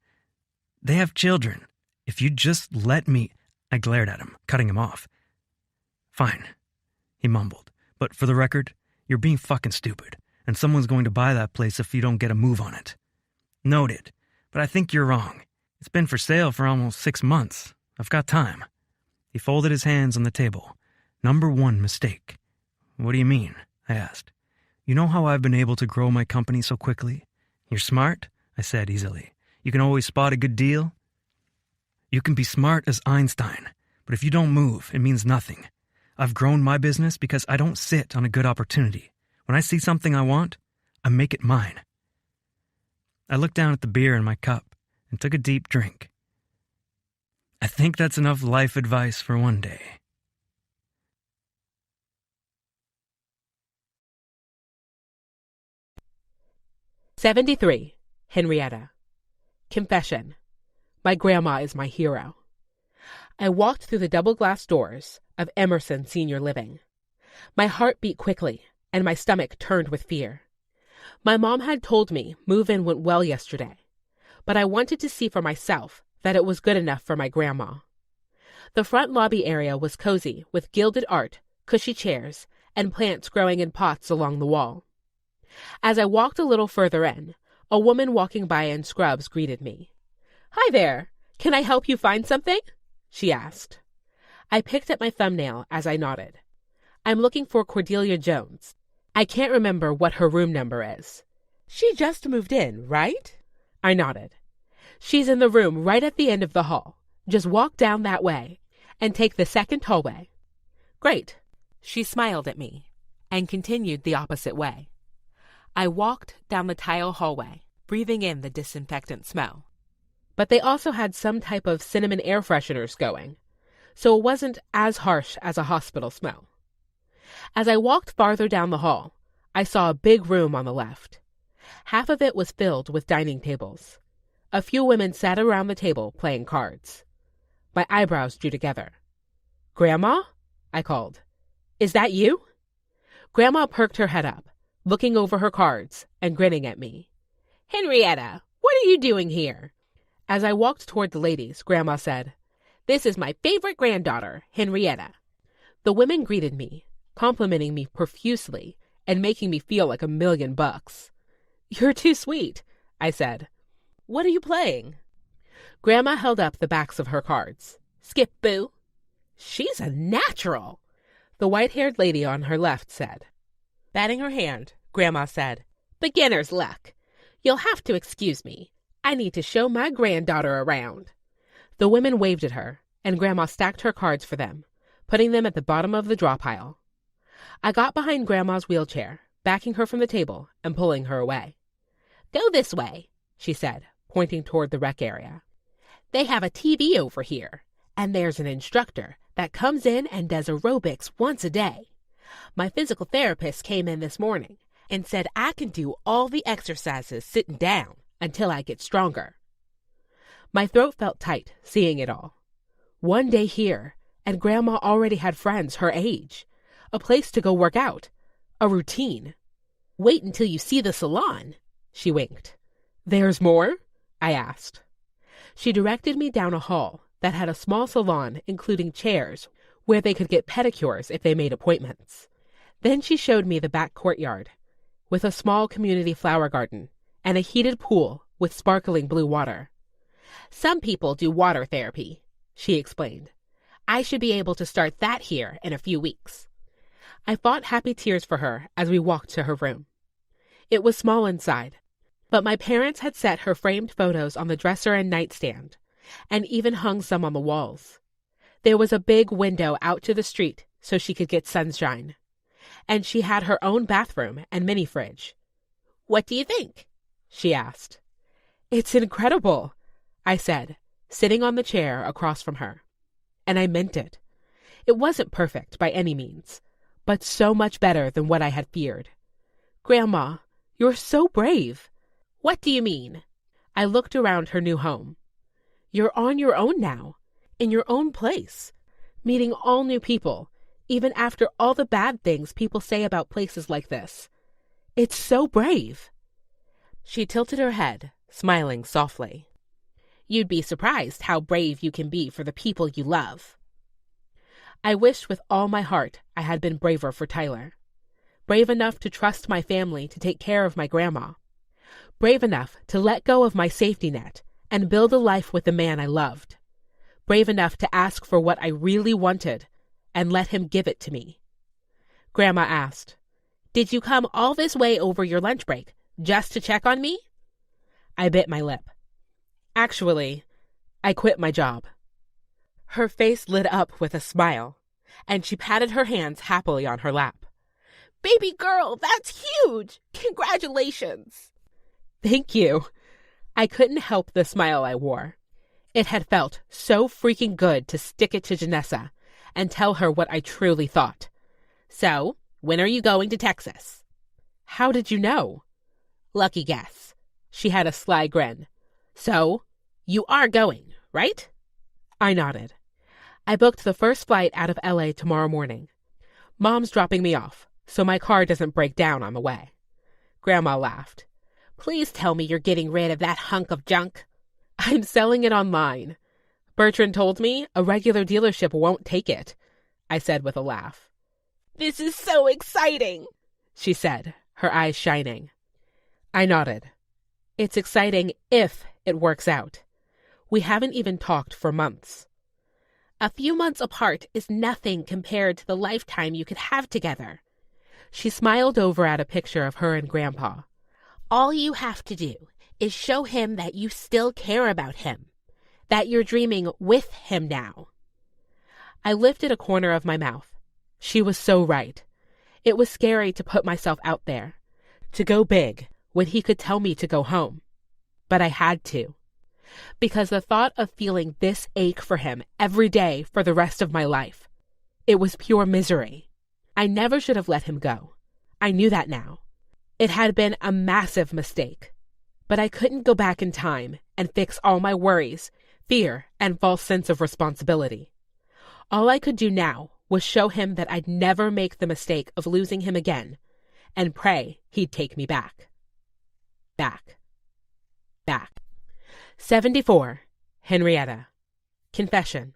They have children. If you just let me... I glared at him, cutting him off. Fine, he mumbled. But for the record, you're being fucking stupid, and someone's going to buy that place if you don't get a move on it. Noted, but I think you're wrong. It's been for sale for almost 6 months. I've got time. He folded his hands on the table. Number 1 mistake. What do you mean? I asked. You know how I've been able to grow my company so quickly? You're smart, I said easily. You can always spot a good deal. You can be smart as Einstein, but if you don't move, it means nothing. I've grown my business because I don't sit on a good opportunity. When I see something I want, I make it mine. I looked down at the beer in my cup and took a deep drink. I think that's enough life advice for one day. "73. Henrietta. Confession. My grandma is my hero. I walked through the double-glass doors of Emerson Senior Living. My heart beat quickly, and my stomach turned with fear. My mom had told me move-in went well yesterday, but I wanted to see for myself that it was good enough for my grandma. The front lobby area was cozy with gilded art, cushy chairs, and plants growing in pots along the wall. As I walked a little further in, a woman walking by in scrubs greeted me. "Hi there. Can I help you find something?" she asked. I picked at my thumbnail as I nodded. "I'm looking for Cordelia Jones. I can't remember what her room number is." "She just moved in, right?" I nodded. "She's in the room right at the end of the hall. Just walk down that way and take the second hallway." "Great." She smiled at me and continued the opposite way. I walked down the tile hallway, breathing in the disinfectant smell. But they also had some type of cinnamon air fresheners going, so it wasn't as harsh as a hospital smell. As I walked farther down the hall, I saw a big room on the left. Half of it was filled with dining tables. A few women sat around the table playing cards. My eyebrows drew together. "Grandma?" I called. "Is that you?" Grandma perked her head up, looking over her cards and grinning at me. "Henrietta, what are you doing here?" As I walked toward the ladies, Grandma said, "This is my favorite granddaughter, Henrietta." The women greeted me, complimenting me profusely and making me feel like $1,000,000. "You're too sweet," I said. "What are you playing?" Grandma held up the backs of her cards. "Skip, Boo." "She's a natural," the white-haired lady on her left said. Batting her hand, Grandma said, "Beginner's luck. You'll have to excuse me. I need to show my granddaughter around." The women waved at her, and Grandma stacked her cards for them, putting them at the bottom of the draw pile. I got behind Grandma's wheelchair, backing her from the table and pulling her away. "Go this way," she said, pointing toward the rec area. "They have a TV over here, and there's an instructor that comes in and does aerobics once a day. My physical therapist came in this morning and said I can do all the exercises sitting down until I get stronger." My throat felt tight, seeing it all. One day here, and Grandma already had friends her age, a place to go work out, a routine. "Wait until you see the salon," she winked. "There's more?" I asked. She directed me down a hall that had a small salon including chairs where they could get pedicures if they made appointments. Then she showed me the back courtyard, with a small community flower garden and a heated pool with sparkling blue water. "Some people do water therapy," she explained. "I should be able to start that here in a few weeks." I fought happy tears for her as we walked to her room. It was small inside, but my parents had set her framed photos on the dresser and nightstand, and even hung some on the walls. There was a big window out to the street so she could get sunshine, and she had her own bathroom and mini fridge. "What do you think?" she asked. "It's incredible," I said, sitting on the chair across from her. And I meant it. It wasn't perfect by any means, but so much better than what I had feared. "Grandma, you're so brave." "What do you mean?" I looked around her new home. "You're on your own now, in your own place, meeting all new people, even after all the bad things people say about places like this. It's so brave." She tilted her head, smiling softly. "You'd be surprised how brave you can be for the people you love." I wished with all my heart I had been braver for Tyler. Brave enough to trust my family to take care of my grandma. Brave enough to let go of my safety net and build a life with the man I loved. Brave enough to ask for what I really wanted and let him give it to me. Grandma asked, "Did you come all this way over your lunch break just to check on me?" I bit my lip. "Actually, I quit my job." Her face lit up with a smile, and she patted her hands happily on her lap. "Baby girl, that's huge! Congratulations!" "Thank you." I couldn't help the smile I wore. It had felt so freaking good to stick it to Janessa and tell her what I truly thought. "So, when are you going to Texas?" "How did you know?" "Lucky guess." She had a sly grin. "So, you are going, right?" I nodded. I booked the first flight out of LA tomorrow morning. Mom's dropping me off, so my car doesn't break down on the way. Grandma laughed. "Please tell me you're getting rid of that hunk of junk." "I'm selling it online. Bertrand told me a regular dealership won't take it," I said with a laugh. "This is so exciting," she said, her eyes shining. I nodded. "It's exciting if it works out. We haven't even talked for months." "A few months apart is nothing compared to the lifetime you could have together." She smiled over at a picture of her and Grandpa. "All you have to do is show him that you still care about him, that you're dreaming with him now." I lifted a corner of my mouth. She was so right. It was scary to put myself out there, to go big when he could tell me to go home. But I had to, because the thought of feeling this ache for him every day for the rest of my life, it was pure misery. I never should have let him go. I knew that now. It had been a massive mistake, but I couldn't go back in time and fix all my worries, fear, and false sense of responsibility. All I could do now was show him that I'd never make the mistake of losing him again, and pray he'd take me back. Back. 74. Henrietta. Confession.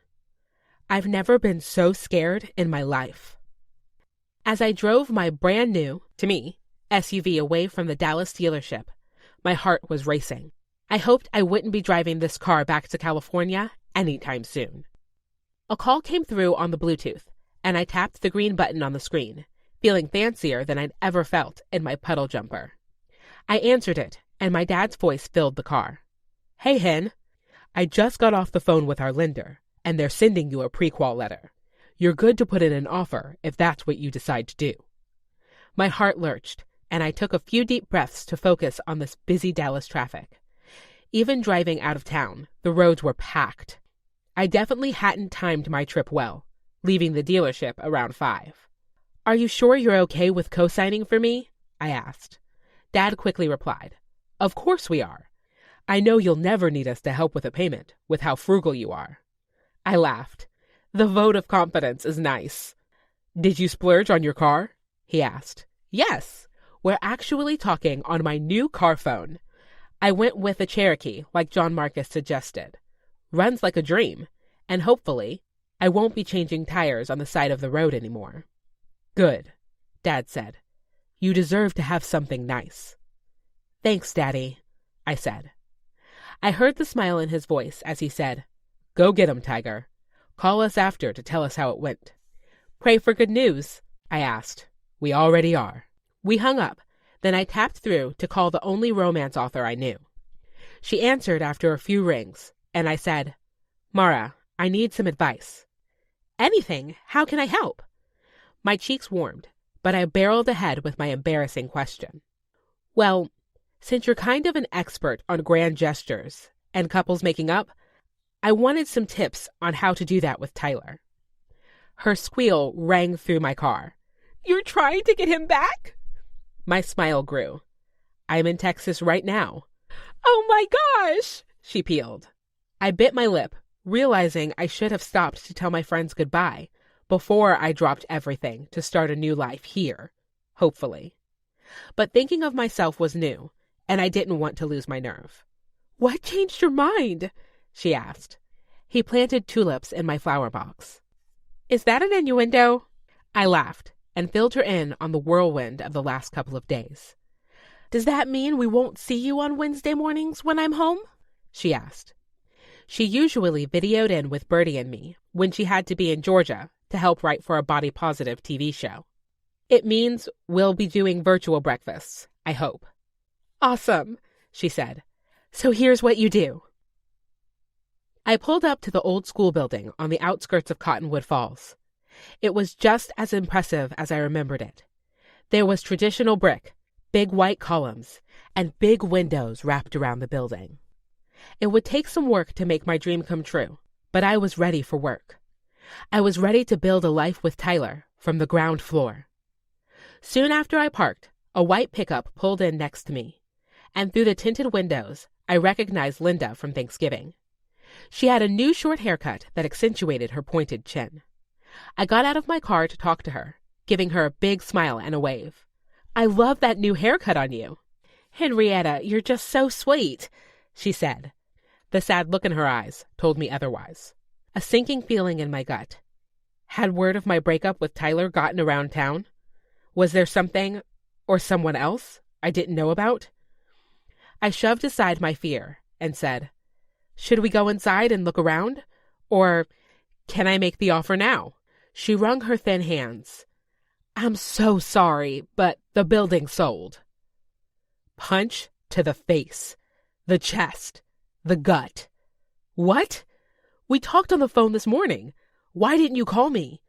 I've never been so scared in my life. As I drove my brand new, to me, SUV away from the Dallas dealership, my heart was racing. I hoped I wouldn't be driving this car back to California anytime soon. A call came through on the Bluetooth, and I tapped the green button on the screen, feeling fancier than I'd ever felt in my puddle jumper. I answered it, and my dad's voice filled the car. "Hey, Hen. I just got off the phone with our lender, and they're sending you a pre-qual letter. You're good to put in an offer if that's what you decide to do." My heart lurched, and I took a few deep breaths to focus on this busy Dallas traffic. Even driving out of town, the roads were packed. I definitely hadn't timed my trip well, leaving the dealership around 5. "Are you sure you're okay with co-signing for me?" I asked. Dad quickly replied, "Of course we are. I know you'll never need us to help with a payment, with how frugal you are." I laughed. The vote of confidence is nice. "Did you splurge on your car?" he asked. "Yes. We're actually talking on my new car phone. I went with a Cherokee, like John Marcus suggested. Runs like a dream, and hopefully, I won't be changing tires on the side of the road anymore." "Good," Dad said. "You deserve to have something nice." "Thanks, Daddy," I said. I heard the smile in his voice as he said, "Go get 'em, Tiger. Call us after to tell us how it went." "Pray for good news?" I asked. "We already are." We hung up, then I tapped through to call the only romance author I knew. She answered after a few rings, and I said, "Mara, I need some advice." "Anything. How can I help?" My cheeks warmed, but I barreled ahead with my embarrassing question. "Well, since you're kind of an expert on grand gestures and couples making up, I wanted some tips on how to do that with Tyler." Her squeal rang through my car. "You're trying to get him back?" My smile grew. "I'm in Texas right now." "Oh my gosh!" she pealed. I bit my lip, realizing I should have stopped to tell my friends goodbye before I dropped everything to start a new life here, hopefully. But thinking of myself was new, and I didn't want to lose my nerve. "What changed your mind?" she asked. He planted tulips in my flower box. "Is that an innuendo?" I laughed and filled her in on the whirlwind of the last couple of days. "Does that mean we won't see you on Wednesday mornings when I'm home?" she asked. She usually videoed in with Bertie and me when she had to be in Georgia to help write for a body-positive TV show. "It means we'll be doing virtual breakfasts, I hope." "Awesome," she said. "So here's what you do." I pulled up to the old school building on the outskirts of Cottonwood Falls. It was just as impressive as I remembered it. There was traditional brick, big white columns, and big windows wrapped around the building. It would take some work to make my dream come true, but I was ready for work. I was ready to build a life with Tyler from the ground floor. Soon after I parked, a white pickup pulled in next to me, and through the tinted windows, I recognized Linda from Thanksgiving. She had a new short haircut that accentuated her pointed chin. I got out of my car to talk to her, giving her a big smile and a wave. "I love that new haircut on you." "Henrietta, you're just so sweet," she said. The sad look in her eyes told me otherwise. A sinking feeling in my gut. Had word of my breakup with Tyler gotten around town? Was there something, or someone else, I didn't know about? I shoved aside my fear and said, "Should we go inside and look around? Or can I make the offer now?" She wrung her thin hands. "I'm so sorry, but the building's sold." Punch to the face, the chest, the gut. What? We talked on the phone this morning. Why didn't you call me?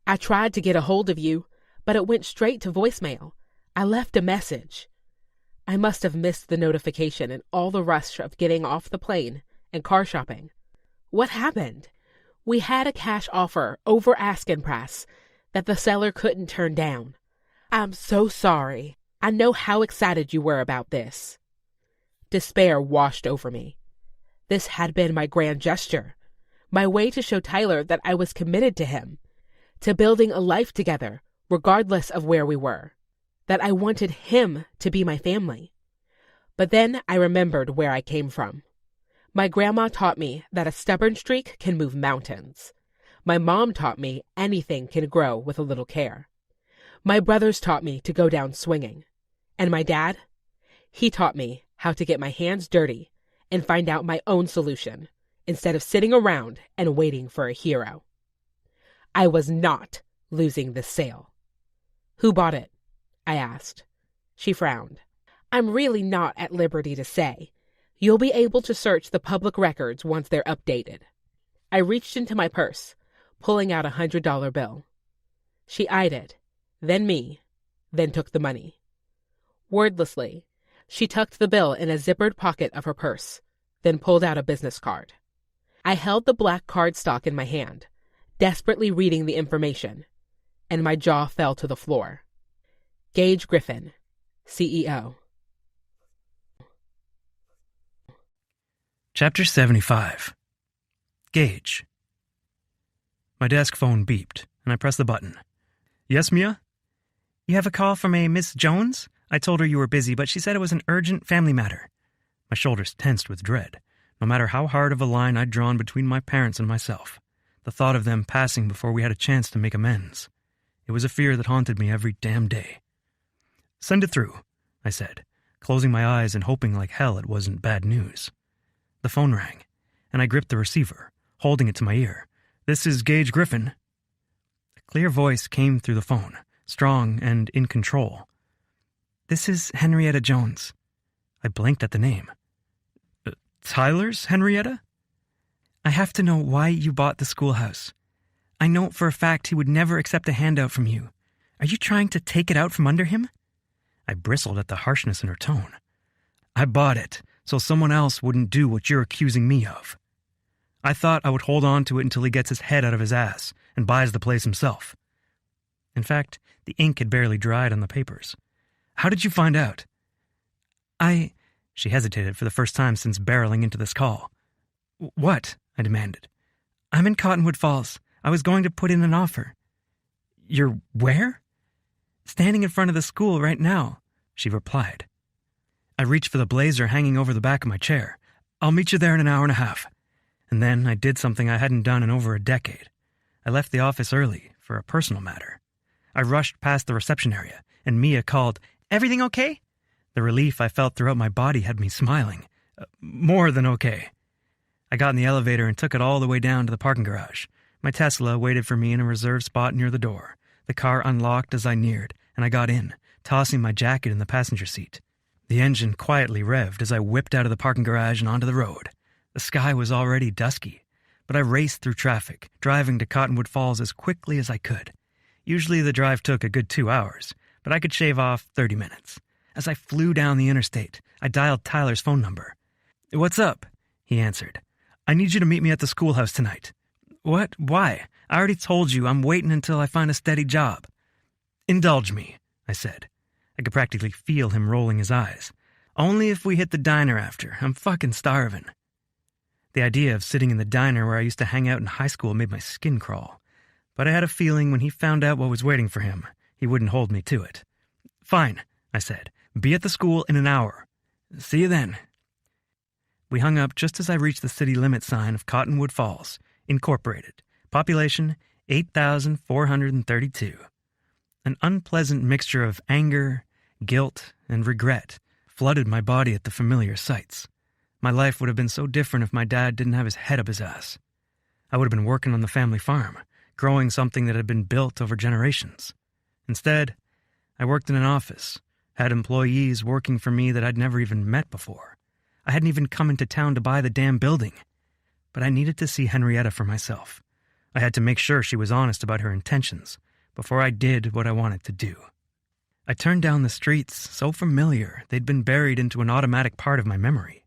I tried to get a hold of you, but it went straight to voicemail. I left a message. I must have missed the notification in all the rush of getting off the plane and car shopping. What happened? We had a cash offer over asking price that the seller couldn't turn down. I'm so sorry. I know how excited you were about this. Despair washed over me. This had been my grand gesture, my way to show Tyler that I was committed to him, to building a life together, regardless of where we were, that I wanted him to be my family. But then I remembered where I came from. My grandma taught me that a stubborn streak can move mountains. My mom taught me anything can grow with a little care. My brothers taught me to go down swinging. And my dad? He taught me how to get my hands dirty and find out my own solution, instead of sitting around and waiting for a hero. I was not losing this sale. "Who bought it?" I asked. She frowned. "I'm really not at liberty to say. You'll be able to search the public records once they're updated." I reached into my purse, pulling out $100 bill. She eyed it, then me, then took the money. Wordlessly, she tucked the bill in a zippered pocket of her purse, then pulled out a business card. I held the black cardstock in my hand, desperately reading the information, and my jaw fell to the floor. Gage Griffin, CEO. Chapter 75. Gage. My desk phone beeped, and I pressed the button. "Yes, Mia?" "You have a call from a Miss Jones? I told her you were busy, but she said it was an urgent family matter." My shoulders tensed with dread. No matter how hard of a line I'd drawn between my parents and myself, the thought of them passing before we had a chance to make amends. It was a fear that haunted me every damn day. "Send it through," I said, closing my eyes and hoping like hell it wasn't bad news. The phone rang, and I gripped the receiver, holding it to my ear. "This is Gage Griffin." A clear voice came through the phone, strong and in control. "This is Henrietta Jones." I blinked at the name. "Tyler's Henrietta?" "I have to know why you bought the schoolhouse. I know for a fact he would never accept a handout from you. Are you trying to take it out from under him?" I bristled at the harshness in her tone. "I bought it so someone else wouldn't do what you're accusing me of. I thought I would hold on to it until he gets his head out of his ass and buys the place himself." In fact, the ink had barely dried on the papers. "How did you find out?" She hesitated for the first time since barreling into this call. "What?" I demanded. "I'm in Cottonwood Falls. I was going to put in an offer." "You're where?" "Standing in front of the school right now," she replied. I reached for the blazer hanging over the back of my chair. "I'll meet you there in an hour and a half." And then I did something I hadn't done in over a decade. I left the office early for a personal matter. I rushed past the reception area, and Mia called, "Everything okay?" The relief I felt throughout my body had me smiling. More than okay. I got in the elevator and took it all the way down to the parking garage. My Tesla waited for me in a reserved spot near the door. The car unlocked as I neared, and I got in, tossing my jacket in the passenger seat. The engine quietly revved as I whipped out of the parking garage and onto the road. The sky was already dusky, but I raced through traffic, driving to Cottonwood Falls as quickly as I could. Usually the drive took a good 2 hours, but I could shave off 30 minutes. As I flew down the interstate, I dialed Tyler's phone number. "What's up?" he answered. "I need you to meet me at the schoolhouse tonight." "What? Why? I already told you I'm waiting until I find a steady job." "Indulge me," I said. I could practically feel him rolling his eyes. "Only if we hit the diner after. I'm fucking starving." The idea of sitting in the diner where I used to hang out in high school made my skin crawl. But I had a feeling when he found out what was waiting for him, he wouldn't hold me to it. "Fine," I said. "Be at the school in an hour. See you then." We hung up just as I reached the city limit sign of Cottonwood Falls, Incorporated, population 8,432. An unpleasant mixture of anger, guilt, and regret flooded my body at the familiar sights. My life would have been so different if my dad didn't have his head up his ass. I would have been working on the family farm, growing something that had been built over generations. Instead, I worked in an office, had employees working for me that I'd never even met before. I hadn't even come into town to buy the damn building. But I needed to see Henrietta for myself. I had to make sure she was honest about her intentions before I did what I wanted to do. I turned down the streets so familiar they'd been buried into an automatic part of my memory.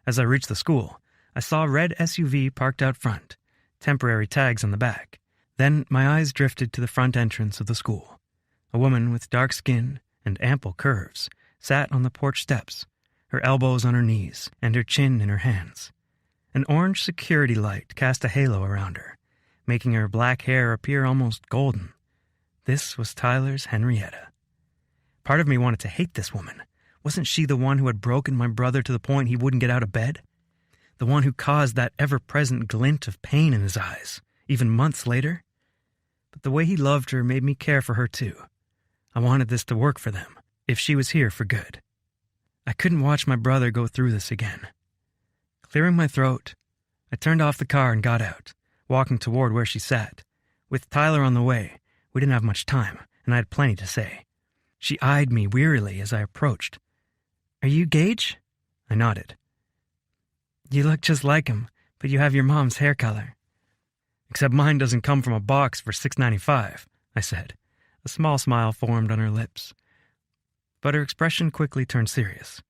As I reached the school, I saw a red SUV parked out front, temporary tags on the back. Then my eyes drifted to the front entrance of the school. A woman with dark skin and ample curves sat on the porch steps, her elbows on her knees and her chin in her hands. An orange security light cast a halo around her, making her black hair appear almost golden. This was Tyler's Henrietta. Part of me wanted to hate this woman. Wasn't she the one who had broken my brother to the point he wouldn't get out of bed? The one who caused that ever-present glint of pain in his eyes, even months later? But the way he loved her made me care for her too. I wanted this to work for them, if she was here for good. I couldn't watch my brother go through this again. Clearing my throat, I turned off the car and got out, walking toward where she sat. With Tyler on the way, we didn't have much time, and I had plenty to say. She eyed me wearily as I approached. "Are you Gage?" I nodded. "You look just like him, but you have your mom's hair color." "Except mine doesn't come from a box for $6.95, I said. A small smile formed on her lips. But her expression quickly turned serious.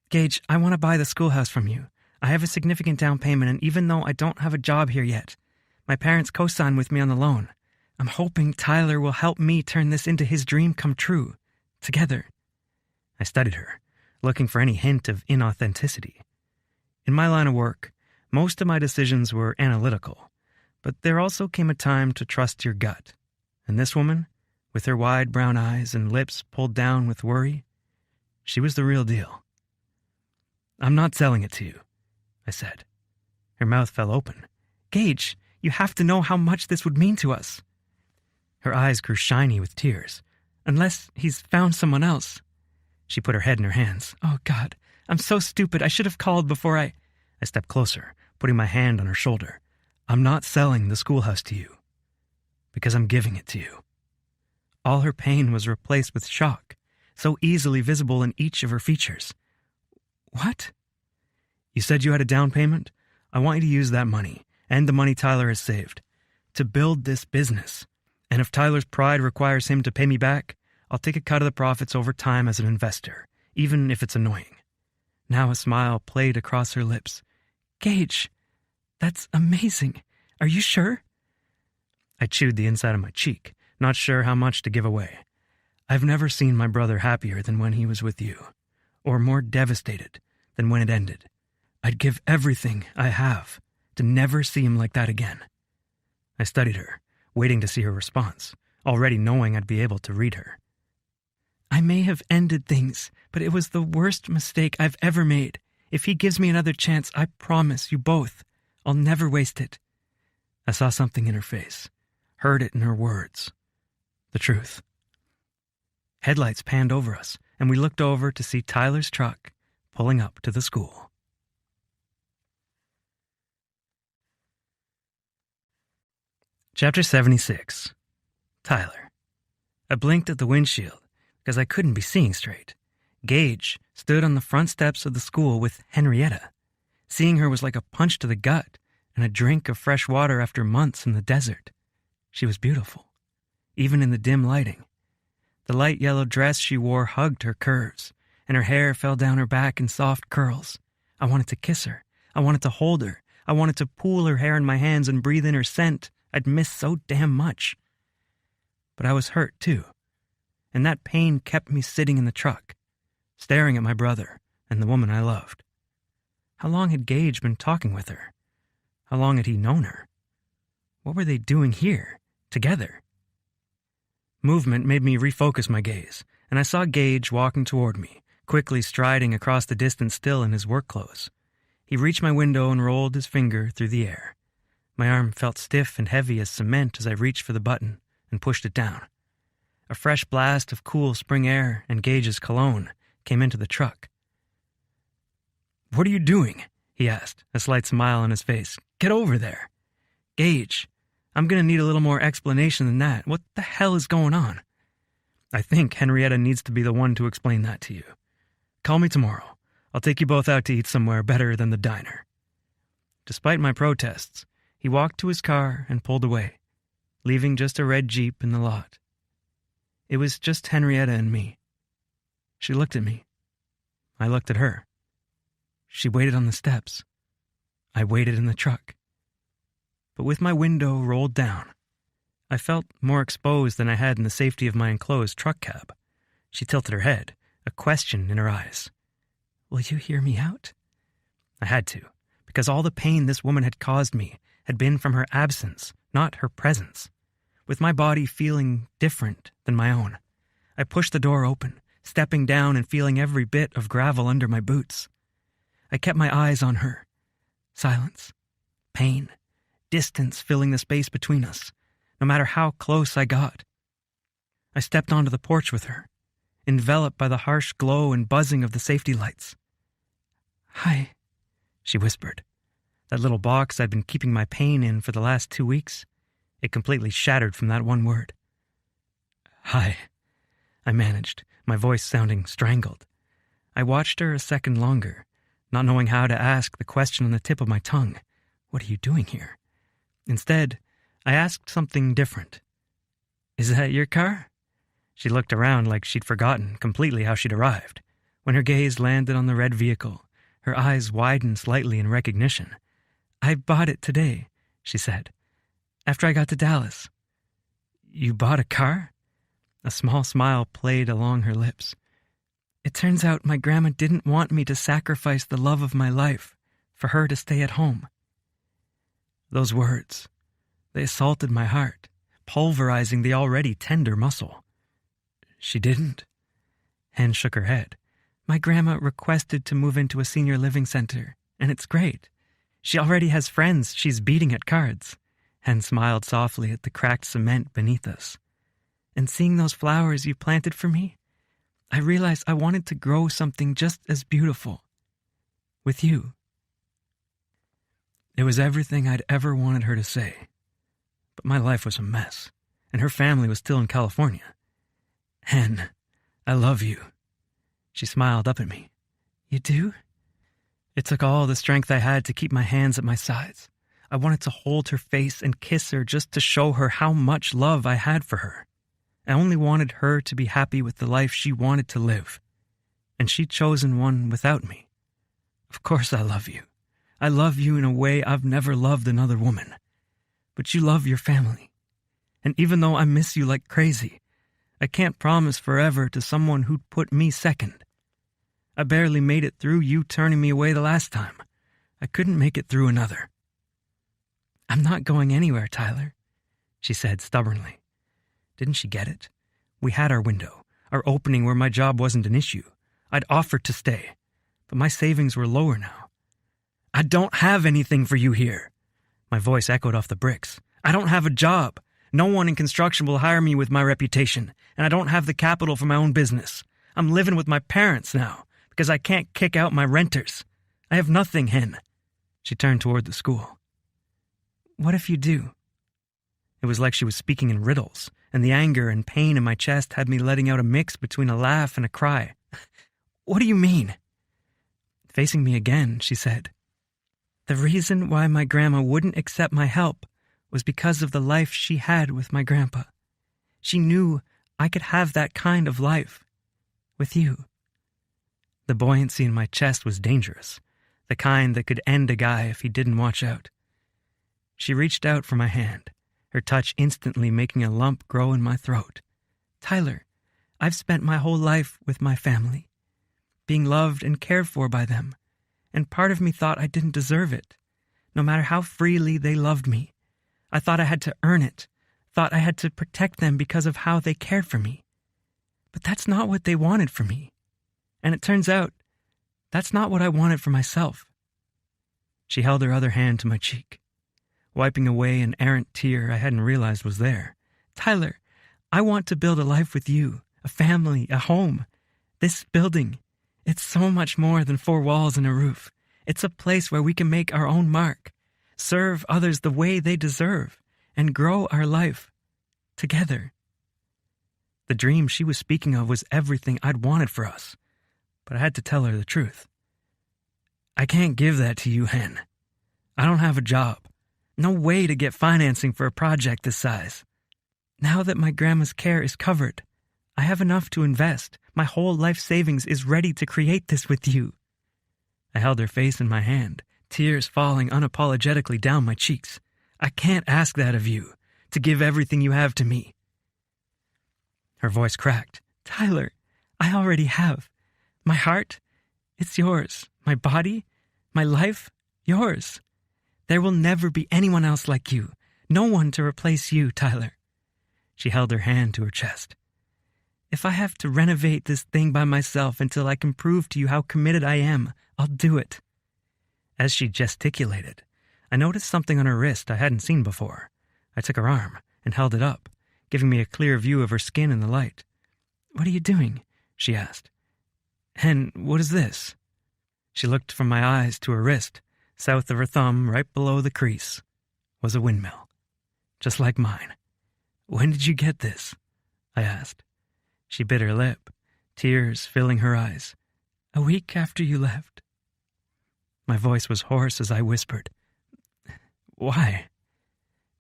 "Gage, I want to buy the schoolhouse from you. I have a significant down payment, and even though I don't have a job here yet, my parents co-signed with me on the loan. I'm hoping Tyler will help me turn this into his dream come true. Together." I studied her, looking for any hint of inauthenticity. In my line of work, most of my decisions were analytical, but there also came a time to trust your gut. And this woman, with her wide brown eyes and lips pulled down with worry, she was the real deal. "I'm not selling it to you," I said. Her mouth fell open. "Gage, you have to know how much this would mean to us." Her eyes grew shiny with tears. "Unless he's found someone else." She put her head in her hands. "Oh, God, I'm so stupid. I should have called before I stepped closer, putting my hand on her shoulder. "I'm not selling the schoolhouse to you, because I'm giving it to you." All her pain was replaced with shock, so easily visible in each of her features. "What?" "You said you had a down payment? I want you to use that money, and the money Tyler has saved, to build this business. And if Tyler's pride requires him to pay me back, I'll take a cut of the profits over time as an investor, even if it's annoying." Now a smile played across her lips. "Gage, that's amazing. Are you sure?" I chewed the inside of my cheek, not sure how much to give away. I've never seen my brother happier than when he was with you, or more devastated than when it ended. I'd give everything I have to never see him like that again. I studied her, waiting to see her response, already knowing I'd be able to read her. "I may have ended things, but it was the worst mistake I've ever made. If he gives me another chance, I promise you both, I'll never waste it." I saw something in her face, heard it in her words. The truth. Headlights panned over us, and we looked over to see Tyler's truck pulling up to the school. Chapter 76. Tyler. I blinked at the windshield because I couldn't be seeing straight. Gage stood on the front steps of the school with Henrietta. Seeing her was like a punch to the gut and a drink of fresh water after months in the desert. She was beautiful, even in the dim lighting. The light yellow dress she wore hugged her curves, and her hair fell down her back in soft curls. I wanted to kiss her. I wanted to hold her. I wanted to pool her hair in my hands and breathe in her scent I'd missed so damn much. But I was hurt, too, and that pain kept me sitting in the truck, staring at my brother and the woman I loved. How long had Gage been talking with her? How long had he known her? What were they doing here, together? Movement made me refocus my gaze, and I saw Gage walking toward me, quickly striding across the distance still in his work clothes. He reached my window and rolled his finger through the air. My arm felt stiff and heavy as cement as I reached for the button and pushed it down. A fresh blast of cool spring air and Gage's cologne came into the truck. "What are you doing?" he asked, a slight smile on his face. "Get over there." "Gage, I'm going to need a little more explanation than that. What the hell is going on?" "I think Henrietta needs to be the one to explain that to you. Call me tomorrow. I'll take you both out to eat somewhere better than the diner." Despite my protests, he walked to his car and pulled away, leaving just a red Jeep in the lot. It was just Henrietta and me. She looked at me. I looked at her. She waited on the steps. I waited in the truck. But with my window rolled down, I felt more exposed than I had in the safety of my enclosed truck cab. She tilted her head, a question in her eyes. "Will you hear me out?" I had to, because all the pain this woman had caused me had been from her absence, not her presence. With my body feeling different than my own, I pushed the door open, stepping down and feeling every bit of gravel under my boots. I kept my eyes on her. Silence, pain, distance filling the space between us, no matter how close I got. I stepped onto the porch with her, enveloped by the harsh glow and buzzing of the safety lights. "Hi," she whispered. That little box I'd been keeping my pain in for the last 2 weeks, it completely shattered from that one word. "Hi," I managed, my voice sounding strangled. I watched her a second longer, not knowing how to ask the question on the tip of my tongue. "What are you doing here?" Instead, I asked something different. "Is that your car?" She looked around like she'd forgotten completely how she'd arrived. When her gaze landed on the red vehicle, her eyes widened slightly in recognition. "I bought it today," she said, "after I got to Dallas." "You bought a car?" A small smile played along her lips. "It turns out my grandma didn't want me to sacrifice the love of my life for her to stay at home." Those words, they assaulted my heart, pulverizing the already tender muscle. "She didn't?" Hen shook her head. "My grandma requested to move into a senior living center, and it's great. She already has friends she's beating at cards." Hen smiled softly at the cracked cement beneath us. "And seeing those flowers you planted for me, I realized I wanted to grow something just as beautiful. With you." It was everything I'd ever wanted her to say. But my life was a mess, and her family was still in California. "Hen, I love you." She smiled up at me. "You do?" It took all the strength I had to keep my hands at my sides. I wanted to hold her face and kiss her just to show her how much love I had for her. I only wanted her to be happy with the life she wanted to live. And she'd chosen one without me. "Of course I love you. I love you in a way I've never loved another woman. But you love your family. And even though I miss you like crazy, I can't promise forever to someone who'd put me second. I barely made it through you turning me away the last time. I couldn't make it through another." "I'm not going anywhere, Tyler," she said stubbornly. Didn't she get it? We had our window, our opening where my job wasn't an issue. I'd offered to stay, but my savings were lower now. "I don't have anything for you here." My voice echoed off the bricks. "I don't have a job. No one in construction will hire me with my reputation, and I don't have the capital for my own business. I'm living with my parents now, because I can't kick out my renters. I have nothing, Hen." She turned toward the school. "What if you do?" It was like she was speaking in riddles, and the anger and pain in my chest had me letting out a mix between a laugh and a cry. "What do you mean?" Facing me again, she said, "The reason why my grandma wouldn't accept my help was because of the life she had with my grandpa. She knew I could have that kind of life with you." The buoyancy in my chest was dangerous, the kind that could end a guy if he didn't watch out. She reached out for my hand, her touch instantly making a lump grow in my throat. "Tyler, I've spent my whole life with my family, being loved and cared for by them, and part of me thought I didn't deserve it, no matter how freely they loved me. I thought I had to earn it, thought I had to protect them because of how they cared for me. But that's not what they wanted for me. And it turns out, that's not what I wanted for myself." She held her other hand to my cheek. wiping away an errant tear I hadn't realized was there. "Tyler, I want to build a life with you, a family, a home. This building, it's so much more than 4 walls and a roof. It's a place where we can make our own mark, serve others the way they deserve, and grow our life together." The dream she was speaking of was everything I'd wanted for us, but I had to tell her the truth. "I can't give that to you, Hen. I don't have a job. No way to get financing for a project this size. Now that my grandma's care is covered, I have enough to invest. My whole life savings is ready to create this with you." I held her face in my hand, tears falling unapologetically down my cheeks. "I can't ask that of you, to give everything you have to me." Her voice cracked. "Tyler, I already have. My heart, it's yours. My body, my life, yours. There will never be anyone else like you. No one to replace you, Tyler." She held her hand to her chest. "If I have to renovate this thing by myself until I can prove to you how committed I am, I'll do it." As she gesticulated, I noticed something on her wrist I hadn't seen before. I took her arm and held it up, giving me a clear view of her skin in the light. "What are you doing?" she asked. "Hen, what is this?" She looked from my eyes to her wrist. South of her thumb, right below the crease, was a windmill, just like mine. "When did you get this?" I asked. She bit her lip, tears filling her eyes. "A week after you left." My voice was hoarse as I whispered, "Why?"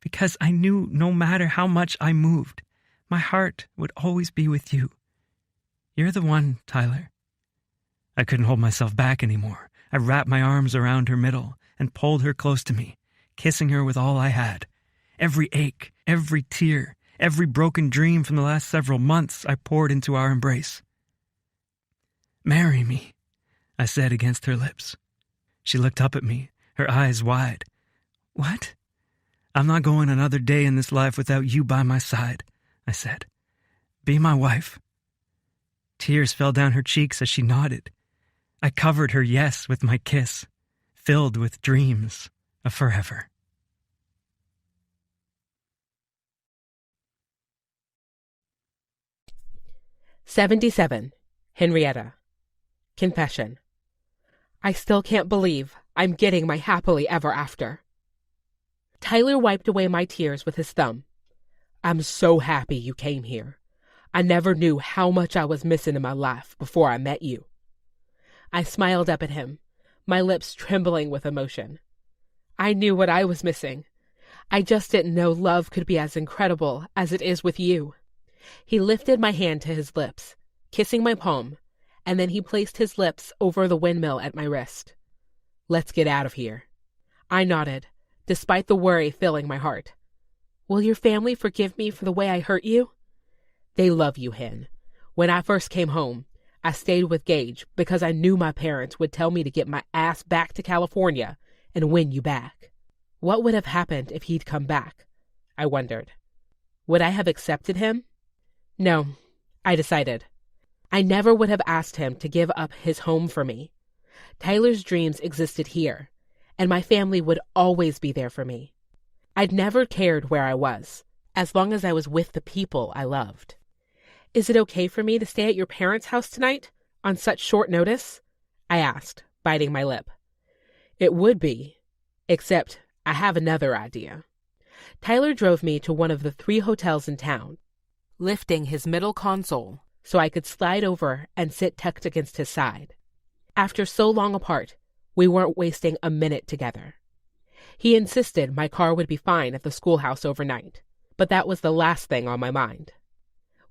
"Because I knew no matter how much I moved, my heart would always be with you. You're the one, Tyler." I couldn't hold myself back anymore. I wrapped my arms around her middle and pulled her close to me, kissing her with all I had. Every ache, every tear, every broken dream from the last several months I poured into our embrace. "Marry me," I said against her lips. She looked up at me, her eyes wide. "What?" "I'm not going another day in this life without you by my side," I said. "Be my wife." Tears fell down her cheeks as she nodded. I covered her yes with my kiss, filled with dreams of forever. "77. Henrietta. Confession. I still can't believe I'm getting my happily ever after." Tyler wiped away my tears with his thumb. "I'm so happy you came here. I never knew how much I was missing in my life before I met you." I smiled up at him, my lips trembling with emotion. I knew what I was missing. I just didn't know love could be as incredible as it is with you. He lifted my hand to his lips, kissing my palm, and then he placed his lips over the windmill at my wrist. "Let's get out of here." I nodded, despite the worry filling my heart. "Will your family forgive me for the way I hurt you?" "They love you, Hen. When I first came home, I stayed with Gage because I knew my parents would tell me to get my ass back to California and win you back." What would have happened if he'd come back? I wondered. Would I have accepted him? No, I decided. I never would have asked him to give up his home for me. Tyler's dreams existed here, and my family would always be there for me. I'd never cared where I was, as long as I was with the people I loved. "Is it okay for me to stay at your parents' house tonight, on such short notice?" I asked, biting my lip. "It would be, except I have another idea." Tyler drove me to one of the 3 hotels in town, lifting his middle console so I could slide over and sit tucked against his side. After so long apart, we weren't wasting a minute together. He insisted my car would be fine at the schoolhouse overnight, but that was the last thing on my mind.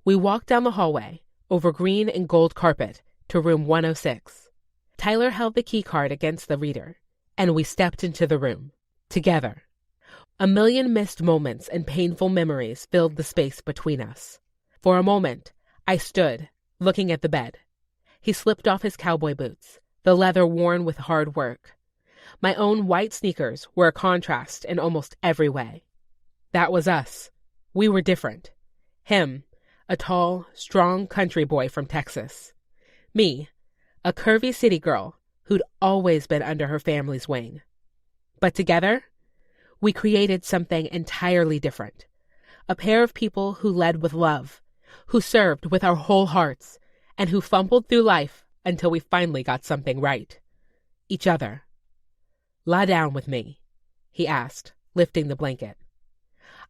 We walked down the hallway, over green and gold carpet, to room 106. Tyler held the key card against the reader, and we stepped into the room, together. A million missed moments and painful memories filled the space between us. For a moment, I stood, looking at the bed. He slipped off his cowboy boots, the leather worn with hard work. My own white sneakers were a contrast in almost every way. That was us. We were different. Him, a tall, strong country boy from Texas. Me, a curvy city girl who'd always been under her family's wing. But together, We created something entirely different. A pair of people who led with love, who served with our whole hearts, and who fumbled through life until we finally got something right. Each other. "Lie down with me," he asked, lifting the blanket.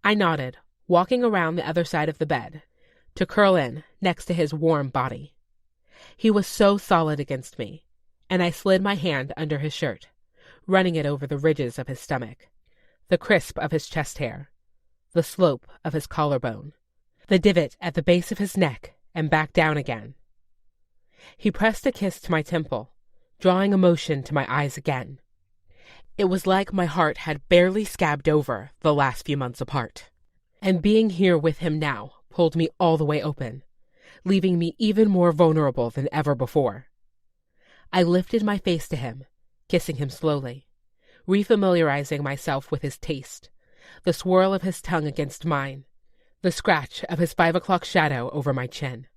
I nodded, walking around the other side of the bed, to curl in next to his warm body. He was so solid against me, and I slid my hand under his shirt, running it over the ridges of his stomach, the crisp of his chest hair, the slope of his collarbone, the divot at the base of his neck, and back down again. He pressed a kiss to my temple, drawing emotion to my eyes again. It was like my heart had barely scabbed over the last few months apart, and being here with him now pulled me all the way open, leaving me even more vulnerable than ever before. I lifted my face to him, kissing him slowly, refamiliarizing myself with his taste, the swirl of his tongue against mine, the scratch of his 5 o'clock shadow over my chin.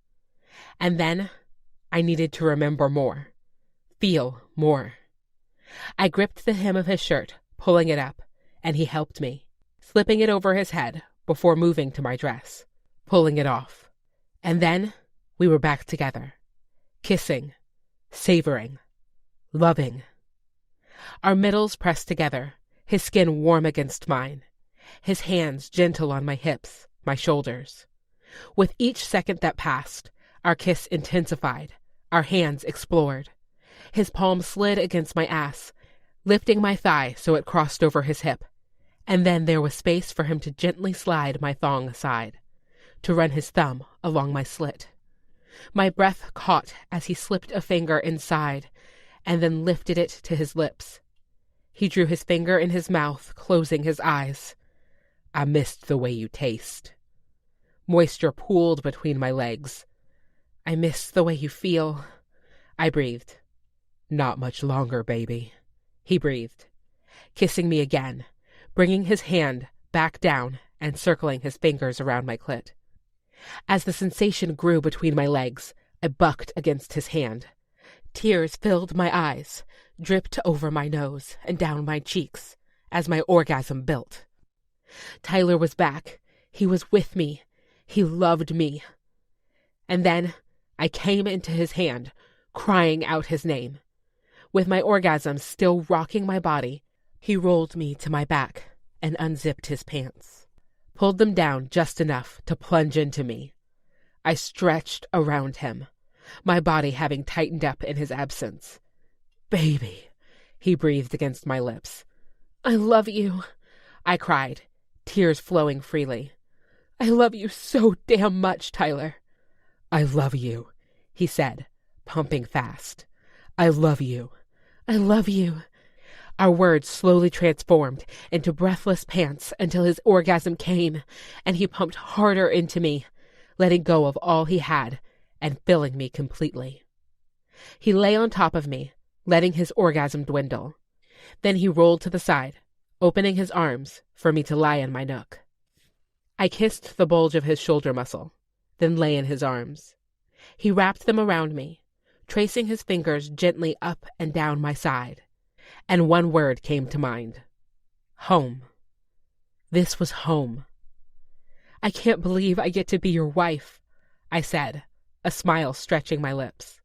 And then I needed to remember more, feel more. I gripped the hem of his shirt, pulling it up, and he helped me, slipping it over his head before moving to my dress, pulling it off. And then we were back together, kissing, savoring, loving. Our middles pressed together, his skin warm against mine, his hands gentle on my hips, my shoulders. With each second that passed, our kiss intensified, our hands explored. His palm slid against my ass, lifting my thigh so it crossed over his hip, and then there was space for him to gently slide my thong aside, to run his thumb along my slit. My breath caught as he slipped a finger inside, and then lifted it to his lips. He drew his finger in his mouth, closing his eyes. "I missed the way you taste." Moisture pooled between my legs. "I miss the way you feel," I breathed. "Not much longer, baby," he breathed, kissing me again, bringing his hand back down and circling his fingers around my clit. As the sensation grew between my legs, I bucked against his hand. Tears filled my eyes, dripped over my nose and down my cheeks as my orgasm built. Tyler was back. He was with me. He loved me. And then I came into his hand, crying out his name. With my orgasm still rocking my body, he rolled me to my back and unzipped his pants, pulled them down just enough to plunge into me. I stretched around him, my body having tightened up in his absence. "Baby," he breathed against my lips. "I love you," I cried, tears flowing freely. "I love you so damn much, Tyler." "I love you," he said, pumping fast. "I love you. I love you." Our words slowly transformed into breathless pants until his orgasm came, and he pumped harder into me, letting go of all he had and filling me completely. He lay on top of me, letting his orgasm dwindle. Then he rolled to the side, opening his arms for me to lie in my nook. I kissed the bulge of his shoulder muscle, then lay in his arms. He wrapped them around me, tracing his fingers gently up and down my side, and one word came to mind. Home. This was home. "I can't believe I get to be your wife," I said, a smile stretching my lips.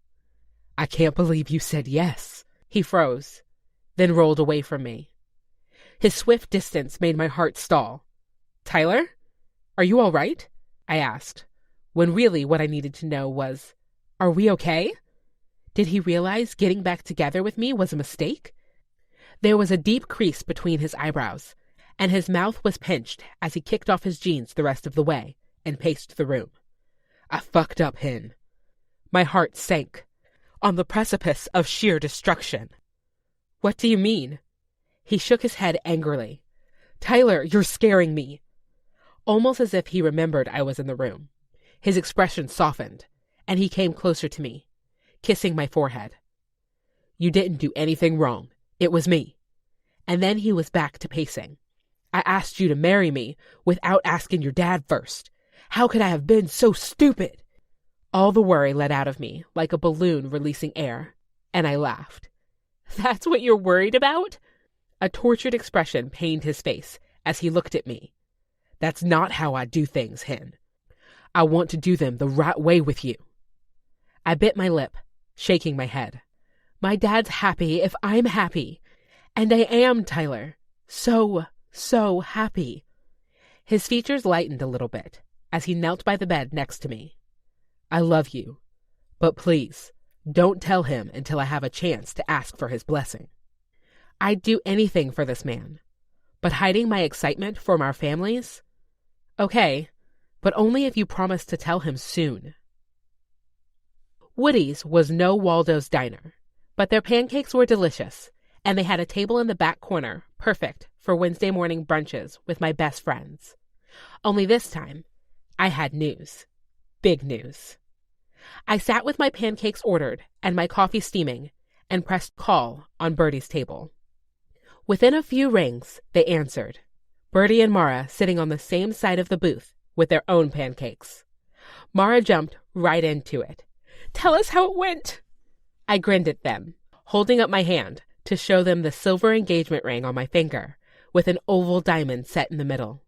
"I can't believe you said yes." He froze, then rolled away from me. His swift distance made my heart stall. "Tyler? Are you all right?" I asked, when really what I needed to know was, are we okay? Did he realize getting back together with me was a mistake? There was a deep crease between his eyebrows, and his mouth was pinched as he kicked off his jeans the rest of the way and paced the room. "I fucked up, Hen." My heart sank, on the precipice of sheer destruction. "What do you mean?" He shook his head angrily. "Tyler, you're scaring me." Almost as if he remembered I was in the room, his expression softened, and he came closer to me, kissing my forehead. "You didn't do anything wrong. It was me." And then he was back to pacing. "I asked you to marry me without asking your dad first. How could I have been so stupid?" All the worry let out of me like a balloon releasing air, and I laughed. "That's what you're worried about?" A tortured expression pained his face as he looked at me. That's not how I do things, Hen. I want to do them the right way with you. I bit my lip, shaking my head. My dad's happy if I'm happy. And I am, Tyler. So happy. His features lightened a little bit as he knelt by the bed next to me. I love you, but please, don't tell him until I have a chance to ask for his blessing. I'd do anything for this man, but hiding my excitement from our families? Okay, but only if you promise to tell him soon. Woody's was no Waldo's diner, but their pancakes were delicious, and they had a table in the back corner, perfect for Wednesday morning brunches with my best friends. Only this time, I had news. Big news. I sat with my pancakes ordered and my coffee steaming and pressed call on Bertie's table. Within a few rings, they answered. Bertie and Mara sitting on the same side of the booth with their own pancakes. Mara jumped right into it. Tell us how it went. I grinned at them, holding up my hand to show them the silver engagement ring on my finger with an oval diamond set in the middle.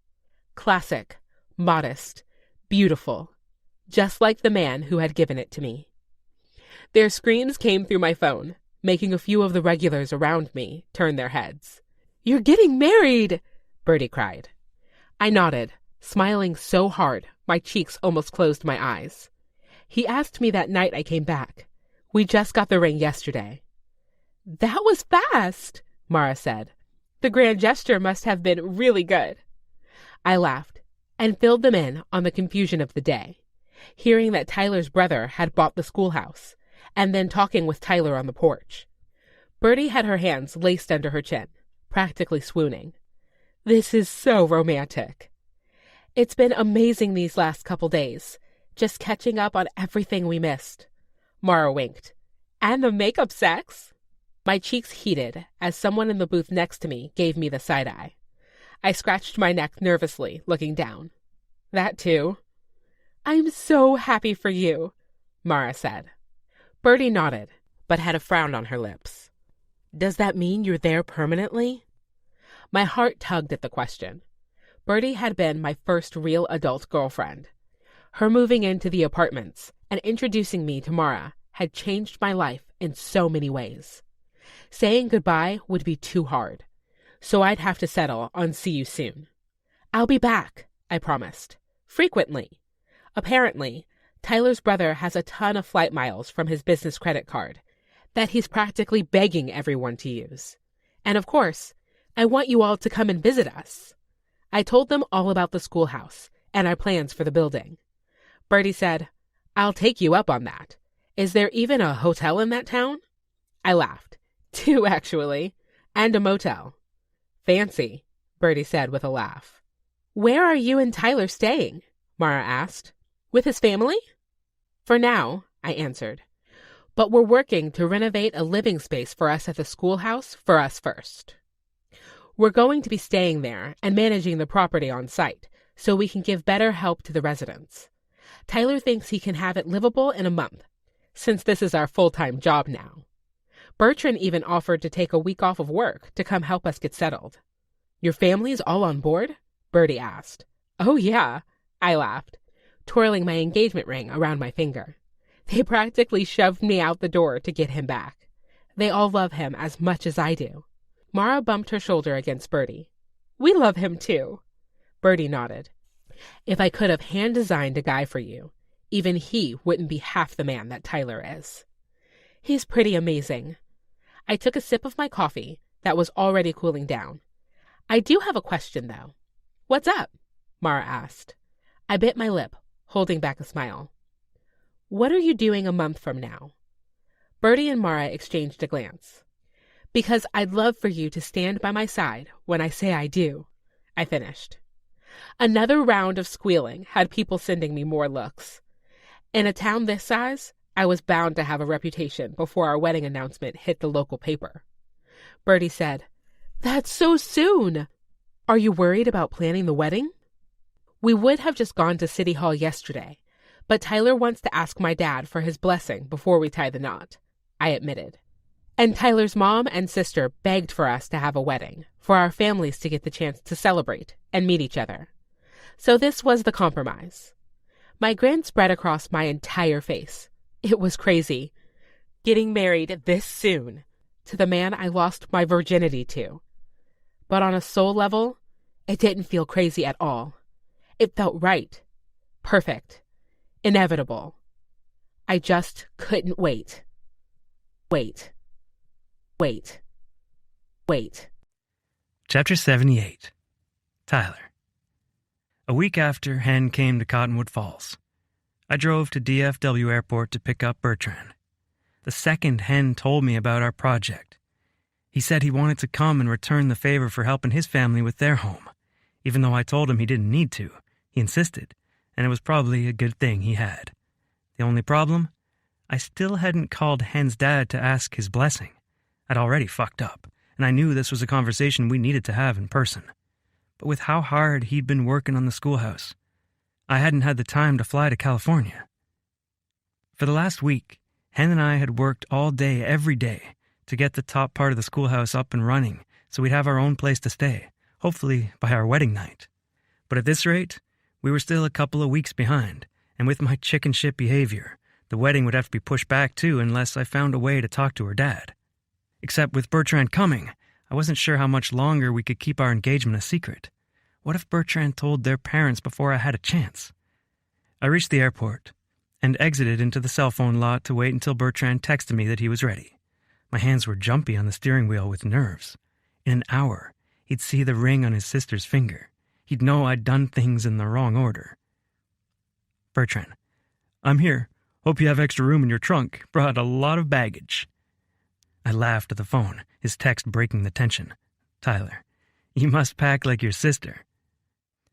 Classic, modest, beautiful, just like the man who had given it to me. Their screams came through my phone, making a few of the regulars around me turn their heads. You're getting married, Bertie cried. I nodded, smiling so hard my cheeks almost closed my eyes. He asked me that night I came back. We just got the ring yesterday. That was fast, Mara said. The grand gesture must have been really good. I laughed and filled them in on the confusion of the day, hearing that Tyler's brother had bought the schoolhouse, and then talking with Tyler on the porch. Bertie had her hands laced under her chin, practically swooning. This is so romantic. It's been amazing these last couple days, just catching up on everything we missed. Mara winked. And the makeup sex? My cheeks heated as someone in the booth next to me gave me the side eye. I scratched my neck nervously, looking down. That too. I'm so happy for you, Mara said. Bertie nodded, but had a frown on her lips. Does that mean you're there permanently? My heart tugged at the question. Bertie had been my first real adult girlfriend. Her moving into the apartments and introducing me to Mara had changed my life in so many ways. Saying goodbye would be too hard, so I'd have to settle on see you soon. I'll be back, I promised. Frequently. Apparently, Tyler's brother has a ton of flight miles from his business credit card that he's practically begging everyone to use. And of course, I want you all to come and visit us. I told them all about the schoolhouse and our plans for the building. Bertie said, I'll take you up on that. Is there even a hotel in that town? I laughed. 2, actually. And a motel. Fancy, Bertie said with a laugh. Where are you and Tyler staying? Mara asked. With his family? For now, I answered. But we're working to renovate a living space for us at the schoolhouse for us first. We're going to be staying there and managing the property on site so we can give better help to the residents. Tyler thinks he can have it livable in a month, since this is our full-time job now. Bertrand even offered to take a week off of work to come help us get settled. Your family's all on board? Bertie asked. Oh, yeah, I laughed, twirling my engagement ring around my finger. They practically shoved me out the door to get him back. They all love him as much as I do. Mara bumped her shoulder against Bertie. We love him too. Bertie nodded. If I could have hand-designed a guy for you, even he wouldn't be half the man that Tyler is. He's pretty amazing. I took a sip of my coffee that was already cooling down. I do have a question, though. What's up? Mara asked. I bit my lip, holding back a smile. What are you doing a month from now? Bertie and Mara exchanged a glance. Because I'd love for you to stand by my side when I say I do, I finished. Another round of squealing had people sending me more looks. In a town this size, I was bound to have a reputation before our wedding announcement hit the local paper. Bertie said, That's so soon! Are you worried about planning the wedding? We would have just gone to City Hall yesterday, but Tyler wants to ask my dad for his blessing before we tie the knot, I admitted. And Tyler's mom and sister begged for us to have a wedding, for our families to get the chance to celebrate and meet each other. So this was the compromise. My grin spread across my entire face. It was crazy. Getting married this soon to the man I lost my virginity to. But on a soul level, it didn't feel crazy at all. It felt right, perfect, inevitable. I just couldn't wait. Wait. Chapter 78. Tyler. A week after Hen came to Cottonwood Falls, I drove to DFW Airport to pick up Bertrand. The second Hen told me about our project, he said he wanted to come and return the favor for helping his family with their home. Even though I told him he didn't need to, he insisted, and it was probably a good thing he had. The only problem? I still hadn't called Hen's dad to ask his blessing. I'd already fucked up, and I knew this was a conversation we needed to have in person. But with how hard he'd been working on the schoolhouse, I hadn't had the time to fly to California. For the last week, Hen and I had worked all day, every day, to get the top part of the schoolhouse up and running so we'd have our own place to stay, hopefully by our wedding night. But at this rate, we were still a couple of weeks behind, and with my chicken shit behavior, the wedding would have to be pushed back too unless I found a way to talk to her dad. Except with Bertrand coming, I wasn't sure how much longer we could keep our engagement a secret. What if Bertrand told their parents before I had a chance? I reached the airport and exited into the cell phone lot to wait until Bertrand texted me that he was ready. My hands were jumpy on the steering wheel with nerves. In an hour, he'd see the ring on his sister's finger. He'd know I'd done things in the wrong order. Bertrand, I'm here. Hope you have extra room in your trunk. Brought a lot of baggage. I laughed at the phone, his text breaking the tension. Tyler, you must pack like your sister.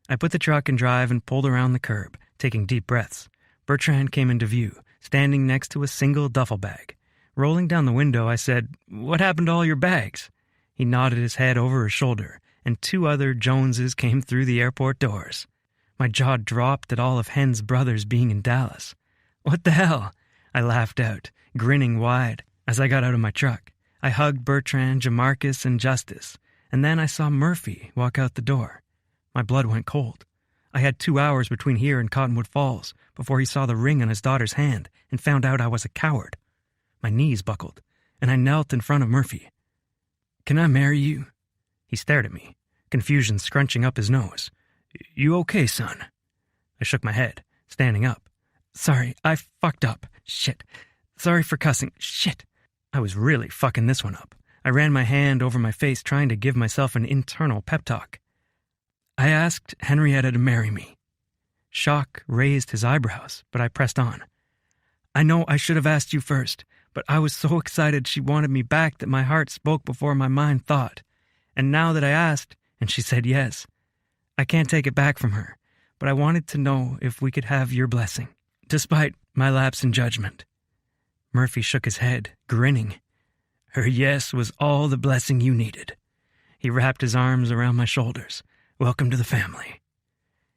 I put the truck in drive and pulled around the curb, taking deep breaths. Bertrand came into view, standing next to a single duffel bag. Rolling down the window, I said, "What happened to all your bags?" He nodded his head over his shoulder, and two other Joneses came through the airport doors. My jaw dropped at all of Hen's brothers being in Dallas. What the hell? I laughed out, grinning wide. As I got out of my truck, I hugged Bertrand, Jamarcus, and Justice, and then I saw Murphy walk out the door. My blood went cold. I had 2 hours between here and Cottonwood Falls before he saw the ring on his daughter's hand and found out I was a coward. My knees buckled, and I knelt in front of Murphy. "Can I marry you?" He stared at me, confusion scrunching up his nose. "You okay, son?" I shook my head, standing up. "Sorry, I fucked up. Shit. Sorry for cussing. Shit." I was really fucking this one up. I ran my hand over my face, trying to give myself an internal pep talk. "I asked Henrietta to marry me." Shock raised his eyebrows, but I pressed on. "I know I should have asked you first, but I was so excited she wanted me back that my heart spoke before my mind thought. And now that I asked, and she said yes, I can't take it back from her, but I wanted to know if we could have your blessing, despite my lapse in judgment." Murphy shook his head, grinning. "Her yes was all the blessing you needed." He wrapped his arms around my shoulders. "Welcome to the family."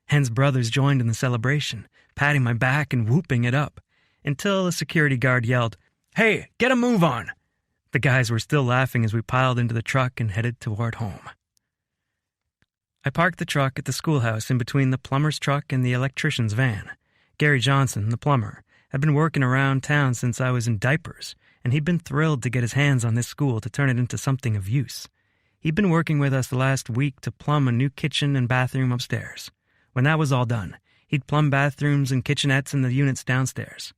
Hen's brothers joined in the celebration, patting my back and whooping it up, until a security guard yelled, "Hey, get a move on!" The guys were still laughing as we piled into the truck and headed toward home. I parked the truck at the schoolhouse in between the plumber's truck and the electrician's van. Gary Johnson, the plumber, had been working around town since I was in diapers, and he'd been thrilled to get his hands on this school to turn it into something of use. He'd been working with us the last week to plumb a new kitchen and bathroom upstairs. When that was all done, he'd plumb bathrooms and kitchenettes in the units downstairs.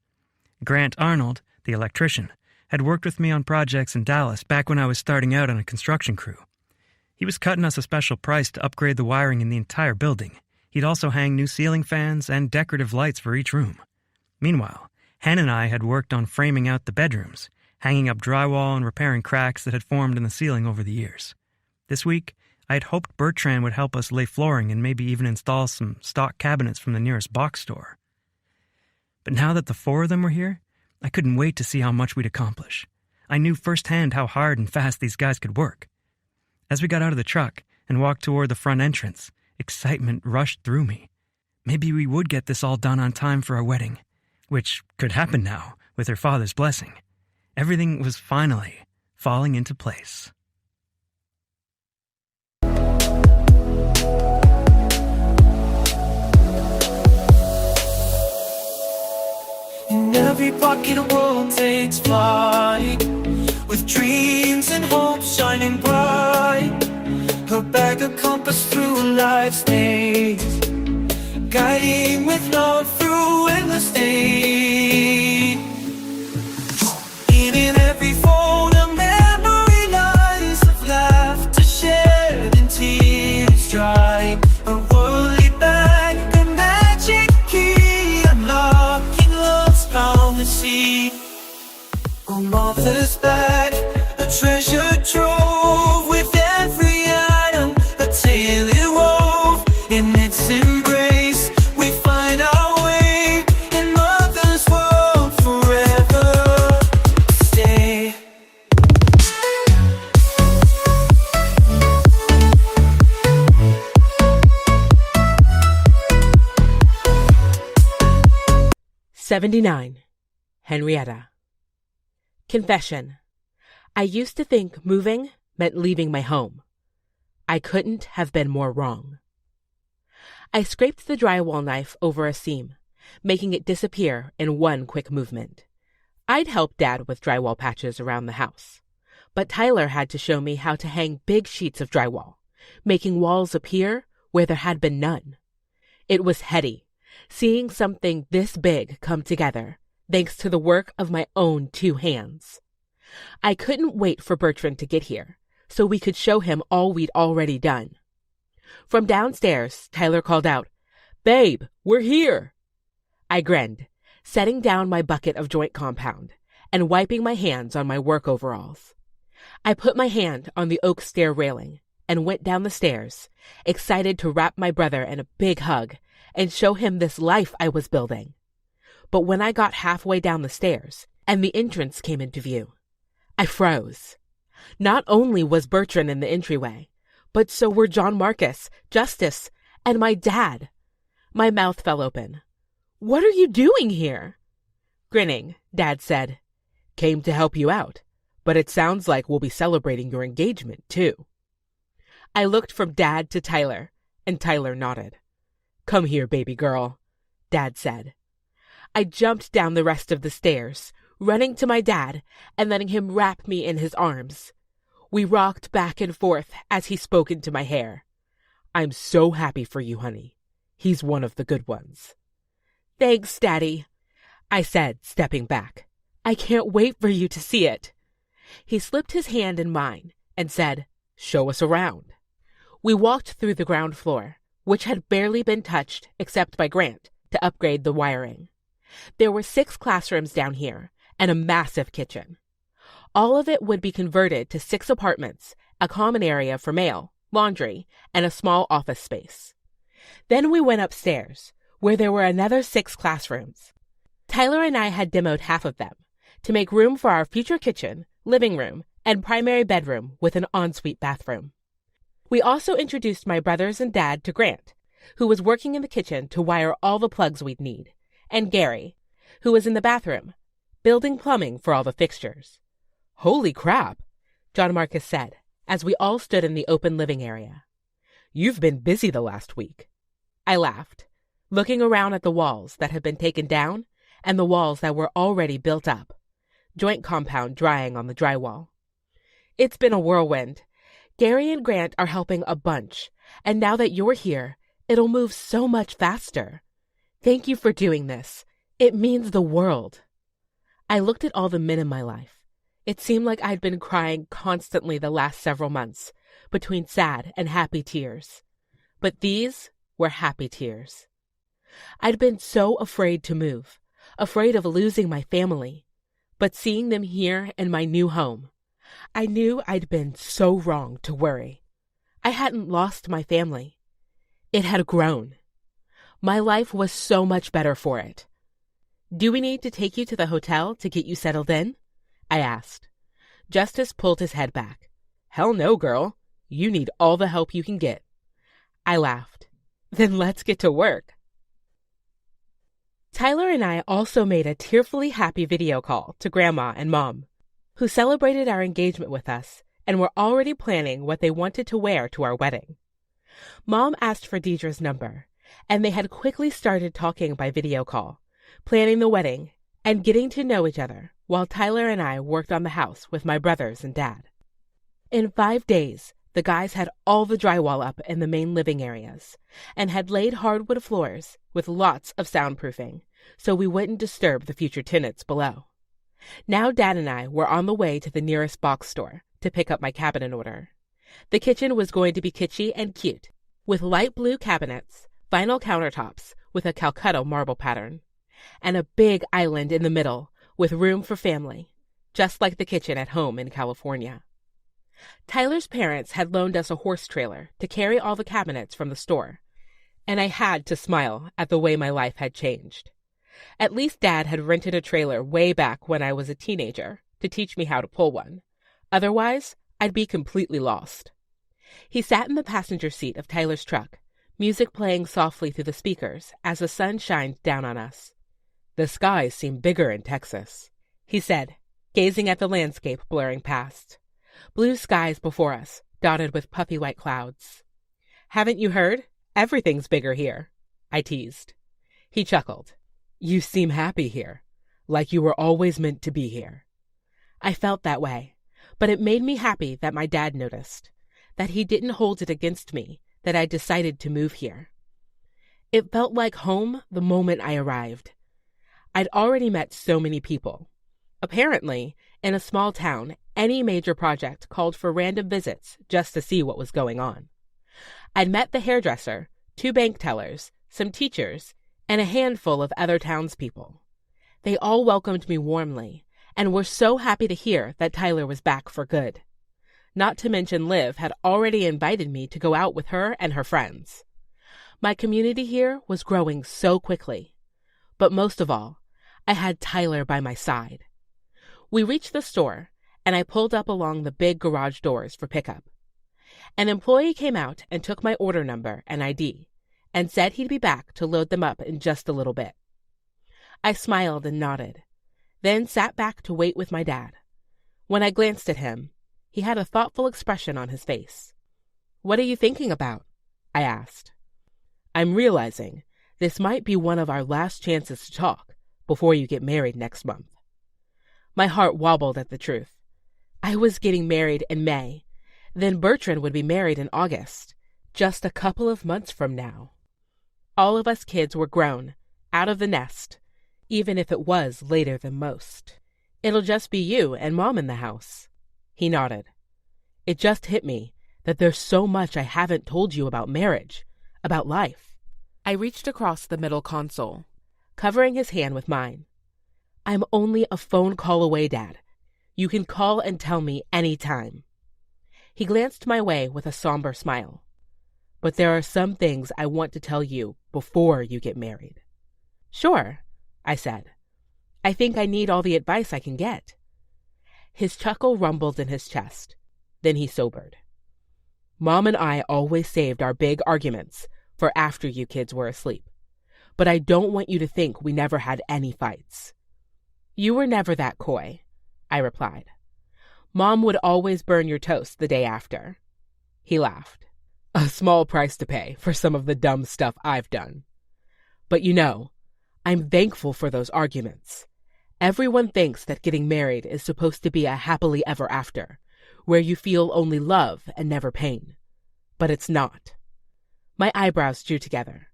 Grant Arnold, the electrician, had worked with me on projects in Dallas back when I was starting out on a construction crew. He was cutting us a special price to upgrade the wiring in the entire building. He'd also hang new ceiling fans and decorative lights for each room. Meanwhile, Hen and I had worked on framing out the bedrooms, hanging up drywall and repairing cracks that had formed in the ceiling over the years. This week, I had hoped Bertrand would help us lay flooring and maybe even install some stock cabinets from the nearest box store. But now that the four of them were here, I couldn't wait to see how much we'd accomplish. I knew firsthand how hard and fast these guys could work. As we got out of the truck and walked toward the front entrance, excitement rushed through me. Maybe we would get this all done on time for our wedding, which could happen now with her father's blessing. Everything was finally falling into place. In every pocket the world takes flight, with dreams and hopes shining bright. Her bag a compass through life's maze, guiding with love through endless days. In every fold a memory lies of laughter shared and tears dry. A worldly bag, a magic key, unlocking love's boundless sea. A mother's bag, a treasure trove, with every item a tale it wove. In its embrace we find our way, in mother's world forever stay. "79. Henrietta. Confession. I used to think moving meant leaving my home. I couldn't have been more wrong. I scraped the drywall knife over a seam, making it disappear in one quick movement. I'd helped Dad with drywall patches around the house, but Tyler had to show me how to hang big sheets of drywall, making walls appear where there had been none. It was heady, seeing something this big come together, thanks to the work of my own 2 hands. I couldn't wait for Bertrand to get here, so we could show him all we'd already done. From downstairs, Tyler called out, "Babe, we're here!" I grinned, setting down my bucket of joint compound and wiping my hands on my work overalls. I put my hand on the oak stair railing and went down the stairs, excited to wrap my brother in a big hug and show him this life I was building. But when I got halfway down the stairs and the entrance came into view, I froze. Not only was Bertrand in the entryway, but so were John Marcus, Justice, and my dad. My mouth fell open. "What are you doing here?" Grinning, Dad said, "Came to help you out, but it sounds like we'll be celebrating your engagement, too." I looked from Dad to Tyler, and Tyler nodded. "Come here, baby girl," Dad said. I jumped down the rest of the stairs, running to my dad and letting him wrap me in his arms. We rocked back and forth as he spoke into my hair. "I'm so happy for you, honey. He's one of the good ones." "Thanks, Daddy," I said, stepping back. "I can't wait for you to see it." He slipped his hand in mine and said, "Show us around." We walked through the ground floor, which had barely been touched except by Grant to upgrade the wiring. There were 6 classrooms down here and a massive kitchen. All of it would be converted to 6 apartments, a common area for mail, laundry, and a small office space. Then we went upstairs, where there were another 6 classrooms. Tyler and I had demoed half of them to make room for our future kitchen, living room, and primary bedroom with an ensuite bathroom. We also introduced my brothers and Dad to Grant, who was working in the kitchen to wire all the plugs we'd need, and Gary, who was in the bathroom, building plumbing for all the fixtures. "Holy crap," John Marcus said, as we all stood in the open living area. "You've been busy the last week." I laughed, looking around at the walls that had been taken down and the walls that were already built up, joint compound drying on the drywall. "It's been a whirlwind. Gary and Grant are helping a bunch, and now that you're here, it'll move so much faster. Thank you for doing this. It means the world." I looked at all the men in my life. It seemed like I'd been crying constantly the last several months, between sad and happy tears. But these were happy tears. I'd been so afraid to move, afraid of losing my family. But seeing them here in my new home, I knew I'd been so wrong to worry. I hadn't lost my family. It had grown. My life was so much better for it. "Do we need to take you to the hotel to get you settled in?" I asked. Justice pulled his head back. "Hell no, girl. You need all the help you can get." I laughed. "Then let's get to work." Tyler and I also made a tearfully happy video call to Grandma and Mom. who celebrated our engagement with us and were already planning what they wanted to wear to our wedding. Mom asked for Deidre's number, and they had quickly started talking by video call, planning the wedding and getting to know each other while Tyler and I worked on the house with my brothers and Dad. In 5 days, the guys had all the drywall up in the main living areas and had laid hardwood floors with lots of soundproofing so we wouldn't disturb the future tenants below. Now Dad and I were on the way to the nearest box store to pick up my cabinet order. The kitchen was going to be kitschy and cute, with light blue cabinets, vinyl countertops with a Calcutta marble pattern, and a big island in the middle with room for family, just like the kitchen at home in California. Tyler's parents had loaned us a horse trailer to carry all the cabinets from the store, and I had to smile at the way my life had changed. At least Dad had rented a trailer way back when I was a teenager to teach me how to pull one. Otherwise, I'd be completely lost. He sat in the passenger seat of Tyler's truck, music playing softly through the speakers as the sun shined down on us. "The skies seem bigger in Texas," he said, gazing at the landscape blurring past. Blue skies before us, dotted with puffy white clouds. "Haven't you heard? Everything's bigger here," I teased. He chuckled. "You seem happy here, like you were always meant to be here." I felt that way, but it made me happy that my dad noticed, that he didn't hold it against me that I decided to move here. It felt like home the moment I arrived. I'd already met so many people. Apparently, in a small town, any major project called for random visits just to see what was going on. I'd met the hairdresser, 2 bank tellers, some teachers, and a handful of other townspeople. They all welcomed me warmly and were so happy to hear that Tyler was back for good. Not to mention Liv had already invited me to go out with her and her friends. My community here was growing so quickly. But most of all, I had Tyler by my side. We reached the store, and I pulled up along the big garage doors for pickup. An employee came out and took my order number and ID, and said he'd be back to load them up in just a little bit. I smiled and nodded, then sat back to wait with my dad. When I glanced at him, he had a thoughtful expression on his face. "What are you thinking about?" I asked. "I'm realizing this might be one of our last chances to talk before you get married next month." My heart wobbled at the truth. I was getting married in May. Then Bertrand would be married in August, just a couple of months from now. All of us kids were grown, out of the nest, even if it was later than most. "It'll just be you and Mom in the house." He nodded. "It just hit me that there's so much I haven't told you about marriage, about life." I reached across the middle console, covering his hand with mine. "I'm only a phone call away, Dad. You can call and tell me any time." He glanced my way with a somber smile. "But there are some things I want to tell you before you get married." "Sure," I said. "I think I need all the advice I can get." His chuckle rumbled in his chest. Then he sobered. "Mom and I always saved our big arguments for after you kids were asleep. But I don't want you to think we never had any fights." "You were never that coy," I replied. "Mom would always burn your toast the day after." He laughed. "A small price to pay for some of the dumb stuff I've done. But you know, I'm thankful for those arguments. Everyone thinks that getting married is supposed to be a happily ever after, where you feel only love and never pain. But it's not." My eyebrows drew together.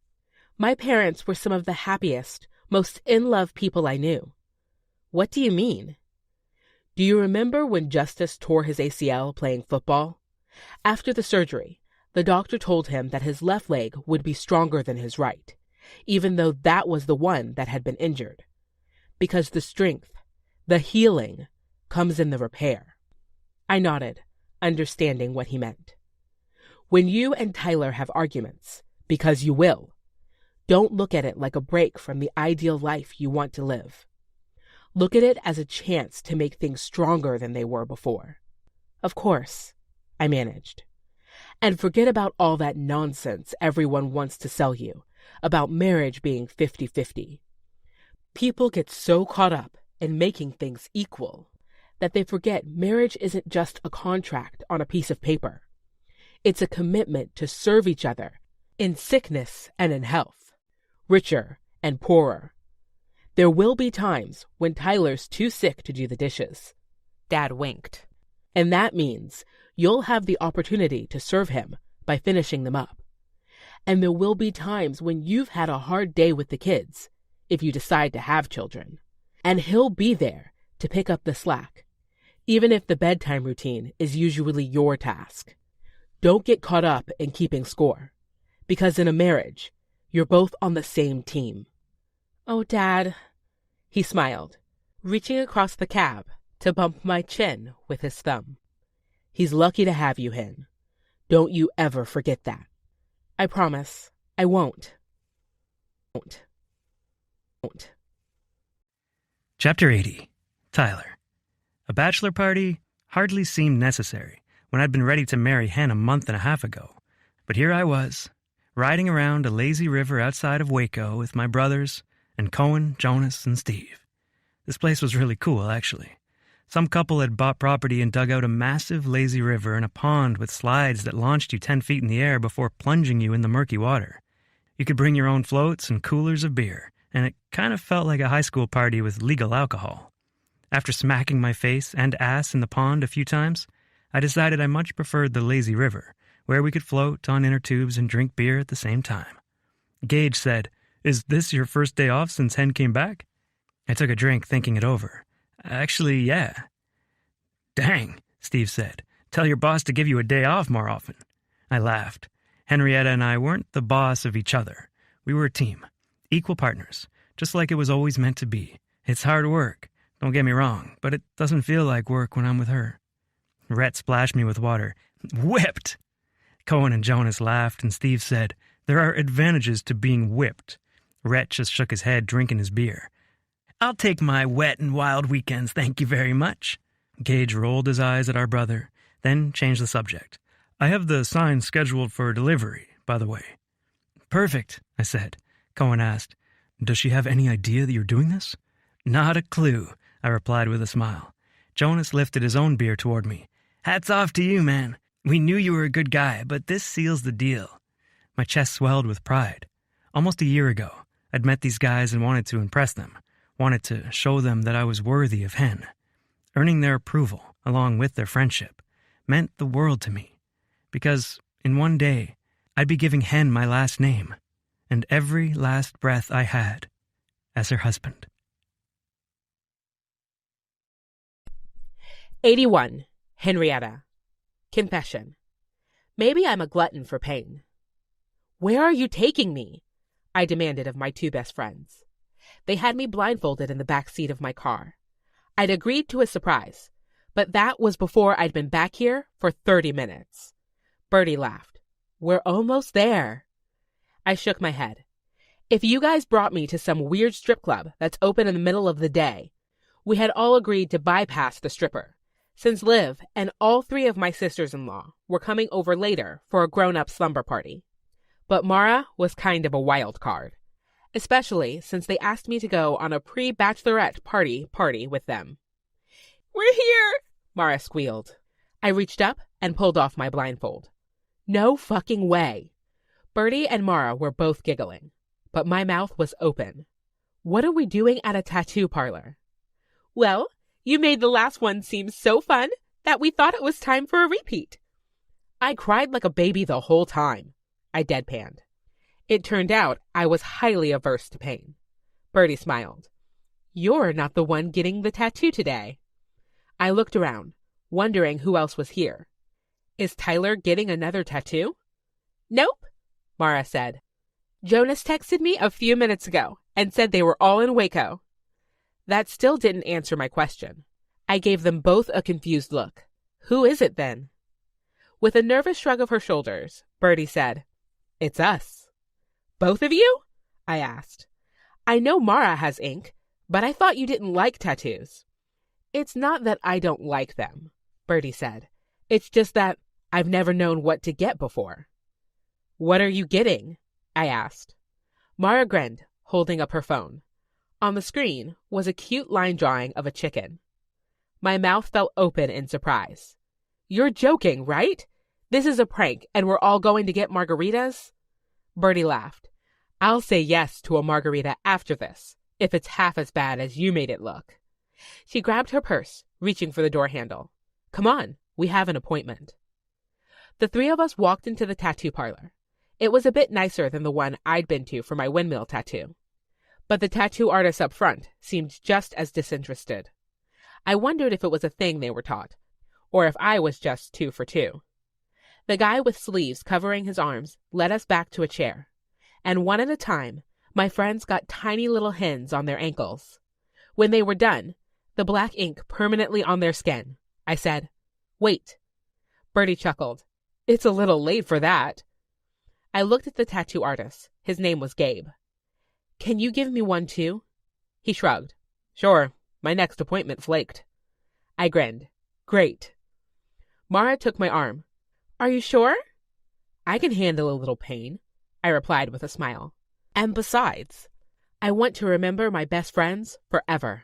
My parents were some of the happiest, most in-love people I knew. "What do you mean?" "Do you remember when Justice tore his ACL playing football? After the surgery, the doctor told him that his left leg would be stronger than his right, even though that was the one that had been injured. Because the strength, the healing, comes in the repair." I nodded, understanding what he meant. "When you and Tyler have arguments, because you will, don't look at it like a break from the ideal life you want to live. Look at it as a chance to make things stronger than they were before." "Of course," I managed. "And forget about all that nonsense everyone wants to sell you about marriage being 50-50. People get so caught up in making things equal that they forget marriage isn't just a contract on a piece of paper. It's a commitment to serve each other in sickness and in health, richer and poorer. There will be times when Tyler's too sick to do the dishes. Dad winked. And that means you'll have the opportunity to serve him by finishing them up. And there will be times when you've had a hard day with the kids, if you decide to have children. And he'll be there to pick up the slack, even if the bedtime routine is usually your task. Don't get caught up in keeping score, because in a marriage, you're both on the same team. Oh, Dad, he smiled, reaching across the cab to bump my chin with his thumb. He's lucky to have you, Hen. Don't you ever forget that. I promise, I won't. Chapter 80. Tyler. A bachelor party hardly seemed necessary when I'd been ready to marry Hen a month and a half ago. But here I was, riding around a lazy river outside of Waco with my brothers and Cohen, Jonas, and Steve. This place was really cool, actually. Some couple had bought property and dug out a massive lazy river and a pond with slides that launched you 10 feet in the air before plunging you in the murky water. You could bring your own floats and coolers of beer, and it kind of felt like a high school party with legal alcohol. After smacking my face and ass in the pond a few times, I decided I much preferred the lazy river, where we could float on inner tubes and drink beer at the same time. Gage said, "Is this your first day off since Hen came back?" I took a drink thinking it over. "Actually, yeah." "Dang," Steve said. "Tell your boss to give you a day off more often." I laughed. Henrietta and I weren't the boss of each other. We were a team, equal partners, just like it was always meant to be. It's hard work, don't get me wrong, but it doesn't feel like work when I'm with her. Rhett splashed me with water. "Whipped!" Cohen and Jonas laughed, and Steve said, "There are advantages to being whipped." Rhett just shook his head, drinking his beer. "I'll take my wet and wild weekends, thank you very much." Gage rolled his eyes at our brother, then changed the subject. "I have the sign scheduled for delivery, by the way." "Perfect," I said. Cohen asked, "Does she have any idea that you're doing this?" "Not a clue," I replied with a smile. Jonas lifted his own beer toward me. "Hats off to you, man. We knew you were a good guy, but this seals the deal." My chest swelled with pride. Almost a year ago, I'd met these guys and wanted to impress them, wanted to show them that I was worthy of Hen. Earning their approval, along with their friendship, meant the world to me, because in one day, I'd be giving Hen my last name, and every last breath I had as her husband. 81. Henrietta. Confession. Maybe I'm a glutton for pain. "Where are you taking me?" I demanded of my two best friends. They had me blindfolded in the back seat of my car. I'd agreed to a surprise, but that was before I'd been back here for 30 minutes. Bertie laughed. "We're almost there." I shook my head. "If you guys brought me to some weird strip club that's open in the middle of the day," we had all agreed to bypass the stripper, since Liv and all three of my sisters-in-law were coming over later for a grown-up slumber party. But Mara was kind of a wild card, especially since they asked me to go on a pre-bachelorette party with them. "We're here!" Mara squealed. I reached up and pulled off my blindfold. No fucking way. Bertie and Mara were both giggling, but my mouth was open. What are we doing at a tattoo parlor? "Well, you made the last one seem so fun that we thought it was time for a repeat." I cried like a baby the whole time. I deadpanned. It turned out I was highly averse to pain. Bertie smiled. "You're not the one getting the tattoo today." I looked around, wondering who else was here. "Is Tyler getting another tattoo?" "Nope," Mara said. "Jonas texted me a few minutes ago and said they were all in Waco." That still didn't answer my question. I gave them both a confused look. "Who is it then?" With a nervous shrug of her shoulders, Bertie said, "It's us." "Both of you?" I asked. "I know Mara has ink, but I thought you didn't like tattoos." "It's not that I don't like them," Bertie said. "It's just that I've never known what to get before." "What are you getting?" I asked. Mara grinned, holding up her phone. On the screen was a cute line drawing of a chicken. My mouth fell open in surprise. You're joking, right? This is a prank, and we're all going to get margaritas? Bertie laughed. I'll say yes to a margarita after this, if it's half as bad as you made it look. She grabbed her purse, reaching for the door handle. Come on, we have an appointment. The three of us walked into the tattoo parlor. It was a bit nicer than the one I'd been to for my windmill tattoo. But the tattoo artist up front seemed just as disinterested. I wondered if it was a thing they were taught, or if I was just 2 for 2. The guy with sleeves covering his arms led us back to a chair, and one at a time, my friends got tiny little hens on their ankles. When they were done, the black ink permanently on their skin, I said, Wait. Bertie chuckled. It's a little late for that. I looked at the tattoo artist. His name was Gabe. Can you give me one too? He shrugged. Sure, my next appointment flaked. I grinned. Great. Mara took my arm. Are you sure? I can handle a little pain, I replied with a smile. And besides, I want to remember my best friends forever.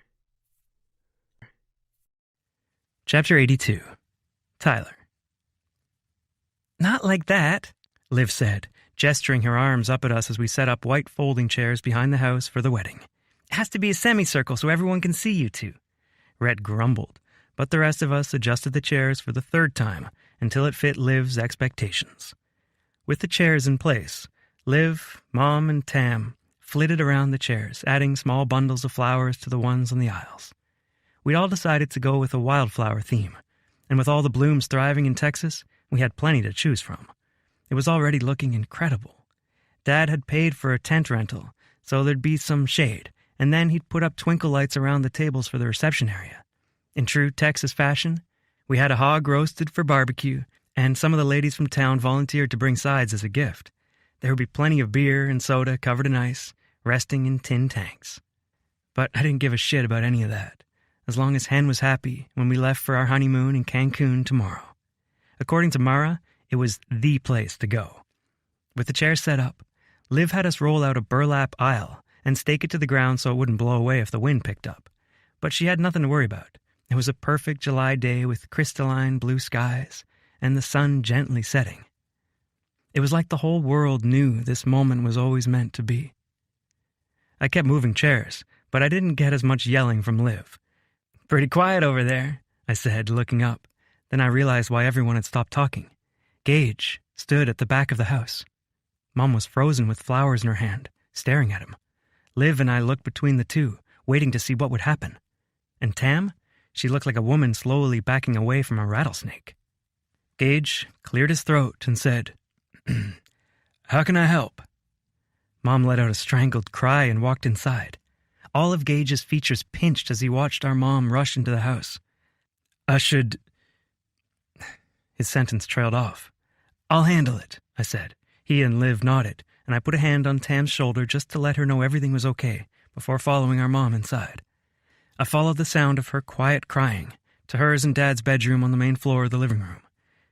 Chapter 82. Tyler. Not like that, Liv said, gesturing her arms up at us as we set up white folding chairs behind the house for the wedding. It has to be a semicircle so everyone can see you two. Rhett grumbled, but the rest of us adjusted the chairs for the 3rd time until it fit Liv's expectations. With the chairs in place, Liv, Mom, and Tam flitted around the chairs, adding small bundles of flowers to the ones on the aisles. We'd all decided to go with a wildflower theme, and with all the blooms thriving in Texas, we had plenty to choose from. It was already looking incredible. Dad had paid for a tent rental, so there'd be some shade, and then he'd put up twinkle lights around the tables for the reception area. In true Texas fashion, we had a hog roasted for barbecue, and some of the ladies from town volunteered to bring sides as a gift. There would be plenty of beer and soda covered in ice, resting in tin tanks. But I didn't give a shit about any of that, as long as Hen was happy when we left for our honeymoon in Cancun tomorrow. According to Mara, it was the place to go. With the chairs set up, Liv had us roll out a burlap aisle and stake it to the ground so it wouldn't blow away if the wind picked up. But she had nothing to worry about. It was a perfect July day with crystalline blue skies and the sun gently setting. It was like the whole world knew this moment was always meant to be. I kept moving chairs, but I didn't get as much yelling from Liv. Pretty quiet over there, I said, looking up. Then I realized why everyone had stopped talking. Gage stood at the back of the house. Mom was frozen with flowers in her hand, staring at him. Liv and I looked between the two, waiting to see what would happen. And Tam? She looked like a woman slowly backing away from a rattlesnake. Gage cleared his throat and said, How can I help? Mom let out a strangled cry and walked inside. All of Gage's features pinched as he watched our mom rush into the house. His sentence trailed off. I'll handle it, I said. He and Liv nodded, and I put a hand on Tam's shoulder just to let her know everything was okay before following our mom inside. I followed the sound of her quiet crying to hers and Dad's bedroom on the main floor of the living room.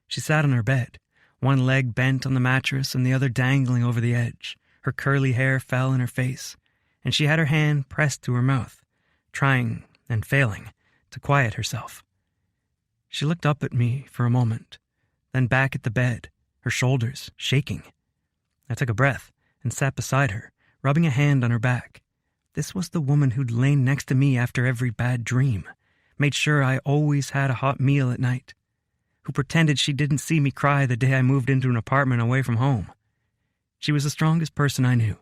She sat on her bed, one leg bent on the mattress and the other dangling over the edge. Her curly hair fell in her face, and she had her hand pressed to her mouth, trying and failing to quiet herself. She looked up at me for a moment, then back at the bed, her shoulders shaking. I took a breath and sat beside her, rubbing a hand on her back. This was the woman who'd lain next to me after every bad dream, made sure I always had a hot meal at night, who pretended she didn't see me cry the day I moved into an apartment away from home. She was the strongest person I knew,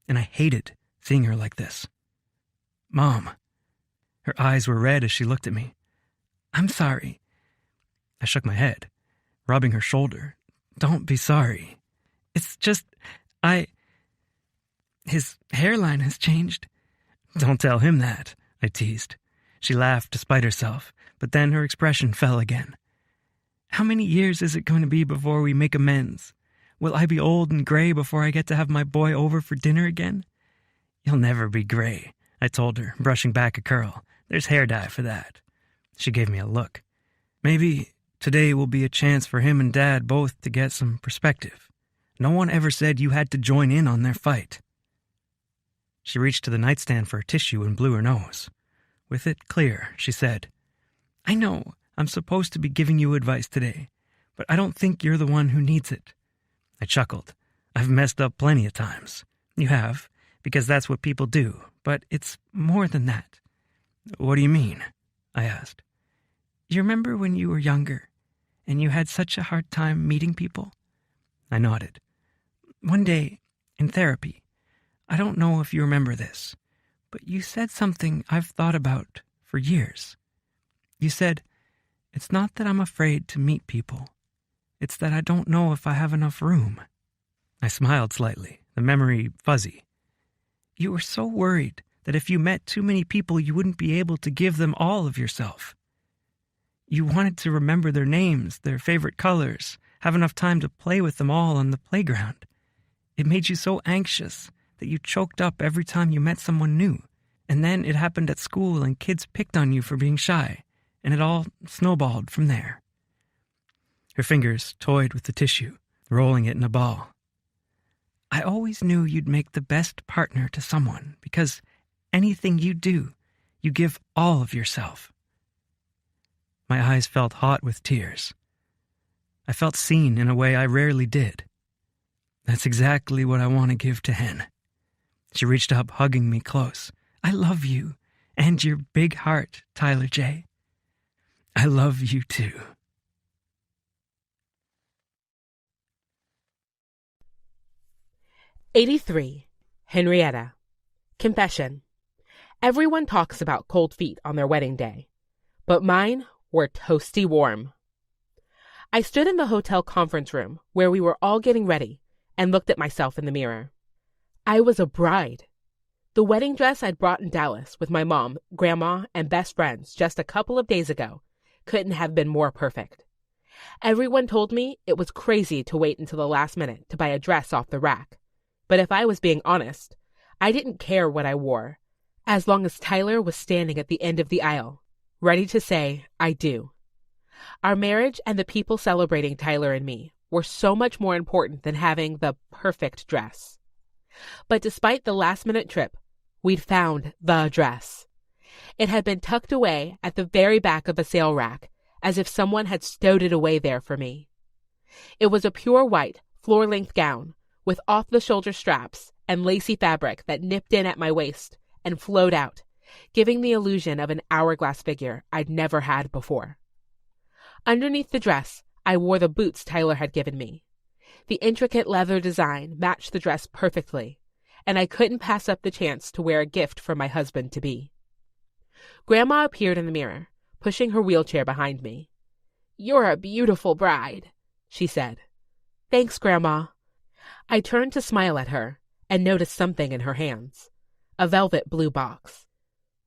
and I hated seeing her like this. Mom. Her eyes were red as she looked at me. I'm sorry. I shook my head, rubbing her shoulder. Don't be sorry. It's just, His hairline has changed. Don't tell him that, I teased. She laughed despite herself, but then her expression fell again. How many years is it going to be before we make amends? Will I be old and gray before I get to have my boy over for dinner again? You'll never be gray, I told her, brushing back a curl. There's hair dye for that. She gave me a look. Maybe today will be a chance for him and Dad both to get some perspective. No one ever said you had to join in on their fight. She reached to the nightstand for a tissue and blew her nose. With it clear, she said, I know I'm supposed to be giving you advice today, but I don't think you're the one who needs it. I chuckled. I've messed up plenty of times. You have, because that's what people do, but it's more than that. What do you mean? I asked. You remember when you were younger and you had such a hard time meeting people? I nodded. One day, in therapy, I don't know if you remember this, but you said something I've thought about for years. You said, it's not that I'm afraid to meet people. It's that I don't know if I have enough room. I smiled slightly, the memory fuzzy. You were so worried that if you met too many people, you wouldn't be able to give them all of yourself. You wanted to remember their names, their favorite colors, have enough time to play with them all on the playground. It made you so anxious that you choked up every time you met someone new. And then it happened at school and kids picked on you for being shy, and it all snowballed from there. Her fingers toyed with the tissue, rolling it in a ball. I always knew you'd make the best partner to someone because anything you do, you give all of yourself. My eyes felt hot with tears. I felt seen in a way I rarely did. That's exactly what I want to give to Hen. She reached up, hugging me close. I love you and your big heart, Tyler J. I love you too. '83. Henrietta. Confession. Everyone talks about cold feet on their wedding day, but mine were toasty warm. I stood in the hotel conference room where we were all getting ready and looked at myself in the mirror. I was a bride. The wedding dress I'd brought in Dallas with my mom, grandma, and best friends just a couple of days ago couldn't have been more perfect. Everyone told me it was crazy to wait until the last minute to buy a dress off the rack. But if I was being honest, I didn't care what I wore, as long as Tyler was standing at the end of the aisle, ready to say, I do. Our marriage and the people celebrating Tyler and me were so much more important than having the perfect dress. But despite the last-minute trip, we'd found the dress. It had been tucked away at the very back of a sale rack, as if someone had stowed it away there for me. It was a pure white, floor-length gown, with off-the-shoulder straps and lacy fabric that nipped in at my waist and flowed out, giving the illusion of an hourglass figure I'd never had before. Underneath the dress, I wore the boots Tyler had given me. The intricate leather design matched the dress perfectly, and I couldn't pass up the chance to wear a gift for my husband-to-be. Grandma appeared in the mirror, pushing her wheelchair behind me. "You're a beautiful bride," she said. "Thanks, Grandma." I turned to smile at her and noticed something in her hands. A velvet blue box.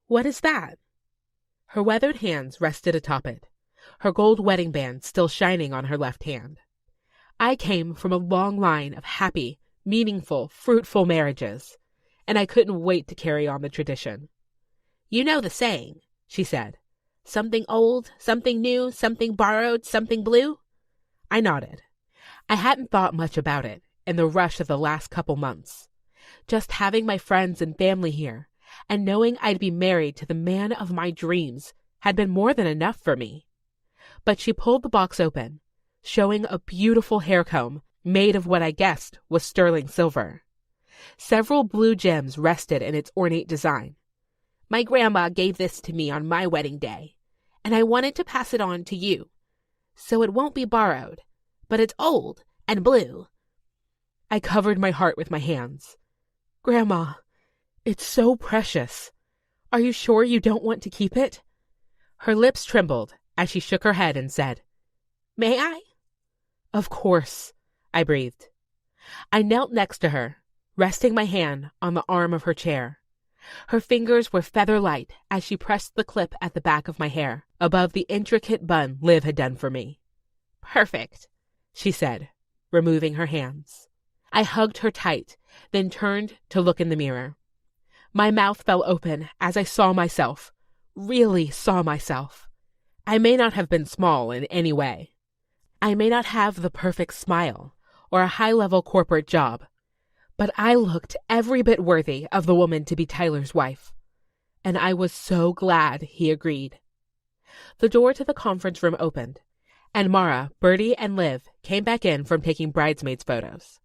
"What is that?" Her weathered hands rested atop it, her gold wedding band still shining on her left hand. I came from a long line of happy, meaningful, fruitful marriages, and I couldn't wait to carry on the tradition. "You know the saying," she said. "Something old, something new, something borrowed, something blue?" I nodded. I hadn't thought much about it in the rush of the last couple months. Just having my friends and family here and knowing I'd be married to the man of my dreams had been more than enough for me. But she pulled the box open, showing a beautiful hair comb made of what I guessed was sterling silver. Several blue gems rested in its ornate design. "My grandma gave this to me on my wedding day, and I wanted to pass it on to you. So it won't be borrowed, but it's old and blue." I covered my heart with my hands. "Grandma, it's so precious. Are you sure you don't want to keep it?" Her lips trembled as she shook her head and said, "May I?" "Of course," I breathed. I knelt next to her, resting my hand on the arm of her chair. Her fingers were feather-light as she pressed the clip at the back of my hair, above the intricate bun Liv had done for me. "Perfect," she said, removing her hands. I hugged her tight, then turned to look in the mirror. My mouth fell open as I saw myself, really saw myself. I may not have been small in any way. I may not have the perfect smile or a high-level corporate job, but I looked every bit worthy of the woman to be Tyler's wife, and I was so glad he agreed. The door to the conference room opened, and Mara, Bertie, and Liv came back in from taking bridesmaids' photos.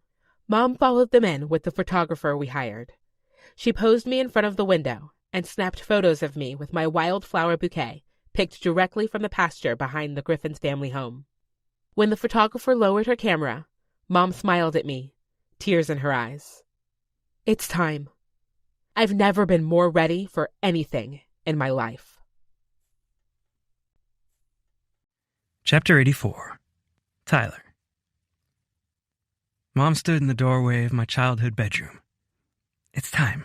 Mom followed them in with the photographer we hired. She posed me in front of the window and snapped photos of me with my wildflower bouquet, picked directly from the pasture behind the Griffin's family home. When the photographer lowered her camera, Mom smiled at me, tears in her eyes. It's time. I've never been more ready for anything in my life. Chapter 84. Tyler. Mom stood in the doorway of my childhood bedroom. It's time.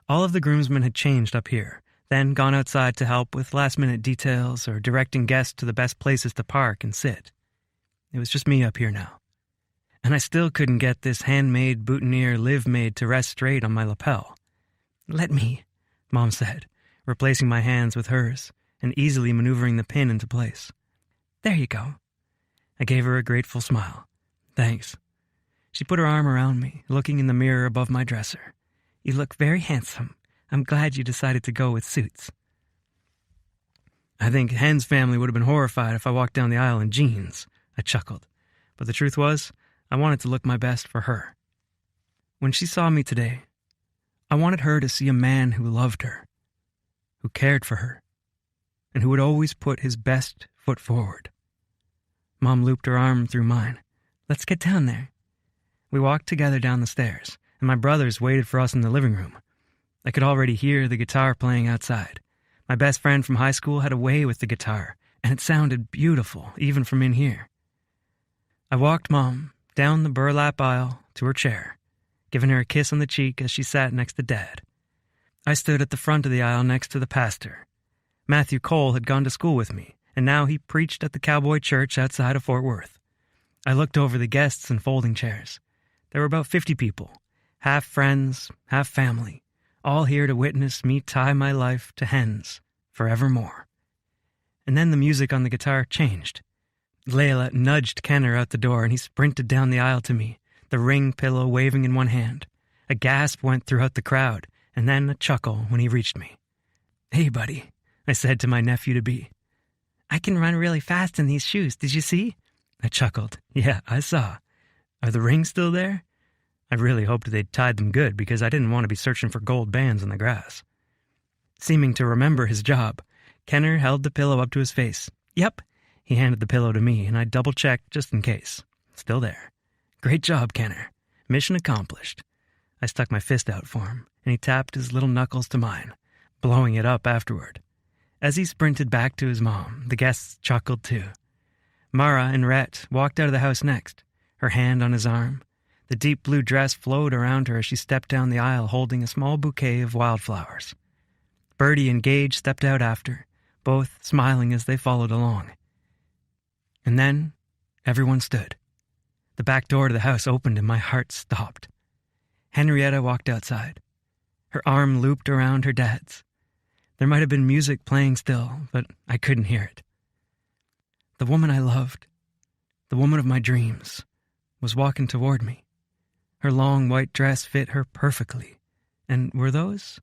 All of the groomsmen had changed up here, then gone outside to help with last-minute details or directing guests to the best places to park and sit. It was just me up here now. And I still couldn't get this handmade boutonniere Liv made to rest straight on my lapel. Let me, Mom said, replacing my hands with hers and easily maneuvering the pin into place. There you go. I gave her a grateful smile. Thanks. She put her arm around me, looking in the mirror above my dresser. You look very handsome. I'm glad you decided to go with suits. I think Hen's family would have been horrified if I walked down the aisle in jeans, I chuckled. But the truth was, I wanted to look my best for her. When she saw me today, I wanted her to see a man who loved her, who cared for her, and who would always put his best foot forward. Mom looped her arm through mine. Let's get down there. We walked together down the stairs, and my brothers waited for us in the living room. I could already hear the guitar playing outside. My best friend from high school had a way with the guitar, and it sounded beautiful, even from in here. I walked Mom down the burlap aisle to her chair, giving her a kiss on the cheek as she sat next to Dad. I stood at the front of the aisle next to the pastor. Matthew Cole had gone to school with me, and now he preached at the Cowboy Church outside of Fort Worth. I looked over the guests and folding chairs. There were about 50 people, half friends, half family, all here to witness me tie my life to Hen's forevermore. And then the music on the guitar changed. Layla nudged Kenner out the door, and he sprinted down the aisle to me, the ring pillow waving in one hand. A gasp went throughout the crowd, and then a chuckle when he reached me. Hey, buddy, I said to my nephew-to-be. I can run really fast in these shoes, did you see? I chuckled. Yeah, I saw. Are the rings still there? I really hoped they'd tied them good because I didn't want to be searching for gold bands in the grass. Seeming to remember his job, Kenner held the pillow up to his face. Yep. He handed the pillow to me, and I double-checked just in case. Still there. Great job, Kenner. Mission accomplished. I stuck my fist out for him, and he tapped his little knuckles to mine, blowing it up afterward. As he sprinted back to his mom, the guests chuckled too. Mara and Rhett walked out of the house next, her hand on his arm. The deep blue dress flowed around her as she stepped down the aisle holding a small bouquet of wildflowers. Bertie and Gage stepped out after, both smiling as they followed along. And then, everyone stood. The back door to the house opened and my heart stopped. Henrietta walked outside. Her arm looped around her dad's. There might have been music playing still, but I couldn't hear it. The woman I loved, the woman of my dreams, was walking toward me. Her long white dress fit her perfectly. And were those?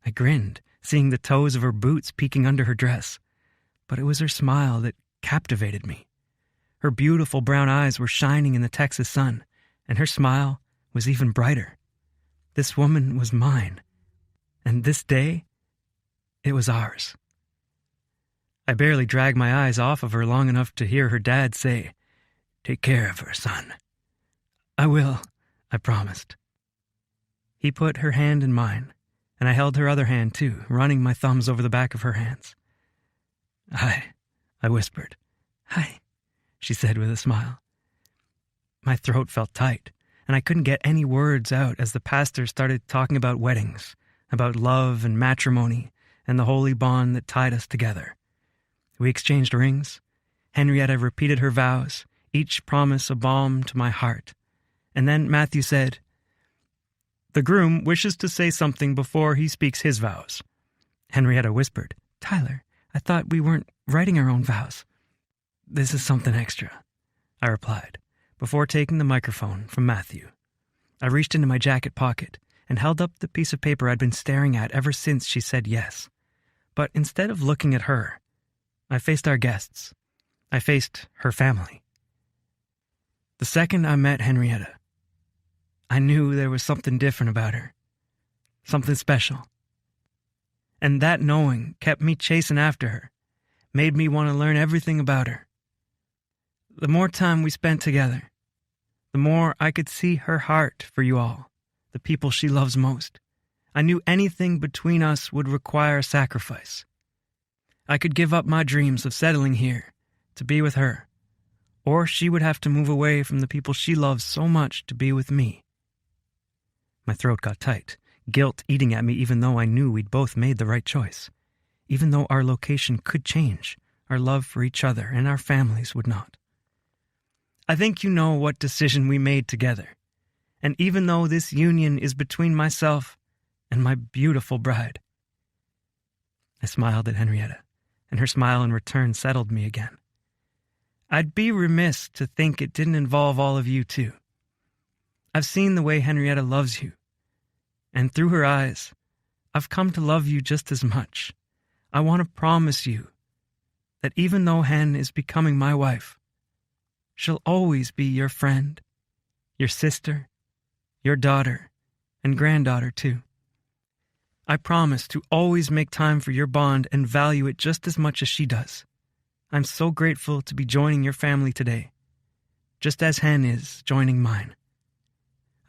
I grinned, seeing the toes of her boots peeking under her dress. But it was her smile that captivated me. Her beautiful brown eyes were shining in the Texas sun, and her smile was even brighter. This woman was mine. And this day, it was ours. I barely dragged my eyes off of her long enough to hear her dad say, "Take care of her, son." "I will," I promised. He put her hand in mine, and I held her other hand too, running my thumbs over the back of her hands. "Hi," I whispered. "Hi," she said with a smile. My throat felt tight, and I couldn't get any words out as the pastor started talking about weddings, about love and matrimony, and the holy bond that tied us together. We exchanged rings. Henrietta repeated her vows, each promise a balm to my heart. And then Matthew said, "The groom wishes to say something before he speaks his vows." Henrietta whispered, "Tyler, I thought we weren't writing our own vows." "This is something extra," I replied, before taking the microphone from Matthew. I reached into my jacket pocket and held up the piece of paper I'd been staring at ever since she said yes. But instead of looking at her, I faced our guests. I faced her family. The second I met Henrietta, I knew there was something different about her, something special. And that knowing kept me chasing after her, made me want to learn everything about her. The more time we spent together, the more I could see her heart for you all, the people she loves most. I knew anything between us would require a sacrifice. I could give up my dreams of settling here to be with her, or she would have to move away from the people she loves so much to be with me. My throat got tight, guilt eating at me even though I knew we'd both made the right choice. Even though our location could change, our love for each other and our families would not. I think you know what decision we made together, and even though this union is between myself and my beautiful bride. I smiled at Henrietta, and her smile in return settled me again. I'd be remiss to think it didn't involve all of you too. I've seen the way Henrietta loves you, and through her eyes, I've come to love you just as much. I want to promise you that even though Hen is becoming my wife, she'll always be your friend, your sister, your daughter, and granddaughter too. I promise to always make time for your bond and value it just as much as she does. I'm so grateful to be joining your family today, just as Hen is joining mine.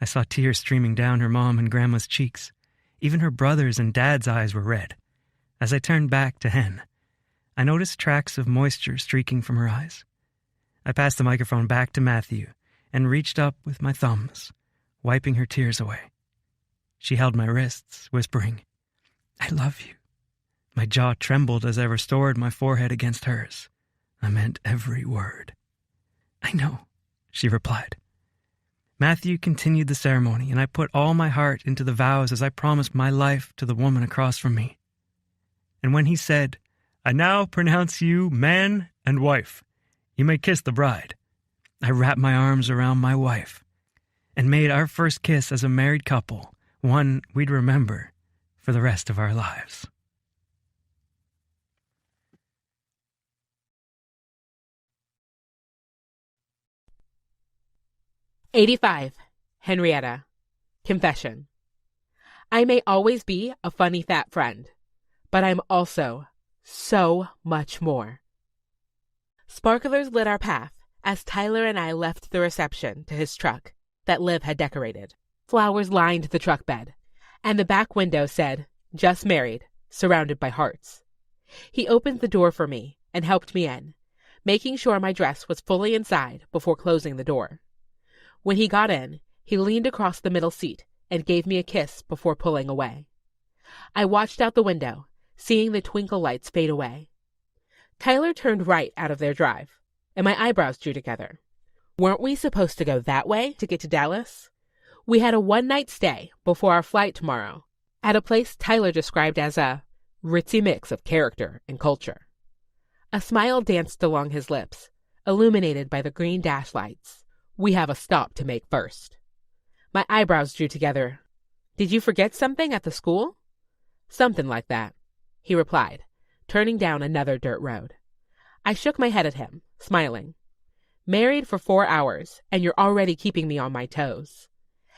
I saw tears streaming down her mom and grandma's cheeks. Even her brother's and dad's eyes were red. As I turned back to Hen, I noticed tracks of moisture streaking from her eyes. I passed the microphone back to Matthew and reached up with my thumbs, wiping her tears away. She held my wrists, whispering, "I love you." My jaw trembled as I restored my forehead against hers. I meant every word. "I know," she replied. Matthew continued the ceremony, and I put all my heart into the vows as I promised my life to the woman across from me. And when he said, "I now pronounce you man and wife. You may kiss the bride," I wrapped my arms around my wife and made our first kiss as a married couple one we'd remember for the rest of our lives. '85. Henrietta. Confession. I may always be a funny fat friend, but I'm also so much more. Sparklers lit our path as Tyler and I left the reception to his truck that Liv had decorated. Flowers lined the truck bed, and the back window said, "Just married, surrounded by hearts." He opened the door for me and helped me in, making sure my dress was fully inside before closing the door. When he got in, he leaned across the middle seat and gave me a kiss before pulling away. I watched out the window, seeing the twinkle lights fade away. Tyler turned right out of their drive, and my eyebrows drew together. Weren't we supposed to go that way to get to Dallas? We had a one-night stay before our flight tomorrow, at a place Tyler described as a ritzy mix of character and culture. A smile danced along his lips, illuminated by the green dash lights. "We have a stop to make first." My eyebrows drew together. "Did you forget something at the school?" "Something like that," he replied, turning down another dirt road. I shook my head at him, smiling. "Married for 4 hours, and you're already keeping me on my toes."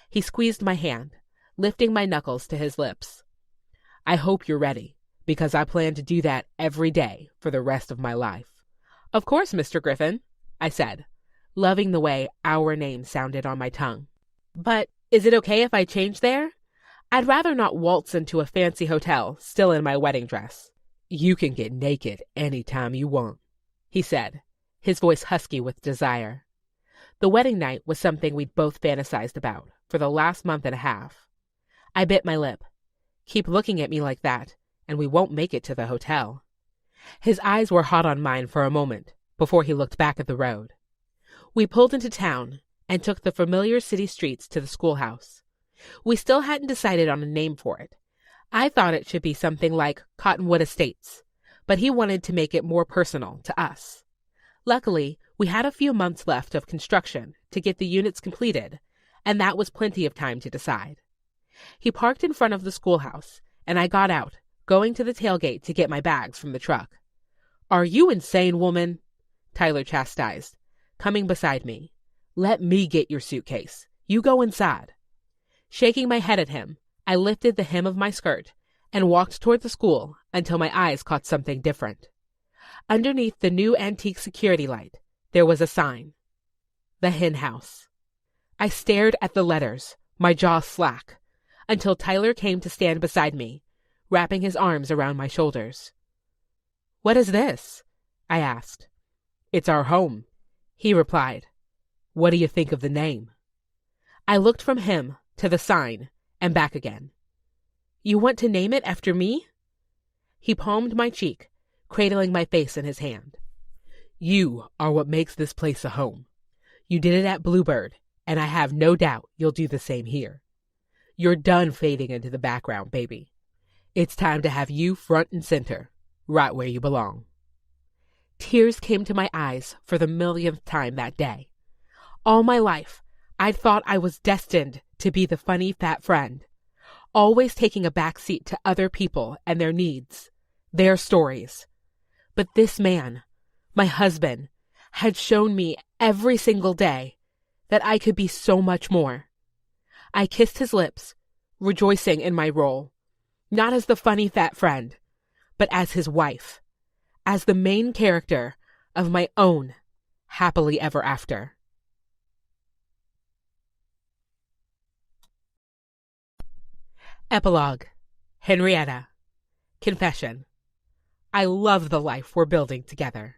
He squeezed my hand, lifting my knuckles to his lips. "I hope you're ready, because I plan to do that every day for the rest of my life." "Of course, Mr. Griffin," I said, loving the way our name sounded on my tongue. "But is it okay if I change there? I'd rather not waltz into a fancy hotel still in my wedding dress." "You can get naked any time you want," he said, his voice husky with desire. The wedding night was something we'd both fantasized about for the last month and a half. I bit my lip. "Keep looking at me like that, and we won't make it to the hotel." His eyes were hot on mine for a moment before he looked back at the road. We pulled into town and took the familiar city streets to the schoolhouse. We still hadn't decided on a name for it. I thought it should be something like Cottonwood Estates, but he wanted to make it more personal to us. Luckily, we had a few months left of construction to get the units completed, and that was plenty of time to decide. He parked in front of the schoolhouse, and I got out, going to the tailgate to get my bags from the truck. "Are you insane, woman?" Tyler chastised, coming beside me. "Let me get your suitcase. You go inside." Shaking my head at him, I lifted the hem of my skirt and walked toward the school until my eyes caught something different. Underneath the new antique security light, there was a sign. The Hen House. I stared at the letters, my jaw slack, until Tyler came to stand beside me, wrapping his arms around my shoulders. "What is this?" I asked. "It's our home," he replied. "What do you think of the name?" I looked from him to the sign and back again. "You want to name it after me?" He palmed my cheek, cradling my face in his hand. "You are what makes this place a home. You did it at Bluebird, and I have no doubt you'll do the same here. You're done fading into the background, baby. It's time to have you front and center, right where you belong." Tears came to my eyes for the millionth time that day. All my life, I'd thought I was destined to be the funny fat friend, always taking a back seat to other people and their needs, their stories. But this man, my husband, had shown me every single day that I could be so much more. I kissed his lips, rejoicing in my role, not as the funny fat friend, but as his wife, as the main character of my own happily ever after. Epilogue. Henrietta. Confession. I love the life we're building together.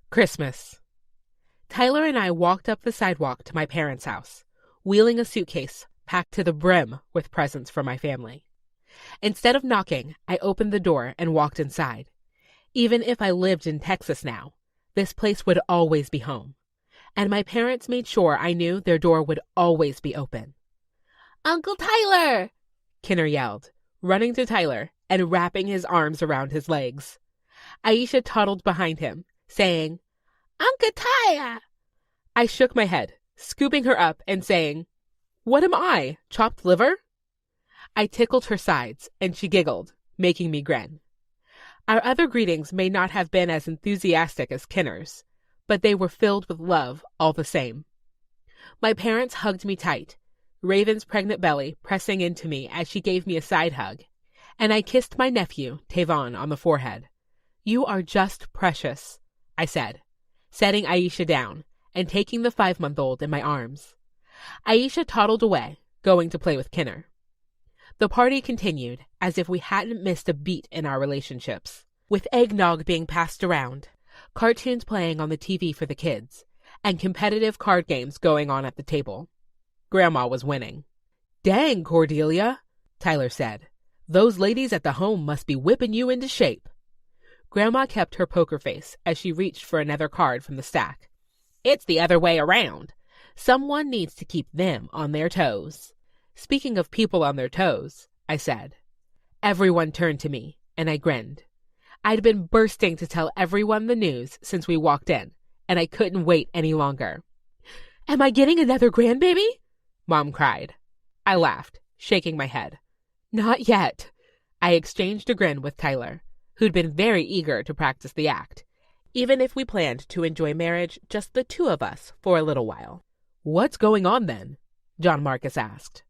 Christmas. Tyler and I walked up the sidewalk to my parents' house, wheeling a suitcase packed to the brim with presents for my family. Instead of knocking, I opened the door and walked inside. Even if I lived in Texas now, this place would always be home, and my parents made sure I knew their door would always be open. "Uncle Tyler!" Kinner yelled, running to Tyler and wrapping his arms around his legs. Aisha toddled behind him, saying, "Uncle Tyler!" I shook my head, scooping her up and saying, "What am I, chopped liver?" I tickled her sides, and she giggled, making me grin. Our other greetings may not have been as enthusiastic as Kinner's, but they were filled with love all the same. My parents hugged me tight, Raven's pregnant belly pressing into me as she gave me a side hug, and I kissed my nephew, Tavon, on the forehead. "You are just precious," I said, setting Aisha down and taking the 5-month-old in my arms. Aisha toddled away, going to play with Kinner. The party continued as if we hadn't missed a beat in our relationships, with eggnog being passed around, cartoons playing on the TV for the kids, and competitive card games going on at the table. Grandma was winning. "Dang, Cordelia," Tyler said. "Those ladies at the home must be whipping you into shape." Grandma kept her poker face as she reached for another card from the stack. "It's the other way around. Someone needs to keep them on their toes." "Speaking of people on their toes," I said. Everyone turned to me, and I grinned. I'd been bursting to tell everyone the news since we walked in, and I couldn't wait any longer. "Am I getting another grandbaby?" Mom cried. I laughed, shaking my head. "Not yet." I exchanged a grin with Tyler, who'd been very eager to practice the act, even if we planned to enjoy marriage just the two of us for a little while. "What's going on then?" John Marcus asked.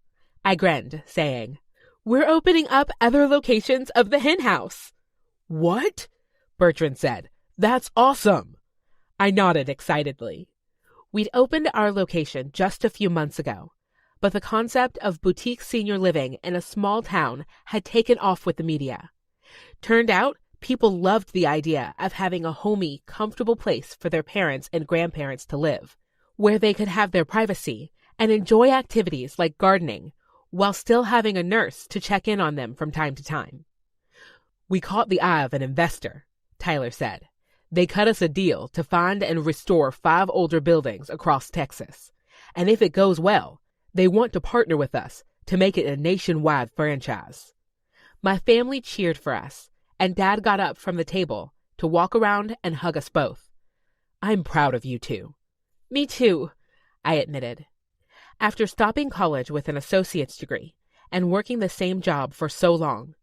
I grinned, saying, "We're opening up other locations of the Hen House." "What?" Bertrand said. "That's awesome." I nodded excitedly. We'd opened our location just a few months ago, but the concept of boutique senior living in a small town had taken off with the media. Turned out, people loved the idea of having a homey, comfortable place for their parents and grandparents to live, where they could have their privacy and enjoy activities like gardening, while still having a nurse to check in on them from time to time. "We caught the eye of an investor," Tyler said. "They cut us a deal to find and restore 5 older buildings across Texas. And if it goes well, they want to partner with us to make it a nationwide franchise." My family cheered for us, and Dad got up from the table to walk around and hug us both. "I'm proud of you two." "Me too," I admitted. After stopping college with an associate's degree and working the same job for so long,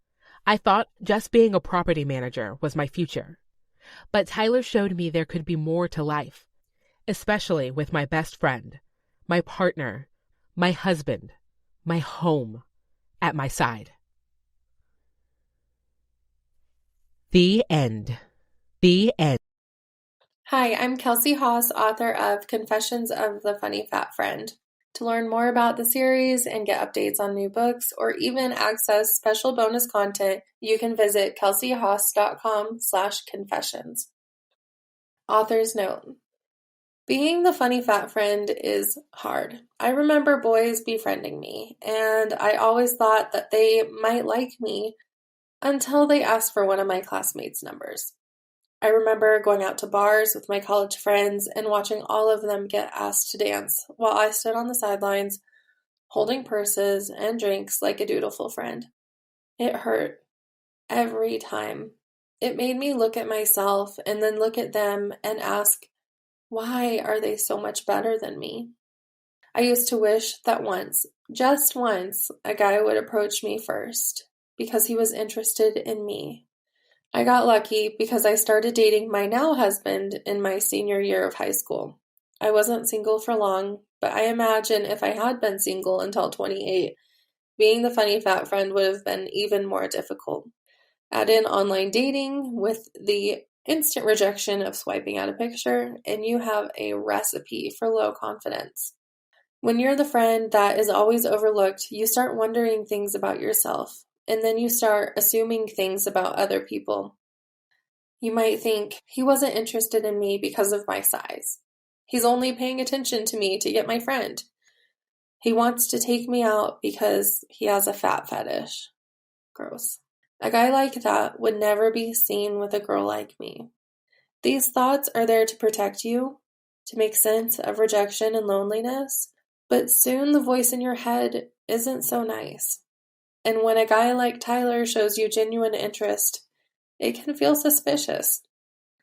I thought just being a property manager was my future. But Tyler showed me there could be more to life, especially with my best friend, my partner, my husband, my home at my side. The end. The end. Hi, I'm Kelsey Haas, author of Confessions of the Funny Fat Friend. To learn more about the series and get updates on new books or even access special bonus content, you can visit kelseyhaas.com/confessions. Author's note. Being the funny fat friend is hard. I remember boys befriending me, and I always thought that they might like me until they asked for one of my classmates' numbers. I remember going out to bars with my college friends and watching all of them get asked to dance while I stood on the sidelines holding purses and drinks like a dutiful friend. It hurt every time. It made me look at myself and then look at them and ask, why are they so much better than me? I used to wish that once, just once, a guy would approach me first because he was interested in me. I got lucky because I started dating my now husband in my senior year of high school. I wasn't single for long, but I imagine if I had been single until 28, being the funny fat friend would have been even more difficult. Add in online dating with the instant rejection of swiping at a picture, and you have a recipe for low confidence. When you're the friend that is always overlooked, you start wondering things about yourself. And then you start assuming things about other people. You might think, he wasn't interested in me because of my size. He's only paying attention to me to get my friend. He wants to take me out because he has a fat fetish. Gross. A guy like that would never be seen with a girl like me. These thoughts are there to protect you, to make sense of rejection and loneliness, but soon the voice in your head isn't so nice. And when a guy like Tyler shows you genuine interest, it can feel suspicious.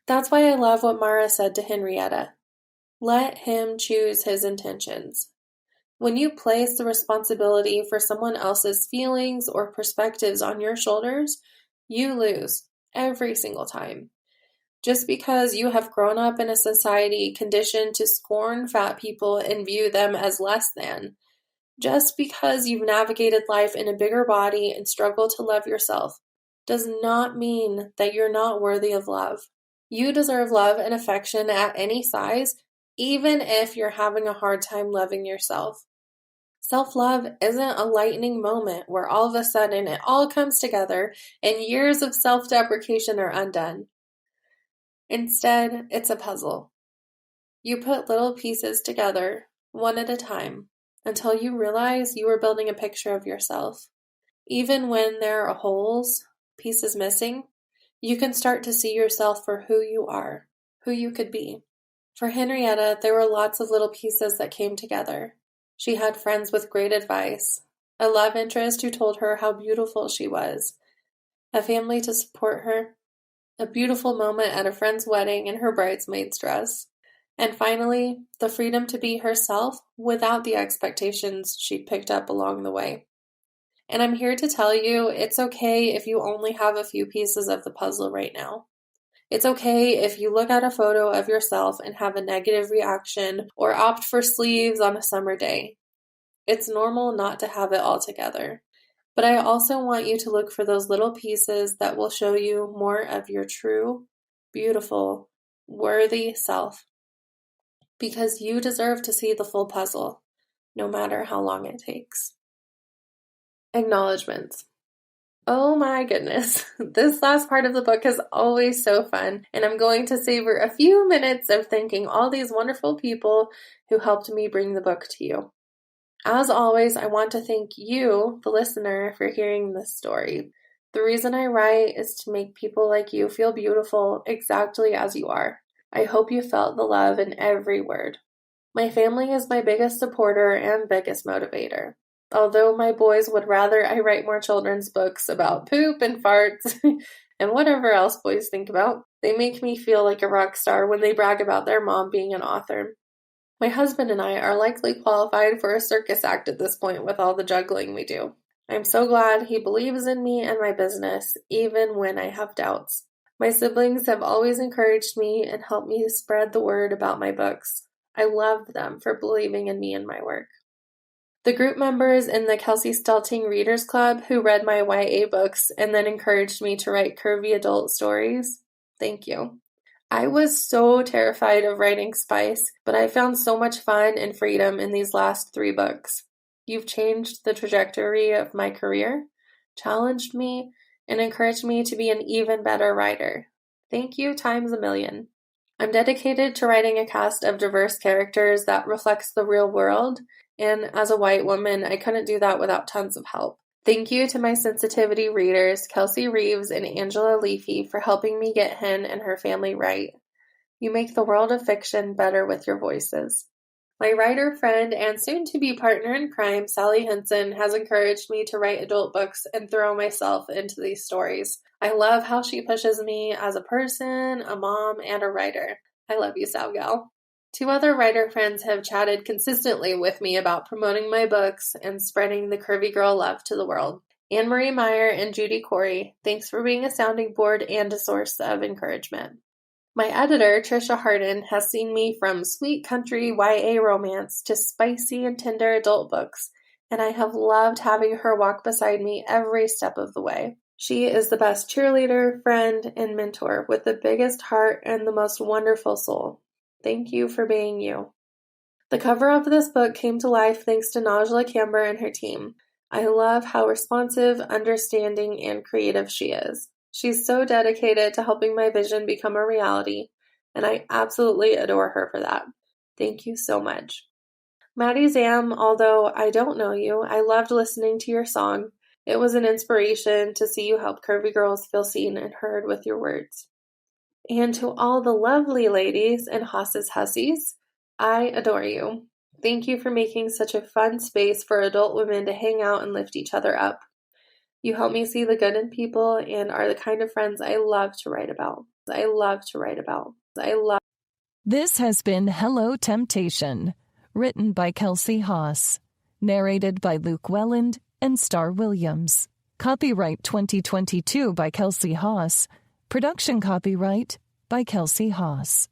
That's why I love what Mara said to Henrietta. Let him choose his intentions. When you place the responsibility for someone else's feelings or perspectives on your shoulders, you lose every single time. Just because you have grown up in a society conditioned to scorn fat people and view them as less than, just because you've navigated life in a bigger body and struggle to love yourself does not mean that you're not worthy of love. You deserve love and affection at any size, even if you're having a hard time loving yourself. Self-love isn't a lightning moment where all of a sudden it all comes together and years of self-deprecation are undone. Instead, it's a puzzle. You put little pieces together, one at a time, until you realize you are building a picture of yourself. Even when there are holes, pieces missing, you can start to see yourself for who you are, who you could be. For Henrietta, there were lots of little pieces that came together. She had friends with great advice, a love interest who told her how beautiful she was, a family to support her, a beautiful moment at a friend's wedding in her bridesmaid's dress, and finally, the freedom to be herself without the expectations she'd picked up along the way. And I'm here to tell you, it's okay if you only have a few pieces of the puzzle right now. It's okay if you look at a photo of yourself and have a negative reaction or opt for sleeves on a summer day. It's normal not to have it all together. But I also want you to look for those little pieces that will show you more of your true, beautiful, worthy self. Because you deserve to see the full puzzle, no matter how long it takes. Acknowledgements. Oh my goodness, this last part of the book is always so fun, and I'm going to savor a few minutes of thanking all these wonderful people who helped me bring the book to you. As always, I want to thank you, the listener, for hearing this story. The reason I write is to make people like you feel beautiful exactly as you are. I hope you felt the love in every word. My family is my biggest supporter and biggest motivator. Although my boys would rather I write more children's books about poop and farts and whatever else boys think about, they make me feel like a rock star when they brag about their mom being an author. My husband and I are likely qualified for a circus act at this point with all the juggling we do. I'm so glad he believes in me and my business, even when I have doubts. My siblings have always encouraged me and helped me spread the word about my books. I love them for believing in me and my work. The group members in the Kelsey Stelting Readers Club who read my YA books and then encouraged me to write curvy adult stories, thank you. I was so terrified of writing spice, but I found so much fun and freedom in these last 3 books. You've changed the trajectory of my career, challenged me, and encouraged me to be an even better writer. Thank you times a million. I'm dedicated to writing a cast of diverse characters that reflects the real world, and as a white woman, I couldn't do that without tons of help. Thank you to my sensitivity readers, Kelsey Reeves and Angela Leafy, for helping me get Hen and her family right. You make the world of fiction better with your voices. My writer friend and soon-to-be partner in crime, Sally Henson, has encouraged me to write adult books and throw myself into these stories. I love how she pushes me as a person, a mom, and a writer. I love you, Sal Gal. 2 other writer friends have chatted consistently with me about promoting my books and spreading the curvy girl love to the world. Anne-Marie Meyer and Judy Corey, thanks for being a sounding board and a source of encouragement. My editor, Trisha Harden, has seen me from sweet country YA romance to spicy and tender adult books, and I have loved having her walk beside me every step of the way. She is the best cheerleader, friend, and mentor with the biggest heart and the most wonderful soul. Thank you for being you. The cover of this book came to life thanks to Najla Camber and her team. I love how responsive, understanding, and creative she is. She's so dedicated to helping my vision become a reality, and I absolutely adore her for that. Thank you so much. Maddie Zam, although I don't know you, I loved listening to your song. It was an inspiration to see you help curvy girls feel seen and heard with your words. And to all the lovely ladies and Haas's hussies, I adore you. Thank you for making such a fun space for adult women to hang out and lift each other up. You help me see the good in people and are the kind of friends I love to write about. This has been Hello Temptation, written by Kelsey Haas, narrated by Luke Welland and Star Williams. Copyright 2022 by Kelsey Haas. Production copyright by Kelsey Haas.